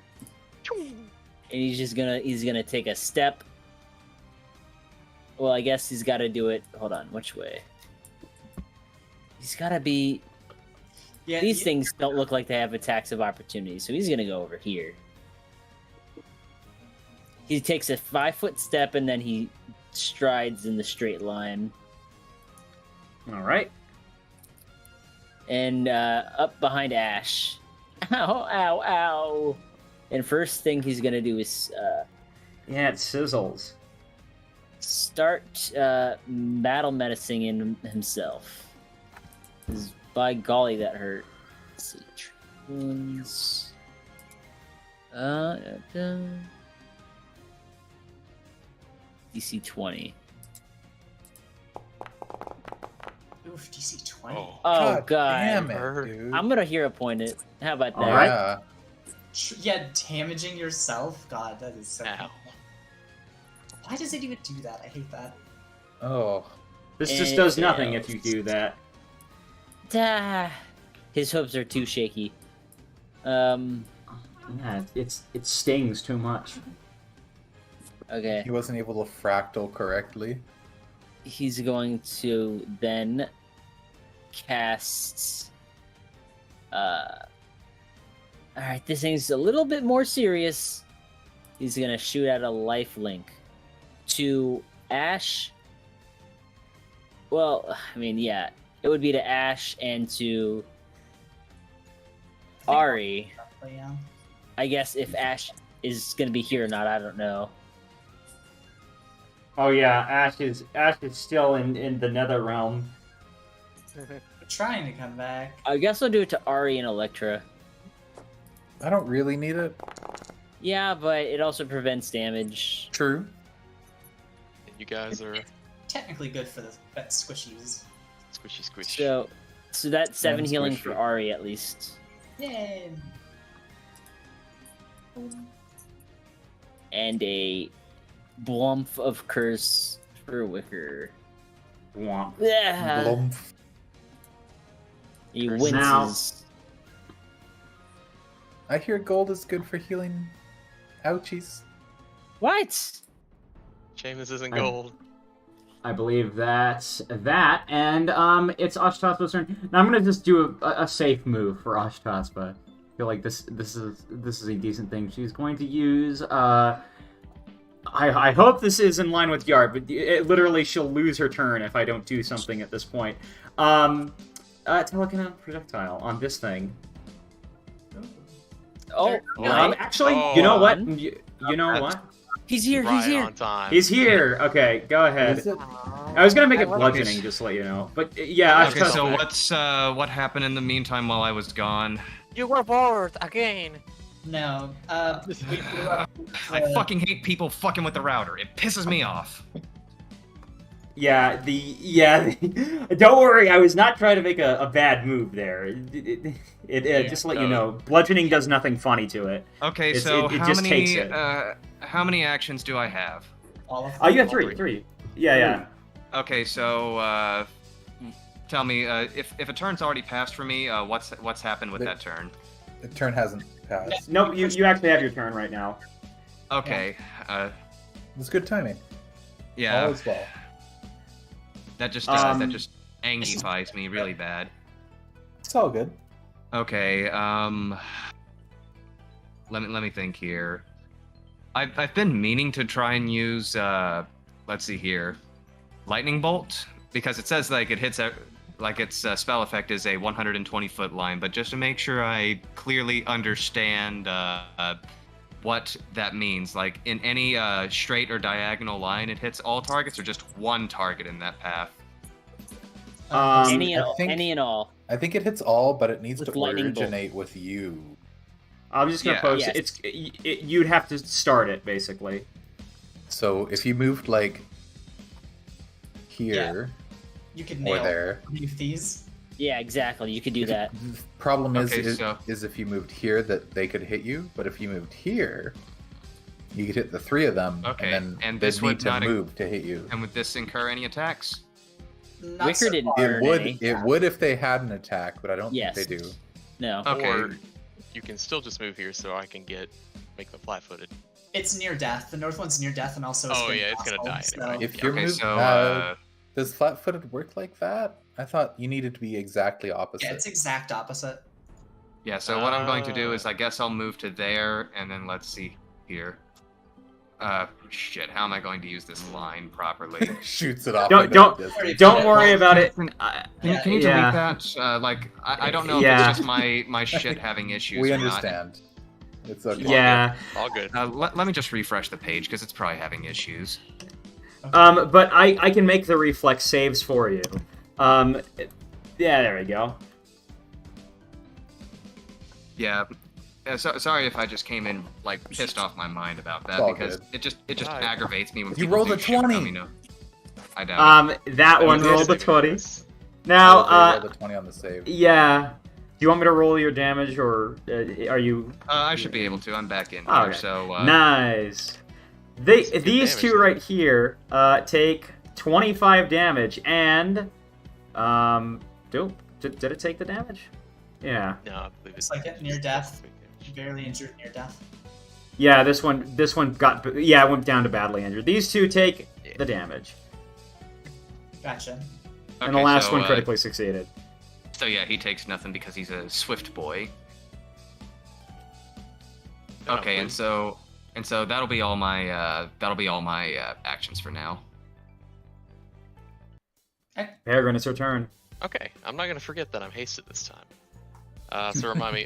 Speaker 4: And he's gonna take a step. Well, I guess he's got to do it. Hold on, which way? He's got to be.
Speaker 3: Yeah,
Speaker 4: These things don't look like they have attacks of opportunity, so he's gonna go over here. He takes a 5-foot step and then he strides in the straight line.
Speaker 5: All right.
Speaker 4: And up behind Ash. Ow, ow, ow. And first thing he's gonna do is
Speaker 5: Yeah, it sizzles.
Speaker 4: start battle menacing in himself. 'Cause by golly, that hurt. Let's see. Wounds. DC 20.
Speaker 3: Oof, DC 20.
Speaker 2: Oh.
Speaker 4: Oh, God.
Speaker 6: Damn it,
Speaker 2: Hurt.
Speaker 6: dude.
Speaker 4: I'm gonna hero point it. How about that?
Speaker 5: All right.
Speaker 6: Yeah.
Speaker 3: Yeah, damaging yourself? God, that is so.
Speaker 2: Ow.
Speaker 3: Why does it even do that? I hate that.
Speaker 6: Oh.
Speaker 5: This just
Speaker 4: And
Speaker 5: does
Speaker 4: it
Speaker 5: nothing if
Speaker 4: fails.
Speaker 5: you do that.
Speaker 4: His hooves are too shaky.
Speaker 5: Yeah, it stings too much.
Speaker 4: Okay.
Speaker 6: He wasn't able to fractal correctly.
Speaker 4: He's going to then cast. Alright, this thing's a little bit more serious. He's gonna shoot at a life link. to Ash. Well, I mean, yeah, it would be to Ash and to Ari.
Speaker 3: But yeah.
Speaker 4: I guess if Ash is gonna be here or not, I don't know.
Speaker 5: Oh yeah, Ash is still in the Nether realm.
Speaker 3: We're trying to come back.
Speaker 4: I guess I'll do it to Ari and Electra.
Speaker 6: I don't really need it.
Speaker 4: Yeah, but it also prevents damage.
Speaker 6: True.
Speaker 2: You guys are
Speaker 3: Technically good for the pet squishies.
Speaker 2: squishy squish.
Speaker 4: So that's 7
Speaker 6: And
Speaker 4: healing
Speaker 6: squishy.
Speaker 4: for Ari at least.
Speaker 3: Yay!
Speaker 4: And a Blumph of Curse for Wicker.
Speaker 5: Womp.
Speaker 4: Yeah.
Speaker 6: Blumph.
Speaker 4: He
Speaker 2: Curse.
Speaker 4: winces.
Speaker 6: I hear gold is good for healing ouchies.
Speaker 4: What?
Speaker 2: Shame this isn't
Speaker 5: I-
Speaker 2: gold.
Speaker 5: I believe that's that, and it's Ashtaspa's turn. Now I'm gonna just do a safe move for Ashtaspa. I feel like this is a decent thing. She's going to use I hope this is in line with Yard, but literally she'll lose her turn if I don't do something at this point. Telekinetic projectile on this thing.
Speaker 4: Oh,
Speaker 5: Actually,
Speaker 2: Oh,
Speaker 5: you know what?
Speaker 4: on.
Speaker 5: You know what?
Speaker 4: He's here.
Speaker 2: Right
Speaker 4: He's here.
Speaker 2: on time.
Speaker 5: He's here. Okay, go ahead.
Speaker 6: Is it?
Speaker 5: I was gonna make it
Speaker 7: I love
Speaker 5: bludgeoning,
Speaker 1: this.
Speaker 5: just to let you know. But yeah,
Speaker 1: Okay,
Speaker 5: Ashtaspa.
Speaker 1: so what happened in the meantime while I was gone?
Speaker 7: You were bored again.
Speaker 3: No.
Speaker 1: I fucking hate people fucking with the router. It pisses me off.
Speaker 5: Yeah, don't worry, I was not trying to make a bad move there. Just to let you know, bludgeoning does nothing funny to it.
Speaker 1: Okay,
Speaker 5: It's-
Speaker 1: so
Speaker 5: it just takes it.
Speaker 1: how many actions do I have?
Speaker 3: All of
Speaker 5: Oh, you have
Speaker 3: them.
Speaker 5: three. Yeah.
Speaker 1: Okay, so tell me if a turn's already passed for me, what's happened with
Speaker 6: The-
Speaker 1: that turn?
Speaker 6: The turn hasn't passed.
Speaker 5: Nope, you actually have your turn right now.
Speaker 1: Okay,
Speaker 6: It's good timing.
Speaker 1: yeah,
Speaker 6: All is well.
Speaker 1: that just angifies me really bad.
Speaker 6: It's all good.
Speaker 1: Okay, let me think here. I've been meaning to try and use let's see here, lightning bolt, because it says like it hits like its spell effect is a 120-foot line, but just to make sure I clearly understand what that means, like in any straight or diagonal line, it hits all targets or just one target in that path.
Speaker 4: Any and
Speaker 6: I
Speaker 4: all.
Speaker 6: think-
Speaker 4: Any and all.
Speaker 6: I think it hits all, but it needs
Speaker 4: With
Speaker 6: to
Speaker 4: lightning bolt.
Speaker 6: originate with you.
Speaker 5: I'm just gonna
Speaker 1: Yeah.
Speaker 5: post
Speaker 4: Yes.
Speaker 5: it. You'd have to start it basically.
Speaker 6: So if you moved like here
Speaker 3: You could
Speaker 6: or
Speaker 3: nail
Speaker 6: there.
Speaker 3: these.
Speaker 4: Yeah, exactly. You could do that.
Speaker 6: The problem is,
Speaker 1: Okay, so-
Speaker 6: is if you moved here that they could hit you, but if you moved here, you could hit the three of them,
Speaker 1: Okay,
Speaker 6: and then
Speaker 1: and
Speaker 6: they'd
Speaker 1: this
Speaker 6: need
Speaker 1: would
Speaker 6: to
Speaker 1: not-
Speaker 6: move to hit you.
Speaker 1: And would this incur any attacks?
Speaker 3: Not
Speaker 4: Wicker
Speaker 3: so
Speaker 4: didn't
Speaker 3: far.
Speaker 4: earn
Speaker 6: It would
Speaker 4: any.
Speaker 6: it would if they had an attack, but I don't
Speaker 4: Yes.
Speaker 6: think they do.
Speaker 4: No.
Speaker 1: Okay.
Speaker 2: Or you can still just move here so I can make them flat-footed.
Speaker 3: It's near death. The north one's near death, and also.
Speaker 2: Oh,
Speaker 3: been
Speaker 2: yeah, it's gonna
Speaker 3: hostile,
Speaker 2: die anyway.
Speaker 3: so-
Speaker 6: If you're
Speaker 1: Okay,
Speaker 6: moved,
Speaker 1: so
Speaker 6: does flat-footed work like that? I thought you needed to be exactly opposite.
Speaker 3: Yeah, it's exact opposite.
Speaker 1: yeah, so what I'm going to do is I guess I'll move to there, and then let's see here. Shit, how am I going to use this line properly?
Speaker 6: Shoots it off.
Speaker 5: Don't-
Speaker 6: into
Speaker 5: don't-
Speaker 6: the distance.
Speaker 5: Don't worry about it.
Speaker 1: Can you delete
Speaker 5: Yeah.
Speaker 1: that? I don't know if
Speaker 5: Yeah.
Speaker 1: it's just my shit having issues
Speaker 6: We
Speaker 1: or
Speaker 6: understand. It's okay.
Speaker 5: Yeah.
Speaker 2: All good.
Speaker 1: not. Let me just refresh the page because it's probably having issues.
Speaker 5: But I can make the reflex saves for you. Yeah, there we go.
Speaker 1: Yeah. Sorry if I just came in like pissed off my mind about that
Speaker 6: It's all
Speaker 1: because
Speaker 6: good.
Speaker 1: it just
Speaker 2: Alright.
Speaker 1: aggravates me when
Speaker 6: You
Speaker 1: people
Speaker 6: rolled
Speaker 1: do
Speaker 6: a
Speaker 1: shit without
Speaker 6: 20.
Speaker 1: me know. I doubt.
Speaker 5: That one
Speaker 6: did
Speaker 5: rolled a
Speaker 2: Saving
Speaker 5: 20.
Speaker 2: throws.
Speaker 5: Now,
Speaker 6: Oh, they rolled a 20 on the save.
Speaker 5: yeah. Do you want me to roll your damage, or are you?
Speaker 1: I should be able to. I'm back in here,
Speaker 5: Okay.
Speaker 1: so
Speaker 5: Nice.
Speaker 2: That's good
Speaker 5: These
Speaker 2: damage,
Speaker 5: two
Speaker 2: though.
Speaker 5: right here take 25 damage, and dope. Did it take the damage? Yeah.
Speaker 2: No, I believe
Speaker 3: It's like it, near death. Barely injured near death.
Speaker 5: Yeah, this one it went down to badly injured. These two take the damage,
Speaker 3: Gotcha.
Speaker 5: and the
Speaker 1: Okay,
Speaker 5: last
Speaker 1: so,
Speaker 5: one critically succeeded.
Speaker 1: So yeah, he takes nothing because he's a swift boy.
Speaker 2: No,
Speaker 1: Okay, and
Speaker 2: please.
Speaker 1: so And so that'll be all my actions for now.
Speaker 5: Peregrine, it's your turn.
Speaker 2: Okay, I'm not gonna forget that I'm hasted this time. So remind me,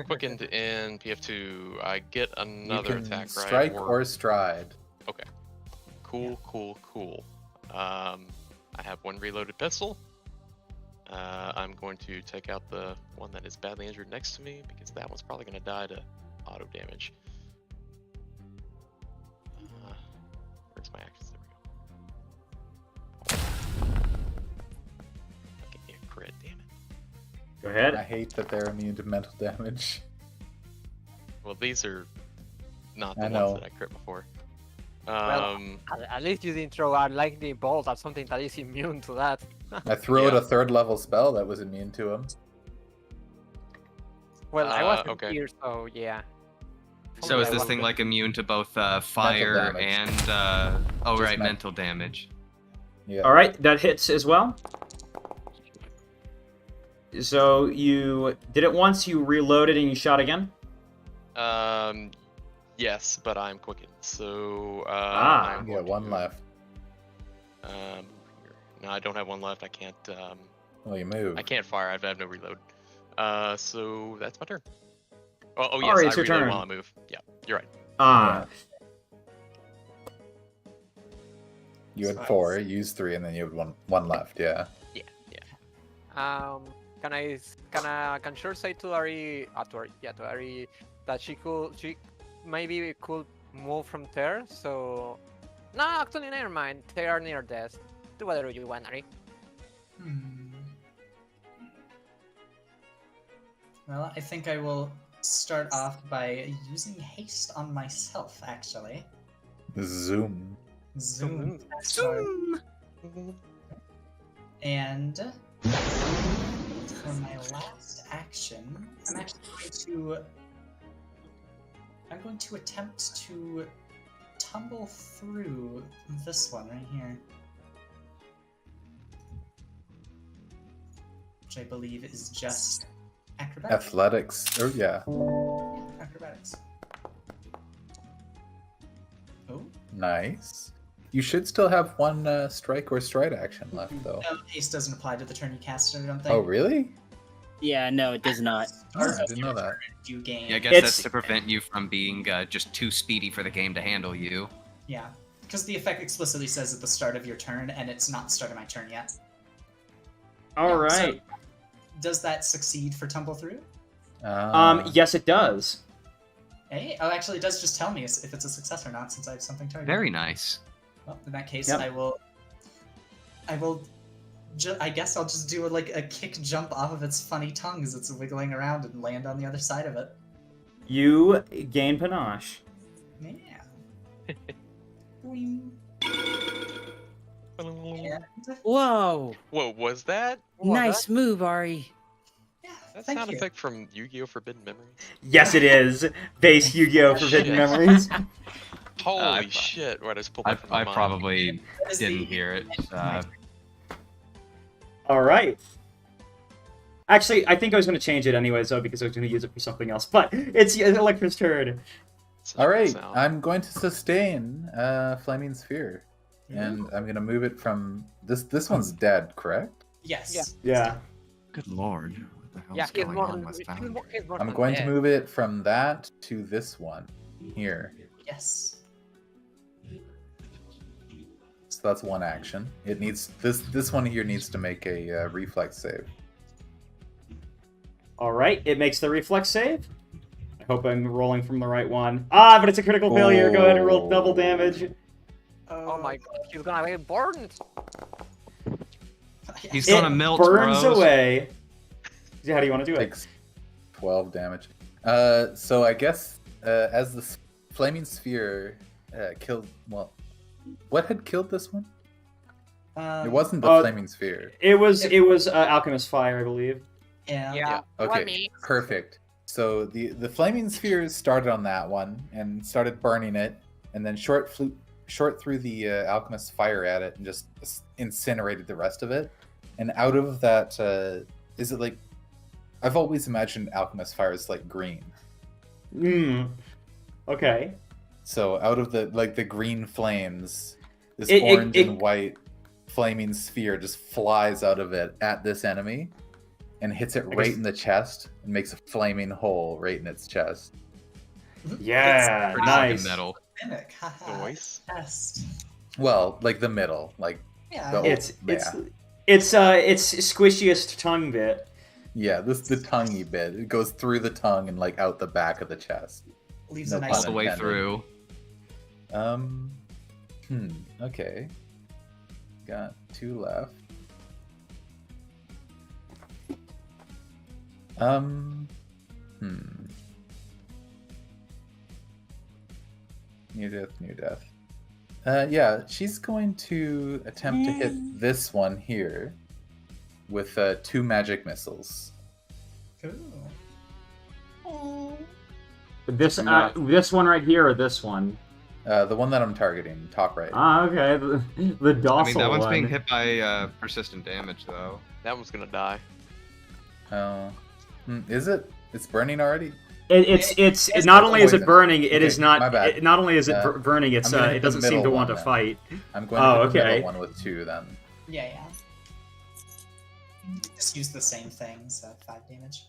Speaker 2: quickened in PF2, I get another
Speaker 6: you can
Speaker 2: attack, right?
Speaker 6: strike or stride.
Speaker 2: Okay. Cool. I have one reloaded pistol. I'm going to take out the one that is badly injured next to me because that one's probably gonna die to auto damage. Where's my actions? There we go. Give me a crit, damn it.
Speaker 5: Go ahead.
Speaker 6: I hate that they're immune to mental damage.
Speaker 2: Well, these are not the
Speaker 6: I
Speaker 2: ones
Speaker 6: know.
Speaker 2: that I crit before.
Speaker 7: At least you didn't throw out lightning bolt at something that is immune to that.
Speaker 6: I threw out
Speaker 2: Yeah.
Speaker 6: a 3rd level spell that was immune to him.
Speaker 7: Well, I wasn't
Speaker 2: okay.
Speaker 7: here, so yeah.
Speaker 1: So is
Speaker 7: I
Speaker 1: this
Speaker 7: wasn't.
Speaker 1: thing like immune to both fire
Speaker 6: damage.
Speaker 1: and
Speaker 6: Just
Speaker 1: mental damage?
Speaker 6: Yeah.
Speaker 5: All right, that hits as well. So you did it once, you reloaded, and you shot again.
Speaker 2: Yes, but I'm quickened, so
Speaker 5: Ah.
Speaker 2: I'm
Speaker 6: Yeah,
Speaker 2: going
Speaker 6: one
Speaker 2: to,
Speaker 6: left.
Speaker 2: Here. No, I don't have one left. I can't.
Speaker 6: Well, you move.
Speaker 2: I can't fire. I have no reload. So that's my turn. Oh yes,
Speaker 5: Alright,
Speaker 2: I
Speaker 5: it's your
Speaker 2: reload
Speaker 5: turn.
Speaker 2: while I move. Yeah, you're right.
Speaker 5: Ah.
Speaker 6: You had
Speaker 3: So
Speaker 6: 4, you used 3, and then you had one left. Yeah.
Speaker 7: Can sure say to Ari, to Ari that she maybe could move from there. So no, actually never mind. They are near death. Do whatever you want, Ari.
Speaker 3: Well, I think I will start off by using haste on myself, actually.
Speaker 6: Zoom.
Speaker 3: Zoom. Zoom. And for my last action, I'm going to attempt to tumble through this one right here, which I believe is just acrobatics.
Speaker 6: Athletics. Oh, yeah.
Speaker 3: Acrobatics. Oh.
Speaker 6: Nice. You should still have one strike or stride action left, though.
Speaker 3: No, haste doesn't apply to the turn you cast it, I don't think.
Speaker 6: Oh, really?
Speaker 4: Yeah, no, it does not.
Speaker 6: Oh, I didn't know that.
Speaker 3: You gain.
Speaker 1: Yeah, I guess
Speaker 5: It's-
Speaker 1: that's to prevent you from being just too speedy for the game to handle you.
Speaker 3: Yeah, because the effect explicitly says at the start of your turn, and it's not the start of my turn yet.
Speaker 5: All right.
Speaker 3: Does that succeed for tumble through?
Speaker 5: Yes, it does.
Speaker 3: Hey, oh, actually, it does just tell me if it's a success or not, since I have something targeted.
Speaker 1: Very nice.
Speaker 3: Well, in that case,
Speaker 5: Yep.
Speaker 3: I will. I guess I'll just do a kick jump off of its funny tongue as it's wiggling around and land on the other side of it.
Speaker 5: You gain panache.
Speaker 3: Yeah. Boing. And,
Speaker 4: Whoa!
Speaker 2: Whoa, was that?
Speaker 4: Nice move, Ari.
Speaker 3: yeah,
Speaker 2: That
Speaker 3: thank
Speaker 2: sound
Speaker 3: you.
Speaker 2: effect from Yu-Gi-Oh! Forbidden Memories?
Speaker 5: Yes, it is. Base Yu-Gi-Oh! Forbidden
Speaker 2: Shit.
Speaker 5: Memories.
Speaker 2: Holy
Speaker 1: I-
Speaker 2: shit! Right, I just pulled that from my
Speaker 1: I
Speaker 2: mind.
Speaker 1: probably
Speaker 3: That is the-
Speaker 1: didn't hear it.
Speaker 5: All right. Actually, I think I was going to change it anyways, though, because I was going to use it for something else. But it's Electra's turn.
Speaker 2: Such a
Speaker 6: All
Speaker 2: good
Speaker 6: right,
Speaker 2: sound.
Speaker 6: I'm going to sustain Flaming Sphere. And I'm going to move it from... This one's dead, correct?
Speaker 3: Yes.
Speaker 5: Yeah.
Speaker 1: Good lord. What the hell's
Speaker 7: Yeah, he's
Speaker 1: going
Speaker 7: more
Speaker 1: on
Speaker 7: than
Speaker 1: with Fountain?
Speaker 6: I'm going to move it from that to this one here.
Speaker 3: Yes.
Speaker 6: So that's one action. It needs this one here needs to make a reflex save.
Speaker 5: All right, it makes the reflex save. I hope I'm rolling from the right one. Ah, but it's a critical failure. Go ahead and roll double damage.
Speaker 7: Oh my god, he's gonna get burned.
Speaker 1: He's
Speaker 5: It
Speaker 1: gonna melt,
Speaker 5: burns
Speaker 1: bros.
Speaker 5: away. How do you want to do it?
Speaker 6: Takes 12 damage. So I guess as the flaming sphere killed, well, what had killed this one? It wasn't the flaming sphere.
Speaker 5: It was Alchemist Fire, I believe.
Speaker 3: Yeah.
Speaker 7: Yeah.
Speaker 6: Okay, perfect. So the flaming spheres started on that one and started burning it, and then short threw the alchemist fire at it and just incinerated the rest of it. And out of that, is it like? I've always imagined alchemist fire is like green.
Speaker 5: Okay.
Speaker 6: So out of the green flames, this
Speaker 5: It-
Speaker 6: orange
Speaker 5: it-
Speaker 6: and white flaming sphere just flies out of it at this enemy and hits it right in the chest and makes a flaming hole right in its chest.
Speaker 5: Yeah,
Speaker 1: Pretty
Speaker 5: nice.
Speaker 1: fucking metal.
Speaker 3: Mimic, haha.
Speaker 2: Nice.
Speaker 3: Test.
Speaker 6: Well, like the middle, like
Speaker 3: Yeah.
Speaker 6: the
Speaker 5: It's
Speaker 6: yeah.
Speaker 5: it's squishiest tongue bit.
Speaker 6: Yeah, this the tonguey bit. It goes through the tongue and like out the back of the chest.
Speaker 3: Leaves
Speaker 6: No
Speaker 3: a
Speaker 6: pun
Speaker 3: nice
Speaker 1: All the way
Speaker 6: intended.
Speaker 1: through.
Speaker 6: Okay. Got 2 left. Near death. Yeah, she's going to attempt to hit this one here with 2 magic missiles.
Speaker 3: Ooh.
Speaker 5: This one right here or this one?
Speaker 6: The one that I'm targeting, top right.
Speaker 5: Ah, okay. The docile
Speaker 1: I mean, that one's
Speaker 5: one.
Speaker 1: being hit by persistent damage, though.
Speaker 2: That one's gonna die.
Speaker 6: Is it? It's burning already?
Speaker 5: It's not only is it
Speaker 6: poison.
Speaker 5: burning, it
Speaker 6: Okay,
Speaker 5: is not.
Speaker 6: my bad.
Speaker 5: Not only is it burning, it's
Speaker 6: I'm gonna hit
Speaker 5: it
Speaker 6: the
Speaker 5: doesn't seem
Speaker 6: middle
Speaker 5: to want
Speaker 6: one
Speaker 5: to
Speaker 6: then.
Speaker 5: fight.
Speaker 6: I'm going to hit the
Speaker 5: okay.
Speaker 6: middle one with 2 then.
Speaker 3: Yeah. Just use the same thing, so 5 damage.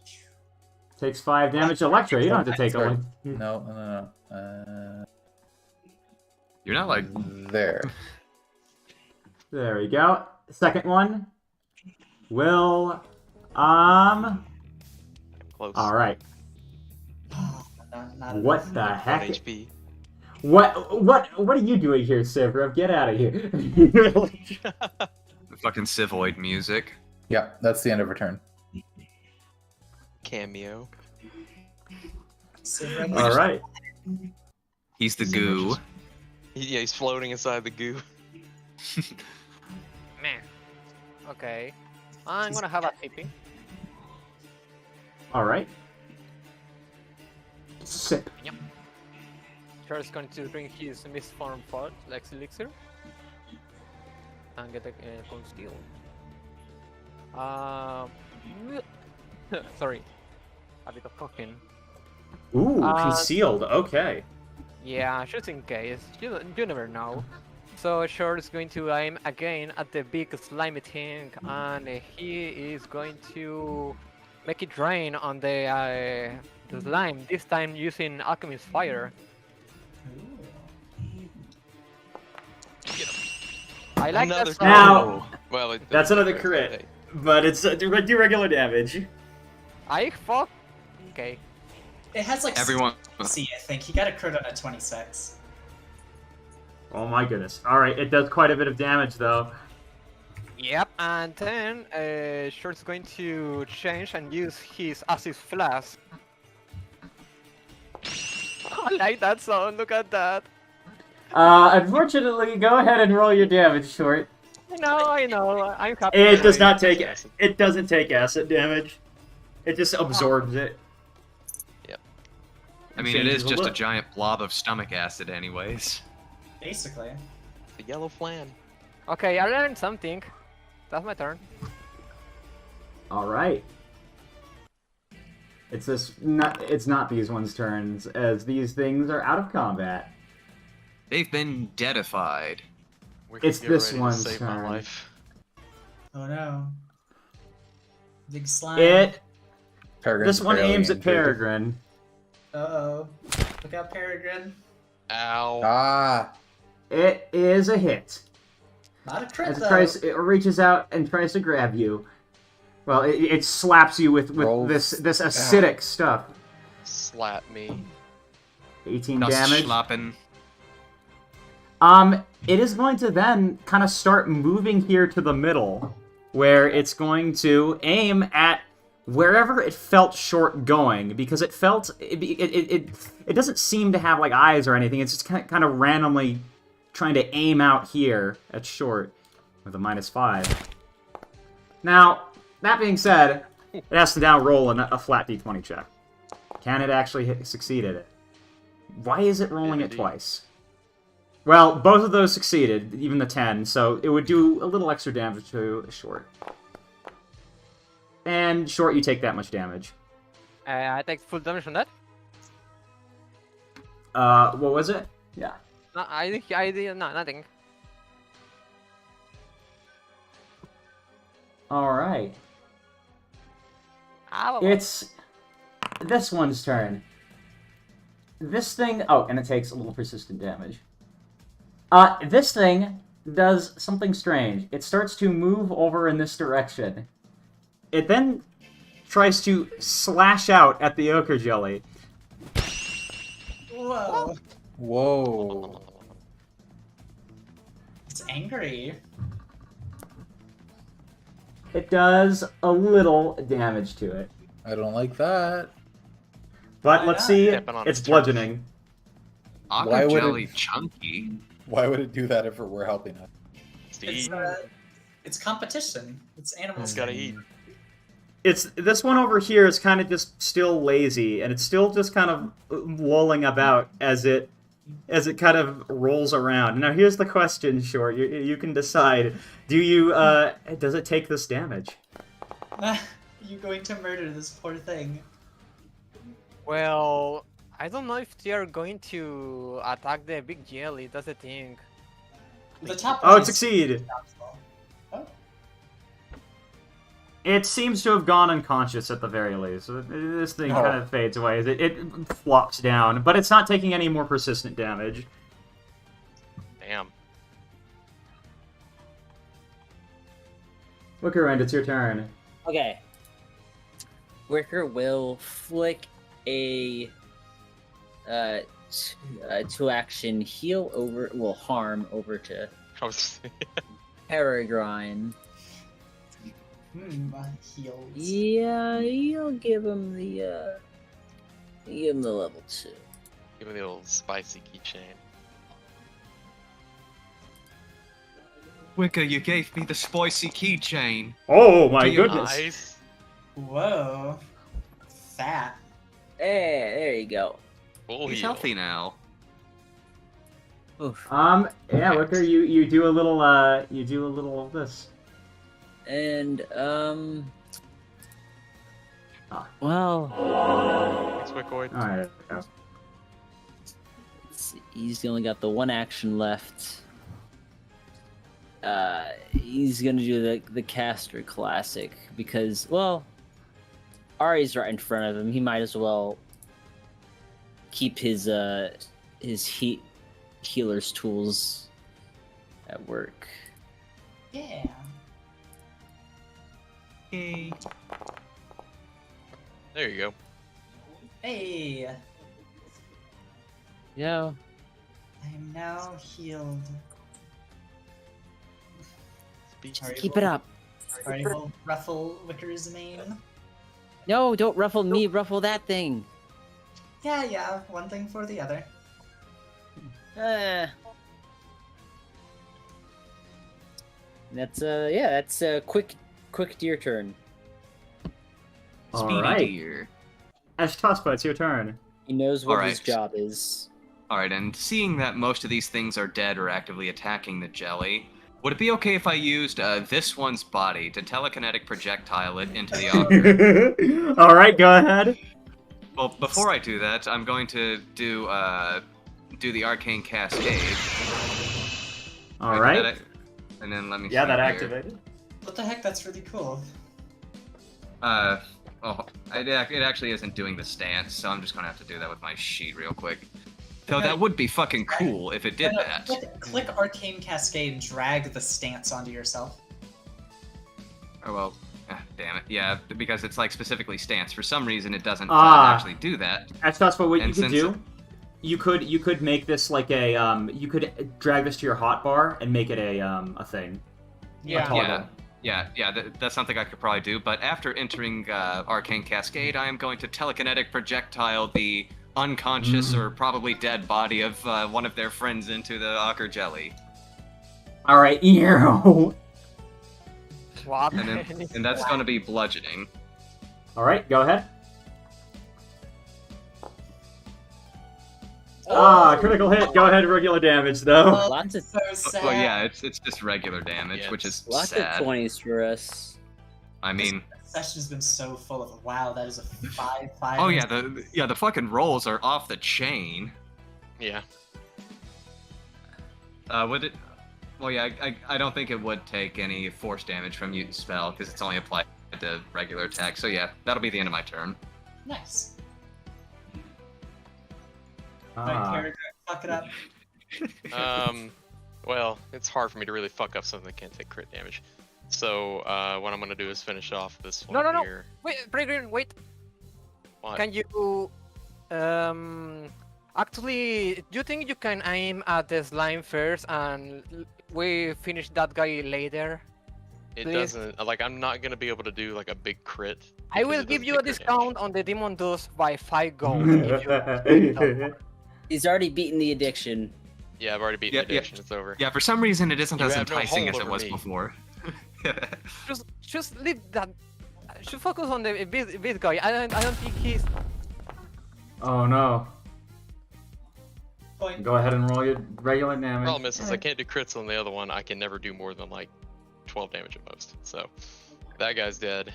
Speaker 5: Takes 5 damage. Electra, you don't have to take
Speaker 6: Sorry.
Speaker 5: a
Speaker 6: No.
Speaker 1: You're not like.
Speaker 6: There.
Speaker 5: There we go. Second one. Will
Speaker 2: Close.
Speaker 5: all right.
Speaker 3: Not
Speaker 5: What
Speaker 3: enough.
Speaker 5: the
Speaker 2: 1
Speaker 5: heck?
Speaker 2: HP.
Speaker 5: What are you doing here, Sivrev? Get out of here.
Speaker 1: Fucking Civoid music.
Speaker 6: Yeah, that's the end of her turn.
Speaker 2: Cameo.
Speaker 5: All right.
Speaker 1: He's the goo.
Speaker 2: Yeah, he's floating inside the goo.
Speaker 7: Man. Okay. I'm gonna have a tipping.
Speaker 5: All right. Sip.
Speaker 7: Charles is going to drink his misformed pot, like elixir, and get a conceal. Sorry, a bit of cooking.
Speaker 5: Ooh, concealed. Okay.
Speaker 7: Yeah, just in case. You never know. So Short is going to aim again at the big slimy thing, and he is going to make it drain on the slime. This time using Alchemist Fire. I like
Speaker 2: Another
Speaker 7: that.
Speaker 5: Now-
Speaker 2: Well,
Speaker 5: That's another crit, but it's do regular damage.
Speaker 7: I fuck. Okay.
Speaker 3: It has like
Speaker 1: Everyone.
Speaker 3: See, I think he got a crit on a 26.
Speaker 5: Oh my goodness. All right, it does quite a bit of damage though.
Speaker 7: Yep. And then Short's going to change and use his Acid Flask. I like that sound. Look at that.
Speaker 5: Unfortunately, go ahead and roll your damage, Short.
Speaker 7: I know. I'm happy.
Speaker 5: It does not take.
Speaker 2: Acid.
Speaker 5: It doesn't take acid damage. It just absorbs it.
Speaker 1: I mean, it is
Speaker 5: Changes the
Speaker 1: just a
Speaker 5: look.
Speaker 1: giant blob of stomach acid, anyways.
Speaker 3: Basically.
Speaker 2: The yellow flan.
Speaker 7: Okay, I learned something. That's my turn.
Speaker 5: All right. It's not these ones' turns, as these things are out of combat.
Speaker 1: They've been deadified.
Speaker 2: We
Speaker 5: It's
Speaker 2: could get
Speaker 5: this
Speaker 2: ready to
Speaker 5: one's
Speaker 2: save
Speaker 5: turn.
Speaker 2: my life.
Speaker 3: Oh no. Big slime.
Speaker 6: Peregrine's
Speaker 5: This one
Speaker 6: barely
Speaker 5: aims at
Speaker 6: injured.
Speaker 5: Peregrine.
Speaker 3: Uh-oh. Look out, Peregrine.
Speaker 2: Ow.
Speaker 6: Ah!
Speaker 5: It is a hit.
Speaker 3: Not a crit,
Speaker 5: As
Speaker 3: though.
Speaker 5: it reaches out and tries to grab you. Well, it slaps you with
Speaker 6: Rolls.
Speaker 5: this acidic stuff.
Speaker 2: Slap me.
Speaker 5: 18
Speaker 1: Das
Speaker 5: damage.
Speaker 1: Schlappen.
Speaker 5: It is going to then kind of start moving here to the middle, where it's going to aim at wherever it felt Short going, because it felt it doesn't seem to have like eyes or anything. It's just kind of randomly trying to aim out here at Short with a -5. Now, that being said, it has to now roll a flat d20 check. Can it actually succeed at it? Why is it rolling it
Speaker 2: Indeed.
Speaker 5: twice? Well, both of those succeeded, even the 10, so it would do a little extra damage to Short. And Short, you take that much damage.
Speaker 7: I take full damage on that.
Speaker 5: What was it? Yeah.
Speaker 7: No, I did no, nothing.
Speaker 5: All right.
Speaker 7: Ah, well,
Speaker 5: It's this one's turn. This thing. Oh, and it takes a little persistent damage. This thing does something strange. It starts to move over in this direction. It then tries to slash out at the ochre jelly.
Speaker 3: Whoa.
Speaker 6: Whoa.
Speaker 3: It's angry.
Speaker 5: It does a little damage to it.
Speaker 6: I don't like that.
Speaker 5: But
Speaker 3: Why
Speaker 5: let's
Speaker 3: not?
Speaker 5: see.
Speaker 2: Stepping on
Speaker 5: It's
Speaker 2: its
Speaker 5: bludgeoning.
Speaker 6: Why
Speaker 1: Aqua
Speaker 6: would
Speaker 1: jelly
Speaker 6: it-
Speaker 1: chunky.
Speaker 6: Why would it do that if it were helping us?
Speaker 3: It's competition. It's animals.
Speaker 2: It's gotta eat.
Speaker 5: It's this one over here is kind of just still lazy, and it's still just kind of lolling about as it kind of rolls around. Now here's the question, Short. You can decide. Do you does it take this damage?
Speaker 3: You're going to murder this poor thing.
Speaker 7: well, I don't know if they are going to attack the big jelly. That's the thing.
Speaker 3: The top
Speaker 5: Oh,
Speaker 3: one
Speaker 5: it
Speaker 3: is-
Speaker 5: succeeded.
Speaker 3: Oh,
Speaker 5: It seems to have gone unconscious at the very least. So this thing
Speaker 6: Oh.
Speaker 5: kind of fades away. It flops down, but it's not taking any more persistent damage.
Speaker 2: Damn.
Speaker 5: Wickerwind, it's your turn.
Speaker 4: Okay. Wicker will flick a two action heal over, well, harm over to
Speaker 2: I was
Speaker 4: Peregrine.
Speaker 3: heals.
Speaker 4: Yeah, you'll give him the level 2.
Speaker 2: give me the old spicy keychain.
Speaker 1: Wicca, you gave me the spicy keychain.
Speaker 5: Oh my
Speaker 1: Do you-
Speaker 5: goodness!
Speaker 2: Nice.
Speaker 3: Whoa. Fat.
Speaker 4: Hey, there you go.
Speaker 2: Full
Speaker 1: He's
Speaker 2: heal.
Speaker 1: healthy now.
Speaker 4: Oof.
Speaker 5: Yeah, Wicker, you do a little of this.
Speaker 4: And
Speaker 5: Ah.
Speaker 4: well,
Speaker 2: Thanks, Wickoid.
Speaker 5: All right.
Speaker 4: let's see, he's only got the one action left. He's gonna do the caster classic because, well, Ari's right in front of him. He might as well keep his healer's tools at work.
Speaker 3: Yeah.
Speaker 1: Yay.
Speaker 2: There you go.
Speaker 3: Hey.
Speaker 4: Yeah.
Speaker 3: I am now healed. Sorry,
Speaker 4: Keep it up.
Speaker 3: Alright, we'll ruffle Wicker's mane.
Speaker 4: No, don't ruffle me. Ruffle that thing.
Speaker 3: Yeah, one thing for the other.
Speaker 4: That's quick deer turn.
Speaker 1: Speedy
Speaker 5: All right.
Speaker 1: deer.
Speaker 5: Ash Tospa, it's your turn.
Speaker 4: He knows what his
Speaker 1: Alright.
Speaker 4: job is.
Speaker 1: Alright, and seeing that most of these things are dead or actively attacking the jelly, would it be okay if I used this one's body to telekinetic projectile it into the auger?
Speaker 5: All right, go ahead.
Speaker 1: Well, before I do that, I'm going to do the arcane cascade.
Speaker 5: All right.
Speaker 1: And then let me.
Speaker 5: Yeah,
Speaker 1: see
Speaker 5: that
Speaker 1: here.
Speaker 5: activated.
Speaker 3: What the heck? That's really cool.
Speaker 1: It actually isn't doing the stance, so I'm just gonna have to do that with my sheet real quick. Though
Speaker 3: Okay.
Speaker 1: that would be fucking cool if it did
Speaker 3: No,
Speaker 1: that.
Speaker 3: Click Arcane Cascade and drag the stance onto yourself.
Speaker 1: Oh well, damn it. Yeah, because it's like specifically stance. For some reason, it doesn't
Speaker 5: Ah.
Speaker 1: actually do that.
Speaker 5: Ash Tospa, what
Speaker 1: And
Speaker 5: you could
Speaker 1: since
Speaker 5: do, you could make this like a you could drag this to your hotbar and make it a thing.
Speaker 7: Yeah.
Speaker 5: A toggle.
Speaker 1: That's something I could probably do. But after entering Arcane Cascade, I am going to telekinetic projectile the unconscious or probably dead body of one of their friends into the ochre jelly.
Speaker 5: All right, ew.
Speaker 7: What?
Speaker 1: And that's going to be bludgeoning.
Speaker 5: All right, go ahead. Ah, critical hit. Go ahead, regular damage though.
Speaker 3: Oh,
Speaker 4: Lots of-
Speaker 3: so sad.
Speaker 1: Well, yeah, it's just regular damage,
Speaker 2: Yeah,
Speaker 1: which is
Speaker 4: Lots
Speaker 1: sad.
Speaker 4: of 20s for us.
Speaker 1: I mean,
Speaker 3: This session's been so full of wow. That is a 5/5.
Speaker 1: oh yeah, the fucking rolls are off the chain.
Speaker 2: Yeah.
Speaker 1: Would it? Well, yeah, I don't think it would take any force damage from you spell because it's only applied to regular attack. So yeah, that'll be the end of my turn.
Speaker 3: Nice.
Speaker 5: Ah.
Speaker 3: Alright, Peregrine, fuck it up.
Speaker 2: Well, it's hard for me to really fuck up something that can't take crit damage. So, what I'm gonna do is finish off this one
Speaker 7: No.
Speaker 2: here.
Speaker 7: Wait, Peregrine, wait.
Speaker 2: What?
Speaker 7: Can you actually, do you think you can aim at the slime first and we finish that guy later?
Speaker 2: It
Speaker 7: please?
Speaker 2: doesn't, like, I'm not gonna be able to do, like, a big crit.
Speaker 7: I
Speaker 2: because
Speaker 7: will
Speaker 2: it
Speaker 7: give
Speaker 2: doesn't
Speaker 7: you a
Speaker 2: take crit
Speaker 7: discount
Speaker 2: damage.
Speaker 7: on the demon dust by 5 gold. if you-
Speaker 4: He's already beaten the addiction.
Speaker 2: Yeah, I've already beaten
Speaker 1: Yeah,
Speaker 2: the addiction, it's over.
Speaker 1: Yeah, for some reason it isn't
Speaker 2: You
Speaker 1: as
Speaker 2: have no
Speaker 1: enticing as
Speaker 2: hold
Speaker 1: it
Speaker 2: over
Speaker 1: was
Speaker 2: me.
Speaker 1: before.
Speaker 7: just leave that. Should focus on the big guy. I don't think he's.
Speaker 5: Oh no.
Speaker 3: Point.
Speaker 5: Go ahead and roll your regular damage.
Speaker 2: Problem is, since I can't do crits on the other one, I can never do more than, like, 12 damage at most. So, that guy's dead.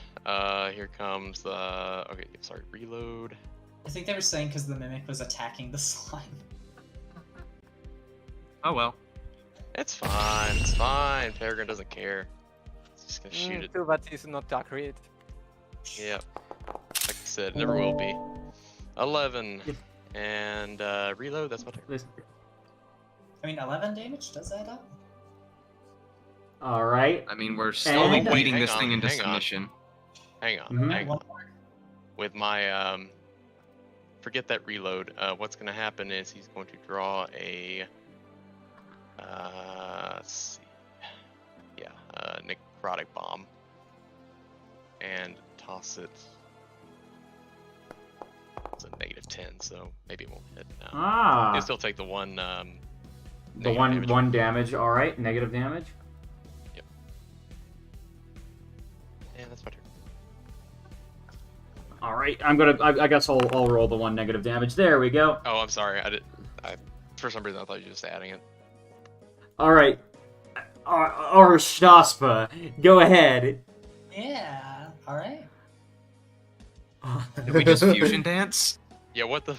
Speaker 2: Here comes the... Okay, sorry, reload.
Speaker 3: I think they were saying because the mimic was attacking the slime.
Speaker 1: Oh well.
Speaker 2: It's fine, it's fine. Peregrine doesn't care. He's just gonna shoot it.
Speaker 7: Too bad he's not accurate.
Speaker 2: Yep. Like I said, never will be. 11. And reload, that's my turn.
Speaker 3: I mean, 11 damage? Does that up?
Speaker 5: Alright.
Speaker 1: I mean, we're slowly
Speaker 5: And-
Speaker 1: beating
Speaker 2: Hang
Speaker 1: this thing
Speaker 2: on,
Speaker 1: into
Speaker 2: hang on.
Speaker 1: submission.
Speaker 2: Hang on,
Speaker 5: Mhm.
Speaker 2: hang on.
Speaker 3: One more.
Speaker 2: With my, forget that reload. What's gonna happen is he's going to draw a, let's see. Yeah, necrotic bomb. And toss it. It's a -10, so maybe it won't hit now.
Speaker 5: Ah.
Speaker 2: He'll still take the one,
Speaker 5: The
Speaker 2: negative
Speaker 5: one
Speaker 2: damage.
Speaker 5: one damage. Alright, negative damage.
Speaker 2: Yeah, that's my turn.
Speaker 5: Alright, I guess I'll roll the one negative damage. There we go.
Speaker 2: Oh, I'm sorry. For some reason I thought you were just adding it.
Speaker 5: Alright. Staspa, go ahead.
Speaker 3: Yeah, alright.
Speaker 1: Did we just fusion dance?
Speaker 2: Yeah, what the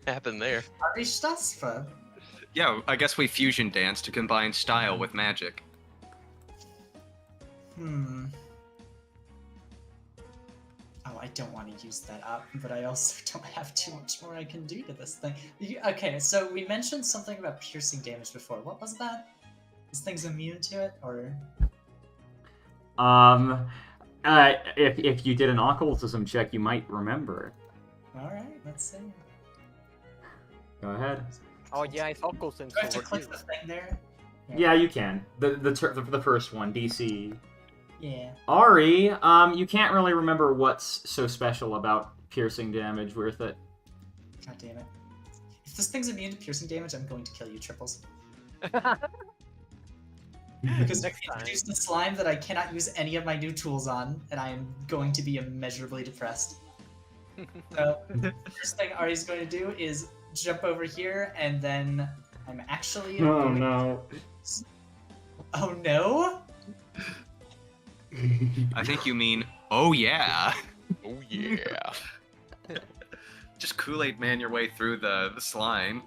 Speaker 2: happened there?
Speaker 3: Aristaspa.
Speaker 1: Yeah, I guess we fusion dance to combine style with magic.
Speaker 3: Hmm. Oh, I don't want to use that up, but I also don't have too much more I can do to this thing. Okay, so we mentioned something about piercing damage before. What was that? This thing's immune to it, or?
Speaker 5: If you did an occultism check, you might remember.
Speaker 3: Alright, let's see.
Speaker 5: Go ahead.
Speaker 7: Oh yeah, it's all cool since
Speaker 3: Do I have to
Speaker 7: over
Speaker 3: click
Speaker 7: here.
Speaker 3: the thing there?
Speaker 5: Yeah, you can. The first one, DC.
Speaker 3: Yeah.
Speaker 5: Ari, you can't really remember what's so special about piercing damage worth it.
Speaker 3: God damn it. If this thing's immune to piercing damage, I'm going to kill you, Triples. Because we
Speaker 7: Next time.
Speaker 3: introduced a slime that I cannot use any of my new tools on, and I am going to be immeasurably depressed. So, the first thing Ari's going to do is jump over here, and then I'm actually
Speaker 5: Oh
Speaker 3: going
Speaker 5: no.
Speaker 3: Oh no?
Speaker 1: I think you mean, oh yeah.
Speaker 2: Oh yeah.
Speaker 1: Just Kool-Aid Man your way through the slime.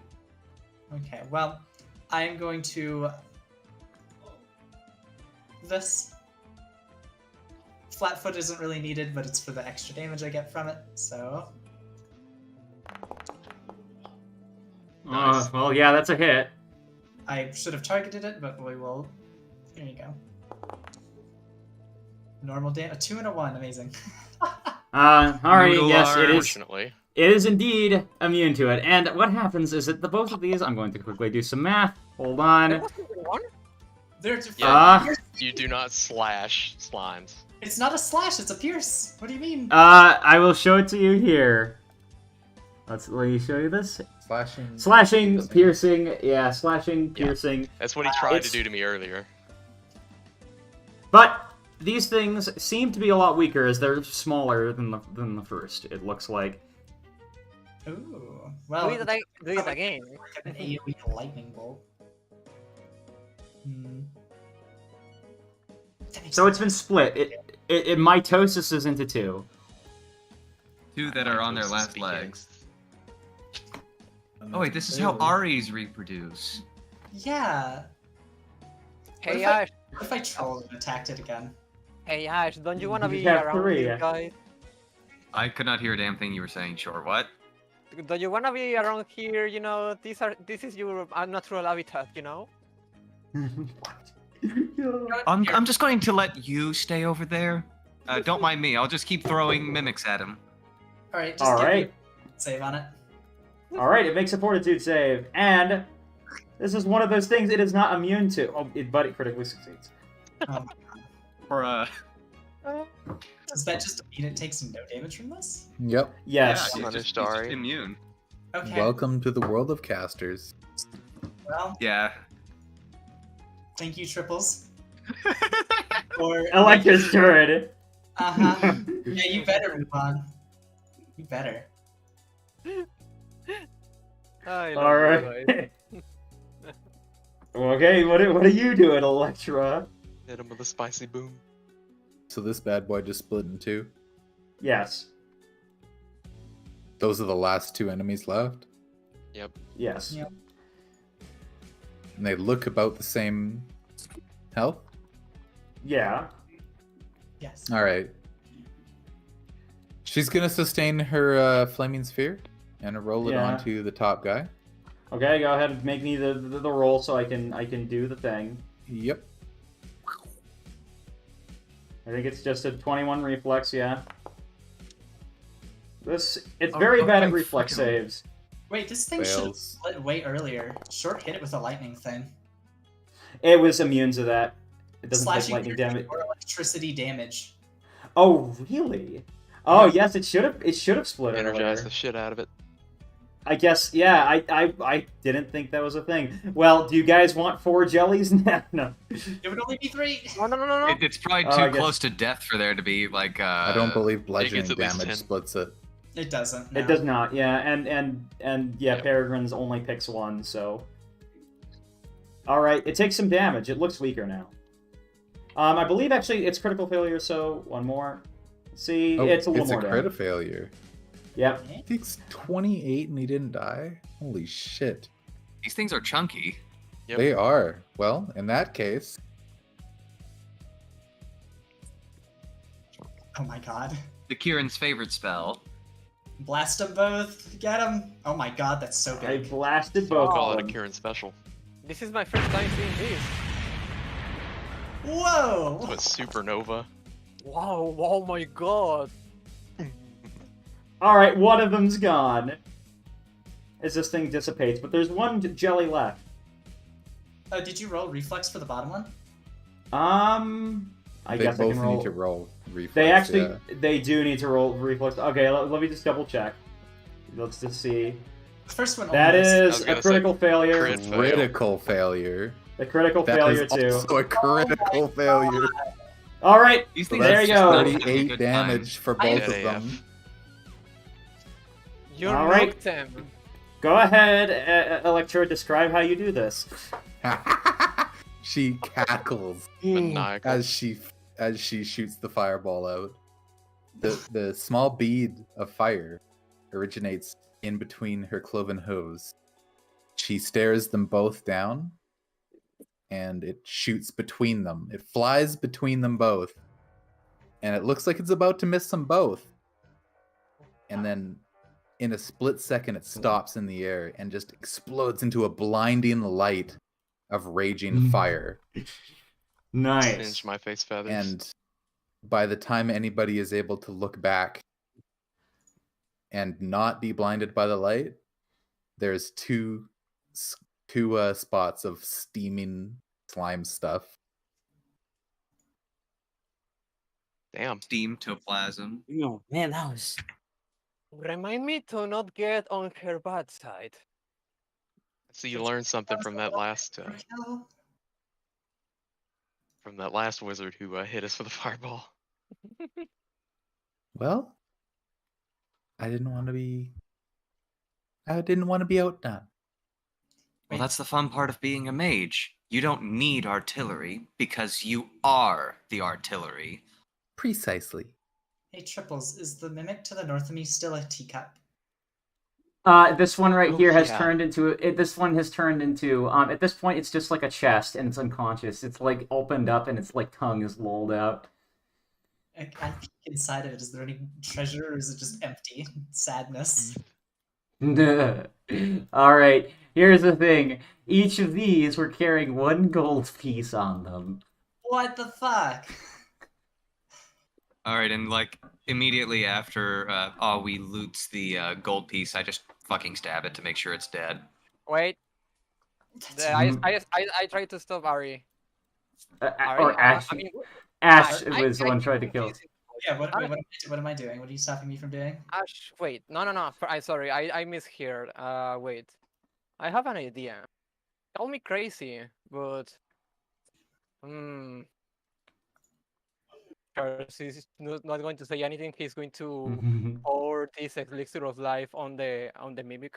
Speaker 3: Okay, well, I am going to... This. Flatfoot isn't really needed, but it's for the extra damage I get from it, so...
Speaker 1: Nice.
Speaker 5: Well, yeah, that's a hit.
Speaker 3: I should have targeted it, but we will... Here you go. Normal damage. A 2 and a 1, amazing.
Speaker 5: Ari,
Speaker 1: Noodle
Speaker 5: yes,
Speaker 1: arm.
Speaker 5: it is.
Speaker 2: Fortunately.
Speaker 5: It is indeed immune to it. And what happens is that the both of these, I'm going to quickly do some math. Hold
Speaker 7: There
Speaker 5: on.
Speaker 7: was only one?
Speaker 3: There's
Speaker 2: Yeah. You do not slash slimes.
Speaker 3: It's not a slash, it's a pierce. What do you mean?
Speaker 5: I will show it to you here. Let me show you this. Slashing, piercing, yeah, slashing,
Speaker 2: Yeah.
Speaker 5: piercing.
Speaker 2: That's what he tried
Speaker 5: it's-
Speaker 2: to do to me earlier.
Speaker 5: But these things seem to be a lot weaker as they're smaller than the first. It looks like.
Speaker 3: Ooh. Well,
Speaker 7: Do it again.
Speaker 3: like an AoE lightning bolt. Hmm. That makes
Speaker 5: So it's
Speaker 3: sense.
Speaker 5: been split. It mitoses into two.
Speaker 1: Two that are on their last
Speaker 2: Speaking.
Speaker 1: legs. Oh wait, this is how Aries reproduce.
Speaker 3: Yeah.
Speaker 7: Hey
Speaker 3: if I-
Speaker 7: Ash,
Speaker 3: What if I trolled and attacked it again?
Speaker 7: hey Ash, don't you wanna
Speaker 5: You
Speaker 7: be
Speaker 5: have
Speaker 7: around
Speaker 5: three.
Speaker 7: these guys?
Speaker 1: I could not hear a damn thing you were saying. Short. What?
Speaker 7: Do you wanna be around here? You know, this is your natural habitat. You know.
Speaker 1: I'm just going to let you stay over there. Don't mind me. I'll just keep throwing mimics at him.
Speaker 3: All right. Just
Speaker 5: All
Speaker 3: give me
Speaker 5: right.
Speaker 3: a save on it.
Speaker 5: All right, it makes a fortitude save, and this is one of those things it is not immune to. Oh, but it critically succeeds.
Speaker 3: Oh,
Speaker 1: Or
Speaker 3: does that just mean it takes no damage from this?
Speaker 6: Yep.
Speaker 5: Yes.
Speaker 1: yeah,
Speaker 8: Punished,
Speaker 1: he's just
Speaker 8: Ari.
Speaker 1: immune.
Speaker 3: Okay.
Speaker 6: Welcome to the world of casters.
Speaker 3: Well,
Speaker 1: Yeah.
Speaker 3: thank you, Triples. Or
Speaker 5: Electra's turn.
Speaker 3: Uh-huh. Yeah, you better move on. You better.
Speaker 7: I love
Speaker 5: All
Speaker 7: you
Speaker 5: right.
Speaker 7: guys.
Speaker 5: Okay, what are you doing, Electra?
Speaker 2: Hit him with a spicy boom.
Speaker 6: So this bad boy just split in two.
Speaker 5: Yes.
Speaker 6: Those are the last two enemies left.
Speaker 5: Yes.
Speaker 3: Yeah.
Speaker 6: And they look about the same health.
Speaker 5: Yeah.
Speaker 3: Yes.
Speaker 6: All right. She's gonna sustain her flaming sphere and roll it
Speaker 5: Yeah.
Speaker 6: onto the top guy.
Speaker 5: Okay, go ahead and make me the roll so I can do the thing.
Speaker 6: Yep.
Speaker 5: I think it's just a 21 reflex, yeah. It's
Speaker 1: Oh,
Speaker 5: very bad at
Speaker 1: okay,
Speaker 5: reflex
Speaker 1: fucking-
Speaker 5: saves.
Speaker 3: Wait, this thing should have
Speaker 6: Fails.
Speaker 3: split way earlier. Short hit it with a lightning thing.
Speaker 5: It was immune to that. It doesn't take
Speaker 3: Slashing
Speaker 5: lightning
Speaker 3: piercing
Speaker 5: damage.
Speaker 3: or electricity damage.
Speaker 5: Oh, really? Oh, yes, it should have split
Speaker 2: Energize
Speaker 5: earlier.
Speaker 2: the shit out of it.
Speaker 5: I guess, yeah, I didn't think that was a thing. Well, do you guys want 4 jellies? No.
Speaker 3: It would only be 3.
Speaker 7: No, no, no, no, no.
Speaker 1: It's probably
Speaker 5: Oh, I
Speaker 1: too
Speaker 5: guess-
Speaker 1: close to death for there to be like.
Speaker 6: I don't believe bludgeoning
Speaker 2: at least
Speaker 6: damage
Speaker 2: 10.
Speaker 6: splits it.
Speaker 3: It doesn't.
Speaker 5: It
Speaker 3: no.
Speaker 5: does not, yeah, and yeah,
Speaker 2: Yep.
Speaker 5: Peregrine's only picks 1, so. Alright, it takes some damage. It looks weaker now. I believe actually it's critical failure, so 1 more. See,
Speaker 6: Oh,
Speaker 5: it's a little
Speaker 6: it's
Speaker 5: more
Speaker 6: a crit
Speaker 5: damage.
Speaker 6: failure.
Speaker 5: Yep.
Speaker 6: He takes 28 and he didn't die? Holy shit.
Speaker 1: These things are chunky.
Speaker 2: Yep.
Speaker 6: They are. Well, in that case,
Speaker 3: Oh my god.
Speaker 1: The Kieran's favorite spell.
Speaker 3: Blast them both. Get them. Oh my god, that's so
Speaker 5: I
Speaker 3: big.
Speaker 5: blasted both
Speaker 2: Call
Speaker 5: of
Speaker 2: it a
Speaker 5: them.
Speaker 2: Kieran special.
Speaker 7: This is my first time seeing this.
Speaker 3: Whoa!
Speaker 2: What supernova?
Speaker 7: Wow! Oh my god!
Speaker 5: Alright, one of them's gone. As this thing dissipates, but there's 1 jelly left.
Speaker 3: Did you roll reflex for the bottom one?
Speaker 5: I
Speaker 6: they
Speaker 5: guess I
Speaker 6: both
Speaker 5: can roll.
Speaker 6: need to roll reflex.
Speaker 5: They actually,
Speaker 6: yeah.
Speaker 5: they do need to roll reflex. Okay, let me just double check. Let's just see.
Speaker 3: The first one.
Speaker 5: That
Speaker 3: only missed.
Speaker 2: I
Speaker 5: is
Speaker 2: was
Speaker 5: a
Speaker 2: gonna say
Speaker 5: critical failure.
Speaker 2: crit fail.
Speaker 6: Critical failure.
Speaker 5: The critical
Speaker 6: That
Speaker 5: failure
Speaker 6: is
Speaker 5: too.
Speaker 6: also a critical failure.
Speaker 5: All right,
Speaker 1: These
Speaker 6: So
Speaker 1: things
Speaker 5: there
Speaker 1: are
Speaker 5: you
Speaker 1: just
Speaker 5: go.
Speaker 1: not having a
Speaker 6: 38
Speaker 1: good
Speaker 6: damage for
Speaker 3: I-
Speaker 6: both of
Speaker 2: Yeah,
Speaker 6: them.
Speaker 7: You
Speaker 5: All right.
Speaker 7: knocked them.
Speaker 5: go ahead, Electra. Describe how you do this.
Speaker 6: She cackles
Speaker 2: Maniacal.
Speaker 6: as she shoots the fireball out. The small bead of fire originates in between her cloven hooves. She stares them both down, and it shoots between them. It flies between them both, and it looks like it's about to miss them both. And then, in a split second, it stops in the air and just explodes into a blinding light of raging fire.
Speaker 5: Nice.
Speaker 2: Singe my face feathers.
Speaker 6: And by the time anybody is able to look back and not be blinded by the light, there's two spots of steaming slime stuff.
Speaker 2: Damn.
Speaker 1: Steamtoplasm.
Speaker 4: Oh man, that was.
Speaker 7: Remind me to not get on her bad side.
Speaker 2: So you learned something from that last
Speaker 3: Kill.
Speaker 2: wizard who hit us with a fireball.
Speaker 6: Well, I didn't want to be outdone.
Speaker 1: Well, that's the fun part of being a mage. You don't need artillery because you are the artillery.
Speaker 6: Precisely.
Speaker 3: Hey, Triples, is the mimic to the north of me still a teacup?
Speaker 5: This one right
Speaker 8: Oh,
Speaker 5: here has
Speaker 8: yeah.
Speaker 5: turned into. This one has turned into. At this point, it's just like a chest, and it's unconscious. It's like opened up, and its like tongue is lolled out.
Speaker 3: I peek inside of it. Is there any treasure, or is it just empty sadness?
Speaker 5: All right. Here's the thing. Each of these were carrying 1 gold piece on them.
Speaker 3: What the fuck?
Speaker 1: All right, and like immediately after we loots the gold piece, I just fucking stab it to make sure it's dead.
Speaker 7: Wait,
Speaker 3: That's
Speaker 7: I tried to stop Ari. Ari,
Speaker 5: Or Ash.
Speaker 7: I mean,
Speaker 5: Ash
Speaker 7: I-
Speaker 5: was the
Speaker 7: I
Speaker 5: one
Speaker 7: think
Speaker 5: trying to kill.
Speaker 7: this is-
Speaker 3: Yeah, what am I doing? What are you stopping me from doing?
Speaker 7: Ash, wait, no. I'm sorry, I misheard. Wait, I have an idea. Call me crazy, but Charles is not going to say anything. He's going to pour this elixir of life on the mimic.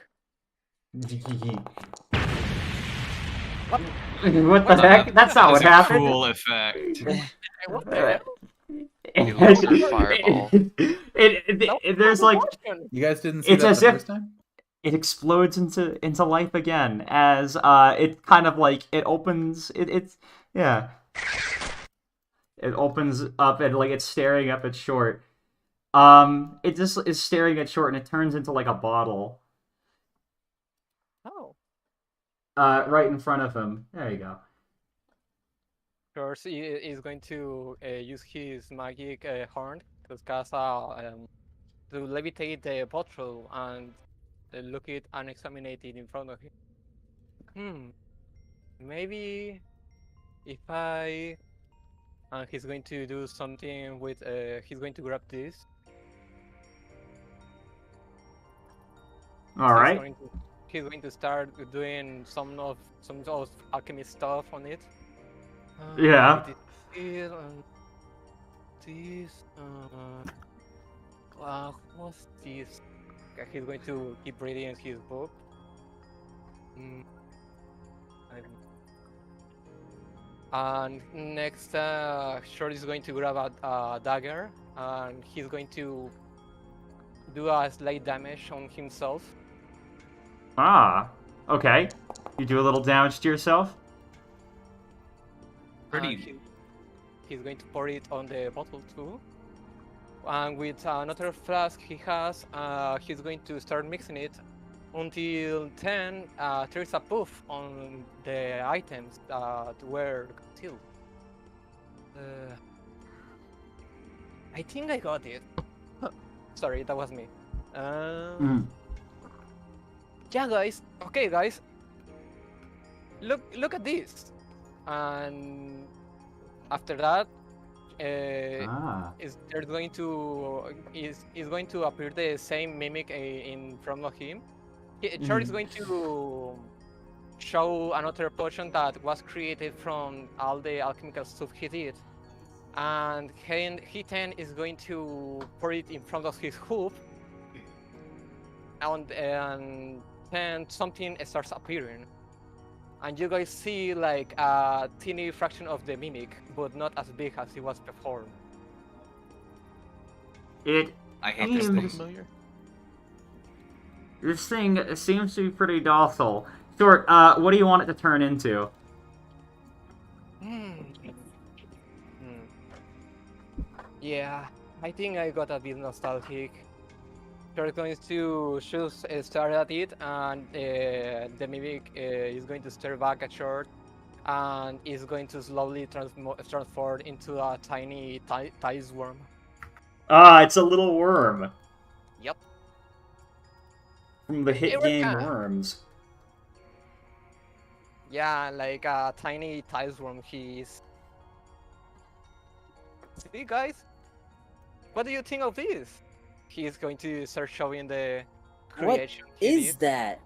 Speaker 5: What the heck? That's not what
Speaker 1: That's a
Speaker 5: happened.
Speaker 1: cool effect.
Speaker 7: What the hell?
Speaker 8: You lost your fireball.
Speaker 5: There's like
Speaker 6: You guys didn't see
Speaker 5: It's
Speaker 6: that
Speaker 5: as
Speaker 6: the
Speaker 5: if-
Speaker 6: first time?
Speaker 5: it explodes into life again as it kind of like it opens it's yeah. It opens up and like it's staring up at Short. It just is staring at Short and it turns into like a bottle.
Speaker 7: Oh,
Speaker 5: Right in front of him. There you go.
Speaker 7: Charles is going to use his magic horn to cast to levitate the bottle and look it and examine it in front of him. Maybe if I and he's going to do something with he's going to grab this.
Speaker 5: All right.
Speaker 7: He's going to start doing some of alchemy stuff on it.
Speaker 5: Yeah.
Speaker 7: This here and this. What's this? Okay, he's going to keep reading his book. And next, Short is going to grab a dagger, and he's going to do a slight damage on himself.
Speaker 5: Ah. Okay. You do a little damage to yourself?
Speaker 1: Pretty.
Speaker 7: He's going to pour it on the bottle too. And with another flask he has, he's going to start mixing it until 10 there's a poof on the items that were concealed. I think I got it. Sorry, that was me. Yeah, guys. Okay, guys. Look at this. And after that, is going to appear the same mimic in front of him. Char is going to show another potion that was created from all the alchemical stuff he did, and he then is going to pour it in front of his hoof, and then something starts appearing. And you guys see like a teeny fraction of the mimic, but not as big as it was before.
Speaker 1: I hate this thing.
Speaker 8: Familiar?
Speaker 5: This thing seems to be pretty docile. Short, what do you want it to turn into?
Speaker 7: Yeah, I think I got a bit nostalgic. You're going to stare at it, and the mimic is going to stare back at Short, and is going to slowly transform into a tiny tice worm.
Speaker 5: Ah, it's a little worm.
Speaker 7: Yep.
Speaker 5: From the hit game
Speaker 7: Eureka!
Speaker 5: Worms.
Speaker 7: Yeah, like a tiny tice worm he is. See, guys? What do you think of this? He's going to start showing the
Speaker 4: What
Speaker 7: creation.
Speaker 4: is that?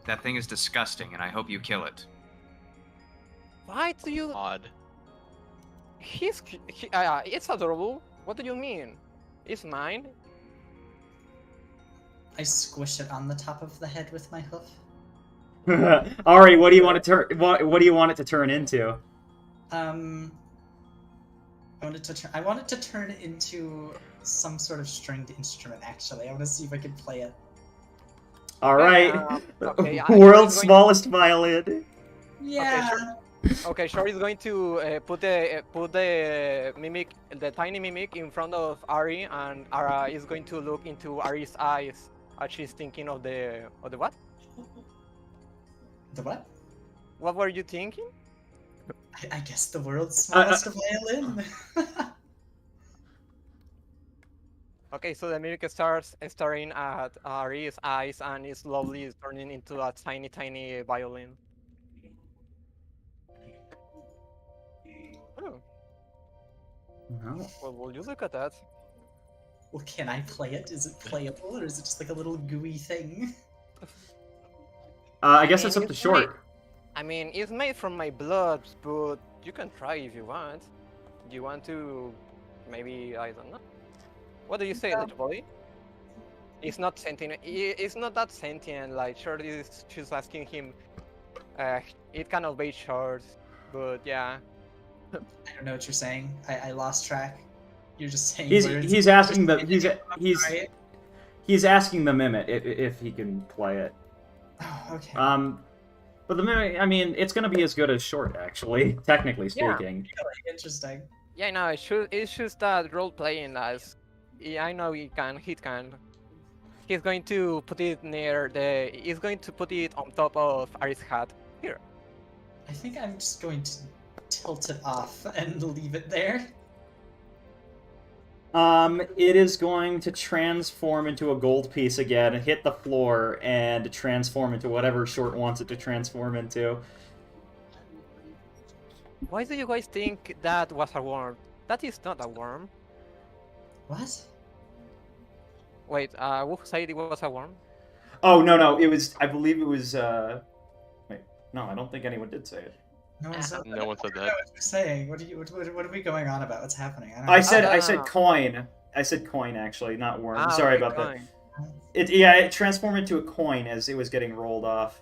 Speaker 1: That thing is disgusting, and I hope you kill it.
Speaker 7: Why do you?
Speaker 8: Odd.
Speaker 7: It's adorable. What do you mean? It's mine.
Speaker 3: I squish it on the top of the head with my hoof.
Speaker 5: Ari, what do you want to turn? What do you want it to turn into?
Speaker 3: I want it to turn into some sort of stringed instrument. Actually, I want to see if I can play it.
Speaker 5: All right.
Speaker 7: Okay,
Speaker 5: World's
Speaker 7: going-
Speaker 5: smallest violin.
Speaker 3: Yeah.
Speaker 7: Okay, Short is going to put the mimic, the tiny mimic, in front of Ari, and Ara is going to look into Ari's eyes as she's thinking of the what?
Speaker 3: The what?
Speaker 7: What were you thinking?
Speaker 3: I guess the world's smallest violin.
Speaker 7: Okay, so the mimic starts staring at Ari's eyes and is slowly turning into a tiny, tiny violin. Oh,
Speaker 5: No.
Speaker 7: well, will you look at that?
Speaker 3: Well, can I play it? Is it playable, or is it just like a little gooey thing?
Speaker 5: I guess
Speaker 7: mean,
Speaker 5: it's up to
Speaker 7: it's
Speaker 5: Short.
Speaker 7: I mean, it's made from my blood, but you can try if you want. Do you want to, maybe, I don't know. What do you say, little boy? It's not sentient. It's not that sentient. Like, Short is just asking him. It can obey Short, but yeah.
Speaker 3: I don't know what you're saying. I lost track. You're just saying words.
Speaker 5: He's asking the
Speaker 3: Right?
Speaker 5: he's asking the mimic if he can play it.
Speaker 3: Oh, okay.
Speaker 5: But the mimic, I mean, it's gonna be as good as Short, actually, technically
Speaker 7: Yeah.
Speaker 5: speaking.
Speaker 3: Really interesting.
Speaker 7: Yeah, no, it's just that role playing as. Yeah, I know he can. He's going to put it near the. He's going to put it on top of Ari's hat. Here.
Speaker 3: I think I'm just going to tilt it off and leave it there.
Speaker 5: It is going to transform into a gold piece again, hit the floor, and transform into whatever Short wants it to transform into.
Speaker 7: Why do you guys think that was a worm? That is not a worm.
Speaker 3: What?
Speaker 7: Wait, who said it was a worm?
Speaker 5: Oh, no, it was, I believe it was, wait, no, I don't think anyone did say it.
Speaker 3: No one said
Speaker 2: No one said
Speaker 3: I don't know
Speaker 2: that.
Speaker 3: what you're saying. What are we going on about? What's happening? I don't
Speaker 5: I
Speaker 3: know.
Speaker 5: said,
Speaker 7: no,
Speaker 5: I
Speaker 7: no,
Speaker 5: said
Speaker 7: no.
Speaker 5: coin. I said coin, actually, not worm.
Speaker 7: Ah,
Speaker 5: Sorry
Speaker 7: okay,
Speaker 5: about that.
Speaker 7: fine.
Speaker 5: It transformed into a coin as it was getting rolled off.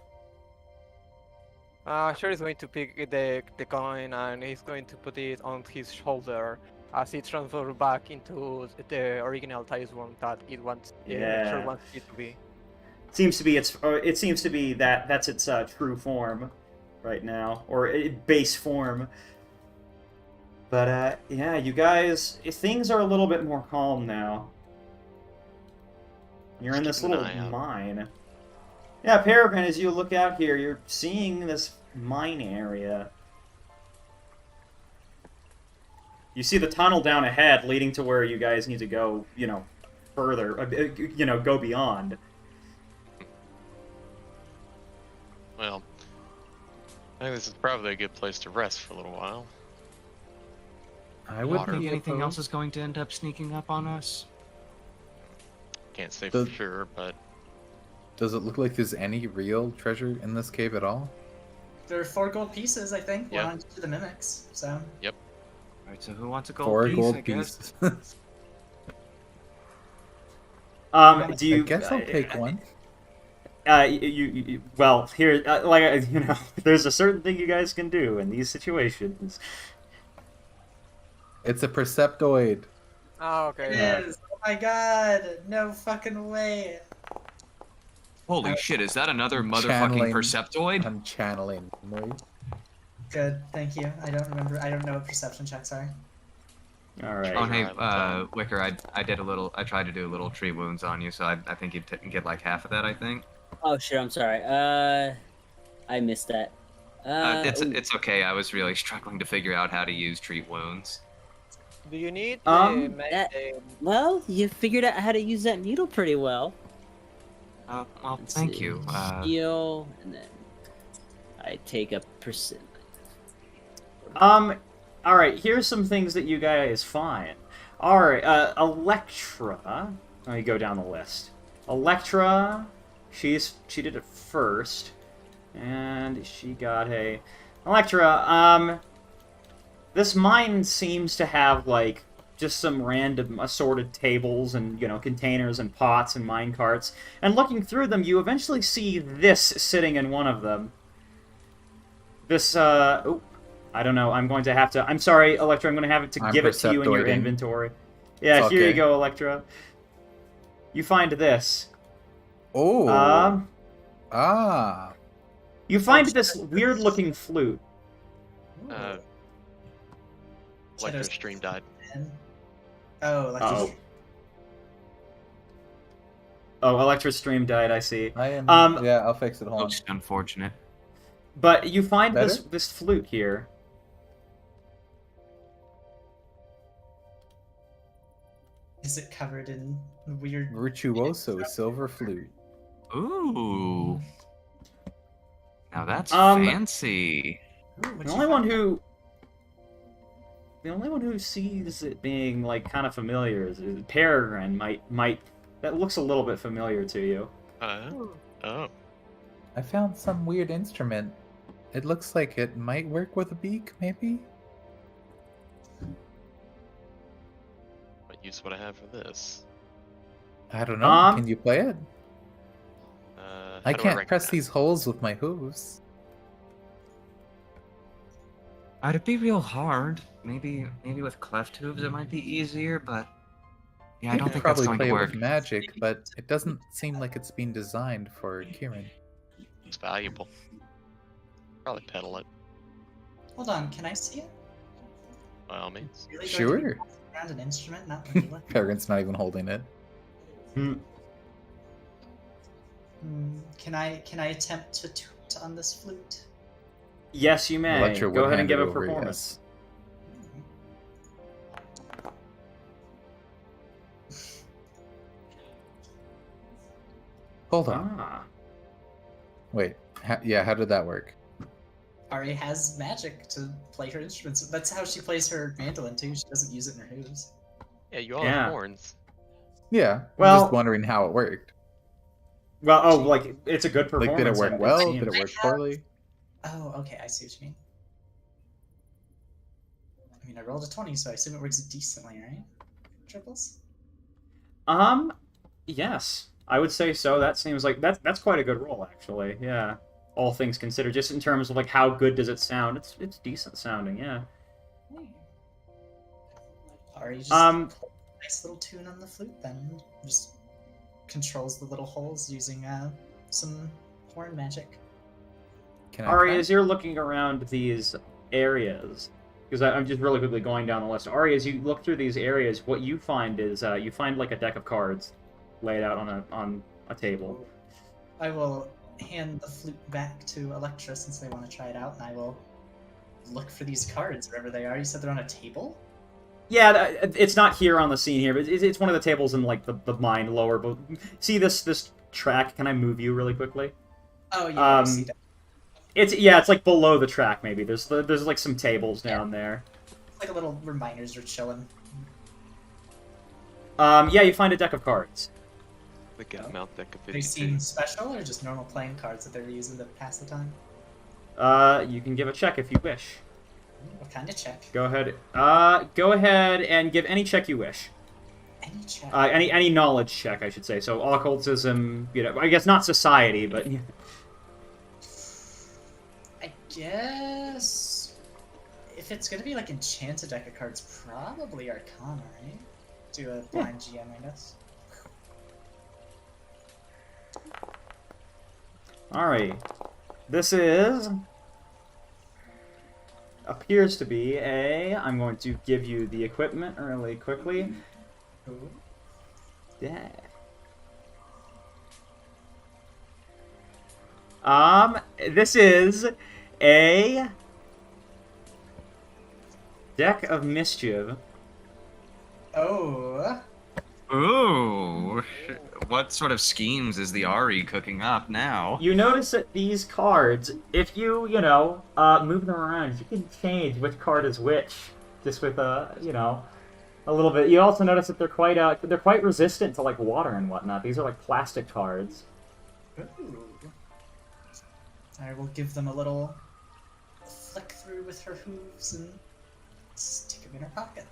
Speaker 7: Sure is going to pick the coin and he's going to put it on his shoulder as it transfers back into the original size one that it wants.
Speaker 5: Yeah.
Speaker 7: Sure wants it to be.
Speaker 5: It seems to be that's its true form right now, or base form. But yeah, you guys, things are a little bit more calm now. You're in this
Speaker 2: Keeping an
Speaker 5: little
Speaker 2: eye out.
Speaker 5: mine. Yeah, Peregrine, as you look out here, you're seeing this mine area. You see the tunnel down ahead leading to where you guys need to go, further, go beyond.
Speaker 2: Well, I think this is probably a good place to rest for a little while.
Speaker 6: I would
Speaker 2: Water.
Speaker 6: be
Speaker 1: Think anything else
Speaker 6: opposed.
Speaker 1: is going to end up sneaking up on us?
Speaker 2: Can't say
Speaker 6: The-
Speaker 2: for sure, but
Speaker 6: Does it look like there's any real treasure in this cave at all?
Speaker 3: There are 4 gold pieces, I think.
Speaker 2: Yeah.
Speaker 3: One on each of the mimics. So
Speaker 1: Alright, so who wants a gold
Speaker 6: 4
Speaker 1: piece,
Speaker 6: gold
Speaker 1: I guess?
Speaker 6: pieces.
Speaker 5: Do you?
Speaker 6: I guess I'll take one.
Speaker 5: Well, here, there's a certain thing you guys can do in these situations.
Speaker 6: It's a perceptoid.
Speaker 7: Oh, okay.
Speaker 3: it
Speaker 5: Yeah.
Speaker 3: is. Oh my god! No fucking way!
Speaker 1: Holy shit, is that another motherfucking
Speaker 6: Channeling.
Speaker 1: Perceptoid?
Speaker 6: I'm channeling memory.
Speaker 3: Good, thank you. I don't remember. I don't know what perception checks are.
Speaker 5: All right.
Speaker 1: Oh, hey,
Speaker 2: Right,
Speaker 1: Wicker, I tried to do a little tree wounds on you, so I think you'd get like half of that, I think.
Speaker 4: Oh shit, I'm sorry. I missed that. Ooh.
Speaker 1: It's okay, I was really struggling to figure out how to use treat wounds.
Speaker 7: Do you need
Speaker 4: that- Well, you figured out how to use that needle pretty well.
Speaker 1: Well,
Speaker 4: Let's
Speaker 1: thank
Speaker 4: see.
Speaker 1: you.
Speaker 4: Heal, and then I take a percent.
Speaker 5: All right. Here's some things that you guys find. All right. Electra. Let me go down the list. Electra. She did it first, and she got a Electra. This mine seems to have like just some random assorted tables and containers and pots and mine carts. And looking through them, you eventually see this sitting in one of them. This oh, I don't know. I'm going to have to. I'm sorry, Electra. I'm going to have to
Speaker 6: I'm
Speaker 5: give it to you in your
Speaker 6: perceptoiding.
Speaker 5: inventory. Yeah,
Speaker 6: It's
Speaker 5: here you
Speaker 6: okay.
Speaker 5: go, Electra. You find this.
Speaker 6: Oh.
Speaker 5: Um,
Speaker 6: Ah.
Speaker 5: you find this weird-looking flute.
Speaker 2: Uh, Electro stream died.
Speaker 3: Oh, like
Speaker 5: Uh-oh. Oh, Electrostream died, I see.
Speaker 6: I am.
Speaker 5: Um,
Speaker 6: Yeah, I'll fix it. Hold on.
Speaker 1: Most unfortunate.
Speaker 5: But you find
Speaker 6: Better?
Speaker 5: this flute here.
Speaker 3: Is it covered in weird?
Speaker 6: Virtuoso silver flute.
Speaker 1: Ooh. Now that's
Speaker 5: Um,
Speaker 1: fancy.
Speaker 3: Ooh, what'd
Speaker 5: The
Speaker 3: you
Speaker 5: only one
Speaker 3: find?
Speaker 5: who sees it being like kind of familiar is Peregrine. Might that looks a little bit familiar to you.
Speaker 2: Oh.
Speaker 6: I found some weird instrument. It looks like it might work with a beak, maybe?
Speaker 2: What use would I have for this?
Speaker 6: I don't know.
Speaker 5: Um,
Speaker 6: Can you play it?
Speaker 2: How
Speaker 6: I
Speaker 2: do
Speaker 6: can't
Speaker 2: rank
Speaker 6: press
Speaker 2: that?
Speaker 6: these holes with my hooves.
Speaker 1: It'd be real hard. Maybe with cleft hooves it might be easier, but yeah, I
Speaker 6: You
Speaker 1: don't
Speaker 6: could
Speaker 1: think that's
Speaker 6: probably
Speaker 1: going
Speaker 6: play
Speaker 1: to
Speaker 6: it
Speaker 1: work.
Speaker 6: with magic, but it doesn't seem like it's been designed for Kieran.
Speaker 2: It's valuable. Probably pedal it,
Speaker 3: Hold on, can I see it?
Speaker 2: by all means.
Speaker 3: Really going to be
Speaker 6: Sure.
Speaker 3: passing around an instrument, not vanilla?
Speaker 6: Peregrine's not even holding it.
Speaker 3: Can I attempt to toot on this flute?
Speaker 5: Yes, you may.
Speaker 6: Electra
Speaker 5: Go
Speaker 6: would
Speaker 5: ahead and
Speaker 6: hand
Speaker 5: give
Speaker 6: it
Speaker 5: a
Speaker 6: over,
Speaker 5: performance.
Speaker 6: Hold on.
Speaker 5: Ah.
Speaker 6: Wait. Yeah, how did that work?
Speaker 3: Ari has magic to play her instruments. That's how she plays her mandolin too. She doesn't use it in her hooves.
Speaker 2: Yeah, you all
Speaker 5: Yeah.
Speaker 2: have horns.
Speaker 6: Yeah. I'm
Speaker 5: Well-
Speaker 6: just wondering how it worked.
Speaker 5: Well, oh, like it's a good performance.
Speaker 6: Like, did it work
Speaker 5: and
Speaker 6: well?
Speaker 5: seems-
Speaker 6: Did it work poorly?
Speaker 3: Oh, okay, I see what you mean. I mean, I rolled a 20, so I assume it works decently, right? Triples?
Speaker 5: Yes, I would say so. That seems like that's quite a good roll, actually. Yeah, all things considered, just in terms of like how good does it sound? It's decent sounding. Yeah.
Speaker 3: Ari just
Speaker 5: Um,
Speaker 3: played a nice little tune on the flute, then just controls the little holes using some horn magic.
Speaker 6: Can I
Speaker 5: Ari,
Speaker 6: try?
Speaker 5: as you're looking around these areas, because I'm just really quickly going down the list. Ari, as you look through these areas, what you find is you find like a deck of cards laid out on a table.
Speaker 3: I will hand the flute back to Electra since they want to try it out, and I will look for these cards wherever they are. You said they're on a table?
Speaker 5: Yeah, it's not here on the scene here, but it's one of the tables in like the mine lower. But see this track? Can I move you really quickly?
Speaker 3: Oh yeah, I see that.
Speaker 5: It's like below the track maybe. There's like some tables down there.
Speaker 3: It's like a little reminders are chilling.
Speaker 5: Yeah, you find a deck of cards.
Speaker 8: The Gotmouth deck of
Speaker 3: Have you
Speaker 8: 52.
Speaker 3: seen special or just normal playing cards that they're using to pass the time?
Speaker 5: You can give a check if you wish.
Speaker 3: What kind of check?
Speaker 5: Go ahead. Go ahead and give any check you wish.
Speaker 3: Any check?
Speaker 5: Any knowledge check, I should say. So occultism, I guess not society, but
Speaker 3: I guess if it's gonna be like enchanted deck of cards, probably Arcana, right? Do a blind GM, I guess.
Speaker 5: Alright. This appears to be I'm going to give you the equipment really quickly.
Speaker 3: Ooh.
Speaker 5: Yeah. This is a deck of mischief.
Speaker 3: Oh.
Speaker 1: Ooh, what sort of schemes is the Ari cooking up now?
Speaker 5: You notice that these cards, if you move them around, you can change which card is which, just with a little bit. You also notice that they're quite resistant to like water and whatnot. These are like plastic cards.
Speaker 3: Ooh. I will give them a little flick through with her hooves and stick them in her pocket.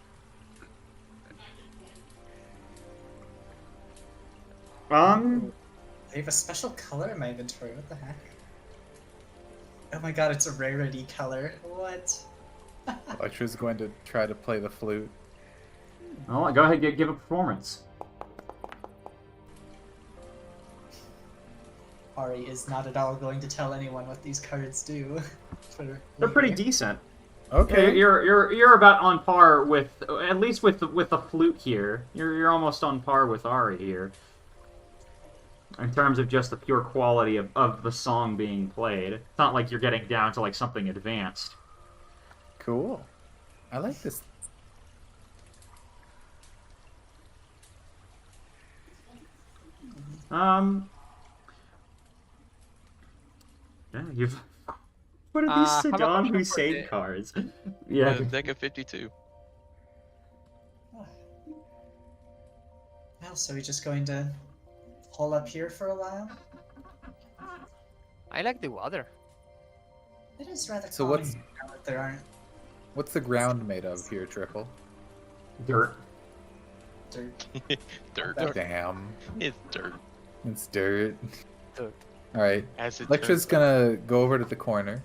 Speaker 3: They have a special color in my inventory. What the heck? Oh my god, it's a rarity color. What?
Speaker 6: Electra's going to try to play the flute.
Speaker 5: Oh, go ahead, give a performance.
Speaker 3: Ari is not at all going to tell anyone what these cards do.
Speaker 5: They're pretty decent.
Speaker 6: Okay.
Speaker 5: You're about on par with, at least with the flute here. You're almost on par with Ari here. In terms of just the pure quality of the song being played. It's not like you're getting down to like something advanced.
Speaker 6: Cool. I like this.
Speaker 5: Yeah, you've... What are these
Speaker 7: how about
Speaker 5: Saddam
Speaker 7: option for
Speaker 5: Hussein
Speaker 7: the-
Speaker 5: cards? Yeah.
Speaker 2: Deck of 52.
Speaker 3: Well, so we're just going to hole up here for a while?
Speaker 7: I like the water.
Speaker 3: It is rather
Speaker 6: So
Speaker 3: calming
Speaker 6: what's-
Speaker 3: now that there aren't
Speaker 6: What's the ground made of here, Triple?
Speaker 5: Dirt.
Speaker 3: dirt.
Speaker 2: Dirt.
Speaker 6: Damn.
Speaker 2: It's dirt.
Speaker 6: It's dirt.
Speaker 7: Dirt.
Speaker 6: Alright.
Speaker 2: As it
Speaker 6: Lectra's
Speaker 2: turns
Speaker 6: gonna go over to the corner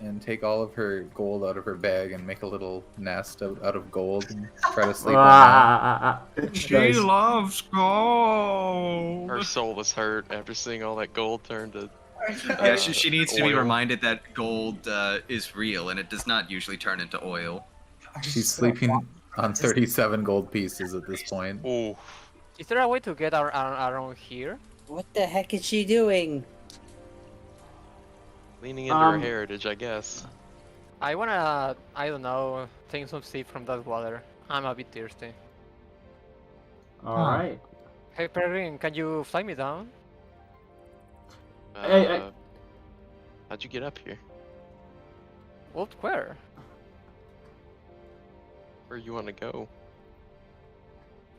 Speaker 6: and take all of her gold out of her bag and make a little nest out of gold and try to sleep on
Speaker 5: Nice.
Speaker 1: loves gold.
Speaker 2: Her soul is hurt after seeing all that gold turn to.
Speaker 1: Yeah, she needs to be
Speaker 2: Oil.
Speaker 1: reminded that gold is real and it does not usually turn into oil.
Speaker 3: Are you
Speaker 6: She's
Speaker 3: so
Speaker 6: sleeping
Speaker 3: wrong?
Speaker 6: on 37 gold pieces at this point.
Speaker 2: Oh,
Speaker 7: Is there a way to get around here?
Speaker 4: What the heck is she doing?
Speaker 2: leaning into her heritage, I guess.
Speaker 7: I wanna, I don't know, take some sip from that water. I'm a bit thirsty.
Speaker 5: Alright.
Speaker 7: Hey Peregrine, can you fly me down?
Speaker 5: Hey.
Speaker 2: How'd you get up here?
Speaker 7: Well, where?
Speaker 2: Where you want to go?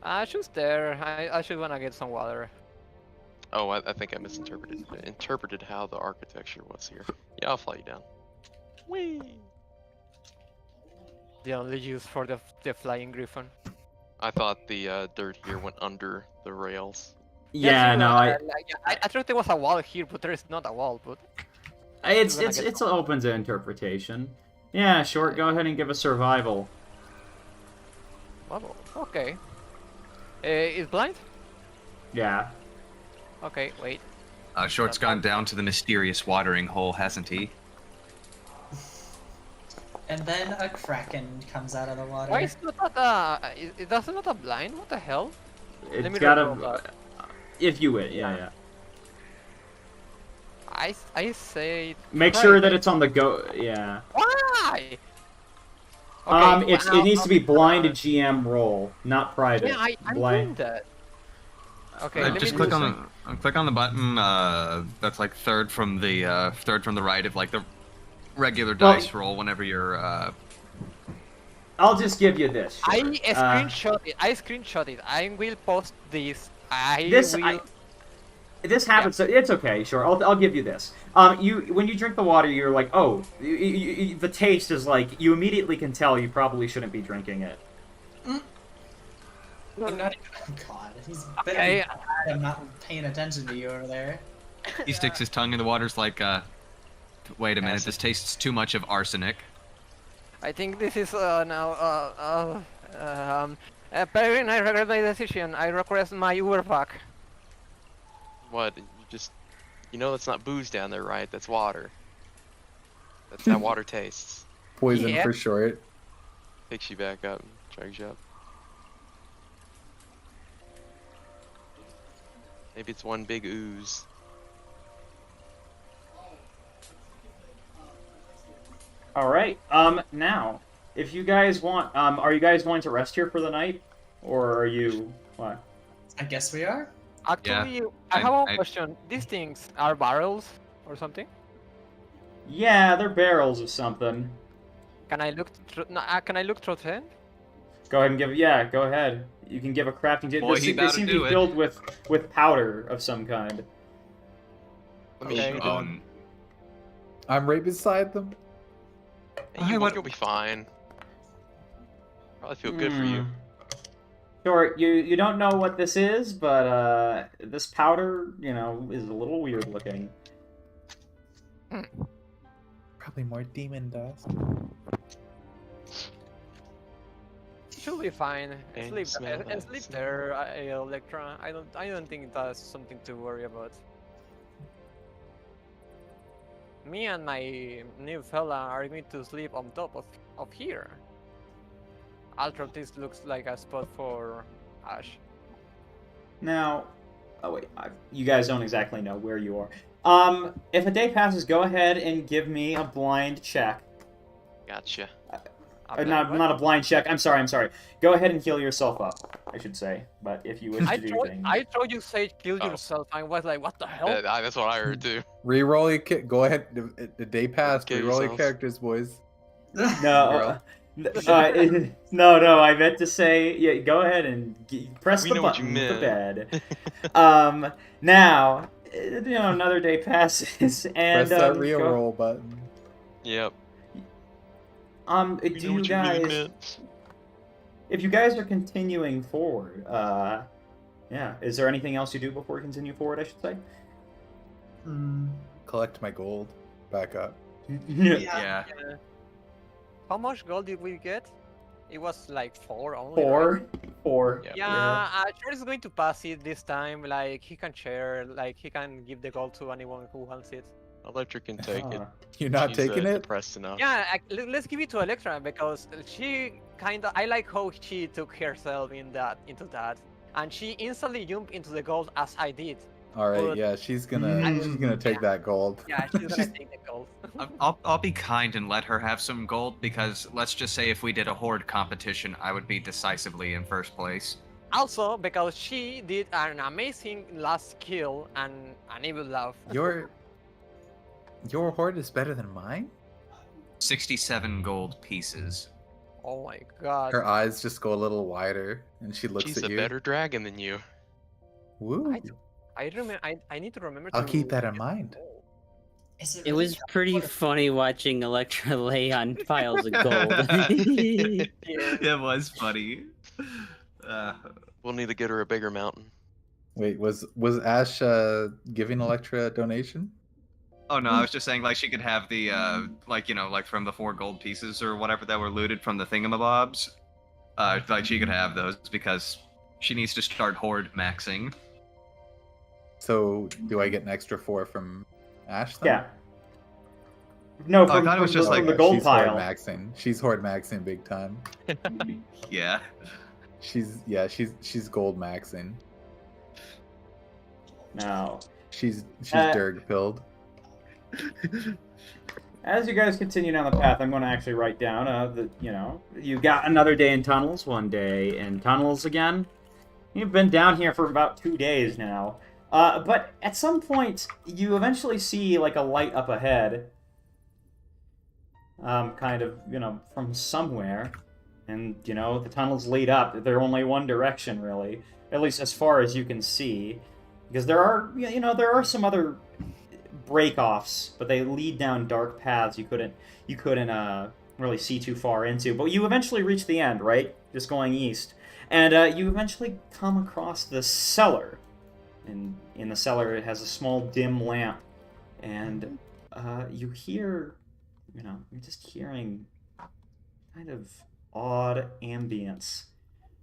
Speaker 7: I should there. I should wanna get some water.
Speaker 2: Oh, I think I interpreted how the architecture was here. Yeah, I'll fly you down. Whee!
Speaker 7: The only use for the flying griffin.
Speaker 2: I thought the dirt here went under the rails.
Speaker 5: Yeah, no,
Speaker 7: I thought there was a wall here, but there is not a wall. But
Speaker 5: it's open to interpretation. Yeah, Short, go ahead and give a survival.
Speaker 7: well, okay. Is blind?
Speaker 5: Yeah.
Speaker 7: Okay, wait.
Speaker 1: Short's gone down to the mysterious watering hole, hasn't he?
Speaker 3: And then a kraken comes out of the water.
Speaker 7: Why is not that it doesn't not a blind? What the hell? Let
Speaker 5: It's
Speaker 7: me
Speaker 5: gotta...
Speaker 7: roll that.
Speaker 5: If you would, yeah.
Speaker 7: I say.
Speaker 5: Make
Speaker 7: try
Speaker 5: sure
Speaker 7: it.
Speaker 5: that it's on the go... Yeah.
Speaker 7: Why? Okay,
Speaker 5: It needs to be blind to GM roll, not private.
Speaker 7: Yeah, I'm
Speaker 5: blind.
Speaker 7: doing that. Okay, let
Speaker 1: Just
Speaker 7: me
Speaker 1: click
Speaker 7: do
Speaker 1: on the button. That's like third from the right of like the regular dice roll. Whenever you're.
Speaker 5: I'll just give you this.
Speaker 7: I
Speaker 5: Short.
Speaker 7: screenshot it. I screenshot it. I will post this.
Speaker 5: This happens. So it's okay. Sure, I'll give you this. When you drink the water, you're like, oh, the taste is like you immediately can tell you probably shouldn't be drinking it.
Speaker 3: I'm not even. God, he's better
Speaker 7: Okay.
Speaker 3: be glad I'm not paying attention to you over there.
Speaker 1: He sticks his tongue in the water's like, wait a minute,
Speaker 2: Acid.
Speaker 1: this tastes too much of arsenic.
Speaker 7: I think this is Peregrine, I regret my decision. I request my Uber back.
Speaker 2: What? You know that's not booze down there, right? That's water. That's how water tastes.
Speaker 6: Poison
Speaker 7: Yeah.
Speaker 6: for short.
Speaker 2: Picks you back up and drags you up. Maybe it's one big ooze.
Speaker 5: All right. Now, if you guys want, are you guys going to rest here for the night, or are you what?
Speaker 3: I guess we are.
Speaker 7: Actually, I have one question. These things are barrels or something?
Speaker 5: Yeah, they're barrels of something.
Speaker 7: Can I look? Can I look through them?
Speaker 5: Go ahead and give. Yeah, go ahead. You can give a crafting.
Speaker 1: Boy,
Speaker 5: They
Speaker 1: he about to
Speaker 5: seem to
Speaker 1: do
Speaker 5: be
Speaker 1: it.
Speaker 5: filled with powder of some kind.
Speaker 2: Let me
Speaker 7: Okay.
Speaker 2: shoot him.
Speaker 6: I'm right beside them.
Speaker 2: Hey, you'll be fine. Probably feel good for you.
Speaker 5: Sure, you don't know what this is, but this powder, is a little weird looking.
Speaker 6: Probably more demon dust.
Speaker 7: Should be fine.
Speaker 2: And
Speaker 7: Sleep,
Speaker 2: smell that
Speaker 7: sleep
Speaker 2: smell.
Speaker 7: there, Electra. I don't think that's something to worry about. me and my new fella are going to sleep on top of here. Ultra, this looks like a spot for Ash.
Speaker 5: Now, oh wait, you guys don't exactly know where you are. If a day passes, go ahead and give me a blind check.
Speaker 2: Gotcha.
Speaker 5: Not a blind check. I'm sorry. Go ahead and heal yourself up, I should say. But if you wish to do things,
Speaker 7: I told you say kill yourself. I was like, what the hell?
Speaker 2: That's what I heard too.
Speaker 6: Reroll your go ahead. The day passed.
Speaker 2: Kill
Speaker 6: Reroll your
Speaker 2: yourselves.
Speaker 6: characters, boys.
Speaker 5: no, no. I meant to say, yeah. Go ahead and press
Speaker 2: We
Speaker 5: the
Speaker 2: know what you
Speaker 5: button for
Speaker 2: meant.
Speaker 5: bed. Now, another day passes, and
Speaker 6: Press that reroll button.
Speaker 2: Yep.
Speaker 5: do you guys? If you guys are continuing forward, yeah. Is there anything else you do before we continue forward? I should say.
Speaker 6: Collect my gold. Back up.
Speaker 1: Yeah.
Speaker 7: How much gold did we get? It was like 4 only.
Speaker 5: Four.
Speaker 7: Right?
Speaker 5: Four.
Speaker 7: Yeah, Short is going to pass it this time. Like he can share, like he can give the gold to anyone who wants it.
Speaker 2: Electra can take it.
Speaker 6: You're not
Speaker 2: She's,
Speaker 6: taking it?
Speaker 2: depressed enough.
Speaker 7: Yeah, let's give it to Electra because she I like how she took herself into that, and she instantly jumped into the gold as I did.
Speaker 6: All right.
Speaker 7: But-
Speaker 6: Yeah, she's gonna take that gold.
Speaker 7: Yeah, she's gonna take the gold.
Speaker 1: I'll be kind and let her have some gold because let's just say if we did a horde competition, I would be decisively in first place.
Speaker 7: Also, because she did an amazing last kill and an evil laugh.
Speaker 6: Your horde is better than mine?
Speaker 1: 67 gold pieces.
Speaker 7: Oh my god.
Speaker 6: Her eyes just go a little wider, and she looks
Speaker 2: She's
Speaker 6: at
Speaker 2: a
Speaker 6: you.
Speaker 2: better dragon than you.
Speaker 6: Woo!
Speaker 7: I need to remember.
Speaker 6: I'll keep that in mind.
Speaker 4: It was pretty funny watching Electra lay on piles of gold.
Speaker 1: It was funny.
Speaker 2: We'll need to get her a bigger mountain.
Speaker 6: Wait, was Ash giving Electra a donation?
Speaker 1: Oh no, I was just saying like she could have the like from the 4 gold pieces or whatever that were looted from the thingamabobs. Like she could have those because she needs to start horde maxing.
Speaker 6: So, do I get an extra 4 from Ash then?
Speaker 5: Yeah. No,
Speaker 1: I thought it was just like
Speaker 5: the gold
Speaker 6: she's
Speaker 5: pile.
Speaker 6: horde maxing. She's horde maxing big time.
Speaker 1: Yeah.
Speaker 6: She's gold maxing.
Speaker 5: No.
Speaker 6: She's
Speaker 5: Uh,
Speaker 6: Derg pilled.
Speaker 5: As you guys continue down the path, I'm going to actually write down you got another day in tunnels, 1 day in tunnels again. You've been down here for about 2 days now. But at some point, you eventually see like a light up ahead. Kind of, from somewhere. And, the tunnels lead up. They're only one direction, really. At least as far as you can see. Because there are some other break-offs, but they lead down dark paths you couldn't really see too far into. But you eventually reach the end, right? Just going east. And you eventually come across the cellar. And in the cellar, it has a small dim lamp. And you hear, you're just hearing kind of odd ambience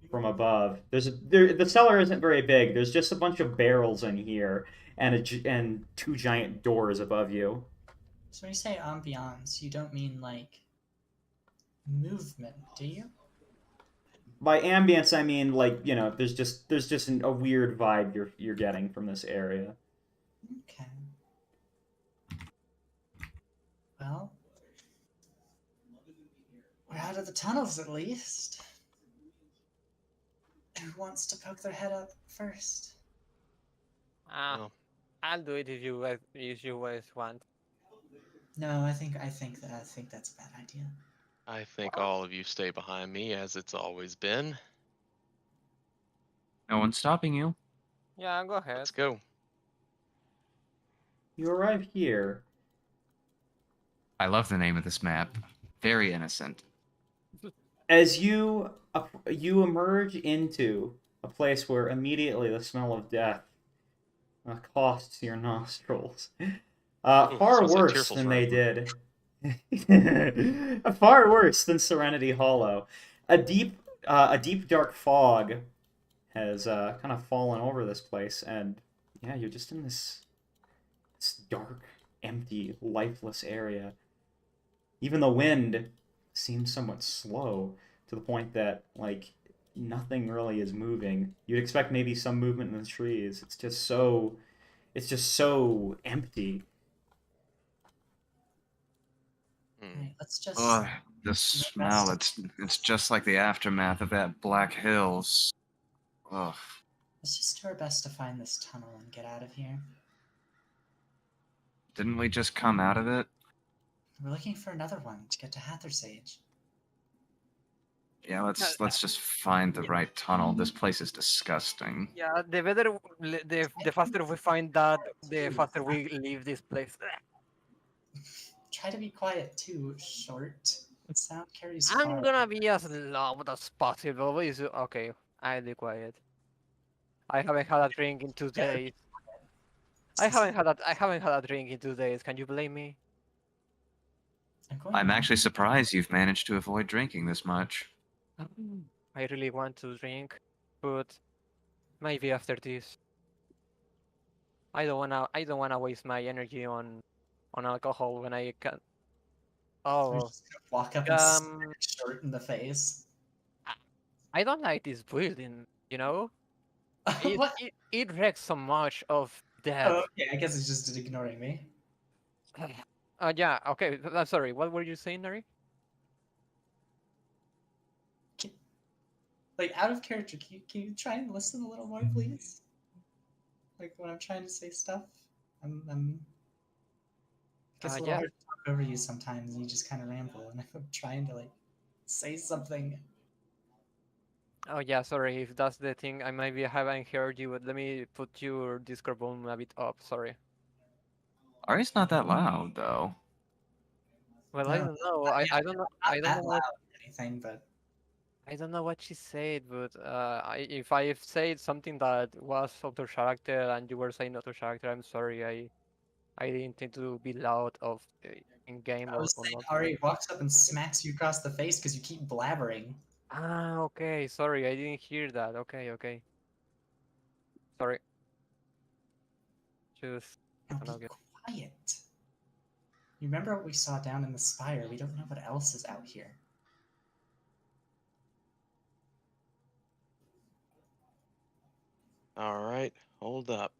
Speaker 5: from above. The cellar isn't very big. There's just a bunch of barrels in here and 2 giant doors above you.
Speaker 3: So when you say ambiance, you don't mean like movement, do you?
Speaker 5: By ambience, I mean like there's just a weird vibe you're getting from this area.
Speaker 3: Okay. Well, we're out of the tunnels at least. Who wants to poke their head up first?
Speaker 2: Oh.
Speaker 7: I'll do it if you guys want.
Speaker 3: No, I think that's a bad idea.
Speaker 2: I think all of you stay behind me as it's always been.
Speaker 1: No one's stopping you.
Speaker 7: Yeah, go ahead.
Speaker 2: Let's go.
Speaker 5: You arrive here.
Speaker 1: I love the name of this map. Very innocent.
Speaker 5: As you emerge into a place where immediately the smell of death costs your nostrils. Far
Speaker 2: so
Speaker 5: worse
Speaker 2: tearful
Speaker 5: than
Speaker 2: for
Speaker 5: they
Speaker 2: everyone.
Speaker 5: did. Far worse than Serenity Hollow. A deep dark fog has kind of fallen over this place, and yeah, you're just in this dark empty, lifeless area. Even the wind seems somewhat slow to the point that, like, nothing really is moving. You'd expect maybe some movement in the trees. It's just so empty.
Speaker 3: Alright, let's just
Speaker 1: Oh, the
Speaker 3: do our best
Speaker 1: smell.
Speaker 3: to-
Speaker 1: It's just like the aftermath of that Black Hills. Ugh.
Speaker 3: let's just do our best to find this tunnel and get out of here.
Speaker 1: Didn't we just come out of it?
Speaker 3: We're looking for another one to get to Hathersage.
Speaker 1: Yeah, let's just find the right tunnel. This place is disgusting.
Speaker 7: Yeah, the better, the faster we find that, the faster we leave this place.
Speaker 3: Try to be quiet too, short. Sound carries
Speaker 7: I'm
Speaker 3: far.
Speaker 7: gonna be as loud as possible. Okay, I'll be quiet. I haven't had a drink in 2 days. I haven't had a drink in 2 days. Can you blame me?
Speaker 1: I'm actually surprised you've managed to avoid drinking this much.
Speaker 7: I really want to drink, but maybe after this. I don't wanna waste my energy on alcohol when I can.
Speaker 3: We're
Speaker 7: Oh,
Speaker 3: just gonna walk up and smack short in the face.
Speaker 7: I don't like this building. You know,
Speaker 3: What?
Speaker 7: it wrecks so much of that.
Speaker 3: Oh, okay, I guess he's just ignoring me.
Speaker 7: Yeah. Okay. I'm sorry. What were you saying, Nari?
Speaker 3: Like, out of character, can you try and listen a little more, please? Like, when I'm trying to say stuff, I'm gets a little
Speaker 7: Yeah.
Speaker 3: hard to talk over you sometimes, and you just kind of ramble, and I'm trying to, like, say something.
Speaker 7: Oh yeah. Sorry if that's the thing. I maybe haven't heard you, but let me put your Discord volume a bit up. Sorry.
Speaker 1: Ari's not that loud, though.
Speaker 7: Well, I
Speaker 3: No,
Speaker 7: don't know.
Speaker 3: not
Speaker 7: I
Speaker 3: yet.
Speaker 7: don't know.
Speaker 3: Not
Speaker 7: I don't
Speaker 3: that
Speaker 7: know
Speaker 3: loud
Speaker 7: what
Speaker 3: or anything, but
Speaker 7: I don't know what she said, but if I said something that was out of character and you were saying out of character, I'm sorry. I didn't intend to be loud of in game
Speaker 3: I was
Speaker 7: or
Speaker 3: saying
Speaker 7: not.
Speaker 3: Ari walks up and smacks you across the face because you keep blabbering.
Speaker 7: Ah, okay. Sorry, I didn't hear that. Okay, okay. Sorry. Just
Speaker 3: Now
Speaker 7: gonna
Speaker 3: be
Speaker 7: get.
Speaker 3: quiet. You remember what we saw down in the spire? We don't know what else is out here.
Speaker 8: All right, hold up.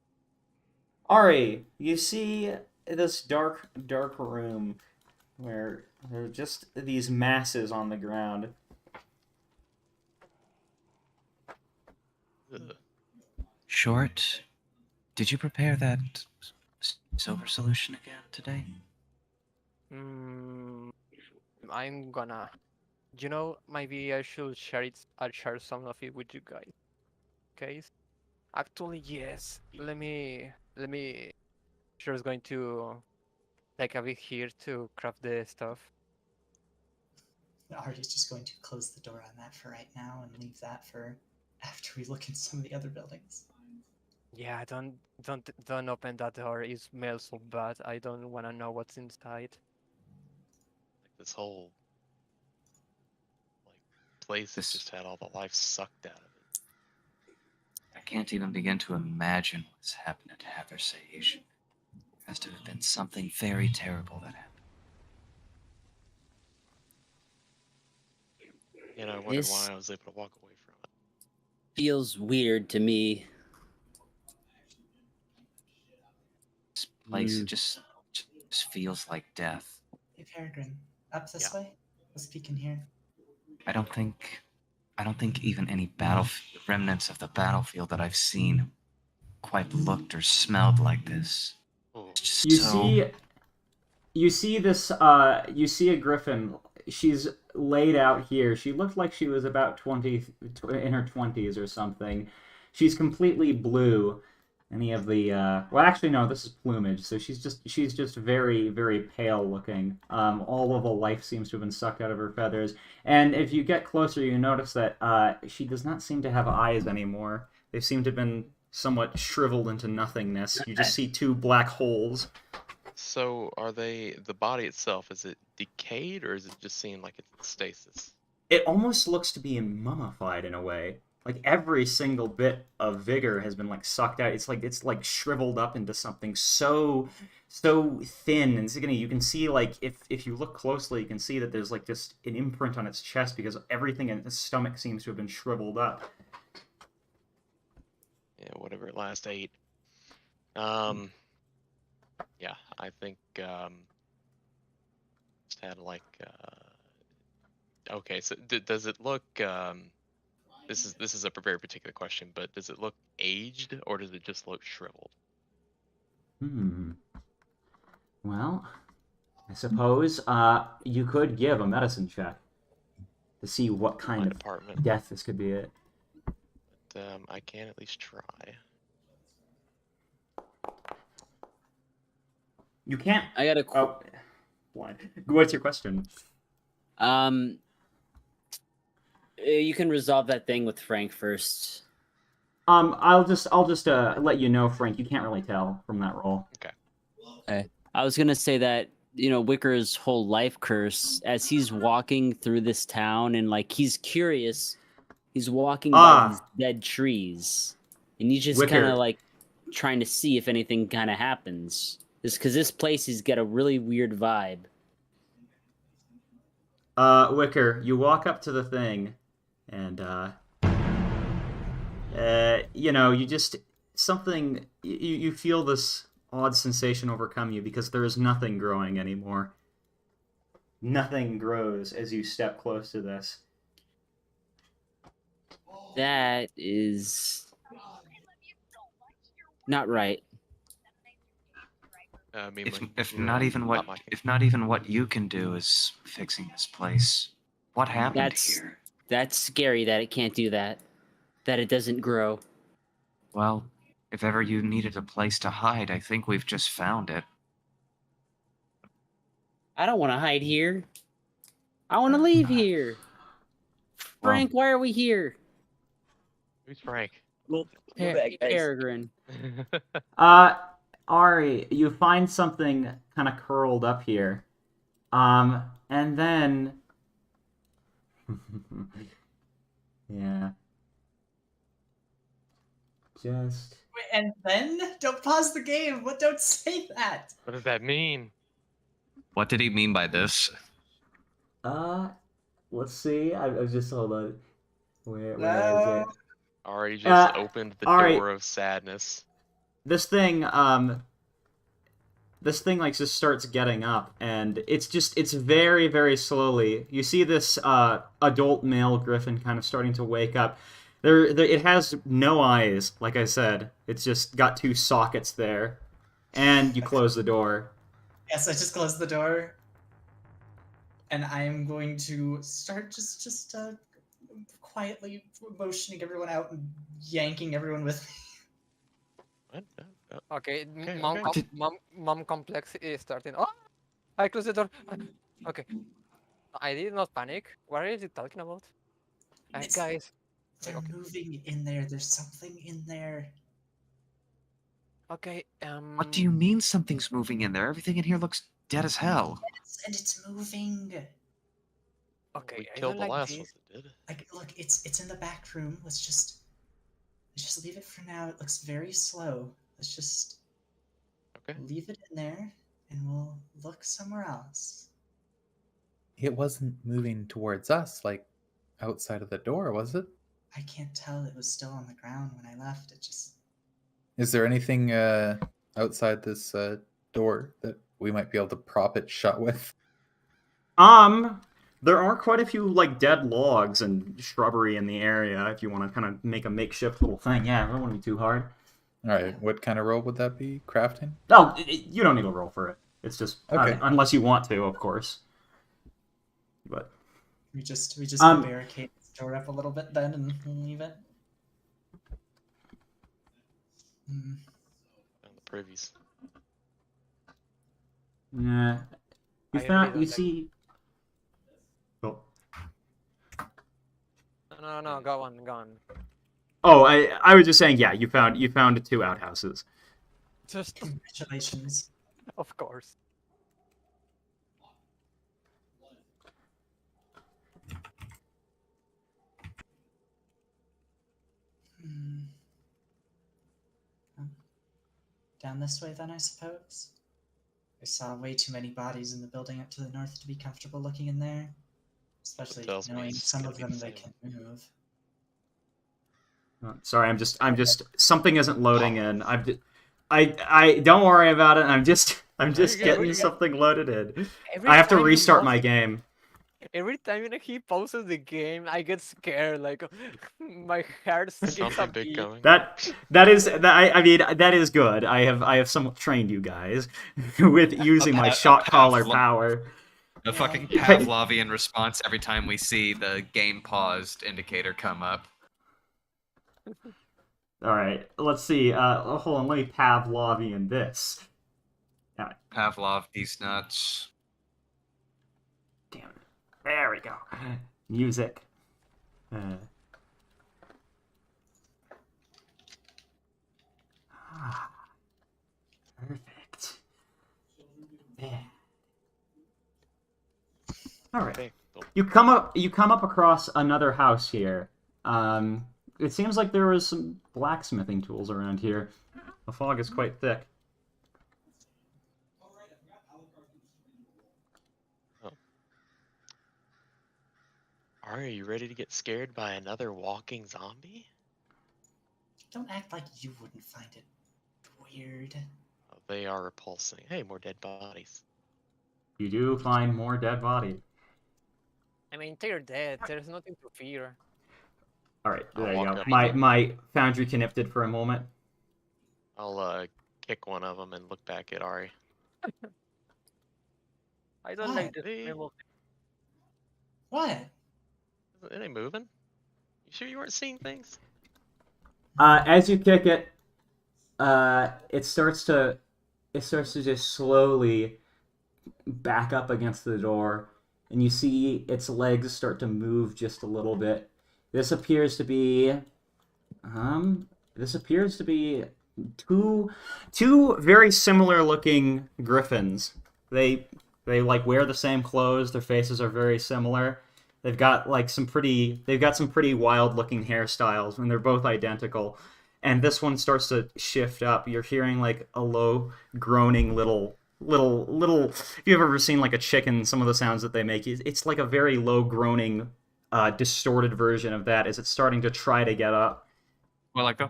Speaker 5: Ari, you see this dark, dark room where there are just these masses on the ground.
Speaker 2: Ugh.
Speaker 1: Short, did you prepare that silver solution again today?
Speaker 7: I'm gonna. You know, maybe I should share it. I'll share some of it with you guys. Okay? Actually, yes. Let me. Sure is going to take a bit here to craft the stuff.
Speaker 3: Ari's just going to close the door on that for right now and leave that for after we look at some of the other buildings.
Speaker 7: Yeah, don't open that door. It smells so bad. I don't wanna know what's inside.
Speaker 2: Like this whole place has just had all the life sucked out of it.
Speaker 1: I can't even begin to imagine what's happened at Hathersage. There has to have been something very terrible that happened.
Speaker 2: You know, I wondered
Speaker 4: This-
Speaker 2: why I was able to walk away from it.
Speaker 4: Feels weird to me.
Speaker 1: This place just feels like death.
Speaker 3: Hey, Peregrine, up this
Speaker 2: Yeah.
Speaker 3: way? Let's peek in here.
Speaker 1: I don't think even any remnants of the battlefield that I've seen quite looked or smelled like this.
Speaker 2: Oh,
Speaker 1: It's just
Speaker 5: You
Speaker 1: so...
Speaker 5: see, you see a griffin. She's laid out here. She looked like she was about 20, in her 20s or something. She's completely blue. Any of the well, actually no, this is plumage. So she's just very, very pale looking. All of the life seems to have been sucked out of her feathers. And if you get closer, you notice that she does not seem to have eyes anymore. They seem to have been somewhat shriveled into nothingness. You just see two black holes.
Speaker 2: so are they the body itself? Is it decayed or is it just seem like it's in stasis?
Speaker 5: It almost looks to be mummified in a way. like every single bit of vigor has been like sucked out. It's like shriveled up into something so thin, and you can see, like, if you look closely, you can see that there's like just an imprint on its chest because everything in its stomach seems to have been shriveled up.
Speaker 2: Yeah, whatever it last ate. Yeah, I think just had like okay, so does it look this is a very particular question, but does it look aged or does it just look shriveled?
Speaker 5: Well, I suppose you could give a medicine check to see what
Speaker 2: My
Speaker 5: kind of
Speaker 2: department.
Speaker 5: death this could be. It.
Speaker 2: But, I can at least try.
Speaker 5: You can't.
Speaker 4: I got a
Speaker 5: Oh, what? What's your question?
Speaker 4: You can resolve that thing with Frank first.
Speaker 5: I'll just let you know, Frank. You can't really tell from that roll.
Speaker 2: Okay.
Speaker 4: I was gonna say that, you know, Wicker's whole life curse, as he's walking through this town and like he's curious, he's walking by these dead trees, and he's just kind
Speaker 5: Wicker.
Speaker 4: of like trying to see if anything kind of happens. Just because this place has got a really weird vibe.
Speaker 5: Wicker, you walk up to the thing, and you know, you just you feel this odd sensation overcome you because there is nothing growing anymore. Nothing grows as you step close to this.
Speaker 4: That is not right.
Speaker 1: If not even what you can do is fixing this place, what happened here?
Speaker 4: That's scary that it can't do that. That it doesn't grow.
Speaker 1: Well, if ever you needed a place to hide, I think we've just found it.
Speaker 4: I don't want to hide here. I want to leave here. Frank, why are we here?
Speaker 2: Who's Frank?
Speaker 4: Peregrine.
Speaker 5: Ari, you find something kind of curled up here. And then... yeah. Just...
Speaker 3: Wait, and then? Don't pause the game! What? Don't say that!
Speaker 2: What does that mean?
Speaker 1: What did he mean by this?
Speaker 5: Let's see. I was just... Hold on. Where is it?
Speaker 2: Ari just opened the door of sadness.
Speaker 5: This thing like just starts getting up, and it's very, very slowly. You see this adult male griffin kind of starting to wake up. It has no eyes, like I said. It's just got two sockets there, and you close the door.
Speaker 3: Yes, I just closed the door, and I am going to start just quietly motioning everyone out and yanking everyone with me.
Speaker 2: What?
Speaker 7: Okay,
Speaker 2: okay.
Speaker 7: mom complex is starting. Oh, I closed the door. Okay, I did not panic. What is it talking about? Guys,
Speaker 3: they're moving in there. There's something in there.
Speaker 7: Okay.
Speaker 1: What do you mean something's moving in there? Everything in here looks dead as hell.
Speaker 3: And it's moving.
Speaker 7: Okay,
Speaker 2: We
Speaker 7: I
Speaker 2: killed
Speaker 7: don't
Speaker 2: the
Speaker 7: like
Speaker 2: last
Speaker 7: this.
Speaker 2: one that did.
Speaker 3: Like, look, it's in the back room. Let's just leave it for now. It looks very slow. Let's just leave it in there, and we'll look somewhere else.
Speaker 6: It wasn't moving towards us, like outside of the door, was it?
Speaker 3: I can't tell. It was still on the ground when I left. It just...
Speaker 6: Is there anything outside this door that we might be able to prop it shut with?
Speaker 5: There are quite a few like dead logs and shrubbery in the area if you want to kind of make a makeshift little thing. Yeah, it don't want to be too hard.
Speaker 6: All right, what kind of roll would that be? Crafting?
Speaker 5: No, you don't need to roll for it. It's just
Speaker 6: okay.
Speaker 5: Unless you want to, of course. But
Speaker 3: we just barricade the door up a little bit then and leave it.
Speaker 2: On the privies.
Speaker 5: Yeah, you see. Oh.
Speaker 7: No, go on.
Speaker 5: Oh, I was just saying, yeah, you found two outhouses.
Speaker 7: Just
Speaker 3: congratulations.
Speaker 7: Of course.
Speaker 3: Down this way, then, I suppose? I saw way too many bodies in the building up to the north to be comfortable looking in there. Especially
Speaker 2: tells me
Speaker 3: knowing
Speaker 2: it's
Speaker 3: some
Speaker 2: gonna
Speaker 3: of
Speaker 2: be the
Speaker 3: them they
Speaker 2: same.
Speaker 3: can move.
Speaker 5: Sorry, I'm just something isn't loading in. I don't worry about it. I'm just
Speaker 7: good,
Speaker 5: getting
Speaker 7: you're good.
Speaker 5: something loaded in.
Speaker 7: Every
Speaker 5: I have to
Speaker 7: time he
Speaker 5: restart my
Speaker 7: pauses-
Speaker 5: game.
Speaker 7: Every time he pauses the game, I get scared. Like my heart skips a
Speaker 2: Something big
Speaker 7: beat.
Speaker 2: going.
Speaker 5: I mean that is good. I have somewhat trained you guys with using my shot caller power.
Speaker 1: A fucking
Speaker 3: Yeah.
Speaker 1: Pavlovian response every time we see the game paused indicator come up.
Speaker 5: All right, let's see. Hold on, let me Pavlovian this.
Speaker 1: Pavlov, these nuts.
Speaker 5: Damn it. There we go. Music. Perfect. Yeah. All right.
Speaker 2: Okay. Cool.
Speaker 5: You come up across another house here. It seems like there was some blacksmithing tools around here. The fog is quite thick.
Speaker 2: Are you ready to get scared by another walking zombie?
Speaker 3: Don't act like you wouldn't find it weird.
Speaker 2: Oh, they are repulsing. Hey, more dead bodies.
Speaker 5: You do find more dead bodies.
Speaker 7: I mean, they're dead. There's nothing to fear.
Speaker 5: All right,
Speaker 2: I'll
Speaker 5: there you
Speaker 2: walk
Speaker 5: go.
Speaker 2: up.
Speaker 5: My foundry connected for a moment.
Speaker 2: I'll kick one of them and look back at Ari.
Speaker 7: I don't like the
Speaker 2: Hey.
Speaker 7: smell of
Speaker 3: What?
Speaker 2: It ain't moving. You sure you weren't seeing things?
Speaker 5: As you kick it, it starts to just slowly back up against the door, and you see its legs start to move just a little bit. This appears to be two very similar looking griffins. They like wear the same clothes. Their faces are very similar. They've got some pretty wild looking hairstyles, and they're both identical. And this one starts to shift up. You're hearing like a low groaning little. If you've ever seen like a chicken, some of the sounds that they make, it's like a very low groaning, distorted version of that as it's starting to try to get up.
Speaker 1: Well, like the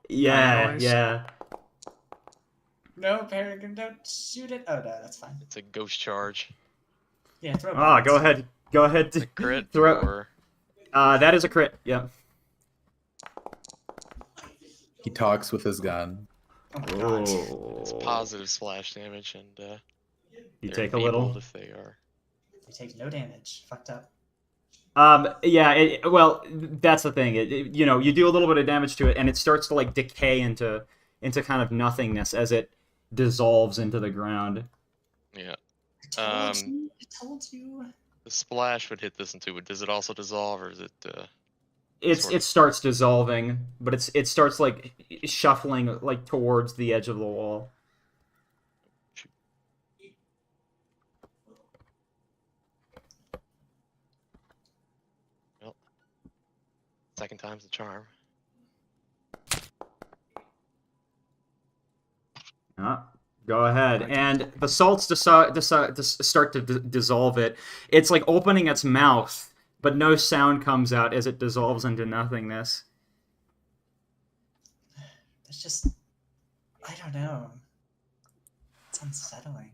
Speaker 5: Yeah,
Speaker 1: noise.
Speaker 5: yeah.
Speaker 3: No, Peregrine, don't shoot it. Oh, no, that's fine.
Speaker 2: It's a ghost charge.
Speaker 3: Yeah, throw
Speaker 5: Ah,
Speaker 3: bullets.
Speaker 5: go ahead.
Speaker 2: A crit
Speaker 5: Throw.
Speaker 2: or
Speaker 5: That is a crit. Yeah.
Speaker 6: He talks with his gun.
Speaker 3: Oh, my God.
Speaker 2: it's positive splash damage, and
Speaker 5: You
Speaker 2: they're
Speaker 5: take a little.
Speaker 2: enfeebled if they are.
Speaker 3: They take no damage. Fucked up.
Speaker 5: Yeah. Well, that's the thing. You do a little bit of damage to it, and it starts to like decay into kind of nothingness as it dissolves into the ground.
Speaker 2: Yeah.
Speaker 3: I told you.
Speaker 2: The splash would hit this into it. Does it also dissolve, or is it?
Speaker 5: It starts dissolving, but it starts like shuffling like towards the edge of the wall.
Speaker 2: Well, second time's the charm.
Speaker 5: Go ahead. And the salts start to dissolve it. It's like opening its mouth, but no sound comes out as it dissolves into nothingness.
Speaker 3: It's just, I don't know. It's unsettling.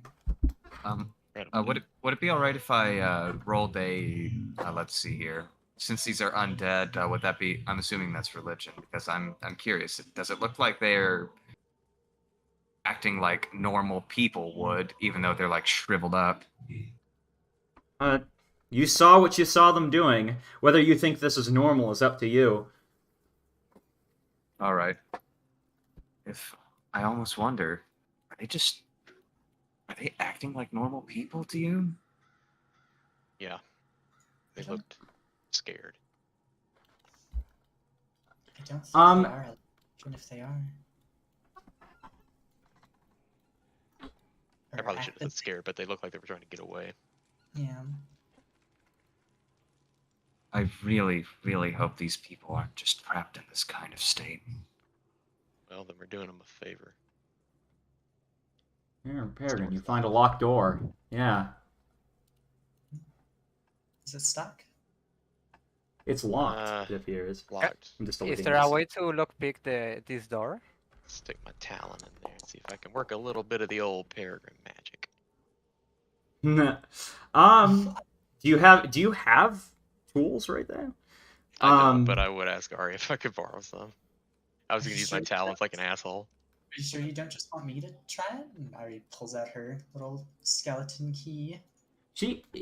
Speaker 1: Would it be all right if I rolled a let's see here. Since these are undead, would that be? I'm assuming that's religion because I'm curious. Does it look like they're acting like normal people would, even though they're like shriveled up?
Speaker 5: You saw what you saw them doing. Whether you think this is normal is up to you.
Speaker 1: All right. If I almost wonder, are they acting like normal people to you?
Speaker 2: Yeah. They looked scared.
Speaker 3: I don't think they are, even if they are.
Speaker 2: I probably should have said scared, but they looked like they were trying to get away.
Speaker 3: Yeah.
Speaker 1: I really, really hope these people aren't just trapped in this kind of state.
Speaker 2: Well, Well, then we're doing him a favor.
Speaker 5: Here, Peregrine, you find a locked door. Yeah.
Speaker 3: Is it stuck?
Speaker 5: It's locked, it appears.
Speaker 2: Locked.
Speaker 5: I'm just
Speaker 7: Is there a way to lockpick this door?
Speaker 2: Stick my talon in there and see if I can work a little bit of the old Peregrine magic.
Speaker 5: Do you have tools right there?
Speaker 2: I don't, but I would ask Ari if I could borrow some. I was gonna use my talons like an asshole.
Speaker 3: Are you sure you don't just want me to try it? And Ari pulls out her little skeleton key.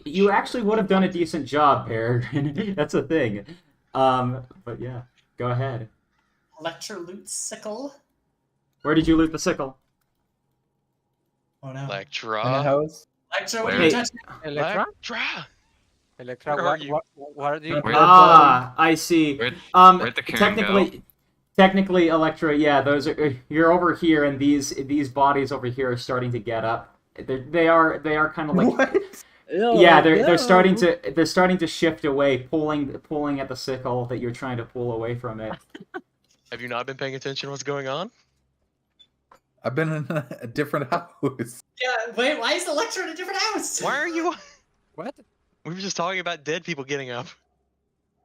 Speaker 5: You actually would have done a decent job, Peregrine. That's a thing. But yeah, go ahead.
Speaker 3: Electro loot sickle.
Speaker 5: Where did you loot the sickle?
Speaker 3: Oh no.
Speaker 6: In the
Speaker 2: Electra.
Speaker 6: house.
Speaker 3: Electro, what
Speaker 1: Where-
Speaker 3: are you
Speaker 5: Hey.
Speaker 3: touching?
Speaker 7: Electra?
Speaker 2: Electra.
Speaker 7: Electra,
Speaker 2: Where are you?
Speaker 7: what do you?
Speaker 1: Where-
Speaker 5: I see.
Speaker 1: Where'd the Karen
Speaker 5: Technically, Electra, yeah, those are you're over here, and these bodies over here are starting to get up. They are kind of like
Speaker 6: What?
Speaker 5: yeah, they're starting to shift away, pulling at the sickle that you're trying to pull away from it.
Speaker 2: Have you not been paying attention to what's going on?
Speaker 6: I've been in a different house.
Speaker 3: Yeah, wait, why is Electro in a different house?
Speaker 2: Why are you?
Speaker 7: What?
Speaker 2: We were just talking about dead people getting up.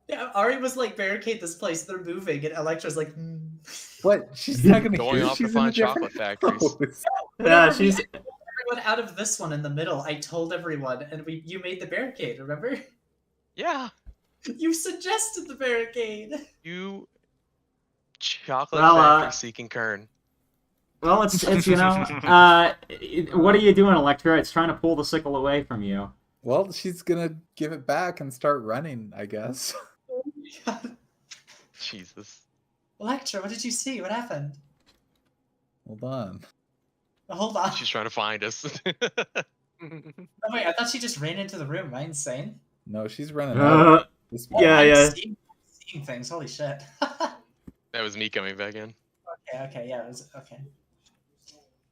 Speaker 3: Yeah, Ari was like, barricade this place, they're moving, and Electra's like,
Speaker 6: What? She's not gonna
Speaker 2: Going
Speaker 6: hear.
Speaker 2: off to
Speaker 6: She's in a
Speaker 2: find
Speaker 6: different
Speaker 2: chocolate factories.
Speaker 6: house.
Speaker 5: Yeah,
Speaker 3: Whenever we
Speaker 5: she's
Speaker 3: had everyone out of this one in the middle. I told everyone, and you made the barricade, remember?
Speaker 2: Yeah,
Speaker 3: You suggested the barricade!
Speaker 2: you chocolate
Speaker 5: Well,
Speaker 2: factory seeking Kern.
Speaker 5: well, it's what are you doing, Electra? It's trying to pull the sickle away from you.
Speaker 6: Well, she's gonna give it back and start running, I guess.
Speaker 2: Jesus.
Speaker 3: Electra, what did you see? What happened?
Speaker 6: Hold on.
Speaker 3: Hold on.
Speaker 2: She's trying to find us.
Speaker 3: Oh wait, I thought she just ran into the room. Am I insane?
Speaker 6: No, she's running out. This
Speaker 3: Oh,
Speaker 5: Yeah,
Speaker 3: I'm
Speaker 5: yeah.
Speaker 3: Seeing things. Holy shit.
Speaker 2: That was me coming back in.
Speaker 3: Okay, yeah, it was okay.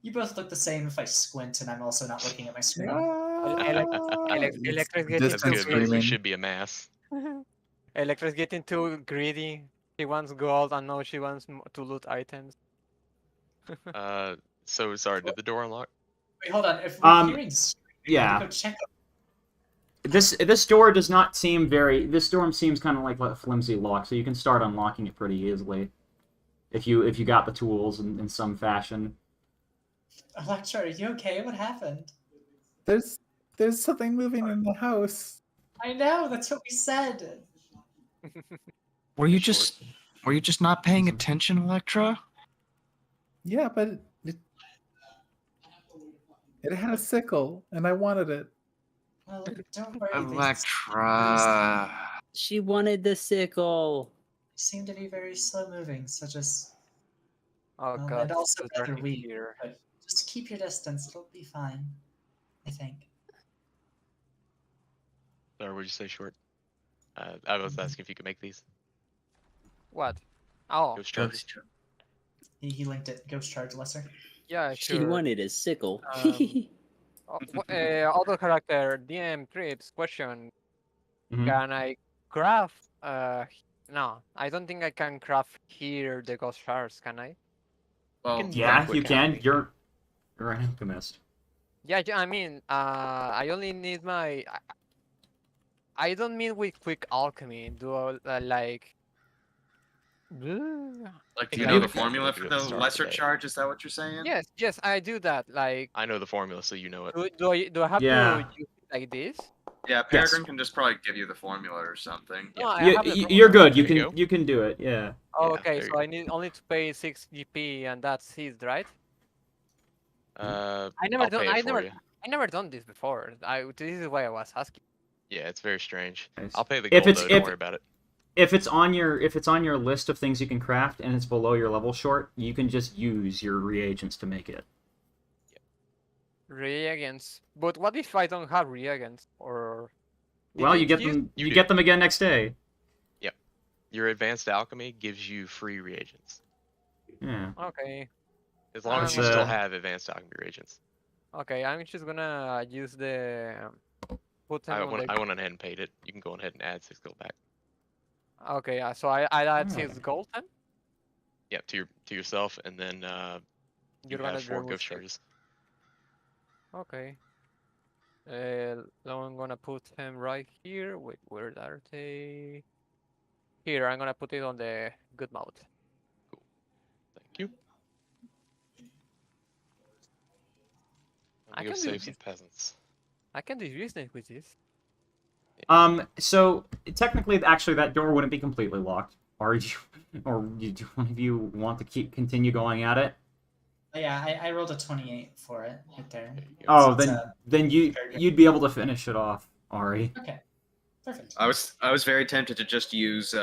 Speaker 3: You both look the same if I squint and I'm also not looking at my screen.
Speaker 7: Electra's getting
Speaker 2: That's
Speaker 6: Distance
Speaker 2: good because we
Speaker 6: screaming.
Speaker 2: should be a mass.
Speaker 7: Electra's getting too greedy. She wants gold and now she wants to loot items.
Speaker 2: So sorry, did the door unlock?
Speaker 3: Wait, hold on. If we're hearing screaming,
Speaker 5: yeah.
Speaker 3: go check out.
Speaker 5: This door does not seem very. This door seems kind of like a flimsy lock, so you can start unlocking it pretty easily, if you got the tools in some fashion.
Speaker 3: Electra, are you okay? What happened?
Speaker 6: There's something moving in the house.
Speaker 3: I know, that's what we said.
Speaker 1: Were you just not paying attention, Electra?
Speaker 6: Yeah, but it had a sickle, and I wanted it.
Speaker 3: Well, don't worry.
Speaker 1: Electra.
Speaker 4: She wanted the sickle.
Speaker 3: They seem to be very slow moving, so just
Speaker 7: Oh
Speaker 3: Well,
Speaker 7: god.
Speaker 3: and also
Speaker 7: it's so
Speaker 3: rather
Speaker 7: dark in
Speaker 3: weak.
Speaker 7: here.
Speaker 3: just keep your distance. It'll be fine. I think.
Speaker 2: Or would you say short? I was asking if you could make these.
Speaker 7: What? Oh,
Speaker 2: Ghost charges.
Speaker 3: He linked it. Ghost charge lesser.
Speaker 7: yeah,
Speaker 4: She
Speaker 7: sure.
Speaker 4: wanted a sickle.
Speaker 7: Other character, DM Trips, question.
Speaker 5: Mhm.
Speaker 7: Can I craft? No, I don't think I can craft here the ghost shards, can I?
Speaker 1: Well,
Speaker 5: Yeah,
Speaker 2: Quick
Speaker 5: you can.
Speaker 2: alchemy.
Speaker 5: You're an alchemist.
Speaker 7: Yeah, I mean, I only need my. I don't mean with quick alchemy. Do like.
Speaker 1: like, do
Speaker 2: Yeah,
Speaker 1: you
Speaker 2: I
Speaker 1: know
Speaker 2: would
Speaker 1: the formula
Speaker 2: think
Speaker 1: for
Speaker 2: we
Speaker 1: the
Speaker 2: would start
Speaker 1: lesser
Speaker 2: today.
Speaker 1: charge? Is that what you're saying?
Speaker 7: Yes, I do that. Like,
Speaker 2: I know the formula, so you know it.
Speaker 7: do I have
Speaker 5: Yeah.
Speaker 7: to use it like this?
Speaker 1: Yeah, Peregrine can just probably give you the formula or something.
Speaker 7: No, I
Speaker 5: You,
Speaker 7: have the
Speaker 5: you're
Speaker 7: formula.
Speaker 5: good.
Speaker 2: There you go.
Speaker 5: You can do it. Yeah.
Speaker 7: Oh,
Speaker 2: Yeah,
Speaker 7: okay,
Speaker 2: there you
Speaker 7: so I need only to pay 6 GP, and that's his, right?
Speaker 2: I
Speaker 7: never
Speaker 2: I'll
Speaker 7: done-
Speaker 2: pay it
Speaker 7: I
Speaker 2: for
Speaker 7: never-
Speaker 2: you.
Speaker 7: I never done this before. This is why I was asking.
Speaker 2: Yeah, it's very strange.
Speaker 5: Nice.
Speaker 2: I'll pay the
Speaker 5: If
Speaker 2: gold
Speaker 5: it's-
Speaker 2: though. Don't
Speaker 5: if-
Speaker 2: worry about it.
Speaker 5: If it's on your list of things you can craft and it's below your level short, you can just use your reagents to make it.
Speaker 7: Reagents. But what if I don't have reagents? Or Did
Speaker 5: Well,
Speaker 7: you
Speaker 5: you get
Speaker 7: use-
Speaker 5: them.
Speaker 2: You
Speaker 5: You
Speaker 2: do.
Speaker 5: get them again next day.
Speaker 2: Your advanced alchemy gives you free reagents,
Speaker 5: Yeah.
Speaker 7: okay,
Speaker 2: as long as
Speaker 5: It's,
Speaker 2: you still
Speaker 5: uh,
Speaker 2: have advanced alchemy reagents.
Speaker 7: okay. I'm just gonna use the put them
Speaker 2: I
Speaker 7: on
Speaker 2: went
Speaker 7: the.
Speaker 2: ahead and paid it. You can go ahead and add 6 gold back.
Speaker 7: Okay, so I add
Speaker 5: Alright.
Speaker 7: 6 gold then.
Speaker 2: Yeah, to yourself, and then you
Speaker 7: You're
Speaker 2: have
Speaker 7: gonna
Speaker 2: 4
Speaker 7: remove
Speaker 2: ghost
Speaker 7: stick.
Speaker 2: charges.
Speaker 7: Okay. Now I'm gonna put him right here. Wait, where are they? Here, I'm gonna put it on the Gotmouth.
Speaker 2: Thank you.
Speaker 7: I
Speaker 2: I'm gonna go
Speaker 7: can do
Speaker 2: save some
Speaker 7: this.
Speaker 2: peasants.
Speaker 7: I can do business with this.
Speaker 5: So technically, actually, that door wouldn't be completely locked. Or do one of you want to continue going at it?
Speaker 3: Oh, yeah, I rolled a 28 for it right there.
Speaker 2: There you go.
Speaker 5: Oh,
Speaker 3: It's,
Speaker 5: then you'd be able to finish it off, Ari.
Speaker 3: Okay, perfect.
Speaker 1: I was very tempted to just use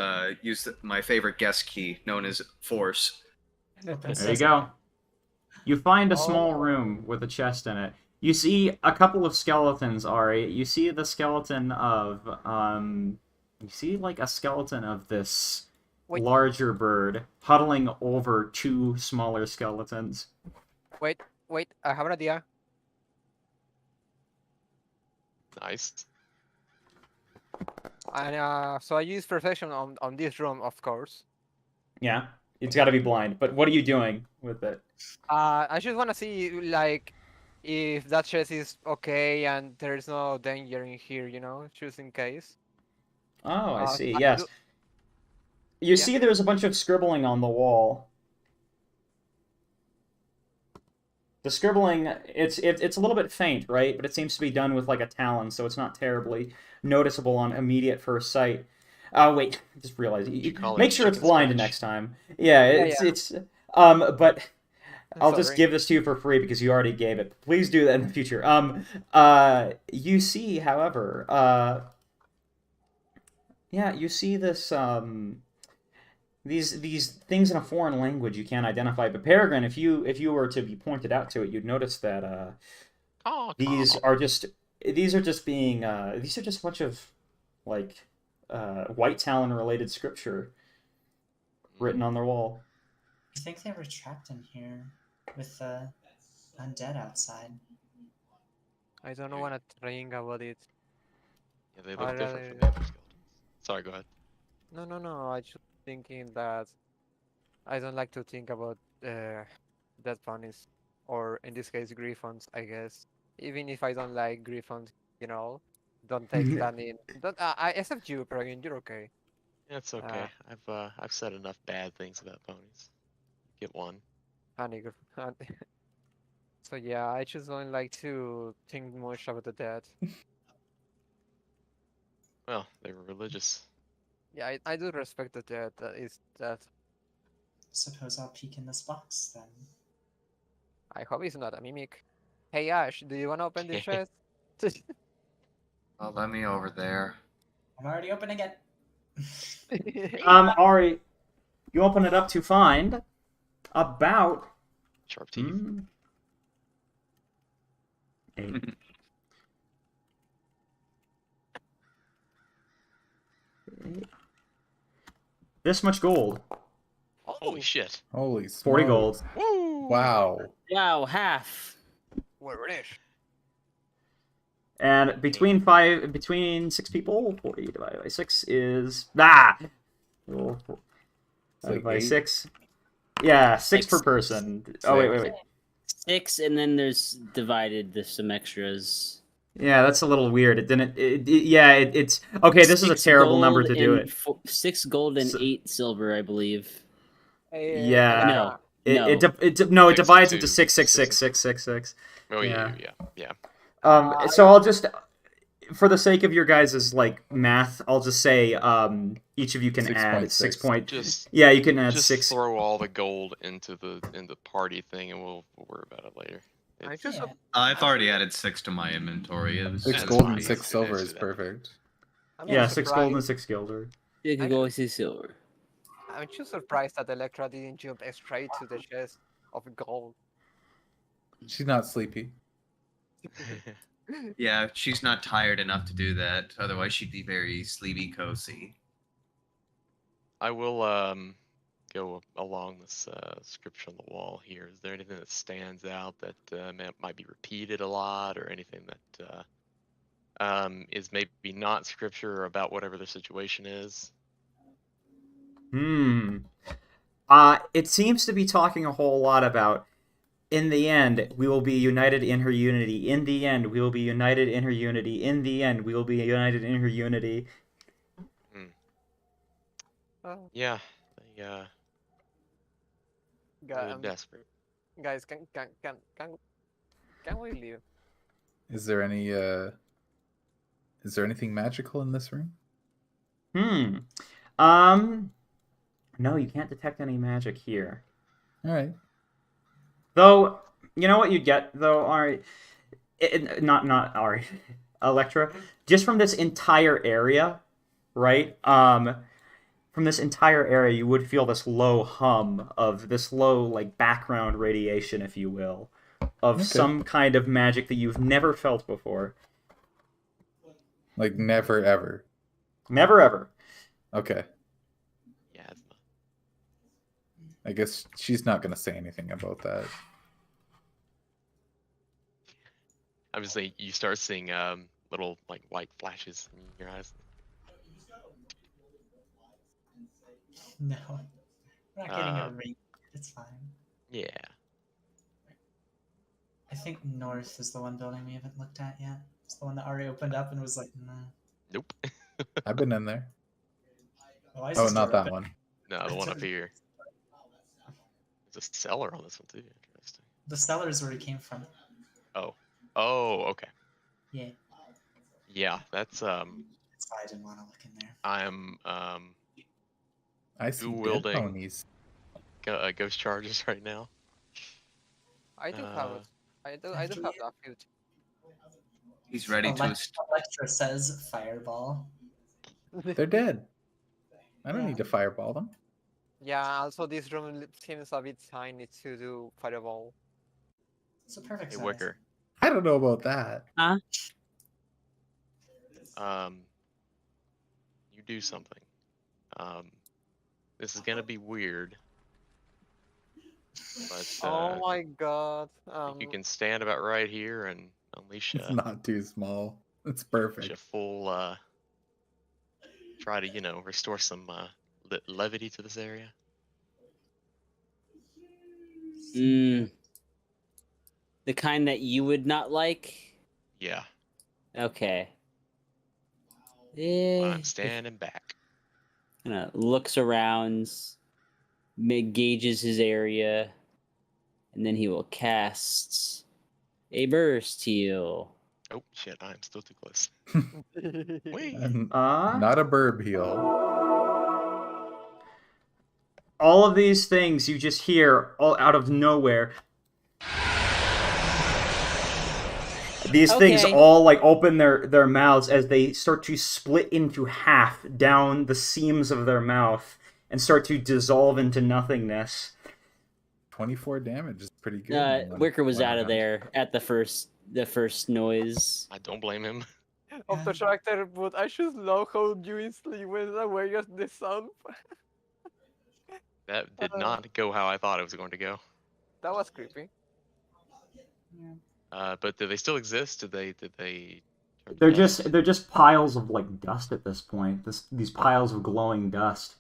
Speaker 1: my favorite guest key, known as Force.
Speaker 3: Open
Speaker 5: There you go. You find a small room with a chest in it. You see a couple of skeletons, Ari. You see the skeleton of you see like a skeleton of this
Speaker 7: Wait.
Speaker 5: larger bird huddling over 2 smaller skeletons.
Speaker 7: Wait, I have an idea.
Speaker 2: Nice.
Speaker 7: And so I use perfection on this room, of course.
Speaker 5: Yeah, it's got to be blind. But what are you doing with it?
Speaker 7: I just wanna see like if that chest is okay and there's no danger in here, just in case.
Speaker 5: Oh, I see.
Speaker 7: I
Speaker 5: Yes.
Speaker 7: do-
Speaker 5: You
Speaker 7: Yeah.
Speaker 5: see there's a bunch of scribbling on the wall. The scribbling, it's a little bit faint, right? But it seems to be done with like a talon, so it's not terribly noticeable on immediate first sight. Oh, wait, just realized.
Speaker 2: You call it
Speaker 5: Make sure it's
Speaker 2: chicken
Speaker 5: blind
Speaker 2: scratch.
Speaker 5: next time. Yeah, it's but I'll just
Speaker 7: Sorry.
Speaker 5: give this to you for free because you already gave it. Please do that in the future. You see, however, yeah, you see this these things in a foreign language you can't identify. But Peregrine, if you were to be pointed out to it, you'd notice that these are just being these are just a bunch of like White Talon related scripture written on their wall.
Speaker 3: I think they were trapped in here with the undead outside.
Speaker 7: I don't wanna think about it.
Speaker 2: Yeah, they look
Speaker 7: I'd
Speaker 2: different from
Speaker 7: rather-
Speaker 2: the other skeletons. Sorry, go ahead.
Speaker 7: No. I just thinking that I don't like to think about dead ponies, or in this case, griffons. I guess even if I don't like griffons, don't take that in. Don't. I except you, Pragan. You're okay.
Speaker 2: Yeah, it's okay. I've said enough bad things about ponies. Get one.
Speaker 7: Honey. So yeah, I just don't like to think much about the dead.
Speaker 2: Well, they were religious.
Speaker 7: Yeah, I do respect the dead. That is that.
Speaker 3: Suppose I'll peek in this box then.
Speaker 7: I hope it's not a mimic. Hey Ash, do you wanna open the chest?
Speaker 1: Oh, let me over there.
Speaker 3: I'm already opening it.
Speaker 5: Ari, you open it up to find about
Speaker 2: Sharp teeth.
Speaker 5: 8. This much gold.
Speaker 2: Holy shit.
Speaker 6: Holy
Speaker 5: 40
Speaker 6: smokes.
Speaker 5: gold.
Speaker 2: Woo!
Speaker 6: Wow.
Speaker 4: Wow, half.
Speaker 7: We're rich.
Speaker 5: And between 6 people, 40 divided by 6 is divided
Speaker 6: like
Speaker 5: by
Speaker 6: 8?
Speaker 5: 6. Yeah, 6 per
Speaker 4: 6.
Speaker 5: person. Oh wait.
Speaker 4: 6, and then there's divided. There's some extras.
Speaker 5: Yeah, that's a little weird. It didn't. It's okay. This is a
Speaker 4: 6
Speaker 5: terrible number
Speaker 4: gold
Speaker 5: to do
Speaker 4: and
Speaker 5: it.
Speaker 4: 6 gold and
Speaker 5: So-
Speaker 4: 8 silver, I believe.
Speaker 5: Yeah.
Speaker 4: No.
Speaker 5: It
Speaker 2: Six
Speaker 5: divides
Speaker 2: and
Speaker 5: into
Speaker 2: two.
Speaker 5: 6, 6, 6, 6, 6, 6.
Speaker 2: Oh
Speaker 5: Yeah.
Speaker 2: yeah.
Speaker 5: So I'll just, for the sake of your guys' like math, I'll just say each of you can add 6
Speaker 6: 6.6.
Speaker 5: points.
Speaker 2: Just
Speaker 5: Yeah, you can add
Speaker 2: just
Speaker 5: 6.
Speaker 2: throw all the gold into the party thing, and we'll worry about it later.
Speaker 7: I
Speaker 2: It's-
Speaker 7: just
Speaker 3: Yeah.
Speaker 1: I've already added 6 to my inventory. It was
Speaker 6: 6
Speaker 2: That's
Speaker 6: gold
Speaker 2: fine.
Speaker 6: and 6
Speaker 2: It's-
Speaker 6: silver
Speaker 2: it's-
Speaker 6: is perfect.
Speaker 7: I'm
Speaker 5: Yeah,
Speaker 7: just
Speaker 5: 6 gold and
Speaker 7: surprised-
Speaker 5: 6 gilder.
Speaker 4: 6
Speaker 7: I-
Speaker 4: gold, 6 silver.
Speaker 7: I'm just surprised that Electra didn't jump straight to the chest of gold.
Speaker 6: She's not sleepy.
Speaker 1: Yeah, she's not tired enough to do that. Otherwise, she'd be very sleepy cozy.
Speaker 2: I will go along this scripture on the wall here. Is there anything that stands out that might be repeated a lot, or anything that is maybe not scripture or about whatever the situation is?
Speaker 5: It seems to be talking a whole lot about, in the end, we will be united in her unity. In the end, we will be united in her unity. In the end, we will be united in her unity.
Speaker 7: Oh,
Speaker 2: Yeah, they
Speaker 7: God,
Speaker 2: they're desperate.
Speaker 7: guys, can we leave?
Speaker 6: Is there anything magical in this room?
Speaker 5: No, you can't detect any magic here.
Speaker 6: All right.
Speaker 5: Though, you know what you'd get, though, Ari? Not Ari. Electra. Just from this entire area, right? From this entire area, you would feel this low hum of this low, like, background radiation, if you will, of some kind of magic that you've never felt before.
Speaker 6: Like, never, ever.
Speaker 5: Never, ever.
Speaker 6: Okay.
Speaker 2: Yeah,
Speaker 6: I guess she's not going to say anything about that.
Speaker 2: I'm just saying, you start seeing little like white flashes in your eyes.
Speaker 3: No, we're not getting a
Speaker 2: Um,
Speaker 3: rate. It's fine.
Speaker 2: Yeah.
Speaker 3: I think north is the one building we haven't looked at yet. It's the one that already opened up and was like, nah.
Speaker 2: Nope.
Speaker 6: I've been in there.
Speaker 3: Why is
Speaker 6: Oh,
Speaker 3: this
Speaker 6: not
Speaker 3: door
Speaker 6: that
Speaker 3: open?
Speaker 6: one.
Speaker 2: No, the one up here. There's a cellar on this one too. Interesting.
Speaker 3: The cellar is where we came from.
Speaker 2: Oh. Oh, okay.
Speaker 3: Yeah,
Speaker 2: Yeah, that's
Speaker 3: that's why I didn't want to look in there.
Speaker 2: I'm
Speaker 6: I see dead
Speaker 2: wielding-
Speaker 6: ponies.
Speaker 2: ghost charges right now.
Speaker 7: I do have it. I do have that field.
Speaker 1: He's ready to.
Speaker 3: Electra says fireball.
Speaker 6: They're dead. I don't
Speaker 3: Yeah.
Speaker 6: need to fireball them.
Speaker 7: Yeah, also this room seems a bit tiny to do fireball.
Speaker 3: It's a perfect
Speaker 2: Hey,
Speaker 3: size.
Speaker 2: Wicker.
Speaker 6: I don't know about that.
Speaker 2: You do something. This is gonna be weird. But
Speaker 7: Oh my god.
Speaker 2: you can stand about right here and unleash
Speaker 6: It's
Speaker 2: a,
Speaker 6: not too small. It's
Speaker 2: unleash
Speaker 6: perfect.
Speaker 2: a full try to restore some levity to this area.
Speaker 4: The kind that you would not like?
Speaker 2: Yeah.
Speaker 4: Okay.
Speaker 2: I'm standing back.
Speaker 4: Kinda looks around, gauges his area, and then he will cast a burst heal.
Speaker 2: Oh shit! I'm still too close. Wait.
Speaker 6: And not a burb heal.
Speaker 5: All of these things you just hear all out of nowhere. These things
Speaker 4: Okay.
Speaker 5: all like open their mouths as they start to split into half down the seams of their mouth and start to dissolve into nothingness.
Speaker 6: 24 damage is pretty good.
Speaker 4: Wicker was
Speaker 6: One
Speaker 4: out of
Speaker 6: round.
Speaker 4: there at the first noise.
Speaker 2: I don't blame him.
Speaker 7: Of the tractor, but I should love how you instantly went away at the sound.
Speaker 2: That did not go how I thought it was going to go.
Speaker 7: That was creepy.
Speaker 2: But do they still exist? Did they?
Speaker 5: They're just piles of like dust at this point. These piles of glowing dust.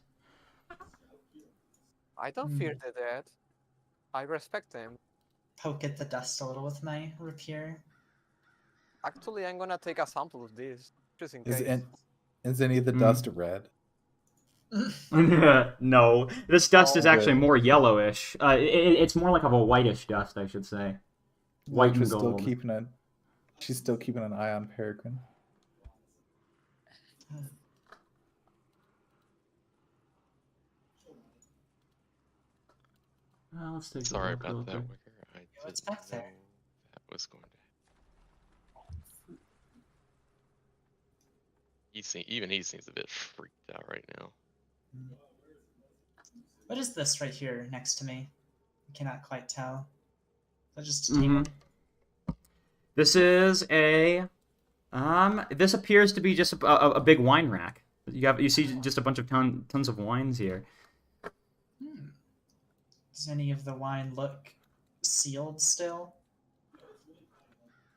Speaker 7: I don't fear the dead. I respect them.
Speaker 3: Poke at the dust a little with my rapier.
Speaker 7: Actually, I'm gonna take a sample of this, just in case.
Speaker 6: Is any of the dust red?
Speaker 5: No, this dust is
Speaker 7: Oh.
Speaker 5: actually more yellowish. It's more like of a whitish dust, I should say. White and
Speaker 6: She's still
Speaker 5: gold.
Speaker 6: She's still keeping an eye on Peregrine.
Speaker 5: Well, let's take a
Speaker 2: Sorry
Speaker 5: look real
Speaker 2: about that,
Speaker 5: quick.
Speaker 2: Wicker. I
Speaker 3: What's
Speaker 2: didn't
Speaker 3: back there?
Speaker 2: know that was going to. Even he seems a bit freaked out right now.
Speaker 3: What is this right here next to me? I cannot quite tell. Is that just a
Speaker 5: Mhm.
Speaker 3: table?
Speaker 5: This is a This appears to be just a big wine rack. You see just a bunch of tons of wines here.
Speaker 3: Does any of the wine look sealed still?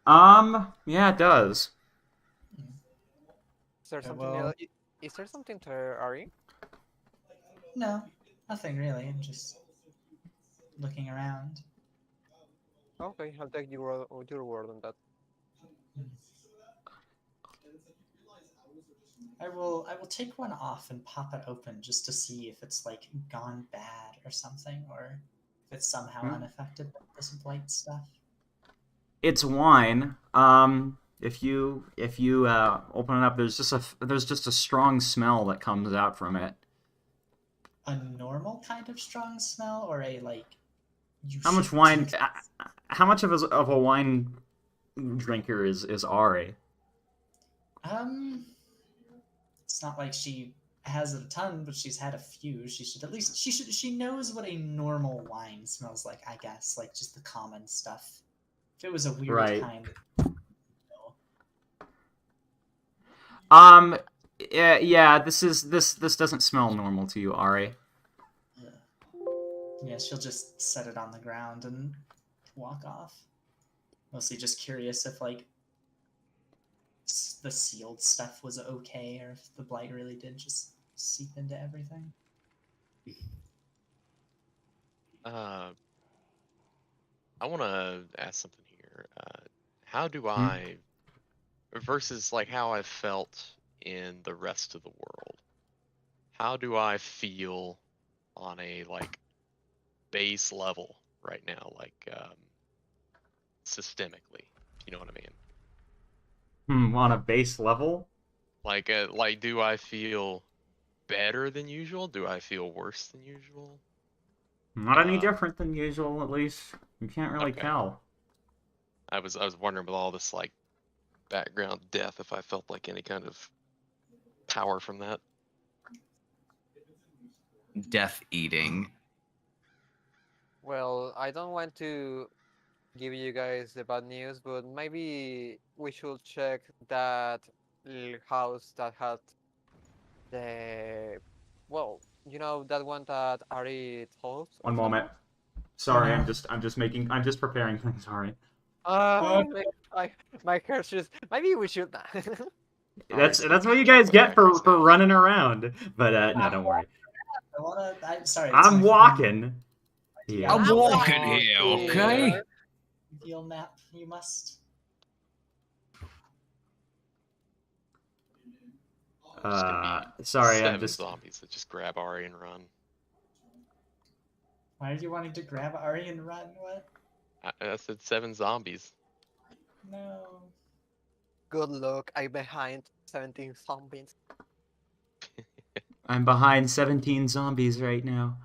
Speaker 5: Yeah, it does.
Speaker 7: Is there
Speaker 3: Yeah,
Speaker 7: something
Speaker 3: well-
Speaker 7: else? Is there something to Ari?
Speaker 3: No, Nothing really. I'm just looking around.
Speaker 7: Okay, I'll take your word on that.
Speaker 3: I will take one off and pop it open just to see if it's like gone bad or something, or if it's somehow unaffected by this blight stuff.
Speaker 5: It's wine. If you open it up, there's just a strong smell that comes out from it.
Speaker 3: A normal kind of strong smell, or a like.
Speaker 5: How much wine? How much of a wine drinker is Ari?
Speaker 3: It's not like she has a ton, but she's had a few. She knows what a normal wine smells like, I guess, like just the common stuff. If it was a weird kind.
Speaker 5: Yeah, this doesn't smell normal to you, Ari.
Speaker 3: Yeah, she'll just set it on the ground and walk off. Mostly just curious if like the sealed stuff was okay, or if the blight really did just seep into everything.
Speaker 2: I want to ask something here. How do I, versus like how I felt in the rest of the world, how do I feel on a like base level right now, like systemically, if you know what I mean?
Speaker 5: On a base level?
Speaker 2: Like do I feel better than usual? Do I feel worse than usual?
Speaker 5: Not any different than usual, at least. You can't really tell.
Speaker 2: I was wondering with all this like background death if I felt like any kind of power from that.
Speaker 1: Death eating.
Speaker 7: Well, I don't want to give you guys the bad news, but maybe we should check that house that had the, well, you know, that one that Ari told.
Speaker 5: One moment. Sorry, I'm just preparing things. Sorry.
Speaker 7: My curses. Maybe we should.
Speaker 5: That's what you guys get for running around. But no, don't worry.
Speaker 3: I'm sorry.
Speaker 5: I'm walking.
Speaker 1: Yeah. I'm walking here, okay?
Speaker 3: You'll nap. You must.
Speaker 5: Sorry, I'm
Speaker 2: just
Speaker 5: just
Speaker 2: zombies that just grab Ari and run.
Speaker 3: Why are you wanting to grab Ari and run? What?
Speaker 2: I said 7 zombies.
Speaker 3: No.
Speaker 7: Good luck. I'm behind 17 zombies.
Speaker 5: I'm behind 17 zombies right now.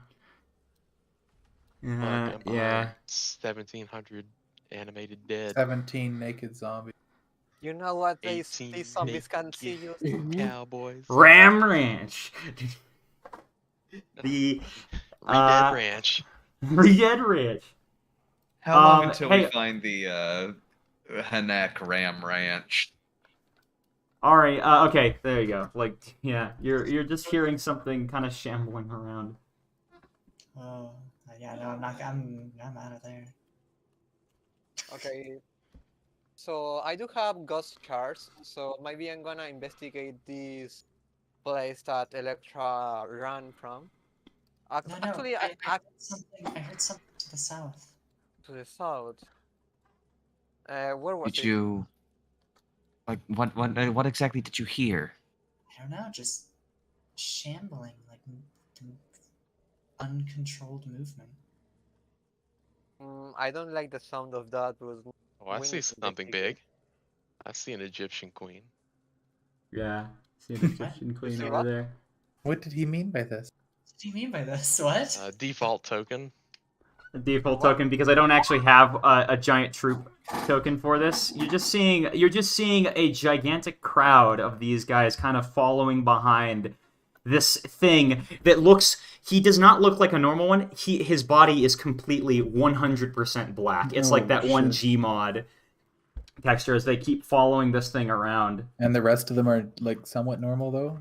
Speaker 2: I'm
Speaker 5: Yeah.
Speaker 2: 1,700 animated dead.
Speaker 6: 17 naked zombies.
Speaker 7: You know what? These
Speaker 2: 18
Speaker 7: zombies can see you.
Speaker 2: Cowboys.
Speaker 5: Ram Ranch. The
Speaker 2: Dead Ranch.
Speaker 5: Dead Ranch.
Speaker 1: How long until we
Speaker 5: hey-
Speaker 1: find the Hanaq Ram Ranch?
Speaker 5: Alright, okay, there you go. Like, yeah, you're just hearing something kind of shambling around.
Speaker 3: Oh, yeah, no, I'm out of there.
Speaker 7: Okay. So I do have ghost cards, so maybe I'm gonna investigate this place that Electra ran from.
Speaker 3: No,
Speaker 7: Actually,
Speaker 3: I heard something to the south.
Speaker 7: to the south. Where was
Speaker 1: Did
Speaker 7: it?
Speaker 1: you like what exactly did you hear?
Speaker 3: I don't know, just shambling, like uncontrolled movement.
Speaker 7: I don't like the sound of that.
Speaker 2: Oh, I
Speaker 7: We
Speaker 2: see
Speaker 7: need to
Speaker 2: something
Speaker 7: investigate.
Speaker 2: big. I see an Egyptian queen.
Speaker 5: Yeah, see an Egyptian queen
Speaker 7: See
Speaker 5: over
Speaker 7: what?
Speaker 5: there.
Speaker 6: What did he mean by this?
Speaker 3: What do you mean by this? What?
Speaker 2: Default token.
Speaker 5: The default
Speaker 7: What?
Speaker 5: token, because I don't actually have a giant troop token for this. You're just seeing a gigantic crowd of these guys kind of following behind this thing that looks. He does not look like a normal one. His body is completely 100% black. It's like that one Gmod texture as they keep following this thing around.
Speaker 6: And the rest of them are like somewhat normal though?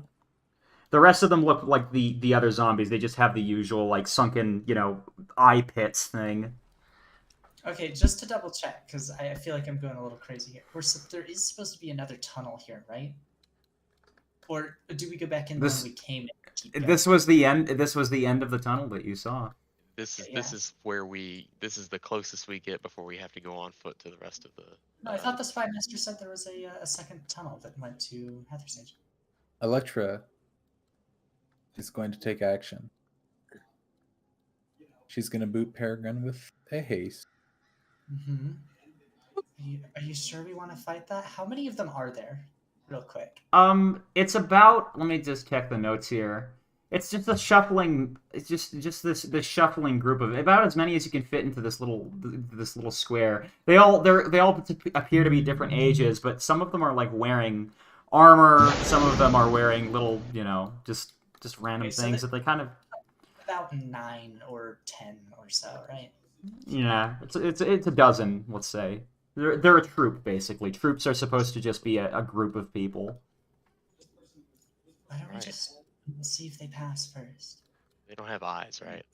Speaker 5: The rest of them look like the other zombies. They just have the usual like sunken, eye pits thing.
Speaker 3: Okay, just to double check, because I feel like I'm going a little crazy here. There is supposed to be another tunnel here, right? Or do we go back in when we came in? keep going.
Speaker 5: This was the end. This was the end of the tunnel that you saw.
Speaker 2: This is
Speaker 3: Yeah.
Speaker 2: this is the closest we get before we have to go on foot to the rest of the.
Speaker 3: No, I thought the spy master said there was a second tunnel that went to Hathersage.
Speaker 6: Electra is going to take action. She's going to boot Peregrine with a haste.
Speaker 3: Mm-hmm. Are you sure we want to fight that? How many of them are there? Real quick.
Speaker 5: It's about. Let me just check the notes here. It's just a shuffling. It's just this shuffling group of about as many as you can fit into this little square. They all appear to be different ages, but some of them are like wearing armor. Some of them are wearing little, just random
Speaker 3: Okay, so
Speaker 5: things that they kind of.
Speaker 3: About 9 or 10 or so, right?
Speaker 5: Yeah, it's a dozen, let's say. They're a troop basically. Troops are supposed to just be a group of people.
Speaker 3: Why don't we
Speaker 2: Right.
Speaker 3: just see if they pass first?
Speaker 2: They don't have eyes, right?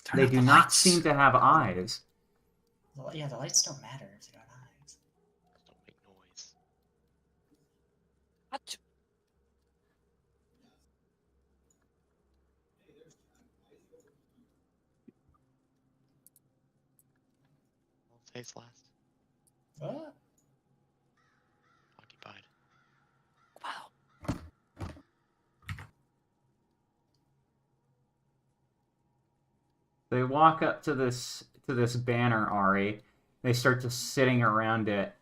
Speaker 1: Turn
Speaker 5: They
Speaker 1: up
Speaker 5: do
Speaker 1: the
Speaker 5: not
Speaker 1: lights.
Speaker 5: seem to have eyes.
Speaker 3: Yeah, the lights don't matter if they don't have eyes.
Speaker 2: Don't make noise.
Speaker 7: What?
Speaker 2: Won't say it's last.
Speaker 3: What?
Speaker 2: Occupied.
Speaker 7: Wow.
Speaker 5: They walk up to this banner, Ari. They start just sitting around it.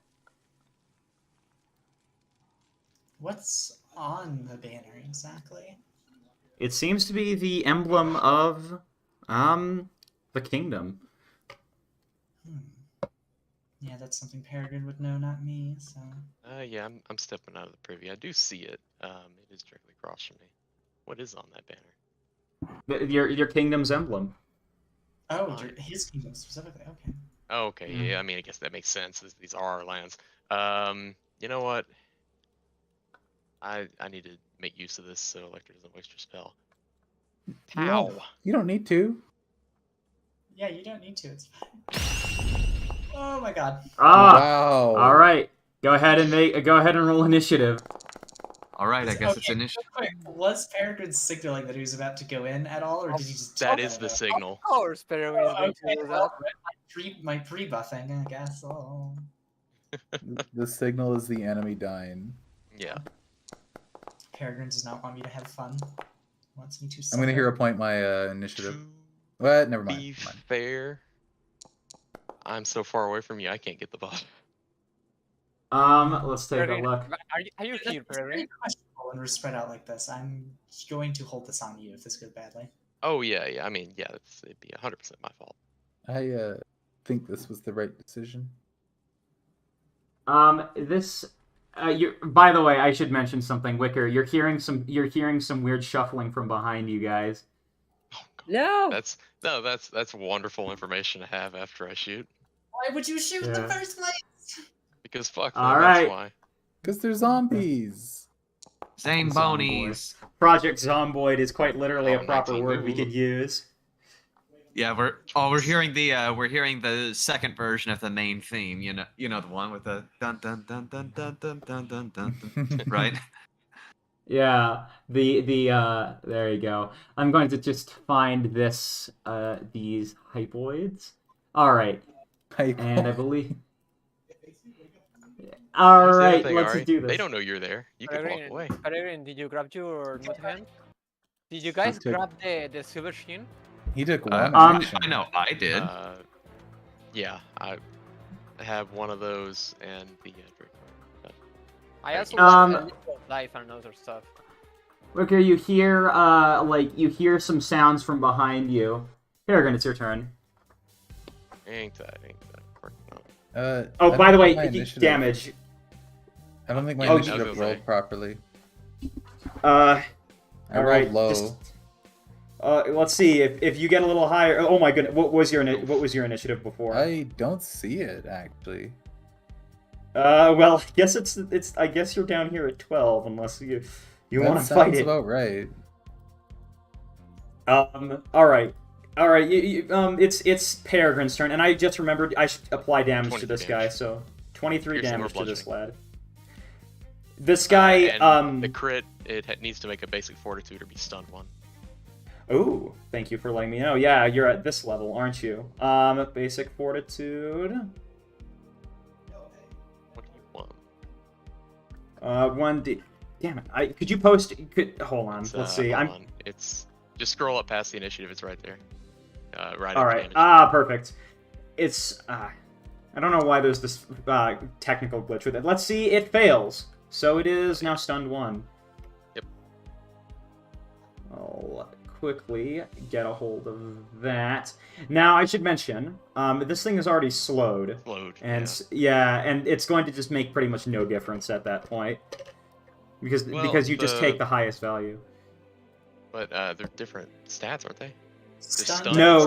Speaker 3: What's on the banner exactly?
Speaker 5: It seems to be the emblem of the kingdom.
Speaker 3: Yeah, that's something Peregrine would know, not me. So
Speaker 2: Yeah, I'm stepping out of the privy. I do see it. It is directly across from me. What is on that banner?
Speaker 5: Your kingdom's emblem.
Speaker 3: oh, his kingdom specifically. Okay.
Speaker 2: Oh, okay.
Speaker 5: Mhm.
Speaker 2: Yeah, I mean, I guess that makes sense. These are our lands. You know what? I need to make use of this so Electra doesn't waste her spell. Pow!
Speaker 6: You don't need to.
Speaker 3: Yeah, you don't need to. It's fine. Oh my god.
Speaker 5: Ah,
Speaker 6: Wow.
Speaker 5: all right. Go ahead and roll initiative.
Speaker 1: All right, I guess it's
Speaker 3: Okay,
Speaker 1: initiative.
Speaker 3: real quick, was Peregrine signaling that he was about to go in at all, or did he just?
Speaker 2: That is the signal.
Speaker 7: Of course, Peregrine is
Speaker 3: Oh,
Speaker 7: going to
Speaker 3: okay,
Speaker 7: do
Speaker 3: well,
Speaker 7: that.
Speaker 3: my pre-buffing, I guess. Oh.
Speaker 6: The signal is the enemy dying.
Speaker 2: Yeah.
Speaker 3: Peregrine does not want me to have fun. He wants me to.
Speaker 6: I'm going to hero
Speaker 3: suffer.
Speaker 6: point my initiative.
Speaker 2: To
Speaker 6: What? Never mind.
Speaker 2: be
Speaker 6: Never mind.
Speaker 2: fair, I'm so far away from you, I can't get the buff.
Speaker 5: Let's take a
Speaker 7: Peregrine,
Speaker 5: look.
Speaker 7: are you here,
Speaker 3: That's
Speaker 7: Peregrine?
Speaker 3: pretty questionable when we're spread out like this. I'm going to hold this on you if this goes badly.
Speaker 2: Oh yeah. I mean, yeah, it'd be 100% my fault.
Speaker 6: I think this was the right decision.
Speaker 5: By the way, I should mention something, Wicker. You're hearing some weird shuffling from behind you guys.
Speaker 2: Oh, God.
Speaker 4: No.
Speaker 2: That's wonderful information to have after I shoot.
Speaker 3: Why would you shoot in the
Speaker 5: Yeah.
Speaker 3: first place?
Speaker 2: Because fuck
Speaker 5: All
Speaker 2: them,
Speaker 5: right.
Speaker 2: that's why.
Speaker 6: Because they're zombies.
Speaker 1: Same bonies.
Speaker 5: Project Zomboid is quite literally a
Speaker 2: Oh,
Speaker 5: proper
Speaker 2: 19.
Speaker 5: word we could use.
Speaker 1: Yeah, we're hearing the second version of the main theme. You know the one with the dun dun dun dun dun dun dun dun dun, right?
Speaker 5: Yeah, there you go. I'm going to just find these hypoids. All right, and I believe. All
Speaker 2: Here's the other
Speaker 5: right,
Speaker 2: thing,
Speaker 5: let's
Speaker 2: Ari.
Speaker 5: do this.
Speaker 2: They don't know you're there. You can walk away.
Speaker 7: Peregrine, did you grab your note hand? Did you guys
Speaker 6: took-
Speaker 7: grab the silver sheen?
Speaker 6: He took one
Speaker 1: I
Speaker 6: action.
Speaker 1: know I did.
Speaker 2: Yeah, I have one of those and the drink.
Speaker 7: I also
Speaker 5: Um,
Speaker 7: got a little life and other stuff.
Speaker 5: Wicker, you hear some sounds from behind you. Peregrine, it's your turn.
Speaker 2: Ain't that working out.
Speaker 5: Oh,
Speaker 6: I
Speaker 5: by the
Speaker 6: don't
Speaker 5: way,
Speaker 6: think my initiative-
Speaker 5: damage.
Speaker 6: I don't think my
Speaker 5: Oh,
Speaker 6: initiative
Speaker 2: you-
Speaker 6: rolled properly.
Speaker 5: I
Speaker 6: I rolled
Speaker 5: Alright,
Speaker 6: low.
Speaker 5: just- let's see if you get a little higher. Oh my goodness, what was your initiative before?
Speaker 6: I don't see it actually.
Speaker 5: Well, I guess it's. I guess you're down here at 12, unless you
Speaker 6: That
Speaker 5: want to
Speaker 6: sounds
Speaker 5: fight it.
Speaker 6: about right.
Speaker 5: All right. It's Peregrine's turn, and I just remembered I should apply damage to
Speaker 2: 23
Speaker 5: this
Speaker 2: damage.
Speaker 5: guy. So 23
Speaker 2: Piercing or
Speaker 5: damage to this lad. This guy,
Speaker 2: and the crit, needs to make a basic fortitude or be stunned 1.
Speaker 5: Ooh, thank you for letting me know. Yeah, you're at this level, aren't you? Basic fortitude.
Speaker 2: What do you want?
Speaker 5: 1d. Damn it! Could you post? Hold on.
Speaker 2: It's,
Speaker 5: Let's see.
Speaker 2: hold on. It's just scroll up past the initiative. It's right there. Right.
Speaker 5: All right. Perfect. It's. I don't know why there's this technical glitch with it. Let's see. It fails. So it is now stunned 1.
Speaker 2: Yep.
Speaker 5: I'll quickly get a hold of that. Now I should mention, this thing is already slowed. And and it's going to just make pretty much no difference at that point, because you just take the highest value.
Speaker 2: But they're different stats, aren't they?
Speaker 3: Stunned,
Speaker 5: No.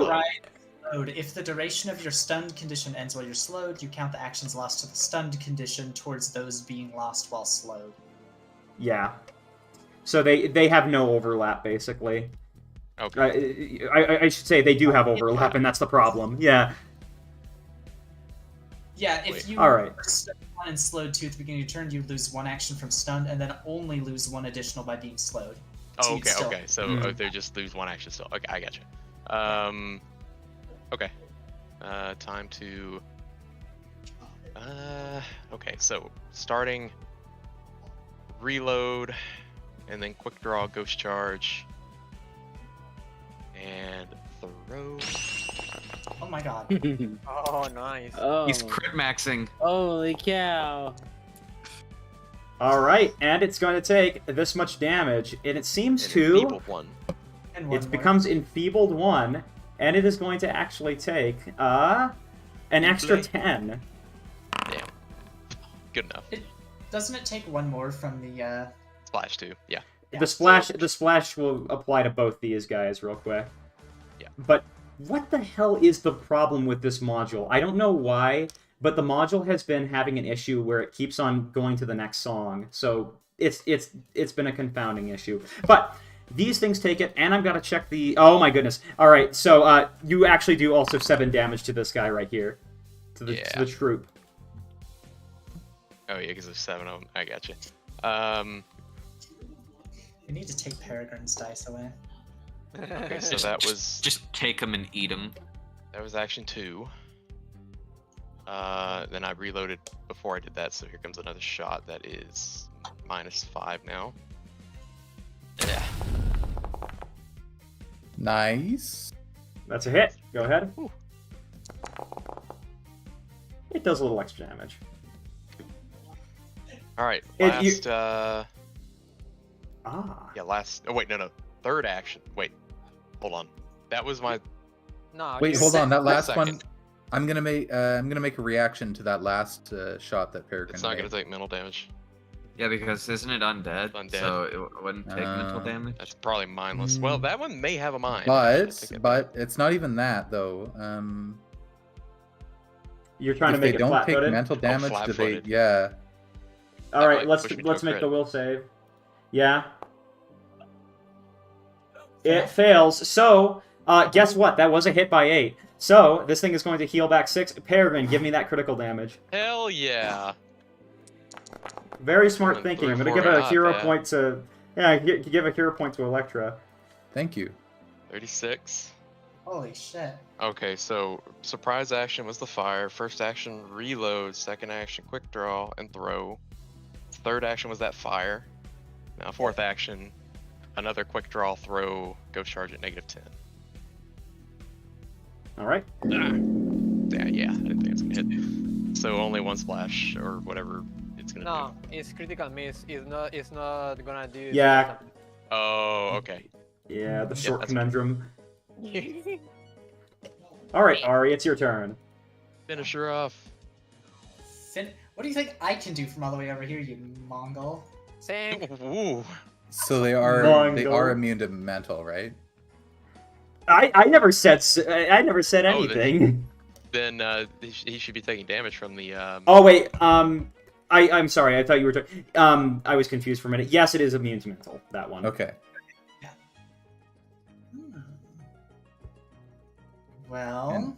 Speaker 3: slowed. If the duration of your stunned condition ends while you're slowed, you count the actions lost to the stunned condition towards those being lost while slowed.
Speaker 5: Yeah. So they have no overlap, basically.
Speaker 2: Okay.
Speaker 5: I should say they do have overlap, and that's the problem. Yeah.
Speaker 3: Yeah, if you
Speaker 5: All right.
Speaker 3: are stunned 1 and slowed 2 at the beginning of your turn, you lose 1 action from stun, and then only lose 1 additional by being slowed. So you'd still-
Speaker 2: Okay. So they just lose 1 action still. Okay, I got you. Okay. Time to. Okay, so starting. Reload, and then quick draw, ghost charge, and throw.
Speaker 3: Oh my god.
Speaker 7: Oh, nice.
Speaker 4: Oh,
Speaker 1: He's crit maxing.
Speaker 4: holy cow!
Speaker 5: All right, and it's going to take this much damage, and it seems
Speaker 2: And
Speaker 5: to.
Speaker 2: enfeebled 1.
Speaker 3: And one
Speaker 5: It
Speaker 3: more.
Speaker 5: becomes enfeebled 1, and it is going to actually take an extra 10.
Speaker 2: Damn. Good enough.
Speaker 3: Doesn't it take 1 more from the
Speaker 2: Splash 2. Yeah.
Speaker 3: Yeah,
Speaker 5: The splash will apply to both these guys real quick.
Speaker 2: Yeah.
Speaker 5: But what the hell is the problem with this module? I don't know why, but the module has been having an issue where it keeps on going to the next song. So it's been a confounding issue. But these things take it, and I've got to check the... Oh my goodness. All right, so you actually do also 7 damage to this guy right here. To the troop.
Speaker 2: Oh yeah, because there's 7 of them. I got you.
Speaker 3: We need to take Peregrine's dice away.
Speaker 2: Okay, so that was
Speaker 1: Just take them and eat them.
Speaker 2: action 2. Then I reloaded before I did that, so here comes another shot. That is -5 now. Yeah.
Speaker 6: Nice.
Speaker 5: That's a hit. Go ahead.
Speaker 2: Whew.
Speaker 5: It does a little extra damage.
Speaker 2: All right.
Speaker 5: It-
Speaker 2: Last.
Speaker 5: Ah.
Speaker 2: Last. Oh wait, no. Third action. Wait. Hold on. That was my.
Speaker 7: No.
Speaker 6: Wait,
Speaker 7: you
Speaker 6: hold on. That last
Speaker 2: second.
Speaker 6: one, I'm gonna make a reaction to that last shot that Peregrine
Speaker 2: It's not
Speaker 6: made.
Speaker 2: gonna take mental damage.
Speaker 1: Yeah, because isn't it undead?
Speaker 2: Undead.
Speaker 1: So it wouldn't take mental
Speaker 6: Oh.
Speaker 1: damage.
Speaker 2: That's probably mindless. Well, that one may have a mind. I
Speaker 6: But
Speaker 2: take it back.
Speaker 6: it's not even that though.
Speaker 5: You're trying
Speaker 6: If
Speaker 5: to make
Speaker 6: they
Speaker 5: it
Speaker 6: don't take
Speaker 5: flat-footed?
Speaker 6: mental damage, do they?
Speaker 2: flat-footed.
Speaker 6: Yeah.
Speaker 5: All
Speaker 2: That
Speaker 5: right,
Speaker 2: might
Speaker 5: let's
Speaker 2: push me to a
Speaker 5: make
Speaker 2: crit.
Speaker 5: the will save. Yeah. It fails. So, guess what? That was a hit by 8. So, this thing is going to heal back 6. Peregrine, give me that critical damage.
Speaker 2: Hell yeah.
Speaker 5: Very smart
Speaker 2: I'm
Speaker 5: thinking. I'm
Speaker 2: looking
Speaker 5: going to give
Speaker 2: for
Speaker 5: a
Speaker 2: it.
Speaker 5: hero
Speaker 2: Not bad.
Speaker 5: point to... Yeah, give a hero point to Electra.
Speaker 6: Thank you.
Speaker 2: 36.
Speaker 3: Holy shit.
Speaker 2: Okay, so surprise action was the fire. First action, reload. Second action, quick draw and throw. Third action was that fire. Now fourth action, another quick draw, throw, ghost charge at -10.
Speaker 5: All right.
Speaker 2: Yeah, I didn't think it was gonna hit. So only 1 splash or whatever it's gonna
Speaker 7: No, it's critical miss. It's not gonna do.
Speaker 5: Yeah.
Speaker 2: do. Oh, okay.
Speaker 5: Yeah, the short
Speaker 2: that's-
Speaker 5: conundrum. All right, Ari, it's your turn.
Speaker 2: Finish her off.
Speaker 3: Finn, what do you think I can do from all the way over here, you Mongol?
Speaker 7: Same.
Speaker 2: Ooh.
Speaker 6: So they are
Speaker 5: Mongol.
Speaker 6: immune to mental, right?
Speaker 5: I never said
Speaker 2: Oh,
Speaker 5: anything.
Speaker 2: Then he should be taking damage from the.
Speaker 5: Oh wait, I'm sorry. I thought you were talking. I was confused for a minute. Yes, it is immune to mental. That one.
Speaker 6: Okay.
Speaker 3: Hmm. Well,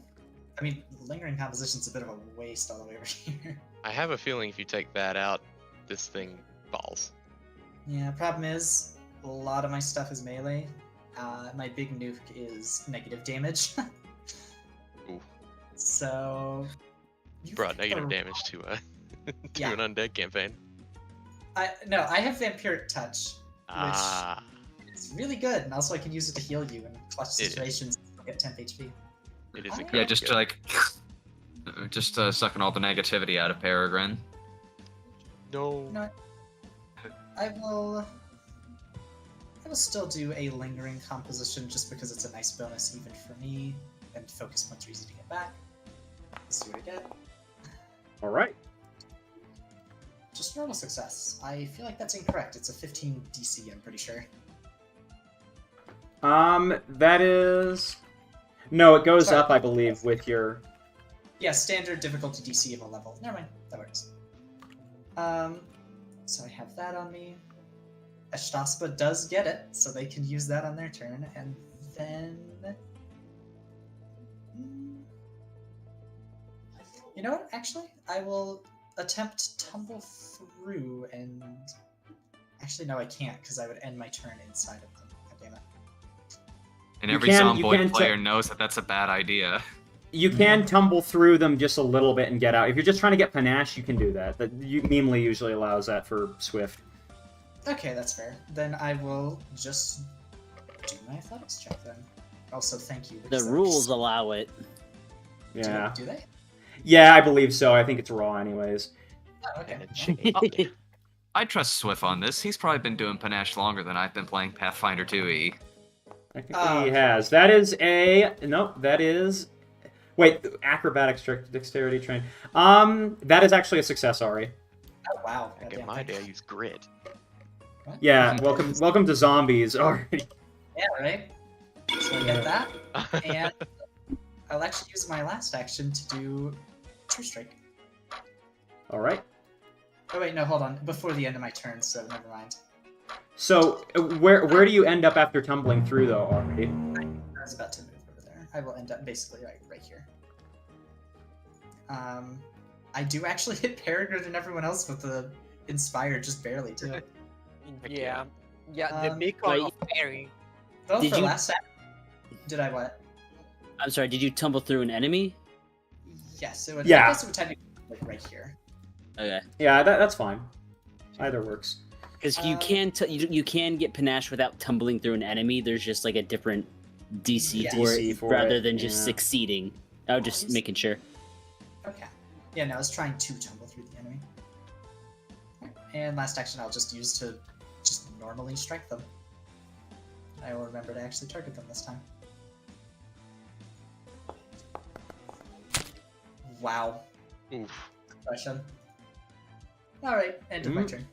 Speaker 3: I mean, lingering composition's a bit of a waste all the way over here.
Speaker 2: I have a feeling if you take that out, this thing balls.
Speaker 3: Yeah, problem is, a lot of my stuff is melee. My big nuke is negative damage.
Speaker 2: Ooh.
Speaker 3: So... you've
Speaker 2: Brought
Speaker 3: got
Speaker 2: negative
Speaker 3: the-
Speaker 2: damage to
Speaker 3: Yeah.
Speaker 2: an undead campaign.
Speaker 3: No, I have Vampiric Touch,
Speaker 2: Ah,
Speaker 3: it's really good, and also I can use it to heal you in clutch
Speaker 2: It is.
Speaker 3: situations. Get 10 HP.
Speaker 2: it is
Speaker 3: Yeah,
Speaker 2: incredible.
Speaker 1: Yeah, just to like, sucking all the negativity out of Peregrine.
Speaker 2: No.
Speaker 3: No, I will still do a lingering composition just because it's a nice bonus even for me, and focus points are easy to get back. Let's see what I get.
Speaker 5: All right.
Speaker 3: Just normal success. I feel like that's incorrect. It's a 15 DC, I'm pretty sure.
Speaker 5: That is... No, it goes
Speaker 3: Sorry.
Speaker 5: up, I believe, with your...
Speaker 3: Yeah, standard difficulty DC of a level. Never mind, that works. So I have that on me. Ashtaspa does get it, so they can use that on their turn, and then... You know what, actually? I will attempt Tumble Through, and... Actually, no, I can't, because I would end my turn inside of them. God damn it.
Speaker 1: And
Speaker 5: You
Speaker 1: every
Speaker 5: can- you
Speaker 1: Zomboid
Speaker 5: can
Speaker 1: player knows that that's a bad idea.
Speaker 5: You can tumble through them just a little bit and get out. If you're just trying to get panache, you can do that. Memely usually allows that for Swift.
Speaker 3: Okay, that's fair. Then I will just do my athletics check then. Also, thank you.
Speaker 4: The
Speaker 3: because that
Speaker 4: rules
Speaker 3: was-
Speaker 4: allow it.
Speaker 5: Yeah.
Speaker 3: Do they?
Speaker 5: Yeah, I believe so. I think it's raw anyways.
Speaker 3: Oh, okay.
Speaker 2: And a
Speaker 3: Well,
Speaker 2: chain.
Speaker 1: I trust Swift on this. He's probably been doing Panache longer than I've been playing Pathfinder 2e.
Speaker 5: I think
Speaker 3: Oh,
Speaker 5: he
Speaker 3: okay.
Speaker 5: has. That is a... No, that is... Wait, acrobatics dexterity train. That is actually a success, Ari.
Speaker 3: Oh, wow.
Speaker 2: Back in
Speaker 3: Goddamn,
Speaker 2: my
Speaker 3: thank
Speaker 2: day, I
Speaker 3: you.
Speaker 2: used grit.
Speaker 3: What?
Speaker 5: Yeah, welcome to zombies, Ari.
Speaker 3: Yeah, right? So I get that, and I'll actually use my last action to do True Strike.
Speaker 5: All right.
Speaker 3: Oh wait, no, hold on. Before the end of my turn, so never mind.
Speaker 5: So, where do you end up after tumbling through, though, Ari?
Speaker 3: I was about to move over there. I will end up basically right here. I do actually hit Peregrine and everyone else with the Inspired, just barely, too.
Speaker 2: Heck
Speaker 7: Yeah. Yeah, the beacon
Speaker 4: Wait.
Speaker 7: of Mary.
Speaker 3: Well,
Speaker 4: Did
Speaker 3: for
Speaker 4: you-
Speaker 3: last act... Did I what?
Speaker 4: I'm sorry, did you tumble through an enemy?
Speaker 3: Yes, it would,
Speaker 5: Yeah.
Speaker 3: I guess it would technically be like right here.
Speaker 4: Okay.
Speaker 5: Yeah, that's fine. Either works.
Speaker 4: Because you can you can get panache without tumbling through an enemy. There's just like a different DC
Speaker 3: Yeah.
Speaker 4: for
Speaker 5: DC
Speaker 4: it,
Speaker 5: for
Speaker 4: rather
Speaker 5: it,
Speaker 4: than just
Speaker 5: yeah.
Speaker 4: succeeding. I was just making sure.
Speaker 3: Okay. Yeah, no, I was trying to tumble through the enemy. And last action I'll just use to just normally strike them. I will remember to actually target them this time. Wow.
Speaker 2: Oof.
Speaker 3: Question. Alright, end of my
Speaker 5: Mhm.
Speaker 3: turn.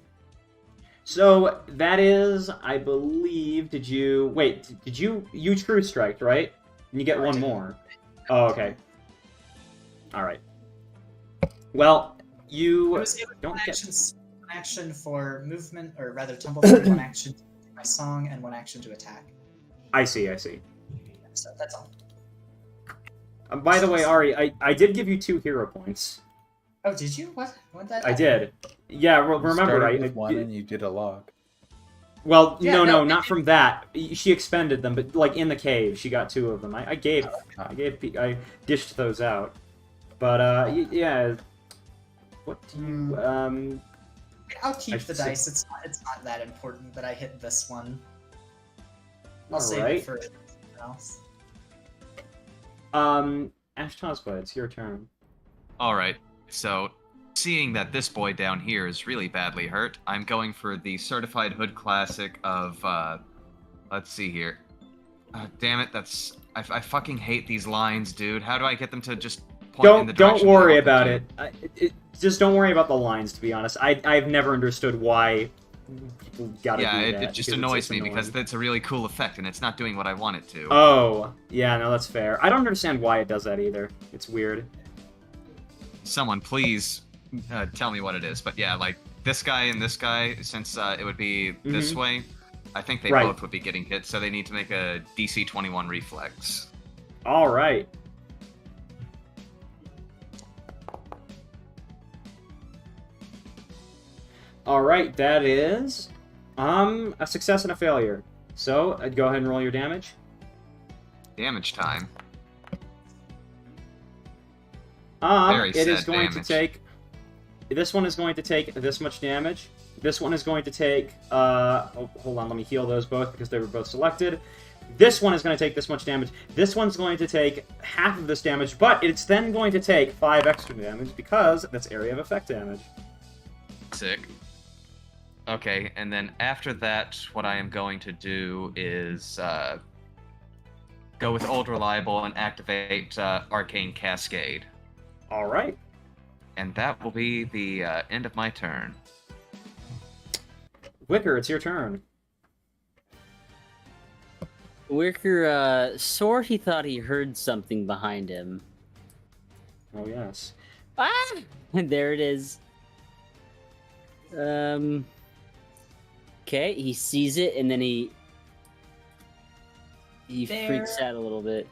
Speaker 5: So, that is, I believe, did you True Strike, right? And you get
Speaker 3: I
Speaker 5: one
Speaker 3: did.
Speaker 5: more. Oh, okay. Alright. Well, you
Speaker 3: It was
Speaker 5: don't
Speaker 3: one
Speaker 5: get...
Speaker 3: action for movement, or rather tumble through, one action to do my song, and one action to attack.
Speaker 5: I see.
Speaker 3: So that's all.
Speaker 5: By the way, Ari, I did give you 2 hero points.
Speaker 3: Oh, did you? What? What that?
Speaker 5: I did. Yeah,
Speaker 6: You
Speaker 5: remember,
Speaker 6: started
Speaker 5: right?
Speaker 6: with one and you did a log.
Speaker 5: Well,
Speaker 3: Yeah,
Speaker 5: no,
Speaker 3: no,
Speaker 5: not from that. She expended them, but like in the cave, she got 2 of them. I dished those out. But yeah. What do you
Speaker 3: I'll keep
Speaker 5: I
Speaker 3: the
Speaker 5: see.
Speaker 3: dice. It's not that important that I hit this one. I'll save
Speaker 5: Alright.
Speaker 3: it for something else.
Speaker 5: Ash Tospa, it's your turn.
Speaker 1: Alright, so seeing that this boy down here is really badly hurt, I'm going for the Certified Hood Classic of, let's see here. Damn it, I fucking hate these lines, dude. How do I get them to just point in the
Speaker 5: Don't
Speaker 1: direction
Speaker 5: worry
Speaker 1: that I want
Speaker 5: about
Speaker 1: them
Speaker 5: it. Just don't worry about the lines, to be honest. I've never understood why people
Speaker 1: to?
Speaker 5: gotta
Speaker 1: Yeah,
Speaker 5: do
Speaker 1: it
Speaker 5: that.
Speaker 1: just
Speaker 5: because
Speaker 1: annoys
Speaker 5: it's
Speaker 1: me because
Speaker 5: annoying.
Speaker 1: it's a really cool effect and it's not doing what I want it to.
Speaker 5: Oh, yeah, no, that's fair. I don't understand why it does that either. It's weird.
Speaker 1: Someone please tell me what it is. But yeah, like this guy and this guy, since it would be this way, I think they
Speaker 5: Right.
Speaker 1: both would be getting hit, so they need to make a DC 21 reflex.
Speaker 5: All right. All right, that is a success and a failure. So go ahead and roll your damage.
Speaker 1: Damage time.
Speaker 5: It
Speaker 1: Very
Speaker 5: is
Speaker 1: sad
Speaker 5: going
Speaker 1: damage.
Speaker 5: to take. This one is going to take this much damage. This one is going to take. Hold on, let me heal those both because they were both selected. This one is going to take this much damage. This one's going to take half of this damage, but it's then going to take 5 extra damage because that's area of effect damage.
Speaker 1: Sick. Okay, and then after that, what I am going to do is go with Old Reliable and activate Arcane Cascade.
Speaker 5: All right.
Speaker 1: And that will be the end of my turn.
Speaker 5: Wicker, it's your turn.
Speaker 4: Wicker swore he thought he heard something behind him.
Speaker 5: Oh, yes.
Speaker 4: Ah! There it is. Okay, he sees it and then he freaks out a little bit.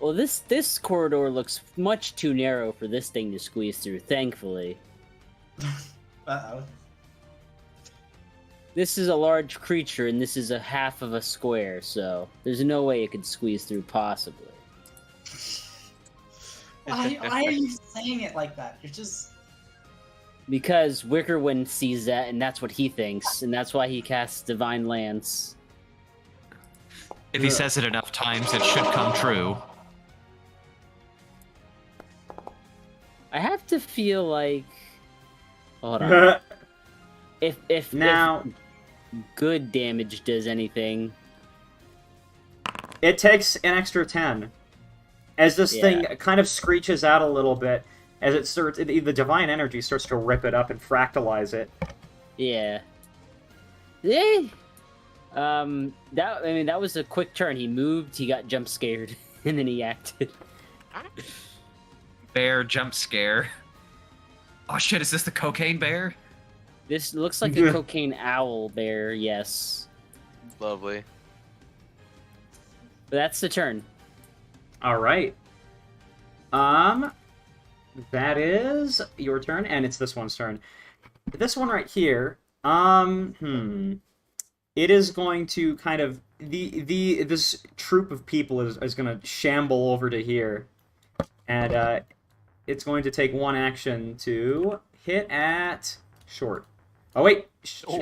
Speaker 4: Well, this corridor looks much too narrow for this thing to squeeze through, thankfully.
Speaker 3: Uh-oh.
Speaker 4: This is a large creature and this is a half of a square, so there's no way it could squeeze through possibly.
Speaker 3: Why are you saying it like that? You're just...
Speaker 4: Because Wickerwind sees that and that's what he thinks, and that's why he casts Divine Lance.
Speaker 1: If he says it enough times, it should come true.
Speaker 4: I have to feel like... Hold on. If
Speaker 5: Now,
Speaker 4: good damage does anything...
Speaker 5: it takes an extra 10. As this thing kind of screeches out a little bit, as it starts, the divine energy starts to rip it up and fractalize it.
Speaker 4: Yeah. That was a quick turn. He moved, he got jump scared, and then he acted.
Speaker 1: Bear jump scare. Oh shit, is this the cocaine bear?
Speaker 4: This looks like a cocaine owl bear, yes.
Speaker 8: Lovely.
Speaker 4: But that's the turn.
Speaker 5: All right. That is your turn, and it's this one's turn. This one right here, it is going to kind of this troop of people is going to shamble over to here, and it's going to take one action to hit at short. Oh wait,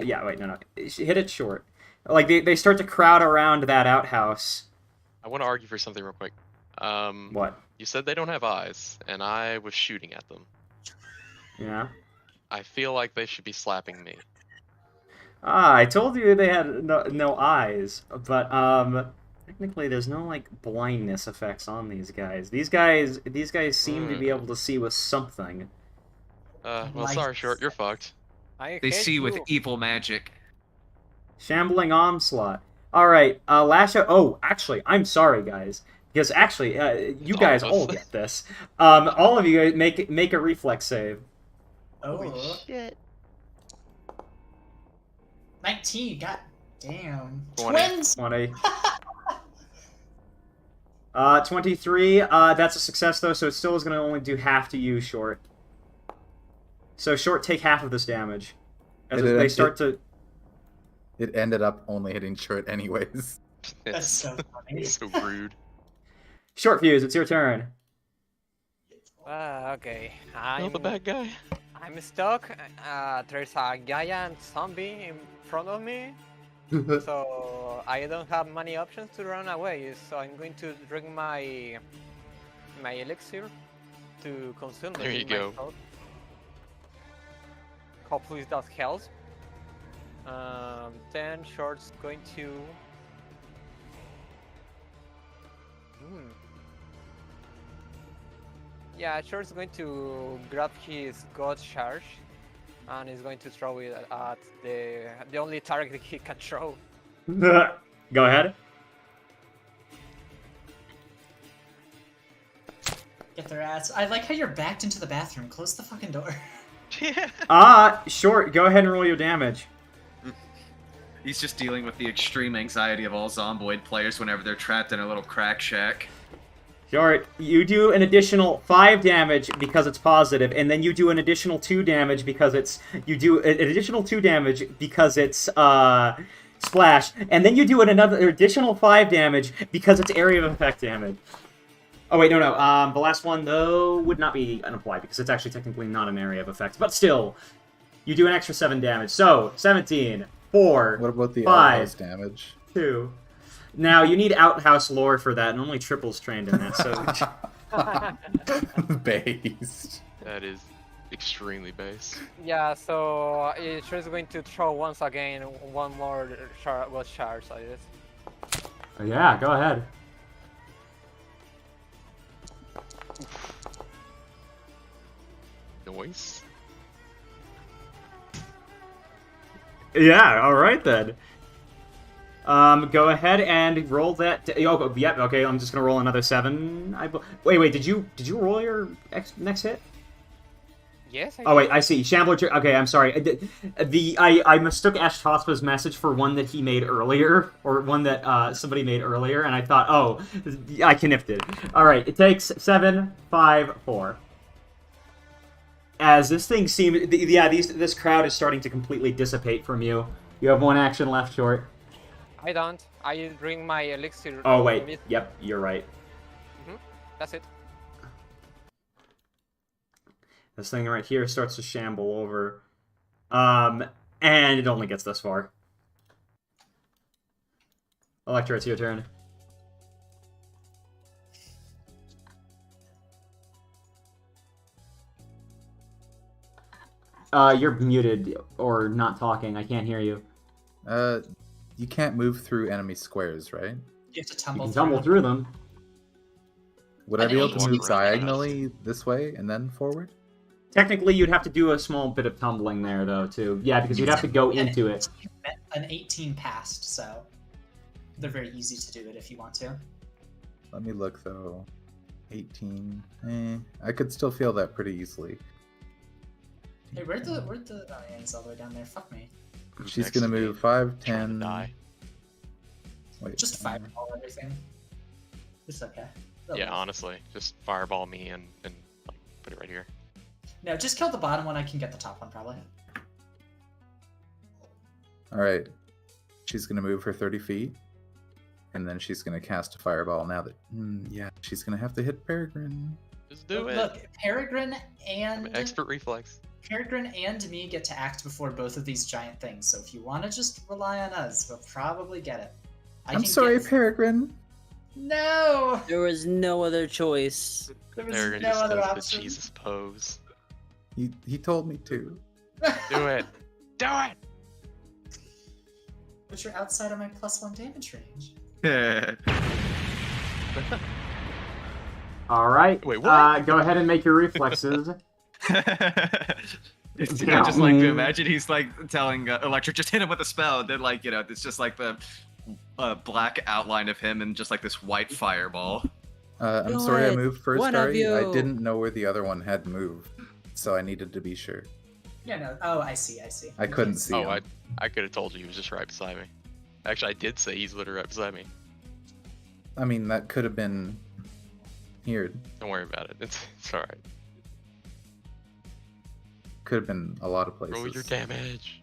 Speaker 5: yeah, wait, no, hit it short. Like they start to crowd around that outhouse.
Speaker 2: I want to argue for something real quick.
Speaker 5: What?
Speaker 2: You said they don't have eyes, and I was shooting at them.
Speaker 5: Yeah.
Speaker 2: I feel like they should be slapping me.
Speaker 5: I told you they had no eyes, but technically there's no like blindness effects on these guys. These guys seem to be able to see with something.
Speaker 2: Well, sorry, Short, you're fucked.
Speaker 1: They see with evil magic.
Speaker 5: Shambling onslaught. All right, lash out. Oh, actually, I'm sorry, guys, because actually, you guys all get this. All of you guys make a reflex save.
Speaker 3: Oh,
Speaker 8: shit.
Speaker 3: 19, god damn.
Speaker 2: 20.
Speaker 3: Twins!
Speaker 5: 20. 23. That's a success though, so it still is going to only do half to you, Short. So Short, take half of this damage. As they start to.
Speaker 6: It ended up only hitting Short anyways.
Speaker 3: That's so funny.
Speaker 2: So rude.
Speaker 5: Short Fuse, it's your turn.
Speaker 7: Okay.
Speaker 2: Not the bad guy.
Speaker 7: I'm stuck. There's a giant zombie in front of me. So I don't have many options to run away. So I'm going to drink my elixir to consume it.
Speaker 2: There you go.
Speaker 7: myself. Hopefully that helps. Then Short's going to. Yeah, Short's going to grab his God Charge, and he's going to throw it at the only target he can throw.
Speaker 5: Go ahead.
Speaker 3: Get their ass. I like how you're backed into the bathroom. Close the fucking door.
Speaker 5: Short, go ahead and roll your damage.
Speaker 1: He's just dealing with the extreme anxiety of all Zomboid players whenever they're trapped in a little crack shack.
Speaker 5: Short, you do an additional 5 damage because it's positive, and then you do an additional 2 damage because it's... You do an additional 2 damage because it's, splash, and then you do another additional 5 damage because it's area of effect damage. Oh, wait, no. The last one, though, would not be an apply because it's actually technically not an area of effect. But still, you do an extra 7 damage. So, 17, 4,
Speaker 6: What about the
Speaker 5: 5,
Speaker 6: outhouse damage?
Speaker 5: 2. Now, you need outhouse lore for that, and only Triple's trained in that, so...
Speaker 6: Based.
Speaker 2: That is extremely base.
Speaker 7: Yeah, so she's going to throw once again one more charge. Well, charge, I guess.
Speaker 5: Yeah, go ahead.
Speaker 2: Noise.
Speaker 5: Yeah, alright then. Go ahead and roll that. Oh, yep. Okay, I'm just gonna roll another 7. Wait. Did you roll your next hit?
Speaker 7: Yes.
Speaker 5: Oh wait, I see. Shambler. Okay, I'm sorry. I mistook Ash Tospa's message for one that he made earlier, or one that somebody made earlier, and I thought, oh, I connived it. All right, it takes 7, 5, 4. As this thing seems, this crowd is starting to completely dissipate from you. You have 1 action left, Short.
Speaker 7: I don't. I drink my elixir.
Speaker 5: Oh wait, yep, you're right.
Speaker 7: That's it.
Speaker 5: This thing right here starts to shamble over. And it only gets this far. Electra, it's your turn. You're muted or not talking. I can't hear you.
Speaker 6: You can't move through enemy squares, right?
Speaker 3: You have to
Speaker 5: You
Speaker 3: tumble
Speaker 5: can
Speaker 3: through
Speaker 5: tumble
Speaker 3: them.
Speaker 5: through them.
Speaker 6: Would I be able to
Speaker 3: 18
Speaker 6: move
Speaker 3: is
Speaker 6: diagonally this way and then forward?
Speaker 5: Technically, you'd have to do a small bit of tumbling there, though, too. Yeah, because you'd have to go
Speaker 3: And
Speaker 5: into it.
Speaker 3: An 18 passed, so they're very easy to do it if you want to.
Speaker 6: Let me look, though. 18. I could still feel that pretty easily.
Speaker 3: Hey, where'd the oh yeah, he's all the way down there. Fuck me.
Speaker 6: She's
Speaker 2: Next
Speaker 6: gonna
Speaker 2: to me,
Speaker 6: move 5,
Speaker 2: trying to
Speaker 6: 10...
Speaker 2: die.
Speaker 6: Wait,
Speaker 3: Just fireball everything. It's okay. They'll
Speaker 2: Yeah,
Speaker 3: live.
Speaker 2: honestly, just fireball me and like put it right here.
Speaker 3: No, just kill the bottom one. I can get the top one probably.
Speaker 6: Alright. She's gonna move her 30 feet. And then she's gonna cast a fireball now that... yeah, she's gonna have to hit Peregrine.
Speaker 2: Just do it.
Speaker 3: Look, Peregrine
Speaker 2: I'm
Speaker 3: and
Speaker 2: expert reflex.
Speaker 3: Peregrine and me get to act before both of these giant things. So if you want to just rely on us, we'll probably get it.
Speaker 6: I'm sorry, Peregrine.
Speaker 3: No,
Speaker 4: There was no other choice.
Speaker 3: there was
Speaker 2: Peregrine
Speaker 3: no
Speaker 2: just
Speaker 3: other
Speaker 2: does the
Speaker 3: option.
Speaker 2: Jesus pose.
Speaker 6: He told me to.
Speaker 2: Do it. Do it.
Speaker 3: But you're outside of my +1 damage range.
Speaker 5: Alright.
Speaker 2: Wait, what?
Speaker 5: Go ahead and make your reflexes.
Speaker 1: It's, I just like to imagine he's like telling Electra, just hit him with a spell, and then like, you know, it's just like the black outline of him and just like this white fireball.
Speaker 6: I'm
Speaker 4: Do
Speaker 6: sorry I
Speaker 4: it.
Speaker 6: moved first,
Speaker 4: One of
Speaker 6: Ari. I
Speaker 4: you.
Speaker 6: didn't know where the other one had moved, so I needed to be sure.
Speaker 3: Yeah, no. Oh, I see.
Speaker 6: I couldn't see
Speaker 2: Oh,
Speaker 6: him.
Speaker 2: I could have told you he was just right beside me. Actually, I did say he's literally right beside me.
Speaker 6: I mean, that could have been here.
Speaker 2: Don't worry about it. It's alright.
Speaker 6: Could have been a lot of places.
Speaker 2: Roll your damage.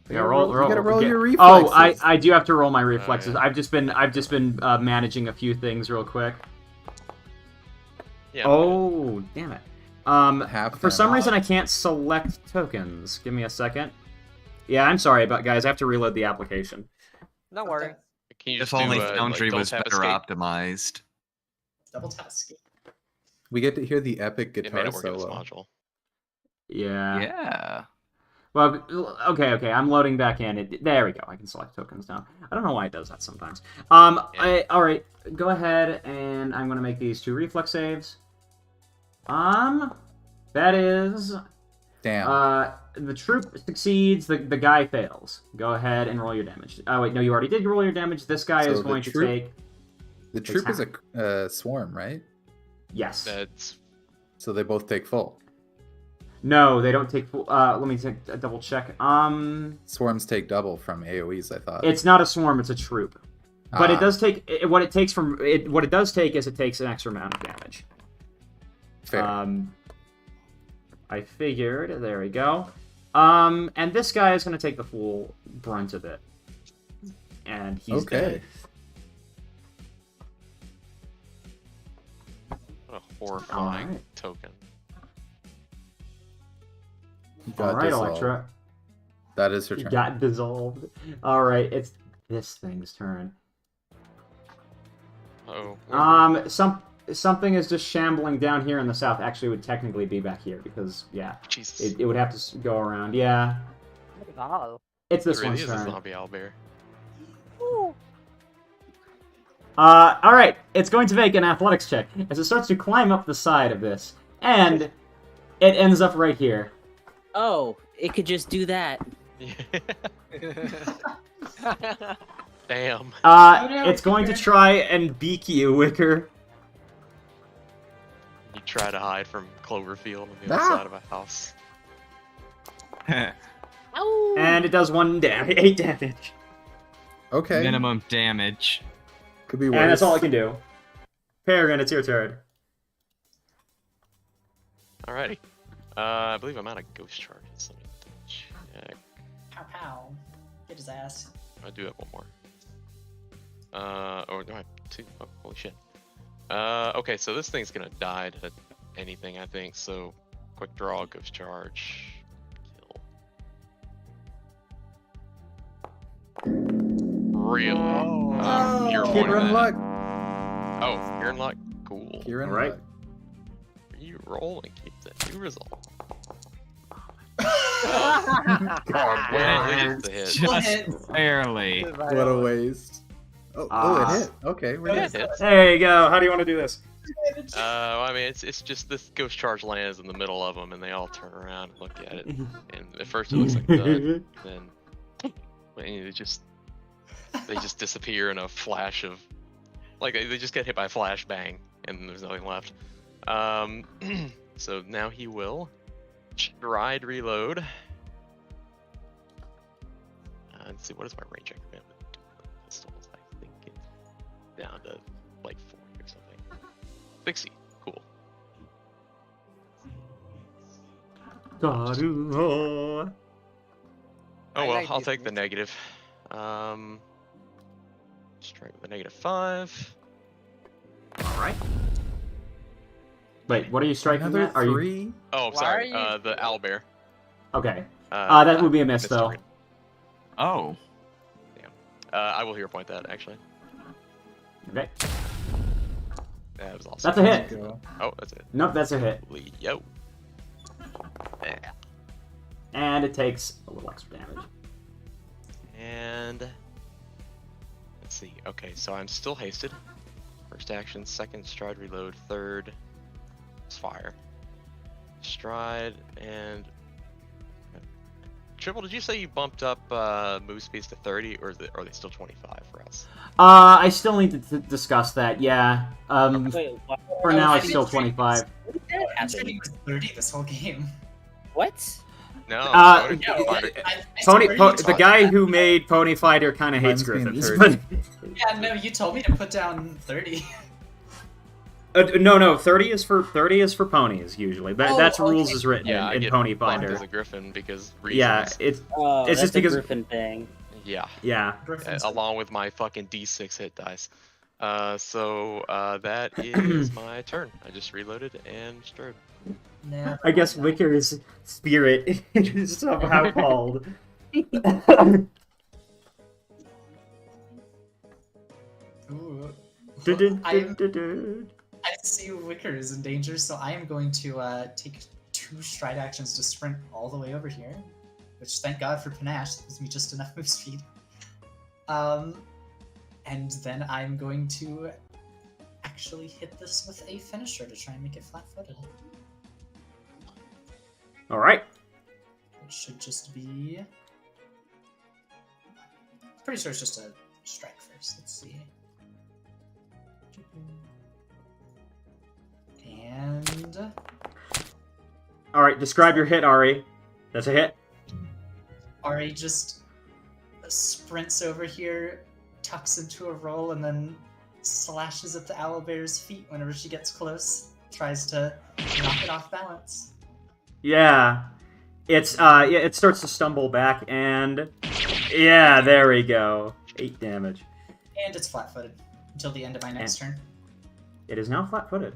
Speaker 6: You gotta roll your
Speaker 5: Oh,
Speaker 6: reflexes.
Speaker 5: I do have to roll my reflexes.
Speaker 2: yeah.
Speaker 5: I've just been managing a few things real quick.
Speaker 2: Yeah.
Speaker 5: Oh, damn it.
Speaker 6: Half
Speaker 5: For some
Speaker 6: damage.
Speaker 5: reason I can't select tokens. Give me a second. Yeah, I'm sorry, but guys, I have to reload the application.
Speaker 7: Don't worry.
Speaker 3: Okay.
Speaker 2: Can you
Speaker 1: If
Speaker 2: just
Speaker 1: only
Speaker 2: do,
Speaker 1: Foundry
Speaker 2: like,
Speaker 1: was
Speaker 2: double tap
Speaker 1: better
Speaker 2: escape?
Speaker 1: optimized.
Speaker 3: Double task.
Speaker 6: We get to hear the epic
Speaker 2: It may
Speaker 6: guitar
Speaker 2: not work in this
Speaker 6: solo.
Speaker 2: module.
Speaker 5: Yeah.
Speaker 1: Yeah.
Speaker 5: Well, okay, I'm loading back in. There we go. I can select tokens now. I don't know why it does that sometimes. All right, go ahead, and I'm gonna make these 2 reflex saves. That is,
Speaker 6: Damn.
Speaker 5: the troop succeeds, the guy fails. Go ahead and roll your damage. Oh wait, no, you already did roll your damage. This guy
Speaker 6: So
Speaker 5: is
Speaker 6: the
Speaker 5: going to
Speaker 6: troop-
Speaker 5: take.
Speaker 6: The troop is a swarm, right?
Speaker 5: Yes.
Speaker 2: That's
Speaker 6: So they both take full.
Speaker 5: No, they don't take full. Let me take a double check.
Speaker 6: Swarms take double from AoEs, I thought.
Speaker 5: It's not a swarm. It's a troop. But it does take what it takes from it. What it does take is it takes an extra amount of damage.
Speaker 6: Fair.
Speaker 5: I figured. There we go. And this guy is going to take the full brunt of it, and he's dead.
Speaker 2: What a horrifying
Speaker 5: Alright.
Speaker 2: token.
Speaker 6: You got
Speaker 5: All right,
Speaker 6: dissolved.
Speaker 5: Electra.
Speaker 6: That is her turn.
Speaker 5: Got dissolved. All right, it's this thing's turn.
Speaker 2: Oh.
Speaker 5: Something is just shambling down here in the south. Actually, it would technically be back here because
Speaker 2: Jesus.
Speaker 5: it would have to go around. Yeah,
Speaker 7: Wow.
Speaker 5: it's this
Speaker 2: It really
Speaker 5: one's
Speaker 2: is a
Speaker 5: turn.
Speaker 2: zombie owlbear.
Speaker 5: All right, it's going to make an athletics check as it starts to climb up the side of this, and it ends up right here.
Speaker 4: Oh, it could just do that.
Speaker 2: Damn.
Speaker 5: It's going to try and beak you, Wicker.
Speaker 2: You try to hide from Cloverfield on the other side of a house.
Speaker 4: Ow!
Speaker 5: And it does 8 damage.
Speaker 6: Okay.
Speaker 9: Minimum damage.
Speaker 6: Could be worse.
Speaker 5: And that's all I can do. Peregrine, it's your turn.
Speaker 2: Alrighty. I believe I'm out of ghost charges. Let me check.
Speaker 3: Pow pow. Get his ass.
Speaker 2: I do have one more. Or no, I have 2. Oh, holy shit. Okay, so this thing's gonna die to anything, I think. So, quick draw, ghost charge, kill. Really? Pure
Speaker 3: Oh.
Speaker 2: one
Speaker 6: You're
Speaker 2: of
Speaker 6: in
Speaker 2: that.
Speaker 6: luck.
Speaker 2: Oh, you're in luck. Cool.
Speaker 6: You're in
Speaker 5: Alright.
Speaker 6: luck.
Speaker 2: You roll and keep the new result.
Speaker 9: God,
Speaker 2: Well, it's a hit.
Speaker 9: Just barely.
Speaker 6: What a waste. Oh, it hit. Okay, we're
Speaker 2: Yeah,
Speaker 6: good.
Speaker 2: it hits.
Speaker 5: There you go. How do you want to do this?
Speaker 2: I mean, it's just this ghost charge lands in the middle of them, and they all turn around and look at it. And at first it looks like Dud, then they just disappear in a flash of, like they just get hit by a flash bang, and there's nothing left. So now he will stride reload. Let's see, what is my range increment with pistols? I think it's down to like 40 or something. 60. Cool.
Speaker 5: Oh,
Speaker 2: Oh well,
Speaker 7: like
Speaker 2: I'll
Speaker 7: these
Speaker 2: take the
Speaker 7: moves.
Speaker 2: negative. Strike with a -5.
Speaker 5: Alright. Wait, what are you striking
Speaker 6: Another
Speaker 5: at? Are you...
Speaker 6: 3?
Speaker 2: Oh,
Speaker 7: Why
Speaker 2: sorry.
Speaker 7: are you-
Speaker 2: The owlbear.
Speaker 5: Okay. That would be a miss,
Speaker 2: missed
Speaker 5: though.
Speaker 2: it.
Speaker 9: Oh.
Speaker 2: I will hero point that actually.
Speaker 5: Okay.
Speaker 2: That was awesome.
Speaker 5: That's a hit.
Speaker 6: Go.
Speaker 2: Oh, that's it.
Speaker 5: Nope, that's a hit.
Speaker 2: Yo.
Speaker 5: And it takes a little extra damage.
Speaker 2: And let's see. Okay, so I'm still hasted. First action, second stride reload, third is fire. Stride and Triple, did you say you bumped up move speeds to 30, or are they still 25 for us?
Speaker 5: I still need to discuss that, yeah.
Speaker 4: Wait, what?
Speaker 5: For now,
Speaker 3: I
Speaker 5: it's still
Speaker 3: didn't
Speaker 5: 25.
Speaker 3: I'm sure he was 30 this whole game.
Speaker 4: What?
Speaker 2: No.
Speaker 5: Uh,
Speaker 2: Pony
Speaker 3: No,
Speaker 2: Fighter-
Speaker 5: The guy who made Pony Fighter kind of hates
Speaker 6: Mine's being
Speaker 5: Griffins,
Speaker 6: 30.
Speaker 5: but...
Speaker 3: Yeah, no, you told me to put down 30.
Speaker 5: No, 30 is for ponies usually. That's
Speaker 3: Oh,
Speaker 5: rules
Speaker 3: okay.
Speaker 5: is written
Speaker 2: Yeah, I
Speaker 5: in
Speaker 2: get
Speaker 5: Pony
Speaker 2: bumped
Speaker 5: Finder.
Speaker 2: as a griffin because reasons.
Speaker 5: Yeah, it's
Speaker 4: Oh,
Speaker 5: It's
Speaker 4: that's
Speaker 5: just
Speaker 4: a
Speaker 5: because-
Speaker 4: Griffin thing.
Speaker 2: Yeah.
Speaker 3: Griffins.
Speaker 2: Along with my fucking D6 hit dice. So that is my turn. I just reloaded and strode.
Speaker 3: Nah,
Speaker 5: I guess Wicker's spirit is somehow called.
Speaker 3: Ooh.
Speaker 5: Dun,
Speaker 3: I
Speaker 5: dun, dun, dun.
Speaker 3: see Wicker is in danger, so I am going to take 2 stride actions to sprint all the way over here. Which, thank God for Panache, that gives me just enough move speed. And then I'm going to actually hit this with a finisher to try and make it flat-footed.
Speaker 5: All right.
Speaker 3: It should just be... Pretty sure it's just a strike first. Let's see. And...
Speaker 5: All right. Describe your hit, Ari. That's a hit.
Speaker 3: Ari just sprints over here, tucks into a roll and then slashes at the owlbear's feet whenever she gets close. Tries to knock it off balance.
Speaker 5: Yeah. It starts to stumble back, and yeah, there we go. 8 damage.
Speaker 3: And it's flat-footed until the end of my next turn.
Speaker 5: It is now flat-footed.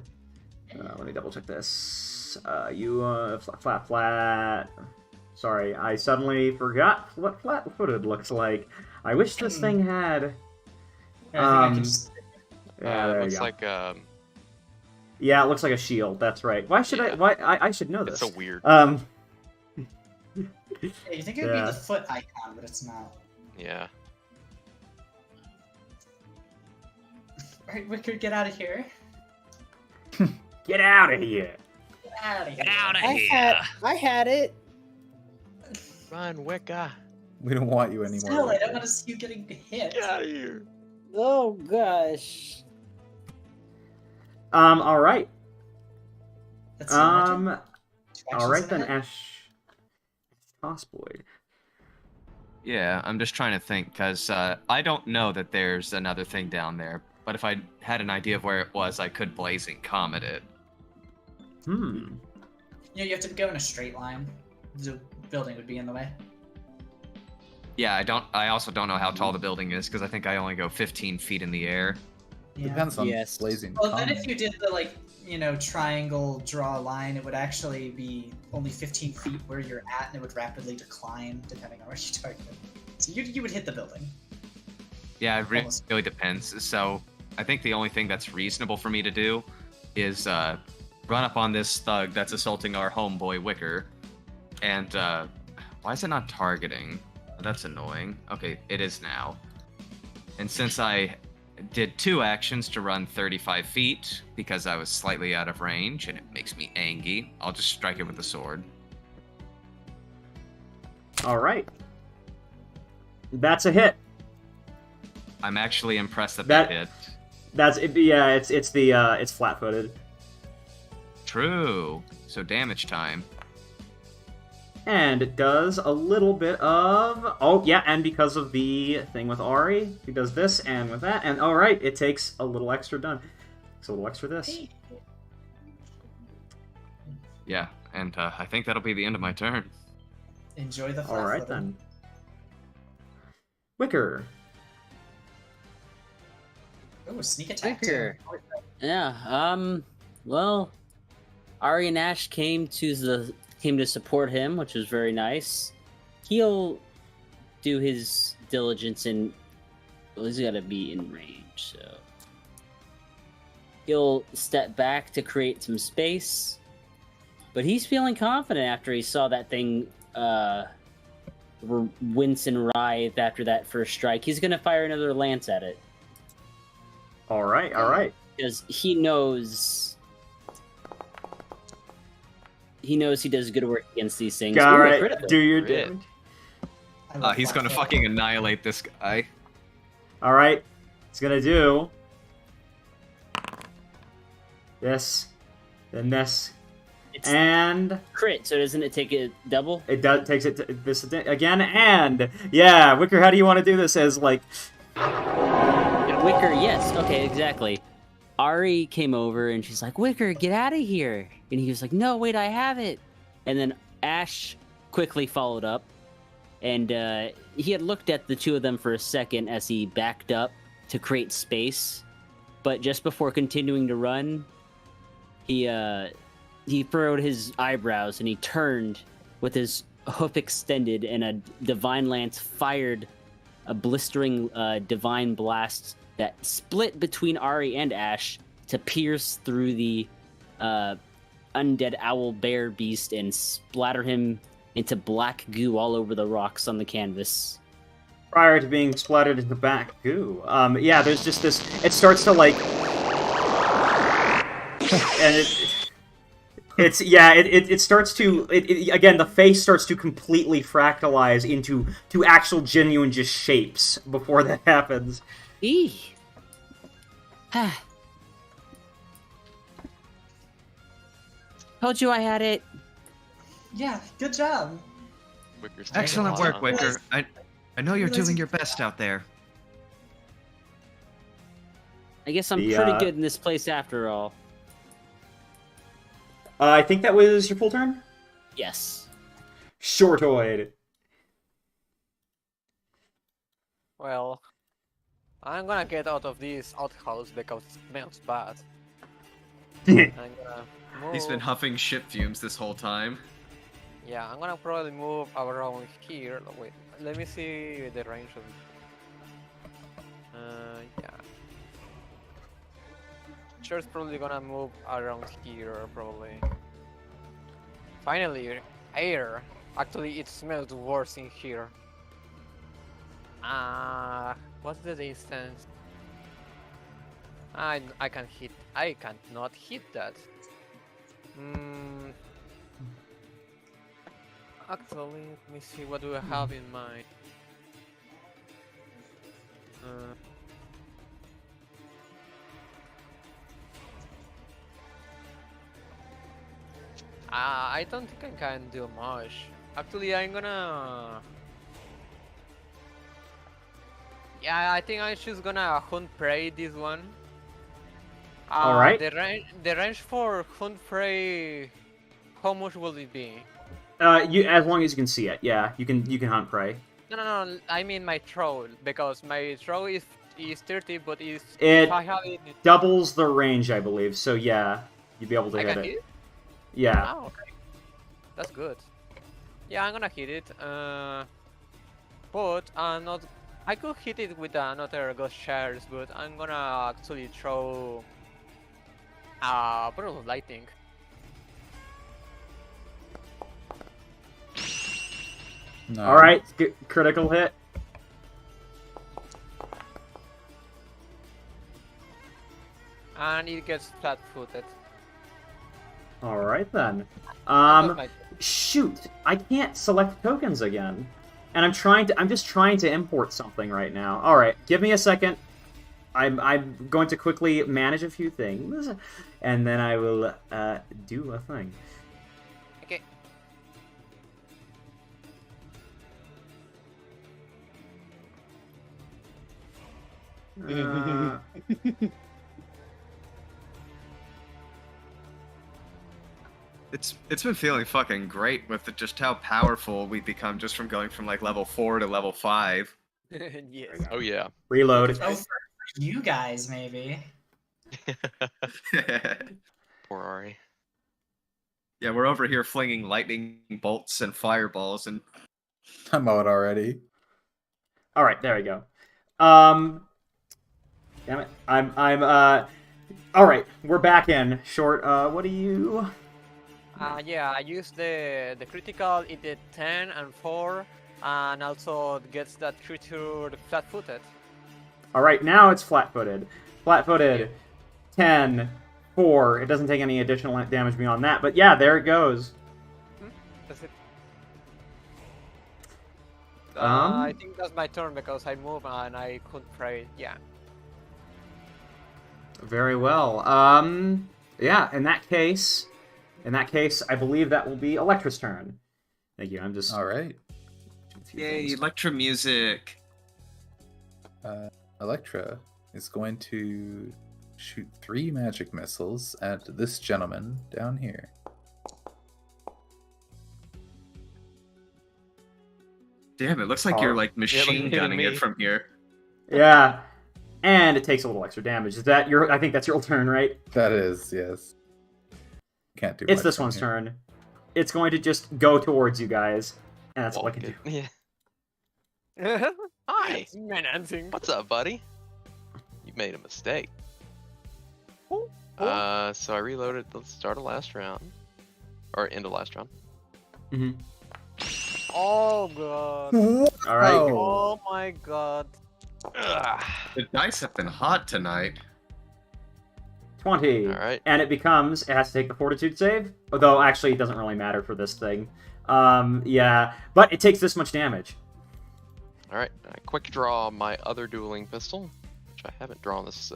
Speaker 5: Let me double check this. Flat. Sorry, I suddenly forgot what flat-footed looks like. I wish this thing had.
Speaker 3: I think I can just...
Speaker 5: Yeah, there
Speaker 2: looks
Speaker 5: you go.
Speaker 2: like
Speaker 5: Yeah, it looks like a shield. That's right. Why should
Speaker 2: Yeah.
Speaker 5: I should know this.
Speaker 2: it's so weird.
Speaker 3: Yeah, you think it would
Speaker 5: Yeah.
Speaker 3: be the foot icon, but it's not.
Speaker 2: Yeah.
Speaker 3: Alright, Wicker, get out of here.
Speaker 5: Get out of here!
Speaker 3: Get out of here.
Speaker 4: I had it.
Speaker 2: Run, Wicca.
Speaker 6: We don't want you anymore.
Speaker 3: Still, I don't
Speaker 6: Wicker.
Speaker 3: want to see you getting hit.
Speaker 2: Get out of here.
Speaker 4: Oh gosh.
Speaker 5: All right.
Speaker 3: That's your turn. Two actions
Speaker 5: All right
Speaker 3: and
Speaker 5: then,
Speaker 3: a hit.
Speaker 5: Ash. Tossboy.
Speaker 9: Yeah, I'm just trying to think, because I don't know that there's another thing down there. But if I had an idea of where it was, I could Blazing Comet it.
Speaker 3: Yeah, you have to go in a straight line. The building would be in the way.
Speaker 9: Yeah, I also don't know how tall the building is, because I think I only go 15 feet in the air.
Speaker 3: Yeah.
Speaker 6: Depends on
Speaker 4: Yes.
Speaker 6: blazing.
Speaker 3: Well, then if
Speaker 6: comet.
Speaker 3: you did the, triangle draw a line, it would actually be only 15 feet where you're at, and it would rapidly decline depending on where you target. So you would hit the building.
Speaker 9: Yeah, it
Speaker 3: Almost.
Speaker 9: really depends. So I think the only thing that's reasonable for me to do is run up on this thug that's assaulting our homeboy Wicker. And why is it not targeting? That's annoying. Okay, it is now. And since I did 2 actions to run 35 feet because I was slightly out of range and it makes me angry, I'll just strike it with the sword.
Speaker 5: All right. That's a hit.
Speaker 9: I'm actually impressed that hit.
Speaker 5: That's it. Yeah, it's flat-footed.
Speaker 9: True. So damage time.
Speaker 5: And it does a little bit of... Oh, yeah, and because of the thing with Ari, he does this and with that, and alright, it takes a little extra done. It's a little extra this.
Speaker 9: Yeah, and I think that'll be the end of my turn.
Speaker 3: Enjoy the
Speaker 5: Alright then. Wicker.
Speaker 3: Oh, sneak attack.
Speaker 4: Wicker. Yeah. Well, Ari and Ash came to support him, which was very nice. He'll do his diligence in. Well, he's got to be in range, so he'll step back to create some space. But he's feeling confident after he saw that thing wince and writhe after that first strike. He's gonna fire another lance at it.
Speaker 5: Alright.
Speaker 4: Because he knows he does good work against these things. Ooh, a
Speaker 5: Alright,
Speaker 4: critical.
Speaker 5: do your
Speaker 2: Crit.
Speaker 5: damage.
Speaker 3: I love
Speaker 9: He's gonna
Speaker 3: flat-footed.
Speaker 9: fucking annihilate this guy.
Speaker 5: Alright, it's gonna do this, then this,
Speaker 4: It's
Speaker 5: and
Speaker 4: crit, so doesn't it take a double?
Speaker 5: it takes it to this again, and yeah, Wicker, how do you want to do this as like...
Speaker 4: Wicker, yes. Okay, exactly. Ari came over and she's like, Wicker, get out of here. And he was like, no, wait, I have it. And then Ash quickly followed up. And he had looked at the two of them for a second as he backed up to create space. But just before continuing to run, he furrowed his eyebrows and he turned with his hoof extended, and a divine lance fired a blistering divine blast that split between Ari and Ash to pierce through the undead owl bear beast and splatter him into black goo all over the rocks on the canvas.
Speaker 5: Prior to being splattered into black goo. Yeah, there's just this... It starts to, like... and it starts to... again, the face starts to completely fractalize into actual genuine just shapes before that happens.
Speaker 4: Eee. Told you I had it.
Speaker 3: Yeah, good job.
Speaker 2: Wicker's taking
Speaker 9: Excellent
Speaker 2: a lot
Speaker 9: work,
Speaker 2: on
Speaker 9: Wicker. I know you're
Speaker 3: Realize
Speaker 9: doing
Speaker 3: you-
Speaker 9: your best out there.
Speaker 4: I guess I'm
Speaker 5: The,
Speaker 4: pretty good in this place after all.
Speaker 5: I think that was your full turn?
Speaker 4: Yes.
Speaker 5: Shortoid.
Speaker 7: Well, I'm gonna get out of this outhouse because it smells bad. I'm gonna move.
Speaker 9: He's been huffing ship fumes this whole time.
Speaker 7: Yeah, I'm gonna probably move around here. Wait, let me see the range of it. Yeah. Sure, it's probably gonna move around here, probably. Finally, air. Actually, it smells worse in here. What's the distance? I can't hit. I can't not hit that. Actually, let me see. What do I have in mind? I don't think I can do much. Actually, I'm gonna. Yeah, I think I'm just gonna hunt prey this one.
Speaker 5: All right.
Speaker 7: The range for hunt prey, how much will it be?
Speaker 5: You as long as you can see it, yeah, you can hunt prey.
Speaker 7: No. I mean my throw because my throw is 30, but if
Speaker 5: It
Speaker 7: I have it,
Speaker 5: doubles the range, I believe. So yeah, you'd be able to
Speaker 7: I
Speaker 5: hit
Speaker 7: can
Speaker 5: it.
Speaker 7: hit it.
Speaker 5: Yeah.
Speaker 7: Oh, okay. That's good. Yeah, I'm gonna hit it. But not. I could hit it with another ghost shards, but I'm gonna actually throw Bottle of Lightning.
Speaker 6: No.
Speaker 5: All right, critical hit.
Speaker 7: And it gets flat-footed.
Speaker 5: All right then.
Speaker 7: That was my-
Speaker 5: Shoot, I can't select tokens again, and I'm just trying to import something right now. All right, give me a second. I'm going to quickly manage a few things, and then I will do a thing.
Speaker 7: Okay.
Speaker 9: It's been feeling fucking great with just how powerful we've become just from going from like level 4 to level 5.
Speaker 7: Yes.
Speaker 2: Oh yeah.
Speaker 5: Reload.
Speaker 3: Oh, for you guys, maybe.
Speaker 2: Poor Ari.
Speaker 9: Yeah, we're over here flinging lightning bolts and fireballs and
Speaker 6: I'm out already.
Speaker 5: All right, there we go. Damn it. All right, we're back in. Short, what do you...
Speaker 7: Yeah, I used the critical. It did 10 and 4, and also it gets that creature flat-footed.
Speaker 5: All right, now it's flat-footed. Flat-footed, 10, 4. It doesn't take any additional damage beyond that, but yeah, there it goes.
Speaker 7: That's it.
Speaker 5: Um,
Speaker 7: I think that's my turn because I move and I couldn't pray. Yeah.
Speaker 5: Very well. Yeah, in that case, I believe that will be Electra's turn. Thank you. I'm just...
Speaker 6: All right.
Speaker 9: yay, Electra music.
Speaker 6: Electra is going to shoot 3 magic missiles at this gentleman down here.
Speaker 9: Damn, it looks like you're like machine
Speaker 2: hitting
Speaker 9: gunning it
Speaker 2: me.
Speaker 9: from here.
Speaker 5: Yeah. And it takes a little extra damage. Is that your... I think that's your turn, right?
Speaker 6: That is, yes. Can't do
Speaker 5: It's
Speaker 6: much
Speaker 5: this
Speaker 6: from
Speaker 5: one's
Speaker 6: here.
Speaker 5: turn. It's going to just go towards you guys. And that's all I can do.
Speaker 2: Yeah. Hi.
Speaker 7: It's menacing.
Speaker 2: What's up, buddy? You made a mistake.
Speaker 7: Oh.
Speaker 2: So I reloaded the start of last round. Or end of last round.
Speaker 5: Mm-hmm.
Speaker 7: Oh god.
Speaker 5: All right.
Speaker 7: Oh my god.
Speaker 2: Ugh.
Speaker 9: The dice have been hot tonight.
Speaker 5: 20.
Speaker 2: Alright.
Speaker 5: And it becomes... It has to take the Fortitude save. Although, actually, it doesn't really matter for this thing. Yeah. But it takes this much damage.
Speaker 2: Alright. I quick draw my other dueling pistol, which I haven't drawn this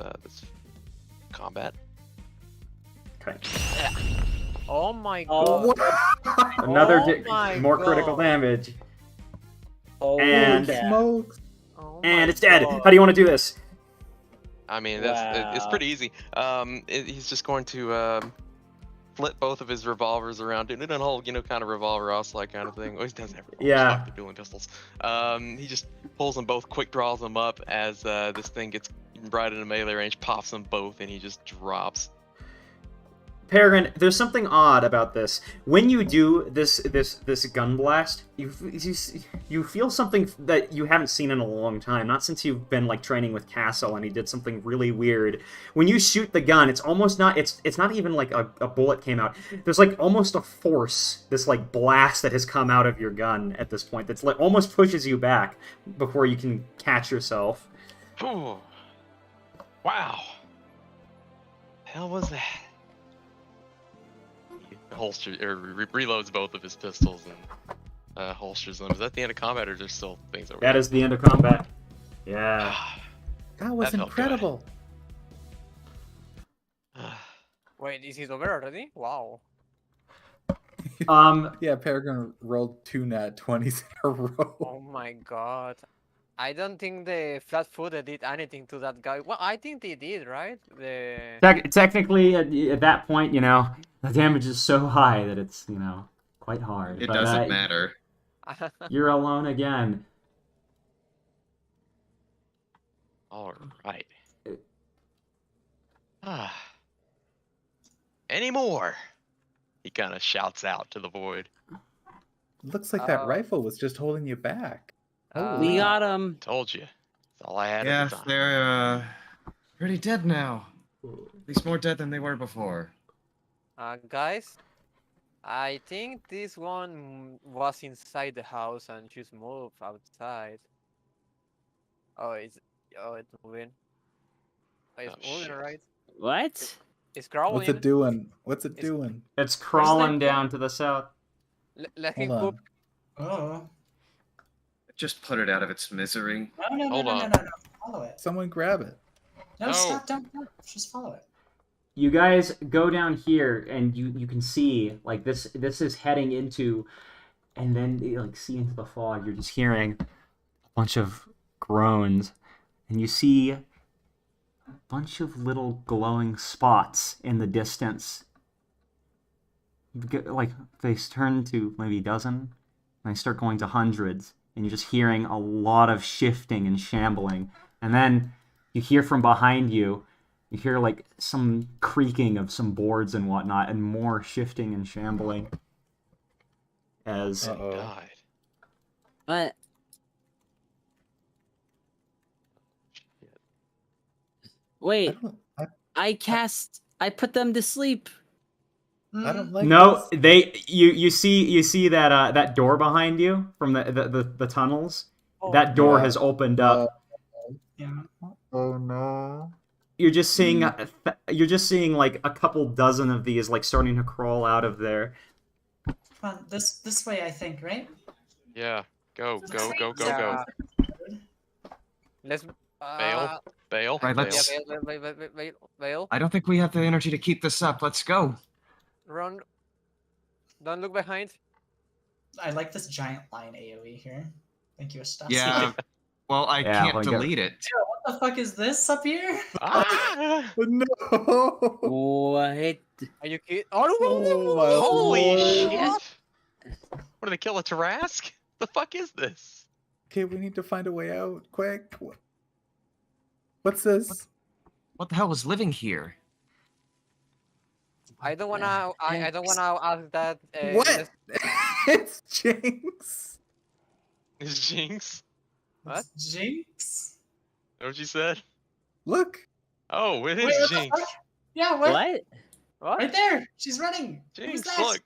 Speaker 2: combat.
Speaker 5: Okay.
Speaker 7: Oh my
Speaker 4: Oh,
Speaker 7: god.
Speaker 5: Another
Speaker 7: Oh my
Speaker 5: more critical
Speaker 7: God.
Speaker 5: damage.
Speaker 4: oh,
Speaker 5: And-
Speaker 4: yeah.
Speaker 6: Smokes.
Speaker 7: Oh
Speaker 5: And
Speaker 7: my
Speaker 5: it's dead.
Speaker 7: god.
Speaker 5: How do you want to do this?
Speaker 2: I mean, it's
Speaker 4: Wow.
Speaker 2: pretty easy. He's just going to flip both of his revolvers around, doing a whole, kind of revolver like kind of thing. Well, he doesn't have revolvers,
Speaker 5: Yeah.
Speaker 2: fuck, they're dueling pistols. He just pulls them both, quick draws them up as this thing gets right into melee range, pops them both, and he just drops.
Speaker 5: Peregrine, there's something odd about this. When you do this gun blast, you feel something that you haven't seen in a long time. Not since you've been like training with Castle, and he did something really weird. When you shoot the gun, it's almost not. It's not even like a bullet came out. There's like almost a force, this like blast that has come out of your gun at this point. That's like almost pushes you back before you can catch yourself.
Speaker 2: Ooh. Wow. Hell was that? Holster or reloads both of his pistols and holsters them. Is that the end of combat, or there's still things over
Speaker 5: That is the end of combat. Yeah.
Speaker 6: That was
Speaker 2: That felt good.
Speaker 6: incredible.
Speaker 7: Wait, is it over already? Wow.
Speaker 6: Yeah, Peregrine rolled 2 nat 20s in a row.
Speaker 7: Oh my god. I don't think the flat-footed did anything to that guy. Well, I think they did, right?
Speaker 5: Technically, at that point, the damage is so high that it's, quite hard.
Speaker 9: It
Speaker 5: But,
Speaker 9: doesn't matter.
Speaker 5: You're alone again.
Speaker 2: All right. Any more? He kind of shouts out to the void.
Speaker 6: Looks like that rifle was just holding you back.
Speaker 4: We got him.
Speaker 2: Told you. That's all I had
Speaker 9: Yeah,
Speaker 2: at the time.
Speaker 9: they're pretty dead now. At least more dead than they were before.
Speaker 7: Guys, I think this one was inside the house and just moved outside. Oh, it's moving. Oh, it's
Speaker 2: Oh,
Speaker 7: moving,
Speaker 2: shit.
Speaker 7: right?
Speaker 4: What?
Speaker 7: It's crawling.
Speaker 6: What's it doing? What's it doing?
Speaker 5: It's crawling down to the south.
Speaker 7: Let him
Speaker 6: Hold on.
Speaker 7: poop.
Speaker 3: Oh.
Speaker 9: Just put it out of its misery.
Speaker 3: No,
Speaker 2: Hold on.
Speaker 3: Follow it.
Speaker 6: Someone grab it.
Speaker 3: No,
Speaker 2: No.
Speaker 3: stop, don't. Just follow it.
Speaker 5: You guys go down here, and you can see, like, this is heading into, and then you, like, see into the fog. You're just hearing a bunch of groans, and you see a bunch of little glowing spots in the distance. Like, they turn to maybe a dozen, and they start going to hundreds, and you're just hearing a lot of shifting and shambling. And then you hear from behind you, you hear like some creaking of some boards and whatnot, and more shifting and shambling. As
Speaker 6: Uh-oh.
Speaker 2: Died.
Speaker 4: What? Wait, I put them to sleep.
Speaker 6: I don't like
Speaker 5: no,
Speaker 6: this.
Speaker 5: you see that that door behind you from the tunnels.
Speaker 7: Oh,
Speaker 5: That door
Speaker 6: Yeah.
Speaker 5: has opened up.
Speaker 3: Yeah.
Speaker 6: Oh no.
Speaker 5: You're just seeing like a couple dozen of these like starting to crawl out of there.
Speaker 3: Come on, this way, I think, right?
Speaker 2: Yeah. Go.
Speaker 7: Yeah. Let's
Speaker 2: Bail.
Speaker 9: Right,
Speaker 2: Bail.
Speaker 9: let's-
Speaker 7: Bail.
Speaker 9: I don't think we have the energy to keep this up. Let's go.
Speaker 7: Run. Don't look behind.
Speaker 3: I like this giant line AoE here. Thank you, Stassi.
Speaker 9: Yeah. Well, I
Speaker 5: Yeah,
Speaker 9: can't
Speaker 5: like a-
Speaker 9: delete it.
Speaker 3: What the fuck is this up here?
Speaker 2: Ah!
Speaker 6: No.
Speaker 4: What?
Speaker 7: Are you kidding?
Speaker 6: Oh my
Speaker 2: Holy
Speaker 6: lord.
Speaker 2: shit! What, did they kill a Tarask? The fuck is this?
Speaker 6: Okay, we need to find a way out. Quick. What's this?
Speaker 9: What the hell was living here?
Speaker 7: I don't wanna. I don't wanna ask that.
Speaker 6: What? It's Jinx.
Speaker 2: Is Jinx?
Speaker 7: What?
Speaker 3: Jinx?
Speaker 2: Know what you said?
Speaker 6: Look.
Speaker 2: Oh, it is
Speaker 3: Wait, what the
Speaker 2: Jinx.
Speaker 3: fuck? Yeah, what?
Speaker 4: What?
Speaker 7: What?
Speaker 3: Right there. She's running. Who's
Speaker 2: Jinx,
Speaker 3: that?
Speaker 2: look.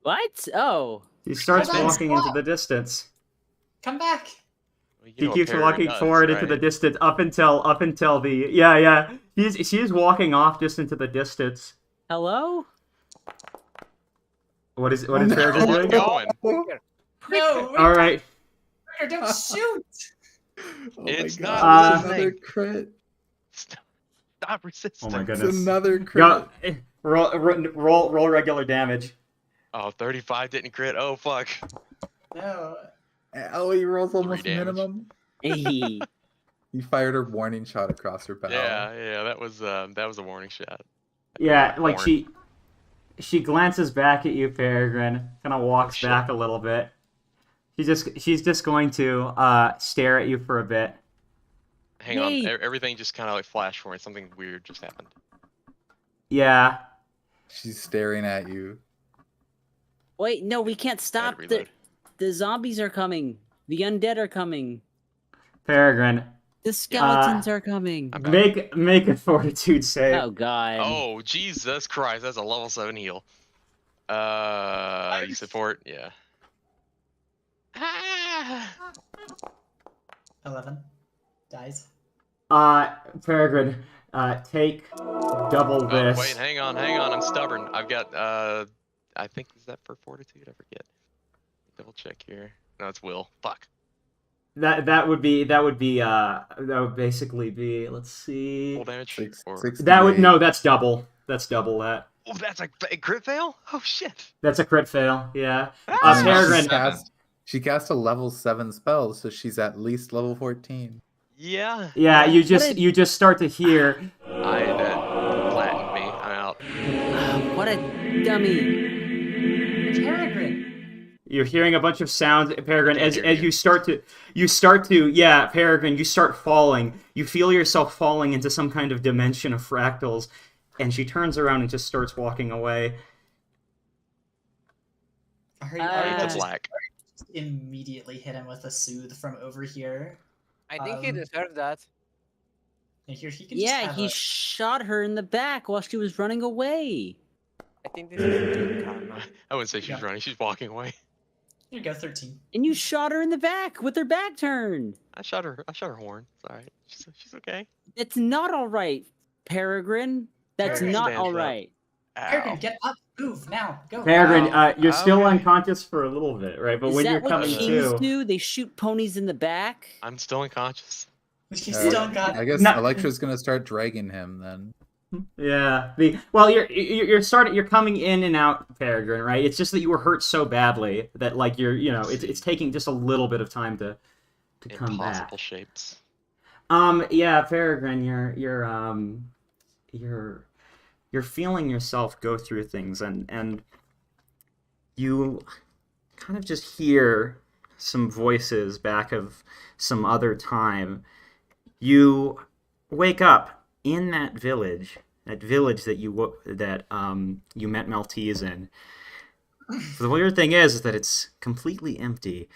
Speaker 4: What? Oh.
Speaker 5: He starts
Speaker 3: Hold on,
Speaker 5: walking
Speaker 3: stop.
Speaker 5: into the distance.
Speaker 3: Come back.
Speaker 2: Well, you
Speaker 5: He
Speaker 2: know what
Speaker 5: keeps
Speaker 2: Peregrine
Speaker 5: walking
Speaker 2: does,
Speaker 5: forward into
Speaker 2: right?
Speaker 5: the distance up until the yeah. She's walking off just into the distance.
Speaker 4: Hello?
Speaker 5: What is
Speaker 6: Oh, no.
Speaker 5: Peregrine
Speaker 2: Keep
Speaker 5: doing?
Speaker 2: going.
Speaker 3: No,
Speaker 5: All right.
Speaker 3: Ricker, don't shoot.
Speaker 6: Oh
Speaker 2: It's
Speaker 6: my
Speaker 2: not
Speaker 6: god. It's
Speaker 2: listening.
Speaker 6: another crit.
Speaker 2: Stop resisting.
Speaker 5: Oh my
Speaker 6: It's
Speaker 5: goodness.
Speaker 6: another crit.
Speaker 5: Go roll regular damage.
Speaker 2: Oh, 35 didn't crit. Oh, fuck.
Speaker 3: No.
Speaker 6: Oh, he rolls almost
Speaker 2: damage.
Speaker 6: minimum.
Speaker 4: Hey.
Speaker 6: You fired a warning shot across her bow.
Speaker 2: Yeah, that was a warning shot.
Speaker 5: Yeah,
Speaker 2: My
Speaker 5: like
Speaker 2: horn.
Speaker 5: she glances back at you, Peregrine. Kind of walks
Speaker 2: shit.
Speaker 5: back a little bit. She's just going to stare at you for a bit.
Speaker 2: Hang on,
Speaker 4: Hey.
Speaker 2: everything just kind of like flashed for me. Something weird just happened.
Speaker 5: Yeah.
Speaker 6: She's staring at you.
Speaker 4: Wait, no, we can't stop.
Speaker 2: reload.
Speaker 4: The zombies are coming. The undead are coming.
Speaker 5: Peregrine,
Speaker 4: The skeletons are coming.
Speaker 2: I'm back.
Speaker 5: make a fortitude save.
Speaker 4: Oh god.
Speaker 2: Oh, Jesus Christ, that's a level 7 heal. You support? Yeah. Ah!
Speaker 3: 11. Dies.
Speaker 5: Peregrine, take double this.
Speaker 2: Oh, wait, hang on, I'm stubborn. I've got, I think, is that for fortitude? I forget. Double check here. No, it's will. Fuck.
Speaker 5: That would basically be, let's see.
Speaker 2: Full damage? Or...
Speaker 5: That's double. That's double that.
Speaker 2: Oh, that's a crit fail? Oh, shit.
Speaker 5: That's a crit fail, yeah.
Speaker 2: Ah!
Speaker 5: Peregrine,
Speaker 6: She cast a level 7 spell, so she's at least level 14.
Speaker 2: Yeah.
Speaker 5: yeah, you just start to hear.
Speaker 2: That flattened me. I'm out.
Speaker 4: What a dummy.
Speaker 3: Peregrine!
Speaker 5: You're hearing a bunch of sounds, Peregrine,
Speaker 2: Can't
Speaker 5: as
Speaker 2: hear
Speaker 5: you start to, Peregrine, you start falling. You feel yourself falling into some kind of dimension of fractals, and she turns around and just starts walking away.
Speaker 3: Are you
Speaker 2: It's
Speaker 3: just
Speaker 2: black.
Speaker 3: immediately hit him with a soothe from over here?
Speaker 7: I think he
Speaker 3: Um,
Speaker 7: deserved that.
Speaker 3: And here he can
Speaker 4: Yeah,
Speaker 3: just have
Speaker 4: he
Speaker 3: a...
Speaker 4: shot her in the back while she was running away.
Speaker 7: I think this is good karma.
Speaker 2: I wouldn't say she's
Speaker 3: Yeah.
Speaker 2: running. She's walking away.
Speaker 3: Here you go, 13.
Speaker 4: And you shot her in the back with her back turned.
Speaker 2: I shot her horn. It's alright. She's okay.
Speaker 4: It's not all right, Peregrine. That's
Speaker 3: Peregrine
Speaker 4: not
Speaker 2: stands
Speaker 4: all
Speaker 2: up.
Speaker 4: right.
Speaker 3: Peregrine,
Speaker 2: Ow.
Speaker 3: get up! Move, now! Go!
Speaker 5: Peregrine, you're still
Speaker 2: Okay.
Speaker 5: unconscious for a little bit, right? But
Speaker 4: Is
Speaker 5: when
Speaker 4: that
Speaker 5: you're
Speaker 4: what
Speaker 5: coming
Speaker 4: kings
Speaker 5: to,
Speaker 4: do? They shoot ponies in the back?
Speaker 2: I'm still unconscious.
Speaker 3: He's still got
Speaker 6: I guess
Speaker 5: No.
Speaker 6: Electra's gonna start dragging him then.
Speaker 5: yeah. You're coming in and out, Peregrine, right? It's just that you were hurt so badly that like it's taking just a little bit of time to come back.
Speaker 2: Impossible shapes.
Speaker 5: Yeah, Peregrine, you're feeling yourself go through things, and you kind of just hear some voices back of some other time. You wake up in that village that you met Maltese in. The weird thing is that it's completely empty.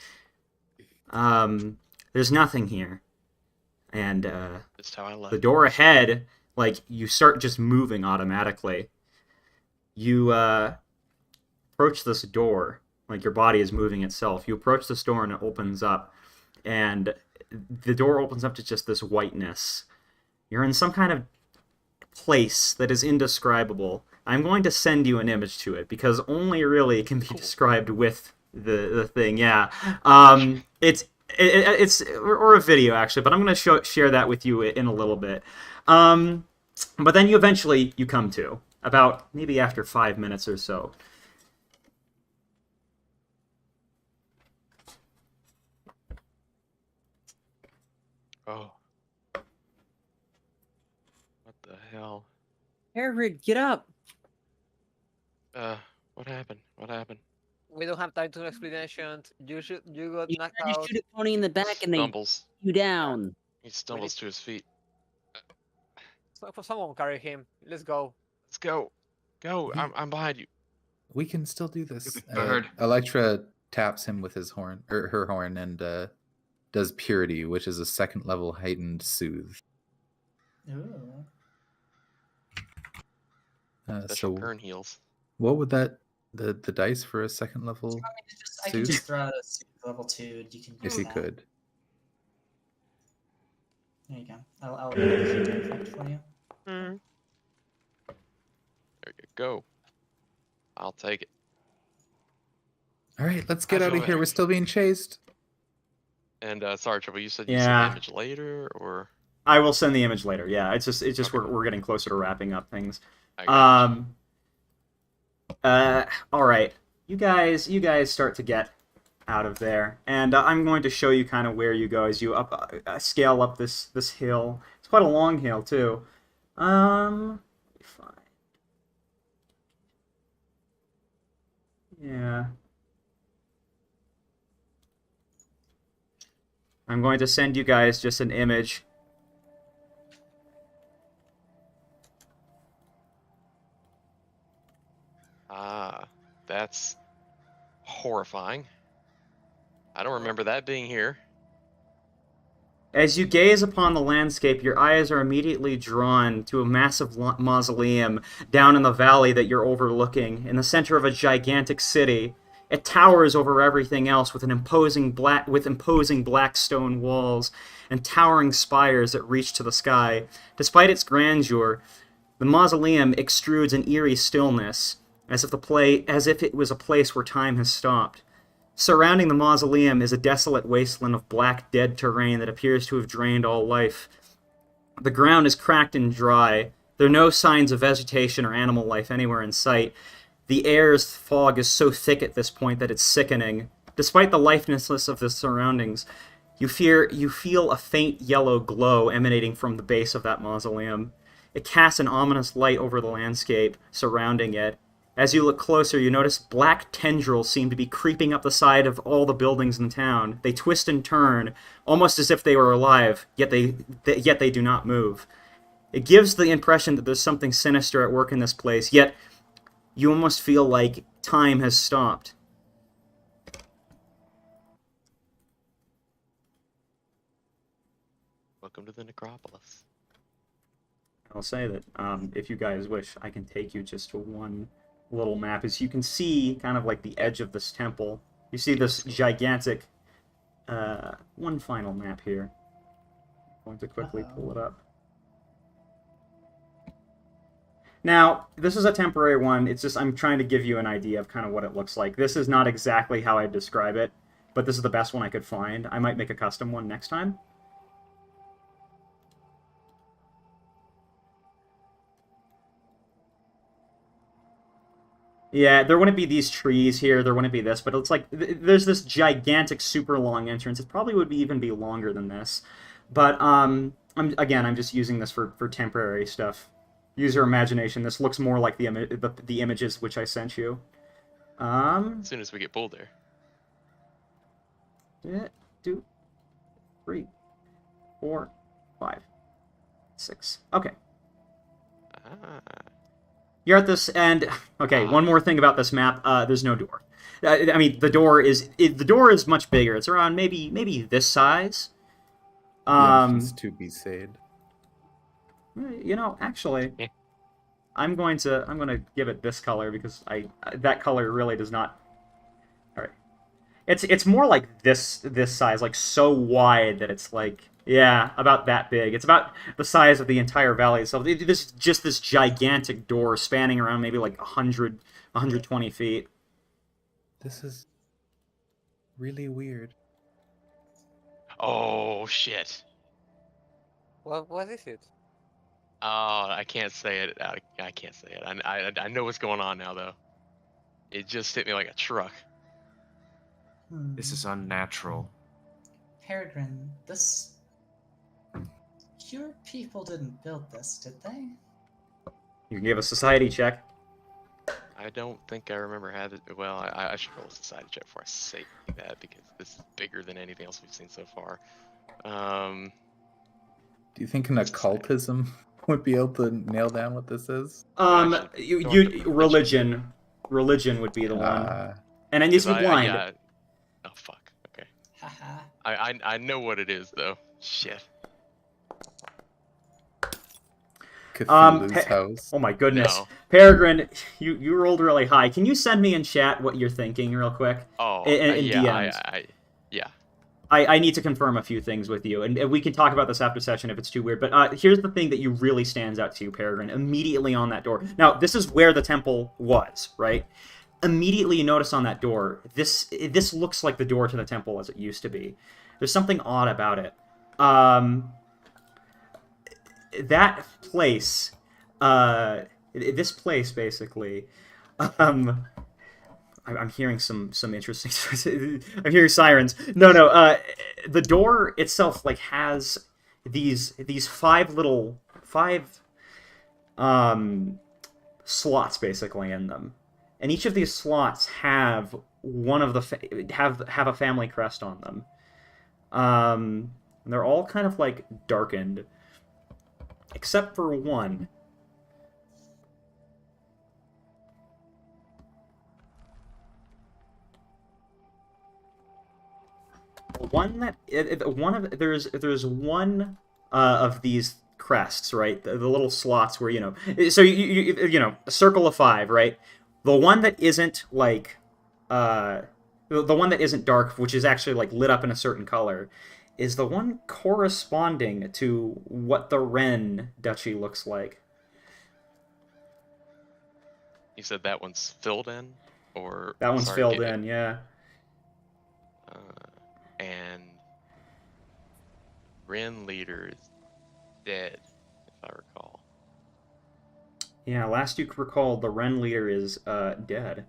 Speaker 5: There's nothing here, and
Speaker 2: Just how I left.
Speaker 5: the door ahead, like, you start just moving automatically. You approach this door, like your body is moving itself. You approach this door and it opens up, and the door opens up to just this whiteness. You're in some kind of place that is indescribable. I'm going to send you an image to it, because only really it can be described with the thing. Yeah. It's or a video, actually, but I'm going to share that with you in a little bit. But then you eventually come to, about maybe after 5 minutes or so.
Speaker 2: Oh. What the hell?
Speaker 4: Peregrine, get up.
Speaker 2: What happened? What happened?
Speaker 7: We don't have time to explanations. You got
Speaker 4: You
Speaker 7: knocked
Speaker 4: tried to
Speaker 7: out.
Speaker 4: shoot a pony in the back and they
Speaker 2: Stumbles.
Speaker 4: you down.
Speaker 2: He stumbles to his feet.
Speaker 7: Someone carry him. Let's go.
Speaker 2: Let's go. Go. I'm behind you.
Speaker 6: We can still do this.
Speaker 1: Stupid bird.
Speaker 6: Electra taps him with his horn, or her horn, and does Purity, which is a 2nd level heightened soothe.
Speaker 3: Ooh.
Speaker 2: Special
Speaker 6: So
Speaker 2: burn heals.
Speaker 6: what would that the dice for a 2nd level?
Speaker 3: I can
Speaker 6: Soothe?
Speaker 3: just throw out a soothe level 2. You can
Speaker 6: If
Speaker 3: use
Speaker 6: you
Speaker 3: that.
Speaker 6: could.
Speaker 3: There you go. I'll make a heat effect for you.
Speaker 2: There you go. I'll take it.
Speaker 6: All right, let's get
Speaker 2: How's
Speaker 6: out of
Speaker 2: your
Speaker 6: here.
Speaker 2: leg?
Speaker 6: We're still being chased.
Speaker 2: And sorry, Trouble, you said you
Speaker 5: Yeah.
Speaker 2: sent the image later, or
Speaker 5: I will send the image later. Yeah, it's just
Speaker 2: Okay.
Speaker 5: we're getting closer to wrapping up things.
Speaker 2: I got you.
Speaker 5: All right. You guys start to get out of there. And I'm going to show you kind of where you go as you scale up this hill. It's quite a long hill too. Fine. Yeah. I'm going to send you guys just an image.
Speaker 2: Ah, that's horrifying. I don't remember that being here.
Speaker 5: As you gaze upon the landscape, your eyes are immediately drawn to a massive mausoleum down in the valley that you're overlooking, in the center of a gigantic city. It towers over everything else with imposing black stone walls and towering spires that reach to the sky. Despite its grandeur, the mausoleum extrudes an eerie stillness, as if it was a place where time has stopped. Surrounding the mausoleum is a desolate wasteland of black, dead terrain that appears to have drained all life. The ground is cracked and dry. There are no signs of vegetation or animal life anywhere in sight. The air's fog is so thick at this point that it's sickening. Despite the lifelessness of the surroundings, you feel a faint yellow glow emanating from the base of that mausoleum. It casts an ominous light over the landscape surrounding it. As you look closer, you notice black tendrils seem to be creeping up the side of all the buildings in town. They twist and turn, almost as if they were alive, yet they do not move. It gives the impression that there's something sinister at work in this place, yet you almost feel like time has stopped.
Speaker 2: Welcome to the necropolis.
Speaker 5: I'll say that if you guys wish, I can take you just to one little map. As you can see, kind of like the edge of this temple, you see this gigantic one final map here. I'm going to quickly pull it up. Now, this is a temporary one. It's just I'm trying to give you an idea of kind of what it looks like. This is not exactly how I describe it, but this is the best one I could find. I might make a custom one next time. Yeah, there wouldn't be these trees here, there wouldn't be this, but it's like, there's this gigantic, super long entrance. It probably would even be longer than this. But, I'm just using this for temporary stuff. Use your imagination. This looks more like the images which I sent you.
Speaker 2: As soon as we get pulled there.
Speaker 5: Yeah, 2, 3, 4, 5, 6. Okay.
Speaker 2: Ah.
Speaker 5: You're at this end. Okay, one more thing about this map. There's no door. I mean, the door is much bigger. It's around maybe this size.
Speaker 6: To be said.
Speaker 5: You know, actually,
Speaker 2: Yeah.
Speaker 5: I'm going to give it this color because that color really does not. All right, it's more like this size, like so wide that it's like. Yeah, about that big. It's about the size of the entire valley itself. This just this gigantic door spanning around maybe like 120 feet.
Speaker 6: This is really weird.
Speaker 2: Oh shit.
Speaker 7: What is it?
Speaker 2: Oh, I can't say it. I can't say it. I know what's going on now though. It just hit me like a truck.
Speaker 9: This is unnatural.
Speaker 3: Peregrine, your people didn't build this, did they?
Speaker 5: You can give a society check.
Speaker 2: I don't think I remember having. Well, I should roll a society check before I say that because this is bigger than anything else we've seen so far.
Speaker 6: Do you think an occultism would be able to nail down what this is?
Speaker 5: Religion would be the one, and it needs to be blind.
Speaker 2: Oh fuck. Okay.
Speaker 3: Haha.
Speaker 2: I know what it is though. Shit.
Speaker 6: Cthulhu's house.
Speaker 5: Oh my goodness,
Speaker 2: No.
Speaker 5: Peregrine, you rolled really high. Can you send me in chat what you're thinking real quick?
Speaker 2: Oh,
Speaker 5: in
Speaker 2: yeah.
Speaker 5: DMs.
Speaker 2: Yeah.
Speaker 5: I need to confirm a few things with you, and we can talk about this after session if it's too weird. But here's the thing that really stands out to you, Peregrine. Immediately on that door. Now, this is where the temple was, right? Immediately you notice on that door, this looks like the door to the temple as it used to be. There's something odd about it. That place, this place basically, I'm hearing some interesting. I'm hearing sirens. No. The door itself like has these five slots basically in them, and each of these slots have one of the have a family crest on them. They're all kind of like darkened, except for one. There's one of these crests, right? The little slots where so you know, a circle of 5, right? The one that isn't like the one that isn't dark, which is actually like lit up in a certain color, is the one corresponding to what the Wren duchy looks like.
Speaker 2: You said that one's filled in, or
Speaker 5: That one's filled in, yeah.
Speaker 2: And Wren leader is dead, if I recall.
Speaker 5: Yeah, last you recall, the Wren leader is dead.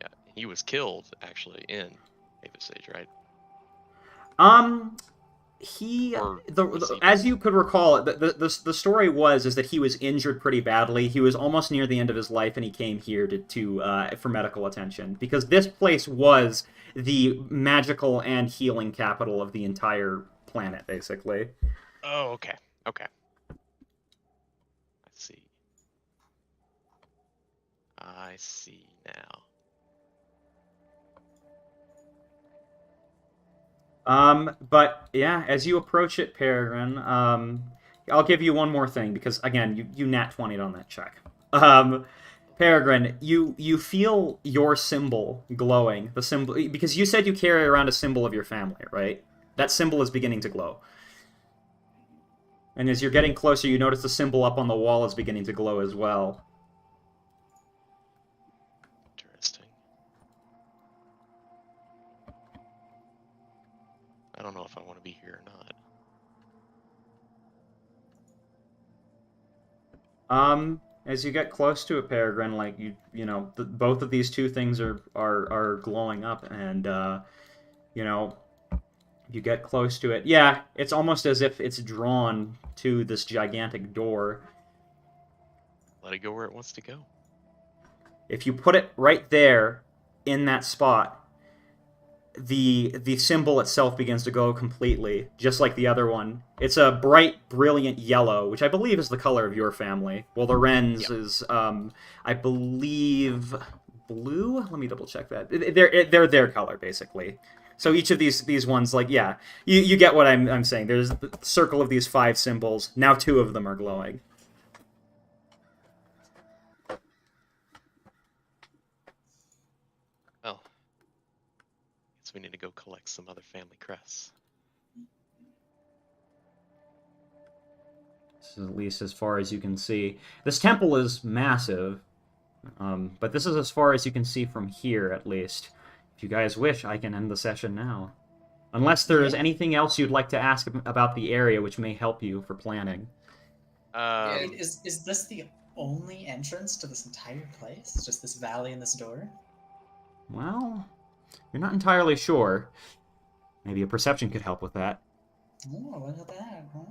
Speaker 2: Yeah, he was killed actually in Hathersage, right?
Speaker 5: As you could recall, the story is that he was injured pretty badly. He was almost near the end of his life, and he came here for medical attention, because this place was the magical and healing capital of the entire planet, basically.
Speaker 2: Oh, okay. I see now.
Speaker 5: But yeah, as you approach it, Peregrine, I'll give you one more thing, because again, you nat 20'd on that check. Peregrine, you feel your symbol glowing, the symbol, because you said you carry around a symbol of your family, right? That symbol is beginning to glow. And as you're getting closer, you notice the symbol up on the wall is beginning to glow as well.
Speaker 2: Interesting. I don't know if I want to be here or not.
Speaker 5: As you get close to it, Peregrine, like both of these two things are glowing up, and you get close to it. Yeah, it's almost as if it's drawn to this gigantic door.
Speaker 2: Let it go where it wants to go.
Speaker 5: If you put it right there, in that spot, the symbol itself begins to glow completely, just like the other one. It's a bright, brilliant yellow, which I believe is the color of your family. Well, the Wren's is, I believe, blue? Let me double check that. They're their color, basically. So each of these ones, like, yeah, you get what I'm saying. There's the circle of these 5 symbols. Now 2 of them are glowing.
Speaker 2: Well, guess we need to go collect some other family crests.
Speaker 5: This is at least as far as you can see. This temple is massive, but this is as far as you can see from here, at least. If you guys wish, I can end the session now. Unless there is anything else you'd like to ask about the area which may help you for planning.
Speaker 3: Is this the only entrance to this entire place? Just this valley and this door?
Speaker 5: Well, you're not entirely sure. Maybe a perception could help with that.
Speaker 3: Oh, what about that? Oh.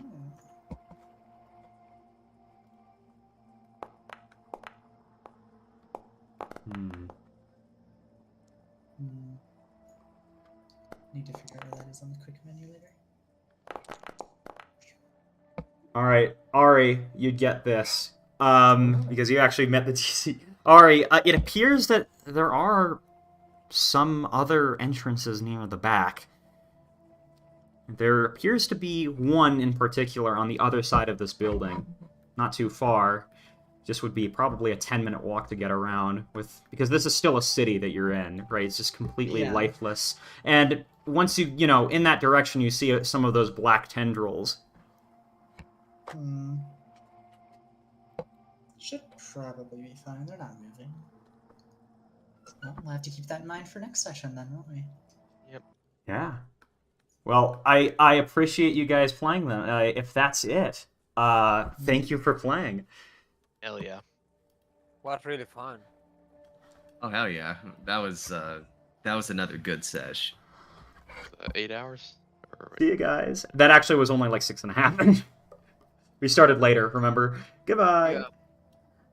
Speaker 3: Need to figure out where that is on the quick menu later.
Speaker 5: Alright, Ari, you'd get this. Because you actually met the DC. Ari, it appears that there are some other entrances near the back. There appears to be one in particular on the other side of this building. Not too far. Just would be probably a 10-minute walk to get around, because this is still a city that you're in, right? It's just completely lifeless. And once you in that direction, you see some of those black tendrils.
Speaker 3: Should probably be fine. They're not moving. Well, we'll have to keep that in mind for next session then, won't we?
Speaker 2: Yep.
Speaker 5: Yeah. Well, I appreciate you guys playing them. If that's it, thank you for playing.
Speaker 2: Hell yeah.
Speaker 7: Was really fun.
Speaker 1: Oh hell yeah, that was another good sesh.
Speaker 2: 8 hours? Or,
Speaker 5: See you guys. That actually was only like 6.5. We started later, remember? Goodbye.
Speaker 7: Yeah.